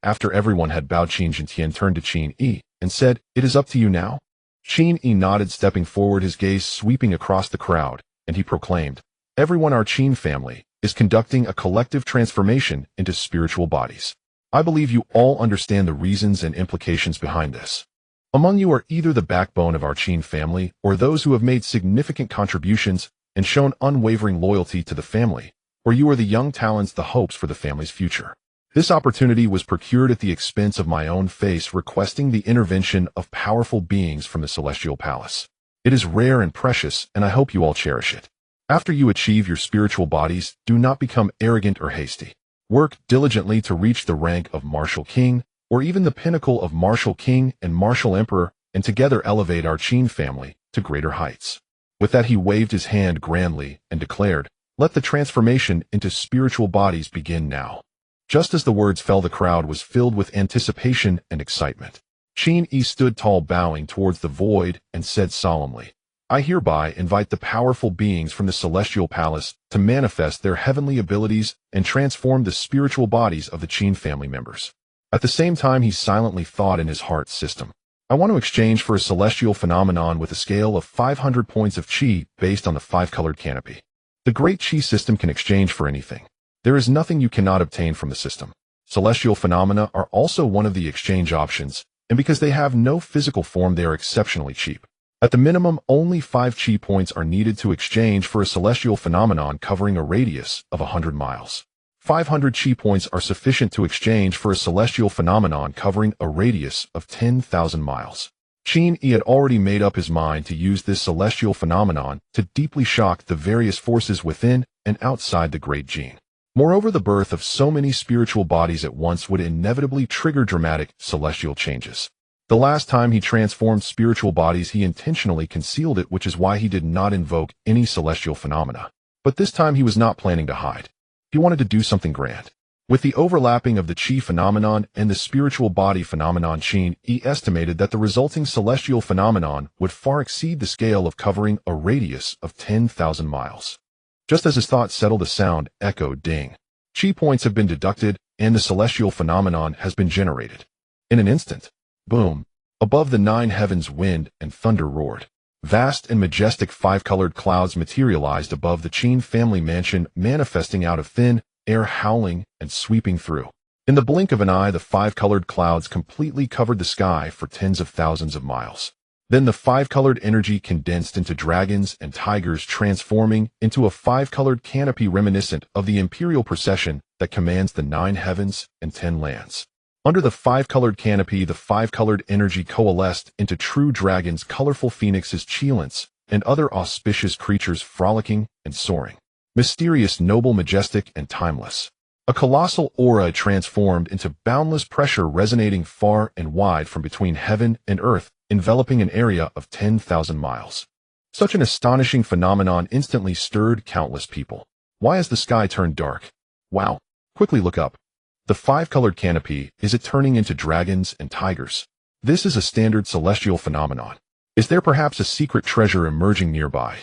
[SPEAKER 1] After everyone had bowed, Qin Jintian turned to Qin Yi and said, "It is up to you now?" Qin Yi nodded, stepping forward, his gaze sweeping across the crowd, and he proclaimed, "Everyone, our Qin family is conducting a collective transformation into spiritual bodies. I believe you all understand the reasons and implications behind this. Among you are either the backbone of our Qin family or those who have made significant contributions and shown unwavering loyalty to the family, or you are the young talents, the hopes for the family's future. This opportunity was procured at the expense of my own face, requesting the intervention of powerful beings from the Celestial Palace. It is rare and precious, and I hope you all cherish it. After you achieve your spiritual bodies, do not become arrogant or hasty. Work diligently to reach the rank of Martial King, or even the pinnacle of Martial King and Martial Emperor, and together elevate our Qin family to greater heights." With that, he waved his hand grandly and declared, "Let the transformation into spiritual bodies begin now." Just as the words fell, the crowd was filled with anticipation and excitement. Qin Yi stood tall, bowing towards the void, and said solemnly, "I hereby invite the powerful beings from the Celestial Palace to manifest their heavenly abilities and transform the spiritual bodies of the Qin family members." At the same time, he silently thought in his heart system, "I want to exchange for a celestial phenomenon with a scale of 500 points of Qi based on the 5-colored canopy. The Great Qi system can exchange for anything. There is nothing you cannot obtain from the system. Celestial phenomena are also one of the exchange options, and because they have no physical form, they are exceptionally cheap. At the minimum, only 5 Qi points are needed to exchange for a celestial phenomenon covering a radius of 100 miles. 500 Qi points are sufficient to exchange for a celestial phenomenon covering a radius of 10,000 miles. Qin Yi had already made up his mind to use this celestial phenomenon to deeply shock the various forces within and outside the Great Qin. Moreover, the birth of so many spiritual bodies at once would inevitably trigger dramatic celestial changes. The last time he transformed spiritual bodies, he intentionally concealed it, which is why he did not invoke any celestial phenomena. But this time he was not planning to hide. He wanted to do something grand. With the overlapping of the Qi phenomenon and the spiritual body phenomenon, Qin Yi estimated that the resulting celestial phenomenon would far exceed the scale of covering a radius of 10,000 miles. Just as his thoughts settled, a sound echoed, "Ding." Qi points have been deducted, and the celestial phenomenon has been generated. In an instant, boom, above the 9 heavens, wind and thunder roared. Vast and majestic 5-colored clouds materialized above the Qin family mansion, manifesting out of thin air, howling and sweeping through. In the blink of an eye, the 5-colored clouds completely covered the sky for tens of thousands of miles. Then the 5-colored energy condensed into dragons and tigers, transforming into a 5-colored canopy reminiscent of the imperial procession that commands the 9 heavens and 10 lands. Under the five-colored canopy, the five-colored energy coalesced into true dragons, colorful phoenixes, cheilants, and other auspicious creatures frolicking and soaring. Mysterious, noble, majestic, and timeless. A colossal aura transformed into boundless pressure resonating far and wide from between heaven and earth, enveloping an area of 10,000 miles. Such an astonishing phenomenon instantly stirred countless people. Why has the sky turned dark? Wow. Quickly look up. The five-colored canopy, is it turning into dragons and tigers? This is a standard celestial phenomenon. Is there perhaps a secret treasure emerging nearby?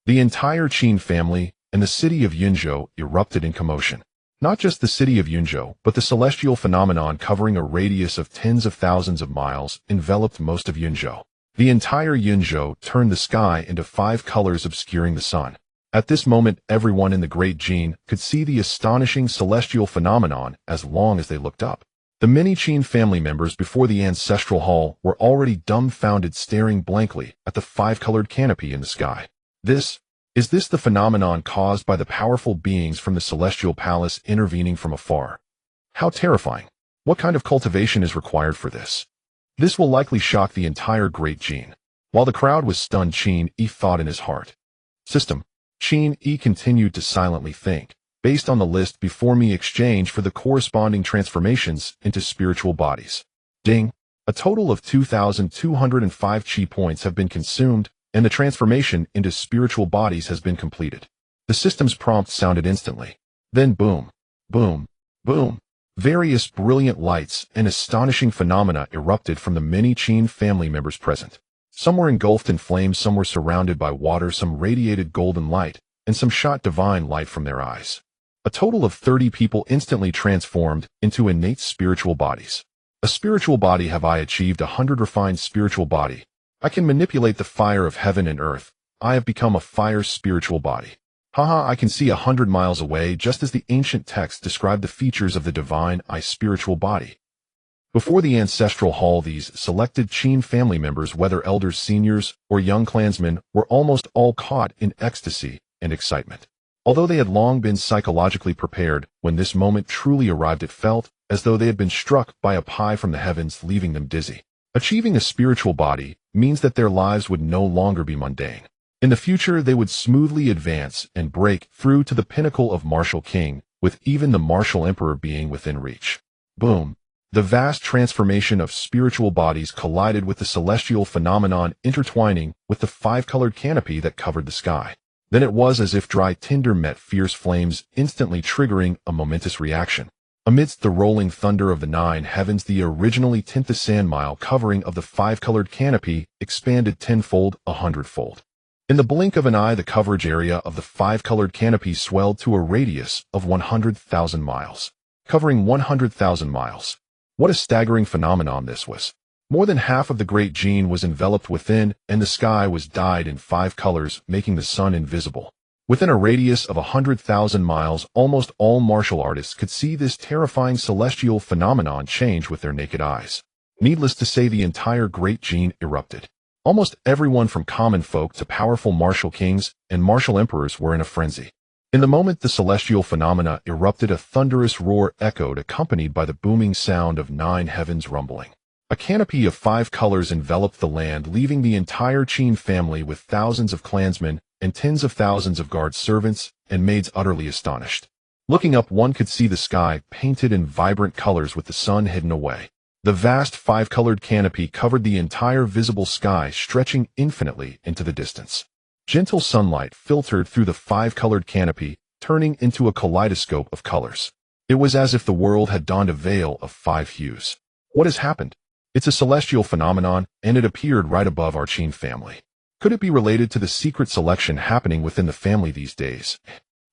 [SPEAKER 1] The entire Qin family and the city of Yunzhou erupted in commotion. Not just the city of Yunzhou, but the celestial phenomenon covering a radius of tens of thousands of miles enveloped most of Yunzhou. The entire Yunzhou turned the sky into five colors obscuring the sun. At this moment, everyone in the Great Qin could see the astonishing celestial phenomenon as long as they looked up. The many Qin family members before the ancestral hall were already dumbfounded, staring blankly at the five-colored canopy in the sky. Is this the phenomenon caused by the powerful beings from the celestial palace intervening from afar? How terrifying. What kind of cultivation is required for this? This will likely shock the entire Great Qin. While the crowd was stunned, Qin Yi thought in his heart. System. Qin Yi continued to silently think. Based on the list before me, exchange for the corresponding transformations into spiritual bodies. Ding. A total of 2,205 chi points have been consumed, and the transformation into spiritual bodies has been completed. The system's prompt sounded instantly. Then boom, boom, boom. Various brilliant lights and astonishing phenomena erupted from the many Qin family members present. Some were engulfed in flames, some were surrounded by water, some radiated golden light, and some shot divine light from their eyes. A total of 30 people instantly transformed into innate spiritual bodies. A spiritual body. Have I achieved 100 refined spiritual body? I can manipulate the fire of heaven and earth. I have become a fire spiritual body. Haha, I can see 100 miles away, just as the ancient text described the features of the divine I spiritual body. Before the ancestral hall, these selected Qin family members, whether elders, seniors, or young clansmen, were almost all caught in ecstasy and excitement. Although they had long been psychologically prepared, when this moment truly arrived, it felt as though they had been struck by a pie from the heavens, leaving them dizzy. Achieving a spiritual body means that their lives would no longer be mundane. In the future, they would smoothly advance and break through to the pinnacle of martial king, with even the martial emperor being within reach. Boom. The vast transformation of spiritual bodies collided with the celestial phenomenon, intertwining with the five-colored canopy that covered the sky. Then it was as if dry tinder met fierce flames, instantly triggering a momentous reaction. Amidst the rolling thunder of the nine heavens, the originally 10th sand mile covering of the five-colored canopy expanded tenfold, 100-fold. In the blink of an eye, the coverage area of the five-colored canopy swelled to a radius of 100,000 miles, covering 100,000 miles. What a staggering phenomenon this was. More than half of the Great Qin was enveloped within, and the sky was dyed in five colors, making the sun invisible. Within a radius of 100,000 miles, almost all martial artists could see this terrifying celestial phenomenon change with their naked eyes. Needless to say, the entire Great Qin erupted. Almost everyone from common folk to powerful martial kings and martial emperors were in a frenzy. In the moment the celestial phenomena erupted, a thunderous roar echoed, accompanied by the booming sound of nine heavens rumbling. A canopy of five colors enveloped the land, leaving the entire Qin family with thousands of clansmen and tens of thousands of guard servants and maids utterly astonished. Looking up, one could see the sky painted in vibrant colors with the sun hidden away. The vast five-colored canopy covered the entire visible sky, stretching infinitely into the distance. Gentle sunlight filtered through the five-colored canopy, turning into a kaleidoscope of colors. It was as if the world had donned a veil of five hues. What has happened? It's a celestial phenomenon, and it appeared right above our Qin family. Could it be related to the secret selection happening within the family these days?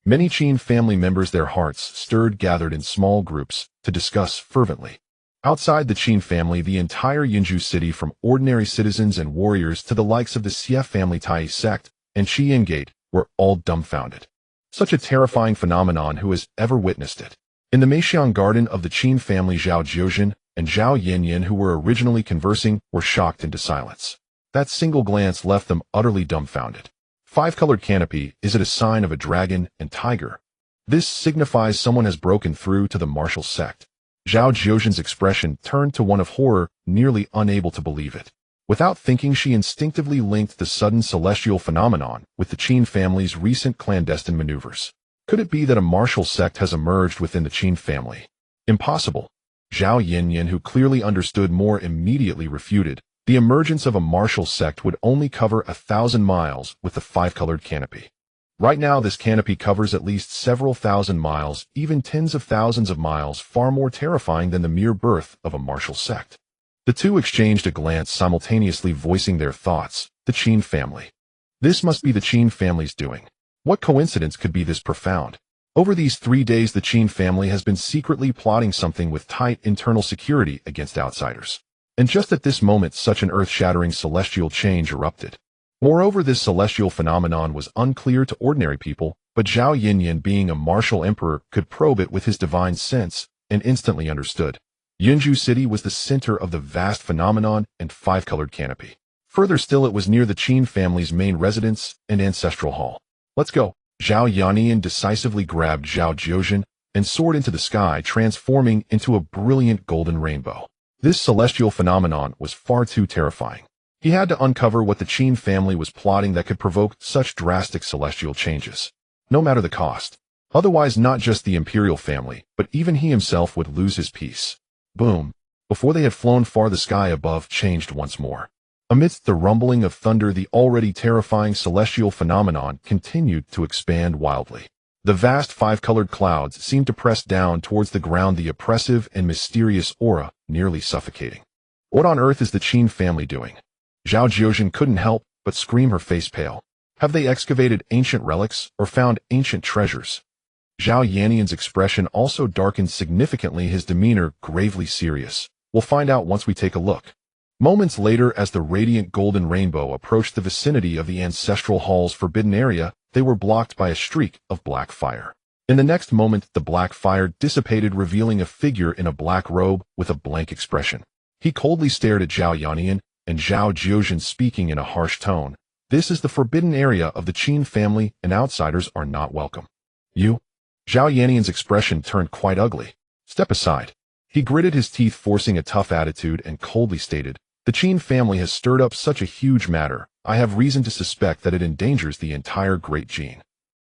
[SPEAKER 1] Many Qin family members, their hearts stirred, gathered in small groups to discuss fervently. Outside the Qin family, the entire Yunzhou city, from ordinary citizens and warriors to the likes of the Xie family, Tai sect, and Qian Gate, were all dumbfounded. Such a terrifying phenomenon, who has ever witnessed it? In the Meixiang garden of the Qin family, Zhao Jiuzhen and Zhao Yanyan, who were originally conversing, were shocked into silence. That single glance left them utterly dumbfounded. Five-colored canopy, is it a sign of a dragon and tiger? This signifies someone has broken through to the martial sect. Zhao Jiuzhen's expression turned to one of horror, nearly unable to believe it. Without thinking, she instinctively linked the sudden celestial phenomenon with the Qin family's recent clandestine maneuvers. Could it be that a martial sect has emerged within the Qin family? Impossible. Zhao Yinyan, who clearly understood more, immediately refuted. The emergence of a martial sect would only cover 1,000 miles with the five-colored canopy. Right now, this canopy covers at least several thousand miles, even tens of thousands of miles, far more terrifying than the mere birth of a martial sect. The two exchanged a glance, simultaneously voicing their thoughts. The Qin family. This must be the Qin family's doing. What coincidence could be this profound? Over these 3 days, the Qin family has been secretly plotting something with tight internal security against outsiders. And just at this moment, such an earth-shattering celestial change erupted. Moreover, this celestial phenomenon was unclear to ordinary people, but Zhao Yinyan, being a martial emperor, could probe it with his divine sense and instantly understood. Yunju City was the center of the vast phenomenon and five-colored canopy. Further still, it was near the Qin family's main residence and ancestral hall. Let's go. Zhao Yanian decisively grabbed Zhao Jiuzhen and soared into the sky, transforming into a brilliant golden rainbow. This celestial phenomenon was far too terrifying. He had to uncover what the Qin family was plotting that could provoke such drastic celestial changes, no matter the cost. Otherwise, not just the imperial family, but even he himself would lose his peace. Boom. Before they had flown far, the sky above changed once more. Amidst the rumbling of thunder, the already terrifying celestial phenomenon continued to expand wildly. The vast five-colored clouds seemed to press down towards the ground, the oppressive and mysterious aura nearly suffocating. What on earth is the Qin family doing? Zhao Jiuzhen couldn't help but scream, her face pale. Have they excavated ancient relics or found ancient treasures? Zhao Yanian's expression also darkened significantly, his demeanor gravely serious. We'll find out once we take a look. Moments later, as the radiant golden rainbow approached the vicinity of the ancestral hall's forbidden area, they were blocked by a streak of black fire. In the next moment, the black fire dissipated, revealing a figure in a black robe with a blank expression. He coldly stared at Zhao Yanian, and Zhao Jiuzhen, speaking in a harsh tone. This is the forbidden area of the Qin family, and outsiders are not welcome. You? Zhao Yanian's expression turned quite ugly. Step aside. He gritted his teeth, forcing a tough attitude, and coldly stated, the Qin family has stirred up such a huge matter. I have reason to suspect that it endangers the entire Great Qin.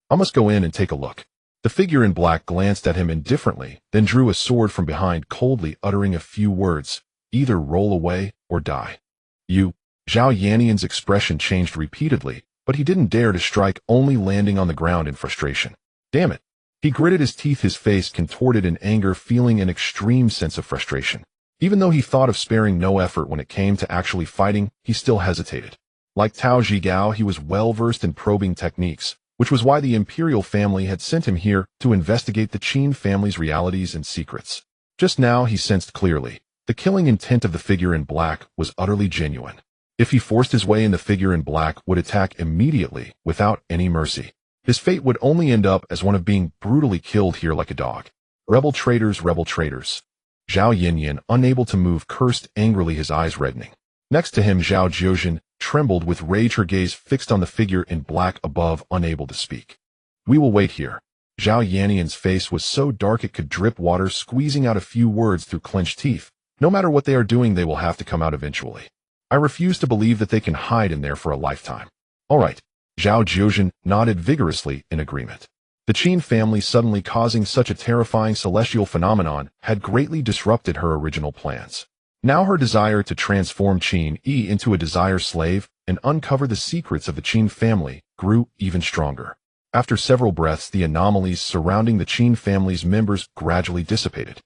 [SPEAKER 1] I must go in and take a look. The figure in black glanced at him indifferently, then drew a sword from behind, coldly uttering a few words. Either roll away or die. You. Zhao Yanian's expression changed repeatedly, but he didn't dare to strike, only landing on the ground in frustration. Damn it. He gritted his teeth, his face contorted in anger, feeling an extreme sense of frustration. Even though he thought of sparing no effort when it came to actually fighting, he still hesitated. Like Tao Zhigao, he was well-versed in probing techniques, which was why the imperial family had sent him here to investigate the Qin family's realities and secrets. Just now, he sensed clearly. The killing intent of the figure in black was utterly genuine. If he forced his way in, the figure in black would attack immediately, without any mercy. His fate would only end up as one of being brutally killed here like a dog. Rebel traitors, rebel traitors. Zhao Yinyan, unable to move, cursed angrily, his eyes reddening. Next to him, Zhao Jiuzhen trembled with rage, her gaze fixed on the figure in black above, unable to speak. We will wait here. Zhao Yanian's face was so dark it could drip water, squeezing out a few words through clenched teeth. No matter what they are doing, they will have to come out eventually. I refuse to believe that they can hide in there for a lifetime. All right. Zhao Jiuzhen nodded vigorously in agreement. The Qin family suddenly causing such a terrifying celestial phenomenon had greatly disrupted her original plans. Now her desire to transform Qin Yi into a desire slave and uncover the secrets of the Qin family grew even stronger. After several breaths, the anomalies surrounding the Qin family's members gradually dissipated.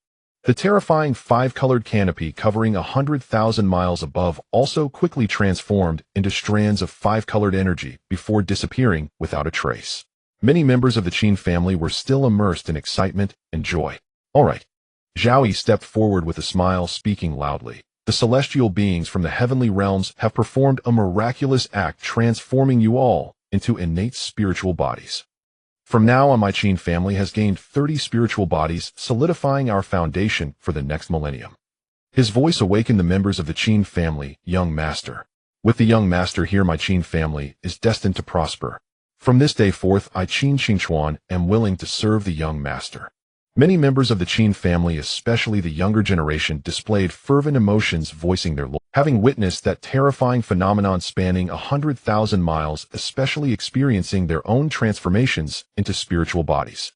[SPEAKER 1] The terrifying five-colored canopy covering 100,000 miles above also quickly transformed into strands of five-colored energy before disappearing without a trace. Many members of the Qin family were still immersed in excitement and joy. All right. Zhao Yi stepped forward with a smile, speaking loudly. The celestial beings from the heavenly realms have performed a miraculous act, transforming you all into innate spiritual bodies. From now on, my Qin family has gained 30 spiritual bodies, solidifying our foundation for the next millennium. His voice awakened the members of the Qin family. Young master. With the young master here, my Qin family is destined to prosper. From this day forth, I Qin Qingchuan am willing to serve the young master. Many members of the Qin family, especially the younger generation, displayed fervent emotions voicing their loyalty. Having witnessed that terrifying phenomenon spanning 100,000 miles, especially experiencing their own transformations into spiritual bodies,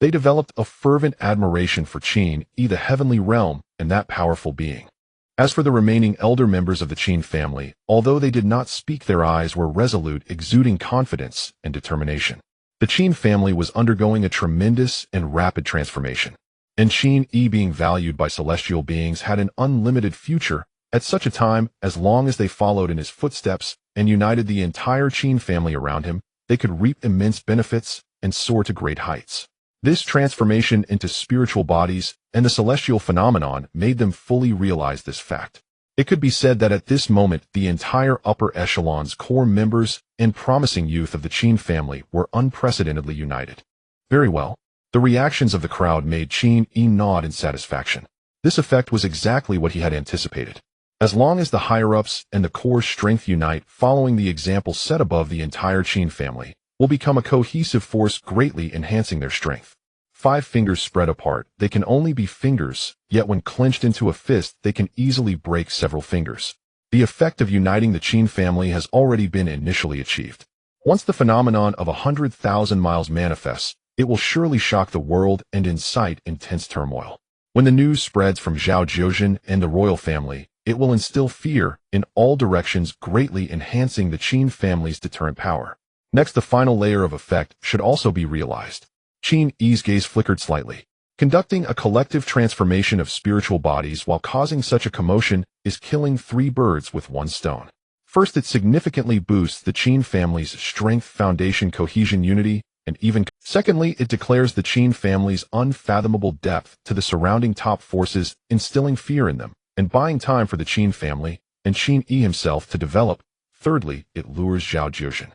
[SPEAKER 1] they developed a fervent admiration for Qin Yi, the heavenly realm, and that powerful being. As for the remaining elder members of the Qin family, although they did not speak, their eyes were resolute, exuding confidence and determination. The Qin family was undergoing a tremendous and rapid transformation, and Qin Yi, being valued by celestial beings, had an unlimited future. At such a time, as long as they followed in his footsteps and united the entire Qin family around him, they could reap immense benefits and soar to great heights. This transformation into spiritual bodies and the celestial phenomenon made them fully realize this fact. It could be said that at this moment, the entire upper echelons, core members, and promising youth of the Qin family were unprecedentedly united. Very well. The reactions of the crowd made Qin Yi nod in satisfaction. This effect was exactly what he had anticipated. As long as the higher-ups and the core strength unite, following the example set above, the entire Qin family will become a cohesive force, greatly enhancing their strength. 5 fingers spread apart, they can only be fingers, yet when clenched into a fist, they can easily break several fingers. The effect of uniting the Qin family has already been initially achieved. Once the phenomenon of 100,000 miles manifests, it will surely shock the world and incite intense turmoil. When the news spreads from Zhao Jiuzhen and the royal family, it will instill fear in all directions, greatly enhancing the Qin family's deterrent power. Next, the final layer of effect should also be realized. Qin Yi's gaze flickered slightly. Conducting a collective transformation of spiritual bodies while causing such a commotion is killing 3 birds with 1 stone. First, it significantly boosts the Qin family's strength, foundation, cohesion, unity, and even. Secondly, it declares the Qin family's unfathomable depth to the surrounding top forces, instilling fear in them and buying time for the Qin family and Qin Yi himself to develop. Thirdly, it lures Zhao Jiuzhen.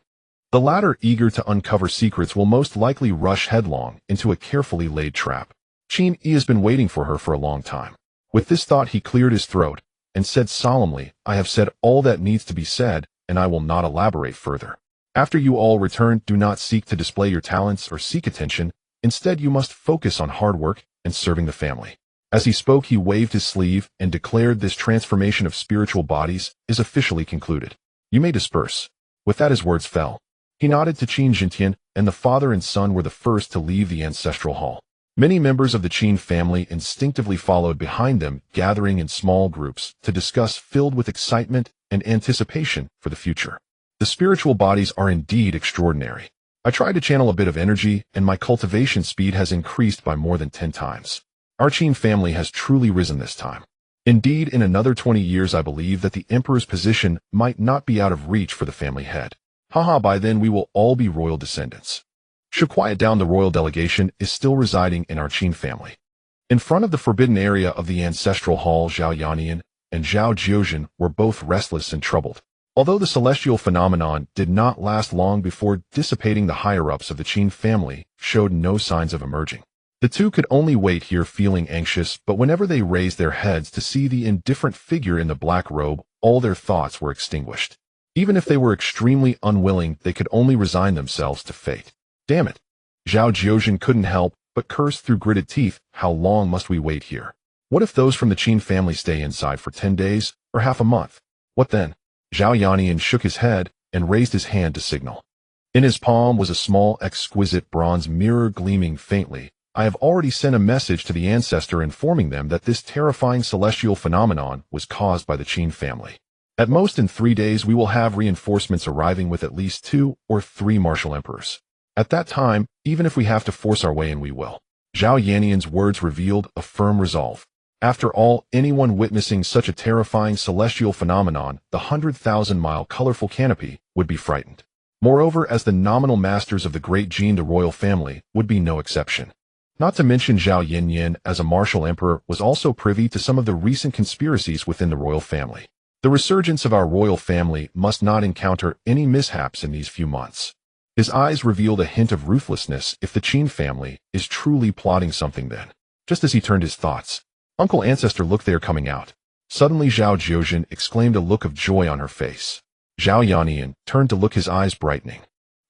[SPEAKER 1] The latter, eager to uncover secrets, will most likely rush headlong into a carefully laid trap. Qin Yi has been waiting for her for a long time. With this thought, he cleared his throat and said solemnly, "I have said all that needs to be said, and I will not elaborate further. After you all return, do not seek to display your talents or seek attention. Instead, you must focus on hard work and serving the family." As he spoke, he waved his sleeve and declared, "This transformation of spiritual bodies is officially concluded. You may disperse." With that, his words fell. He nodded to Qin Jintian, and the father and son were the first to leave the ancestral hall. Many members of the Qin family instinctively followed behind them, gathering in small groups to discuss, filled with excitement and anticipation for the future. The spiritual bodies are indeed extraordinary. I tried to channel a bit of energy, and my cultivation speed has increased by more than 10 times. Our Qin family has truly risen this time. Indeed, in another 20 years, I believe that the emperor's position might not be out of reach for the family head. Haha, by then we will all be royal descendants. Should quiet down, the royal delegation is still residing in our Qin family. In front of the forbidden area of the ancestral hall, Zhao Yannian and Zhao Jiuzhen were both restless and troubled. Although the celestial phenomenon did not last long before dissipating, the higher-ups of the Qin family showed no signs of emerging. The two could only wait here, feeling anxious, but whenever they raised their heads to see the indifferent figure in the black robe, all their thoughts were extinguished. Even if they were extremely unwilling, they could only resign themselves to fate. Damn it! Zhao Jiuzhen couldn't help but curse through gritted teeth. How long must we wait here? What if those from the Qin family stay inside for 10 days or half a month? What then? Zhao Yannian shook his head and raised his hand to signal. In his palm was a small, exquisite bronze mirror gleaming faintly. I have already sent a message to the ancestor informing them that this terrifying celestial phenomenon was caused by the Qin family. At most in 3 days we will have reinforcements arriving with at least 2 or 3 martial emperors. At that time, even if we have to force our way in, we will. Zhao Yannian's words revealed a firm resolve. After all, anyone witnessing such a terrifying celestial phenomenon, the 100,000-mile colorful canopy, would be frightened. Moreover, as the nominal masters of the great Qin, the royal family would be no exception. Not to mention Zhao Yannian, as a martial emperor, was also privy to some of the recent conspiracies within the royal family. The resurgence of our royal family must not encounter any mishaps in these few months. His eyes revealed a hint of ruthlessness. If the Qin family is truly plotting something, then. Just as he turned his thoughts, Uncle Ancestor, look, they are coming out. Suddenly Zhao Jiuzhen exclaimed, a look of joy on her face. Zhao Yannian turned to look, his eyes brightening.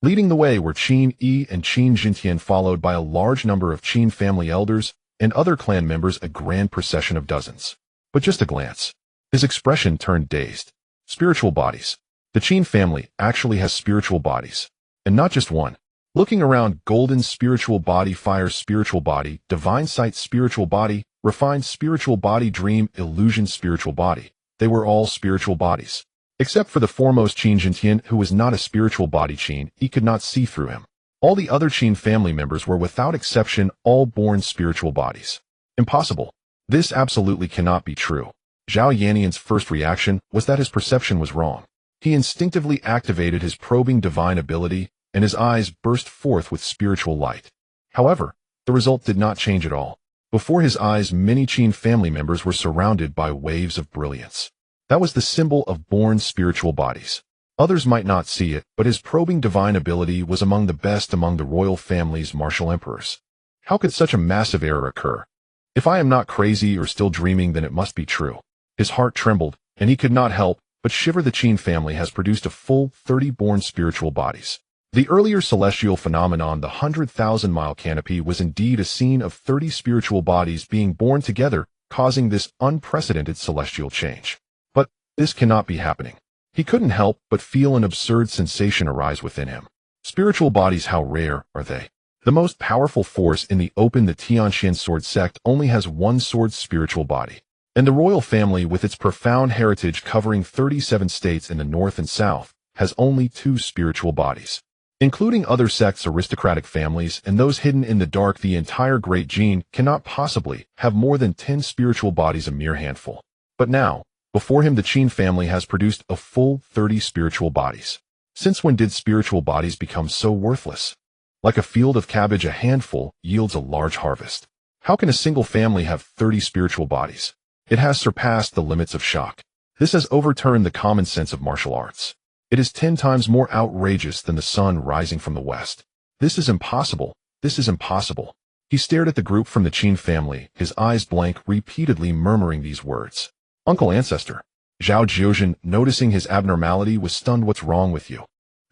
[SPEAKER 1] Leading the way were Qin Yi and Qin Jintian, followed by a large number of Qin family elders and other clan members a grand procession of dozens. But just a glance. His expression turned dazed. Spiritual bodies. The Qin family actually has spiritual bodies. And not just one. Looking around, golden spiritual body, fire spiritual body, divine sight spiritual body, refined spiritual body, dream, illusion spiritual body. They were all spiritual bodies. Except for the foremost Qin Jintian, who was not a spiritual body Qin, he could not see through him. All the other Qin family members were without exception all born spiritual bodies. Impossible. This absolutely cannot be true. Zhao Yannian's first reaction was that his perception was wrong. He instinctively activated his probing divine ability, and his eyes burst forth with spiritual light. However, the result did not change at all. Before his eyes, many Qin family members were surrounded by waves of brilliance. That was the symbol of born spiritual bodies. Others might not see it, but his probing divine ability was among the best among the royal family's martial emperors. How could such a massive error occur? If I am not crazy or still dreaming, then it must be true. His heart trembled, and he could not help but shiver. The Qin family has produced a full 30 born spiritual bodies. The earlier celestial phenomenon, the 100,000-mile canopy, was indeed a scene of 30 spiritual bodies being born together, causing this unprecedented celestial change. But this cannot be happening. He couldn't help but feel an absurd sensation arise within him. Spiritual bodies, how rare are they? The most powerful force in the open, the Tianxian sword sect, only has one sword spiritual body. And the royal family, with its profound heritage covering 37 states in the north and south, has only 2 spiritual bodies. Including other sects, aristocratic families, and those hidden in the dark, the entire Great Qin cannot possibly have more than 10 spiritual bodies, a mere handful. But now, before him, the Qin family has produced a full 30 spiritual bodies. Since when did spiritual bodies become so worthless? Like a field of cabbage, a handful yields a large harvest. How can a single family have 30 spiritual bodies? It has surpassed the limits of shock. This has overturned the common sense of martial arts. It is 10 times more outrageous than the sun rising from the west. This is impossible. This is impossible. He stared at the group from the Qin family, his eyes blank, repeatedly murmuring these words. Uncle Ancestor. Zhao Jiuzhen, noticing his abnormality, was stunned. What's wrong with you?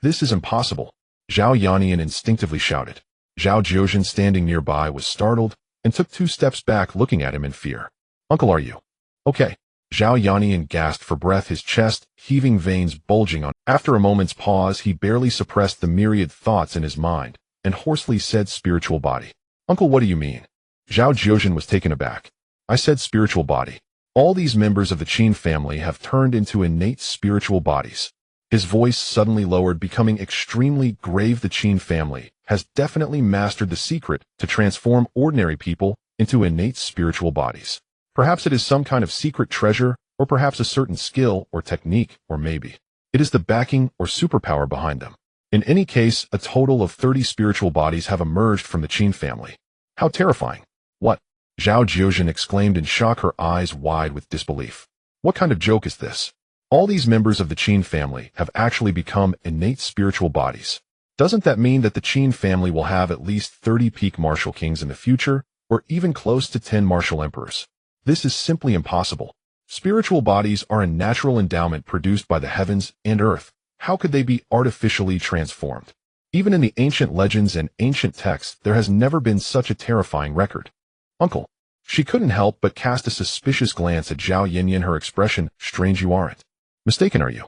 [SPEAKER 1] This is impossible. Zhao Yannian instinctively shouted. Zhao Jiuzhen, standing nearby, was startled and took 2 steps back, looking at him in fear. Uncle, are you okay? Zhao Yannian gasped for breath, his chest heaving, veins bulging on. After a moment's pause, he barely suppressed the myriad thoughts in his mind and hoarsely said, spiritual body. Uncle, what do you mean? Zhao Jiuzhen was taken aback. I said spiritual body. All these members of the Qin family have turned into innate spiritual bodies. His voice suddenly lowered, becoming extremely grave. The Qin family has definitely mastered the secret to transform ordinary people into innate spiritual bodies. Perhaps it is some kind of secret treasure, or perhaps a certain skill or technique, or maybe it is the backing or superpower behind them. In any case, a total of 30 spiritual bodies have emerged from the Qin family. How terrifying. What? Zhao Jiuzhen exclaimed in shock, her eyes wide with disbelief. What kind of joke is this? All these members of the Qin family have actually become innate spiritual bodies. Doesn't that mean that the Qin family will have at least 30 peak martial kings in the future, or even close to 10 martial emperors? This is simply impossible. Spiritual bodies are a natural endowment produced by the heavens and earth. How could they be artificially transformed? Even in the ancient legends and ancient texts, there has never been such a terrifying record. Uncle. She couldn't help but cast a suspicious glance at Zhao Yannian, her expression strange. You aren't mistaken, are you?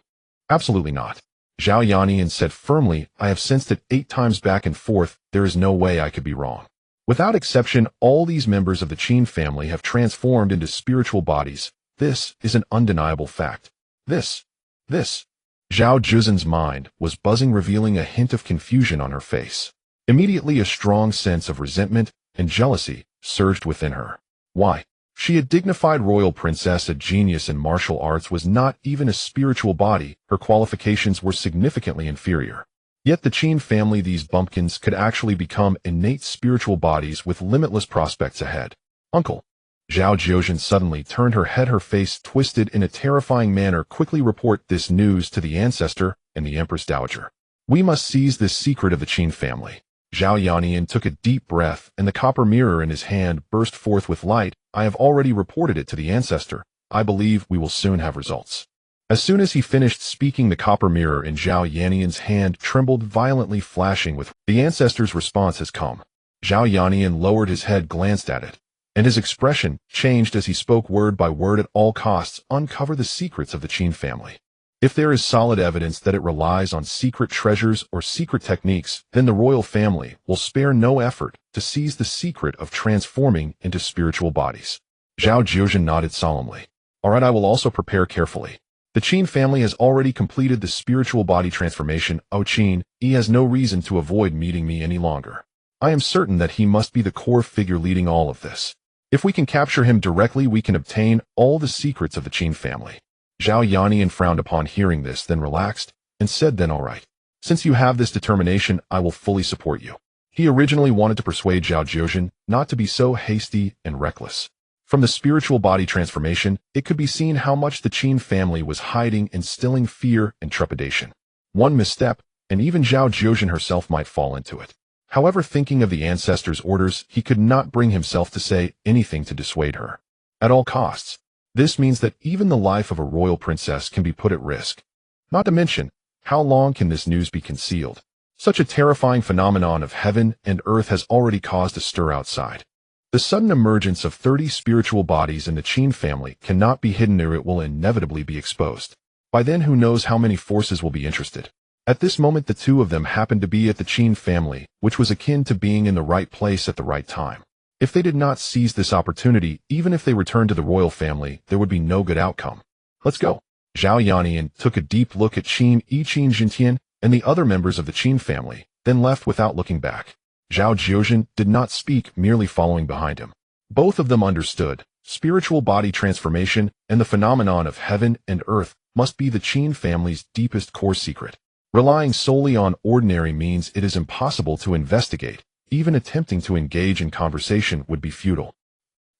[SPEAKER 1] Absolutely not. Zhao Yannian said firmly, I have sensed it 8 times back and forth. There is no way I could be wrong. Without exception, all these members of the Qin family have transformed into spiritual bodies. This is an undeniable fact. This. Zhao Jiuzhen's mind was buzzing, revealing a hint of confusion on her face. Immediately, a strong sense of resentment and jealousy surged within her. Why? She, a dignified royal princess, a genius in martial arts, was not even a spiritual body. Her qualifications were significantly inferior. Yet the Qin family, these bumpkins, could actually become innate spiritual bodies with limitless prospects ahead. Uncle. Zhao Jiuzhen suddenly turned her head, her face twisted in a terrifying manner. Quickly report this news to the ancestor and the Empress Dowager. We must seize this secret of the Qin family. Zhao Yannian took a deep breath, and the copper mirror in his hand burst forth with light. I have already reported it to the ancestor. I believe we will soon have results. As soon as he finished speaking, the copper mirror in Zhao Yannian's hand trembled violently, flashing with, the ancestor's response has come. Zhao Yannian lowered his head, glanced at it. and his expression changed as he spoke word by word at all costs, uncover the secrets of the Qin family. If there is solid evidence that it relies on secret treasures or secret techniques, then the royal family will spare no effort to seize the secret of transforming into spiritual bodies. Zhao Jiuzhen nodded solemnly. All right, I will also prepare carefully. The Qin family has already completed the spiritual body transformation. Qin Yi has no reason to avoid meeting me any longer. I am certain that he must be the core figure leading all of this. If we can capture him directly, we can obtain all the secrets of the Qin family. Zhao Yannian frowned upon hearing this, then relaxed, and said, then all right. Since you have this determination, I will fully support you. He originally wanted to persuade Zhao Jiuzhen not to be so hasty and reckless. From the spiritual body transformation, it could be seen how much the Qin family was hiding, instilling fear and trepidation. One misstep, and even Zhao Jiuzhen herself might fall into it. However, thinking of the ancestors' orders, he could not bring himself to say anything to dissuade her. At all costs. This means that even the life of a royal princess can be put at risk. Not to mention, how long can this news be concealed? Such a terrifying phenomenon of heaven and earth has already caused a stir outside. The sudden emergence of 30 spiritual bodies in the Qin family cannot be hidden, or it will inevitably be exposed. By then, who knows how many forces will be interested. At this moment, the two of them happened to be at the Qin family, which was akin to being in the right place at the right time. If they did not seize this opportunity, even if they returned to the royal family, there would be no good outcome. Let's go. Zhao Yannian took a deep look at Qin Yi, Qin Jintian, and the other members of the Qin family, then left without looking back. Zhao Jiuzhen did not speak, merely following behind him. Both of them understood. Spiritual body transformation and the phenomenon of heaven and earth must be the Qin family's deepest core secret. Relying solely on ordinary means, it is impossible to investigate. Even attempting to engage in conversation would be futile.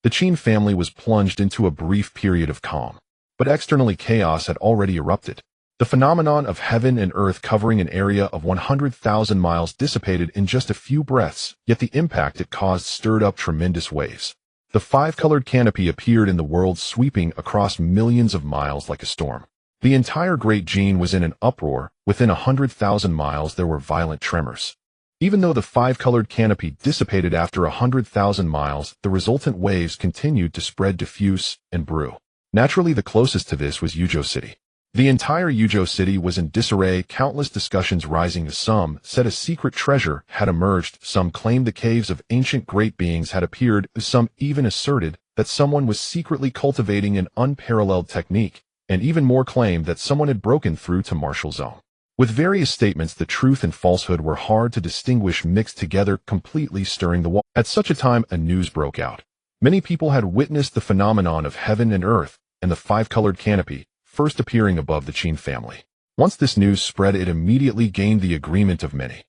[SPEAKER 1] The Qin family was plunged into a brief period of calm. But externally, chaos had already erupted. The phenomenon of heaven and earth covering an area of 100,000 miles dissipated in just a few breaths, yet the impact it caused stirred up tremendous waves. The five-colored canopy appeared in the world, sweeping across millions of miles like a storm. The entire Great Qin was in an uproar. Within 100,000 miles there were violent tremors. Even though the five-colored canopy dissipated after 100,000 miles, the resultant waves continued to spread, diffuse, and brew. Naturally, the closest to this was Yuzhou City. The entire Yuzhou City was in disarray, countless discussions rising. Some said a secret treasure had emerged, some claimed the caves of ancient great beings had appeared, some even asserted that someone was secretly cultivating an unparalleled technique, and even more claimed that someone had broken through to martial zone. With various statements, the truth and falsehood were hard to distinguish, mixed together, completely stirring the water. At such a time, a news broke out. Many people had witnessed the phenomenon of heaven and earth, and the five-colored canopy, first appearing above the Qin family. Once this news spread, it immediately gained the agreement of many.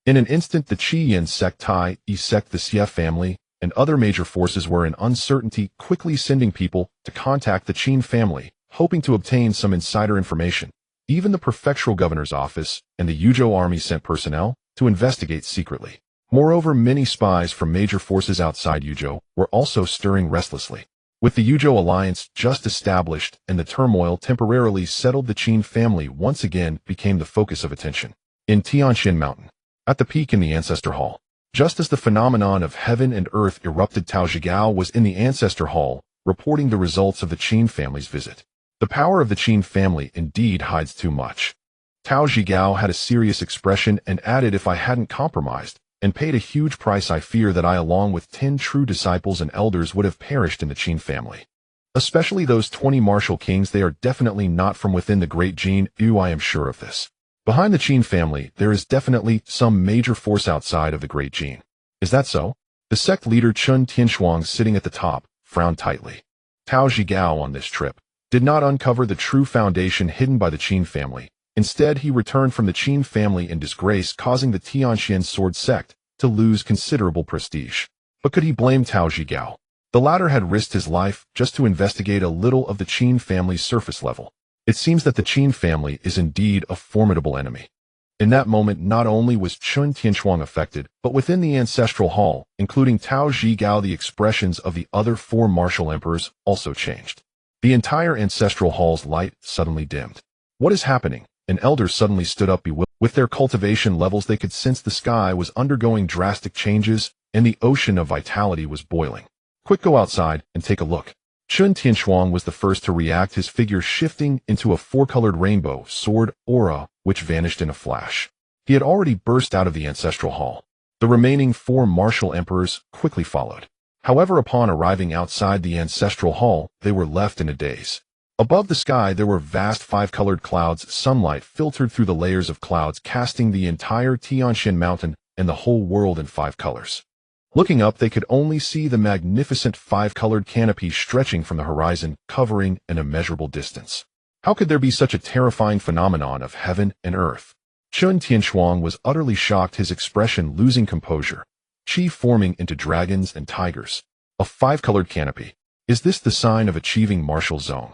[SPEAKER 1] In an instant, the Qin Yi sect, Tai Yi sect, the Xie family, and other major forces were in uncertainty, quickly sending people to contact the Qin family, hoping to obtain some insider information. Even the prefectural governor's office and the Yuzhou army sent personnel to investigate secretly. Moreover, many spies from major forces outside Yuzhou were also stirring restlessly. With the Yuzhou alliance just established and the turmoil temporarily settled, the Qin family once again became the focus of attention. In Tianxin Mountain, at the peak in the Ancestor Hall, just as the phenomenon of heaven and earth erupted, Tao Zhigao was in the Ancestor Hall, reporting the results of the Qin family's visit. The power of the Qin family indeed hides too much. Tao Zhigao had a serious expression and added, if I hadn't compromised and paid a huge price, I fear that I, along with 10 true disciples and elders, would have perished in the Qin family. Especially those 20 martial kings, they are definitely not from within the Great Qin. I am sure of this. Behind the Qin family, there is definitely some major force outside of the Great Qin. Is that so? The sect leader Chun Tianshuang, sitting at the top, frowned tightly. Tao Zhigao on this trip did not uncover the true foundation hidden by the Qin family. Instead, he returned from the Qin family in disgrace, causing the Tianxian sword sect to lose considerable prestige. But could he blame Tao Zhigao? The latter had risked his life just to investigate a little of the Qin family's surface level. It seems that the Qin family is indeed a formidable enemy. In that moment, not only was Chun Tianshuang affected, but within the ancestral hall, including Tao Zhigao, the expressions of the other 4 martial emperors also changed. The entire ancestral hall's light suddenly dimmed. What is happening? An elder suddenly stood up, bewildered. With their cultivation levels, they could sense the sky was undergoing drastic changes, and the ocean of vitality was boiling. Quick, go outside and take a look. Chun Tianshuang was the first to react, his figure shifting into a four-colored rainbow sword aura, which vanished in a flash. He had already burst out of the ancestral hall. The remaining 4 martial emperors quickly followed. However, upon arriving outside the ancestral hall, they were left in a daze. Above the sky, there were vast 5-colored clouds. Sunlight filtered through the layers of clouds, casting the entire Tianshan mountain and the whole world in 5 colors. Looking up, they could only see the magnificent 5-colored canopy stretching from the horizon, covering an immeasurable distance. How could there be such a terrifying phenomenon of heaven and earth? Chun Tianshuang was utterly shocked, his expression losing composure. Qi forming into dragons and tigers. A 5-colored canopy. Is this the sign of achieving martial zone?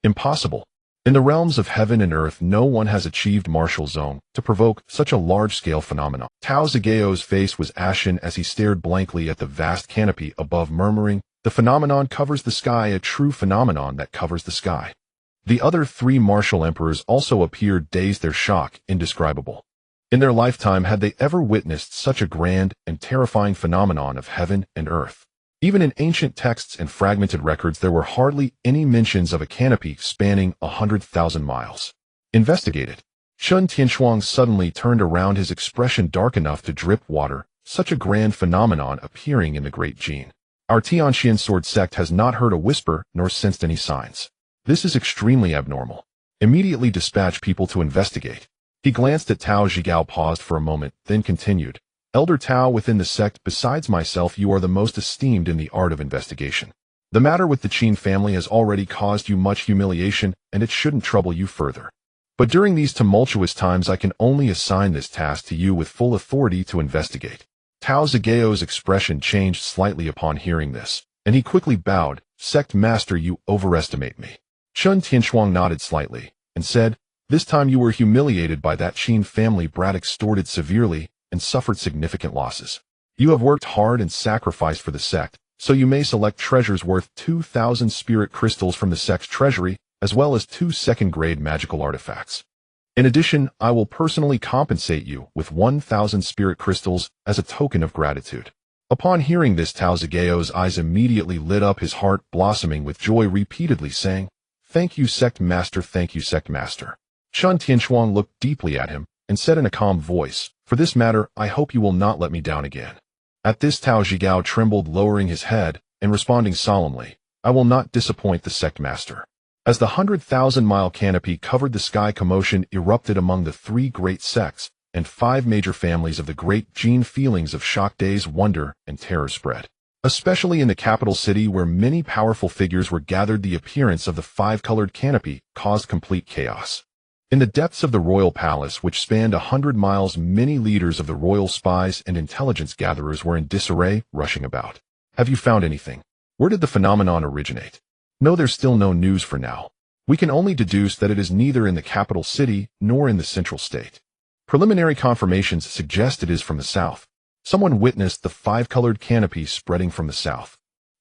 [SPEAKER 1] Impossible. In the realms of heaven and earth, no one has achieved martial zone to provoke such a large-scale phenomenon. Tao Zigeo's face was ashen as he stared blankly at the vast canopy above, murmuring, "The phenomenon covers the sky, a true phenomenon that covers the sky." The other 3 martial emperors also appeared dazed, their shock indescribable. In their lifetime, had they ever witnessed such a grand and terrifying phenomenon of heaven and earth? Even in ancient texts and fragmented records, there were hardly any mentions of a canopy spanning 100,000 miles. Investigated. Chun Tianshuang suddenly turned around, his expression dark enough to drip water, such a grand phenomenon appearing in the Great Qin. Our Tianshan sword sect has not heard a whisper nor sensed any signs. This is extremely abnormal. Immediately dispatch people to investigate. He glanced at Tao Zhigao, paused for a moment, then continued. Elder Tao, within the sect, besides myself, you are the most esteemed in the art of investigation. The matter with the Qin family has already caused you much humiliation, and it shouldn't trouble you further. But during these tumultuous times, I can only assign this task to you with full authority to investigate. Tao Zigeo's expression changed slightly upon hearing this, and he quickly bowed. Sect master, you overestimate me. Chun Tianshuang nodded slightly, and said, this time you were humiliated by that Qin family brat, extorted severely, and suffered significant losses. You have worked hard and sacrificed for the sect, so you may select treasures worth 2,000 spirit crystals from the sect's treasury, as well as 2 second-grade magical artifacts. In addition, I will personally compensate you with 1,000 spirit crystals as a token of gratitude. Upon hearing this, Tao Zigeo's eyes immediately lit up, his heart blossoming with joy, repeatedly saying, "Thank you, sect master, thank you, sect master." Chun Tianshuang looked deeply at him and said in a calm voice, "For this matter, I hope you will not let me down again." At this, Tao Zhigao trembled, lowering his head and responding solemnly, "I will not disappoint the sect master." As the 100,000-mile canopy covered the sky, commotion erupted among the 3 great sects and 5 major families of the Great Qin. Feelings of shock, daze, wonder, and terror spread. Especially in the capital city, where many powerful figures were gathered, the appearance of the 5-colored canopy caused complete chaos. In the depths of the royal palace, which spanned 100 miles, many leaders of the royal spies and intelligence gatherers were in disarray, rushing about. Have you found anything? Where did the phenomenon originate? No, there's still no news for now. We can only deduce that it is neither in the capital city nor in the central state. Preliminary confirmations suggest it is from the south. Someone witnessed the 5-colored canopy spreading from the south.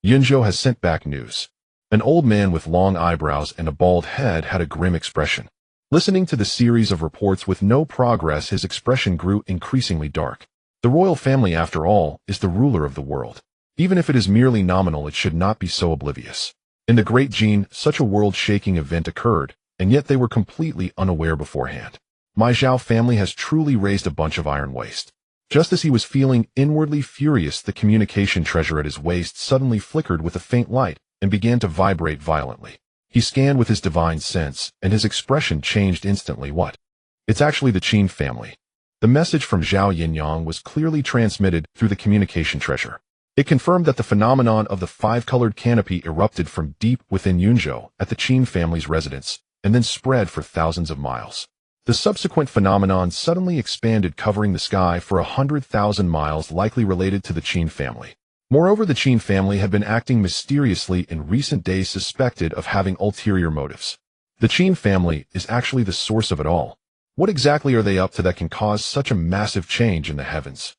[SPEAKER 1] Yunzhou has sent back news. An old man with long eyebrows and a bald head had a grim expression. Listening to the series of reports with no progress, his expression grew increasingly dark. The royal family, after all, is the ruler of the world. Even if it is merely nominal, it should not be so oblivious. In the Great Qin, such a world-shaking event occurred, and yet they were completely unaware beforehand. My Zhao family has truly raised a bunch of iron waste. Just as he was feeling inwardly furious, the communication treasure at his waist suddenly flickered with a faint light and began to vibrate violently. He scanned with his divine sense, and his expression changed instantly. What? It's actually the Qin family. The message from Zhao Yinyang was clearly transmitted through the communication treasure. It confirmed that the phenomenon of the 5-colored canopy erupted from deep within Yunzhou at the Qin family's residence, and then spread for thousands of miles. The subsequent phenomenon suddenly expanded, covering the sky for 100,000 miles, likely related to the Qin family. Moreover, the Qin family had been acting mysteriously in recent days, suspected of having ulterior motives. The Qin family is actually the source of it all. What exactly are they up to that can cause such a massive change in the heavens?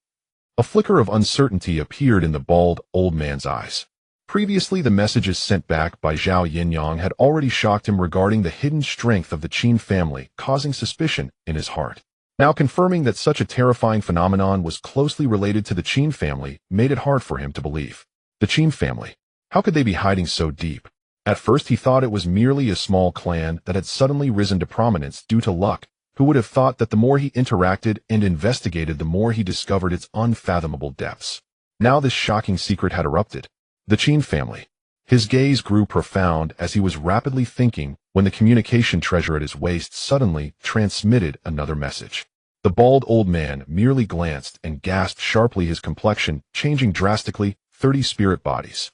[SPEAKER 1] A flicker of uncertainty appeared in the bald, old man's eyes. Previously, the messages sent back by Zhao Yinyang had already shocked him regarding the hidden strength of the Qin family, causing suspicion in his heart. Now, confirming that such a terrifying phenomenon was closely related to the Qin family made it hard for him to believe. The Qin family. How could they be hiding so deep? At first he thought it was merely a small clan that had suddenly risen to prominence due to luck. Who would have thought that the more he interacted and investigated, the more he discovered its unfathomable depths? Now this shocking secret had erupted. The Qin family. His gaze grew profound as he was rapidly thinking when the communication treasure at his waist suddenly transmitted another message. The bald old man merely glanced and gasped sharply, his complexion changing drastically. 30 spirit bodies.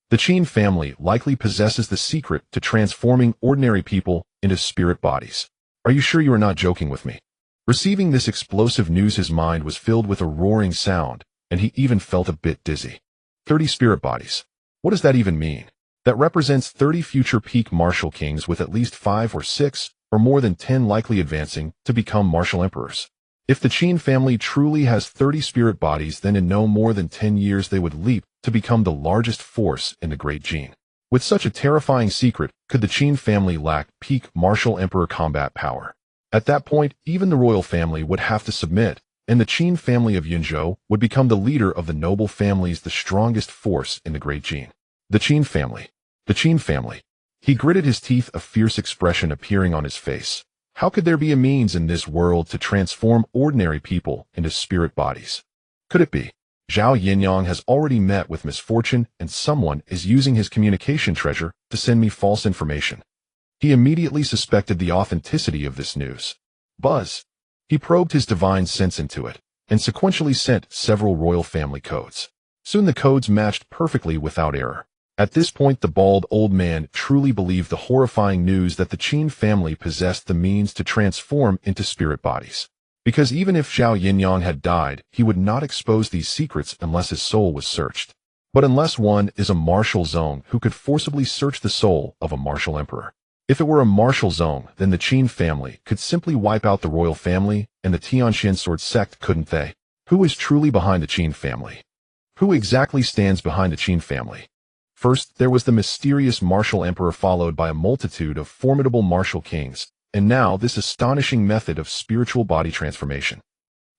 [SPEAKER 1] The Qin family likely possesses the secret to transforming ordinary people into spirit bodies. Are you sure you are not joking with me? Receiving this explosive news, his mind was filled with a roaring sound, and he even felt a bit dizzy. 30 spirit bodies. What does that even mean? That represents 30 future peak martial kings with at least 5 or 6, or more than 10 likely advancing to become martial emperors. If the Qin family truly has 30 spirit bodies, then in no more than 10 years they would leap to become the largest force in the Great Qin. With such a terrifying secret, could the Qin family lack peak martial emperor combat power? At that point, even the royal family would have to submit, and the Qin family of Yunzhou would become the leader of the noble families, the strongest force in the Great Qin. The Qin family. The Qin family. He gritted his teeth, a fierce expression appearing on his face. How could there be a means in this world to transform ordinary people into spirit bodies? Could it be? Zhao Yinyang has already met with misfortune, and someone is using his communication treasure to send me false information. He immediately suspected the authenticity of this news. Buzz. He probed his divine sense into it, and sequentially sent several royal family codes. Soon the codes matched perfectly without error. At this point, the bald old man truly believed the horrifying news that the Qin family possessed the means to transform into spirit bodies. Because even if Zhao Yinyang had died, he would not expose these secrets unless his soul was searched. But unless one is a martial zone who could forcibly search the soul of a martial emperor. If it were a martial zone, then the Qin family could simply wipe out the royal family and the Tianxian sword sect, couldn't they? Who is truly behind the Qin family? Who exactly stands behind the Qin family? First, there was the mysterious martial emperor, followed by a multitude of formidable martial kings, and now this astonishing method of spiritual body transformation.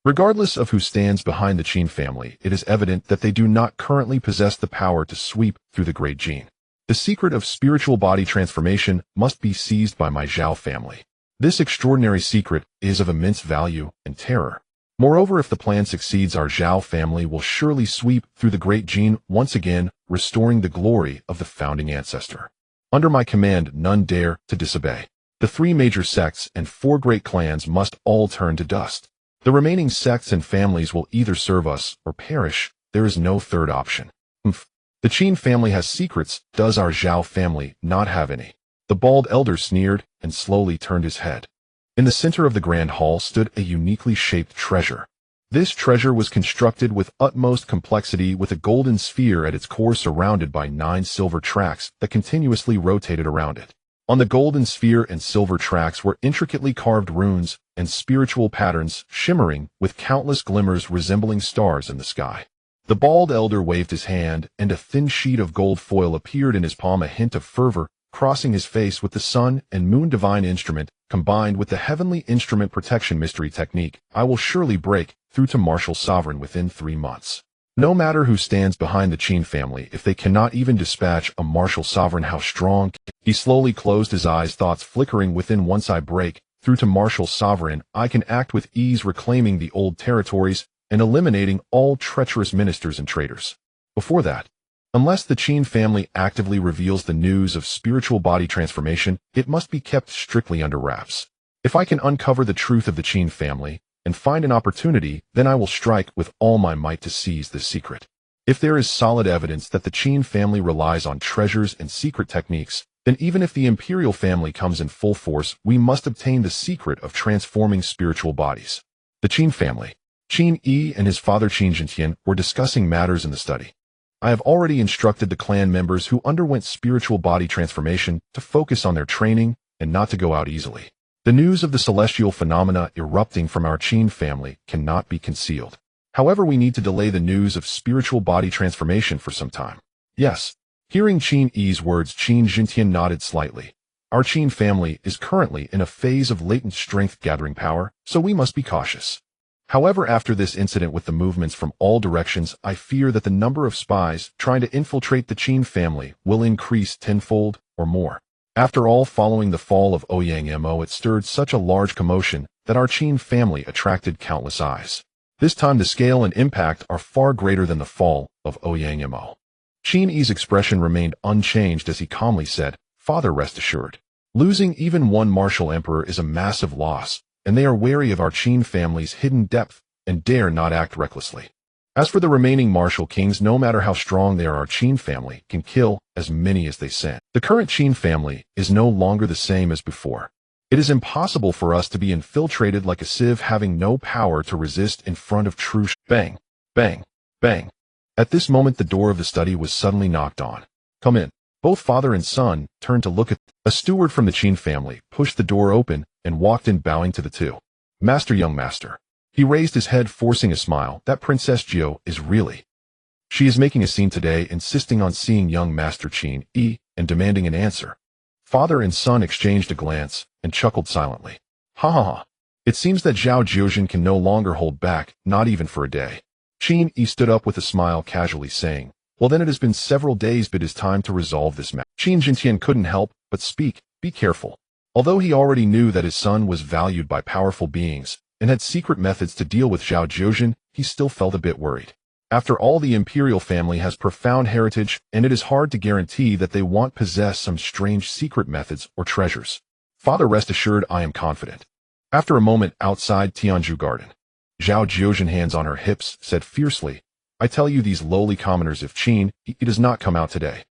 [SPEAKER 1] Regardless of who stands behind the Qin family, it is evident that they do not currently possess the power to sweep through the Great Qin. The secret of spiritual body transformation must be seized by my Zhao family. This extraordinary secret is of immense value and terror. Moreover, if the plan succeeds, our Zhao family will surely sweep through the Great Qin once again, restoring the glory of the founding ancestor. Under my command, none dare to disobey. The 3 major sects and 4 great clans must all turn to dust. The remaining sects and families will either serve us or perish. There is no third option. The Qin family has secrets. Does our Zhao family not have any? The bald elder sneered and slowly turned his head. In the center of the grand hall stood a uniquely shaped treasure. This treasure was constructed with utmost complexity, with a golden sphere at its core surrounded by 9 silver tracks that continuously rotated around it. On the golden sphere and silver tracks were intricately carved runes and spiritual patterns, shimmering with countless glimmers resembling stars in the sky. The bald elder waved his hand, and a thin sheet of gold foil appeared in his palm, a hint of fervor crossing his face. With the sun and moon divine instrument, combined with the heavenly instrument protection mystery technique, I will surely break through to martial sovereign within 3 months. No matter who stands behind the Qin family, if they cannot even dispatch a martial sovereign, how strong? He slowly closed his eyes, thoughts flickering within. Once I break through to martial sovereign, I can act with ease, reclaiming the old territories and eliminating all treacherous ministers and traitors. Before that, unless the Qin family actively reveals the news of spiritual body transformation, it must be kept strictly under wraps. If I can uncover the truth of the Qin family and find an opportunity, then I will strike with all my might to seize this secret. If there is solid evidence that the Qin family relies on treasures and secret techniques, then even if the imperial family comes in full force, we must obtain the secret of transforming spiritual bodies. The Qin family. Qin Yi and his father Qin Zhentian were discussing matters in the study. I have already instructed the clan members who underwent spiritual body transformation to focus on their training and not to go out easily. The news of the celestial phenomena erupting from our Qin family cannot be concealed. However, we need to delay the news of spiritual body transformation for some time. Yes. Hearing Qin Yi's words, Qin Zhentian nodded slightly. Our Qin family is currently in a phase of latent strength gathering power, so we must be cautious. However, after this incident with the movements from all directions, I fear that the number of spies trying to infiltrate the Qin family will increase tenfold or more. After all, following the fall of Ouyang Mo, it stirred such a large commotion that our Qin family attracted countless eyes. This time the scale and impact are far greater than the fall of Ouyang Mo. Qin Yi's expression remained unchanged as he calmly said, "Father, rest assured. Losing even one martial emperor is a massive loss, and they are wary of our Qin family's hidden depth and dare not act recklessly. As for the remaining martial kings, no matter how strong they are, our Qin family can kill as many as they send. The current Qin family is no longer the same as before. It is impossible for us to be infiltrated like a sieve, having no power to resist in front of true bang, bang, bang." At this moment, the door of the study was suddenly knocked on. "Come in." Both father and son turned to look at a steward from the Qin family, pushed the door open, and walked in, bowing to the two. "Master, young master." He raised his head, forcing a smile. "That Princess Jiao is really... She is making a scene today, insisting on seeing young Master Qin Yi and demanding an answer." Father and son exchanged a glance and chuckled silently. "Ha ha ha. It seems that Zhao Jiuzhen can no longer hold back, not even for a day." Qin Yi stood up with a smile, casually saying, "Well then, it has been several days, but it is time to resolve this matter." Qin Jintian couldn't help but speak, "Be careful." Although he already knew that his son was valued by powerful beings and had secret methods to deal with Zhao Jiuzhen, he still felt a bit worried. After all, the imperial family has profound heritage, and it is hard to guarantee that they won't possess some strange secret methods or treasures. "Father, rest assured, I am confident." After a moment, outside Tianzhu Garden, Zhao Jiuzhen, hands on her hips, said fiercely, "I tell you, these lowly commoners, if Qin Yi does not come out today."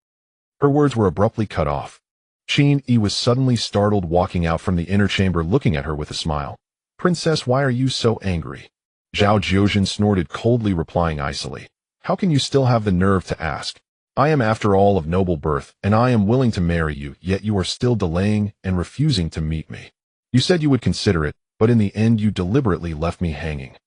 [SPEAKER 1] Her words were abruptly cut off. Qin Yi was suddenly startled, walking out from the inner chamber, looking at her with a smile. "Princess, why are you so angry?" Zhao Jiuzhen snorted coldly, replying icily, "How can you still have the nerve to ask? I am, after all, of noble birth, and I am willing to marry you, yet you are still delaying and refusing to meet me. You said you would consider it, but in the end you deliberately left me hanging."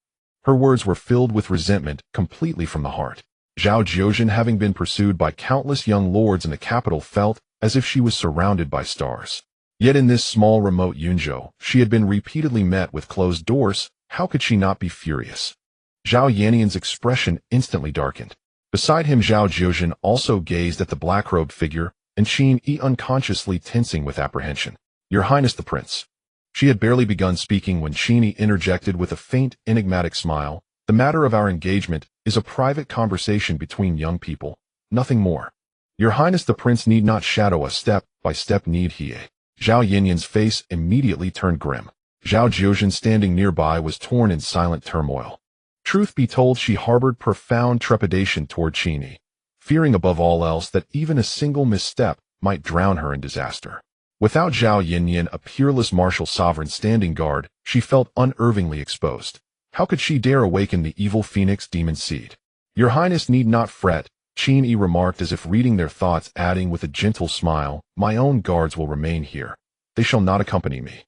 [SPEAKER 1] Her words were filled with resentment, completely from the heart. Zhao Jiuzhen, having been pursued by countless young lords in the capital, felt as if she was surrounded by stars. Yet in this small, remote Yunzhou, she had been repeatedly met with closed doors. How could she not be furious? Zhao Yannian's expression instantly darkened. Beside him, Zhao Jiuzhen also gazed at the black-robed figure, and Qin Yi unconsciously tensing with apprehension. "Your Highness the Prince." She had barely begun speaking when Qin Yi interjected with a faint, enigmatic smile. "The matter of our engagement is a private conversation between young people, nothing more. Your Highness the Prince need not shadow us step by step, need he?" Zhao Yannian's face immediately turned grim. Zhao Jiuzhen, standing nearby, was torn in silent turmoil. Truth be told, she harbored profound trepidation toward Qin Yi, fearing above all else that even a single misstep might drown her in disaster. Without Zhao Yannian, a peerless martial sovereign, standing guard, she felt unervingly exposed. How could she dare awaken the evil phoenix demon seed? "Your Highness need not fret," Qin Yi remarked, as if reading their thoughts, adding with a gentle smile, "My own guards will remain here. They shall not accompany me."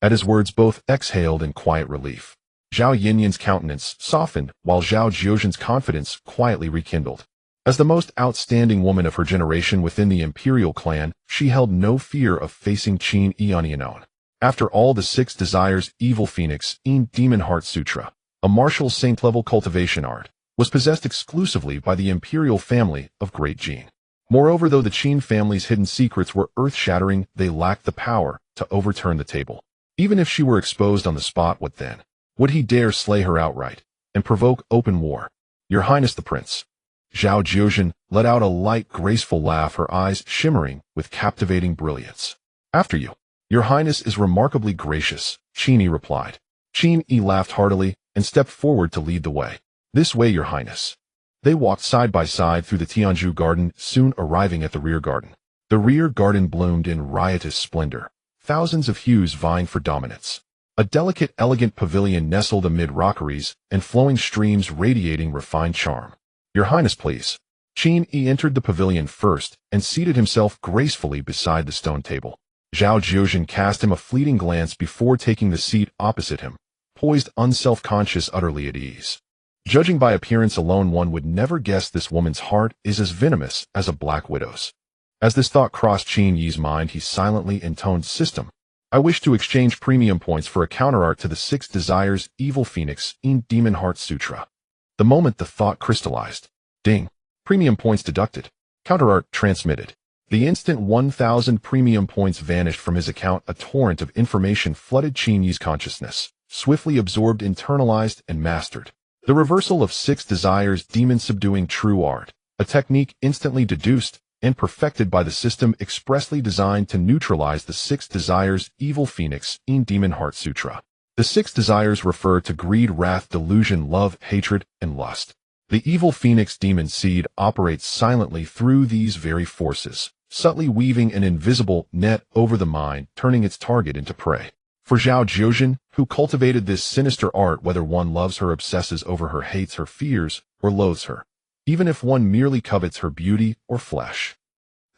[SPEAKER 1] At his words, both exhaled in quiet relief. Zhao Yannian's countenance softened, while Zhao Jiuzhen's confidence quietly rekindled. As the most outstanding woman of her generation within the imperial clan, she held no fear of facing Qin Yi on unknown. After all, the 6 desires evil phoenix in Demon Heart Sutra, a martial saint-level cultivation art, was possessed exclusively by the imperial family of Great Qin. Moreover, though the Qin family's hidden secrets were earth-shattering, they lacked the power to overturn the table. Even if she were exposed on the spot, what then? Would he dare slay her outright and provoke open war? "Your Highness the Prince." Zhao Jiuzhen let out a light, graceful laugh, her eyes shimmering with captivating brilliance. "After you." "Your Highness is remarkably gracious," Qin Yi replied. Qin Yi laughed heartily and stepped forward to lead the way. "This way, Your Highness." They walked side by side through the Tianzhu Garden, soon arriving at the rear garden. The rear garden bloomed in riotous splendor, thousands of hues vying for dominance. A delicate, elegant pavilion nestled amid rockeries and flowing streams radiating refined charm. "Your Highness, please." Qin Yi entered the pavilion first and seated himself gracefully beside the stone table. Zhao Jiuzhen cast him a fleeting glance before taking the seat opposite him, poised, unself-conscious, utterly at ease. Judging by appearance alone, one would never guess this woman's heart is as venomous as a black widow's. As this thought crossed Qin Yi's mind, he silently intoned, "System, I wish to exchange premium points for a counterart to the 6 Desires Evil Phoenix in Demon Heart Sutra. The moment the thought crystallized. Ding. Premium points deducted. Counterart transmitted. The instant 1,000 premium points vanished from his account. A torrent of information flooded Qin Yi's consciousness, swiftly absorbed, internalized, and mastered. The reversal of 6 Desires Demon Subduing True Art, a technique instantly deduced and perfected by the system expressly designed to neutralize the 6 Desires Evil Phoenix in Demon Heart Sutra. The 6 desires refer to greed, wrath, delusion, love, hatred, and lust. The evil phoenix demon seed operates silently through these very forces, subtly weaving an invisible net over the mind, turning its target into prey. For Zhao Jiuzhen, who cultivated this sinister art, whether one loves her, obsesses over her, hates her, fears, or loathes her, even if one merely covets her beauty or flesh.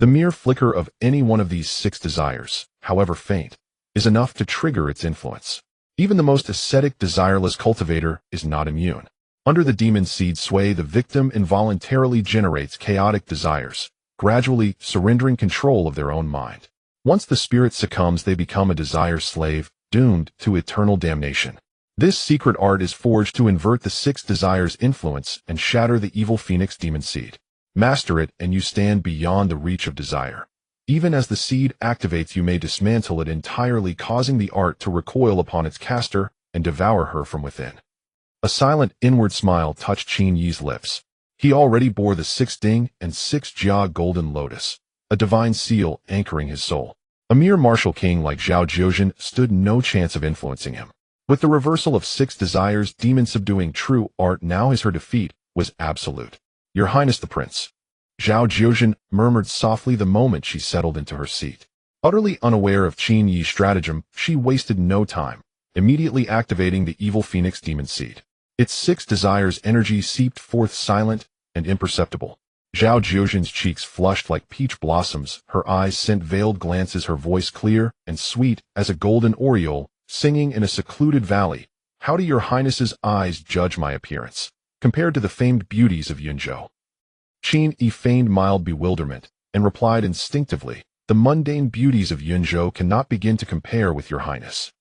[SPEAKER 1] The mere flicker of any one of these 6 desires, however faint, is enough to trigger its influence. Even the most ascetic, desireless cultivator is not immune. Under the demon seed sway, the victim involuntarily generates chaotic desires, gradually surrendering control of their own mind. Once the spirit succumbs, they become a desire slave, doomed to eternal damnation. This secret art is forged to invert the 6 desires' influence and shatter the evil phoenix demon seed. Master it, and you stand beyond the reach of desire. Even as the seed activates, you may dismantle it entirely, causing the art to recoil upon its caster and devour her from within. A silent inward smile touched Qin Yi's lips. He already bore the 6 Ding and 6 Jia golden lotus, a divine seal anchoring his soul. A mere martial king like Zhao Jiuzhen stood no chance of influencing him. With the reversal of 6 desires, demon subduing true art, now her defeat was absolute. Your Highness the Prince. Zhao Jiuzhen murmured softly the moment she settled into her seat. Utterly unaware of Qin Yi's stratagem, she wasted no time, immediately activating the evil phoenix demon seed. Its 6 desires energy seeped forth, silent and imperceptible. Zhao Jiuzhen's cheeks flushed like peach blossoms, her eyes sent veiled glances, her voice clear and sweet as a golden oriole, singing in a secluded valley. How do your Highness's eyes judge my appearance, compared to the famed beauties of Yunzhou? Qin Yi feigned mild bewilderment, and replied instinctively, the mundane beauties of Yunzhou cannot begin to compare with your Highness.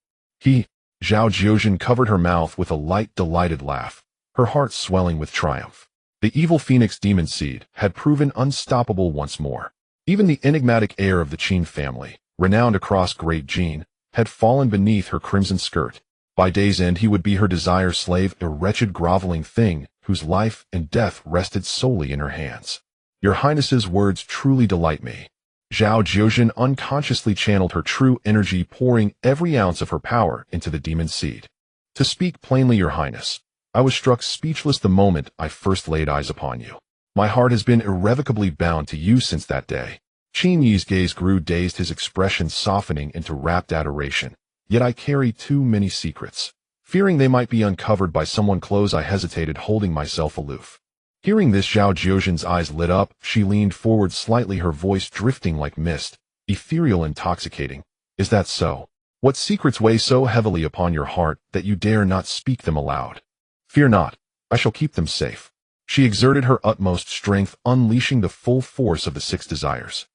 [SPEAKER 1] Zhao Jiuzhen covered her mouth with a light, delighted laugh, her heart swelling with triumph. The evil phoenix demon seed had proven unstoppable once more. Even the enigmatic heir of the Qin family, renowned across Great Jin, had fallen beneath her crimson skirt. By day's end he would be her desire slave, a wretched groveling thing whose life and death rested solely in her hands. Your Highness's words truly delight me. Zhao Jiuzhen unconsciously channeled her true energy, pouring every ounce of her power into the demon seed. To speak plainly, your Highness, I was struck speechless the moment I first laid eyes upon you. My heart has been irrevocably bound to you since that day. Qin Yi's gaze grew dazed, his expression softening into rapt adoration. Yet I carry too many secrets. Fearing they might be uncovered by someone close, I hesitated, holding myself aloof. Hearing this, Zhao Jiuzhen's eyes lit up. She leaned forward slightly, her voice drifting like mist, ethereal, intoxicating. Is that so? What secrets weigh so heavily upon your heart that you dare not speak them aloud? Fear not, I shall keep them safe. She exerted her utmost strength, unleashing the full force of the 6 desires.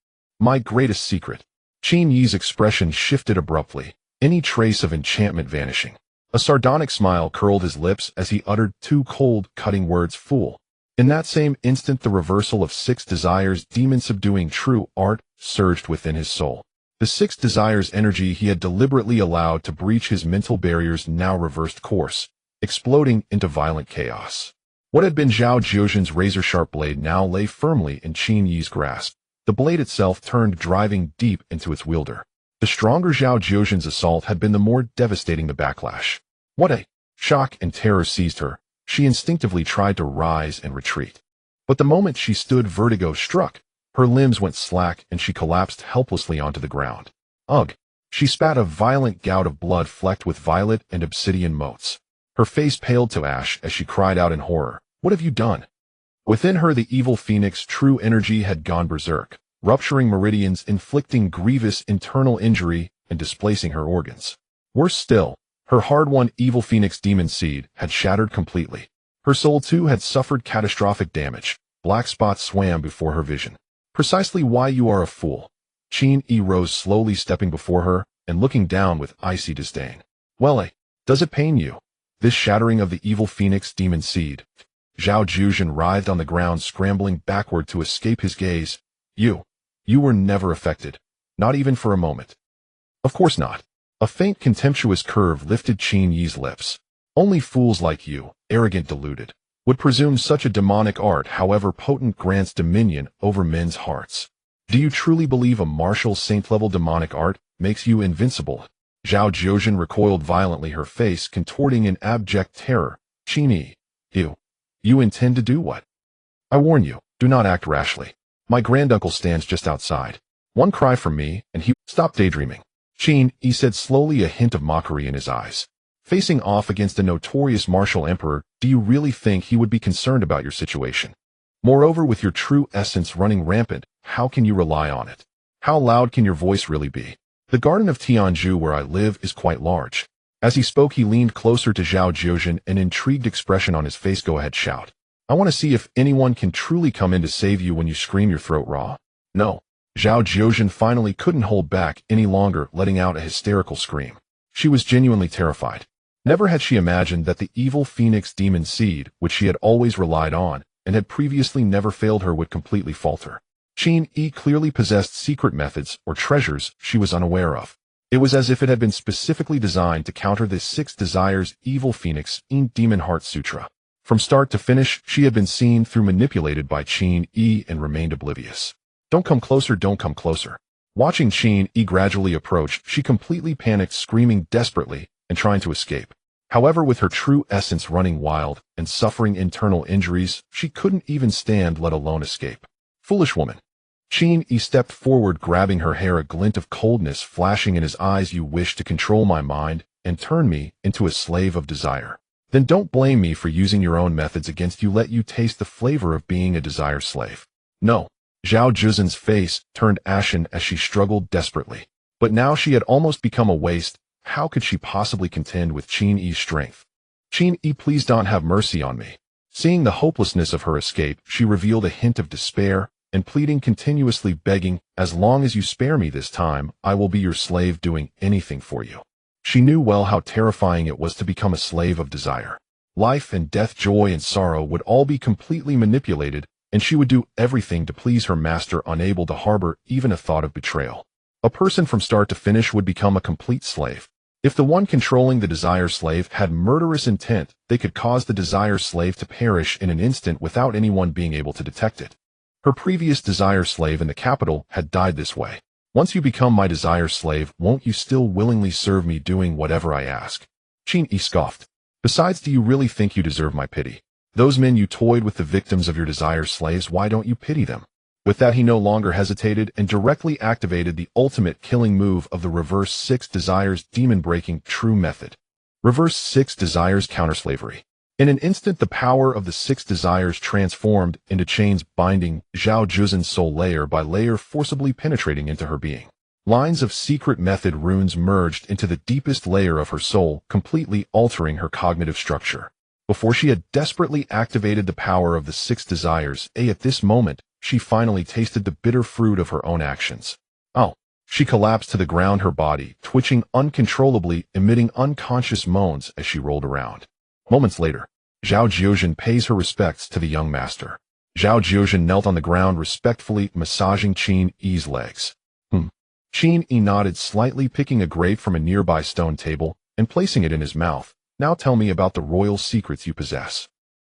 [SPEAKER 1] My greatest secret. Qin Yi's expression shifted abruptly, any trace of enchantment vanishing. A sardonic smile curled his lips as he uttered 2 cold, cutting words, fool. In that same instant, the reversal of 6 desires, demon subduing true art, surged within his soul. The 6 desires energy he had deliberately allowed to breach his mental barriers now reversed course, exploding into violent chaos. What had been Zhao Jiuzhen's razor-sharp blade now lay firmly in Qin Yi's grasp. The blade itself turned, driving deep into its wielder. The stronger Zhao Jiuzhen's assault had been, the more devastating the backlash. What a shock and terror seized her. She instinctively tried to rise and retreat. But the moment she stood, vertigo struck. Her limbs went slack and she collapsed helplessly onto the ground. Ugh! She spat a violent gout of blood flecked with violet and obsidian motes. Her face paled to ash as she cried out in horror, "What have you done?" Within her, the evil phoenix true energy had gone berserk, rupturing meridians, inflicting grievous internal injury and displacing her organs. Worse still, her hard-won evil phoenix demon seed had shattered completely. Her soul too had suffered catastrophic damage. Black spots swam before her vision. Precisely why you are a fool. Qin Yi rose slowly, stepping before her, and looking down with icy disdain. Well, does it pain you? This shattering of the evil phoenix demon seed. Zhao Zhuzhen writhed on the ground, scrambling backward to escape his gaze. You were never affected. Not even for a moment. Of course not. A faint contemptuous curve lifted Qin Yi's lips. Only fools like you, arrogant deluded, would presume such a demonic art, however potent, grants dominion over men's hearts. Do you truly believe a martial saint-level demonic art makes you invincible? Zhao Zhuzhen recoiled violently, her face contorting in abject terror. Qin Yi, you intend to do what? I warn you, do not act rashly. My granduncle stands just outside. One cry from me, and he— Stop daydreaming. Qin Yi said slowly, a hint of mockery in his eyes. Facing off against a notorious martial emperor, do you really think he would be concerned about your situation? Moreover, with your true essence running rampant, how can you rely on it? How loud can your voice really be? The garden of Tianzhu where I live is quite large. As he spoke, he leaned closer to Zhao Zhuzhen, an intrigued expression on his face. Go ahead, shout. I want to see if anyone can truly come in to save you when you scream your throat raw. No. Zhao Zhuzhen finally couldn't hold back any longer, letting out a hysterical scream. She was genuinely terrified. Never had she imagined that the evil phoenix demon seed, which she had always relied on, and had previously never failed her, would completely falter. Qin Yi clearly possessed secret methods or treasures she was unaware of. It was as if it had been specifically designed to counter the 6 desires evil phoenix demon heart sutra. From start to finish, she had been seen through, manipulated by Qin Yi, and remained oblivious. Don't come closer, don't come closer. Watching Qin Yi gradually approach, she completely panicked, screaming desperately and trying to escape. However, with her true essence running wild and suffering internal injuries, she couldn't even stand, let alone escape. Foolish woman. Qin Yi stepped forward, grabbing her hair, a glint of coldness flashing in his eyes. You wish to control my mind and turn me into a slave of desire. Then don't blame me for using your own methods against you. Let you taste the flavor of being a desire slave. No. Zhao Zhuzhen's face turned ashen as she struggled desperately. But now she had almost become a waste. How could she possibly contend with Qin Yi's strength? Qin Yi, please don't have mercy on me. Seeing the hopelessness of her escape, she revealed a hint of despair and pleading, continuously begging, as long as you spare me this time, I will be your slave, doing anything for you. She knew well how terrifying it was to become a slave of desire. Life and death, joy and sorrow would all be completely manipulated, and she would do everything to please her master, unable to harbor even a thought of betrayal. A person from start to finish would become a complete slave. If the one controlling the desire slave had murderous intent, they could cause the desire slave to perish in an instant without anyone being able to detect it. Her previous desire slave in the capital had died this way. Once you become my desire slave, won't you still willingly serve me, doing whatever I ask? Qin Yi scoffed. Besides, do you really think you deserve my pity? Those men you toyed with, the victims of your desire slaves, why don't you pity them? With that, he no longer hesitated and directly activated the ultimate killing move of the reverse 6 desires demon-breaking true method. Reverse 6 desires counterslavery. In an instant, the power of the 6 desires transformed into chains, binding Zhao Zhuzhen's soul layer by layer, forcibly penetrating into her being. Lines of secret method runes merged into the deepest layer of her soul, completely altering her cognitive structure. Before she had desperately activated the power of the 6 desires, at this moment, she finally tasted the bitter fruit of her own actions. Oh! She collapsed to the ground, her body twitching uncontrollably, emitting unconscious moans as she rolled around. Moments later, Zhao Zhuzhen pays her respects to the young master. Zhao Zhuzhen knelt on the ground, respectfully massaging Qin Yi's legs. Qin Yi nodded slightly, picking a grape from a nearby stone table and placing it in his mouth. Now tell me about the royal secrets you possess.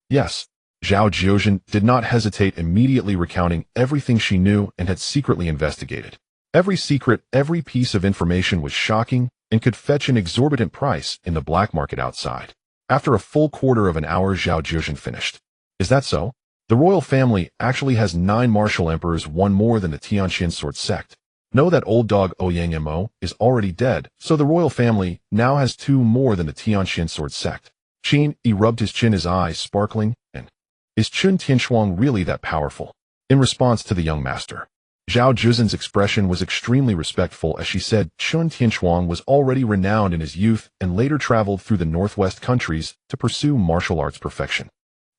[SPEAKER 1] Yes. Zhao Zhuzhen did not hesitate, immediately recounting everything she knew and had secretly investigated. Every secret, every piece of information was shocking and could fetch an exorbitant price in the black market outside. After a full quarter of an hour, Zhao Zhuzhen finished. Is that so? The royal family actually has 9 martial emperors, one more than the Tianqian sword sect. Know that old dog Ouyang Mo is already dead, so the royal family now has 2 more than the Tianqian sword sect. Qin Yi rubbed his chin, his eyes sparkling, and, is Chun Tianshuang really that powerful? In response to the young master, Zhao Zhuzhen's expression was extremely respectful as she said, Chun Tianshuang was already renowned in his youth and later traveled through the northwest countries to pursue martial arts perfection.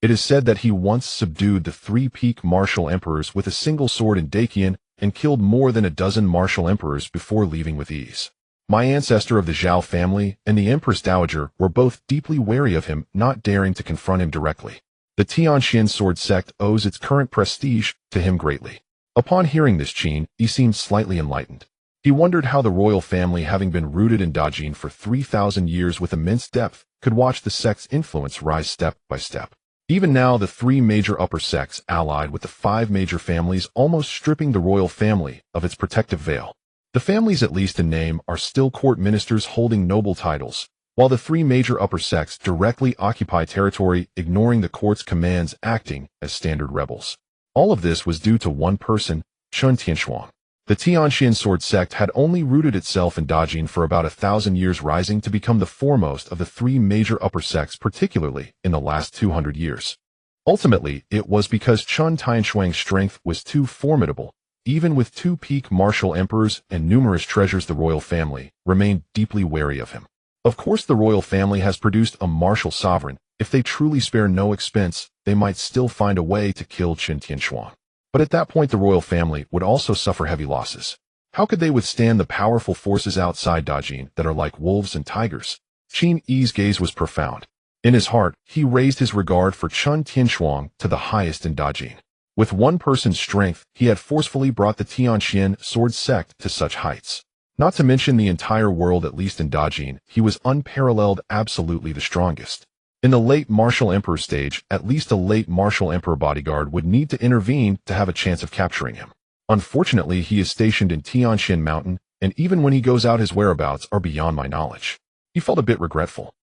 [SPEAKER 1] It is said that he once subdued the 3 peak martial emperors with a single sword in Dakian and killed more than a dozen martial emperors before leaving with ease. My ancestor of the Zhao family and the Empress Dowager were both deeply wary of him, not daring to confront him directly. The Tianqian sword sect owes its current prestige to him greatly. Upon hearing this, Qin Yi seemed slightly enlightened. He wondered how the royal family, having been rooted in Dajin for 3,000 years with immense depth, could watch the sect's influence rise step by step. Even now, the three major upper sects allied with the five major families, almost stripping the royal family of its protective veil. The families, at least in name, are still court ministers holding noble titles, while the three major upper sects directly occupy territory, ignoring the court's commands, acting as standard rebels. All of this was due to one person, Chen Tianshuang. The Tianqian sword sect had only rooted itself in Dajin for about 1,000 years, rising to become the foremost of the three major upper sects, particularly in the last 200 years. Ultimately, it was because Chen Tianshuang's strength was too formidable. Even with two peak martial emperors and numerous treasures, the royal family remained deeply wary of him. Of course, the royal family has produced a martial sovereign. If they truly spare no expense, they might still find a way to kill Chen Tianshuang. But at that point, the royal family would also suffer heavy losses. How could they withstand the powerful forces outside Dajin that are like wolves and tigers? Qin Yi's gaze was profound. In his heart, he raised his regard for Chen Tianshuang to the highest in Dajin. With one person's strength, he had forcefully brought the Tianqian sword sect to such heights. Not to mention the entire world, at least in Dajin, he was unparalleled, absolutely the strongest. In the late martial emperor stage, at least a late martial emperor bodyguard would need to intervene to have a chance of capturing him. Unfortunately, he is stationed in Tianqian Mountain, and even when he goes out, his whereabouts are beyond my knowledge. He felt a bit regretful.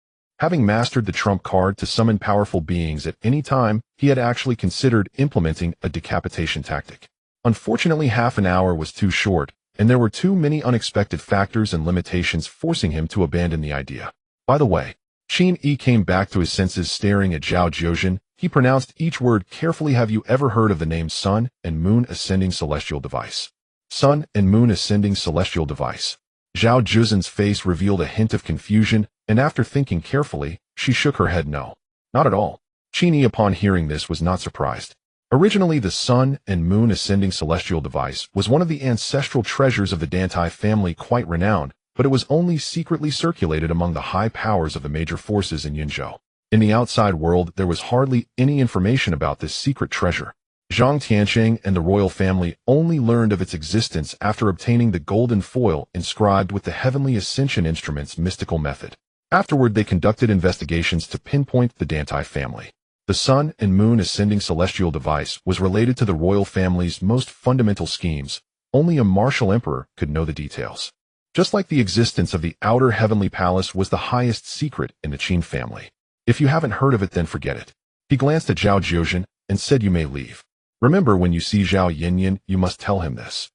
[SPEAKER 1] Having mastered the trump card to summon powerful beings at any time, he had actually considered implementing a decapitation tactic. Unfortunately, half an hour was too short, and there were too many unexpected factors and limitations forcing him to abandon the idea. By the way, Qin Yi came back to his senses, staring at Zhao Jiuzhen. He pronounced each word carefully. Have you ever heard of the name Sun and Moon Ascending Celestial Device? Sun and Moon Ascending Celestial Device. Zhao Jiuzhen's face revealed a hint of confusion, and after thinking carefully, she shook her head no. Not at all. Qin Yi, upon hearing this, was not surprised. Originally, the Sun and Moon Ascending Celestial Device was one of the ancestral treasures of the Dantai family, quite renowned, but it was only secretly circulated among the high powers of the major forces in Yinzhou. In the outside world, there was hardly any information about this secret treasure. Zhang Tianqing and the royal family only learned of its existence after obtaining the golden foil inscribed with the Heavenly Ascension Instrument's mystical method. Afterward, they conducted investigations to pinpoint the Dantai family. The Sun and Moon Ascending Celestial Device was related to the royal family's most fundamental schemes. Only a martial emperor could know the details. Just like the existence of the outer heavenly palace was the highest secret in the Qin family. If you haven't heard of it, then forget it. He glanced at Zhao Jiuzhen and said, you may leave. Remember, when you see Zhao Yanyan, you must tell him this.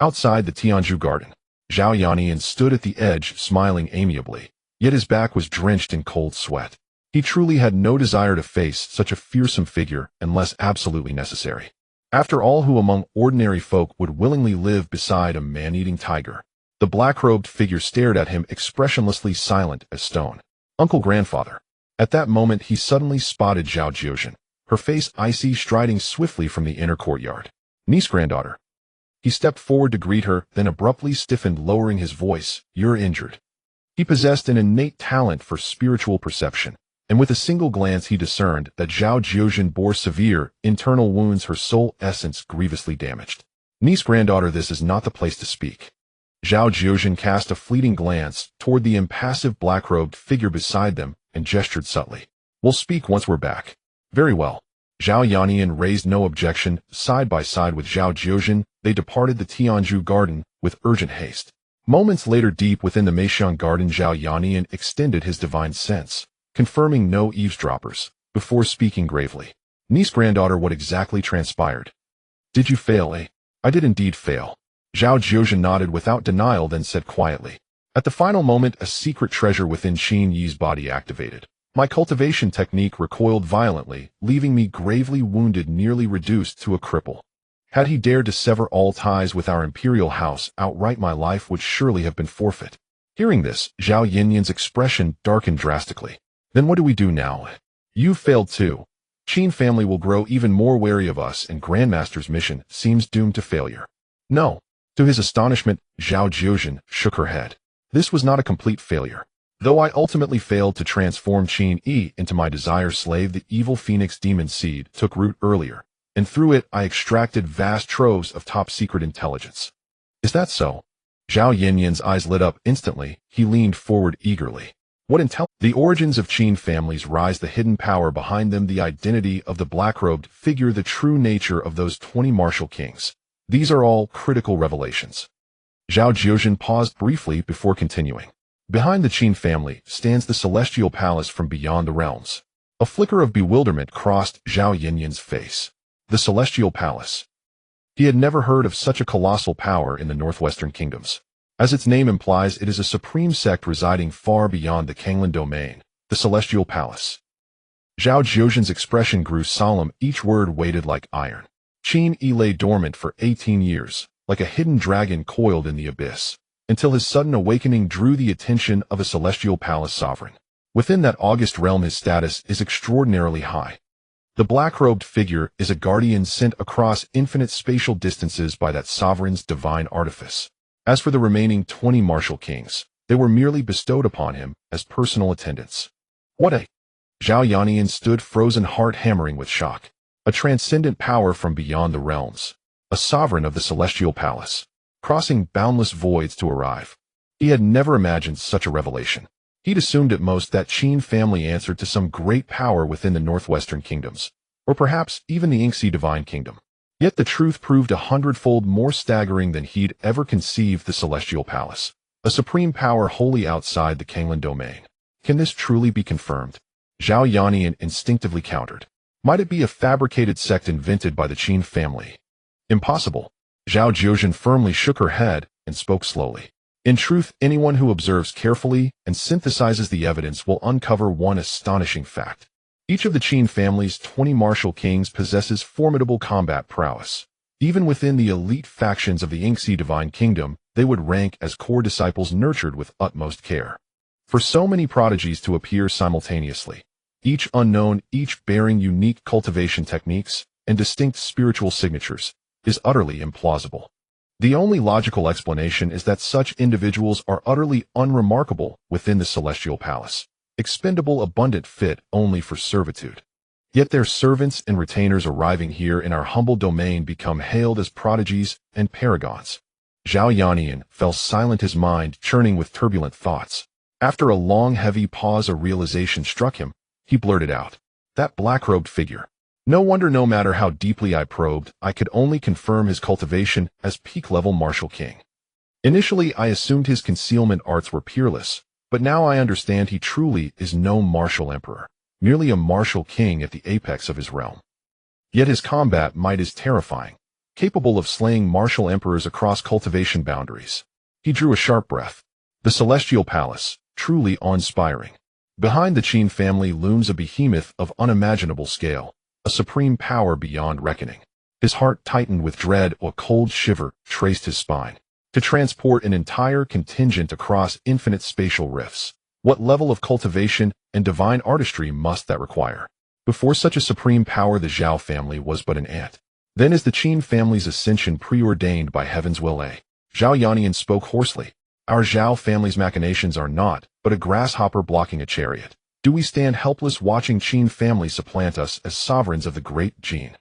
[SPEAKER 1] Outside the Tianzhu garden, Zhao Yanyan stood at the edge, smiling amiably, yet his back was drenched in cold sweat. He truly had no desire to face such a fearsome figure unless absolutely necessary. After all, who among ordinary folk would willingly live beside a man-eating tiger? The black-robed figure stared at him, expressionlessly silent as stone. Uncle, grandfather. At that moment, he suddenly spotted Zhao Jiuzhen, her face icy, striding swiftly from the inner courtyard. Niece, granddaughter. He stepped forward to greet her, then abruptly stiffened, lowering his voice. You're injured. He possessed an innate talent for spiritual perception, and with a single glance he discerned that Zhao Jiuzhen bore severe internal wounds, her soul essence grievously damaged. Niece, granddaughter, this is not the place to speak. Zhao Jiuzhen cast a fleeting glance toward the impassive black-robed figure beside them and gestured subtly. We'll speak once we're back. Very well. Zhao Yanyan raised no objection. Side by side with Zhao Jiuzhen, they departed the Tianzhu garden with urgent haste. Moments later, deep within the Meixiang garden, Zhao Yanyan extended his divine sense, confirming no eavesdroppers, before speaking gravely. Niece, granddaughter, what exactly transpired? Did you fail, eh? I did indeed fail. Zhao Jiuzhen nodded without denial, then said quietly. At the final moment, a secret treasure within Qin Yi's body activated. My cultivation technique recoiled violently, leaving me gravely wounded, nearly reduced to a cripple. Had he dared to sever all ties with our imperial house outright, my life would surely have been forfeit. Hearing this, Zhao Yanyan's expression darkened drastically. Then what do we do now? You failed too. Qin family will grow even more wary of us, and Grandmaster's mission seems doomed to failure. No. To his astonishment, Zhao Jiuzhen shook her head. This was not a complete failure. Though I ultimately failed to transform Qin Yi into my desired slave, the evil phoenix demon seed took root earlier, and through it I extracted vast troves of top-secret intelligence. Is that so? Zhao Yinyan's eyes lit up instantly. He leaned forward eagerly. What intel? The origins of Qin families rise, the hidden power behind them, the identity of the black-robed figure, the true nature of those 20 martial kings. These are all critical revelations. Zhao Jiuzhen paused briefly before continuing. Behind the Qin family stands the celestial palace from beyond the realms. A flicker of bewilderment crossed Zhao Yinyan's face. The celestial palace. He had never heard of such a colossal power in the northwestern kingdoms. As its name implies, it is a supreme sect residing far beyond the Kanglan domain, the celestial palace. Zhao Jiuzhen's expression grew solemn, each word weighted like iron. Qin Yi lay dormant for 18 years, like a hidden dragon coiled in the abyss, until his sudden awakening drew the attention of a celestial palace sovereign. Within that august realm his status is extraordinarily high. The black-robed figure is a guardian sent across infinite spatial distances by that sovereign's divine artifice. As for the remaining 20 martial kings, they were merely bestowed upon him as personal attendants. What a... Zhao Yanyan stood frozen, heart hammering with shock. A transcendent power from beyond the realms. A sovereign of the celestial palace, crossing boundless voids to arrive. He had never imagined such a revelation. He'd assumed at most that Qin family answered to some great power within the northwestern kingdoms, or perhaps even the Yingxi divine kingdom. Yet the truth proved 100-fold more staggering than he'd ever conceived. The celestial palace, a supreme power wholly outside the Kanglan domain. Can this truly be confirmed? Zhao Yanyan instinctively countered. Might it be a fabricated sect invented by the Qin family? Impossible. Zhao Jiuzhen firmly shook her head and spoke slowly. In truth, anyone who observes carefully and synthesizes the evidence will uncover one astonishing fact. Each of the Qin family's 20 martial kings possesses formidable combat prowess. Even within the elite factions of the Yingxi divine kingdom, they would rank as core disciples nurtured with utmost care. For so many prodigies to appear simultaneously, each unknown, each bearing unique cultivation techniques and distinct spiritual signatures, is utterly implausible. The only logical explanation is that such individuals are utterly unremarkable within the celestial palace, expendable, abundant, fit only for servitude. Yet their servants and retainers arriving here in our humble domain become hailed as prodigies and paragons. Zhao Yanyan fell silent, his mind churning with turbulent thoughts. After a long, heavy pause, a realization struck him. He blurted out, "That black-robed figure. No wonder, no matter how deeply I probed, I could only confirm his cultivation as peak-level martial king. Initially, I assumed his concealment arts were peerless, but now I understand he truly is no martial emperor, merely a martial king at the apex of his realm. Yet his combat might is terrifying, capable of slaying martial emperors across cultivation boundaries." He drew a sharp breath. The celestial palace, truly awe-inspiring. Behind the Qin family looms a behemoth of unimaginable scale, a supreme power beyond reckoning. His heart tightened with dread, a cold shiver traced his spine. To transport an entire contingent across infinite spatial rifts, what level of cultivation and divine artistry must that require? Before such a supreme power, the Zhao family was but an ant. Then is the Qin family's ascension preordained by heaven's will. Zhao Yanyan spoke hoarsely. Our Zhao family's machinations are naught but a grasshopper blocking a chariot. Do we stand helpless watching Qin family supplant us as sovereigns of the great Qin?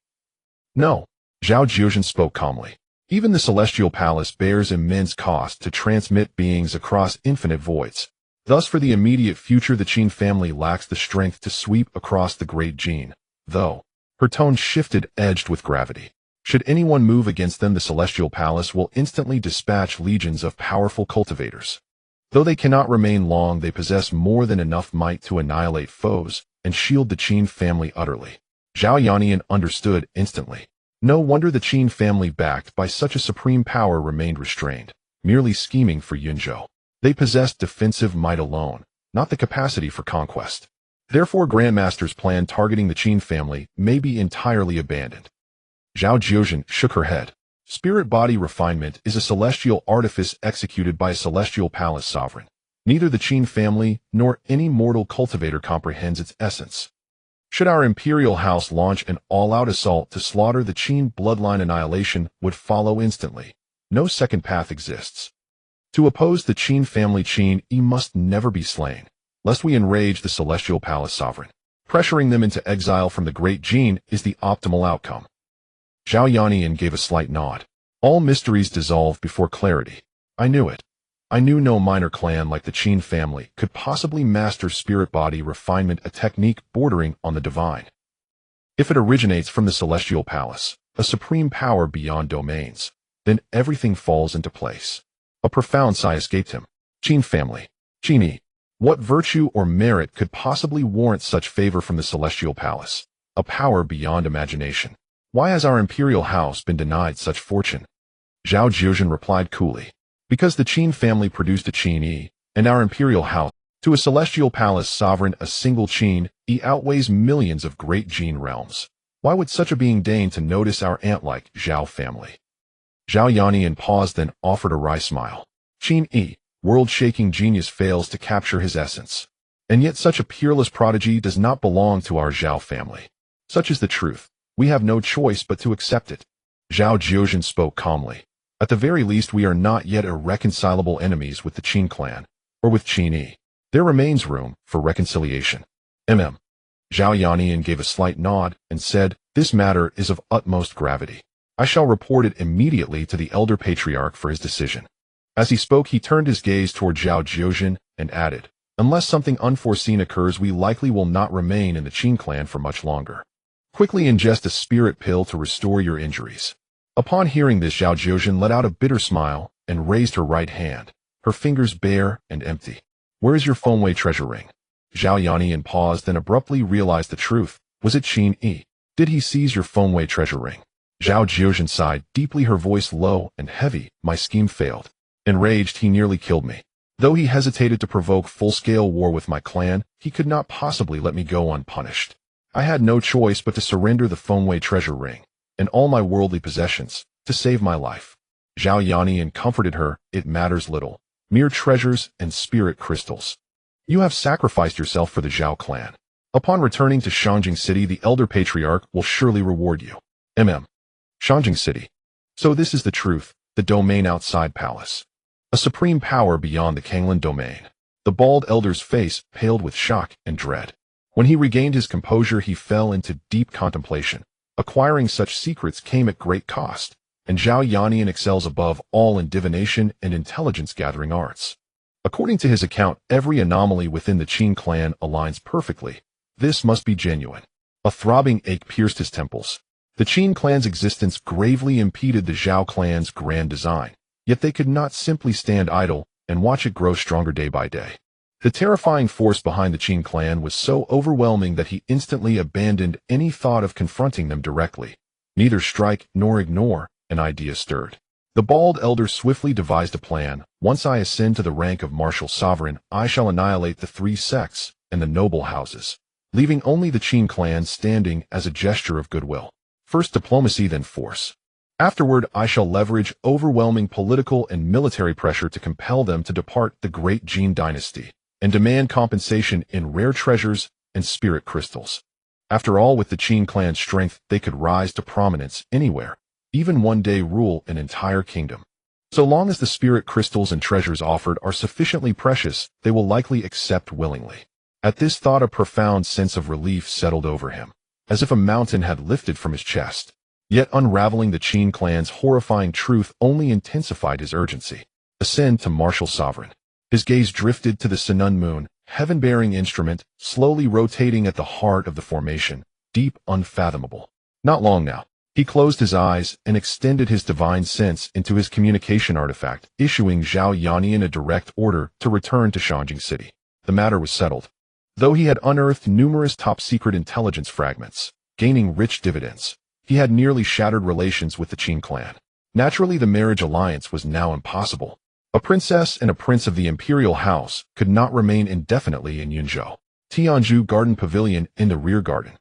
[SPEAKER 1] No. Zhao Jiuzhen spoke calmly. Even the celestial palace bears immense cost to transmit beings across infinite voids. Thus for the immediate future the Qin family lacks the strength to sweep across the great Qin, though. Her tone shifted, edged with gravity. Should anyone move against them, the celestial palace will instantly dispatch legions of powerful cultivators. Though they cannot remain long, they possess more than enough might to annihilate foes and shield the Qin family utterly. Zhao Yanyan understood instantly. No wonder the Qin family, backed by such a supreme power, remained restrained, merely scheming for Yunzhou. They possessed defensive might alone, not the capacity for conquest. Therefore Grandmaster's plan targeting the Qin family may be entirely abandoned. Zhao Jiuzhen shook her head. Spirit body refinement is a celestial artifice executed by a celestial palace sovereign. Neither the Qin family nor any mortal cultivator comprehends its essence. Should our imperial house launch an all-out assault to slaughter the Qin bloodline, annihilation would follow instantly. No second path exists. To oppose the Qin family, Qin Yi must never be slain, lest we enrage the celestial palace sovereign. Pressuring them into exile from the great Jin is the optimal outcome. Zhao Yannian gave a slight nod. All mysteries dissolve before clarity. I knew it. I knew no minor clan like the Qin family could possibly master spirit body refinement, a technique bordering on the divine. If it originates from the celestial palace, a supreme power beyond domains, then everything falls into place. A profound sigh escaped him. Qin family. Qin Yi. What virtue or merit could possibly warrant such favor from the celestial palace? A power beyond imagination. Why has our imperial house been denied such fortune? Zhao Jiuzhen replied coolly. Because the Qin family produced a Qin Yi, and our imperial house, to a celestial palace sovereign, a single Qin Yi outweighs millions of great Jin realms. Why would such a being deign to notice our ant-like Zhao family? Zhao Yannian paused, then offered a wry smile. Qin Yi, world-shaking genius, fails to capture his essence. And yet such a peerless prodigy does not belong to our Zhao family. Such is the truth. We have no choice but to accept it. Zhao Jiuzhen spoke calmly. At the very least, we are not yet irreconcilable enemies with the Qin clan, or with Qin Yi. There remains room for reconciliation. Zhao Yannian gave a slight nod and said, this matter is of utmost gravity. I shall report it immediately to the elder patriarch for his decision. As he spoke, he turned his gaze toward Zhao Jiuzhen and added, unless something unforeseen occurs, we likely will not remain in the Qin clan for much longer. Quickly ingest a spirit pill to restore your injuries. Upon hearing this, Zhao Jiuzhen let out a bitter smile and raised her right hand, her fingers bare and empty. Where is your Fengwei treasure ring? Zhao Yannian paused, then abruptly realized the truth. Was it Qin Yi? Did he seize your Fengwei treasure ring? Zhao Jiuzhen sighed deeply, her voice low and heavy. My scheme failed. Enraged, he nearly killed me. Though he hesitated to provoke full-scale war with my clan, he could not possibly let me go unpunished. I had no choice but to surrender the Fengwei treasure ring and all my worldly possessions to save my life. Zhao Yannian comforted her. It matters little. Mere treasures and spirit crystals. You have sacrificed yourself for the Zhao clan. Upon returning to Shangjing City, the elder patriarch will surely reward you. Shangjing City. So this is the truth, the domain outside palace. A supreme power beyond the Kanglan domain. The bald elder's face paled with shock and dread. When he regained his composure, he fell into deep contemplation. Acquiring such secrets came at great cost, and Zhao Yannian excels above all in divination and intelligence-gathering arts. According to his account, every anomaly within the Qin clan aligns perfectly. This must be genuine. A throbbing ache pierced his temples. The Qin clan's existence gravely impeded the Zhao clan's grand design, yet they could not simply stand idle and watch it grow stronger day by day. The terrifying force behind the Qin clan was so overwhelming that he instantly abandoned any thought of confronting them directly. Neither strike nor ignore, an idea stirred. The bald elder swiftly devised a plan. Once I ascend to the rank of martial sovereign, I shall annihilate the 3 sects and the noble houses, leaving only the Qin clan standing as a gesture of goodwill. First diplomacy, then force. Afterward, I shall leverage overwhelming political and military pressure to compel them to depart the great Jin dynasty and demand compensation in rare treasures and spirit crystals. After all, with the Qin clan's strength, they could rise to prominence anywhere, even one day rule an entire kingdom. So long as the spirit crystals and treasures offered are sufficiently precious, they will likely accept willingly. At this thought, a profound sense of relief settled over him, as if a mountain had lifted from his chest. Yet unraveling the Qin clan's horrifying truth only intensified his urgency. Ascend to martial sovereign. His gaze drifted to the Sinun moon, heaven-bearing instrument, slowly rotating at the heart of the formation, deep, unfathomable. Not long now. He closed his eyes and extended his divine sense into his communication artifact, issuing Zhao Yannian a direct order to return to Shangjing City. The matter was settled. Though he had unearthed numerous top-secret intelligence fragments, gaining rich dividends, he had nearly shattered relations with the Qin clan. Naturally, the marriage alliance was now impossible. A princess and a prince of the imperial house could not remain indefinitely in Yunzhou. Tianzhu Garden Pavilion in the rear garden.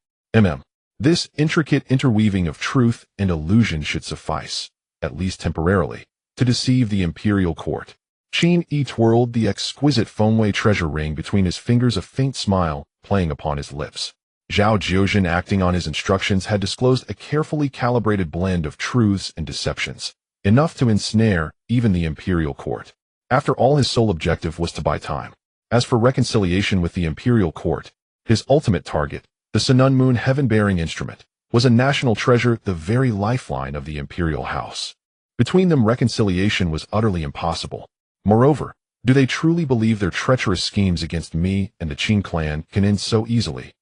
[SPEAKER 1] This intricate interweaving of truth and illusion should suffice, at least temporarily, to deceive the imperial court. Qin Yi twirled the exquisite Fengwei treasure ring between his fingers, a faint smile playing upon his lips. Zhao Jiuzhen, acting on his instructions, had disclosed a carefully calibrated blend of truths and deceptions, enough to ensnare even the imperial court. After all, his sole objective was to buy time. As for reconciliation with the imperial court, his ultimate target, the Sun Moon heaven-bearing instrument, was a national treasure, the very lifeline of the imperial house. Between them, reconciliation was utterly impossible. Moreover, do they truly believe their treacherous schemes against me and the Qin clan can end so easily?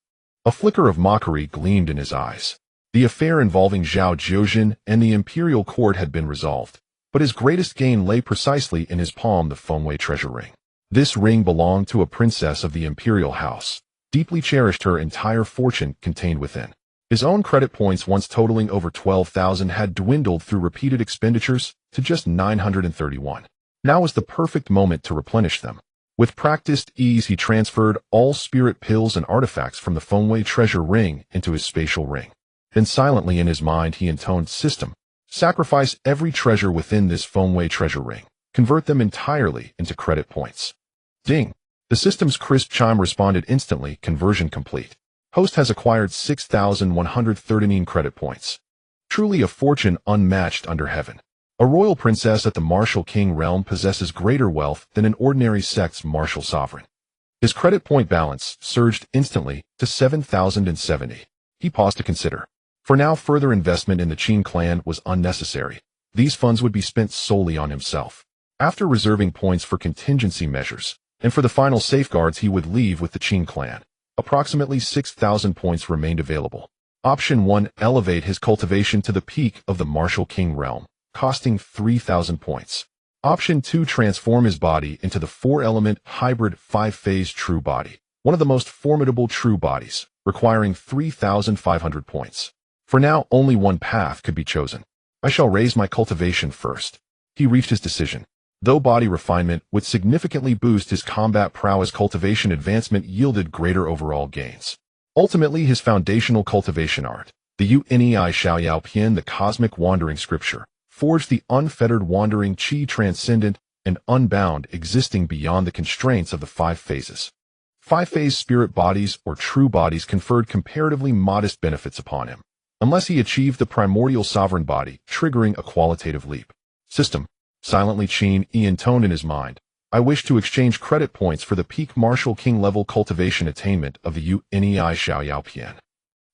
[SPEAKER 1] A flicker of mockery gleamed in his eyes. The affair involving Zhao Jiuzhen and the imperial court had been resolved, but his greatest gain lay precisely in his palm, the Fengwei treasure ring. This ring belonged to a princess of the imperial house, deeply cherished, her entire fortune contained within. His own credit points, once totaling over 12,000, had dwindled through repeated expenditures to just 931. Now was the perfect moment to replenish them. With practiced ease, he transferred all spirit pills and artifacts from the Fengwei treasure ring into his spatial ring. Then silently in his mind he intoned, "System, sacrifice every treasure within this Fengwei treasure ring. Convert them entirely into credit points." Ding! The system's crisp chime responded instantly, "Conversion complete. Host has acquired 6,139 credit points. Truly a fortune unmatched under heaven. A royal princess at the martial king realm possesses greater wealth than an ordinary sect's martial sovereign." His credit point balance surged instantly to 7,070. He paused to consider. For now, further investment in the Qin clan was unnecessary. These funds would be spent solely on himself. After reserving points for contingency measures, and for the final safeguards, he would leave with the Qin clan. Approximately 6,000 points remained available. Option 1, elevate his cultivation to the peak of the martial king realm, costing 3,000 points. Option 2, transform his body into the 4-element hybrid 5-phase true body, one of the most formidable true bodies, requiring 3,500 points. For now, only one path could be chosen. I shall raise my cultivation first. He reached his decision. Though body refinement would significantly boost his combat prowess, cultivation advancement yielded greater overall gains. Ultimately, his foundational cultivation art, the Yunyi Xiaoyao Pian, the cosmic wandering scripture, forged the unfettered wandering qi, transcendent and unbound, existing beyond the constraints of the 5 phases. 5-phase spirit bodies or true bodies conferred comparatively modest benefits upon him, unless he achieved the primordial sovereign body, triggering a qualitative leap. System. Silently, Qin Yi intoned in his mind, "I wish to exchange credit points for the peak martial king level cultivation attainment of the Yunyi Xiaoyao Pian."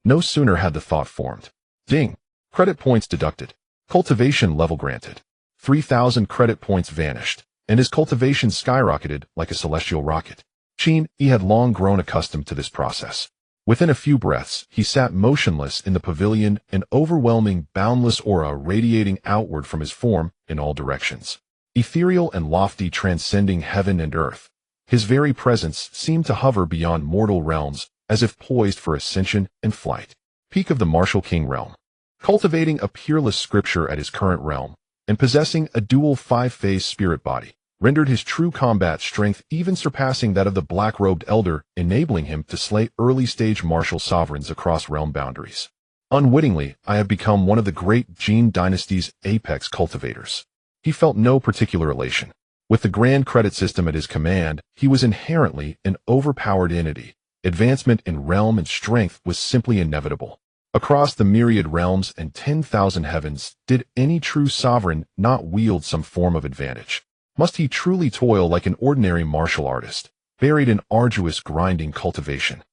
[SPEAKER 1] No sooner had the thought formed. Ding! Credit points deducted. Cultivation level granted. 3,000 credit points vanished, and his cultivation skyrocketed like a celestial rocket. Qin Yi had long grown accustomed to this process. Within a few breaths, he sat motionless in the pavilion, an overwhelming, boundless aura radiating outward from his form in all directions. Ethereal and lofty, transcending heaven and earth, his very presence seemed to hover beyond mortal realms, as if poised for ascension and flight. Peak of the martial king realm. Cultivating a peerless scripture at his current realm, and possessing a dual 5-phase spirit body, rendered his true combat strength even surpassing that of the black-robed elder, enabling him to slay early-stage martial sovereigns across realm boundaries. Unwittingly, I have become one of the great Jin dynasty's apex cultivators. He felt no particular elation. With the grand credit system at his command, he was inherently an overpowered entity. Advancement in realm and strength was simply inevitable. Across the myriad realms and 10,000 heavens, did any true sovereign not wield some form of advantage? Must he truly toil like an ordinary martial artist, buried in arduous grinding cultivation?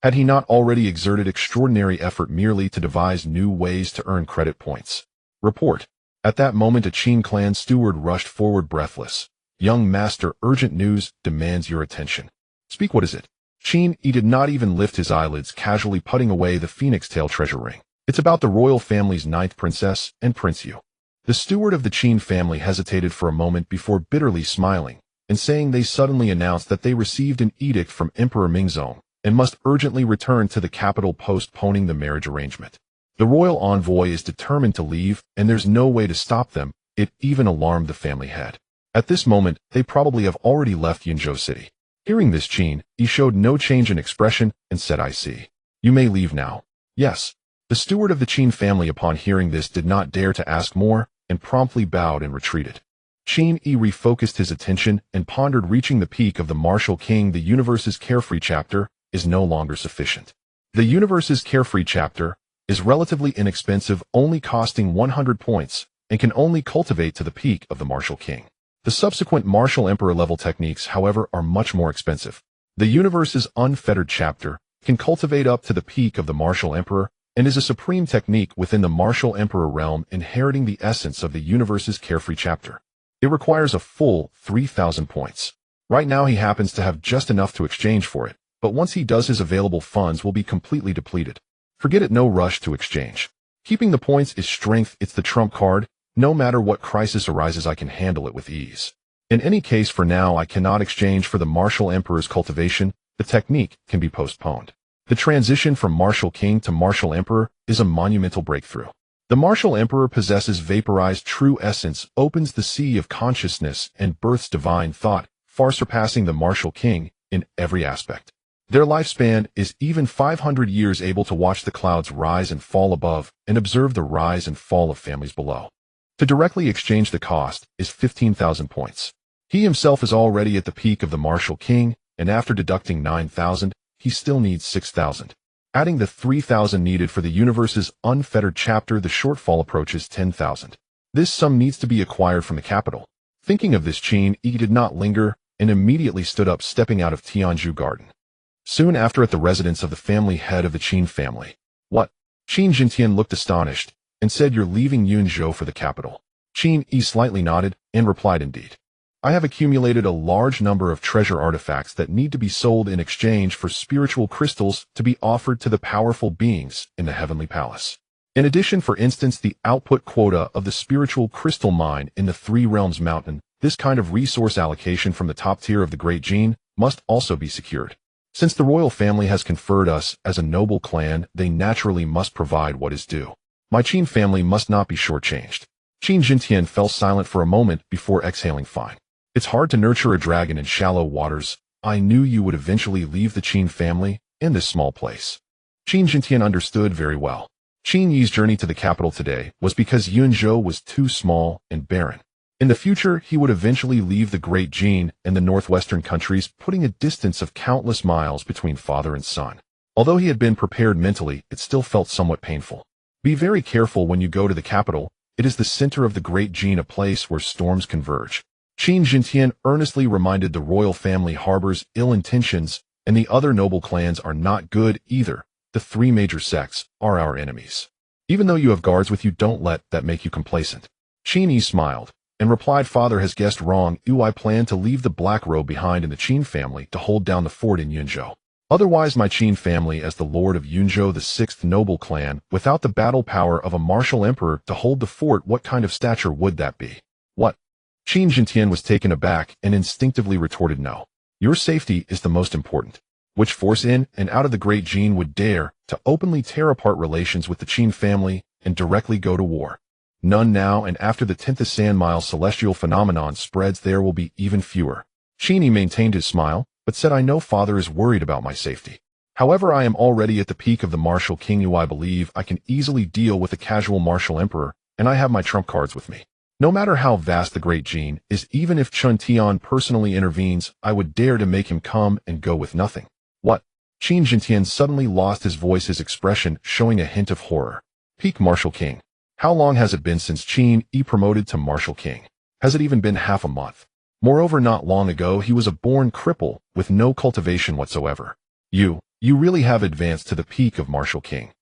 [SPEAKER 1] Had he not already exerted extraordinary effort merely to devise new ways to earn credit points? Report. At that moment, a Qin clan steward rushed forward breathless. "Young master, urgent news demands your attention." "Speak, what is it?" Qin Yi did not even lift his eyelids, casually putting away the phoenix tail treasure ring. "It's about the royal family's 9th princess and Prince Yu." The steward of the Qin family hesitated for a moment before bitterly smiling and saying they suddenly announced that they received an edict from Emperor Mingzong and must urgently return to the capital, postponing the marriage arrangement. The royal envoy is determined to leave, and there's no way to stop them. It even alarmed the family head. At this moment, they probably have already left Yunzhou City. Hearing this, Qin Yi showed no change in expression and said, "I see. You may leave now." "Yes." The steward of the Qin family, upon hearing this, did not dare to ask more and promptly bowed and retreated. Qin Yi refocused his attention and pondered. Reaching the peak of the martial king, the universe's carefree chapter, is no longer sufficient. The universe's carefree chapter is relatively inexpensive, only costing 100 points, and can only cultivate to the peak of the martial king. The subsequent martial emperor level techniques, however, are much more expensive. The universe's unfettered chapter can cultivate up to the peak of the martial emperor and is a supreme technique within the martial emperor realm, inheriting the essence of the universe's carefree chapter. It requires a full 3,000 points. Right now he happens to have just enough to exchange for it, but once he does, his available funds will be completely depleted. Forget it, no rush to exchange. Keeping the points is strength, it's the trump card. No matter what crisis arises, I can handle it with ease. In any case, for now, I cannot exchange for the martial emperor's cultivation. The technique can be postponed. The transition from martial king to martial emperor is a monumental breakthrough. The martial emperor possesses vaporized true essence, opens the sea of consciousness, and births divine thought, far surpassing the martial king in every aspect. Their lifespan is even 500 years, able to watch the clouds rise and fall above and observe the rise and fall of families below. To directly exchange, the cost is 15,000 points. He himself is already at the peak of the martial king, and after deducting 9,000, he still needs 6,000. Adding the 3,000 needed for the universe's unfettered chapter, the shortfall approaches 10,000. This sum needs to be acquired from the capital. Thinking of this, Qin Yi did not linger and immediately stood up, stepping out of Tianzhu Garden. Soon after, at the residence of the family head of the Qin family. What? Qin Jintian looked astonished and said, "You're leaving Yunzhou for the capital?" Qin Yi slightly nodded and replied, "Indeed. I have accumulated a large number of treasure artifacts that need to be sold in exchange for spiritual crystals to be offered to the powerful beings in the heavenly palace. In addition, for instance, the output quota of the spiritual crystal mine in the Three Realms Mountain, this kind of resource allocation from the top tier of the Great Qin must also be secured. Since the royal family has conferred us as a noble clan, they naturally must provide what is due. My Qin family must not be shortchanged." Qin Jintian fell silent for a moment before exhaling, "Fine. It's hard to nurture a dragon in shallow waters. I knew you would eventually leave the Qin family in this small place." Qin Jintian understood very well. Qin Yi's journey to the capital today was because Yunzhou was too small and barren. In the future, he would eventually leave the Great Qin and the northwestern countries, putting a distance of countless miles between father and son. Although he had been prepared mentally, it still felt somewhat painful. Be very careful when you go to the capital. It is the center of the Great Qin, a place where storms converge. Qin Jintian earnestly reminded the royal family harbors ill intentions, and the other noble clans are not good either. The three major sects are our enemies. Even though you have guards with you, don't let that make you complacent. Qin Yi smiled and replied, "Father has guessed wrong. I plan to leave the black robe behind in the Qin family to hold down the fort in Yunzhou. Otherwise, my Qin family, as the lord of Yunzhou, the sixth noble clan, without the battle power of a martial emperor to hold the fort, what kind of stature would that be?" "What?" Qin Jintian was taken aback and instinctively retorted, "No. Your safety is the most important. Which force in and out of the Great Qin would dare to openly tear apart relations with the Qin family and directly go to war? None now, and after the 10th Sand Mile celestial phenomenon spreads, there will be even fewer." Qin Yi maintained his smile, but said, "I know father is worried about my safety. However, I am already at the peak of the martial king. I believe I can easily deal with a casual martial emperor, and I have my trump cards with me. No matter how vast the Great Qin is, even if Chun Tian personally intervenes, I would dare to make him come and go with nothing." "What?" Qin Jintian suddenly lost his voice, his expression showing a hint of horror. "Peak martial king? How long has it been since Qin Yi promoted to martial king? Has it even been half a month? Moreover, not long ago he was a born cripple with no cultivation whatsoever. You really have advanced to the peak of martial king."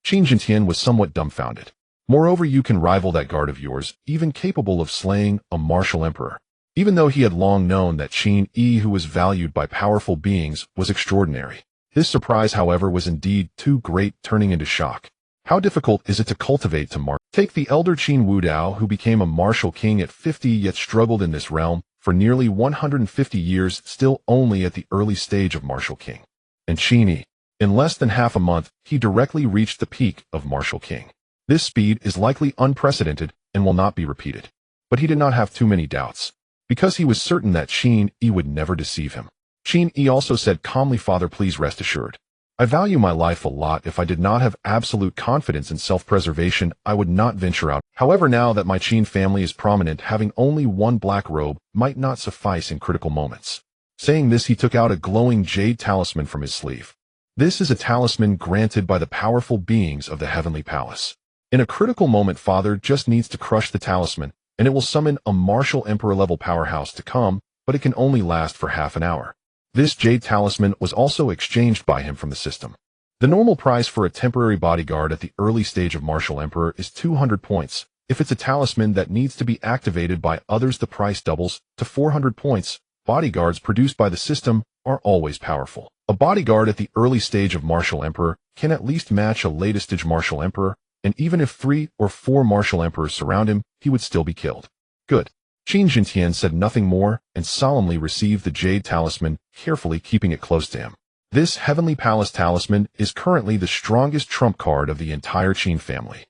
[SPEAKER 1] Qin Jintian was somewhat dumbfounded. "Moreover, you can rival that guard of yours, even capable of slaying a martial emperor." Even though he had long known that Qin Yi, who was valued by powerful beings, was extraordinary, this surprise, however, was indeed too great, turning into shock. How difficult is it to cultivate to martial? Take the elder Qin Wudao, who became a martial king at 50, yet struggled in this realm for nearly 150 years, still only at the early stage of martial king. And Qin Yi, in less than half a month, he directly reached the peak of martial king. This speed is likely unprecedented and will not be repeated. But he did not have too many doubts, because he was certain that Qin Yi would never deceive him. Qin Yi also said calmly, "Father, please rest assured. I value my life a lot. If I did not have absolute confidence in self-preservation, I would not venture out. However, now that my Qin family is prominent, having only one black robe might not suffice in critical moments." Saying this, he took out a glowing jade talisman from his sleeve. This is a talisman granted by the powerful beings of the heavenly palace. In a critical moment, father just needs to crush the talisman, and it will summon a martial emperor-level powerhouse to come, but it can only last for half an hour. This jade talisman was also exchanged by him from the system. The normal price for a temporary bodyguard at the early stage of Martial Emperor is 200 points. If it's a talisman that needs to be activated by others, the price doubles to 400 points. Bodyguards produced by the system are always powerful. A bodyguard at the early stage of Martial Emperor can at least match a latest stage Martial Emperor, and even if 3 or 4 Martial Emperors surround him, he would still be killed. Good. Qin Yi said nothing more and solemnly received the jade talisman, carefully keeping it close to him. This Heavenly Palace talisman is currently the strongest trump card of the entire Qin family.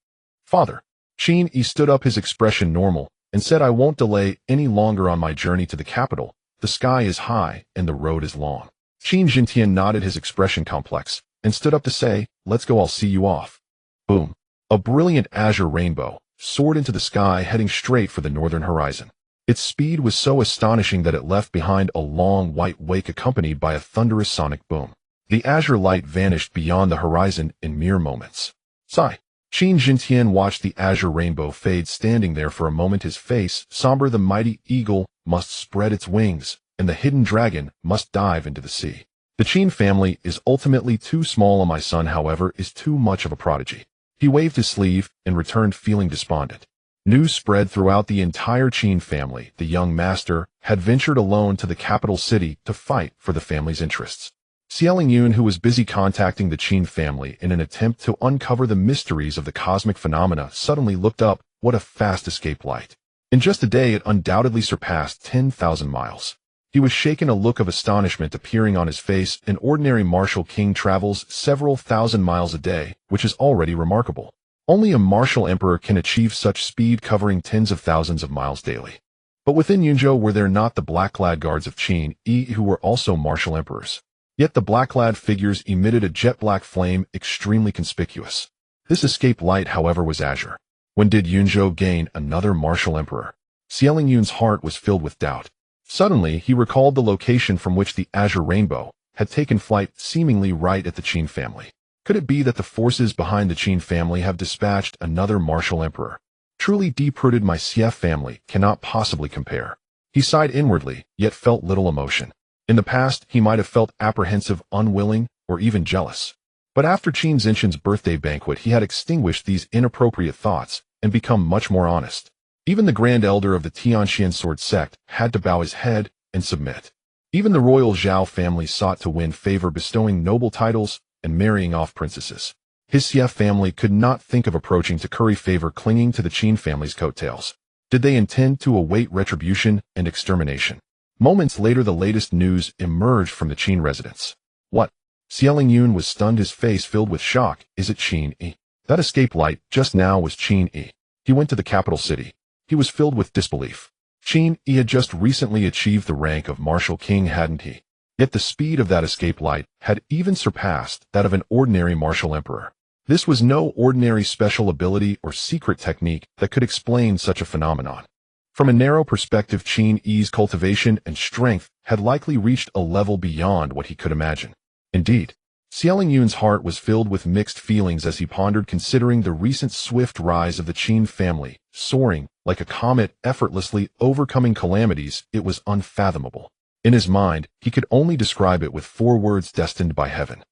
[SPEAKER 1] Father. Qin Yi stood up, his expression normal, and said, I won't delay any longer on my journey to the capital. The sky is high and the road is long. Qin Yi nodded, his expression complex, and stood up to say, let's go, I'll see you off. Boom. A brilliant azure rainbow soared into the sky, heading straight for the northern horizon. Its speed was so astonishing that it left behind a long white wake accompanied by a thunderous sonic boom. The azure light vanished beyond the horizon in mere moments. Sigh. Qin Yi watched the azure rainbow fade, standing there for a moment, his face somber. The mighty eagle must spread its wings, and the hidden dragon must dive into the sea. The Qin family is ultimately too small, and my son, however, is too much of a prodigy. He waved his sleeve and returned feeling despondent. News spread throughout the entire Qin family. The young master had ventured alone to the capital city to fight for the family's interests. Xiaolingyun, who was busy contacting the Qin family in an attempt to uncover the mysteries of the cosmic phenomena, suddenly looked up. What a fast escape light! In just a day it undoubtedly surpassed 10,000 miles. He was shaken, a look of astonishment appearing on his face. An ordinary martial king travels several thousand miles a day, which is already remarkable. Only a martial emperor can achieve such speed, covering tens of thousands of miles daily. But within Yunzhou were there not the black-clad guards of Qin Yi, who were also martial emperors? Yet the black-clad figures emitted a jet-black flame, extremely conspicuous. This escape light, however, was azure. When did Yunzhou gain another martial emperor? Xiaolingyun's heart was filled with doubt. Suddenly, he recalled the location from which the azure rainbow had taken flight, seemingly right at the Qin family. Could it be that the forces behind the Qin family have dispatched another martial emperor? Truly deep-rooted, my Xie family cannot possibly compare. He sighed inwardly, yet felt little emotion. In the past, he might have felt apprehensive, unwilling, or even jealous. But after Qin Zinshan's birthday banquet, he had extinguished these inappropriate thoughts and become much more honest. Even the Grand Elder of the Tianxian Sword sect had to bow his head and submit. Even the royal Zhao family sought to win favor, bestowing noble titles and marrying off princesses. His Xie family could not think of approaching to curry favor, clinging to the Qin family's coattails. Did they intend to await retribution and extermination? Moments later, the latest news emerged from the Qin residence. What? Xiaolingyun was stunned, his face filled with shock. Is it Qin Yi? That escape light just now was Qin Yi. He went to the capital city. He was filled with disbelief. Qin Yi had just recently achieved the rank of martial king, hadn't he? Yet the speed of that escape light had even surpassed that of an ordinary martial emperor. This was no ordinary special ability or secret technique that could explain such a phenomenon. From a narrow perspective, Qin Yi's cultivation and strength had likely reached a level beyond what he could imagine. Indeed, Xiaolingyun's heart was filled with mixed feelings as he pondered, considering the recent swift rise of the Qin family, soaring like a comet, effortlessly overcoming calamities. It was unfathomable. In his mind, he could only describe it with 4 words: destined by heaven.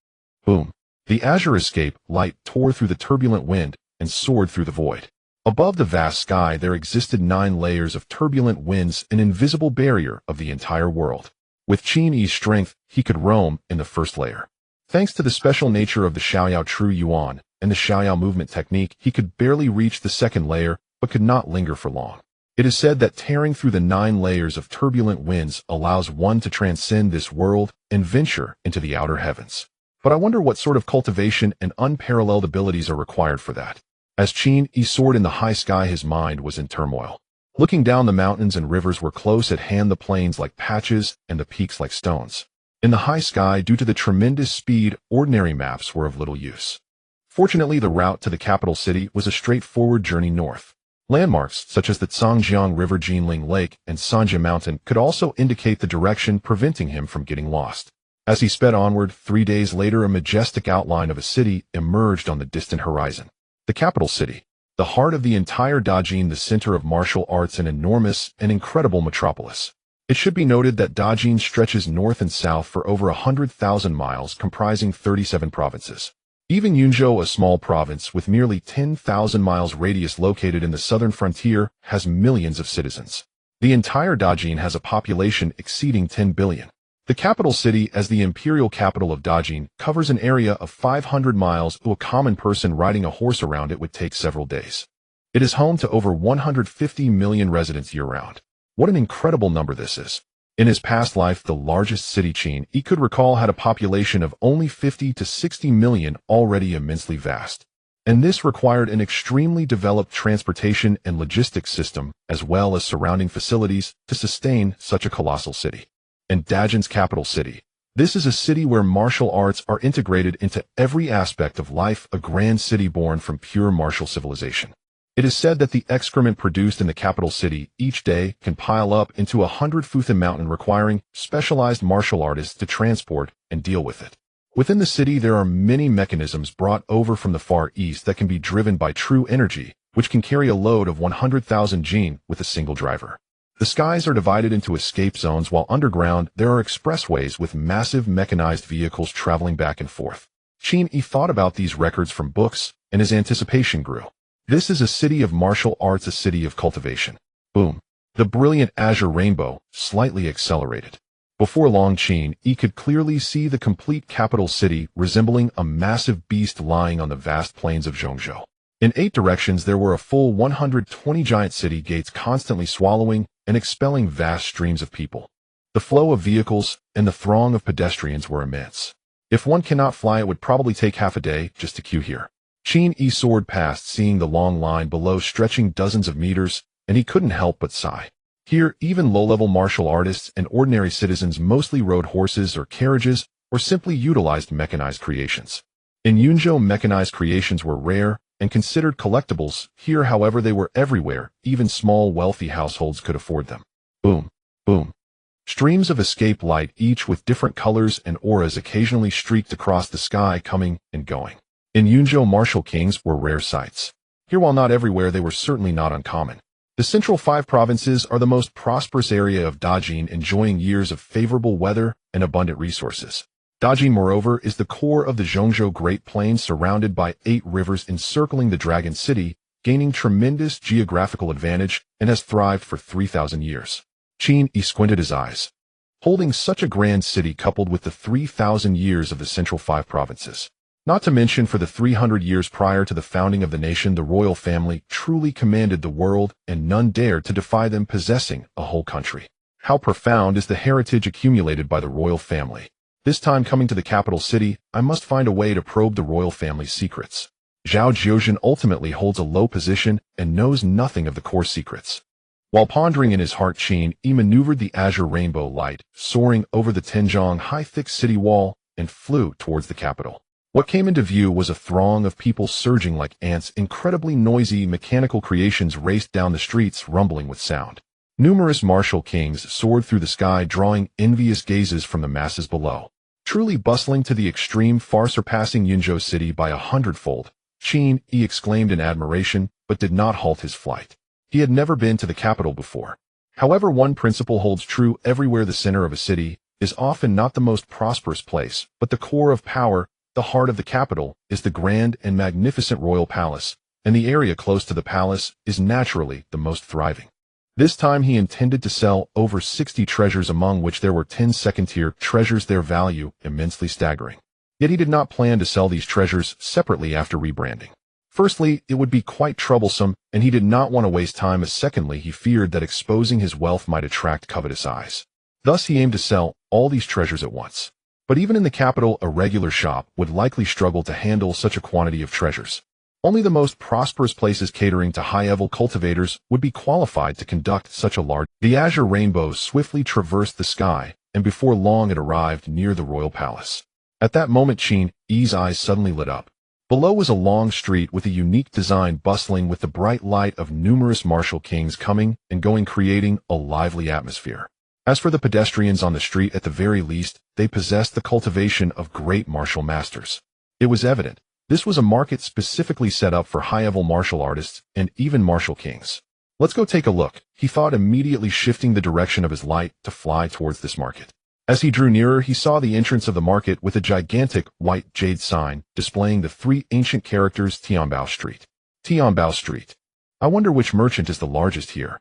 [SPEAKER 1] Boom. The azure escape light tore through the turbulent wind and soared through the void. Above the vast sky there existed 9 layers of turbulent winds, an invisible barrier of the entire world. With Qin Yi's strength, he could roam in the first layer. Thanks to the special nature of the Xiaoyao True Yuan and the Xiaoyao movement technique, he could barely reach the second layer, but could not linger for long. It is said that tearing through the 9 layers of turbulent winds allows one to transcend this world and venture into the outer heavens. But I wonder what sort of cultivation and unparalleled abilities are required for that. As Qin Yi soared in the high sky, his mind was in turmoil. Looking down, the mountains and rivers were close at hand, the plains like patches and the peaks like stones. In the high sky, due to the tremendous speed, ordinary maps were of little use. Fortunately, the route to the capital city was a straightforward journey north. Landmarks such as the Zhangjiang River, Jinling Lake, and Sanja Mountain could also indicate the direction, preventing him from getting lost. As he sped onward, 3 days later, a majestic outline of a city emerged on the distant horizon. The capital city. the heart of the entire Dajin, the center of martial arts, an enormous and incredible metropolis. It should be noted that Dajin stretches north and south for over 100,000 miles, comprising 37 provinces. Even Yunzhou, a small province with nearly 10,000 miles radius located in the southern frontier, has millions of citizens. The entire Dajin has a population exceeding 10 billion. The capital city, as the imperial capital of Dajin, covers an area of 500 miles. A common person riding a horse around it would take several days. It is home to over 150 million residents year-round. What an incredible number this is. In his past life, the largest city, Qin Yi could recall, had a population of only 50 to 60 million, already immensely vast. And this required an extremely developed transportation and logistics system, as well as surrounding facilities, to sustain such a colossal city. And Dajin's capital city. This is a city where martial arts are integrated into every aspect of life, a grand city born from pure martial civilization. It is said that the excrement produced in the capital city each day can pile up into 100-foot mountain, requiring specialized martial artists to transport and deal with it. Within the city, there are many mechanisms brought over from the Far East that can be driven by true energy, which can carry a load of 100,000 jin with a single driver. The skies are divided into escape zones, while underground there are expressways with massive mechanized vehicles traveling back and forth. Qin Yi thought about these records from books, and his anticipation grew. This is a city of martial arts, a city of cultivation. Boom. The brilliant azure rainbow slightly accelerated. Before long, Qin Yi could clearly see the complete capital city, resembling a massive beast lying on the vast plains of Zhongzhou. In 8 directions there were a full 120 giant city gates, constantly swallowing and expelling vast streams of people. The flow of vehicles and the throng of pedestrians were immense. If one cannot fly, it would probably take half a day just to queue here. Qin Yi soared past, seeing the long line below stretching dozens of meters, and he couldn't help but sigh. Here, even low-level martial artists and ordinary citizens mostly rode horses or carriages, or simply utilized mechanized creations. In Yunzhou, mechanized creations were rare and considered collectibles. Here, however, they were everywhere. Even small, wealthy households could afford them. Boom, boom. Streams of escape light, each with different colors and auras, occasionally streaked across the sky, coming and going. In Yunzhou, martial kings were rare sights. Here, while not everywhere, they were certainly not uncommon. The central 5 provinces are the most prosperous area of Dajin, enjoying years of favorable weather and abundant resources. Dajin, moreover, is the core of the Zhongzhou Great Plains, surrounded by 8 rivers encircling the Dragon City, gaining tremendous geographical advantage, and has thrived for 3,000 years. Qin Yi squinted his eyes. Holding such a grand city, coupled with the 3,000 years of the central 5 provinces. Not to mention, for the 300 years prior to the founding of the nation, the royal family truly commanded the world, and none dared to defy them, possessing a whole country. How profound is the heritage accumulated by the royal family. This time, coming to the capital city, I must find a way to probe the royal family's secrets. Zhao Jiuzhen ultimately holds a low position and knows nothing of the core secrets. While pondering in his heart, Qin Yi maneuvered the azure rainbow light, soaring over the Tianzhong high thick city wall, and flew towards the capital. What came into view was a throng of people surging like ants. Incredibly noisy mechanical creations raced down the streets, rumbling with sound. Numerous martial kings soared through the sky, drawing envious gazes from the masses below. Truly bustling to the extreme, far surpassing Yunzhou city by 100-fold, Qin Yi exclaimed in admiration, but did not halt his flight. He had never been to the capital before. However, one principle holds true everywhere: the center of a city is often not the most prosperous place, but the core of power. The heart of the capital is the grand and magnificent royal palace, and the area close to the palace is naturally the most thriving. This time he intended to sell over 60 treasures, among which there were 10 second-tier treasures, their value immensely staggering. Yet he did not plan to sell these treasures separately after rebranding. Firstly, it would be quite troublesome, and he did not want to waste time, as secondly, he feared that exposing his wealth might attract covetous eyes. Thus he aimed to sell all these treasures at once. But even in the capital, a regular shop would likely struggle to handle such a quantity of treasures. Only the most prosperous places catering to high-level cultivators would be qualified to conduct such a large. The azure rainbow swiftly traversed the sky, and before long it arrived near the royal palace. At that moment, Qin Yi's eyes suddenly lit up. Below was a long street with a unique design, bustling with the bright light of numerous martial kings coming and going, creating a lively atmosphere. As for the pedestrians on the street, at the very least, they possessed the cultivation of great martial masters. It was evident This was a market specifically set up for high-level martial artists and even martial kings. Let's go take a look, he thought, immediately shifting the direction of his light to fly towards this market. As he drew nearer, he saw the entrance of the market with a gigantic white jade sign displaying the three ancient characters Tianbao Street. Tianbao Street. I wonder which merchant is the largest here.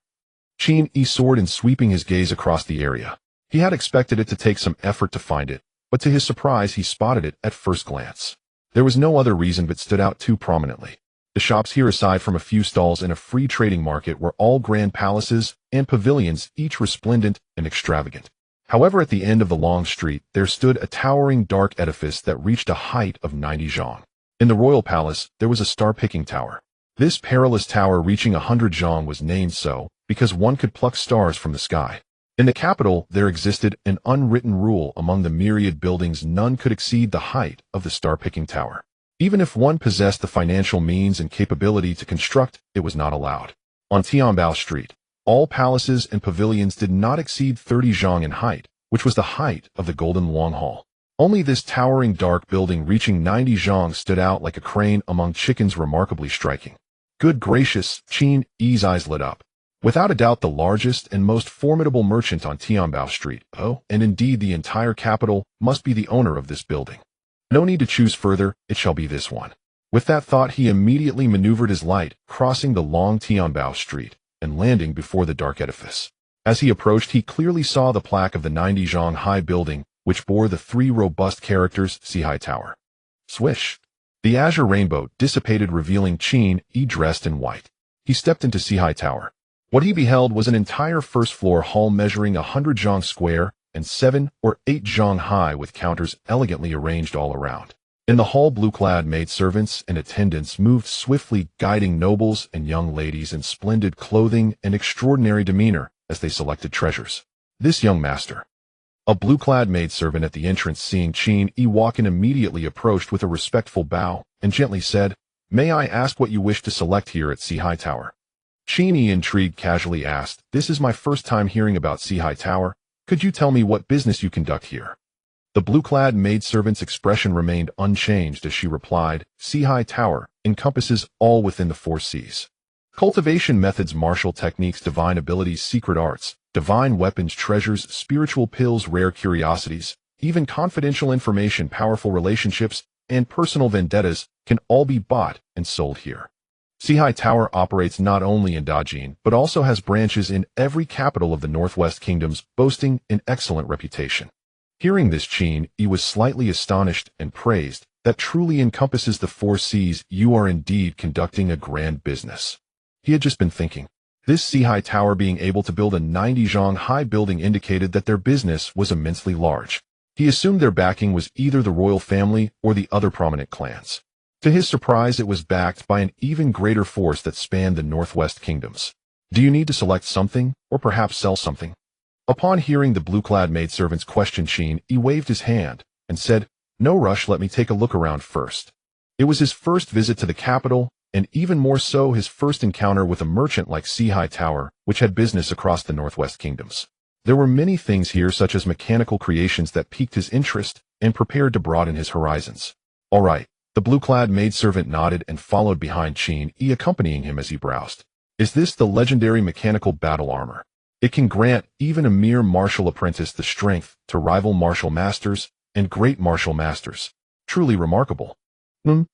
[SPEAKER 1] Qin Yi soared in, sweeping his gaze across the area. He had expected it to take some effort to find it, but to his surprise he spotted it at first glance. There was no other reason but stood out too prominently. The shops here, aside from a few stalls in a free trading market, were all grand palaces and pavilions, each resplendent and extravagant. However, at the end of the long street, there stood a towering dark edifice that reached a height of 90 zhang. In the royal palace, there was a star-picking tower. This peerless tower, reaching 100 zhang, was named so because one could pluck stars from the sky. In the capital, there existed an unwritten rule: among the myriad buildings, none could exceed the height of the star-picking tower. Even if one possessed the financial means and capability to construct, it was not allowed. On Tianbao Street, all palaces and pavilions did not exceed 30 zhang in height, which was the height of the Golden Long Hall. Only this towering dark building reaching 90 zhang stood out like a crane among chickens, remarkably striking. Good gracious, Qin Yi's eyes lit up. Without a doubt the largest and most formidable merchant on Tianbao Street, and indeed the entire capital, must be the owner of this building. No need to choose further, it shall be this one. With that thought, he immediately maneuvered his light, crossing the long Tianbao Street and landing before the dark edifice. As he approached, he clearly saw the plaque of the 90 zhang high building, which bore the three robust characters Sihai Tower. Swish! The azure rainbow dissipated, revealing Qin Yi dressed in white. He stepped into Sihai Tower. What he beheld was an entire first-floor hall measuring 100 zhang square and 7 or 8 zhang high, with counters elegantly arranged all around. In the hall, blue-clad maidservants and attendants moved swiftly, guiding nobles and young ladies in splendid clothing and extraordinary demeanor as they selected treasures. This young master. A blue-clad maidservant at the entrance, seeing Qin Yi walk in, immediately approached with a respectful bow and gently said, "May I ask what you wish to select here at Sihai Tower?" Qin Yi, intrigued, casually asked, "This is my first time hearing about Sihai Tower. Could you tell me what business you conduct here?" The blue-clad maidservant's expression remained unchanged as she replied, "Sihai Tower encompasses all within the 4 Cs. Cultivation methods, martial techniques, divine abilities, secret arts, divine weapons, treasures, spiritual pills, rare curiosities, even confidential information, powerful relationships, and personal vendettas can all be bought and sold here. Sihai Tower operates not only in Dajin, but also has branches in every capital of the Northwest Kingdoms, boasting an excellent reputation." Hearing this, Qin Yi was slightly astonished and praised, "That truly encompasses the 4 Cs. You are indeed conducting a grand business." He had just been thinking. This Sihai Tower being able to build a 90 zhang high building indicated that their business was immensely large. He assumed their backing was either the royal family or the other prominent clans. To his surprise, it was backed by an even greater force that spanned the Northwest Kingdoms. "Do you need to select something, or perhaps sell something?" Upon hearing the blue-clad maidservant's question, Qin Yi waved his hand and said, "No rush, let me take a look around first." It was his first visit to the capital, and even more so his first encounter with a merchant like Sihai Tower, which had business across the Northwest Kingdoms. There were many things here, such as mechanical creations, that piqued his interest and prepared to broaden his horizons. "All right." The blue-clad maidservant nodded and followed behind Qin Yi, accompanying him as he browsed. "Is this the legendary mechanical battle armor? It can grant even a mere martial apprentice the strength to rival martial masters and great martial masters. Truly remarkable.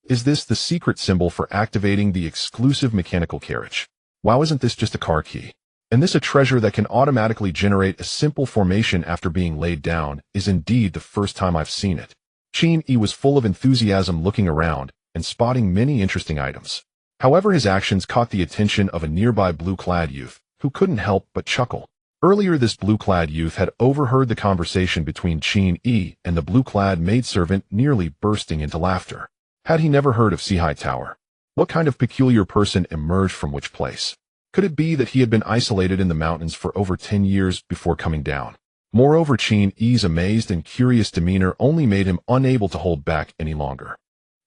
[SPEAKER 1] Is this the secret symbol for activating the exclusive mechanical carriage? Wow, isn't this just a car key? And this a treasure that can automatically generate a simple formation after being laid down is indeed the first time I've seen it." Qin Yi was full of enthusiasm, looking around and spotting many interesting items. However, his actions caught the attention of a nearby blue-clad youth, who couldn't help but chuckle. Earlier, this blue-clad youth had overheard the conversation between Qin Yi and the blue-clad maidservant, nearly bursting into laughter. Had he never heard of Sihai Tower? What kind of peculiar person emerged from which place? Could it be that he had been isolated in the mountains for over 10 years before coming down? Moreover, Qin Yi's amazed and curious demeanor only made him unable to hold back any longer.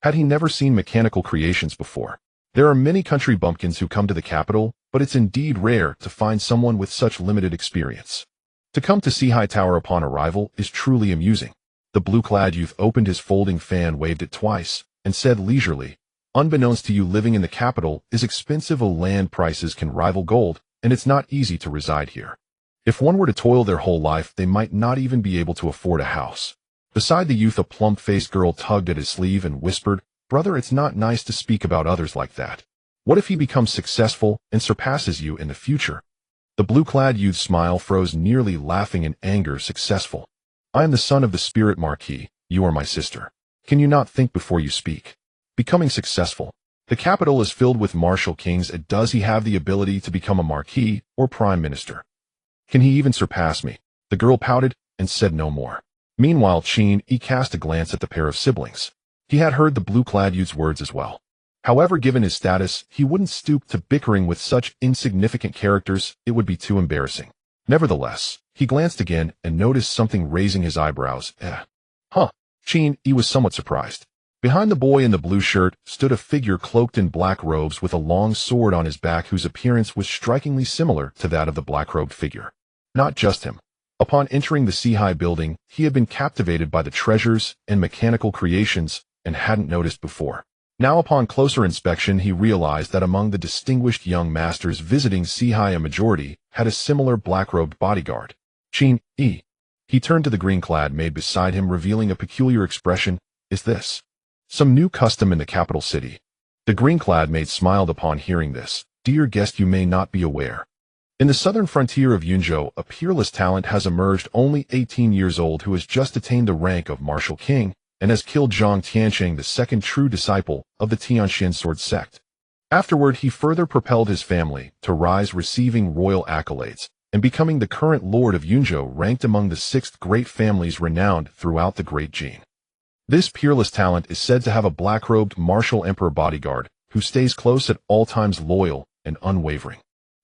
[SPEAKER 1] Had he never seen mechanical creations before? There are many country bumpkins who come to the capital, but it's indeed rare to find someone with such limited experience. To come to Sihai Tower upon arrival is truly amusing. The blue-clad youth opened his folding fan, waved it twice, and said leisurely, "Unbeknownst to you, living in the capital is expensive. Land prices can rival gold, and it's not easy to reside here. If one were to toil their whole life, they might not even be able to afford a house." Beside the youth, a plump-faced girl tugged at his sleeve and whispered, "Brother, it's not nice to speak about others like that. What if he becomes successful and surpasses you in the future?" The blue-clad youth's smile froze, nearly laughing in anger. "Successful? I am the son of the spirit Marquis. You are my sister. Can you not think before you speak? Becoming successful. The capital is filled with martial kings. Does he have the ability to become a marquis or prime minister? Can he even surpass me?" The girl pouted and said no more. Meanwhile, Qin Yi cast a glance at the pair of siblings. He had heard the blue-clad youth's words as well. However, given his status, he wouldn't stoop to bickering with such insignificant characters. It would be too embarrassing. Nevertheless, he glanced again and noticed something, raising his eyebrows. Huh. Qin Yi was somewhat surprised. Behind the boy in the blue shirt stood a figure cloaked in black robes with a long sword on his back, whose appearance was strikingly similar to that of the black-robed figure. Not just him. Upon entering the Qin Yi building, he had been captivated by the treasures and mechanical creations and hadn't noticed before. Now, upon closer inspection, he realized that among the distinguished young masters visiting Qin Yi, a majority had a similar black-robed bodyguard. Qin Yi. He turned to the green-clad maid beside him, revealing a peculiar expression. "Is this some new custom in the capital city?" The green-clad maid smiled upon hearing this. "Dear guest, you may not be aware. In the southern frontier of Yunzhou, a peerless talent has emerged, only 18 years old, who has just attained the rank of martial king and has killed Zhang Tiansheng, the second true disciple of the Tianxian sword sect. Afterward, he further propelled his family to rise, receiving royal accolades and becoming the current lord of Yunzhou, ranked among the 6th great families renowned throughout the Great Qin. This peerless talent is said to have a black-robed martial emperor bodyguard who stays close at all times, loyal and unwavering.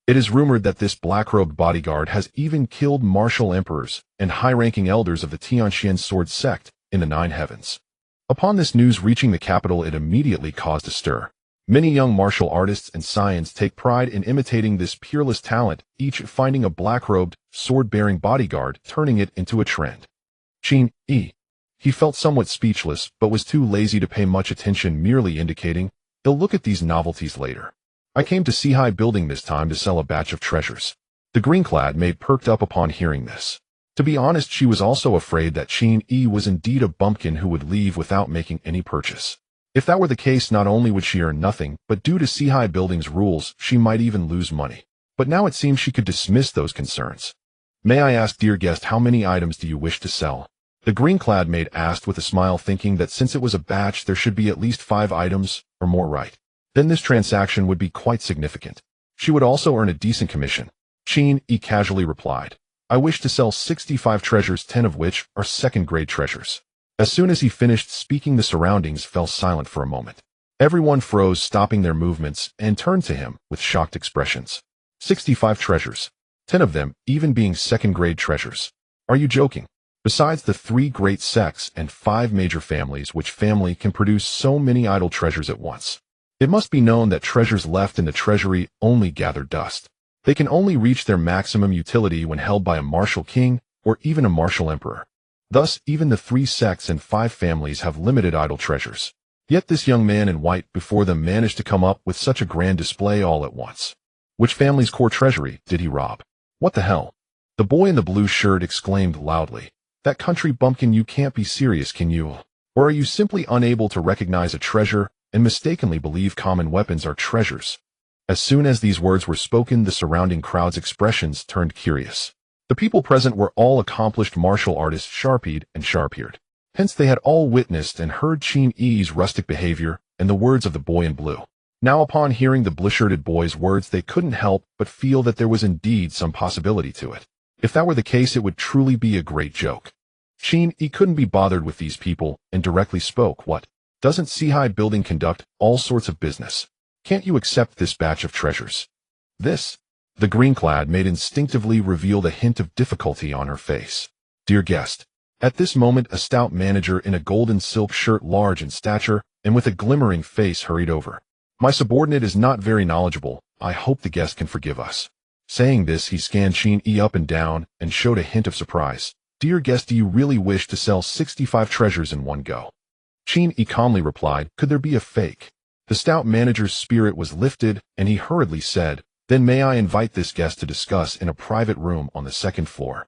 [SPEAKER 1] It is rumored that this black-robed bodyguard has even killed martial emperors and high-ranking elders of the Tianxian sword sect in the 9 heavens. Upon this news reaching the capital, it immediately caused a stir. Many young martial artists and scions take pride in imitating this peerless talent, each finding a black-robed, sword-bearing bodyguard, turning it into a trend. Qin Yi. He felt somewhat speechless, but was too lazy to pay much attention, merely indicating, "He'll look at these novelties later. I came to Qin Yi building this time to sell a batch of treasures." The green-clad maid perked up upon hearing this. To be honest, she was also afraid that Qin Yi was indeed a bumpkin who would leave without making any purchase. If that were the case, not only would she earn nothing, but due to Qin Yi building's rules, she might even lose money. But now it seemed she could dismiss those concerns. "May I ask, dear guest, how many items do you wish to sell?" The green-clad maid asked with a smile, thinking that since it was a batch, there should be at least 5 items or more, right? Then this transaction would be quite significant. She would also earn a decent commission. Qin Yi casually replied, "I wish to sell 65 treasures, 10 of which are second-grade treasures." As soon as he finished speaking, the surroundings fell silent for a moment. Everyone froze, stopping their movements, and turned to him with shocked expressions. 65 treasures. 10 of them even being second-grade treasures. Are you joking? Besides the 3 great sects and 5 major families, which family can produce so many idle treasures at once? It must be known that treasures left in the treasury only gather dust. They can only reach their maximum utility when held by a martial king or even a martial emperor. Thus, even the 3 sects and 5 families have limited idle treasures. Yet this young man in white before them managed to come up with such a grand display all at once. Which family's core treasury did he rob? What the hell? The boy in the blue shirt exclaimed loudly. "That country bumpkin, you can't be serious, can you? Or are you simply unable to recognize a treasure and mistakenly believe common weapons are treasures?" As soon as these words were spoken, the surrounding crowd's expressions turned curious. The people present were all accomplished martial artists, sharp-eyed and sharp-eared. Hence they had all witnessed and heard Qin Yi's rustic behavior and the words of the boy in blue. Now, upon hearing the blue-shirted boy's words, they couldn't help but feel that there was indeed some possibility to it. If that were the case, it would truly be a great joke. Qin Yi couldn't be bothered with these people and directly spoke. "What? Doesn't Qin Yi building conduct all sorts of business? Can't you accept this batch of treasures?" This? The green-clad maid instinctively revealed a hint of difficulty on her face. "Dear guest." At this moment, a stout manager in a golden silk shirt, large in stature and with a glimmering face, hurried over. "My subordinate is not very knowledgeable. I hope the guest can forgive us." Saying this, he scanned Qin Yi up and down and showed a hint of surprise. "Dear guest, do you really wish to sell 65 treasures in one go?" Qin Yi calmly replied, "Could there be a fake?" The stout manager's spirit was lifted, and he hurriedly said, "Then may I invite this guest to discuss in a private room on the second floor?"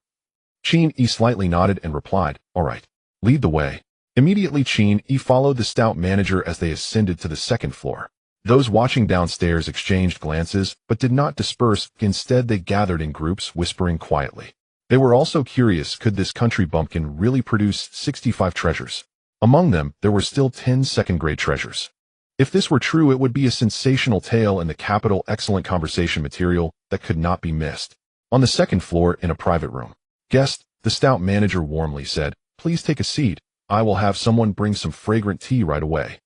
[SPEAKER 1] Qin Yi slightly nodded and replied, "All right. Lead the way." Immediately Qin Yi followed the stout manager as they ascended to the second floor. Those watching downstairs exchanged glances, but did not disperse. Instead, they gathered in groups, whispering quietly. They were also curious, could this country bumpkin really produce 65 treasures? Among them, there were still 10 second-grade treasures. If this were true, it would be a sensational tale in the capital, excellent conversation material that could not be missed. On the second floor, in a private room. "Guest," the stout manager warmly said, "please take a seat. I will have someone bring some fragrant tea right away."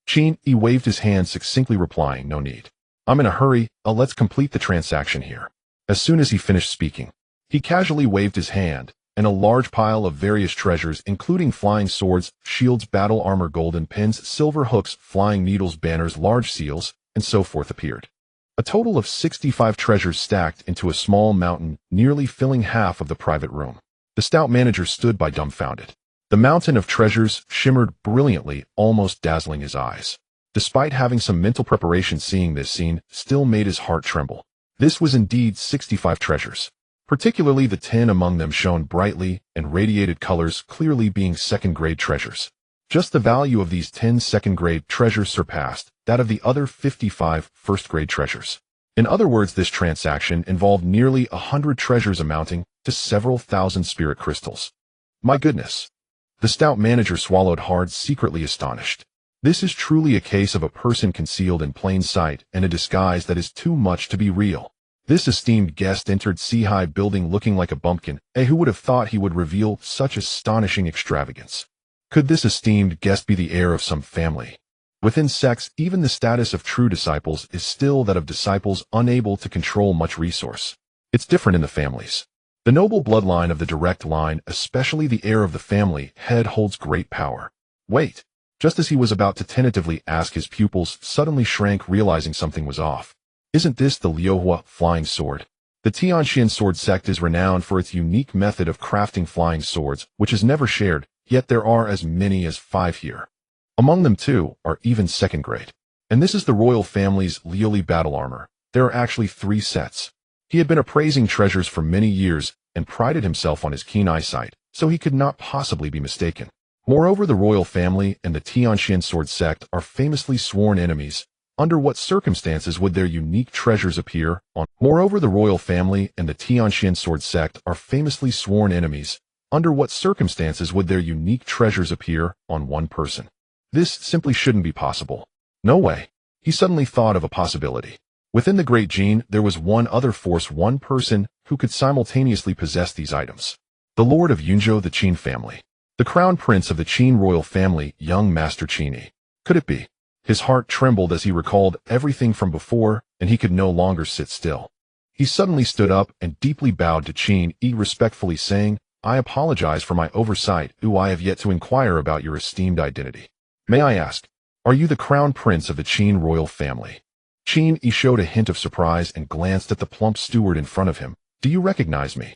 [SPEAKER 1] Qin Yi waved his hand, succinctly replying, "No need. I'm in a hurry. Let's complete the transaction here." As soon as he finished speaking, he casually waved his hand, and a large pile of various treasures, including flying swords, shields, battle armor, golden pins, silver hooks, flying needles, banners, large seals, and so forth appeared. A total of 65 treasures stacked into a small mountain, nearly filling half of the private room. The stout manager stood by dumbfounded. The mountain of treasures shimmered brilliantly, almost dazzling his eyes. Despite having some mental preparation, seeing this scene still made his heart tremble. This was indeed 65 treasures. Particularly the 10 among them shone brightly and radiated colors, clearly being second-grade treasures. Just the value of these 10 second-grade treasures surpassed that of the other 55 first-grade treasures. In other words, this transaction involved nearly 100 treasures amounting to several thousand spirit crystals. My goodness! The stout manager swallowed hard, secretly astonished. This is truly a case of a person concealed in plain sight and a disguise that is too much to be real. This esteemed guest entered Sea building looking like a bumpkin. Who would have thought he would reveal such astonishing extravagance? Could this esteemed guest be the heir of some family? Within sects, even the status of true disciples is still that of disciples unable to control much resource. It's different in the families. The noble bloodline of the direct line, especially the heir of the family head, holds great power. Wait! Just as he was about to tentatively ask, his pupils suddenly shrank, realizing something was off. Isn't this the Liuhua flying sword? The Tianxian sword sect is renowned for its unique method of crafting flying swords, which is never shared, yet there are as many as 5 here. Among them, too, are even second grade. And this is the royal family's Liuli battle armor. There are actually 3 sets. He had been appraising treasures for many years and prided himself on his keen eyesight, so he could not possibly be mistaken. Moreover, the royal family and the Tianxian sword sect are famously sworn enemies. Under what circumstances would their unique treasures appear on? Moreover, the royal family and the Tianxian sword sect are famously sworn enemies. Under what circumstances would their unique treasures appear on one person? This simply shouldn't be possible. No way. He suddenly thought of a possibility. Within the Great Qin, there was one other force, one person who could simultaneously possess these items. The Lord of Yunzhou, the Qin family. The crown prince of the Qin royal family, young Master Qin Yi. Could it be? His heart trembled as he recalled everything from before, and he could no longer sit still. He suddenly stood up and deeply bowed to Qin Yi, respectfully saying, "I apologize for my oversight. I have yet to inquire about your esteemed identity. May I ask, are you the crown prince of the Qin royal family?" Qin Yi showed a hint of surprise and glanced at the plump steward in front of him. "Do you recognize me?"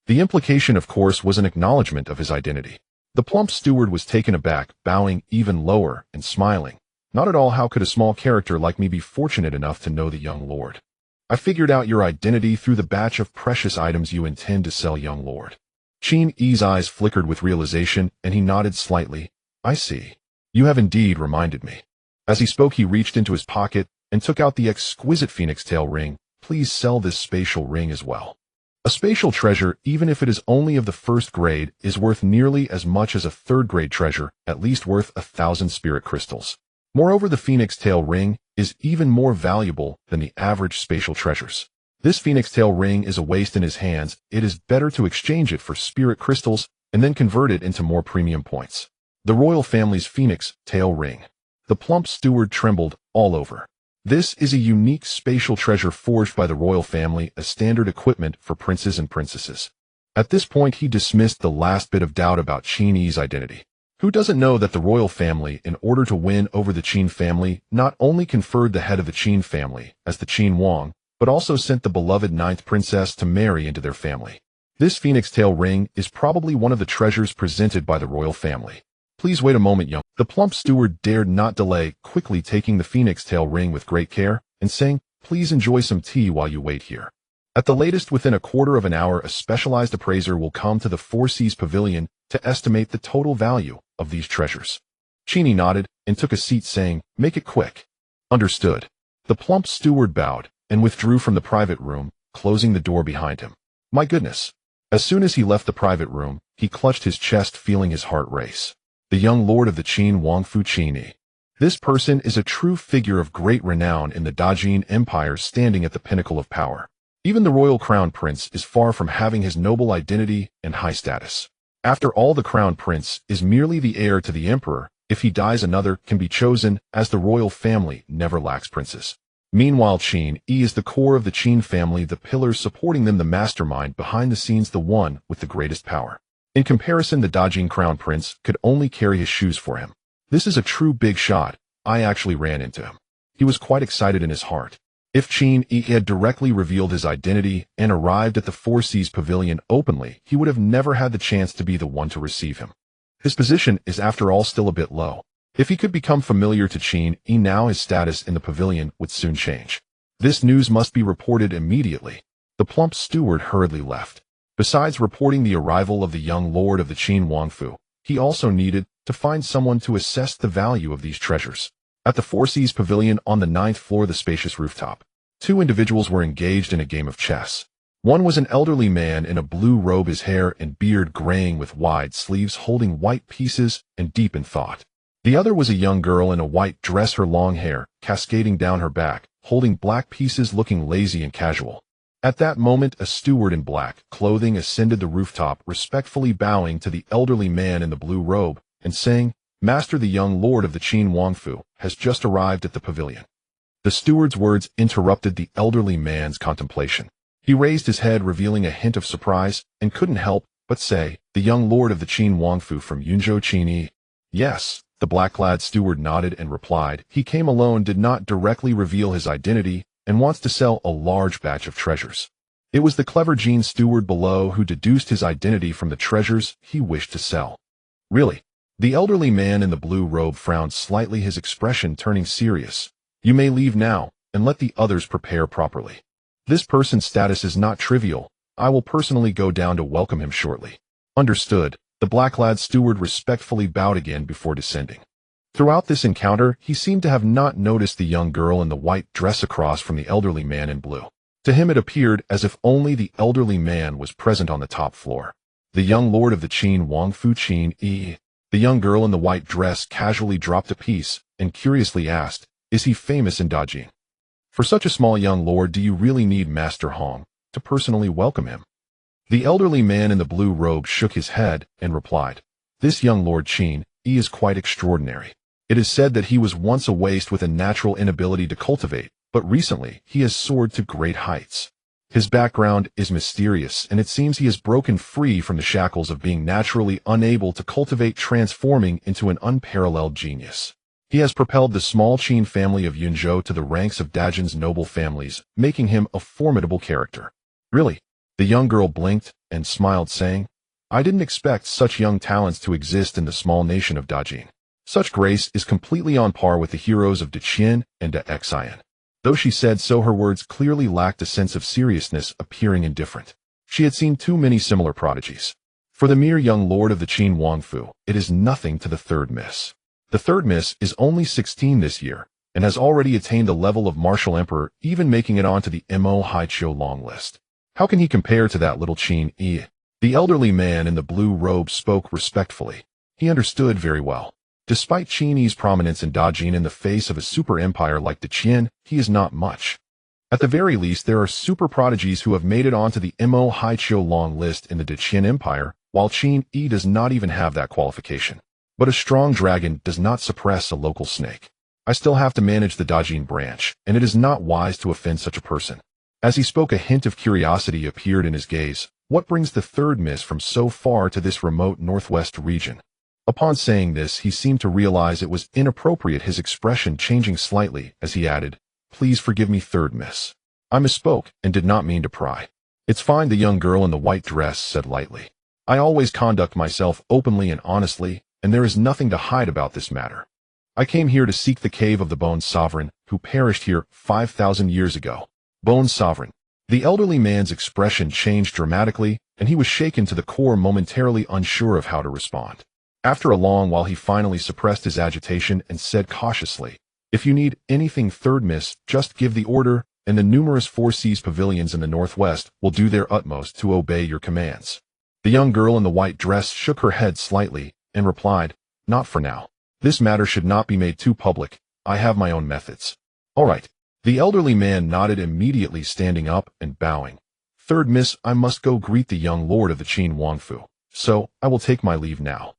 [SPEAKER 1] The implication, of course, was an acknowledgement of his identity. The plump steward was taken aback, bowing even lower and smiling. "Not at all. How could a small character like me be fortunate enough to know the young lord? I figured out your identity through the batch of precious items you intend to sell, young lord." Qin Yi's eyes flickered with realization, and he nodded slightly. "I see. You have indeed reminded me." As he spoke, he reached into his pocket and took out the exquisite phoenix tail ring. "Please sell this spatial ring as well." A spatial treasure, even if it is only of the first grade, is worth nearly as much as a third-grade treasure, at least worth 1,000 spirit crystals. Moreover, the phoenix tail ring is even more valuable than the average spatial treasures. This phoenix tail ring is a waste in his hands. It is better to exchange it for spirit crystals and then convert it into more premium points. The royal family's phoenix tail ring. The plump steward trembled all over. This is a unique spatial treasure forged by the royal family as standard equipment for princes and princesses. At this point, he dismissed the last bit of doubt about Qin Yi's identity. Who doesn't know that the royal family, in order to win over the Qin family, not only conferred the head of the Qin family as the Qin Wang, but also sent the beloved 9th princess to marry into their family. This phoenix tail ring is probably one of the treasures presented by the royal family. Please wait a moment, young. The plump steward dared not delay, quickly taking the phoenix tail ring with great care, and saying, please enjoy some tea while you wait here. At the latest within a quarter of an hour, a specialized appraiser will come to the Four Seas Pavilion to estimate the total value of these treasures. Qin Yi nodded and took a seat, saying, make it quick. Understood. The plump steward bowed and withdrew from the private room, closing the door behind him. My goodness. As soon as he left the private room, he clutched his chest, feeling his heart race. The young lord of the Qin Wangfu Qin Yi. This person is a true figure of great renown in the Dajin Empire, standing at the pinnacle of power. Even the royal crown prince is far from having his noble identity and high status. After all, the crown prince is merely the heir to the emperor. If he dies, another can be chosen, as the royal family never lacks princes. Meanwhile, Qin Yi is the core of the Qin family, the pillars supporting them, the mastermind behind the scenes, the one with the greatest power. In comparison, the Dajin crown prince could only carry his shoes for him. This is a true big shot. I actually ran into him. He was quite excited in his heart. If Qin Yi had directly revealed his identity and arrived at the Four Seas Pavilion openly, he would have never had the chance to be the one to receive him. His position is, after all, still a bit low. If he could become familiar to Qin Yi now, his status in the pavilion would soon change. This news must be reported immediately. The plump steward hurriedly left. Besides reporting the arrival of the young lord of the Qin Wangfu, he also needed to find someone to assess the value of these treasures. At the Four Seas Pavilion on the 9th floor, the spacious rooftop, two individuals were engaged in a game of chess. One was an elderly man in a blue robe, his hair and beard graying with wide sleeves, holding white pieces and deep in thought. The other was a young girl in a white dress, her long hair cascading down her back, holding black pieces, looking lazy and casual. At that moment, a steward in black clothing ascended the rooftop, respectfully bowing to the elderly man in the blue robe and saying, Master, the young lord of the Qin Wangfu has just arrived at the pavilion. The steward's words interrupted the elderly man's contemplation. He raised his head, revealing a hint of surprise, and couldn't help but say, the young lord of the Qin Wangfu from Yunzhou, Qin Yi. Yes, the black-clad steward nodded and replied, he came alone, did not directly reveal his identity, and wants to sell a large batch of treasures. It was the clever Jin steward below who deduced his identity from the treasures he wished to sell. Really? The elderly man in the blue robe frowned slightly, his expression turning serious. You may leave now, and let the others prepare properly. This person's status is not trivial. I will personally go down to welcome him shortly. Understood. The black-clad steward respectfully bowed again before descending. Throughout this encounter, he seemed to have not noticed the young girl in the white dress across from the elderly man in blue. To him it appeared as if only the elderly man was present on the top floor. The young lord of the Qin Wangfu Qin Yi. The young girl in the white dress casually dropped a piece and curiously asked, is he famous in Dajin? For such a small young lord, do you really need Master Hong to personally welcome him? The elderly man in the blue robe shook his head and replied, this young lord Qin Yi is quite extraordinary. It is said that he was once a waste with a natural inability to cultivate, but recently he has soared to great heights. His background is mysterious, and it seems he has broken free from the shackles of being naturally unable to cultivate, transforming into an unparalleled genius. He has propelled the small Qin family of Yunzhou to the ranks of Dajin's noble families, making him a formidable character. Really? The young girl blinked and smiled, saying, I didn't expect such young talents to exist in the small nation of Dajin. Such grace is completely on par with the heroes of Deqian and Dexian. Though she said so, her words clearly lacked a sense of seriousness, appearing indifferent. She had seen too many similar prodigies. For the mere young lord of the Qin Wangfu, it is nothing to the third miss. The third miss is only 16 this year, and has already attained the level of martial emperor, even making it onto the Mo Haiqiu long list. How can he compare to that little Qin Yi? The elderly man in the blue robe spoke respectfully. He understood very well. Despite Qin Yi's prominence in Dajin in the face of a super empire like Deqian, he is not much. At the very least, there are super prodigies who have made it onto the Mo Haiqiu long list in the Deqian Empire, while Qin Yi does not even have that qualification. But a strong dragon does not suppress a local snake. I still have to manage the Dajin branch, and it is not wise to offend such a person. As he spoke, a hint of curiosity appeared in his gaze. What brings the third miss from so far to this remote northwest region? Upon saying this, he seemed to realize it was inappropriate, his expression changing slightly as he added, Please forgive me, third miss. I misspoke and did not mean to pry. It's fine, the young girl in the white dress said lightly. I always conduct myself openly and honestly, and there is nothing to hide about this matter. I came here to seek the cave of the Bone Sovereign, who perished here 5,000 years ago. Bone Sovereign. The elderly man's expression changed dramatically, and he was shaken to the core, momentarily unsure of how to respond. After a long while, he finally suppressed his agitation and said cautiously, "If you need anything, Third Miss, just give the order, and the numerous Four Seas pavilions in the northwest will do their utmost to obey your commands." The young girl in the white dress shook her head slightly and replied, "Not for now. This matter should not be made too public. I have my own methods." "All right." The elderly man nodded, immediately standing up and bowing. "Third Miss, I must go greet the young lord of the Qin Wangfu, so I will take my leave now."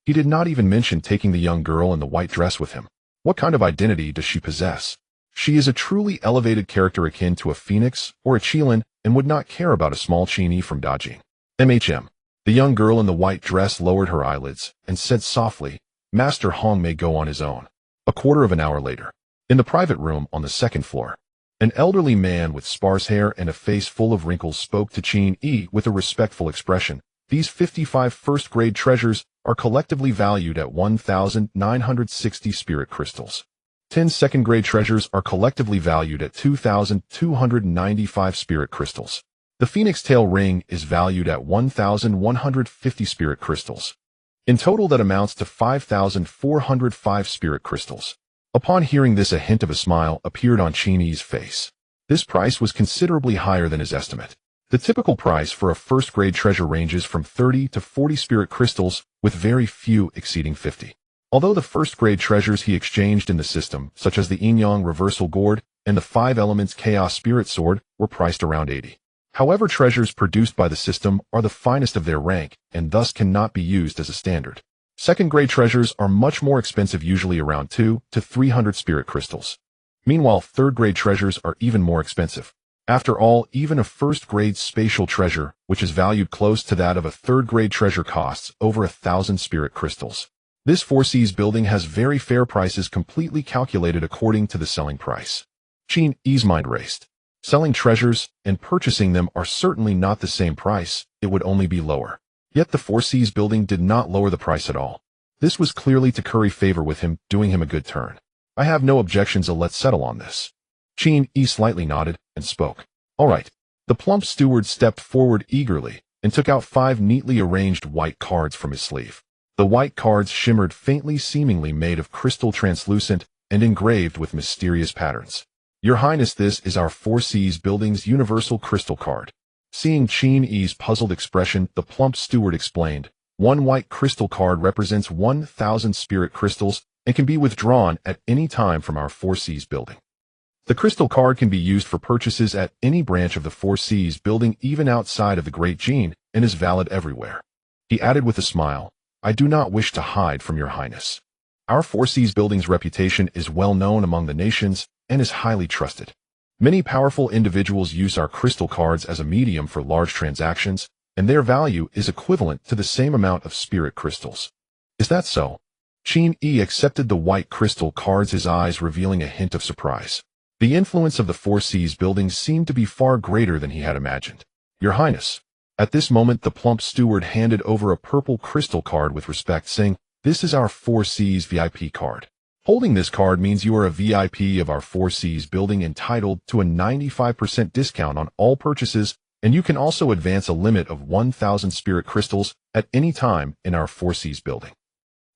[SPEAKER 1] He did not even mention taking the young girl in the white dress with him. What kind of identity does she possess? She is a truly elevated character akin to a phoenix or a Qilin, and would not care about a small Qin Yi from Dajing. The young girl in the white dress lowered her eyelids and said softly, "Master Hong may go on his own." A quarter of an hour later, in the private room on the second floor, an elderly man with sparse hair and a face full of wrinkles spoke to Qin Yi with a respectful expression. "These 55 first-grade treasures are collectively valued at 1,960 spirit crystals. 10 second-grade treasures are collectively valued at 2,295 spirit crystals. The Phoenix Tail Ring is valued at 1,150 spirit crystals. In total, that amounts to 5,405 spirit crystals." Upon hearing this, a hint of a smile appeared on Qin Yi's face. This price was considerably higher than his estimate. The typical price for a first-grade treasure ranges from 30 to 40 spirit crystals, with very few exceeding 50. Although the first-grade treasures he exchanged in the system, such as the Yin-Yang Reversal Gourd and the 5 Elements Chaos Spirit Sword, were priced around 80. However, treasures produced by the system are the finest of their rank, and thus cannot be used as a standard. Second-grade treasures are much more expensive, usually around 200 to 300 spirit crystals. Meanwhile, third-grade treasures are even more expensive. After all, even a first-grade spatial treasure, which is valued close to that of a third-grade treasure, costs over 1,000 spirit crystals. This Four Seas building has very fair prices, completely calculated according to the selling price. Qin Yi's mind raced. Selling treasures and purchasing them are certainly not the same price, it would only be lower. Yet the Four Seas building did not lower the price at all. This was clearly to curry favor with him, doing him a good turn. "I have no objections, so let's settle on this." Qin Yi slightly nodded and spoke. "All right." The plump steward stepped forward eagerly and took out 5 neatly arranged white cards from his sleeve. The white cards shimmered faintly, seemingly made of crystal, translucent and engraved with mysterious patterns. "Your Highness, this is our Four Seas building's universal crystal card." Seeing Qin Yi's puzzled expression, the plump steward explained, "One white crystal card represents 1,000 spirit crystals and can be withdrawn at any time from our Four Seas building. The crystal card can be used for purchases at any branch of the Four Seas building, even outside of the Great Qin, and is valid everywhere." He added with a smile, "I do not wish to hide from your Highness. Our Four Seas building's reputation is well known among the nations and is highly trusted. Many powerful individuals use our crystal cards as a medium for large transactions, and their value is equivalent to the same amount of spirit crystals." "Is that so?" Qin Yi accepted the white crystal cards, his eyes revealing a hint of surprise. The influence of the Four Seas building seemed to be far greater than he had imagined. "Your Highness." At this moment, the plump steward handed over a purple crystal card with respect, saying, "This is our Four Seas VIP card. Holding this card means you are a VIP of our Four Seas building, entitled to a 95% discount on all purchases, and you can also advance a limit of 1,000 spirit crystals at any time in our Four Seas building.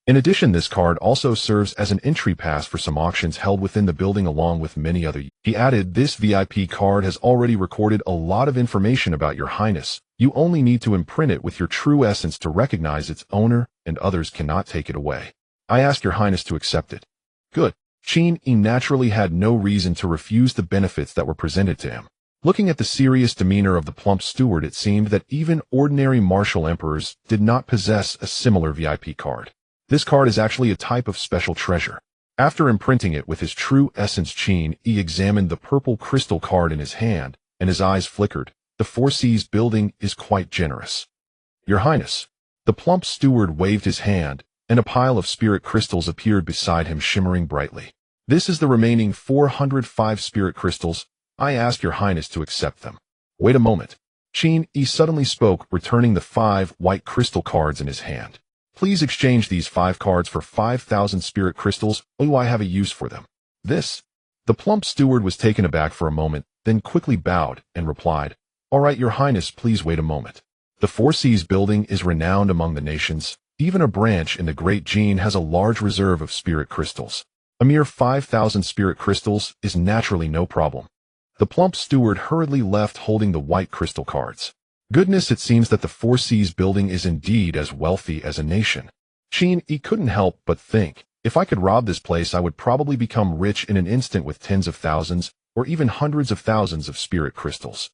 [SPEAKER 1] In addition, this card also serves as an entry pass for some auctions held within the building, along with many other." He added, "This VIP card has already recorded a lot of information about your Highness. You only need to imprint it with your true essence to recognize its owner, and others cannot take it away. I ask your Highness to accept it." "Good." Qin Yi naturally had no reason to refuse the benefits that were presented to him. Looking at the serious demeanor of the plump steward, it seemed that even ordinary martial emperors did not possess a similar VIP card. This card is actually a type of special treasure. After imprinting it with his true essence, Qin Yi examined the purple crystal card in his hand, and his eyes flickered. "The Four Seas building is quite generous." "Your Highness." The plump steward waved his hand, and a pile of spirit crystals appeared beside him, shimmering brightly. "This is the remaining 405 spirit crystals. I ask your Highness to accept them." "Wait a moment." Qin Yi suddenly spoke, returning the 5 white crystal cards in his hand. Please exchange these 5 cards for 5,000 spirit crystals. Oh, I have a use for them. This. The plump steward was taken aback for a moment, then quickly bowed and replied, "All right, Your Highness, please wait a moment. The Four Seas building is renowned among the nations. Even a branch in the Great Qin has a large reserve of spirit crystals. A mere 5,000 spirit crystals is naturally no problem." The plump steward hurriedly left holding the white crystal cards. Goodness, it seems that the Four Seas building is indeed as wealthy as a nation. Qin Yi couldn't help but think, if I could rob this place, I would probably become rich in an instant with tens of thousands or even hundreds of thousands of spirit crystals.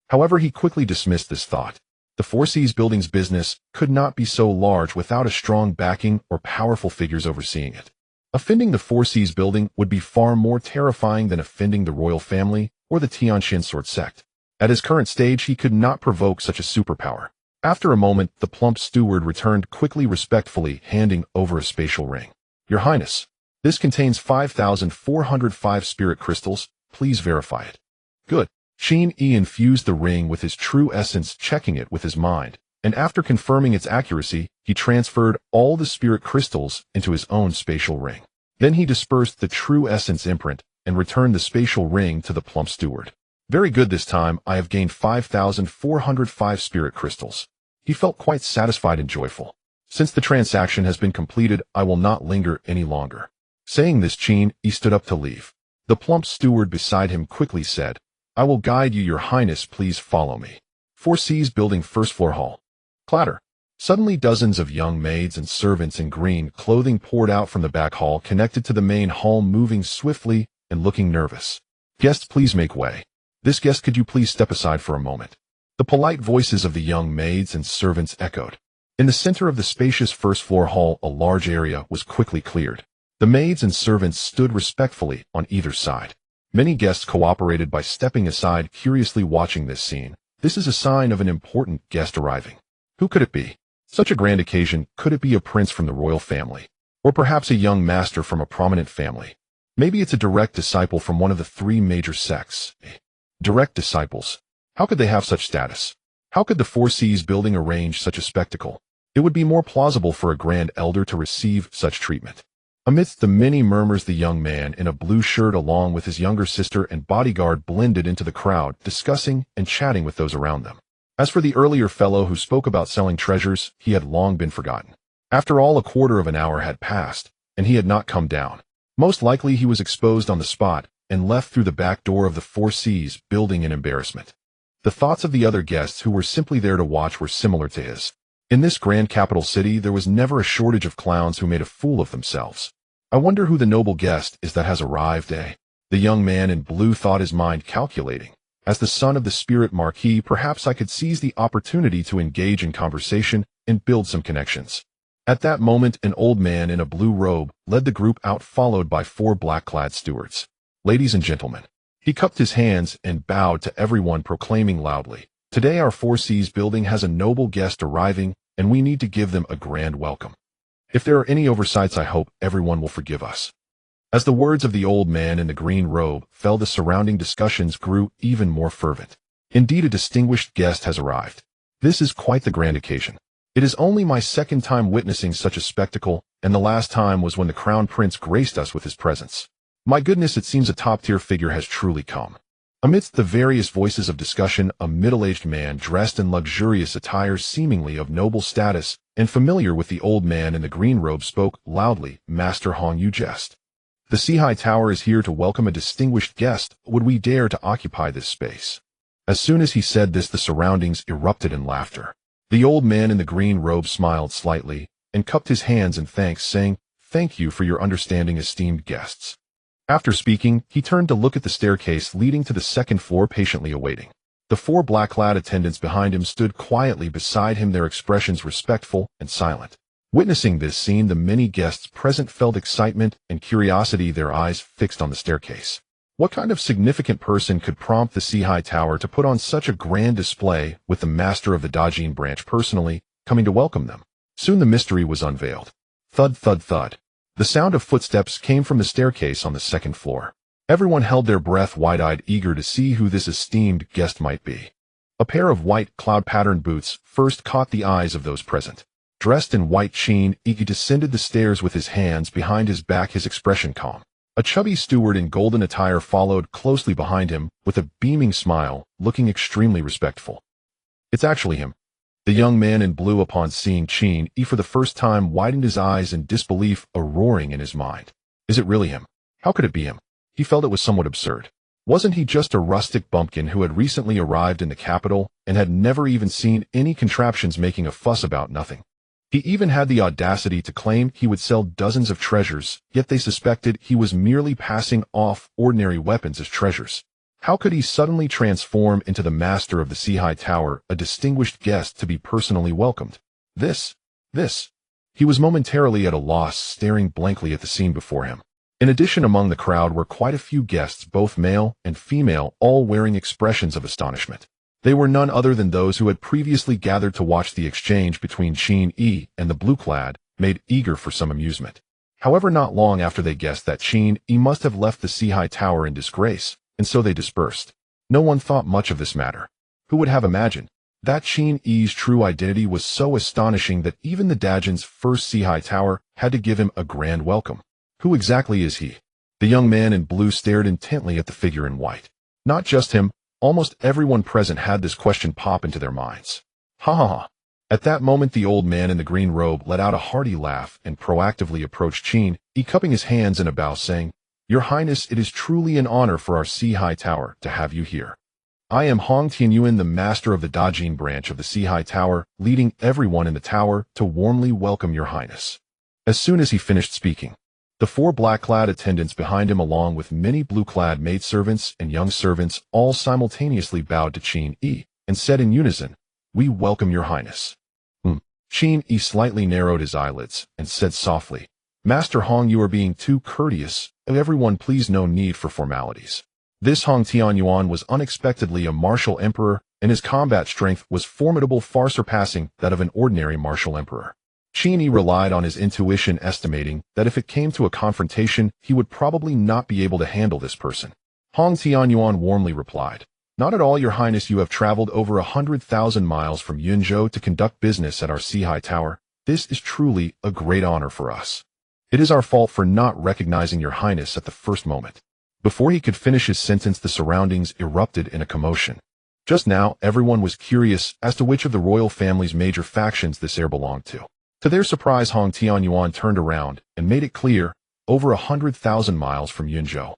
[SPEAKER 1] However, he quickly dismissed this thought. The Four Seas building's business could not be so large without a strong backing or powerful figures overseeing it. Offending the Four Seas building would be far more terrifying than offending the royal family or the Tianqian sword sect. At his current stage, he could not provoke such a superpower. After a moment, the plump steward returned quickly, respectfully, handing over a spatial ring. "Your Highness, this contains 5,405 spirit crystals. Please verify it." "Good." Qin Yi infused the ring with his true essence, checking it with his mind, and after confirming its accuracy, he transferred all the spirit crystals into his own spatial ring. Then he dispersed the true essence imprint and returned the spatial ring to the plump steward. "Very good, this time I have gained 5,405 spirit crystals." He felt quite satisfied and joyful. "Since the transaction has been completed, I will not linger any longer." Saying this, Qin Yi stood up to leave. The plump steward beside him quickly said, "I will guide you, Your Highness, please follow me." Four Seas building, first floor hall. Clatter. Suddenly dozens of young maids and servants in green clothing poured out from the back hall connected to the main hall, moving swiftly and looking nervous. "Guests, please make way. This guest, could you please step aside for a moment?" The polite voices of the young maids and servants echoed. In the center of the spacious first floor hall, a large area was quickly cleared. The maids and servants stood respectfully on either side. Many guests cooperated by stepping aside, curiously watching this scene. This is a sign of an important guest arriving. Who could it be? Such a grand occasion, could it be a prince from the royal family? Or perhaps a young master from a prominent family? Maybe it's a direct disciple from one of the 3 major sects. Direct disciples. How could they have such status? How could the Four Seas building arrange such a spectacle? It would be more plausible for a grand elder to receive such treatment. Amidst the many murmurs, the young man in a blue shirt along with his younger sister and bodyguard blended into the crowd, discussing and chatting with those around them. As for the earlier fellow who spoke about selling treasures, he had long been forgotten. After all, a quarter of an hour had passed, and he had not come down. Most likely he was exposed on the spot and left through the back door of the Four Seas building in embarrassment. The thoughts of the other guests who were simply there to watch were similar to his. In this grand capital city, there was never a shortage of clowns who made a fool of themselves. I wonder who the noble guest is that has arrived, eh? The young man in blue thought, his mind calculating. As the son of the spirit marquis, perhaps I could seize the opportunity to engage in conversation and build some connections. At that moment, an old man in a blue robe led the group out, followed by 4 black-clad stewards. "Ladies and gentlemen." He cupped his hands and bowed to everyone, proclaiming loudly, "Today our Four Seas building has a noble guest arriving, and we need to give them a grand welcome. If there are any oversights, I hope everyone will forgive us." As the words of the old man in the green robe fell, the surrounding discussions grew even more fervent. "Indeed, a distinguished guest has arrived. This is quite the grand occasion. It is only my 2nd time witnessing such a spectacle, and the last time was when the crown prince graced us with his presence. My goodness, it seems a top-tier figure has truly come." Amidst the various voices of discussion, a middle-aged man dressed in luxurious attire, seemingly of noble status and familiar with the old man in the green robe, spoke loudly, "Master Hong, you jest. The Seahai Tower is here to welcome a distinguished guest. Would we dare to occupy this space?" As soon as he said this, the surroundings erupted in laughter. The old man in the green robe smiled slightly and cupped his hands in thanks, saying, "Thank you for your understanding, esteemed guests." After speaking, he turned to look at the staircase leading to the 2nd floor, patiently awaiting. The 4 black-clad attendants behind him stood quietly beside him, their expressions respectful and silent. Witnessing this scene, the many guests present felt excitement and curiosity, their eyes fixed on the staircase. What kind of significant person could prompt the Seahai Tower to put on such a grand display, with the master of the Dajin branch personally coming to welcome them? Soon the mystery was unveiled. Thud, thud, thud. The sound of footsteps came from the staircase on the 2nd floor. Everyone held their breath, wide-eyed, eager to see who this esteemed guest might be. A pair of white, cloud-patterned boots first caught the eyes of those present. Dressed in white, Qin Yi descended the stairs with his hands behind his back, his expression calm. A chubby steward in golden attire followed closely behind him, with a beaming smile, looking extremely respectful. It's actually him. The young man in blue, upon seeing Qin Yi for the first time, widened his eyes in disbelief, a roaring in his mind. Is it really him? How could it be him? He felt it was somewhat absurd. Wasn't he just a rustic bumpkin who had recently arrived in the capital and had never even seen any contraptions making a fuss about nothing? He even had the audacity to claim he would sell dozens of treasures, yet they suspected he was merely passing off ordinary weapons as treasures. How could he suddenly transform into the master of the Sea Tower, a distinguished guest to be personally welcomed? This. He was momentarily at a loss, staring blankly at the scene before him. In addition, among the crowd were quite a few guests, both male and female, all wearing expressions of astonishment. They were none other than those who had previously gathered to watch the exchange between Qin Yi and the blue-clad, made eager for some amusement. However, not long after they guessed that Qin Yi must have left the Sea Tower in disgrace, and so they dispersed. No one thought much of this matter. Who would have imagined that Qin Yi's true identity was so astonishing that even the Dajin's first Sea Tower had to give him a grand welcome? Who exactly is he? The young man in blue stared intently at the figure in white. Not just him. Almost everyone present had this question pop into their minds. Ha ha ha. At that moment, the old man in the green robe let out a hearty laugh and proactively approached Qin Yi, cupping his hands in a bow, saying, "Your Highness, it is truly an honor for our Sea Tower to have you here. I am Hong Tianyuan, the master of the Dajin branch of the Sea Tower, leading everyone in the tower to warmly welcome your Highness." As soon as he finished speaking, the four black-clad attendants behind him, along with many blue-clad maidservants and young servants, all simultaneously bowed to Qin Yi and said in unison, "We welcome your Highness." Qin Yi slightly narrowed his eyelids and said softly, "Master Hong, you are being too courteous. Everyone, please, no need for formalities." This Hong Tianyuan was unexpectedly a martial emperor, and his combat strength was formidable, far surpassing that of an ordinary martial emperor. Qin Yi relied on his intuition, estimating that if it came to a confrontation, he would probably not be able to handle this person. Hong Tianyuan warmly replied, "Not at all, your Highness. You have traveled over 100,000 miles from Yunzhou to conduct business at our Sea Tower. This is truly a great honor for us. It is our fault for not recognizing your Highness at the first moment." Before he could finish his sentence, the surroundings erupted in a commotion. Just now, everyone was curious as to which of the royal family's major factions this heir belonged to. To their surprise, Hong Tianyuan turned around and made it clear, over 100,000 miles from Yunzhou.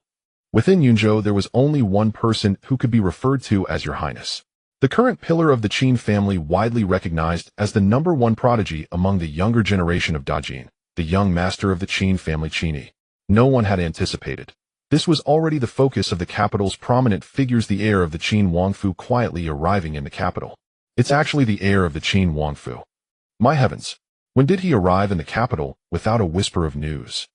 [SPEAKER 1] Within Yunzhou, there was only one person who could be referred to as your Highness. The current pillar of the Qin family, widely recognized as the #1 prodigy among the younger generation of Dajin, the young master of the Qin family, Qin Yi. No one had anticipated. This was already the focus of the capital's prominent figures, the heir of the Qin Wangfu quietly arriving in the capital. It's actually the heir of the Qin Wangfu. My heavens! When did he arrive in the capital without a whisper of news?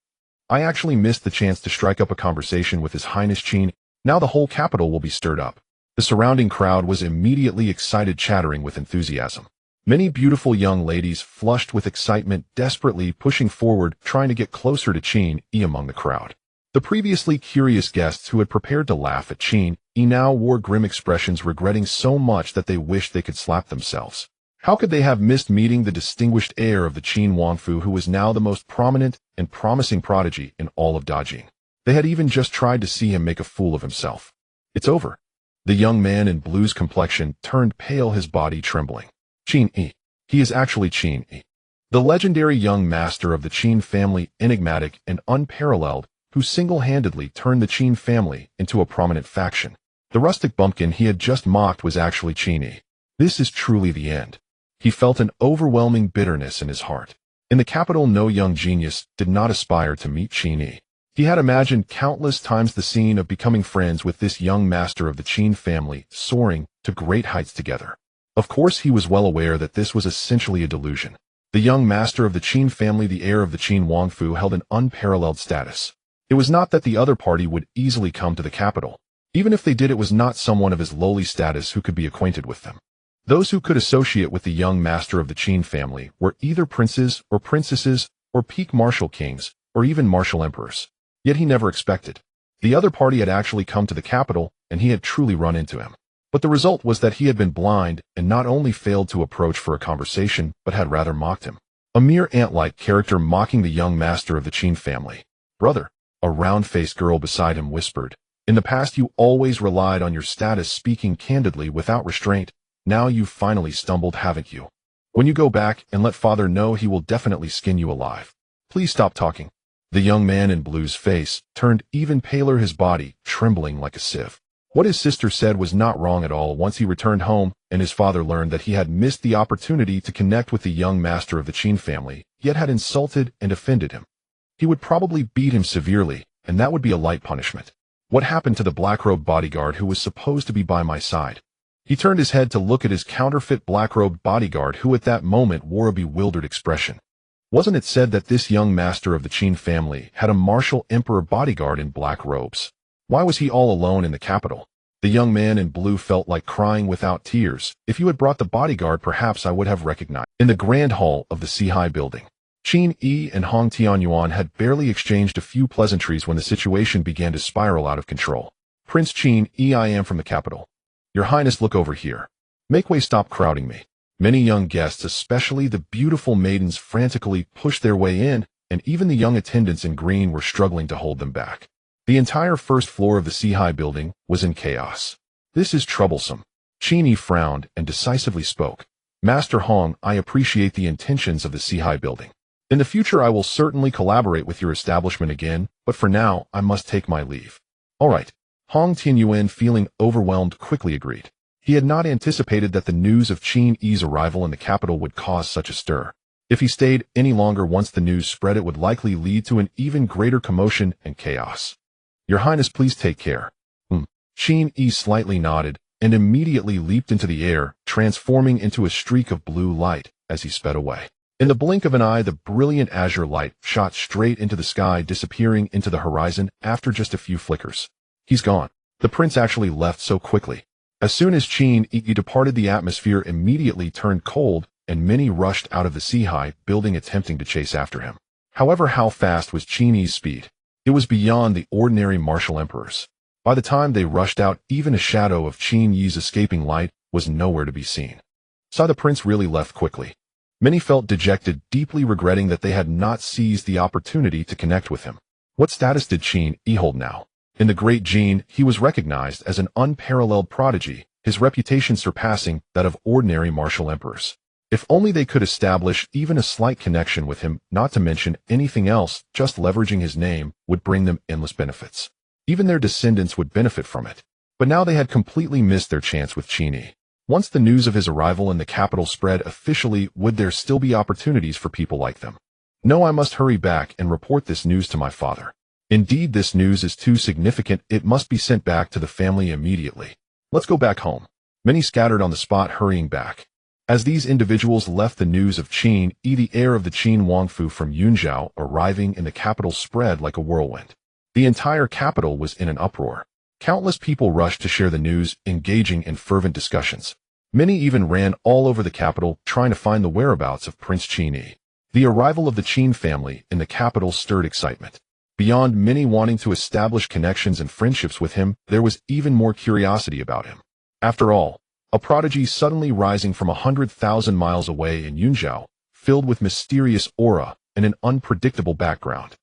[SPEAKER 1] I actually missed the chance to strike up a conversation with His Highness Qin. Now the whole capital will be stirred up. The surrounding crowd was immediately excited, chattering with enthusiasm. Many beautiful young ladies, flushed with excitement, desperately pushing forward, trying to get closer to Qin Yi among the crowd. The previously curious guests who had prepared to laugh at Qin Yi now wore grim expressions, regretting so much that they wished they could slap themselves. How could they have missed meeting the distinguished heir of the Qin Wangfu, who was now the most prominent and promising prodigy in all of Dajin? They had even just tried to see him make a fool of himself. It's over. The young man in blue's complexion turned pale, his body trembling. Qin Yi. He is actually Qin Yi, the legendary young master of the Qin family, enigmatic and unparalleled, who single-handedly turned the Qin family into a prominent faction. The rustic bumpkin he had just mocked was actually Qin Yi. This is truly the end. He felt an overwhelming bitterness in his heart. In the capital, no young genius did not aspire to meet Qin Yi. He had imagined countless times the scene of becoming friends with this young master of the Qin family, soaring to great heights together. Of course, he was well aware that this was essentially a delusion. The young master of the Qin family, the heir of the Qin Wangfu, held an unparalleled status. It was not that the other party would easily come to the capital. Even if they did, it was not someone of his lowly status who could be acquainted with them. Those who could associate with the young master of the Qin family were either princes or princesses or peak martial kings or even martial emperors. Yet he never expected. The other party had actually come to the capital, and he had truly run into him. But the result was that he had been blind and not only failed to approach for a conversation, but had rather mocked him. a mere ant-like character mocking the young master of the Qin family. Brother, a round-faced girl beside him whispered, in the past you always relied on your status speaking candidly without restraint. Now you've finally stumbled, haven't you? When you go back and let father know, he will definitely skin you alive. Please stop talking. The young man in blue's face turned even paler, his body trembling like a sieve. What his sister said was not wrong at all. Once he returned home and his father learned that he had missed the opportunity to connect with the young master of the Qin family, yet had insulted and offended him, he would probably beat him severely, and that would be a light punishment. What happened to the black-robed bodyguard who was supposed to be by my side? He turned his head to look at his counterfeit black-robed bodyguard, who at that moment wore a bewildered expression. Wasn't it said that this young master of the Qin family had a martial emperor bodyguard in black robes? Why was he all alone in the capital? The young man in blue felt like crying without tears. If you had brought the bodyguard, perhaps I would have recognized. In the grand hall of the Sihai building, Qin Yi and Hong Tianyuan had barely exchanged a few pleasantries when the situation began to spiral out of control. Prince Qin Yi, I am from the capital. Your Highness, look over here. Make way, stop crowding me. Many young guests, especially the beautiful maidens, frantically pushed their way in, and even the young attendants in green were struggling to hold them back. The entire first floor of the Sihai building was in chaos. This is troublesome. Qin Yi frowned and decisively spoke. Master Hong, I appreciate the intentions of the Sihai building. In the future I will certainly collaborate with your establishment again, but for now I must take my leave. All right. Hong Tianyuan, feeling overwhelmed, quickly agreed. He had not anticipated that the news of Qin Yi's arrival in the capital would cause such a stir. If he stayed any longer, once the news spread, it would likely lead to an even greater commotion and chaos. Your Highness, please take care. Qin Yi slightly nodded and immediately leaped into the air, transforming into a streak of blue light as he sped away. In the blink of an eye, the brilliant azure light shot straight into the sky, disappearing into the horizon after just a few flickers. He's gone. The prince actually left so quickly. As soon as Qin Yi departed, the atmosphere immediately turned cold, and many rushed out of the Sihai building, attempting to chase after him. However, how fast was Qin Yi's speed? It was beyond the ordinary martial emperors. By the time they rushed out, even a shadow of Qin Yi's escaping light was nowhere to be seen. So the prince really left quickly. Many felt dejected, deeply regretting that they had not seized the opportunity to connect with him. What status did Qin Yi hold now? In the Great Jin, he was recognized as an unparalleled prodigy, his reputation surpassing that of ordinary martial emperors. If only they could establish even a slight connection with him, not to mention anything else, just leveraging his name would bring them endless benefits. Even their descendants would benefit from it. But now they had completely missed their chance with Qin Yi. Once the news of his arrival in the capital spread officially, would there still be opportunities for people like them? No, I must hurry back and report this news to my father. Indeed, this news is too significant. It must be sent back to the family immediately. Let's go back home. Many scattered on the spot, hurrying back. As these individuals left, the news of Qin Yi, the heir of the Qin Wangfu from Yunzhou, arriving in the capital spread like a whirlwind. The entire capital was in an uproar. Countless people rushed to share the news, engaging in fervent discussions. Many even ran all over the capital, trying to find the whereabouts of Prince Qin Yi. The arrival of the Qin family in the capital stirred excitement. Beyond many wanting to establish connections and friendships with him, there was even more curiosity about him. After all, a prodigy suddenly rising from 100,000 miles away in Yunzhou, filled with mysterious aura and an unpredictable background.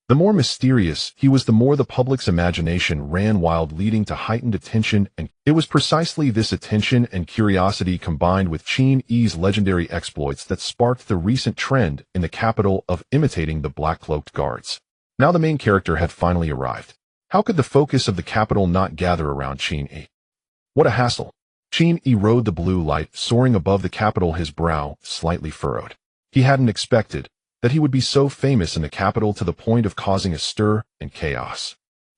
[SPEAKER 1] The more mysterious he was, the more the public's imagination ran wild, leading to heightened attention, and it was precisely this attention and curiosity combined with Qin Yi's legendary exploits that sparked the recent trend in the capital of imitating the black-cloaked guards. Now the main character had finally arrived. How could the focus of the capital not gather around Qin Yi? What a hassle. Qin Yi rode the blue light soaring above the capital, his brow slightly furrowed. He hadn't expected that he would be so famous in the capital to the point of causing a stir and chaos.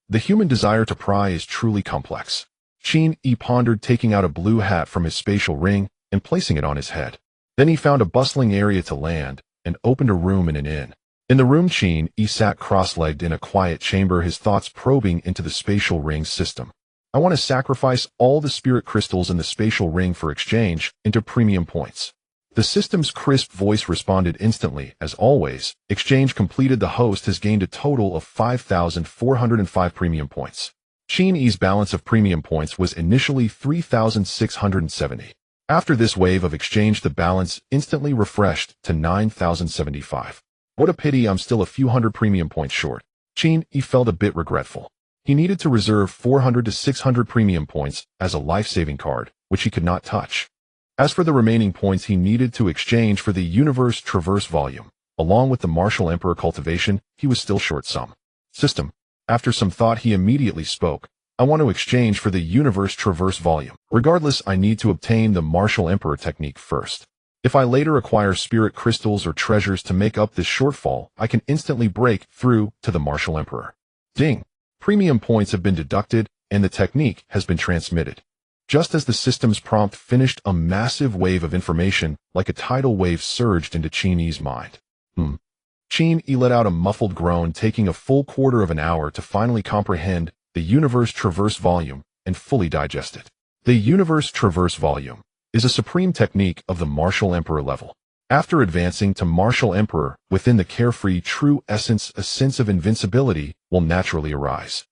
[SPEAKER 1] The human desire to pry is truly complex. Qin Yi pondered, taking out a blue hat from his spatial ring and placing it on his head. Then he found a bustling area to land and opened a room in an inn. In the room, Qin Yi sat cross-legged in a quiet chamber, his thoughts probing into the spatial ring system. I want to sacrifice all the spirit crystals in the spatial ring for exchange into premium points. The system's crisp voice responded instantly. As always, exchange completed. The host has gained a total of 5,405 premium points. Qin Yi's balance of premium points was initially 3,670. After this wave of exchange, the balance instantly refreshed to 9,075. What a pity I'm still a few hundred premium points short. Qin Yi felt a bit regretful. He needed to reserve 400 to 600 premium points as a life-saving card, which he could not touch. As for the remaining points he needed to exchange for the Universe Traverse Volume, along with the Martial Emperor Cultivation, he was still short some. System. After some thought, he immediately spoke. I want to exchange for the Universe Traverse Volume. Regardless, I need to obtain the Martial Emperor technique first. If I later acquire spirit crystals or treasures to make up this shortfall, I can instantly break through to the Martial Emperor. Ding! Premium points have been deducted, and the technique has been transmitted. Just as the system's prompt finished, a massive wave of information, like a tidal wave, surged into Qin Yi's mind. Qin Yi let out a muffled groan, taking a full quarter of an hour to finally comprehend the Universe Traverse Volume and fully digest it. The Universe Traverse Volume is a supreme technique of the Martial Emperor level. After advancing to Martial Emperor, within the carefree true essence, a sense of invincibility will naturally arise.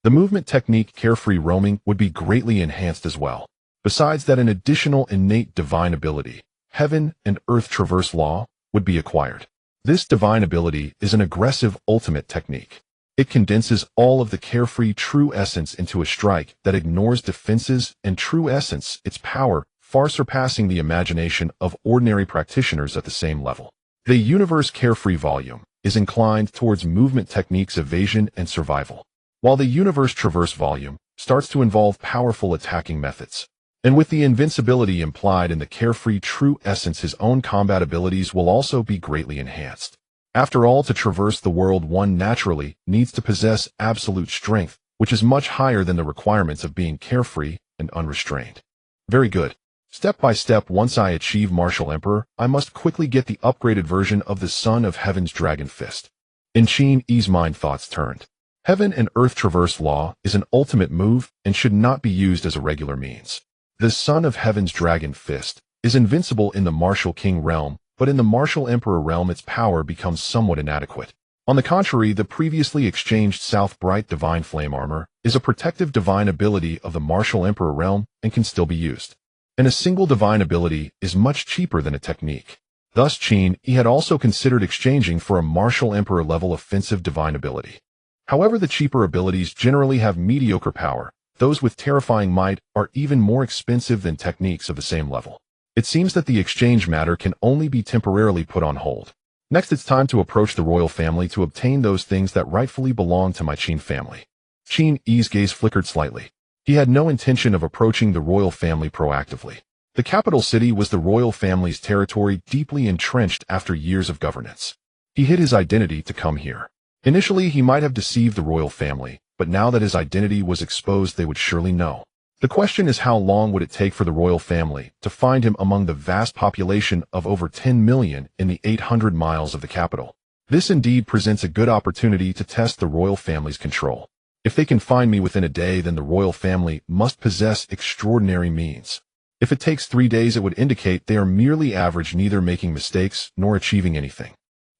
[SPEAKER 1] The movement technique carefree roaming would be greatly enhanced as well. Besides that, an additional innate divine ability, heaven and earth traverse law, would be acquired. This divine ability is an aggressive ultimate technique. It condenses all of the carefree true essence into a strike that ignores defenses and true essence, its power far surpassing the imagination of ordinary practitioners at the same level. The Universe Carefree Volume is inclined towards movement techniques, evasion, and survival, while the Universe Traverse Volume starts to involve powerful attacking methods. And with the invincibility implied in the carefree true essence, his own combat abilities will also be greatly enhanced. After all, to traverse the world, one naturally needs to possess absolute strength, which is much higher than the requirements of being carefree and unrestrained. Very good. Step by step, once I achieve Martial Emperor, I must quickly get the upgraded version of the Son of Heaven's Dragon Fist. In Qin Yi's mind, thoughts turned. Heaven and Earth Traverse Law is an ultimate move and should not be used as a regular means. The Son of Heaven's Dragon Fist is invincible in the Martial King realm, but in the Martial Emperor realm its power becomes somewhat inadequate. On the contrary, the previously exchanged South Bright Divine Flame Armor is a protective divine ability of the Martial Emperor realm and can still be used. And a single divine ability is much cheaper than a technique. Thus Qin Yi had also considered exchanging for a Martial Emperor level offensive divine ability. However, the cheaper abilities generally have mediocre power. Those with terrifying might are even more expensive than techniques of the same level. It seems that the exchange matter can only be temporarily put on hold. Next, it's time to approach the royal family to obtain those things that rightfully belong to my Qin family. Qin Yi's gaze flickered slightly. He had no intention of approaching the royal family proactively. The capital city was the royal family's territory, deeply entrenched after years of governance. He hid his identity to come here. Initially, he might have deceived the royal family, but now that his identity was exposed, they would surely know. The question is, how long would it take for the royal family to find him among the vast population of over 10 million in the 800 miles of the capital? This indeed presents a good opportunity to test the royal family's control. If they can find me within a day, then the royal family must possess extraordinary means. If it takes 3 days, it would indicate they are merely average, neither making mistakes nor achieving anything.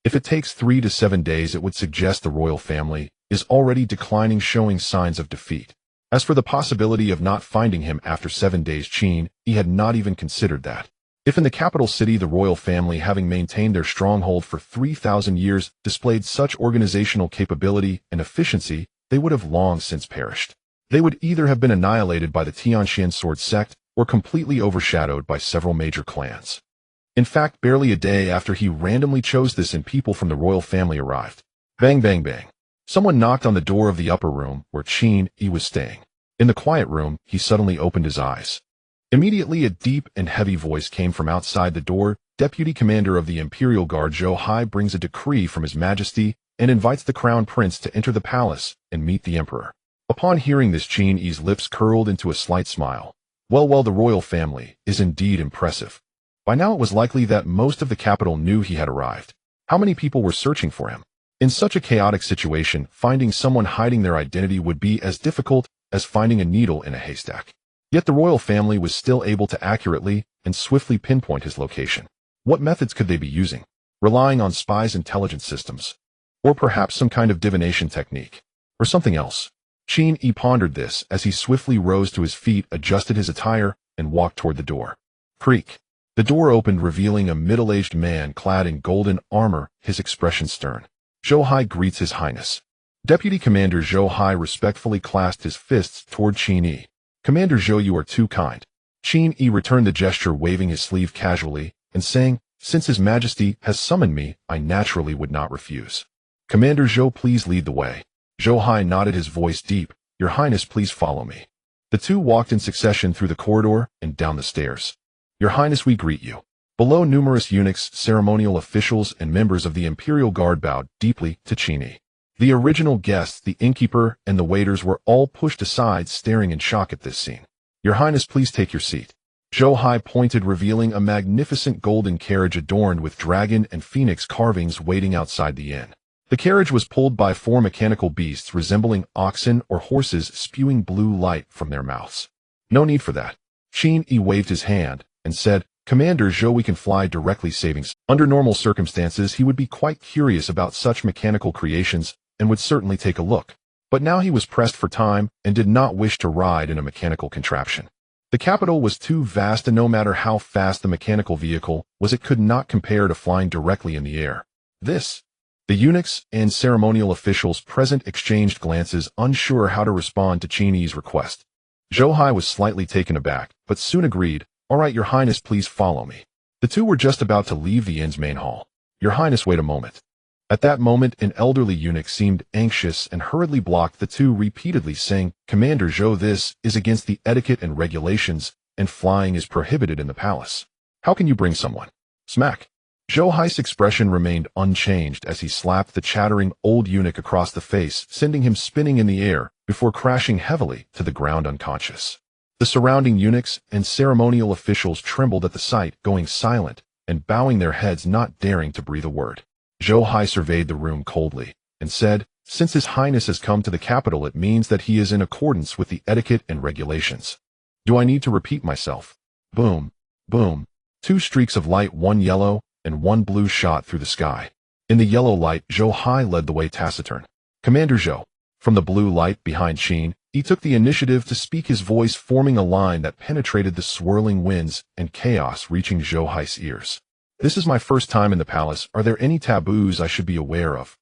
[SPEAKER 1] If it takes 3 to 7 days, it would suggest the royal family is already declining, showing signs of defeat. As for the possibility of not finding him after 7 days, Qin Yi had not even considered that. If in the capital city the royal family, having maintained their stronghold for 3,000 years, displayed such organizational capability and efficiency, they would have long since perished. They would either have been annihilated by the Tianxian sword sect or completely overshadowed by several major clans. In fact, barely a day after he randomly chose this and people from the royal family arrived. Bang, bang, bang. Someone knocked on the door of the upper room where Qin Yi was staying. In the quiet room, he suddenly opened his eyes. Immediately, a deep and heavy voice came from outside the door. Deputy Commander of the Imperial Guard Zhou Hai brings a decree from His Majesty and invites the Crown Prince to enter the palace and meet the Emperor. Upon hearing this, Qin Yi's lips curled into a slight smile. Well, the royal family is indeed impressive. By now it was likely that most of the capital knew he had arrived. How many people were searching for him? In such a chaotic situation, finding someone hiding their identity would be as difficult as finding a needle in a haystack. Yet the royal family was still able to accurately and swiftly pinpoint his location. What methods could they be using? Relying on spies' intelligence systems? Or perhaps some kind of divination technique? Or something else? Qin Yi pondered this as he swiftly rose to his feet, adjusted his attire, and walked toward the door. Creak. The door opened, revealing a middle-aged man clad in golden armor, his expression stern. Zhou Hai greets His Highness. Deputy Commander Zhou Hai respectfully clasped his fists toward Qin Yi. Commander Zhou, you are too kind. Qin Yi returned the gesture, waving his sleeve casually, and saying, since His Majesty has summoned me, I naturally would not refuse. Commander Zhou, please lead the way. Zhou Hai nodded, his voice deep. Your Highness, please follow me. The two walked in succession through the corridor and down the stairs. Your Highness, we greet you. Below, numerous eunuchs, ceremonial officials, and members of the Imperial Guard bowed deeply to Qin Yi. The original guests, the innkeeper, and the waiters were all pushed aside, staring in shock at this scene. Your Highness, please take your seat. Zhou Hai pointed, revealing a magnificent golden carriage adorned with dragon and phoenix carvings waiting outside the inn. The carriage was pulled by four mechanical beasts resembling oxen or horses, spewing blue light from their mouths. No need for that. Qin Yi waved his hand and said, Commander Zhou, we can fly directly savings. Under normal circumstances, he would be quite curious about such mechanical creations and would certainly take a look. But now he was pressed for time and did not wish to ride in a mechanical contraption. The capital was too vast, and no matter how fast the mechanical vehicle was, it could not compare to flying directly in the air. The eunuchs and ceremonial officials present exchanged glances, unsure how to respond to Qin Yi's request. Zhou Hai was slightly taken aback, but soon agreed, all right, Your Highness, please follow me. The two were just about to leave the inn's main hall. Your Highness, wait a moment. At that moment, an elderly eunuch seemed anxious and hurriedly blocked the two, repeatedly saying, Commander Zhou, this is against the etiquette and regulations, and flying is prohibited in the palace. How can you bring someone? Smack. Zhou Hai's expression remained unchanged as he slapped the chattering old eunuch across the face, sending him spinning in the air before crashing heavily to the ground unconscious. The surrounding eunuchs and ceremonial officials trembled at the sight, going silent and bowing their heads, not daring to breathe a word. Zhou Hai surveyed the room coldly and said, since His Highness has come to the capital, it means that he is in accordance with the etiquette and regulations. Do I need to repeat myself? Boom, boom. Two streaks of light, one yellow and one blue, shot through the sky. In the yellow light, Zhou Hai led the way, taciturn. Commander Zhou. From the blue light behind Qin, he took the initiative to speak, his voice forming a line that penetrated the swirling winds and chaos, reaching Zhou Hai's ears. This is my first time in the palace. Are there any taboos I should be aware of?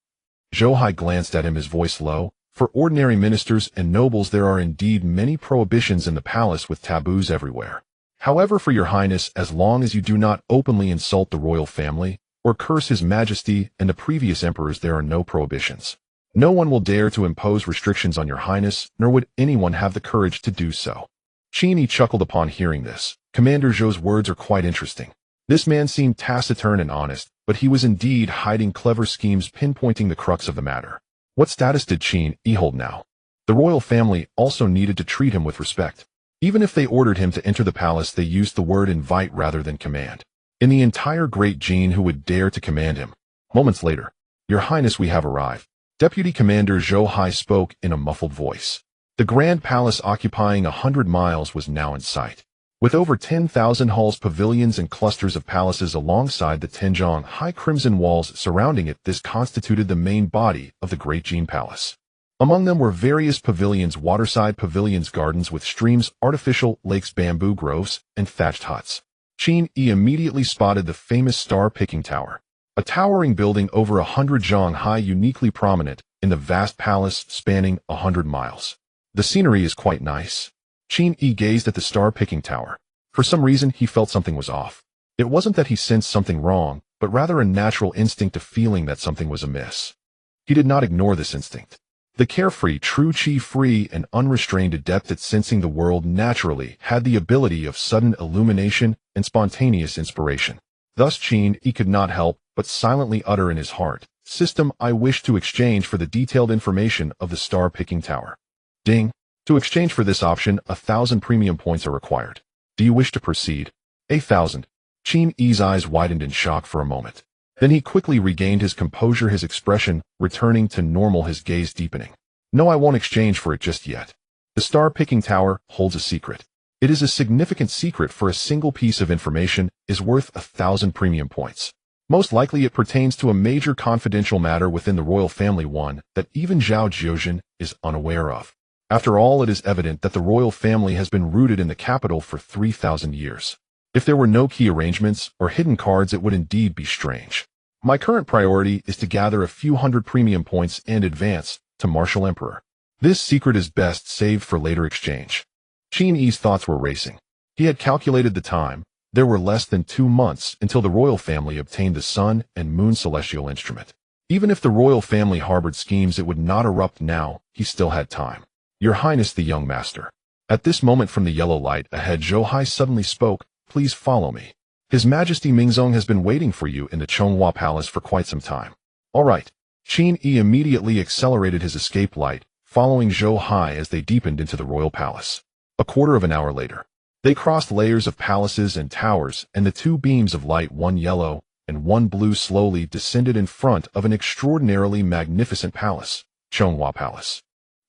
[SPEAKER 1] Zhou Hai glanced at him, his voice low. For ordinary ministers and nobles, there are indeed many prohibitions in the palace, with taboos everywhere. However, for Your Highness, as long as you do not openly insult the royal family or curse His Majesty and the previous emperors, there are no prohibitions. No one will dare to impose restrictions on Your Highness, nor would anyone have the courage to do so. Qin Yi chuckled upon hearing this. Commander Zhou's words are quite interesting. This man seemed taciturn and honest, but he was indeed hiding clever schemes, pinpointing the crux of the matter. What status did Qin Yi hold now? The royal family also needed to treat him with respect. Even if they ordered him to enter the palace, they used the word invite rather than command. In the entire Great Qin, who would dare to command him? Moments later, Your Highness, we have arrived. Deputy Commander Zhou Hai spoke in a muffled voice. The Grand Palace, occupying 100 miles, was now in sight. With over 10,000 halls, pavilions, and clusters of palaces alongside the Tenjong high crimson walls surrounding it, this constituted the main body of the Great Qin Palace. Among them were various pavilions, waterside pavilions, gardens with streams, artificial lakes, bamboo groves, and thatched huts. Qin Yi immediately spotted the famous star-picking tower, a towering building over 100 zhang high, uniquely prominent in the vast palace spanning 100 miles. The scenery is quite nice. Qin Yi gazed at the star-picking tower. For some reason, he felt something was off. It wasn't that he sensed something wrong, but rather a natural instinct of feeling that something was amiss. He did not ignore this instinct. The carefree, true chi-free, and unrestrained adept at sensing the world naturally had the ability of sudden illumination and spontaneous inspiration. Thus Qin Yi could not help but silently utter in his heart, "System, I wish to exchange for the detailed information of the star-picking tower." Ding. To exchange for this option, 1,000 premium points are required. Do you wish to proceed? 1,000. Qin Yi's eyes widened in shock for a moment. Then he quickly regained his composure, his expression returning to normal, his gaze deepening. No, I won't exchange for it just yet. The star-picking tower holds a secret. It is a significant secret, for a single piece of information is worth 1,000 premium points. Most likely it pertains to a major confidential matter within the royal family, one that even Zhao Jiuzhen is unaware of. After all, it is evident that the royal family has been rooted in the capital for 3,000 years. If there were no key arrangements or hidden cards, it would indeed be strange. My current priority is to gather a few hundred premium points and advance to Martial Emperor. This secret is best saved for later exchange. Qin Yi's thoughts were racing. He had calculated the time. There were less than 2 months until the royal family obtained the Sun and Moon celestial instrument. Even if the royal family harbored schemes, it would not erupt now. He still had time. Your Highness, the young master. At this moment from the yellow light ahead, Zhou Hai suddenly spoke. Please follow me. His Majesty Mingzong has been waiting for you in the Chonghua Palace for quite some time. All right. Qin Yi immediately accelerated his escape light, following Zhou Hai as they deepened into the royal palace. A quarter of an hour later, they crossed layers of palaces and towers, and the 2 beams of light, one yellow and one blue, slowly descended in front of an extraordinarily magnificent palace, Chonghua Palace.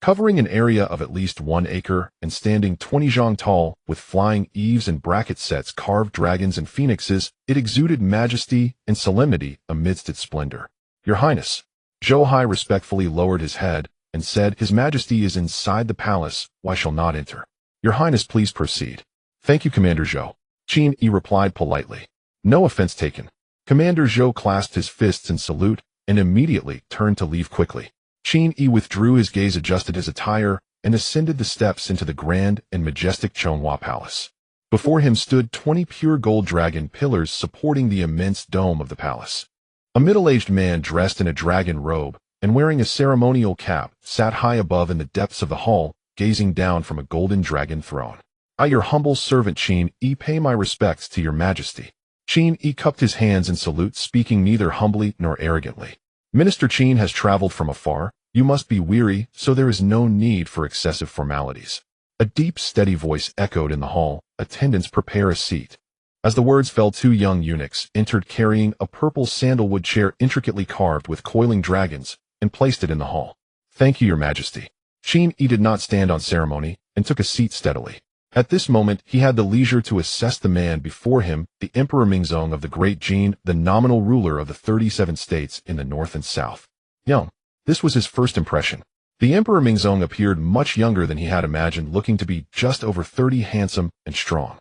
[SPEAKER 1] Covering an area of at least 1 acre and standing 20 zhang tall, with flying eaves and bracket sets, carved dragons and phoenixes, it exuded majesty and solemnity amidst its splendor. Your Highness. Zhou Hai respectfully lowered his head and said, His Majesty is inside the palace. Why shall not enter? Your Highness, please proceed. Thank you, Commander Zhou. Qin Yi replied politely. No offense taken. Commander Zhou clasped his fists in salute and immediately turned to leave quickly. Qin Yi withdrew his gaze, adjusted his attire, and ascended the steps into the grand and majestic Chonghua Palace. Before him stood 20 pure gold dragon pillars supporting the immense dome of the palace. A middle-aged man dressed in a dragon robe and wearing a ceremonial cap sat high above in the depths of the hall, gazing down from a golden dragon throne. I, your humble servant Qin Yi, pay my respects to your Majesty. Qin Yi cupped his hands in salute, speaking neither humbly nor arrogantly. Minister Qin has traveled from afar. You must be weary, so there is no need for excessive formalities. A deep, steady voice echoed in the hall. Attendants, prepare a seat. As the words fell, 2 young eunuchs entered carrying a purple sandalwood chair intricately carved with coiling dragons and placed it in the hall. Thank you, your Majesty. Qin Yi did not stand on ceremony and took a seat steadily. At this moment, he had the leisure to assess the man before him, the Emperor Mingzong of the Great Qin, the nominal ruler of the 37 states in the north and south. Young. This was his first impression. The Emperor Mingzong appeared much younger than he had imagined, looking to be just over 30, handsome and strong.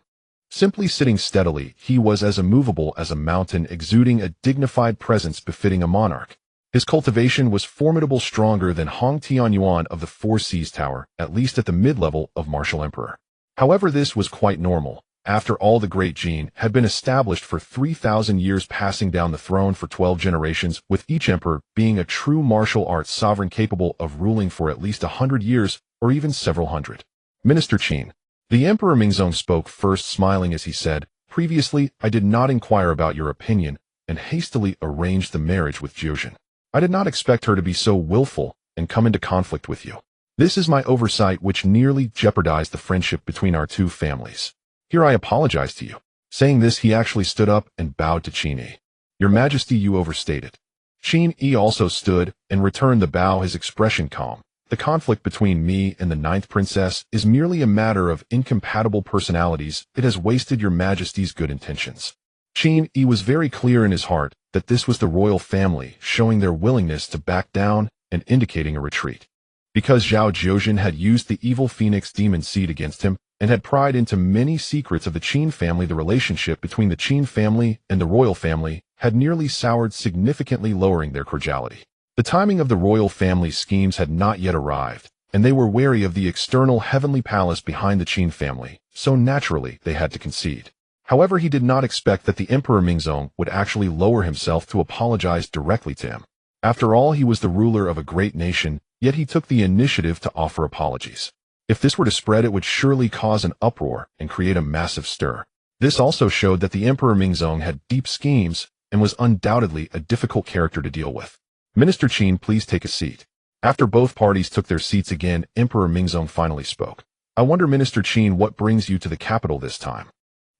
[SPEAKER 1] Simply sitting steadily, he was as immovable as a mountain, exuding a dignified presence befitting a monarch. His cultivation was formidable, stronger than Hong Tianyuan of the Four Seas Tower, at least at the mid-level of Martial Emperor. However, this was quite normal. After all, the Great Qin had been established for 3,000 years, passing down the throne for 12 generations, with each emperor being a true martial arts sovereign capable of ruling for at least 100 years or even several hundred. Minister Qin. The Emperor Mingzong spoke first, smiling as he said, Previously, I did not inquire about your opinion and hastily arranged the marriage with Jiuzhen. I did not expect her to be so willful and come into conflict with you. This is my oversight which nearly jeopardized the friendship between our 2 families. Here I apologize to you. Saying this, he actually stood up and bowed to Qin Yi. Your Majesty, you overstated. Qin Yi also stood and returned the bow, his expression calm. The conflict between me and the 9th princess is merely a matter of incompatible personalities. It has wasted your Majesty's good intentions. Qin Yi was very clear in his heart that this was the royal family showing their willingness to back down and indicating a retreat. Because Zhao Jiuzhen had used the evil phoenix demon seed against him and had pried into many secrets of the Qin family, the relationship between the Qin family and the royal family had nearly soured, significantly lowering their cordiality. The timing of the royal family's schemes had not yet arrived, and they were wary of the external heavenly palace behind the Qin family, so naturally they had to concede. However, he did not expect that the Emperor Mingzong would actually lower himself to apologize directly to him. After all, he was the ruler of a great nation, yet he took the initiative to offer apologies. If this were to spread, it would surely cause an uproar and create a massive stir. This also showed that the Emperor Mingzong had deep schemes and was undoubtedly a difficult character to deal with. Minister Qin, please take a seat. After both parties took their seats again, Emperor Mingzong finally spoke. I wonder, Minister Qin, what brings you to the capital this time?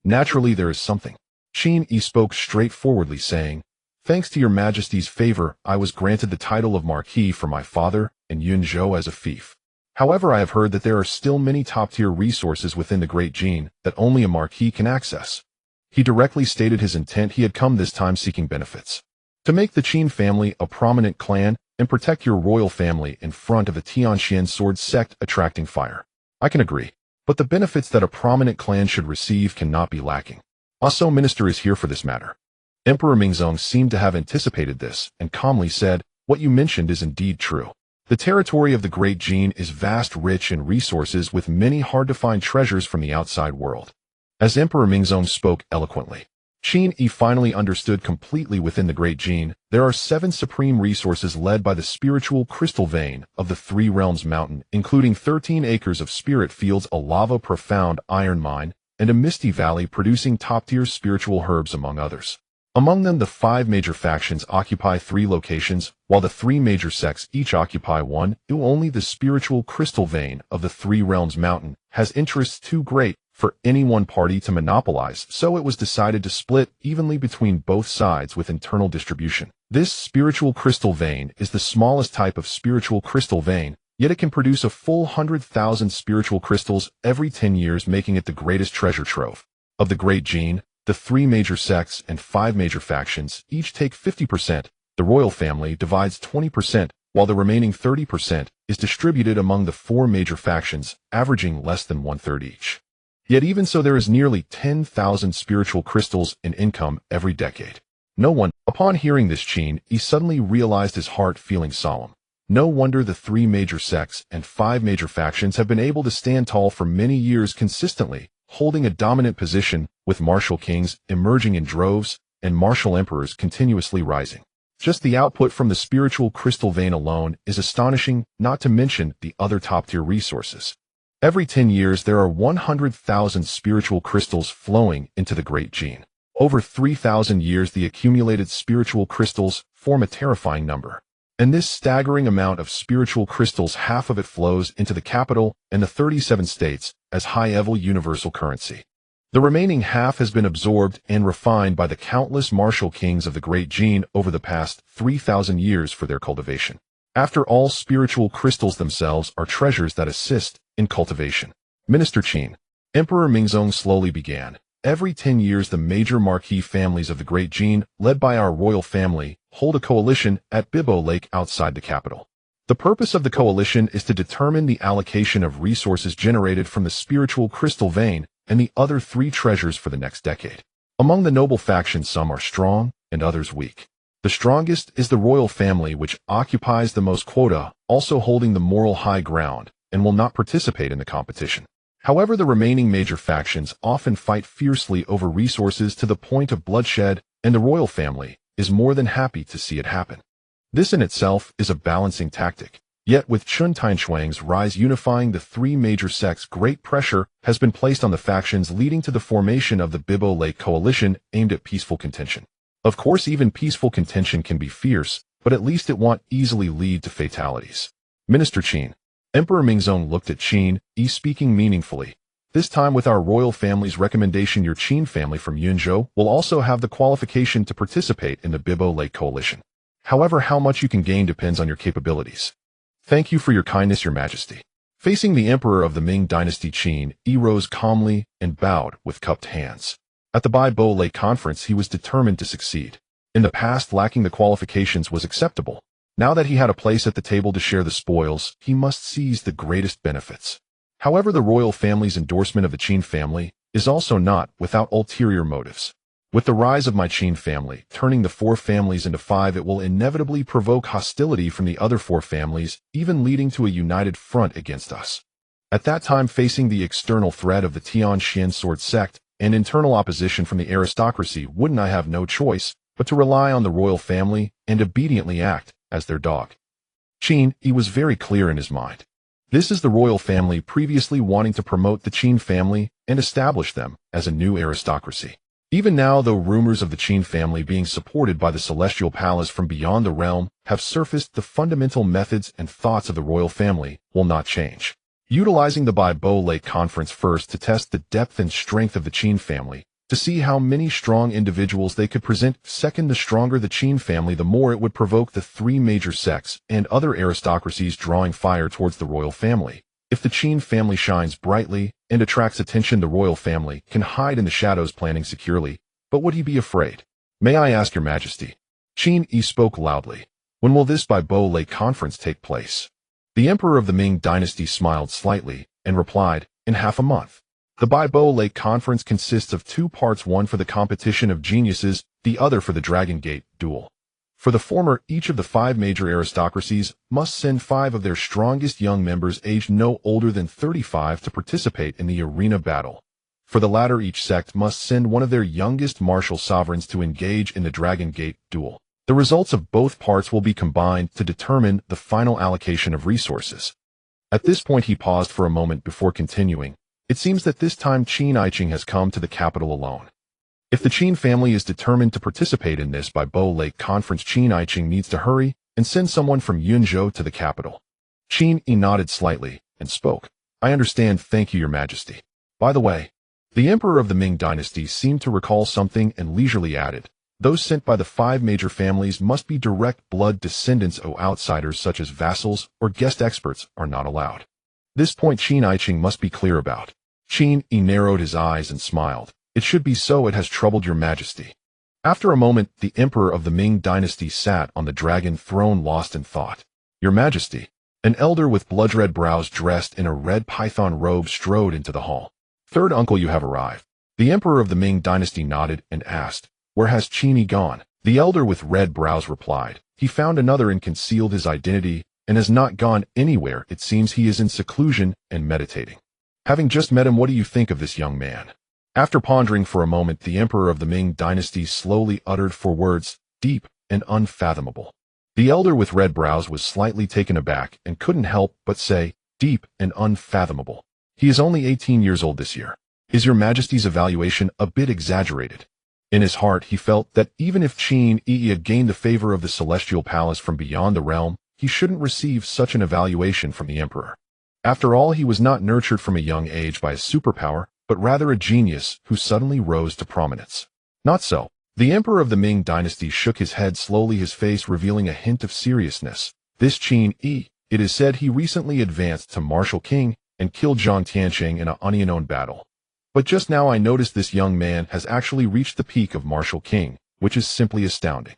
[SPEAKER 1] Naturally, there is something. Qin Yi spoke straightforwardly, saying, Thanks to your Majesty's favor, I was granted the title of Marquis for my father and Yunzhou as a fief. However, I have heard that there are still many top-tier resources within the Great Qin that only a Marquis can access. He directly stated his intent. He had come this time seeking benefits. To make the Qin family a prominent clan and protect your royal family in front of the Tianxian sword sect attracting fire. I can agree. But the benefits that a prominent clan should receive cannot be lacking. Also, minister is here for this matter. Emperor Mingzong seemed to have anticipated this and calmly said, what you mentioned is indeed true. The territory of the Great Qin is vast, rich in resources with many hard-to-find treasures from the outside world. As Emperor Mingzong spoke eloquently, Qin Yi finally understood completely within the Great Qin, there are 7 supreme resources led by the spiritual crystal vein of the Three Realms Mountain, including 13 acres of spirit fields, a lava profound iron mine, and a misty valley producing top-tier spiritual herbs among others. Among them, the 5 major factions occupy 3 locations, while the 3 major sects each occupy 1. Only the spiritual crystal vein of the Three Realms Mountain has interests too great for any one party to monopolize, so it was decided to split evenly between both sides with internal distribution. This spiritual crystal vein is the smallest type of spiritual crystal vein, yet it can produce a full 100,000 spiritual crystals every 10 years, making it the greatest treasure trove. Of the Great Qin, the 3 major sects and 5 major factions each take 50%. The royal family divides 20%, while the remaining 30% is distributed among the 4 major factions, averaging less than 1/3 each. Yet even so, there is nearly 10,000 spiritual crystals in income every decade. No one, upon hearing this, Qin Yi suddenly realized, his heart feeling solemn. No wonder the 3 major sects and 5 major factions have been able to stand tall for many years consistently, holding a dominant position, with martial kings emerging in droves and martial emperors continuously rising. Just the output from the spiritual crystal vein alone is astonishing, not to mention the other top-tier resources. Every 10 years, there are 100,000 spiritual crystals flowing into the Great Qin. Over 3,000 years, the accumulated spiritual crystals form a terrifying number. And this staggering amount of spiritual crystals, half of it flows into the capital and the 37 states as high-level universal currency. The remaining half has been absorbed and refined by the countless martial kings of the Great Qin over the past 3,000 years for their cultivation. After all, spiritual crystals themselves are treasures that assist in cultivation. Minister Qin, Emperor Mingzong slowly began. Every 10 years, the major marquis families of the Great Qin, led by our royal family, hold a coalition at Bibo Lake outside the capital. The purpose of the coalition is to determine the allocation of resources generated from the spiritual crystal vein and the other 3 treasures for the next decade. Among the noble factions, some are strong and others weak. The strongest is the royal family, which occupies the most quota, also holding the moral high ground, and will not participate in the competition. However, the remaining major factions often fight fiercely over resources to the point of bloodshed, and the royal family is more than happy to see it happen. This in itself is a balancing tactic. Yet with Chun Tanshuang's rise unifying the 3 major sects, great pressure has been placed on the factions, leading to the formation of the Bibo Lake Coalition aimed at peaceful contention. Of course, even peaceful contention can be fierce, but at least it won't easily lead to fatalities. Minister Qin, Emperor Mingzong looked at Qin Yi, speaking meaningfully. This time, with our royal family's recommendation, your Qin family from Yunzhou will also have the qualification to participate in the Bibo Lake Coalition. However, how much you can gain depends on your capabilities. Thank you for your kindness, your majesty. Facing the emperor of the Ming dynasty, Qin Yi rose calmly and bowed with cupped hands. At the Bibo Lake conference, he was determined to succeed. In the past, lacking the qualifications was acceptable. Now that he had a place at the table to share the spoils, he must seize the greatest benefits. However, the royal family's endorsement of the Qin family is also not without ulterior motives. With the rise of my Qin family, turning the 4 families into 5, it will inevitably provoke hostility from the other 4 families, even leading to a united front against us. At that time, facing the external threat of the Tianxian sword sect and internal opposition from the aristocracy, wouldn't I have no choice but to rely on the royal family and obediently act as their dog? Qin Yi was very clear in his mind. This is the royal family previously wanting to promote the Qin family and establish them as a new aristocracy. Even now, though rumors of the Qin family being supported by the celestial palace from beyond the realm have surfaced, the fundamental methods and thoughts of the royal family will not change. Utilizing the Bibo Lake conference first to test the depth and strength of the Qin family, to see how many strong individuals they could present. Second, the stronger the Qin family, the more it would provoke the 3 major sects and other aristocracies, drawing fire towards the royal family. If the Qin family shines brightly and attracts attention, the royal family can hide in the shadows, planning securely. But would he be afraid? May I ask, your majesty? Qin Yi spoke loudly. When will this Bibo Lake conference take place? The emperor of the Ming dynasty smiled slightly and replied, in half a month. The Baibo Lake Conference consists of two parts, one for the competition of geniuses, the other for the Dragon Gate duel. For the former, each of the 5 major aristocracies must send 5 of their strongest young members aged no older than 35 to participate in the arena battle. For the latter, each sect must send one of their youngest martial sovereigns to engage in the Dragon Gate duel. The results of both parts will be combined to determine the final allocation of resources. At this point he paused for a moment before continuing. It seems that this time Qin Yi has come to the capital alone. If the Qin family is determined to participate in this Baibo Lake Conference, Qin Yi needs to hurry and send someone from Yunzhou to the capital. Qin Yi nodded slightly and spoke. I understand, thank you, Your Majesty. By the way, the Emperor of the Ming Dynasty seemed to recall something and leisurely added, those sent by the 5 major families must be direct blood descendants. Outsiders such as vassals or guest experts are not allowed. This point Qin Yi must be clear about. Qin Yi narrowed his eyes and smiled. It should be so. It has troubled Your Majesty. After a moment, the Emperor of the Ming Dynasty sat on the dragon throne lost in thought. Your Majesty, an elder with blood-red brows dressed in a red python robe strode into the hall. Third uncle, you have arrived. The Emperor of the Ming Dynasty nodded and asked, where has Qin Yi gone? The elder with red brows replied, he found another and concealed his identity and has not gone anywhere. It seems he is in seclusion and meditating. Having just met him, what do you think of this young man? After pondering for a moment, the Emperor of the Ming Dynasty slowly uttered 4 words, deep and unfathomable. The elder with red brows was slightly taken aback and couldn't help but say, deep and unfathomable. He is only 18 years old this year. Is Your Majesty's evaluation a bit exaggerated? In his heart, he felt that even if Qin Yi had gained the favor of the Celestial Palace from beyond the realm, he shouldn't receive such an evaluation from the Emperor. After all, he was not nurtured from a young age by a superpower, but rather a genius who suddenly rose to prominence. Not so. The Emperor of the Ming Dynasty shook his head slowly, his face revealing a hint of seriousness. This Qin Yi, it is said he recently advanced to Martial King and killed Zhang Tianqing in an unknown battle. But just now I noticed this young man has actually reached the peak of Martial King, which is simply astounding.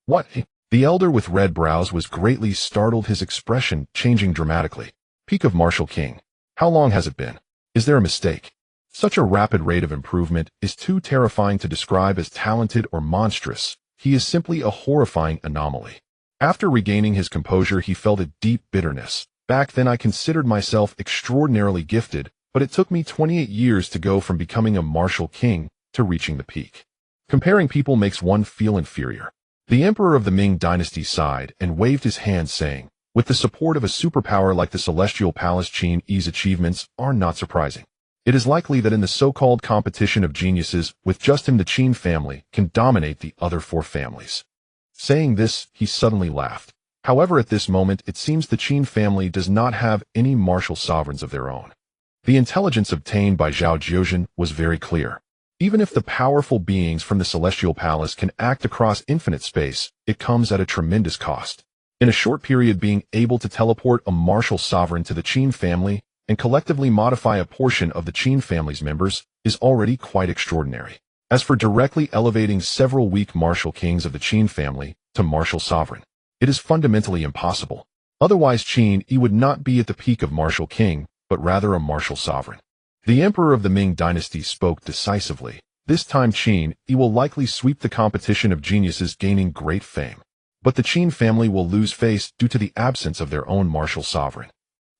[SPEAKER 1] What? The elder with red brows was greatly startled, his expression changing dramatically. Peak of Martial King. How long has it been? Is there a mistake? Such a rapid rate of improvement is too terrifying to describe as talented or monstrous. He is simply a horrifying anomaly. After regaining his composure, he felt a deep bitterness. Back then I considered myself extraordinarily gifted, but it took me 28 years to go from becoming a martial king to reaching the peak. Comparing people makes one feel inferior. The Emperor of the Ming Dynasty sighed and waved his hand, saying, with the support of a superpower like the Celestial Palace, Qin Yi's achievements are not surprising. It is likely that in the so-called competition of geniuses, with just him the Qin family can dominate the other 4 families. Saying this, he suddenly laughed. However, at this moment, it seems the Qin family does not have any martial sovereigns of their own. The intelligence obtained by Zhao Jiuzhen was very clear. Even if the powerful beings from the Celestial Palace can act across infinite space, it comes at a tremendous cost. In a short period, being able to teleport a martial sovereign to the Qin family and collectively modify a portion of the Qin family's members is already quite extraordinary. As for directly elevating several weak martial kings of the Qin family to martial sovereign, it is fundamentally impossible. Otherwise, Qin Yi would not be at the peak of martial king, but rather a martial sovereign. The Emperor of the Ming Dynasty spoke decisively. This time Qin Yi will likely sweep the competition of geniuses, gaining great fame. But the Qin family will lose face due to the absence of their own martial sovereign.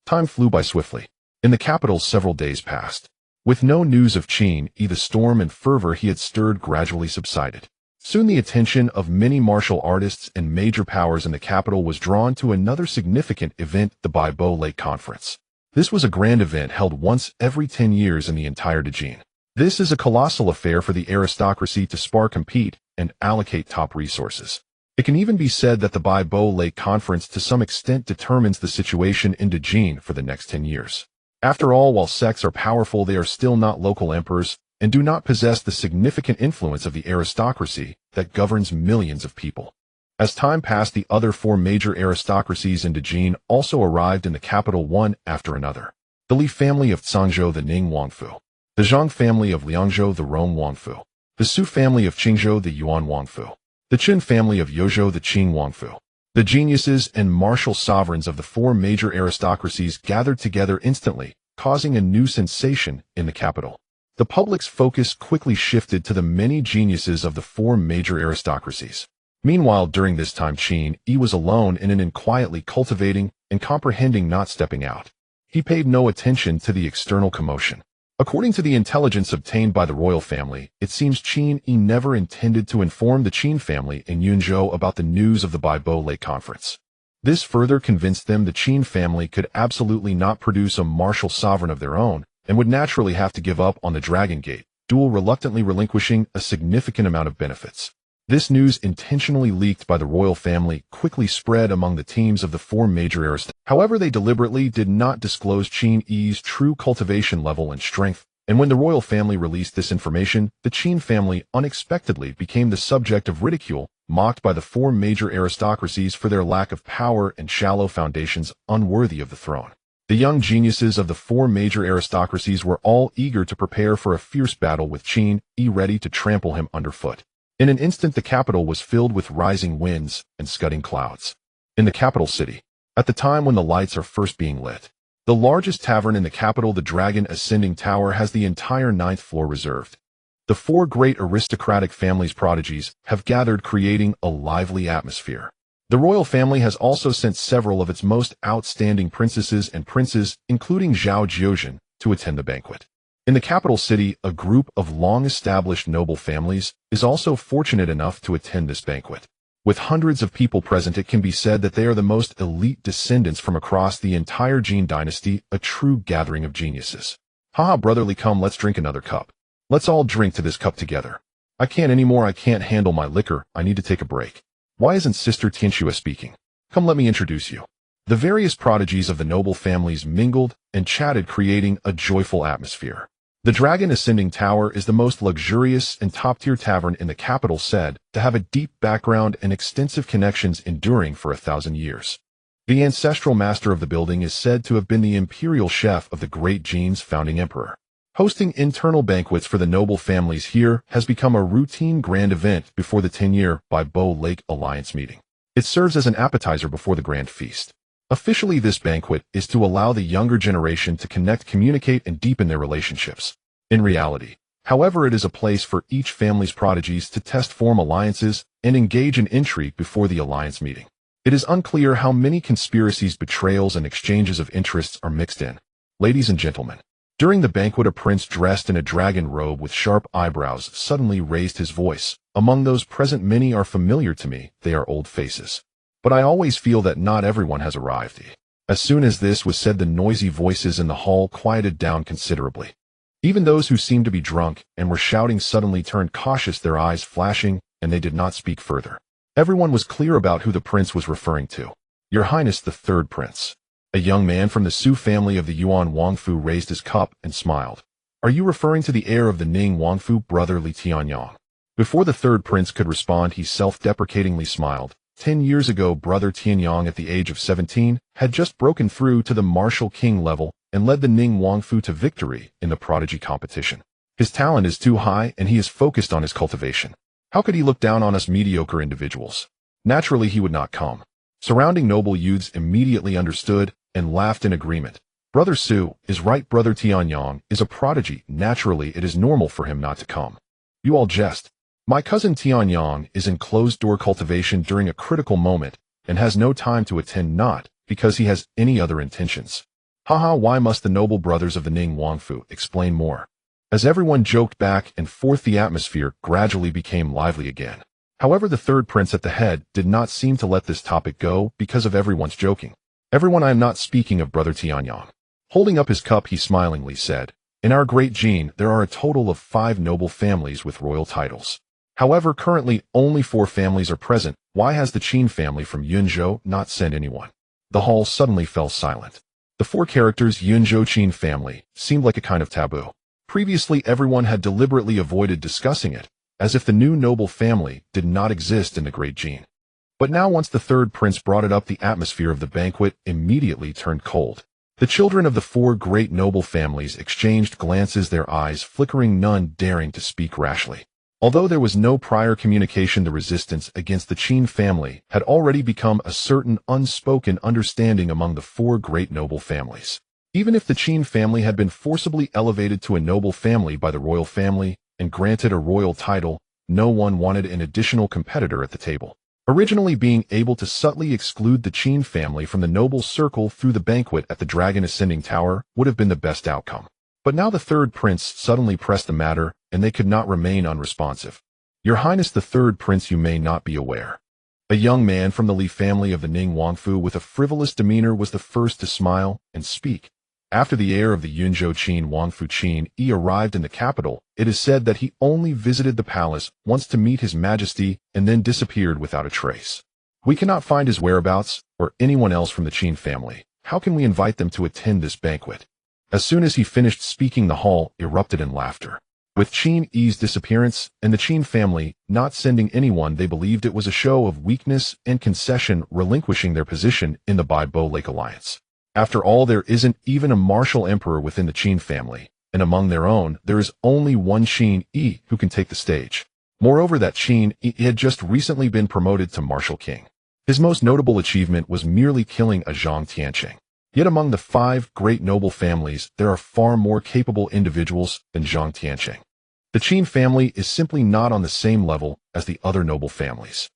[SPEAKER 1] Time flew by swiftly. In the capital, several days passed. With no news of Qin Yi, the storm and fervor he had stirred gradually subsided. Soon the attention of many martial artists and major powers in the capital was drawn to another significant event, the Baibo Lake Conference. This was a grand event held once every 10 years in the entire Dejin. This is a colossal affair for the aristocracy to spar, compete, and allocate top resources. It can even be said that the Baibo Lake Conference to some extent determines the situation in Dejin for the next 10 years. After all, while sects are powerful, they are still not local emperors and do not possess the significant influence of the aristocracy that governs millions of people. As time passed, the other 4 major aristocracies in Dejin also arrived in the capital one after another. The Li family of Cangzhou, the Ning Wangfu. The Zhang family of Liangzhou, the Rong Wangfu. The Su family of Qingzhou, the Yuan Wangfu. The Qin family of Yozhou, the Qing Wangfu. The geniuses and martial sovereigns of the 4 major aristocracies gathered together instantly, causing a new sensation in the capital. The public's focus quickly shifted to the many geniuses of the four major aristocracies. Meanwhile, during this time, Qin Yi was alone in an inn, quietly cultivating and comprehending, not stepping out. He paid no attention to the external commotion. According to the intelligence obtained by the royal family, it seems Qin Yi never intended to inform the Qin family in Yunzhou about the news of the Baibo Lake Conference. This further convinced them the Qin family could absolutely not produce a martial sovereign of their own, and would naturally have to give up on the Dragon Gate duel, reluctantly relinquishing a significant amount of benefits. This news, intentionally leaked by the royal family, quickly spread among the teams of the four major aristocrats. However, they deliberately did not disclose Qin Yi's true cultivation level and strength, and when the royal family released this information, the Qin family unexpectedly became the subject of ridicule, mocked by the four major aristocracies for their lack of power and shallow foundations unworthy of the throne. The young geniuses of the four major aristocracies were all eager to prepare for a fierce battle with Qin Yi, ready to trample him underfoot. In an instant, the capital was filled with rising winds and scudding clouds. In the capital city, at the time when the lights are first being lit, the largest tavern in the capital, the Dragon Ascending Tower, has the entire 9th floor reserved. The four great aristocratic families' prodigies have gathered, creating a lively atmosphere. The royal family has also sent several of its most outstanding princesses and princes, including Zhao Jiuzhen, to attend the banquet. In the capital city, a group of long-established noble families is also fortunate enough to attend this banquet. With hundreds of people present, it can be said that they are the most elite descendants from across the entire Jin dynasty, a true gathering of geniuses. Haha, brotherly, come, let's drink another cup. Let's all drink to this cup together. I can't anymore, I can't handle my liquor, I need to take a break. Why isn't Sister Tianxue speaking? Come, let me introduce you. The various prodigies of the noble families mingled and chatted, creating a joyful atmosphere. The Dragon Ascending Tower is the most luxurious and top-tier tavern in the capital, said to have a deep background and extensive connections enduring for 1,000 years. The ancestral master of the building is said to have been the imperial chef of the great Jin's founding emperor. Hosting internal banquets for the noble families here has become a routine grand event before the 10-year Baibo Lake Alliance meeting. It serves as an appetizer before the grand feast. Officially, this banquet is to allow the younger generation to connect, communicate, and deepen their relationships. In reality, however, it is a place for each family's prodigies to test, form alliances, and engage in intrigue before the alliance meeting. It is unclear how many conspiracies, betrayals, and exchanges of interests are mixed in. Ladies and gentlemen, during the banquet, a prince dressed in a dragon robe with sharp eyebrows suddenly raised his voice. Among those present, many are familiar to me, they are old faces. But I always feel that not everyone has arrived. As soon as this was said, the noisy voices in the hall quieted down considerably. Even those who seemed to be drunk and were shouting suddenly turned cautious, their eyes flashing, and they did not speak further. Everyone was clear about who the prince was referring to. Your Highness, the third prince. A young man from the Su family of the Yuan Wangfu raised his cup and smiled. Are you referring to the heir of the Ning Wangfu, brother Li Tianyang? Before the third prince could respond, he self-deprecatingly smiled. 10 years ago, brother Tianyang, at the age of 17, had just broken through to the martial king level and led the Ning Wangfu to victory in the prodigy competition. His talent is too high and he is focused on his cultivation. How could he look down on us mediocre individuals? Naturally, he would not come. Surrounding noble youths immediately understood and laughed in agreement. Brother Su is right. Brother Tianyang is a prodigy. Naturally, it is normal for him not to come. You all jest. My cousin Tianyang is in closed-door cultivation during a critical moment and has no time to attend, not because he has any other intentions. Haha, why must the noble brothers of the Ning Wangfu explain more? As everyone joked back and forth, the atmosphere gradually became lively again. However, the third prince at the head did not seem to let this topic go because of everyone's joking. Everyone, I am not speaking of brother Tianyang. Holding up his cup, he smilingly said, in our great Jin, there are a total of 5 noble families with royal titles. However, currently only 4 families are present. Why has the Qin family from Yunzhou not sent anyone? The hall suddenly fell silent. The 4 characters Yunzhou Qin family seemed like a kind of taboo. Previously, everyone had deliberately avoided discussing it, as if the new noble family did not exist in the great Jin. But now, once the third prince brought it up, the atmosphere of the banquet immediately turned cold. The children of the 4 great noble families exchanged glances, their eyes flickering, none daring to speak rashly. Although there was no prior communication, the resistance against the Qin family had already become a certain unspoken understanding among the 4 great noble families. Even if the Qin family had been forcibly elevated to a noble family by the royal family and granted a royal title, no one wanted an additional competitor at the table. Originally, being able to subtly exclude the Qin family from the noble circle through the banquet at the Dragon Ascending Tower would have been the best outcome. But now the third prince suddenly pressed the matter, and they could not remain unresponsive. Your Highness, the third prince, you may not be aware. A young man from the Li family of the Ning Wangfu with a frivolous demeanor was the first to smile and speak. After the heir of the Yunzhou Qin Wangfu Qin Yi arrived in the capital, it is said that he only visited the palace once to meet His Majesty and then disappeared without a trace. We cannot find his whereabouts or anyone else from the Qin family. How can we invite them to attend this banquet? As soon as he finished speaking, the hall erupted in laughter. With Qin Yi's disappearance and the Qin family not sending anyone, they believed it was a show of weakness and concession, relinquishing their position in the Baibo Lake Alliance. After all, there isn't even a martial emperor within the Qin family, and among their own, there is only one Qin Yi who can take the stage. Moreover, that Qin Yi had just recently been promoted to martial king. His most notable achievement was merely killing a Zhang Tianqing. Yet among the 5 great noble families, there are far more capable individuals than Zhang Tianqing. The Qin family is simply not on the same level as the other noble families.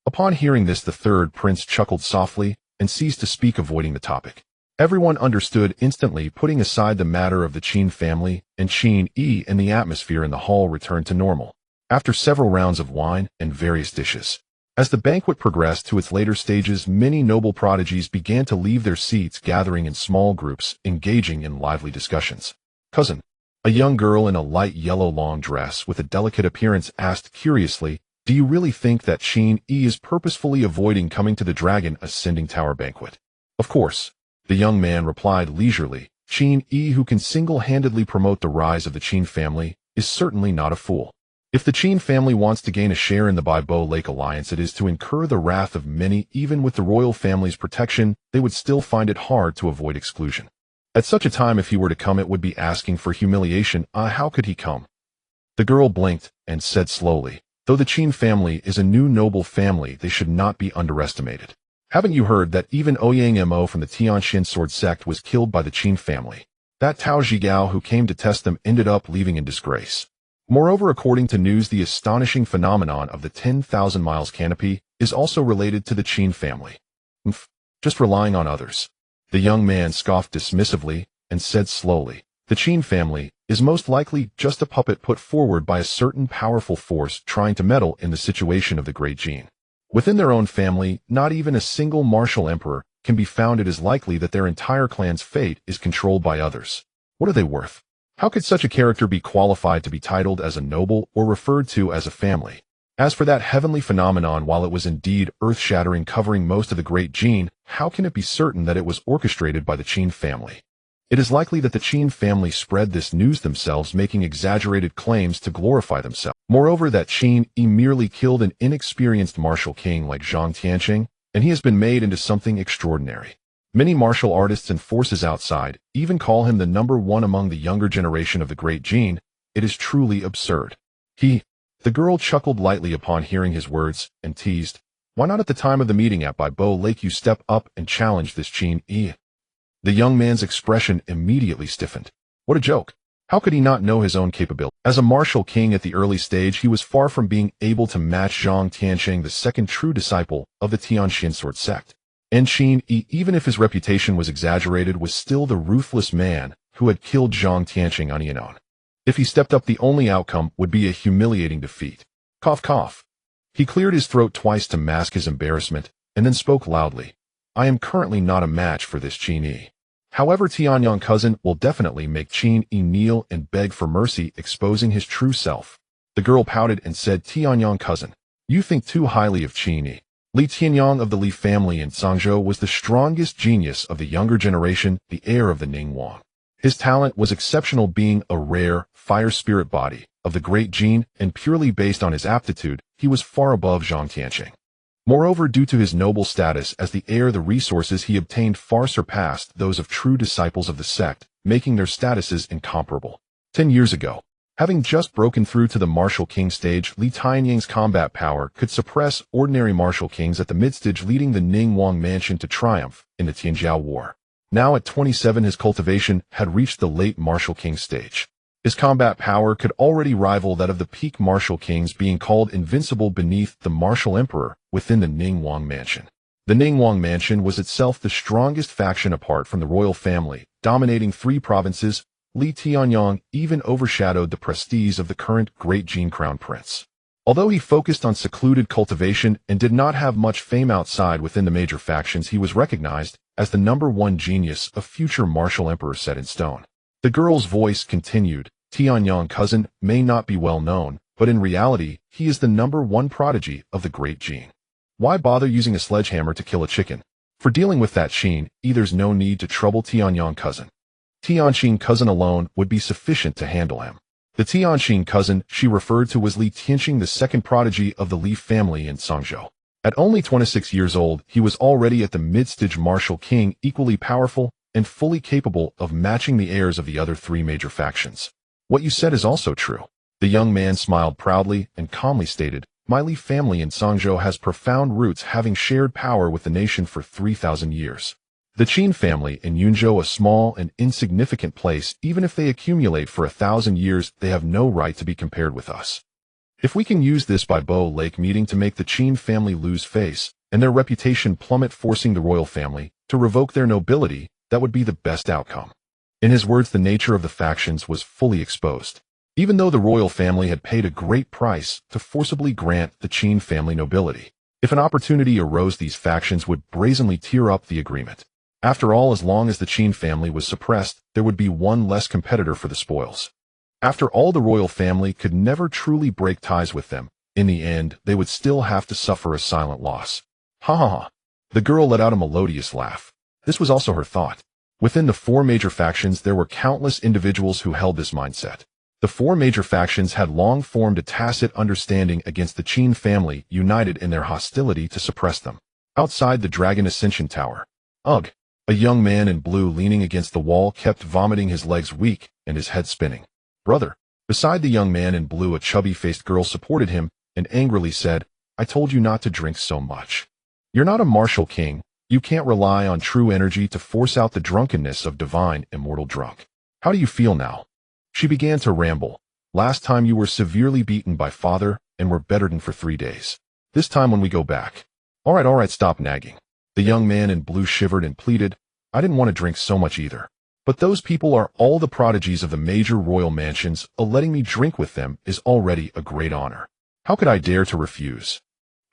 [SPEAKER 1] Upon hearing this, the third prince chuckled softly and ceased to speak, avoiding the topic. Everyone understood instantly, putting aside the matter of the Qin family and Qin Yi, and the atmosphere in the hall returned to normal. After several rounds of wine and various dishes. As the banquet progressed to its later stages, many noble prodigies began to leave their seats, gathering in small groups, engaging in lively discussions. Cousin, a young girl in a light yellow long dress with a delicate appearance, asked curiously, do you really think that Qin Yi is purposefully avoiding coming to the Dragon Ascending Tower banquet? Of course, the young man replied leisurely. Qin Yi, who can single-handedly promote the rise of the Qin family, is certainly not a fool. If the Qin family wants to gain a share in the Baibo Lake Alliance, it is to incur the wrath of many. Even with the royal family's protection, they would still find it hard to avoid exclusion. At such a time, if he were to come, it would be asking for humiliation. How could he come? The girl blinked and said slowly, though the Qin family is a new noble family, they should not be underestimated. Haven't you heard that even Ouyang Mo from the Tianxin sword sect was killed by the Qin family? That Tao Zhigao who came to test them ended up leaving in disgrace. Moreover, according to news, the astonishing phenomenon of the 10,000 miles canopy is also related to the Qin family. Just relying on others. The young man scoffed dismissively and said slowly, the Qin family is most likely just a puppet put forward by a certain powerful force trying to meddle in the situation of the great Qin. Within their own family, not even a single martial emperor can be found. It is likely that their entire clan's fate is controlled by others. What are they worth? How could such a character be qualified to be titled as a noble or referred to as a family? As for that heavenly phenomenon, while it was indeed earth-shattering, covering most of the great Qin, how can it be certain that it was orchestrated by the Qin family? It is likely that the Qin family spread this news themselves, making exaggerated claims to glorify themselves. Moreover, that Qin Yi merely killed an inexperienced martial king like Zhang Tianqing, and he has been made into something extraordinary. Many martial artists and forces outside even call him the #1 among the younger generation of the great Qin. It is truly absurd. The girl chuckled lightly upon hearing his words and teased, why not at the time of the meeting at Baibo Lake you step up and challenge this Qin Yi? The young man's expression immediately stiffened. What a joke. How could he not know his own capability? As a martial king at the early stage, he was far from being able to match Zhang Tianqing, the second true disciple of the Tianxin sword sect. And Qin Yi, even if his reputation was exaggerated, was still the ruthless man who had killed Zhang Tianqing on Yan'an. If he stepped up, the only outcome would be a humiliating defeat. Cough, cough. He cleared his throat twice to mask his embarrassment, and then spoke loudly. I am currently not a match for this Qin Yi. However, Tianyang cousin will definitely make Qin Yi kneel and beg for mercy, exposing his true self. The girl pouted and said, Tianyang cousin, you think too highly of Qin Yi. Li Tianyang of the Li family in Sangzhou was the strongest genius of the younger generation, the heir of the Ning Wang. His talent was exceptional, being a rare, fire spirit body of the great Qin, and purely based on his aptitude, he was far above Zhang Tianqing. Moreover, due to his noble status as the heir, the resources he obtained far surpassed those of true disciples of the sect, making their statuses incomparable. 10 years ago, having just broken through to the martial king stage, Li Tianyang's combat power could suppress ordinary martial kings at the mid-stage, leading the Ning Wang mansion to triumph in the Tianjiao War. Now at 27, his cultivation had reached the late martial king stage. His combat power could already rival that of the peak martial kings, being called invincible beneath the martial emperor within the Ningguang mansion. The Ningguang mansion was itself the strongest faction apart from the royal family, dominating 3 provinces. Li Tianyong even overshadowed the prestige of the current great Qin crown prince. Although he focused on secluded cultivation and did not have much fame outside within the major factions, he was recognized as the #1 genius of future martial emperor set in stone. The girl's voice continued. Tianyong cousin may not be well known, but in reality, he is the #1 prodigy of the great Qin. Why bother using a sledgehammer to kill a chicken? For dealing with that Qin, there's no need to trouble Tianyong cousin. Tianqin cousin alone would be sufficient to handle him. The Tianqin cousin she referred to was Li Tianqing, the second prodigy of the Li family in Songzhou. At only 26 years old, he was already at the mid-stage martial king, equally powerful and fully capable of matching the heirs of the other 3 major factions. What you said is also true. The young man smiled proudly and calmly stated, my Li family in Songzhou has profound roots, having shared power with the nation for 3,000 years. The Qin family in Yunzhou, a small and insignificant place, even if they accumulate for 1,000 years, they have no right to be compared with us. If we can use this Bai Bo Lake meeting to make the Qin family lose face and their reputation plummet, forcing the royal family to revoke their nobility, that would be the best outcome. In his words, the nature of the factions was fully exposed. Even though the royal family had paid a great price to forcibly grant the Qin family nobility, if an opportunity arose, these factions would brazenly tear up the agreement. After all, as long as the Qin family was suppressed, there would be one less competitor for the spoils. After all, the royal family could never truly break ties with them. In the end, they would still have to suffer a silent loss. Ha ha ha. The girl let out a melodious laugh. This was also her thought. Within the 4 major factions, there were countless individuals who held this mindset. The 4 major factions had long formed a tacit understanding against the Qin family, united in their hostility to suppress them. Outside the Dragon Ascension Tower. Ugh. A young man in blue leaning against the wall kept vomiting, his legs weak and his head spinning. Brother. Beside the young man in blue, a chubby-faced girl supported him and angrily said, I told you not to drink so much. You're not a martial king. You can't rely on true energy to force out the drunkenness of divine immortal drunk. How do you feel now? She began to ramble. Last time you were severely beaten by father and were bedridden for 3 days. This time when we go back. All right, stop nagging. The young man in blue shivered and pleaded, I didn't want to drink so much either. But those people are all the prodigies of the major royal mansions. Letting me drink with them is already a great honor. How could I dare to refuse?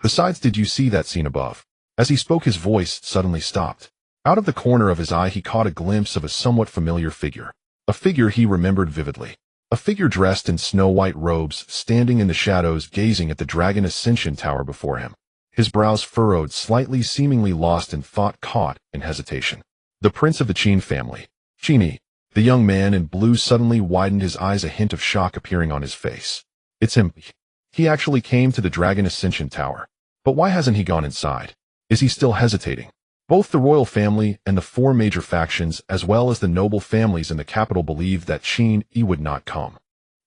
[SPEAKER 1] Besides, did you see that scene above? As he spoke, his voice suddenly stopped. Out of the corner of his eye, he caught a glimpse of a somewhat familiar figure. A figure he remembered vividly. A figure dressed in snow-white robes, standing in the shadows, gazing at the Dragon Ascension Tower before him. His brows furrowed slightly, seemingly lost in thought, caught in hesitation. The prince of the Qin family. Qin Yi. The young man in blue suddenly widened his eyes, a hint of shock appearing on his face. It's him. He actually came to the Dragon Ascension Tower. But why hasn't he gone inside? Is he still hesitating? Both the royal family and the 4 major factions, as well as the noble families in the capital, believed that Qin Yi would not come.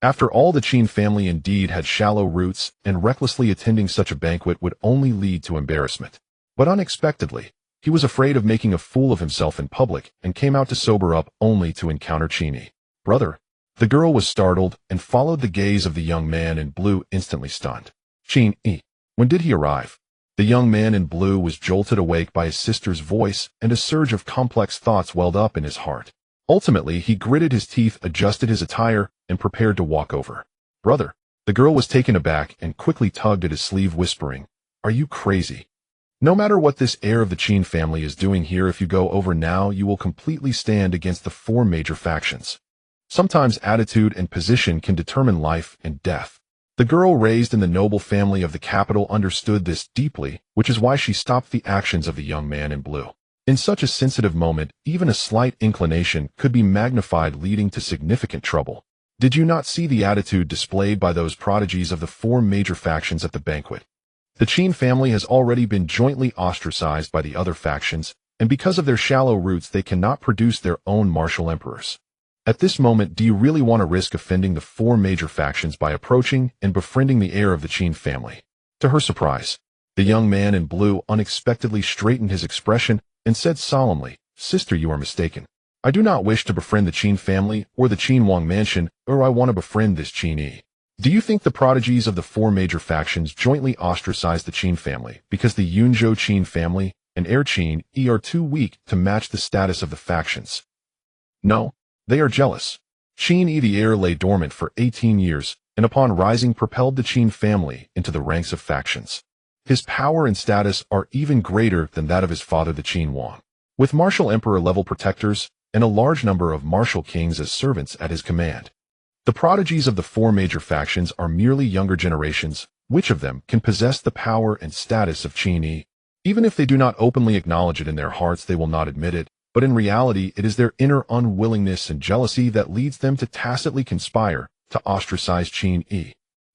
[SPEAKER 1] After all, the Qin family indeed had shallow roots, and recklessly attending such a banquet would only lead to embarrassment. But unexpectedly, he was afraid of making a fool of himself in public and came out to sober up, only to encounter Qin Yi. Brother. The girl was startled and followed the gaze of the young man in blue, instantly stunned. Qin Yi. When did he arrive? The young man in blue was jolted awake by his sister's voice, and a surge of complex thoughts welled up in his heart. Ultimately, he gritted his teeth, adjusted his attire, and prepared to walk over. Brother. The girl was taken aback and quickly tugged at his sleeve, whispering, Are you crazy? No matter what this heir of the Qin family is doing here, if you go over now, you will completely stand against the 4 major factions. Sometimes attitude and position can determine life and death. The girl raised in the noble family of the capital understood this deeply, which is why she stopped the actions of the young man in blue. In such a sensitive moment, even a slight inclination could be magnified, leading to significant trouble. Did you not see the attitude displayed by those prodigies of the 4 major factions at the banquet? The Qin family has already been jointly ostracized by the other factions, and because of their shallow roots, they cannot produce their own martial emperors. At this moment, do you really want to risk offending the 4 major factions by approaching and befriending the heir of the Qin family? To her surprise, the young man in blue unexpectedly straightened his expression and said solemnly, "Sister, you are mistaken. I do not wish to befriend the Qin family or the Qin Wang mansion, or I want to befriend this Qin Yi. Do you think the prodigies of the four major factions jointly ostracized the Qin family because the Yunzhou Qin family and heir Qin Yi are too weak to match the status of the factions? No, they are jealous. Qin Yi the heir lay dormant for 18 years, and upon rising propelled the Qin family into the ranks of factions. His power and status are even greater than that of his father the Qin Wang, with martial emperor-level protectors and a large number of martial kings as servants at his command. The prodigies of the four major factions are merely younger generations, which of them can possess the power and status of Qin Yi. Even if they do not openly acknowledge it in their hearts, they will not admit it, but in reality it is their inner unwillingness and jealousy that leads them to tacitly conspire to ostracize Qin Yi.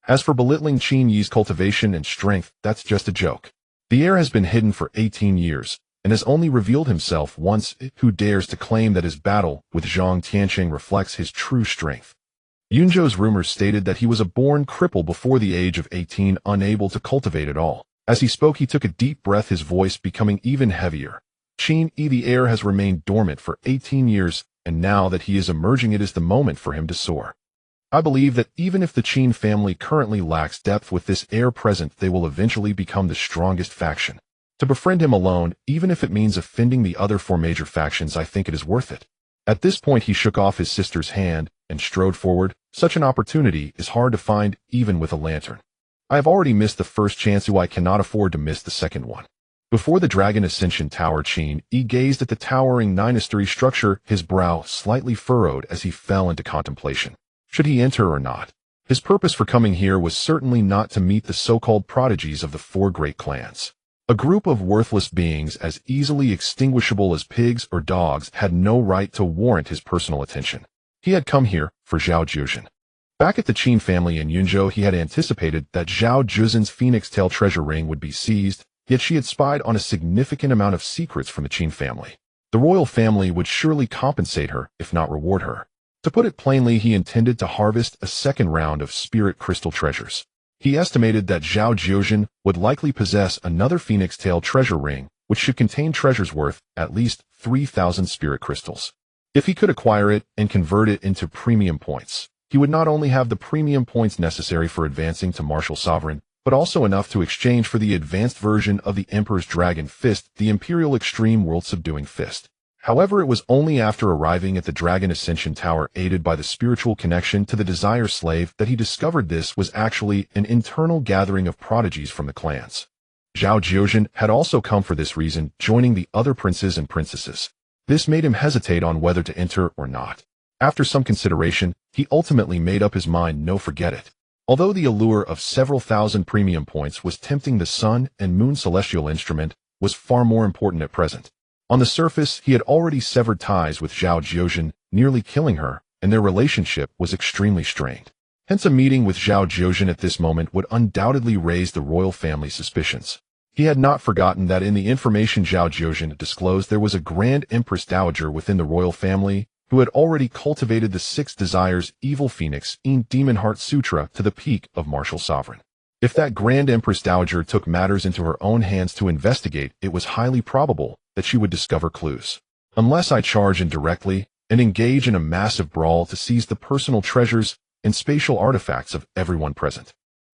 [SPEAKER 1] As for belittling Qin Yi's cultivation and strength, that's just a joke. The heir has been hidden for 18 years, and has only revealed himself once. Who dares to claim that his battle with Zhang Tianqing reflects his true strength? Yunzhou's rumors stated that he was a born cripple before the age of 18, unable to cultivate at all. As he spoke, he took a deep breath, his voice becoming even heavier. Qin Yi the heir has remained dormant for 18 years, and now that he is emerging, it is the moment for him to soar. I believe that even if the Qin family currently lacks depth, with this heir present, they will eventually become the strongest faction. To befriend him alone, even if it means offending the other four major factions, I think it is worth it. At this point, he shook off his sister's hand and strode forward. Such an opportunity is hard to find, even with a lantern. I have already missed the first chance, so I cannot afford to miss the second one. Before the Dragon Ascension Tower, Qin Yi gazed at the towering 9-story structure, his brow slightly furrowed as he fell into contemplation. Should he enter or not? His purpose for coming here was certainly not to meet the so-called prodigies of the four great clans. A group of worthless beings as easily extinguishable as pigs or dogs had no right to warrant his personal attention. He had come here for Zhao Zhuzhen. Back at the Qin family in Yunzhou, he had anticipated that Zhao Zhuzhen's phoenix tail treasure ring would be seized, yet she had spied on a significant amount of secrets from the Qin family. The royal family would surely compensate her, if not reward her. To put it plainly, he intended to harvest a second round of spirit crystal treasures. He estimated that Zhao Zhuzhen would likely possess another phoenix tail treasure ring, which should contain treasures worth at least 3,000 spirit crystals. If he could acquire it and convert it into premium points, he would not only have the premium points necessary for advancing to martial sovereign, but also enough to exchange for the advanced version of the Emperor's Dragon Fist, the Imperial Extreme World Subduing Fist. However, it was only after arriving at the Dragon Ascension Tower, aided by the spiritual connection to the Desire Slave, that he discovered this was actually an internal gathering of prodigies from the clans. Zhao Zhuzhen had also come for this reason, joining the other princes and princesses. This made him hesitate on whether to enter or not. After some consideration, he ultimately made up his mind. No, forget it. Although the allure of several thousand premium points was tempting, the Sun and Moon Celestial Instrument was far more important at present. On the surface, he had already severed ties with Zhao Zhuzhen, nearly killing her, and their relationship was extremely strained. Hence, a meeting with Zhao Zhuzhen at this moment would undoubtedly raise the royal family's suspicions. He had not forgotten that in the information Zhao Zhuzhen disclosed, there was a Grand Empress Dowager within the royal family who had already cultivated the 6 desires evil phoenix in Demon Heart Sutra to the peak of martial sovereign. If that Grand Empress Dowager took matters into her own hands to investigate, it was highly probable that she would discover clues. Unless I charge in directly and engage in a massive brawl to seize the personal treasures and spatial artifacts of everyone present.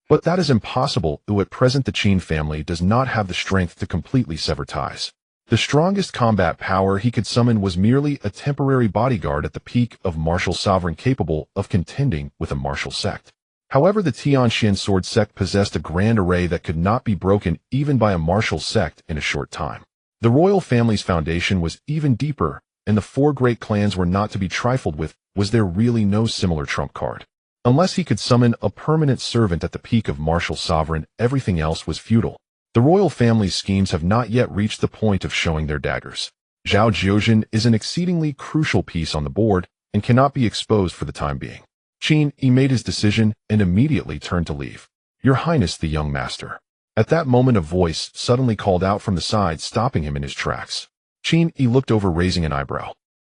[SPEAKER 1] But that is impossible, though at present the Qin family does not have the strength to completely sever ties. The strongest combat power he could summon was merely a temporary bodyguard at the peak of martial sovereign, capable of contending with a martial sect. However, the Tianxian sword sect possessed a grand array that could not be broken even by a martial sect in a short time. The royal family's foundation was even deeper, and the 4 great clans were not to be trifled with. Was there really no similar trump card? Unless he could summon a permanent servant at the peak of martial sovereign, everything else was futile. The royal family's schemes have not yet reached the point of showing their daggers. Zhao Zhuzhen is an exceedingly crucial piece on the board and cannot be exposed for the time being. Qin Yi made his decision and immediately turned to leave. Your Highness, the young master. At that moment, a voice suddenly called out from the side, stopping him in his tracks. Qin Yi looked over, raising an eyebrow.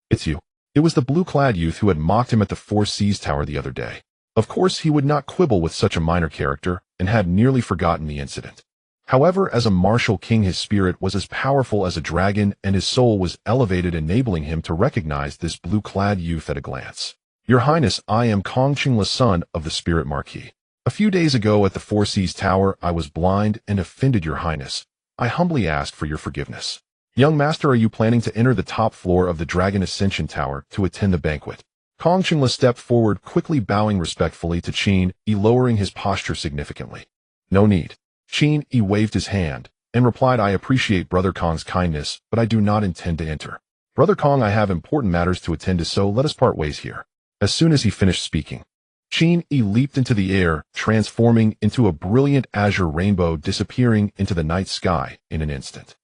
[SPEAKER 1] It's you. It was the blue-clad youth who had mocked him at the Four Seas Tower the other day. Of course, he would not quibble with such a minor character and had nearly forgotten the incident. However, as a martial king, his spirit was as powerful as a dragon, and his soul was elevated, enabling him to recognize this blue-clad youth at a glance. Your Highness, I am Kong Qingla, son of the Spirit Marquis. A few days ago at the Four Seas Tower, I was blind and offended your Highness. I humbly ask for your forgiveness. Young master, are you planning to enter the top floor of the Dragon Ascension Tower to attend the banquet? Kong Qingla stepped forward, quickly bowing respectfully to Qin Yi, lowering his posture significantly. No need. Qin Yi waved his hand and replied, I appreciate Brother Kong's kindness, but I do not intend to enter. Brother Kong, I have important matters to attend to, so let us part ways here. As soon as he finished speaking, Qin Yi leaped into the air, transforming into a brilliant azure rainbow, disappearing into the night sky in an instant.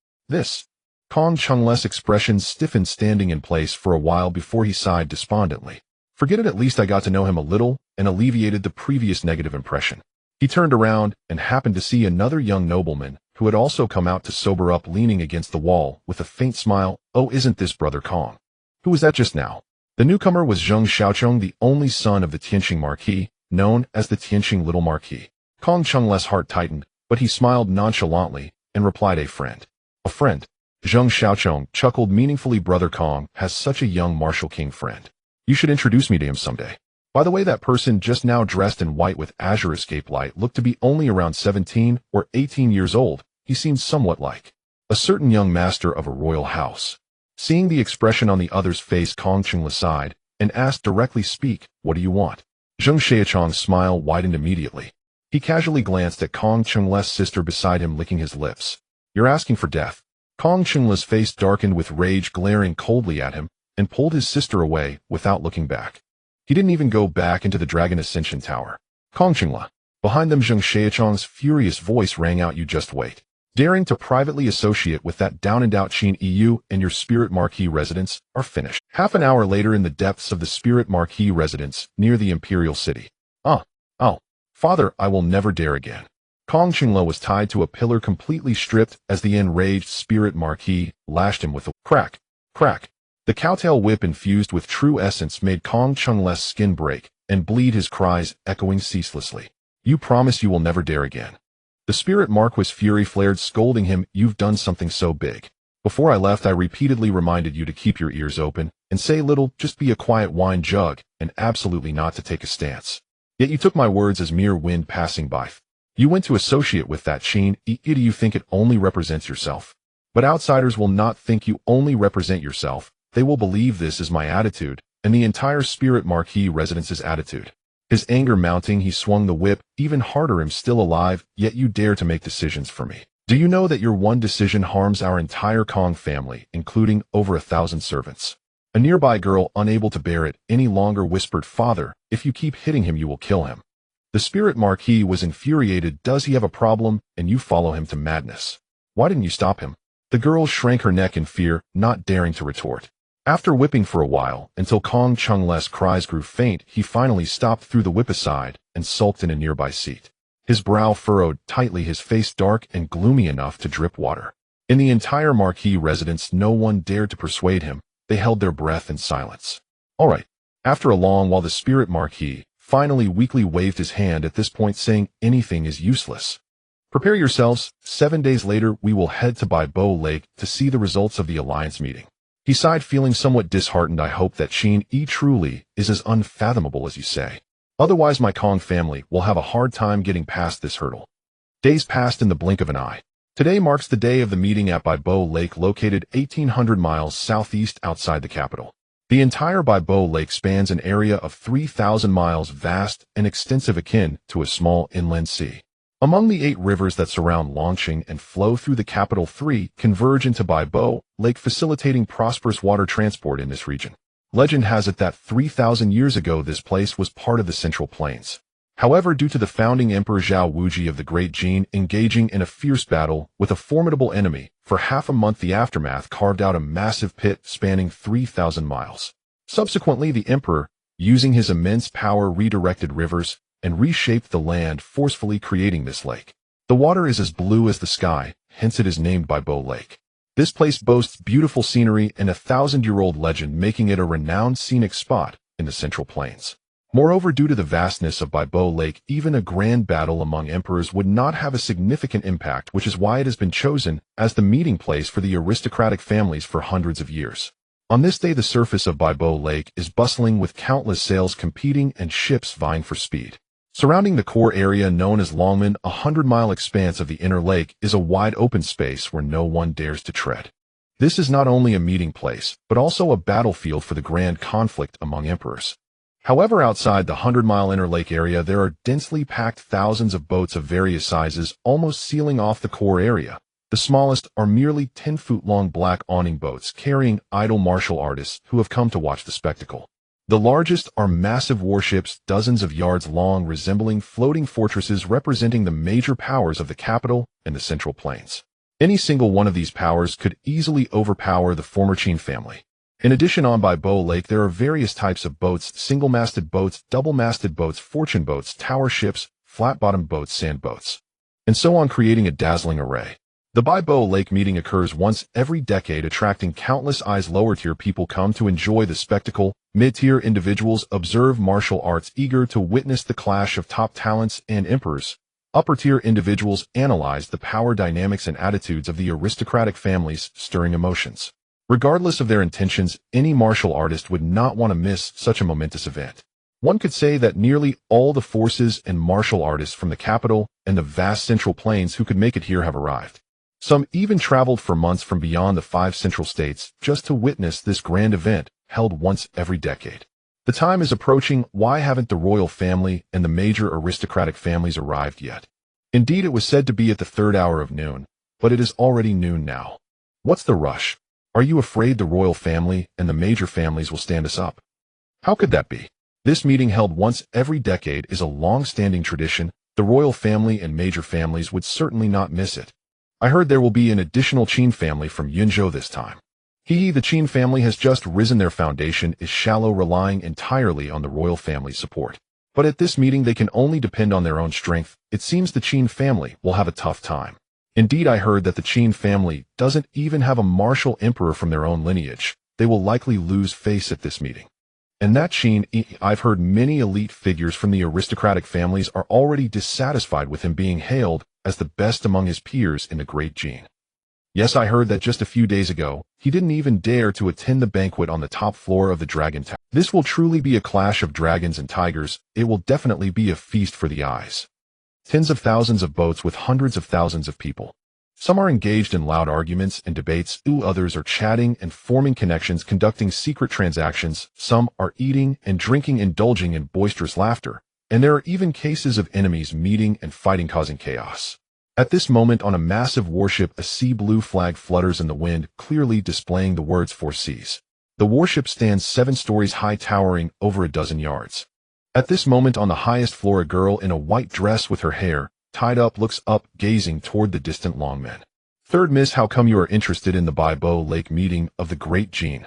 [SPEAKER 1] Kong Qingla's expression stiffened, standing in place for a while before he sighed despondently. Forget it, at least I got to know him a little and alleviated the previous negative impression. He turned around and happened to see another young nobleman who had also come out to sober up, leaning against the wall with a faint smile. Oh, isn't this Brother Kong? Who was that just now? The newcomer was Zheng Xiaocheng, the only son of the Tianqing Marquis, known as the Tianqing Little Marquis. Kong Qingla's heart tightened, but he smiled nonchalantly and replied, A friend. A friend. Zheng Xiaocheng chuckled meaningfully. Brother Kong has such a young martial king friend. You should introduce me to him someday. By the way, that person just now dressed in white with azure escape light looked to be only around 17 or 18 years old. He seemed somewhat like a certain young master of a royal house. Seeing the expression on the other's face, Kong Qingla sighed and asked directly, Speak, what do you want? Zheng Xiaocheng's smile widened immediately. He casually glanced at Kong Qingla's sister beside him, licking his lips. You're asking for death. Kong Qingla's face darkened with rage, glaring coldly at him, and pulled his sister away without looking back. He didn't even go back into the Dragon Ascension Tower. Kong Qingla. Behind them, Zheng Xiaocheng's furious voice rang out, You just wait. Daring to privately associate with that down-and-out Qin Yi, you and your Spirit Marquis residence are finished. Half an hour later, in the depths of the Spirit Marquis residence near the Imperial City. Oh, father, I will never dare again. Kong Qingla was tied to a pillar, completely stripped, as the enraged Spirit Marquis lashed him with a crack. The cowtail whip infused with true essence made Kong Qingla's skin break and bleed, his cries echoing ceaselessly. You promise you will never dare again. The Spirit Marquis' fury flared, scolding him, You've done something so big. Before I left, I repeatedly reminded you to keep your ears open and say little, just be a quiet wine jug, and absolutely not to take a stance. Yet you took my words as mere wind passing by. You went to associate with that Qin Yi. Do you think it only represents yourself? But outsiders will not think you only represent yourself. They will believe this is my attitude, and the entire Spirit Marquis residence's attitude. His anger mounting, he swung the whip even harder. I'm still alive, yet you dare to make decisions for me. Do you know that your one decision harms our entire Kong family, including over 1,000 servants? A nearby girl, unable to bear it any longer, whispered, Father, if you keep hitting him, you will kill him. The Spirit Marquis was infuriated. Does he have a problem? And you follow him to madness. Why didn't you stop him? The girl shrank her neck in fear, not daring to retort. After whipping for a while, until Kong Qingla's cries grew faint, he finally stopped, threw the whip aside, and sulked in a nearby seat. His brow furrowed tightly, his face dark and gloomy enough to drip water. In the entire Marquis residence, no one dared to persuade him. They held their breath in silence. All right. After a long while, the Spirit Marquis finally weakly waved his hand, at this point saying, Anything is useless. Prepare yourselves. 7 days later, we will head to Baibo Lake to see the results of the alliance meeting. He sighed, feeling somewhat disheartened. I hope that Qin Yi truly is as unfathomable as you say. Otherwise, my Kong family will have a hard time getting past this hurdle. Days passed in the blink of an eye. Today marks the day of the meeting at Baibo Lake, located 1,800 miles southeast outside the capital. The entire Baibo Lake spans an area of 3,000 miles, vast and extensive, akin to a small inland sea. Among the 8 rivers that surround Longqing and flow through the capital, 3 converge into Baibo Lake, facilitating prosperous water transport in this region. Legend has it that 3,000 years ago this place was part of the Central Plains. However, due to the founding Emperor Zhao Wuji of the Great Qin engaging in a fierce battle with a formidable enemy, for half a month the aftermath carved out a massive pit spanning 3,000 miles. Subsequently, the emperor, using his immense power, redirected rivers and reshaped the land, forcefully creating this lake. The water is as blue as the sky, hence it is named Baibo Lake. This place boasts beautiful scenery and a 1,000-year-old legend, making it a renowned scenic spot in the Central Plains. Moreover, due to the vastness of Baibo Lake, even a grand battle among emperors would not have a significant impact, which is why it has been chosen as the meeting place for the aristocratic families for hundreds of years. On this day, the surface of Baibo Lake is bustling with countless sails competing and ships vying for speed. Surrounding the core area known as Longmen, a 100-mile expanse of the inner lake is a wide open space where no one dares to tread. This is not only a meeting place, but also a battlefield for the grand conflict among emperors. However, outside the 100-mile inner lake area, there are densely packed thousands of boats of various sizes, almost sealing off the core area. The smallest are merely 10-foot-long black awning boats carrying idle martial artists who have come to watch the spectacle. The largest are massive warships, dozens of yards long, resembling floating fortresses representing the major powers of the capital and the Central Plains. Any single one of these powers could easily overpower the former Qin family. In addition, on Baibo Lake, there are various types of boats: single-masted boats, double-masted boats, fortune boats, tower ships, flat-bottomed boats, sand boats, and so on, creating a dazzling array. The Baibo Lake meeting occurs once every decade, attracting countless eyes. Lower-tier people come to enjoy the spectacle. Mid-tier individuals observe martial arts, eager to witness the clash of top talents and emperors. Upper-tier individuals analyze the power dynamics and attitudes of the aristocratic families, stirring emotions. Regardless of their intentions, any martial artist would not want to miss such a momentous event. One could say that nearly all the forces and martial artists from the capital and the vast Central Plains who could make it here have arrived. Some even traveled for months from beyond the 5 central states just to witness this grand event held once every decade. The time is approaching. Why haven't the royal family and the major aristocratic families arrived yet? Indeed, it was said to be at the 3rd hour of noon, but it is already noon now. What's the rush? Are you afraid the royal family and the major families will stand us up? How could that be? This meeting, held once every decade, is a long-standing tradition. The royal family and major families would certainly not miss it. I heard there will be an additional Qin family from Yunzhou this time. The Qin family has just risen. Their foundation is shallow, relying entirely on the royal family's support. But at this meeting, they can only depend on their own strength. It seems the Qin family will have a tough time. Indeed, I heard that the Qin family doesn't even have a martial emperor from their own lineage. They will likely lose face at this meeting. And that Qin Yi, I've heard many elite figures from the aristocratic families are already dissatisfied with him being hailed as the best among his peers in the Great Qin. Yes, I heard that just a few days ago, he didn't even dare to attend the banquet on the top floor of the Dragon Tower. This will truly be a clash of dragons and tigers. It will definitely be a feast for the eyes. Tens of thousands of boats with hundreds of thousands of people. Some are engaged in loud arguments and debates, others are chatting and forming connections, conducting secret transactions. Some are eating and drinking, indulging in boisterous laughter, and there are even cases of enemies meeting and fighting, causing chaos. At this moment, on a massive warship, a sea blue flag flutters in the wind, clearly displaying the words 4 seas. The warship stands 7 stories high, towering over a dozen yards. At this moment, on the highest floor, a girl in a white dress with her hair tied up looks up, gazing toward the distant Longmen. Third Miss, how come you are interested in the Baibo Lake meeting of the Great Qin?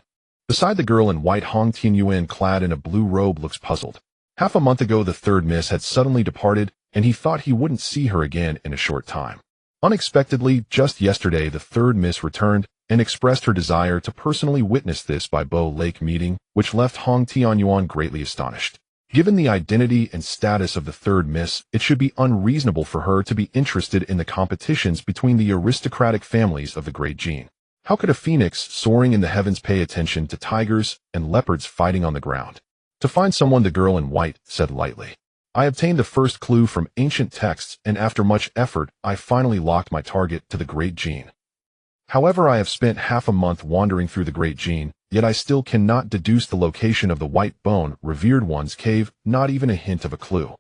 [SPEAKER 1] Beside the girl in white, Hong Tianyuan, clad in a blue robe, looks puzzled. Half a month ago, the third Miss had suddenly departed, and he thought he wouldn't see her again in a short time. Unexpectedly, just yesterday, the third Miss returned and expressed her desire to personally witness this Baibo Lake meeting, which left Hong Tianyuan greatly astonished. Given the identity and status of the third Miss, it should be unreasonable for her to be interested in the competitions between the aristocratic families of the Great Qin. How could a phoenix soaring in the heavens pay attention to tigers and leopards fighting on the ground? To find someone, the girl in white said lightly. I obtained the first clue from ancient texts, and after much effort, I finally locked my target to the Great Qin. However, I have spent half a month wandering through the Great Qin, yet I still cannot deduce the location of the White Bone, Revered One's cave, not even a hint of a clue.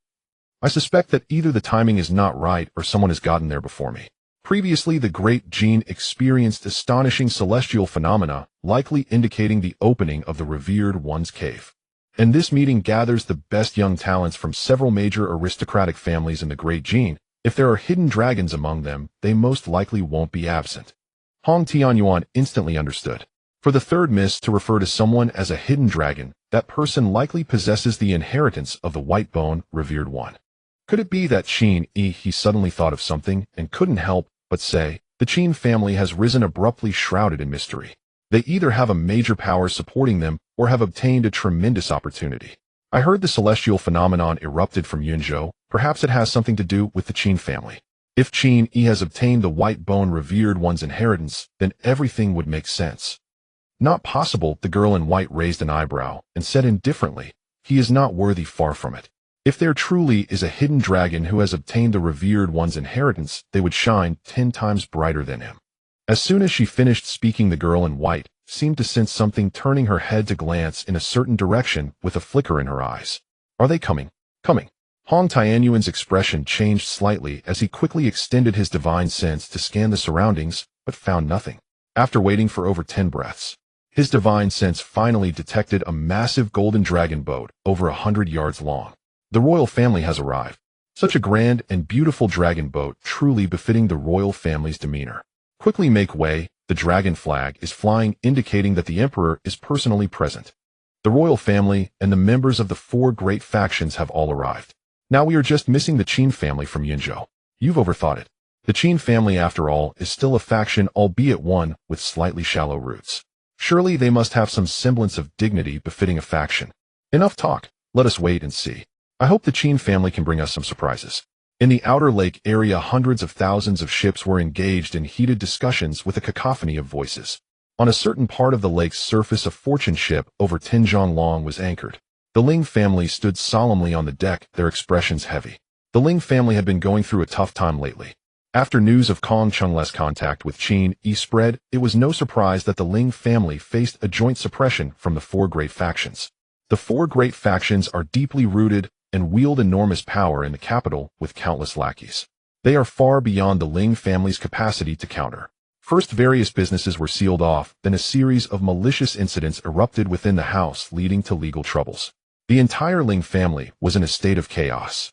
[SPEAKER 1] I suspect that either the timing is not right or someone has gotten there before me. Previously, the Great Qin experienced astonishing celestial phenomena, likely indicating the opening of the Revered One's cave. And this meeting gathers the best young talents from several major aristocratic families in the Great Qin. If there are hidden dragons among them, they most likely won't be absent. Hong Tianyuan instantly understood. For the third Miss to refer to someone as a hidden dragon, that person likely possesses the inheritance of the White Bone, Revered One. Could it be that Qin Yi, he suddenly thought of something and couldn't help but say, the Qin family has risen abruptly, shrouded in mystery. They either have a major power supporting them or have obtained a tremendous opportunity. I heard the celestial phenomenon erupted from Yunzhou. Perhaps it has something to do with the Qin family. If Qin Yi has obtained the white bone revered one's inheritance, then everything would make sense. Not possible, the girl in white raised an eyebrow and said indifferently, he is not worthy, far from it. If there truly is a hidden dragon who has obtained the revered one's inheritance, they would shine 10 times brighter than him. As soon as she finished speaking, the girl in white seemed to sense something, turning her head to glance in a certain direction with a flicker in her eyes. Are they coming? Coming. Hong Tianyuan's expression changed slightly as he quickly extended his divine sense to scan the surroundings, but found nothing. After waiting for over 10 breaths, his divine sense finally detected a massive golden dragon boat over 100 yards long. The royal family has arrived. Such a grand and beautiful dragon boat, truly befitting the royal family's demeanor. Quickly make way, the dragon flag is flying, indicating that the emperor is personally present. The royal family and the members of the 4 great factions have all arrived. Now we are just missing the Qin family from Yunzhou. You've overthought it. The Qin family, after all, is still a faction, albeit one with slightly shallow roots. Surely they must have some semblance of dignity befitting a faction. Enough talk. Let us wait and see. I hope the Qin family can bring us some surprises. In the outer lake area, hundreds of thousands of ships were engaged in heated discussions with a cacophony of voices. On a certain part of the lake's surface, a fortune ship over 10 zhang long was anchored. The Ling family stood solemnly on the deck, their expressions heavy. The Ling family had been going through a tough time lately. After news of Kong Chengle's contact with Qin Yi spread, it was no surprise that the Ling family faced a joint suppression from the 4 great factions. The 4 great factions are deeply rooted and wield enormous power in the capital with countless lackeys. They are far beyond the Ling family's capacity to counter. First, various businesses were sealed off, then a series of malicious incidents erupted within the house, leading to legal troubles. The entire Ling family was in a state of chaos.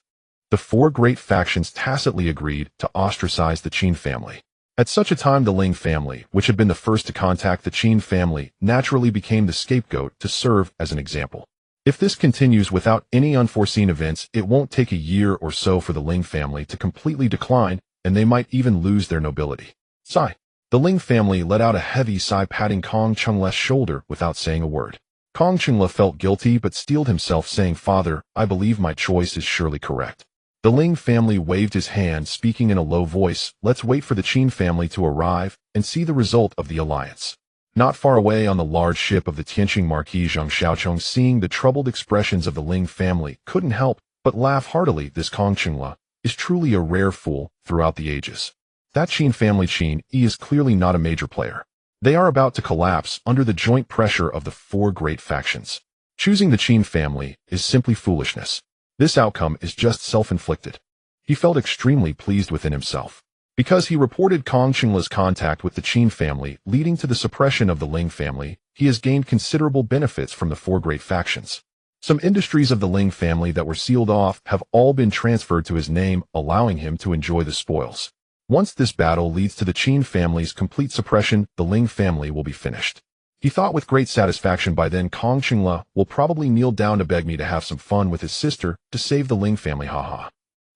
[SPEAKER 1] The 4 great factions tacitly agreed to ostracize the Qin family. At such a time, the Ling family, which had been the first to contact the Qin family, naturally became the scapegoat to serve as an example. If this continues without any unforeseen events, it won't take a year or so for the Ling family to completely decline, and they might even lose their nobility. Sigh. The Ling family let out a heavy sigh, patting Kong Chengle's shoulder without saying a word. Kong Chengle felt guilty but steeled himself, saying, "Father, I believe my choice is surely correct." The Ling family waved his hand, speaking in a low voice, "Let's wait for the Qin family to arrive and see the result of the alliance." Not far away on the large ship of the Tianqing Marquis, Zhang Xiaocheng, seeing the troubled expressions of the Ling family, couldn't help but laugh heartily. This Kong Chengle is truly a rare fool throughout the ages. That Qin family, Qin Yi, is clearly not a major player. They are about to collapse under the joint pressure of the 4 great factions. Choosing the Qin family is simply foolishness. This outcome is just self-inflicted. He felt extremely pleased within himself. Because he reported Kong Chengle's contact with the Qin family, leading to the suppression of the Ling family, he has gained considerable benefits from the 4 great factions. Some industries of the Ling family that were sealed off have all been transferred to his name, allowing him to enjoy the spoils. Once this battle leads to the Qin family's complete suppression, the Ling family will be finished. He thought with great satisfaction. By then, Kong Chengle will probably kneel down to beg me to have some fun with his sister to save the Ling family, haha.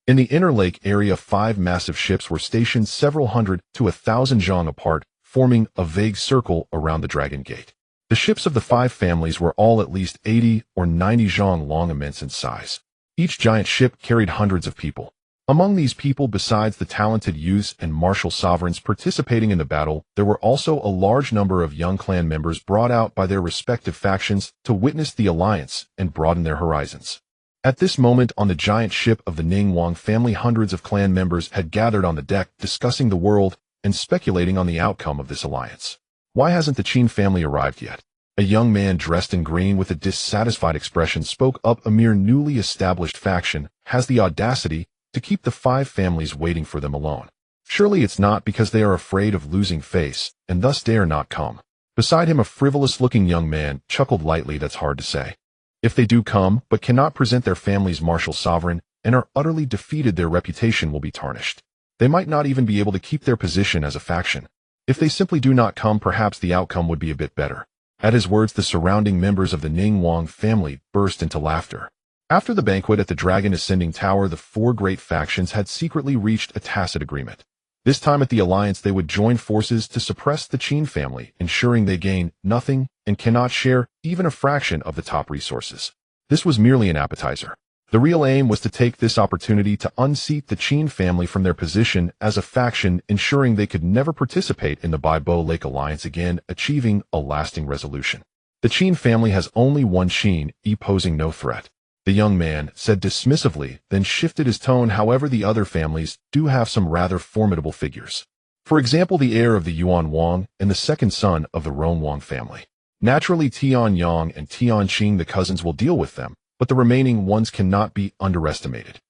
[SPEAKER 1] In the inner lake area, 5 massive ships were stationed several hundred to 1,000 zhang apart, forming a vague circle around the Dragon Gate. The ships of the 5 families were all at least 80 or 90 zhang long, immense in size. Each giant ship carried hundreds of people. Among these people, besides the talented youths and martial sovereigns participating in the battle, there were also a large number of young clan members brought out by their respective factions to witness the alliance and broaden their horizons. At this moment, on the giant ship of the Ning Wang family, hundreds of clan members had gathered on the deck, discussing the world and speculating on the outcome of this alliance. Why hasn't the Qin family arrived yet? A young man dressed in green with a dissatisfied expression spoke up. A mere newly established faction has the audacity to keep the 5 families waiting for them alone. Surely it's not because they are afraid of losing face and thus dare not come. Beside him, a frivolous-looking young man chuckled lightly. That's hard to say. If they do come, but cannot present their family's martial sovereign and are utterly defeated, their reputation will be tarnished. They might not even be able to keep their position as a faction. If they simply do not come, perhaps the outcome would be a bit better. At his words, the surrounding members of the Ning Wang family burst into laughter. After the banquet at the Dragon Ascending Tower, the 4 great factions had secretly reached a tacit agreement. This time at the alliance, they would join forces to suppress the Qin family, ensuring they gain nothing and cannot share even a fraction of the top resources. This was merely an appetizer. The real aim was to take this opportunity to unseat the Qin family from their position as a faction, ensuring they could never participate in the Baibo Lake Alliance again, achieving a lasting resolution. The Qin family has only one Qin Yi posing no threat, the young man said dismissively, then shifted his tone. However, the other families do have some rather formidable figures. For example, the heir of the Yuan Wang and the second son of the Rong Wang family. Naturally, Tian Yang and Tian Qing, the cousins, will deal with them, but the remaining ones cannot be underestimated.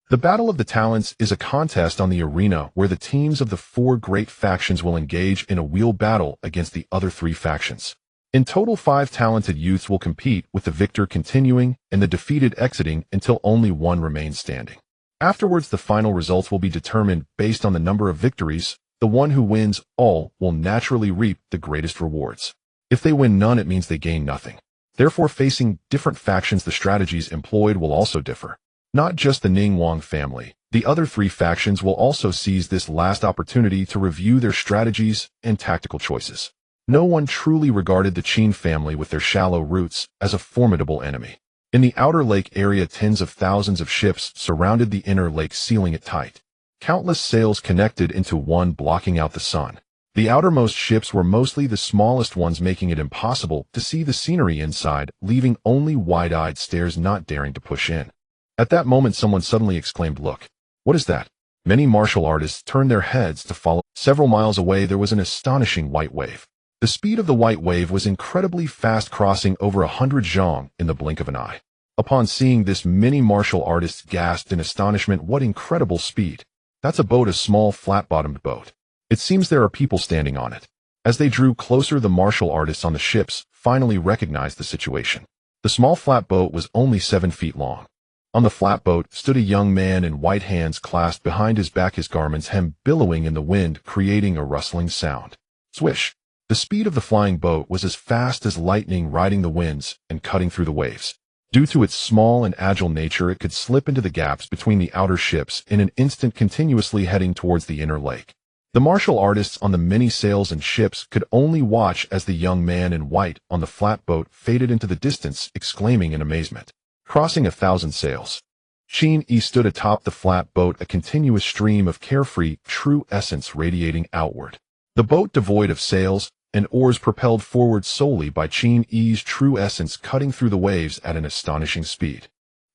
[SPEAKER 1] The Battle of the Talents is a contest on the arena where the teams of the four great factions will engage in a wheel battle against the other three factions. In total, 5 talented youths will compete, with the victor continuing and the defeated exiting until only one remains standing. Afterwards, the final results will be determined based on the number of victories. The one who wins all will naturally reap the greatest rewards. If they win none, it means they gain nothing. Therefore, facing different factions, the strategies employed will also differ. Not just the Ning Wang family, the other 3 factions will also seize this last opportunity to review their strategies and tactical choices. No one truly regarded the Qin family with their shallow roots as a formidable enemy. In the outer lake area, tens of thousands of ships surrounded the inner lake, sealing it tight. Countless sails connected into one, blocking out the sun. The outermost ships were mostly the smallest ones, making it impossible to see the scenery inside, leaving only wide-eyed stares, not daring to push in. At that moment, someone suddenly exclaimed, "Look! What is that?" Many martial artists turned their heads to follow. Several miles away, there was an astonishing white wave. The speed of the white wave was incredibly fast, crossing over 100 zhang in the blink of an eye. Upon seeing this, many martial artists gasped in astonishment. What incredible speed! That's a boat, a small flat-bottomed boat. It seems there are people standing on it. As they drew closer, the martial artists on the ships finally recognized the situation. The small flat boat was only 7 feet long. On the flatboat stood a young man in white, hands clasped behind his back, his garments hem billowing in the wind, creating a rustling sound. Swish! The speed of the flying boat was as fast as lightning, riding the winds and cutting through the waves. Due to its small and agile nature, it could slip into the gaps between the outer ships in an instant, continuously heading towards the inner lake. The martial artists on the many sails and ships could only watch as the young man in white on the flatboat faded into the distance, exclaiming in amazement. Crossing 1,000 sails. Qin Yi stood atop the flatboat, a continuous stream of carefree, true essence radiating outward. The boat, devoid of sails and oars, propelled forward solely by Qin Yi's true essence, cutting through the waves at an astonishing speed.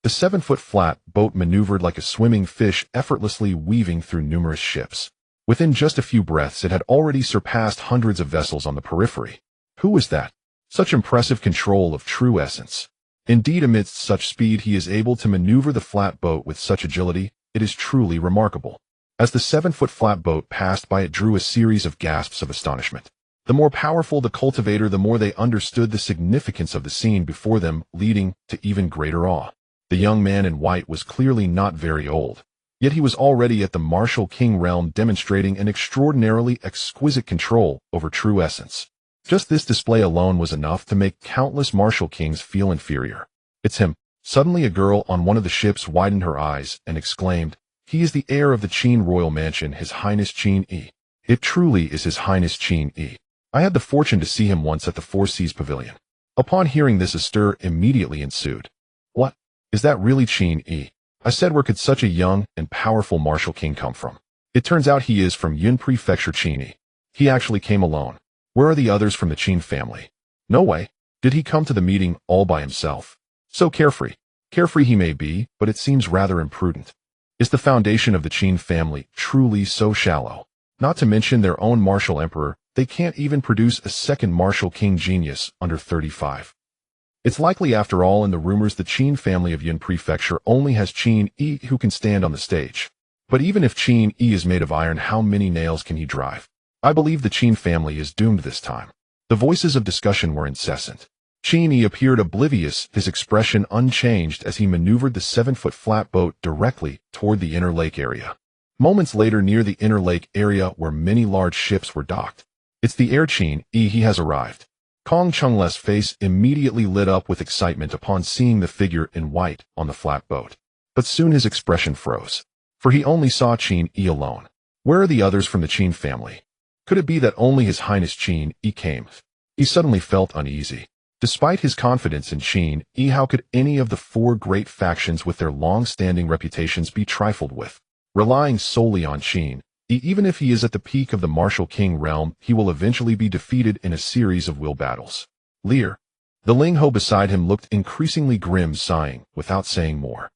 [SPEAKER 1] The 7-foot flat boat maneuvered like a swimming fish, effortlessly weaving through numerous ships. Within just a few breaths, it had already surpassed hundreds of vessels on the periphery. Who was that? Such impressive control of true essence. Indeed, amidst such speed, he is able to maneuver the flatboat with such agility. It is truly remarkable. As the 7-foot flatboat passed by, it drew a series of gasps of astonishment. The more powerful the cultivator, the more they understood the significance of the scene before them, leading to even greater awe. The young man in white was clearly not very old. Yet he was already at the martial king realm, demonstrating an extraordinarily exquisite control over true essence. Just this display alone was enough to make countless martial kings feel inferior. "It's him." Suddenly, a girl on one of the ships widened her eyes and exclaimed, "He is the heir of the Qin royal mansion, His Highness Qin Yi. It truly is His Highness Qin Yi. I had the fortune to see him once at the Four Seas Pavilion." Upon hearing this, a stir immediately ensued. "What? Is that really Qin Yi?" I said, "Where could such a young and powerful martial king come from?" "It turns out he is from Yun Prefecture, Qin Yi. He actually came alone." "Where are the others from the Qin family?" "No way. Did he come to the meeting all by himself?" "So carefree." "Carefree he may be, but it seems rather imprudent." "Is the foundation of the Qin family truly so shallow? Not to mention their own martial emperor, they can't even produce a second martial king genius under 35. It's likely, after all, in the rumors, the Qin family of Yun Prefecture only has Qin Yi who can stand on the stage. But even if Qin Yi is made of iron, how many nails can he drive? I believe the Qin family is doomed this time. The voices of discussion were incessant. Qin Yi appeared oblivious, his expression unchanged as he maneuvered the 7-foot flatboat directly toward the inner lake area. Moments later, near the inner lake area where many large ships were docked. "It's the heir Qin Yi, he has arrived." Kong Chengle's face immediately lit up with excitement upon seeing the figure in white on the flatboat. But soon his expression froze, for he only saw Qin Yi alone. Where are the others from the Qin family? Could it be that only His Highness Qin Yi came? He suddenly felt uneasy. Despite his confidence in Qin Yi, how could any of the four great factions with their long-standing reputations be trifled with? Relying solely on Qin Yi, even if he is at the peak of the martial king realm, he will eventually be defeated in a series of will battles. Lear. The Ling Ho beside him looked increasingly grim, sighing, without saying more.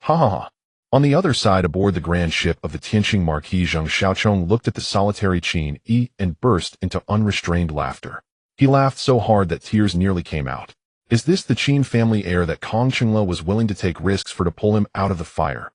[SPEAKER 1] Ha ha ha. On the other side, aboard the grand ship of the Tianqing Marquis, Zheng Xiaochong looked at the solitary Qin Yi and burst into unrestrained laughter. He laughed so hard that tears nearly came out. Is this the Qin family heir that Kong Qingla was willing to take risks for to pull him out of the fire?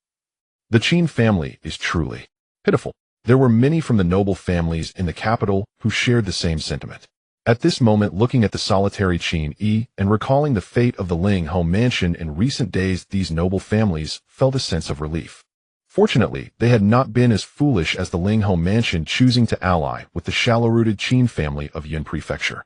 [SPEAKER 1] The Qin family is truly pitiful. There were many from the noble families in the capital who shared the same sentiment. At this moment, looking at the solitary Qin Yi and recalling the fate of the Ling Ho mansion in recent days, these noble families felt a sense of relief. Fortunately, they had not been as foolish as the Ling Ho mansion choosing to ally with the shallow-rooted Qin family of Yun Prefecture.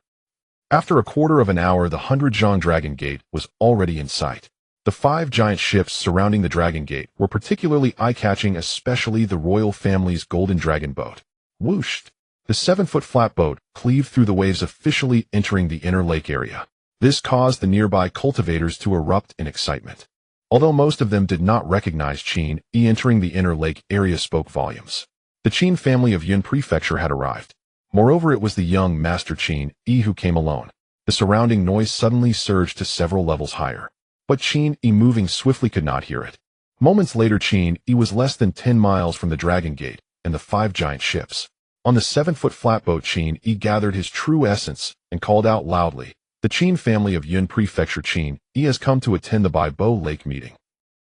[SPEAKER 1] After a quarter of an hour, the 100-zhang Dragon Gate was already in sight. The 5 giant ships surrounding the Dragon Gate were particularly eye-catching, especially the royal family's golden dragon boat. Whooshed! The 7-foot flatboat cleaved through the waves, officially entering the inner lake area. This caused the nearby cultivators to erupt in excitement. Although most of them did not recognize Qin Yi entering the inner lake area spoke volumes. The Qin family of Yun Prefecture had arrived. Moreover, it was the young Master Qin Yi who came alone. The surrounding noise suddenly surged to several levels higher. But Qin Yi, moving swiftly, could not hear it. Moments later, Qin Yi was less than 10 miles from the Dragon Gate and the 5 giant ships. On the 7-foot flatboat, Qin Yi gathered his true essence and called out loudly, "The Qin family of Yun Prefecture, Qin Yi has come to attend the Baibo Lake meeting."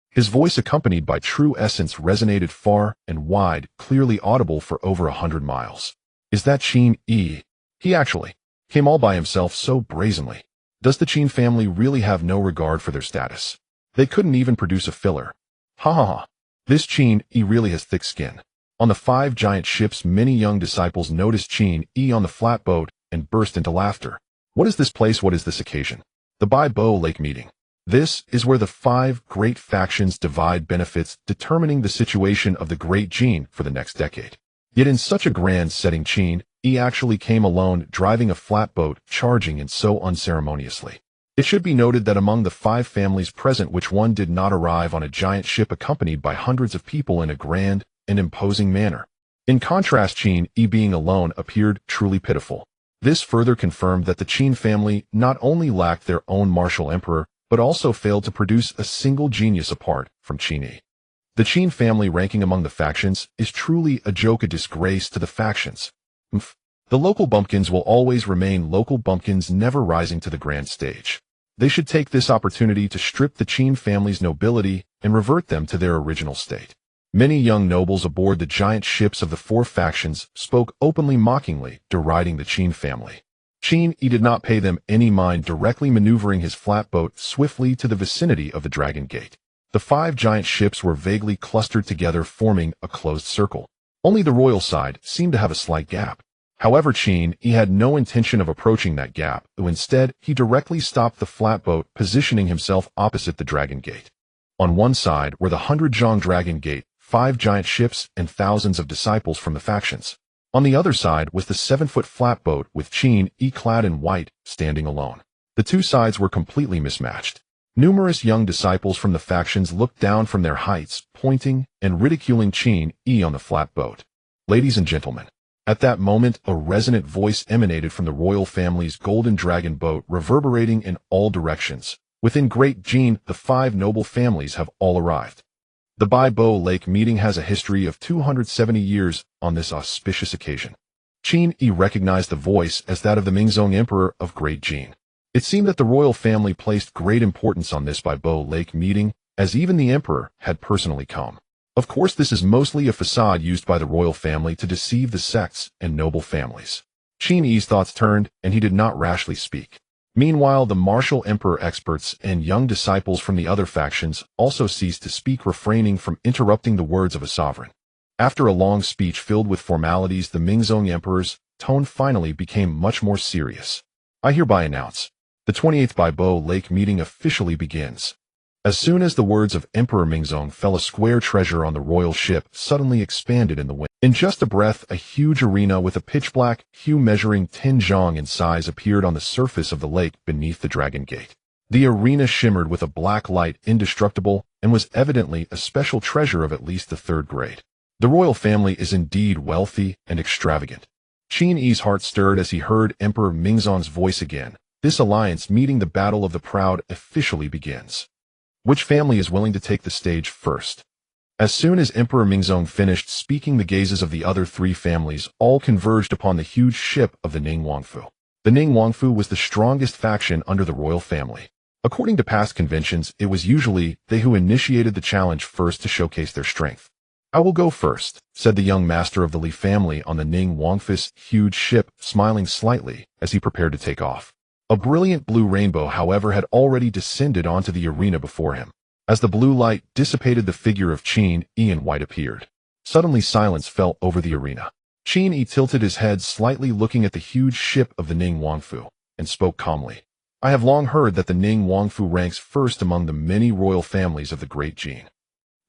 [SPEAKER 1] His voice, accompanied by true essence, resonated far and wide, clearly audible for over 100 miles. Is that Qin Yi? He actually came all by himself so brazenly. Does the Qin family really have no regard for their status? They couldn't even produce a filler. Ha ha ha. This Qin Yi really has thick skin. On the 5 giant ships, many young disciples noticed Qin Yi on the flatboat and burst into laughter. What is this place? What is this occasion? The Baibo Lake meeting. This is where the 5 great factions divide benefits, determining the situation of the Great Jin for the next decade. Yet in such a grand setting, Qin Yi actually came alone, driving a flatboat, charging in so unceremoniously. It should be noted that among the 5 families present, which one did not arrive on a giant ship accompanied by hundreds of people in a grand and imposing manner. In contrast, Qin Yi being alone appeared truly pitiful. This further confirmed that the Qin family not only lacked their own martial emperor, but also failed to produce a single genius apart from Qin Yi. The Qin family ranking among the factions is truly a joke, a disgrace to the factions. The local bumpkins will always remain local bumpkins, never rising to the grand stage. They should take this opportunity to strip the Qin family's nobility and revert them to their original state. Many young nobles aboard the giant ships of the 4 factions spoke openly, mockingly, deriding the Qin family. Qin Yi did not pay them any mind, directly maneuvering his flatboat swiftly to the vicinity of the Dragon Gate. The 5 giant ships were vaguely clustered together, forming a closed circle. Only the royal side seemed to have a slight gap. However, Qin Yi had no intention of approaching that gap, though instead he directly stopped the flatboat, positioning himself opposite the Dragon Gate. On one side were the 100-zhang Dragon Gate, 5 giant ships, and thousands of disciples from the factions. On the other side was the 7-foot flatboat with Qin Yi clad in white, standing alone. The 2 sides were completely mismatched. Numerous young disciples from the factions looked down from their heights, pointing and ridiculing Qin Yi on the flatboat. Ladies and gentlemen, at that moment a resonant voice emanated from the royal family's golden dragon boat, reverberating in all directions. Within Great Jin, the 5 noble families have all arrived. The Baibo Lake meeting has a history of 270 years on this auspicious occasion. Qin Yi recognized the voice as that of the Mingzong Emperor of Great Jin. It seemed that the royal family placed great importance on this Baibo Lake meeting, as even the emperor had personally come. Of course, this is mostly a facade used by the royal family to deceive the sects and noble families. Qin Yi's thoughts turned, and he did not rashly speak. Meanwhile, the martial emperor experts and young disciples from the other factions also ceased to speak, refraining from interrupting the words of a sovereign. After a long speech filled with formalities, the Mingzong emperor's tone finally became much more serious. I hereby announce, the 28th Baibo Lake meeting officially begins. As soon as the words of Emperor Mingzong fell, a square treasure on the royal ship suddenly expanded in the wind. In just a breath, a huge arena with a pitch-black hue measuring 10 zhang in size appeared on the surface of the lake beneath the Dragon Gate. The arena shimmered with a black light indestructible and was evidently a special treasure of at least the 3rd grade. The royal family is indeed wealthy and extravagant. Qin Yi's heart stirred as he heard Emperor Mingzong's voice again. This alliance meeting the Battle of the Proud officially begins. Which family is willing to take the stage first? As soon as Emperor Mingzong finished speaking, the gazes of the other 3 families all converged upon the huge ship of the Ning Wangfu. The Ning Wangfu was the strongest faction under the royal family. According to past conventions, it was usually they who initiated the challenge first to showcase their strength. I will go first, said the young master of the Li family on the Ning Wangfu's huge ship, smiling slightly as he prepared to take off. A brilliant blue rainbow, however, had already descended onto the arena before him. As the blue light dissipated, the figure of Qin Yi in white appeared. Suddenly silence fell over the arena. Qin Yi tilted his head slightly, looking at the huge ship of the Ning Wangfu, and spoke calmly. I have long heard that the Ning Wangfu ranks first among the many royal families of the Great Qin.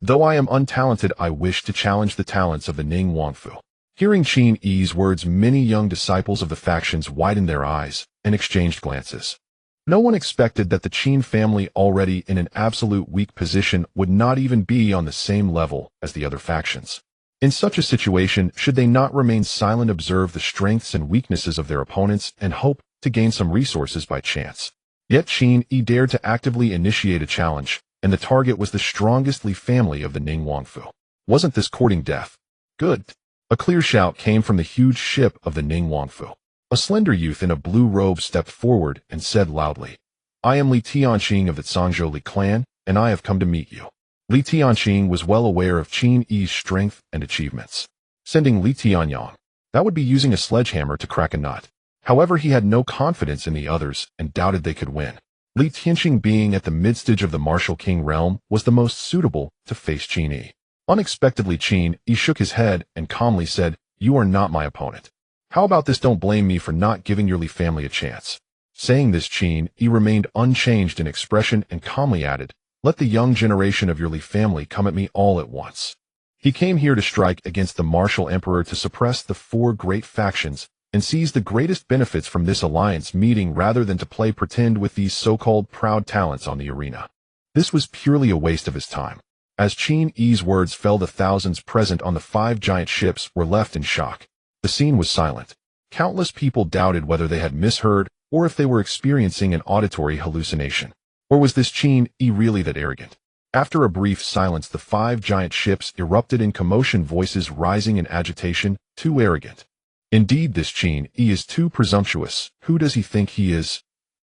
[SPEAKER 1] Though I am untalented, I wish to challenge the talents of the Ning Wangfu. Hearing Qin Yi's words, many young disciples of the factions widened their eyes and exchanged glances. No one expected that the Qin family, already in an absolute weak position, would not even be on the same level as the other factions. In such a situation, should they not remain silent, observe the strengths and weaknesses of their opponents, and hope to gain some resources by chance? Yet Qin Yi dared to actively initiate a challenge, and the target was the strongest Li family of the Ning Wangfu. Wasn't this courting death? Good. A clear shout came from the huge ship of the Ning Wangfu. A slender youth in a blue robe stepped forward and said loudly, I am Li Tianqing of the Zhangzhou Li clan, and I have come to meet you. Li Tianqing was well aware of Qin Yi's strength and achievements. Sending Li Tianyang, that would be using a sledgehammer to crack a nut. However, he had no confidence in the others and doubted they could win. Li Tianqing, being at the midstage of the martial king realm, was the most suitable to face Qin Yi. Unexpectedly, Qin Yi shook his head and calmly said, You are not my opponent. How about this? Don't blame me for not giving your Li family a chance. Saying this, Qin Yi remained unchanged in expression and calmly added, Let the young generation of your Li family come at me all at once. He came here to strike against the martial emperor, to suppress the 4 great factions, and seize the greatest benefits from this alliance meeting rather than to play pretend with these so-called proud talents on the arena. This was purely a waste of his time. As Qin Yi's words fell, the thousands present on the 5 giant ships were left in shock. The scene was silent. Countless people doubted whether they had misheard or if they were experiencing an auditory hallucination. Or was this Qin Yi really that arrogant? After a brief silence, the 5 giant ships erupted in commotion, voices rising in agitation. Too arrogant. Indeed, this Qin Yi is too presumptuous. Who does he think he is?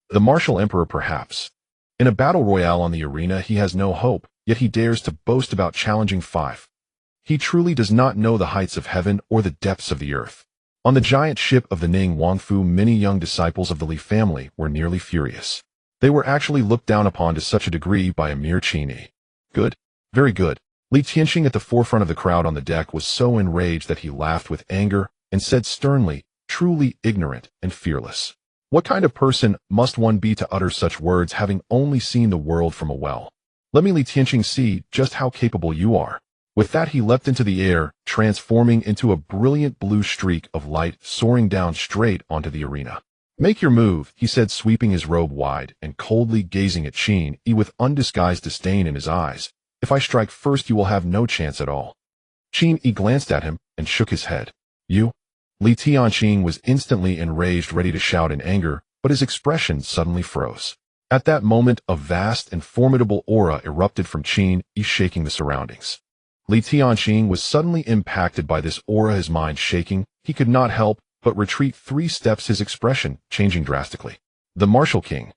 [SPEAKER 1] The martial emperor, perhaps. In a battle royale on the arena, he has no hope, yet he dares to boast about challenging 5. He truly does not know the heights of heaven or the depths of the earth. On the giant ship of the Ning Wangfu, many young disciples of the Li family were nearly furious. They were actually looked down upon to such a degree by a mere Qin Yi. Good. Very good. Li Tianqing, at the forefront of the crowd on the deck, was so enraged that he laughed with anger and said sternly, Truly ignorant and fearless. What kind of person must one be to utter such words, having only seen the world from a well? Let me, Li Tianqing, see just how capable you are. With that, he leapt into the air, transforming into a brilliant blue streak of light, soaring down straight onto the arena. Make your move, he said, sweeping his robe wide and coldly gazing at Qin Yi with undisguised disdain in his eyes. If I strike first, you will have no chance at all. Qin Yi glanced at him and shook his head. You? Li Tianqing was instantly enraged, ready to shout in anger, but his expression suddenly froze. At that moment, a vast and formidable aura erupted from Qin Yi, shaking the surroundings. Li Tianqing was suddenly impacted by this aura, his mind shaking. He could not help but retreat 3 steps, his expression changing drastically. The martial king.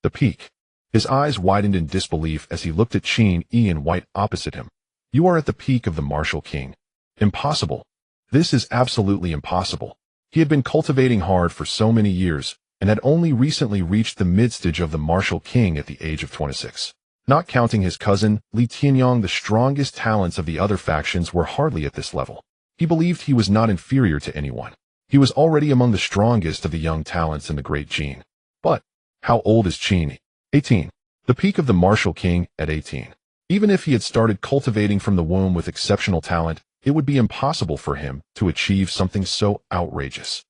[SPEAKER 1] The peak. His eyes widened in disbelief as he looked at Qin Yi in white opposite him. You are at the peak of the martial king. Impossible. This is absolutely impossible. He had been cultivating hard for so many years, and had only recently reached the midstage of the martial king at the age of 26. Not counting his cousin, Li Tianyang, the strongest talents of the other factions were hardly at this level. He believed he was not inferior to anyone. He was already among the strongest of the young talents in the Great Qin. But how old is Qin Yi? 18. The peak of the martial king at 18. Even if he had started cultivating from the womb with exceptional talent, it would be impossible for him to achieve something so outrageous.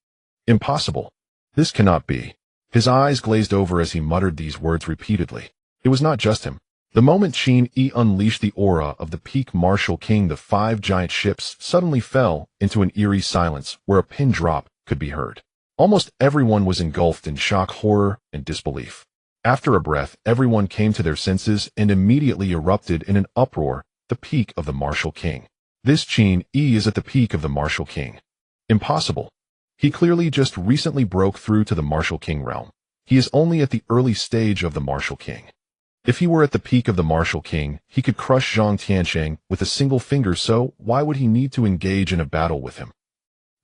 [SPEAKER 1] Impossible. This cannot be. His eyes glazed over as he muttered these words repeatedly. It was not just him. The moment Qin Yi unleashed the aura of the peak martial king, the 5 giant ships suddenly fell into an eerie silence where a pin drop could be heard. Almost everyone was engulfed in shock, horror, and disbelief. After a breath, everyone came to their senses and immediately erupted in an uproar. The peak of the martial king. This Qin Yi is at the peak of the martial king. Impossible. He clearly just recently broke through to the martial king realm. He is only at the early stage of the martial king. If he were at the peak of the martial king, he could crush Zhang Tiansheng with a single finger, so why would he need to engage in a battle with him?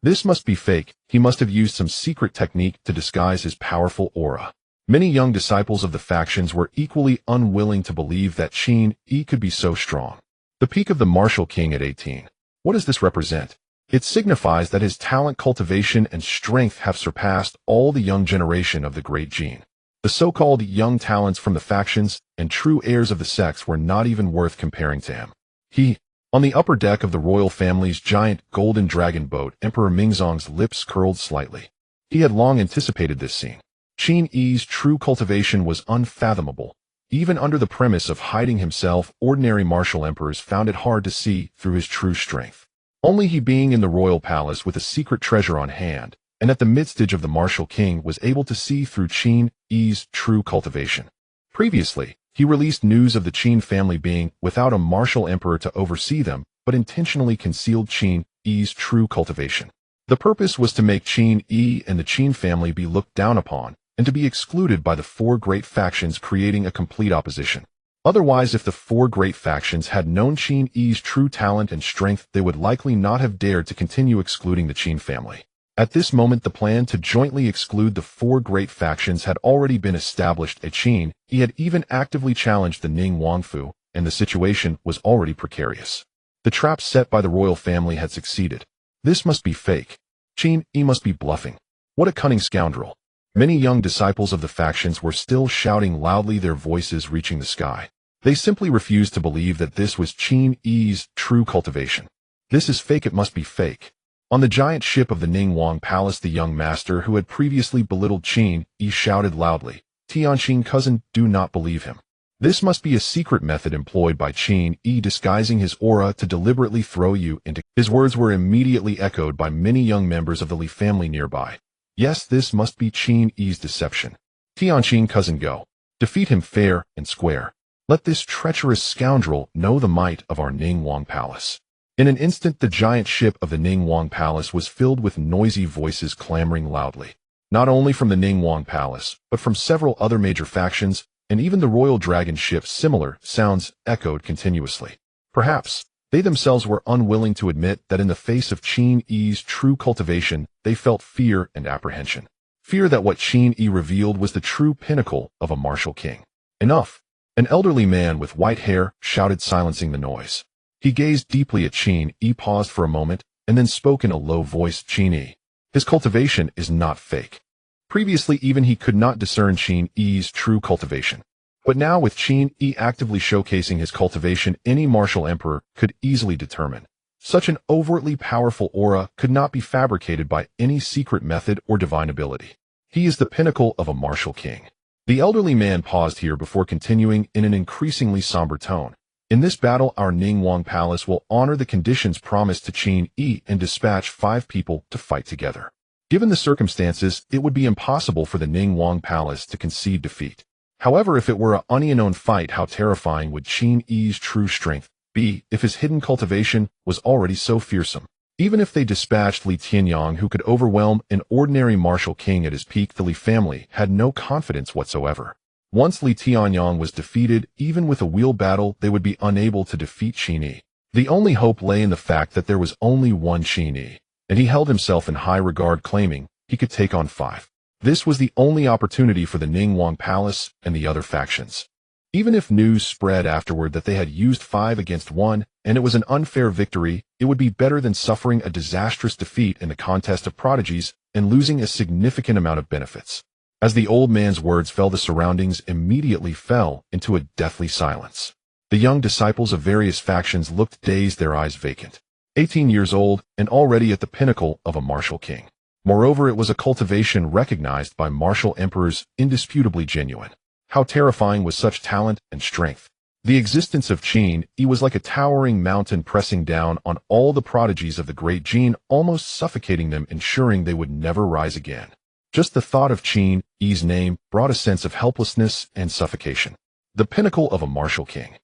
[SPEAKER 1] This must be fake. He must have used some secret technique to disguise his powerful aura. Many young disciples of the factions were equally unwilling to believe that Qin Yi could be so strong. The peak of the martial king at 18. What does this represent? It signifies that his talent, cultivation, and strength have surpassed all the young generation of the great Qin. The so-called young talents from the factions and true heirs of the sects were not even worth comparing to him. On the upper deck of the royal family's giant golden dragon boat, Emperor Mingzong's lips curled slightly. He had long anticipated this scene. Qin Yi's true cultivation was unfathomable. Even under the premise of hiding himself, ordinary martial emperors found it hard to see through his true strength. Only he, being in the royal palace with a secret treasure on hand, and at the midstage of the martial king, was able to see through Qin Yi's true cultivation. Previously, he released news of the Qin family being without a martial emperor to oversee them, but intentionally concealed Qin Yi's true cultivation. The purpose was to make Qin Yi and the Qin family be looked down upon, and to be excluded by the 4 great factions, creating a complete opposition. Otherwise, if the 4 great factions had known Qin Yi's true talent and strength, they would likely not have dared to continue excluding the Qin family. At this moment, the plan to jointly exclude the 4 great factions had already been established at Qin. He had even actively challenged the Ning Wangfu, and the situation was already precarious. The trap set by the royal family had succeeded. This must be fake. Qin Yi must be bluffing. What a cunning scoundrel. Many young disciples of the factions were still shouting loudly, their voices reaching the sky. They simply refused to believe that this was Qin Yi's true cultivation. This is fake, it must be fake. On the giant ship of the Ning Wang Palace, the young master who had previously belittled Qin Yi shouted loudly, "Tianqing cousin, do not believe him. This must be a secret method employed by Qin Yi, disguising his aura to deliberately throw you into." His words were immediately echoed by many young members of the Li family nearby. Yes, this must be Qin Yi's deception. Tianqing cousin, go. Defeat him fair and square. Let this treacherous scoundrel know the might of our Ning Wang Palace. In an instant, the giant ship of the Ning Wang Palace was filled with noisy voices clamoring loudly. Not only from the Ning Wang Palace, but from several other major factions, and even the royal dragon ship. Similar sounds echoed continuously. Perhaps they themselves were unwilling to admit that in the face of Qin Yi's true cultivation, they felt fear and apprehension. Fear that what Qin Yi revealed was the true pinnacle of a martial king. Enough! An elderly man with white hair shouted, silencing the noise. He gazed deeply at Qin Yi, paused for a moment, and then spoke in a low voice. Qin Yi. His cultivation is not fake. Previously, even he could not discern Qin Yi's true cultivation. But now, with Qin Yi actively showcasing his cultivation, any martial emperor could easily determine. Such an overtly powerful aura could not be fabricated by any secret method or divine ability. He is the pinnacle of a martial king. The elderly man paused here before continuing in an increasingly somber tone. In this battle, our Ning Wang Palace will honor the conditions promised to Qin Yi and dispatch 5 people to fight together. Given the circumstances, it would be impossible for the Ning Wang Palace to concede defeat. However, if it were an unknown fight, how terrifying would Qin Yi's true strength be if his hidden cultivation was already so fearsome? Even if they dispatched Li Tianyang, who could overwhelm an ordinary martial king at his peak, the Li family had no confidence whatsoever. Once Li Tianyang was defeated, even with a wheel battle, they would be unable to defeat Qin Yi. The only hope lay in the fact that there was only one Qin Yi, and he held himself in high regard, claiming he could take on 5. This was the only opportunity for the Ning Wang Palace and the other factions. Even if news spread afterward that they had used 5 against 1, and it was an unfair victory, it would be better than suffering a disastrous defeat in the contest of prodigies and losing a significant amount of benefits. As the old man's words fell, the surroundings immediately fell into a deathly silence. The young disciples of various factions looked dazed, their eyes vacant. 18 years old and already at the pinnacle of a martial king. Moreover, it was a cultivation recognized by martial emperors, indisputably genuine. How terrifying was such talent and strength! The existence of Qin Yi was like a towering mountain pressing down on all the prodigies of the great Qin, almost suffocating them, ensuring they would never rise again. Just the thought of Qin Yi's name brought a sense of helplessness and suffocation. The pinnacle of a martial king.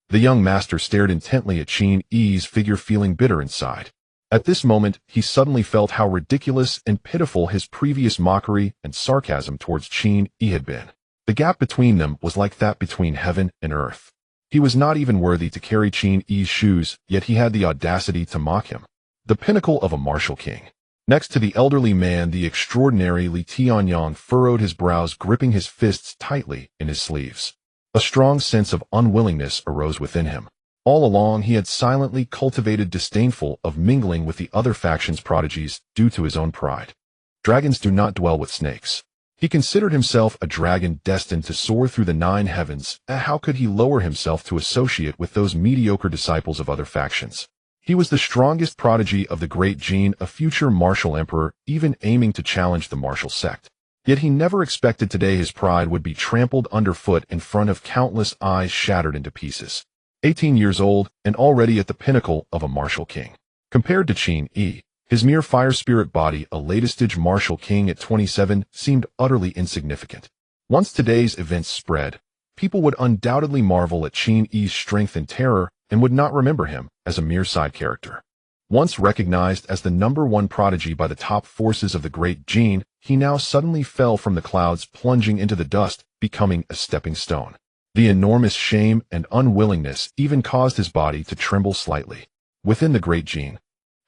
[SPEAKER 1] The young master stared intently at Qin Yi's figure, feeling bitter inside. At this moment, he suddenly felt how ridiculous and pitiful his previous mockery and sarcasm towards Qin Yi had been. The gap between them was like that between heaven and earth. He was not even worthy to carry Qin Yi's shoes, yet he had the audacity to mock him. The pinnacle of a martial king. Next to the elderly man, the extraordinary Li Tianyong furrowed his brows, gripping his fists tightly in his sleeves. A strong sense of unwillingness arose within him. All along, he had silently cultivated disdainful of mingling with the other faction's prodigies due to his own pride. Dragons do not dwell with snakes. He considered himself a dragon destined to soar through the 9 heavens. How could he lower himself to associate with those mediocre disciples of other factions? He was the strongest prodigy of the great Qin, a future martial emperor, even aiming to challenge the martial sect. Yet he never expected today his pride would be trampled underfoot in front of countless eyes, shattered into pieces. 18 years old and already at the pinnacle of a martial king. Compared to Qin Yi, his mere fire spirit body, a late-stage martial king at 27, seemed utterly insignificant. Once today's events spread, people would undoubtedly marvel at Qin Yi's strength and terror and would not remember him as a mere side character. Once recognized as the #1 prodigy by the top forces of the great Qin, he now suddenly fell from the clouds, plunging into the dust, becoming a stepping stone. The enormous shame and unwillingness even caused his body to tremble slightly. Within the great Qin,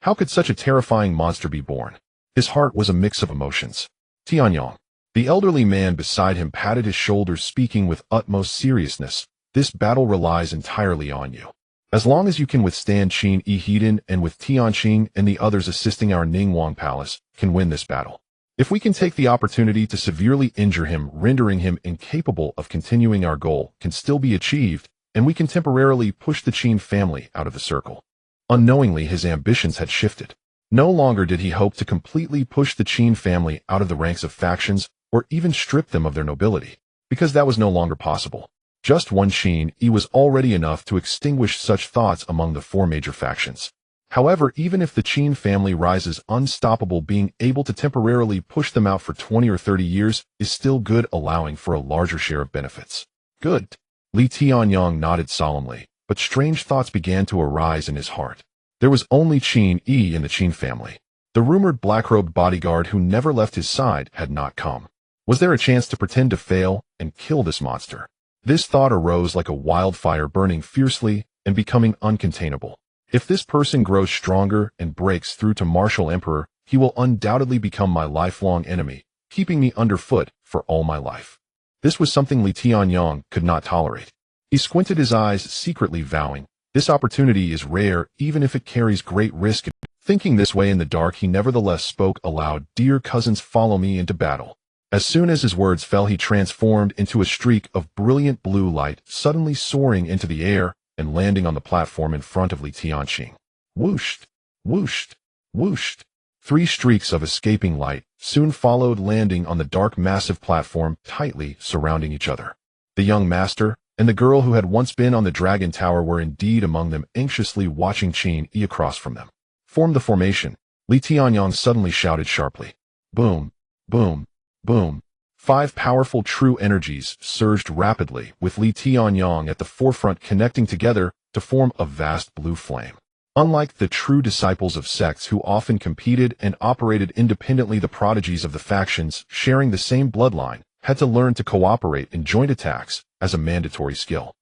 [SPEAKER 1] how could such a terrifying monster be born? His heart was a mix of emotions. Tianyong, the elderly man beside him, patted his shoulders, speaking with utmost seriousness. This battle relies entirely on you. As long as you can withstand Qin Yi Heiden, and with Tianqing and the others assisting, our Ningguang Palace can win this battle. If we can take the opportunity to severely injure him, rendering him incapable of continuing, our goal can still be achieved, and we can temporarily push the Qin family out of the circle. Unknowingly, his ambitions had shifted. No longer did he hope to completely push the Qin family out of the ranks of factions, or even strip them of their nobility, because that was no longer possible. Just one Qin Yi was already enough to extinguish such thoughts among the 4 major factions. However, even if the Qin family rises unstoppable, being able to temporarily push them out for 20 or 30 years is still good, allowing for a larger share of benefits. Good. Li Tianyong nodded solemnly, but strange thoughts began to arise in his heart. There was only Qin Yi in the Qin family. The rumored black-robed bodyguard who never left his side had not come. Was there a chance to pretend to fail and kill this monster? This thought arose like a wildfire, burning fiercely and becoming uncontainable. If this person grows stronger and breaks through to martial emperor, he will undoubtedly become my lifelong enemy, keeping me underfoot for all my life. This was something Li Tianyong could not tolerate. He squinted his eyes, secretly vowing, this opportunity is rare, even if it carries great risk. Thinking this way in the dark, he nevertheless spoke aloud, "Dear cousins, follow me into battle." As soon as his words fell, he transformed into a streak of brilliant blue light, suddenly soaring into the air and landing on the platform in front of Li Tianqing. Whooshed, whooshed, whooshed. 3 streaks of escaping light soon followed, landing on the dark, massive platform, tightly surrounding each other. The young master and the girl who had once been on the Dragon Tower were indeed among them, anxiously watching Qin Yi across from them. Form the formation, Li Tianyong suddenly shouted sharply. Boom, boom, boom. 5 powerful true energies surged rapidly, with Li Tianyong at the forefront, connecting together to form a vast blue flame. Unlike the true disciples of sects who often competed and operated independently, the prodigies of the factions, sharing the same bloodline, had to learn to cooperate in joint attacks as a mandatory skill.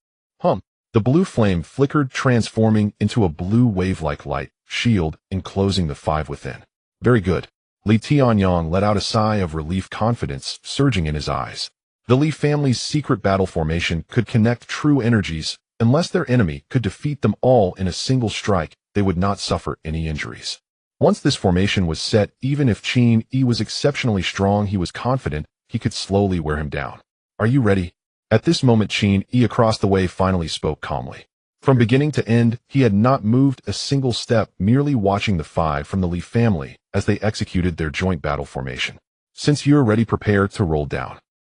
[SPEAKER 1] The blue flame flickered, transforming into a blue wave-like light shield enclosing the 5 within. Very good. Li Tianyong let out a sigh of relief, confidence surging in his eyes. The Li family's secret battle formation could connect true energies. Unless their enemy could defeat them all in a single strike, they would not suffer any injuries. Once this formation was set, even if Qin Yi was exceptionally strong, he was confident he could slowly wear him down. Are you ready? At this moment, Qin Yi across the way finally spoke calmly. From beginning to end, he had not moved a single step, merely watching the five from the Li family as they executed their joint battle formation. Since you're ready, prepare to roll down.